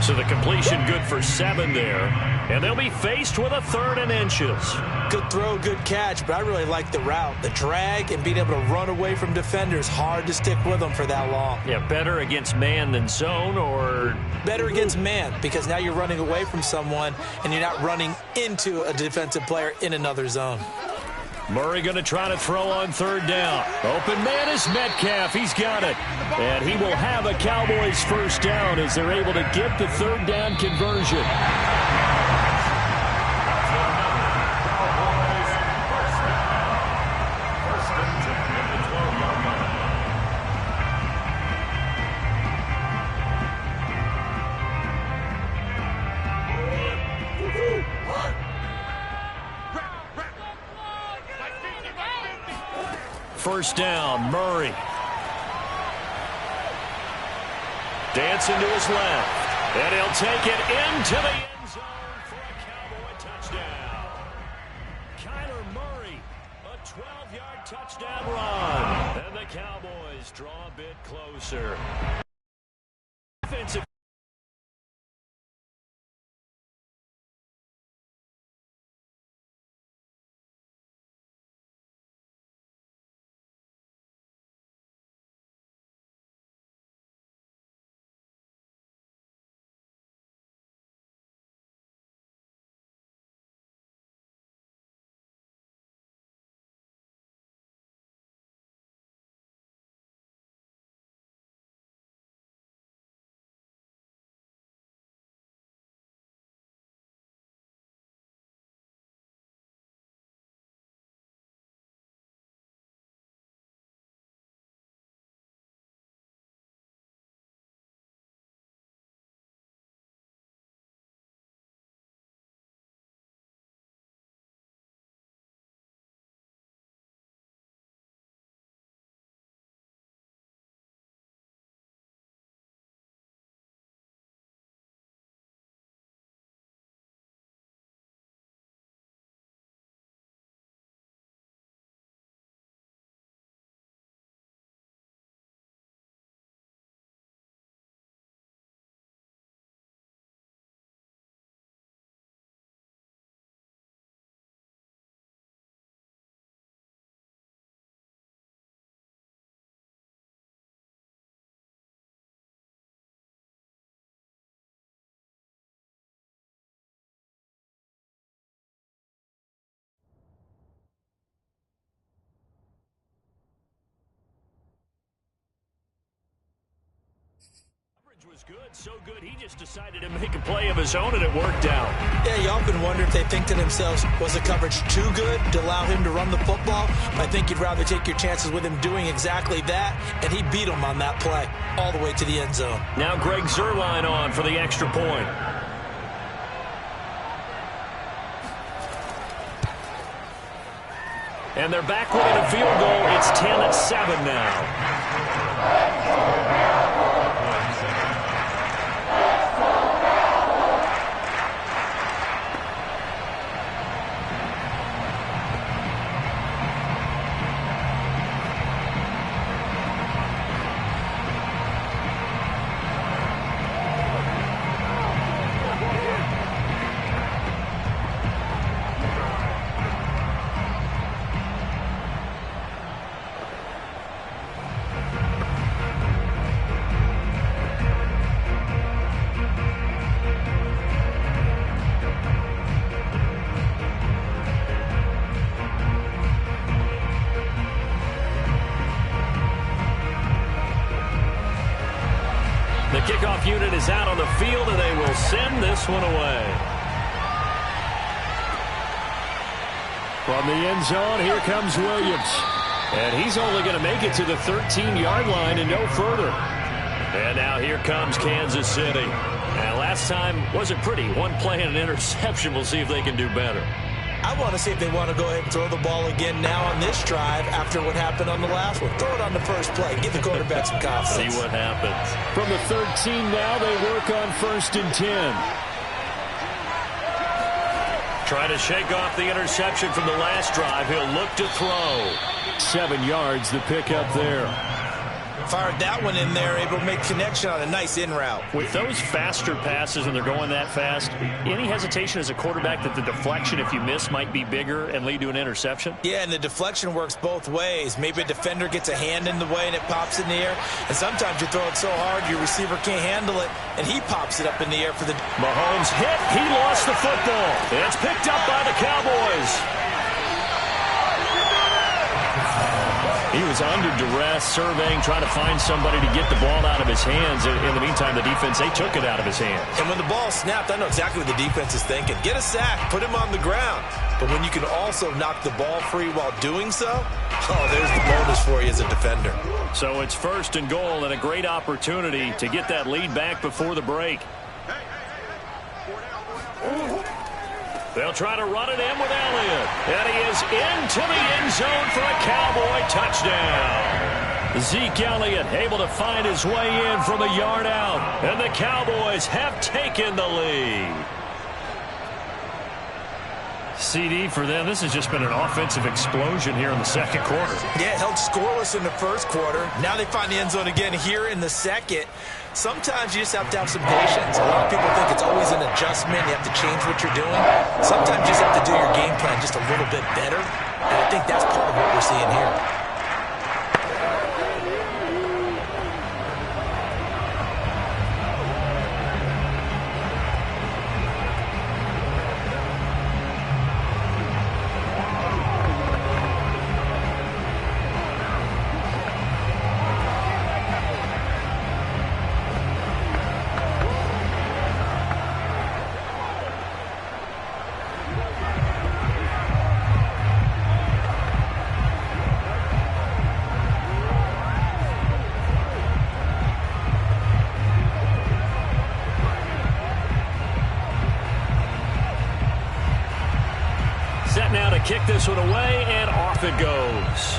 So the completion good for 7 there. And they'll be faced with a 3rd and inches. Good throw, good catch, but I really like the route. The drag and being able to run away from defenders. Hard to stick with them for that long. Yeah, better against man than zone, or? Better against man, because now you're running away from someone and you're not running into a defensive player in another zone. Murray going to try to throw on 3rd down. Open man is Metcalf. He's got it. And he will have a Cowboys 1st down as they're able to get the 3rd down conversion. First down, Murray. Dancing to his left. And he'll take it into the end zone for a Cowboy touchdown. Kyler Murray, a 12-yard touchdown run. And the Cowboys draw a bit closer. Offensive. Was good, so good, he just decided to make a play of his own, and it worked out. Yeah, you often wonder if they think to themselves, was the coverage too good to allow him to run the football? I think you'd rather take your chances with him doing exactly that, and he beat him on that play all the way to the end zone. Now Greg Zuerlein on for the extra point. And they're back within a field goal. It's 10-7 now. The kickoff unit is out on the field, and they will send this one away. From the end zone, here comes Williams. And he's only going to make it to the 13-yard line and no further. And now here comes Kansas City. And last time wasn't pretty. One play and an interception. We'll see if they can do better. I want to see if they want to go ahead and throw the ball again now on this drive after what happened on the last one. Throw it on the first play. Give the quarterback some confidence. See what happens. From the 13 now, they work on 1st and 10. Try to shake off the interception from the last drive. He'll look to throw. 7 yards, the pickup there. Fired that one in there, able to make connection on a nice in route. With those faster passes when they're going that fast, any hesitation as a quarterback that the deflection, if you miss, might be bigger and lead to an interception? Yeah, and the deflection works both ways. Maybe a defender gets a hand in the way and it pops in the air. And sometimes you throw it so hard your receiver can't handle it, and he pops it up in the air for the... Mahomes hit. He lost the football. It's picked up by the Cowboys. He was under duress, surveying, trying to find somebody to get the ball out of his hands. In the meantime, the defense, they took it out of his hands. And when the ball snapped, I know exactly what the defense is thinking. Get a sack, put him on the ground. But when you can also knock the ball free while doing so, oh, there's the bonus for you as a defender. So it's 1st and goal and a great opportunity to get that lead back before the break. They'll try to run it in with Elliott. And he is into the end zone for a Cowboy touchdown. Zeke Elliott able to find his way in from a yard out. And the Cowboys have taken the lead. CD for them. This has just been an offensive explosion here in the second quarter. Yeah, held scoreless in the first quarter. Now they find the end zone again here in the second. Sometimes you just have to have some patience. A lot of people think it's always an adjustment. You have to change what you're doing. Sometimes you just have to do your game plan just a little bit better. And I think that's part of what we're seeing here. Set now to kick this one away, and off it goes.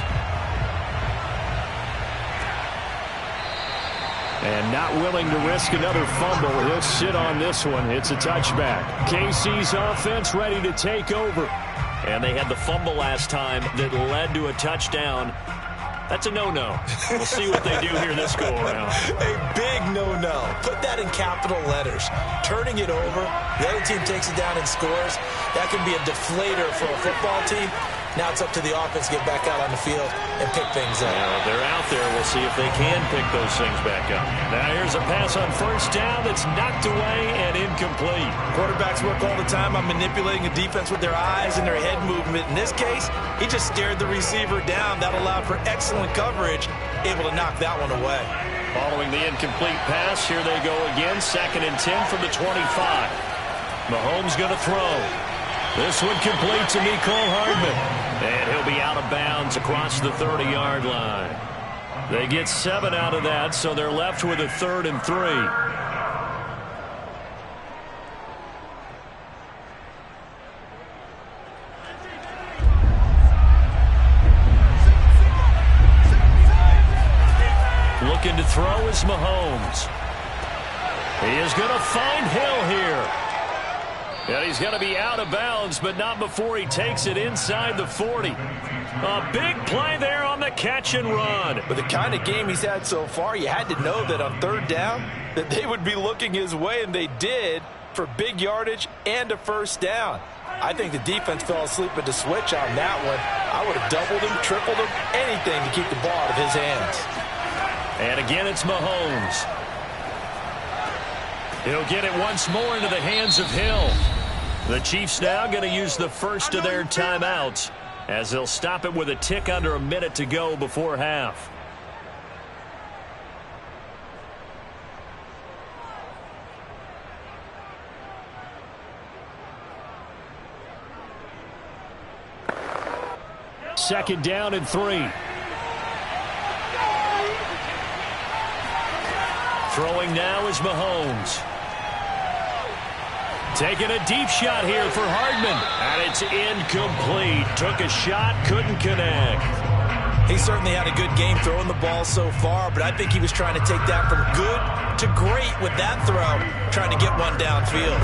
And not willing to risk another fumble. He'll sit on this one. It's a touchback. KC's offense ready to take over. And they had the fumble last time that led to a touchdown. That's a no-no. We'll see what they do here this go-around. A big no-no. Put that in capital letters. Turning it over, the other team takes it down and scores. That can be a deflator for a football team. Now it's up to the offense to get back out on the field and pick things up. Yeah, they're out there. We'll see if they can pick those things back up. Now here's a pass on first down that's knocked away and incomplete. Quarterbacks work all the time on manipulating a defense with their eyes and their head movement. In this case, he just stared the receiver down. That allowed for excellent coverage, able to knock that one away. Following the incomplete pass, here they go again. 2nd and 10 from the 25. Mahomes going to throw. This one complete to Mecole Hardman. And he'll be out of bounds across the 30-yard line. They get 7 out of that, so they're left with a 3rd and 3. Looking to throw is Mahomes. He is going to find Hill here. And he's going to be out of bounds, but not before he takes it inside the 40. A big play there on the catch and run. But the kind of game he's had so far, you had to know that on 3rd down, that they would be looking his way, and they did, for big yardage and a 1st down. I think the defense fell asleep with the switch on that one. I would have doubled him, tripled him, anything to keep the ball out of his hands. And again, it's Mahomes. He'll get it once more into the hands of Hill. The Chiefs now going to use the first of their timeouts as they'll stop it with a tick under a minute to go before half. Second down and 3. Throwing now is Mahomes. Taking a deep shot here for Hardman. And it's incomplete. Took a shot, couldn't connect. He certainly had a good game throwing the ball so far, but I think he was trying to take that from good to great with that throw, trying to get one downfield.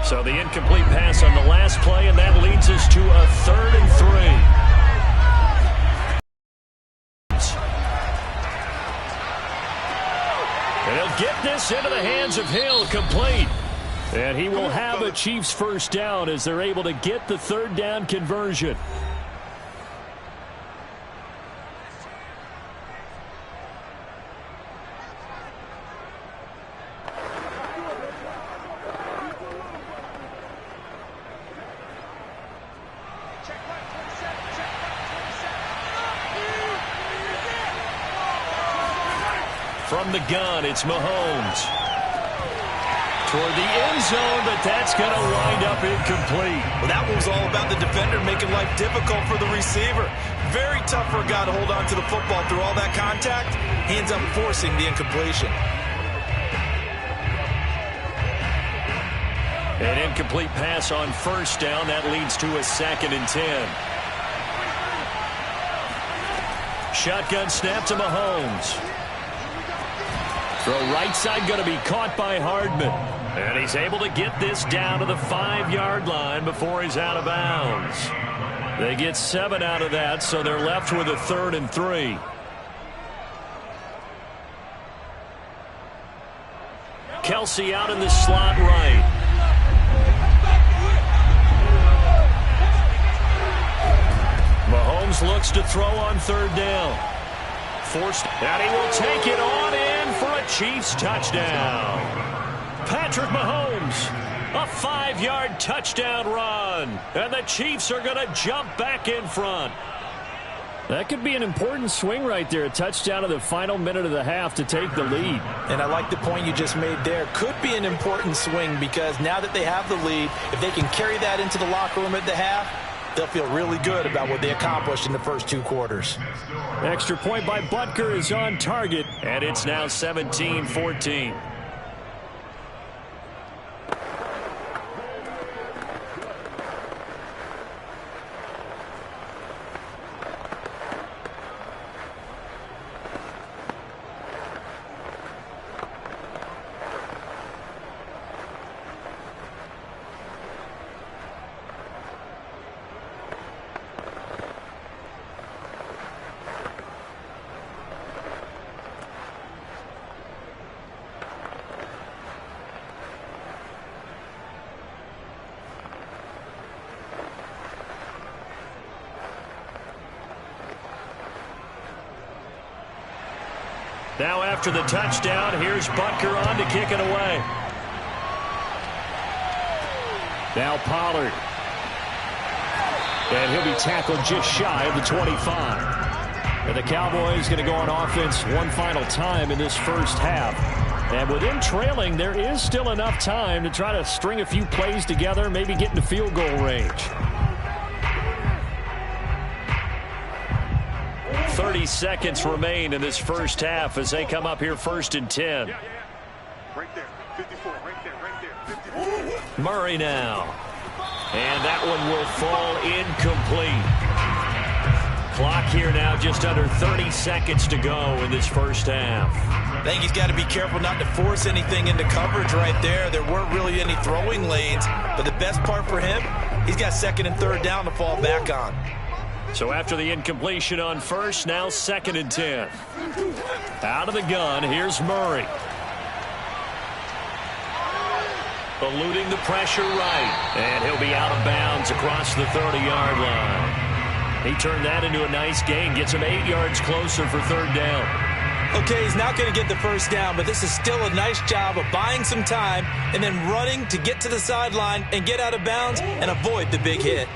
So the incomplete pass on the last play, and that leads us to a 3rd and 3. They'll get this into the hands of Hill, complete. And he will have a Chiefs first down as they're able to get the third down conversion. From the gun, it's Mahomes. Toward the end zone, but that's going to wind up incomplete. Well, that was all about the defender making life difficult for the receiver. Very tough for a guy to hold on to the football through all that contact. He ends up forcing the incompletion. An incomplete pass on first down. That leads to a 2nd and 10. Shotgun snap to Mahomes. Throw right side going to be caught by Hardman. And he's able to get this down to the 5-yard line before he's out of bounds. They get 7 out of that, so they're left with a 3rd and 3. Kelsey out in the slot right. Mahomes looks to throw on 3rd down. Forced, and he will take it on in for a Chiefs touchdown. Patrick Mahomes, a 5-yard touchdown run, and the Chiefs are going to jump back in front. That could be an important swing right there, a touchdown of the final minute of the half to take the lead. And I like the point you just made there. Could be an important swing because now that they have the lead, if they can carry that into the locker room at the half, they'll feel really good about what they accomplished in the first 2 quarters. Extra point by Butker is on target, and it's now 17-14. Now after the touchdown, here's Butker on to kick it away. Now Pollard. And he'll be tackled just shy of the 25. And the Cowboys going to go on offense one final time in this first half. And with them trailing, there is still enough time to try to string a few plays together, maybe get into field goal range. 30 seconds remain in this first half as they come up here 1st and 10. Right there, 54, right there, 54. Murray now. And that one will fall incomplete. Clock here now just under 30 seconds to go in this first half. I think he's got to be careful not to force anything into coverage right there. There weren't really any throwing lanes, but the best part for him, he's got 2nd and 3rd down to fall back on. So after the incompletion on first, now 2nd and 10. Out of the gun, here's Murray. Eluding the pressure right. And he'll be out of bounds across the 30-yard line. He turned that into a nice gain, gets him 8 yards closer for 3rd down. Okay, he's not going to get the first down, but this is still a nice job of buying some time and then running to get to the sideline and get out of bounds and avoid the big hit.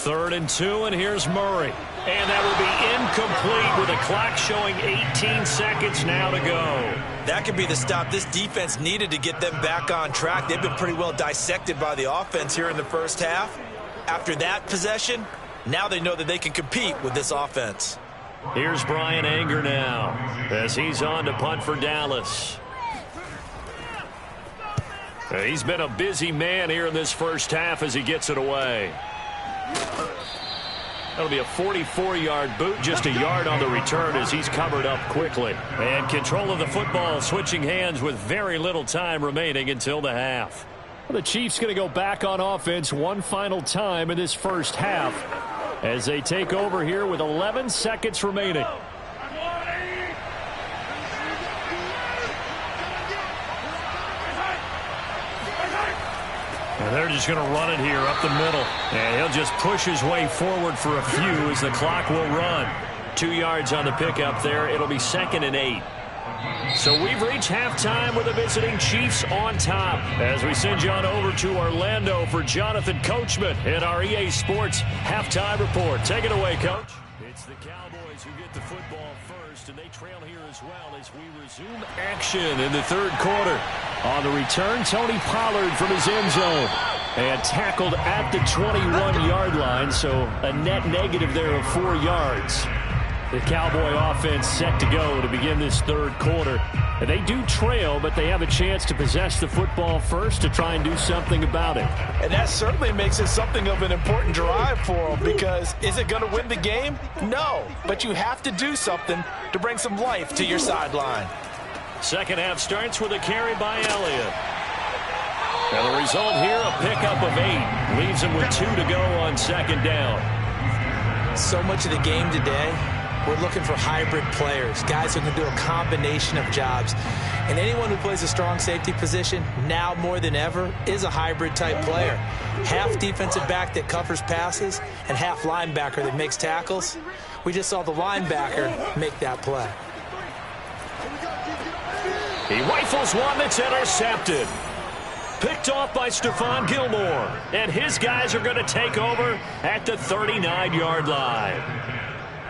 3rd and 2, and here's Murray. And that will be incomplete with the clock showing 18 seconds now to go. That could be the stop this defense needed to get them back on track. They've been pretty well dissected by the offense here in the first half. After that possession, now they know that they can compete with this offense. Here's Brian Anger now as he's on to punt for Dallas. He's been a busy man here in this first half as he gets it away. That'll be a 44-yard boot, just a yard on the return as he's covered up quickly. And control of the football switching hands with very little time remaining until the half. The Chiefs going to go back on offense one final time in this first half. as they take over here with 11 seconds remaining. And they're just going to run it here up the middle. And he'll just push his way forward for a few as the clock will run. 2 yards on the pickup there. It'll be 2nd and 8. So we've reached halftime with the visiting Chiefs on top. As we send you on over to Orlando for Jonathan Coachman in our EA Sports halftime report. Take it away, Coach. It's the Cowboys who get the football first, and they trail here as well as we resume action in the 3rd quarter. On the return, Tony Pollard from his end zone. And tackled at the 21-yard line, so a net negative there of 4 yards. The Cowboy offense set to go to begin this 3rd quarter. And they do trail, but they have a chance to possess the football first to try and do something about it. And that certainly makes it something of an important drive for them, because is it going to win the game? No, but you have to do something to bring some life to your sideline. Second half starts with a carry by Elliott. And the result here, a pickup of 8. Leaves him with 2 to go on 2nd down. So much of the game today, we're looking for hybrid players, guys who can do a combination of jobs. And anyone who plays a strong safety position, now more than ever, is a hybrid-type player. Half defensive back that covers passes and half linebacker that makes tackles. We just saw the linebacker make that play. He rifles one that's intercepted. Picked off by Stephon Gilmore. And his guys are going to take over at the 39-yard line.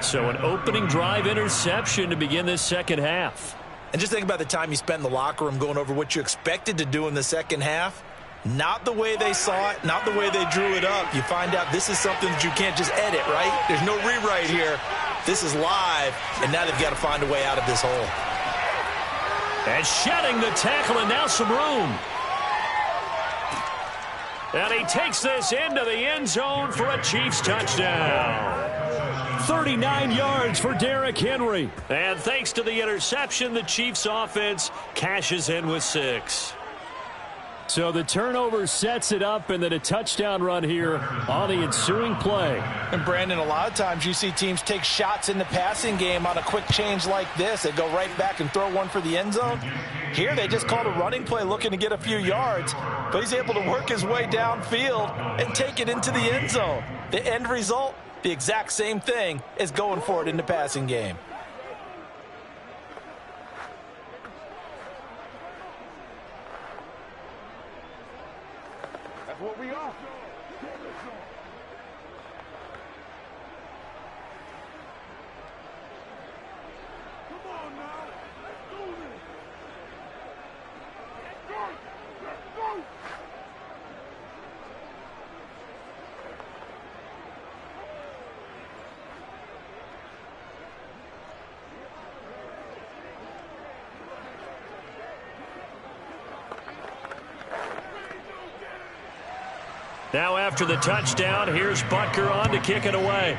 So an opening drive interception to begin this 2nd half. And just think about the time you spent in the locker room going over what you expected to do in the 2nd half. Not the way they saw it, not the way they drew it up. You find out this is something that you can't just edit, right? There's no rewrite here. This is live, and now they've got to find a way out of this hole. And shedding the tackle, and now some room. And he takes this into the end zone for a Chiefs touchdown. 39 yards for Derrick Henry. And thanks to the interception, the Chiefs offense cashes in with 6. So the turnover sets it up, and then a touchdown run here on the ensuing play. And Brandon, a lot of times you see teams take shots in the passing game on a quick change like this. They go right back and throw one for the end zone. Here they just called a running play looking to get a few yards, but he's able to work his way downfield and take it into the end zone. The end result, the exact same thing as going for it in the passing game. That's what we are. Come on now. Let's do this. Let's go. Let's go. Now after the touchdown, here's Butker on to kick it away.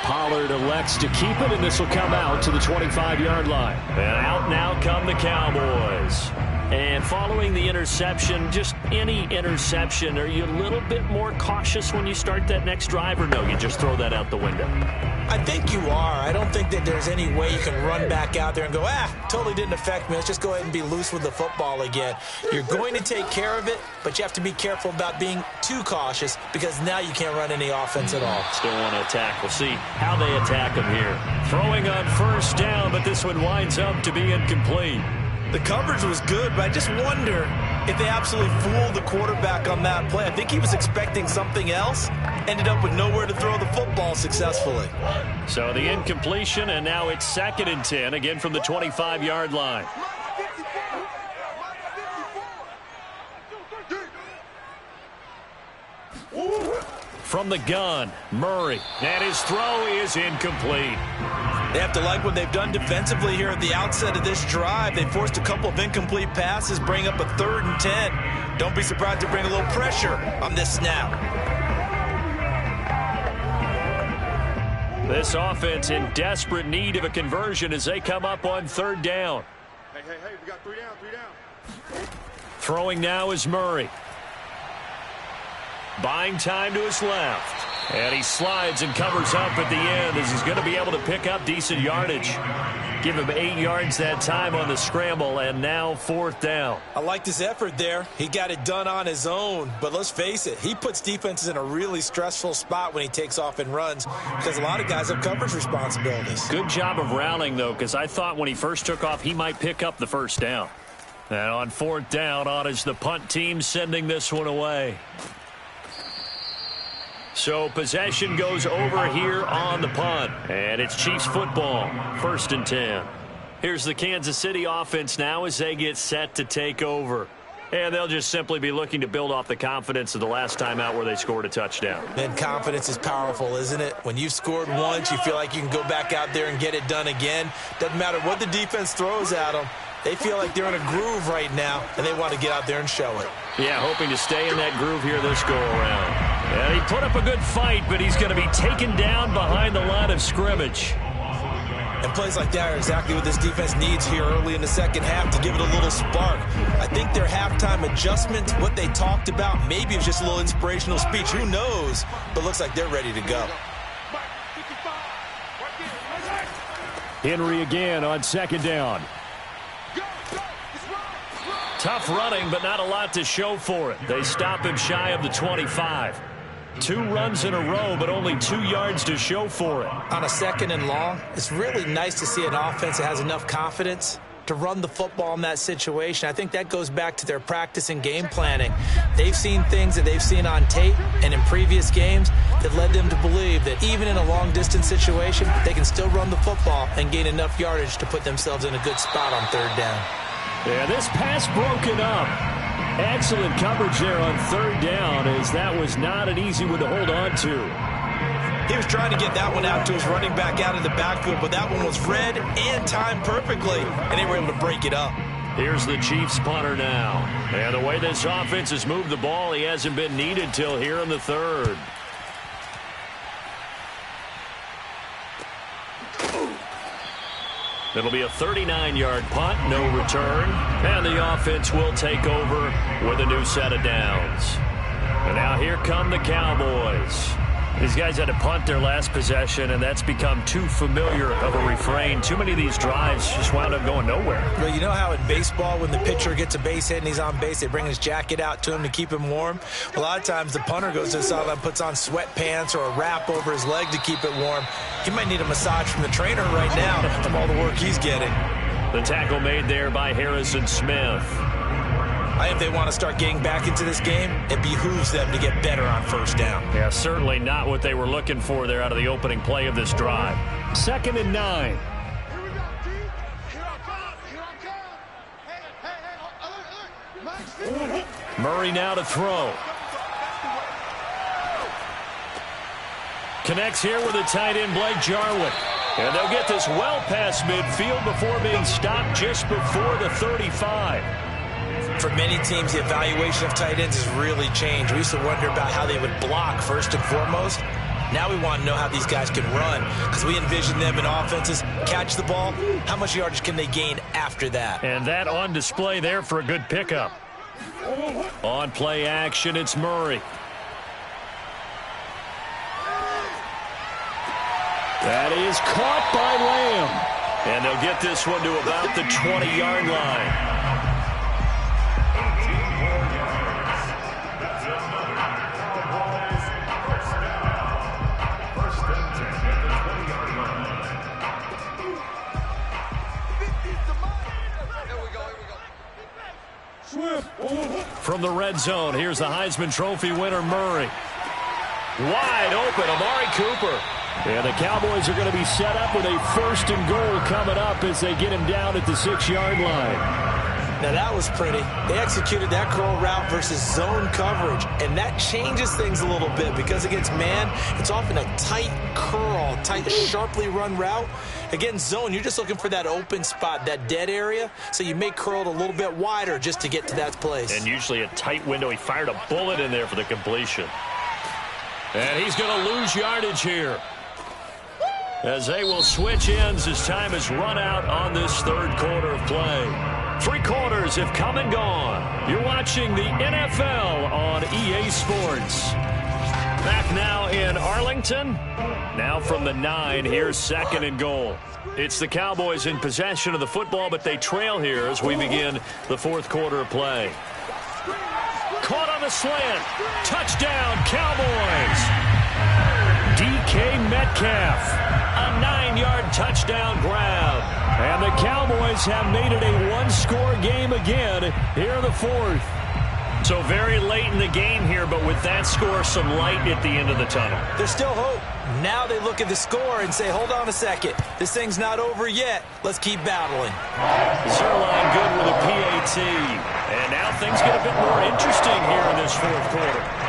Pollard elects to keep it, and this will come out to the 25-yard line. And out now come the Cowboys. And following the interception, just any interception, are you a little bit more cautious when you start that next drive, or no, you just throw that out the window? I think you are. I don't think that there's any way you can run back out there and go, totally didn't affect me. Let's just go ahead and be loose with the football again. You're going to take care of it, but you have to be careful about being too cautious, because now you can't run any offense at all. Still want to attack. We'll see how they attack him here. Throwing on first down, but this one winds up to be incomplete. The coverage was good, but I just wonder if they absolutely fooled the quarterback on that play. I think he was expecting something else. Ended up with nowhere to throw the football successfully. So the incompletion, and now it's 2nd and 10, again from the 25-yard line. From the gun, Murray. And his throw is incomplete. They have to like what they've done defensively here at the outset of this drive. They forced a couple of incomplete passes, bring up a 3rd and 10. Don't be surprised to bring a little pressure on this snap. This offense in desperate need of a conversion as they come up on 3rd down. Hey, we got 3 down, 3 down. Throwing now is Murray. Buying time to his left. And he slides and covers up at the end as he's going to be able to pick up decent yardage. Give him 8 yards that time on the scramble, and now 4th down. I liked his effort there. He got it done on his own. But let's face it, he puts defenses in a really stressful spot when he takes off and runs because a lot of guys have coverage responsibilities. Good job of rallying, though, because I thought when he first took off, he might pick up the first down. And on 4th down, on is the punt team sending this one away. So possession goes over here on the punt. And it's Chiefs football, 1st and 10. Here's the Kansas City offense now as they get set to take over. And they'll just simply be looking to build off the confidence of the last time out where they scored a touchdown. And confidence is powerful, isn't it? When you've scored once, you feel like you can go back out there and get it done again. Doesn't matter what the defense throws at them. They feel like they're in a groove right now, and they want to get out there and show it. Yeah, hoping to stay in that groove here this go-around. And he put up a good fight, but he's going to be taken down behind the line of scrimmage. And plays like that are exactly what this defense needs here early in the second half to give it a little spark. I think their halftime adjustment, what they talked about, maybe it was just a little inspirational speech. Who knows? But looks like they're ready to go. Henry again on 2nd down. Tough running, but not a lot to show for it. They stop him shy of the 25. 2 runs in a row, but only 2 yards to show for it. On a 2nd and long, it's really nice to see an offense that has enough confidence to run the football in that situation. I think that goes back to their practice and game planning. They've seen things that they've seen on tape and in previous games that led them to believe that even in a long-distance situation, they can still run the football and gain enough yardage to put themselves in a good spot on 3rd down. Yeah, this pass broken up. Excellent coverage there on 3rd down, as that was not an easy one to hold on to. He was trying to get that one out to his running back out of the backfield, but that one was read and timed perfectly, and they were able to break it up. Here's the Chiefs punter now. And the way this offense has moved the ball, he hasn't been needed till here in the 3rd. It'll be a 39-yard punt, no return. And the offense will take over with a new set of downs. And now here come the Cowboys. These guys had to punt their last possession, and that's become too familiar of a refrain. Too many of these drives just wound up going nowhere. Well, you know how in baseball, when the pitcher gets a base hit and he's on base, they bring his jacket out to him to keep him warm? A lot of times the punter goes to the sideline, puts on sweatpants or a wrap over his leg to keep it warm. He might need a massage from the trainer right now from all the work he's getting. The tackle made there by Harrison Smith. I think if they want to start getting back into this game, it behooves them to get better on 1st down. Yeah, certainly not what they were looking for there out of the opening play of this drive. 2nd and 9. Here we go, D. Here I come. Here I come. Hey. Max. Murray now to throw. Connects here with the tight end, Blake Jarwin. And they'll get this well past midfield before being stopped just before the 35. For many teams, the evaluation of tight ends has really changed. We used to wonder about how they would block first and foremost. Now we want to know how these guys can run because we envision them in offenses catch the ball. How much yardage can they gain after that? And that on display there for a good pickup. On play action, it's Murray. That is caught by Lamb. And they'll get this one to about the 20-yard line. From the red zone, here's the Heisman Trophy winner, Murray. Wide open, Amari Cooper. And the Cowboys are going to be set up with a 1st and goal coming up as they get him down at the 6-yard line. Now that was pretty. They executed that curl route versus zone coverage, and that changes things a little bit because against man, it's often a tight curl, tight, sharply run route. Against zone, you're just looking for that open spot, that dead area, so you may curl it a little bit wider just to get to that place. And usually a tight window. He fired a bullet in there for the completion. And he's going to lose yardage here, as they will switch ends as time is run out on this 3rd quarter of play. Three quarters have come and gone. You're watching the NFL on EA Sports. Back now in Arlington. Now from the 9, here's 2nd and goal. It's the Cowboys in possession of the football, but they trail here as we begin the 4th quarter of play. Caught on the slant. Touchdown, Cowboys. DK Metcalf. A 9-yard touchdown grab. And the Cowboys have made it a one-score game again here in the 4th. So very late in the game here, but with that score, some light at the end of the tunnel. There's still hope. Now they look at the score and say, hold on a second. This thing's not over yet. Let's keep battling. Zuerlein good with a PAT. And now things get a bit more interesting here in this 4th quarter.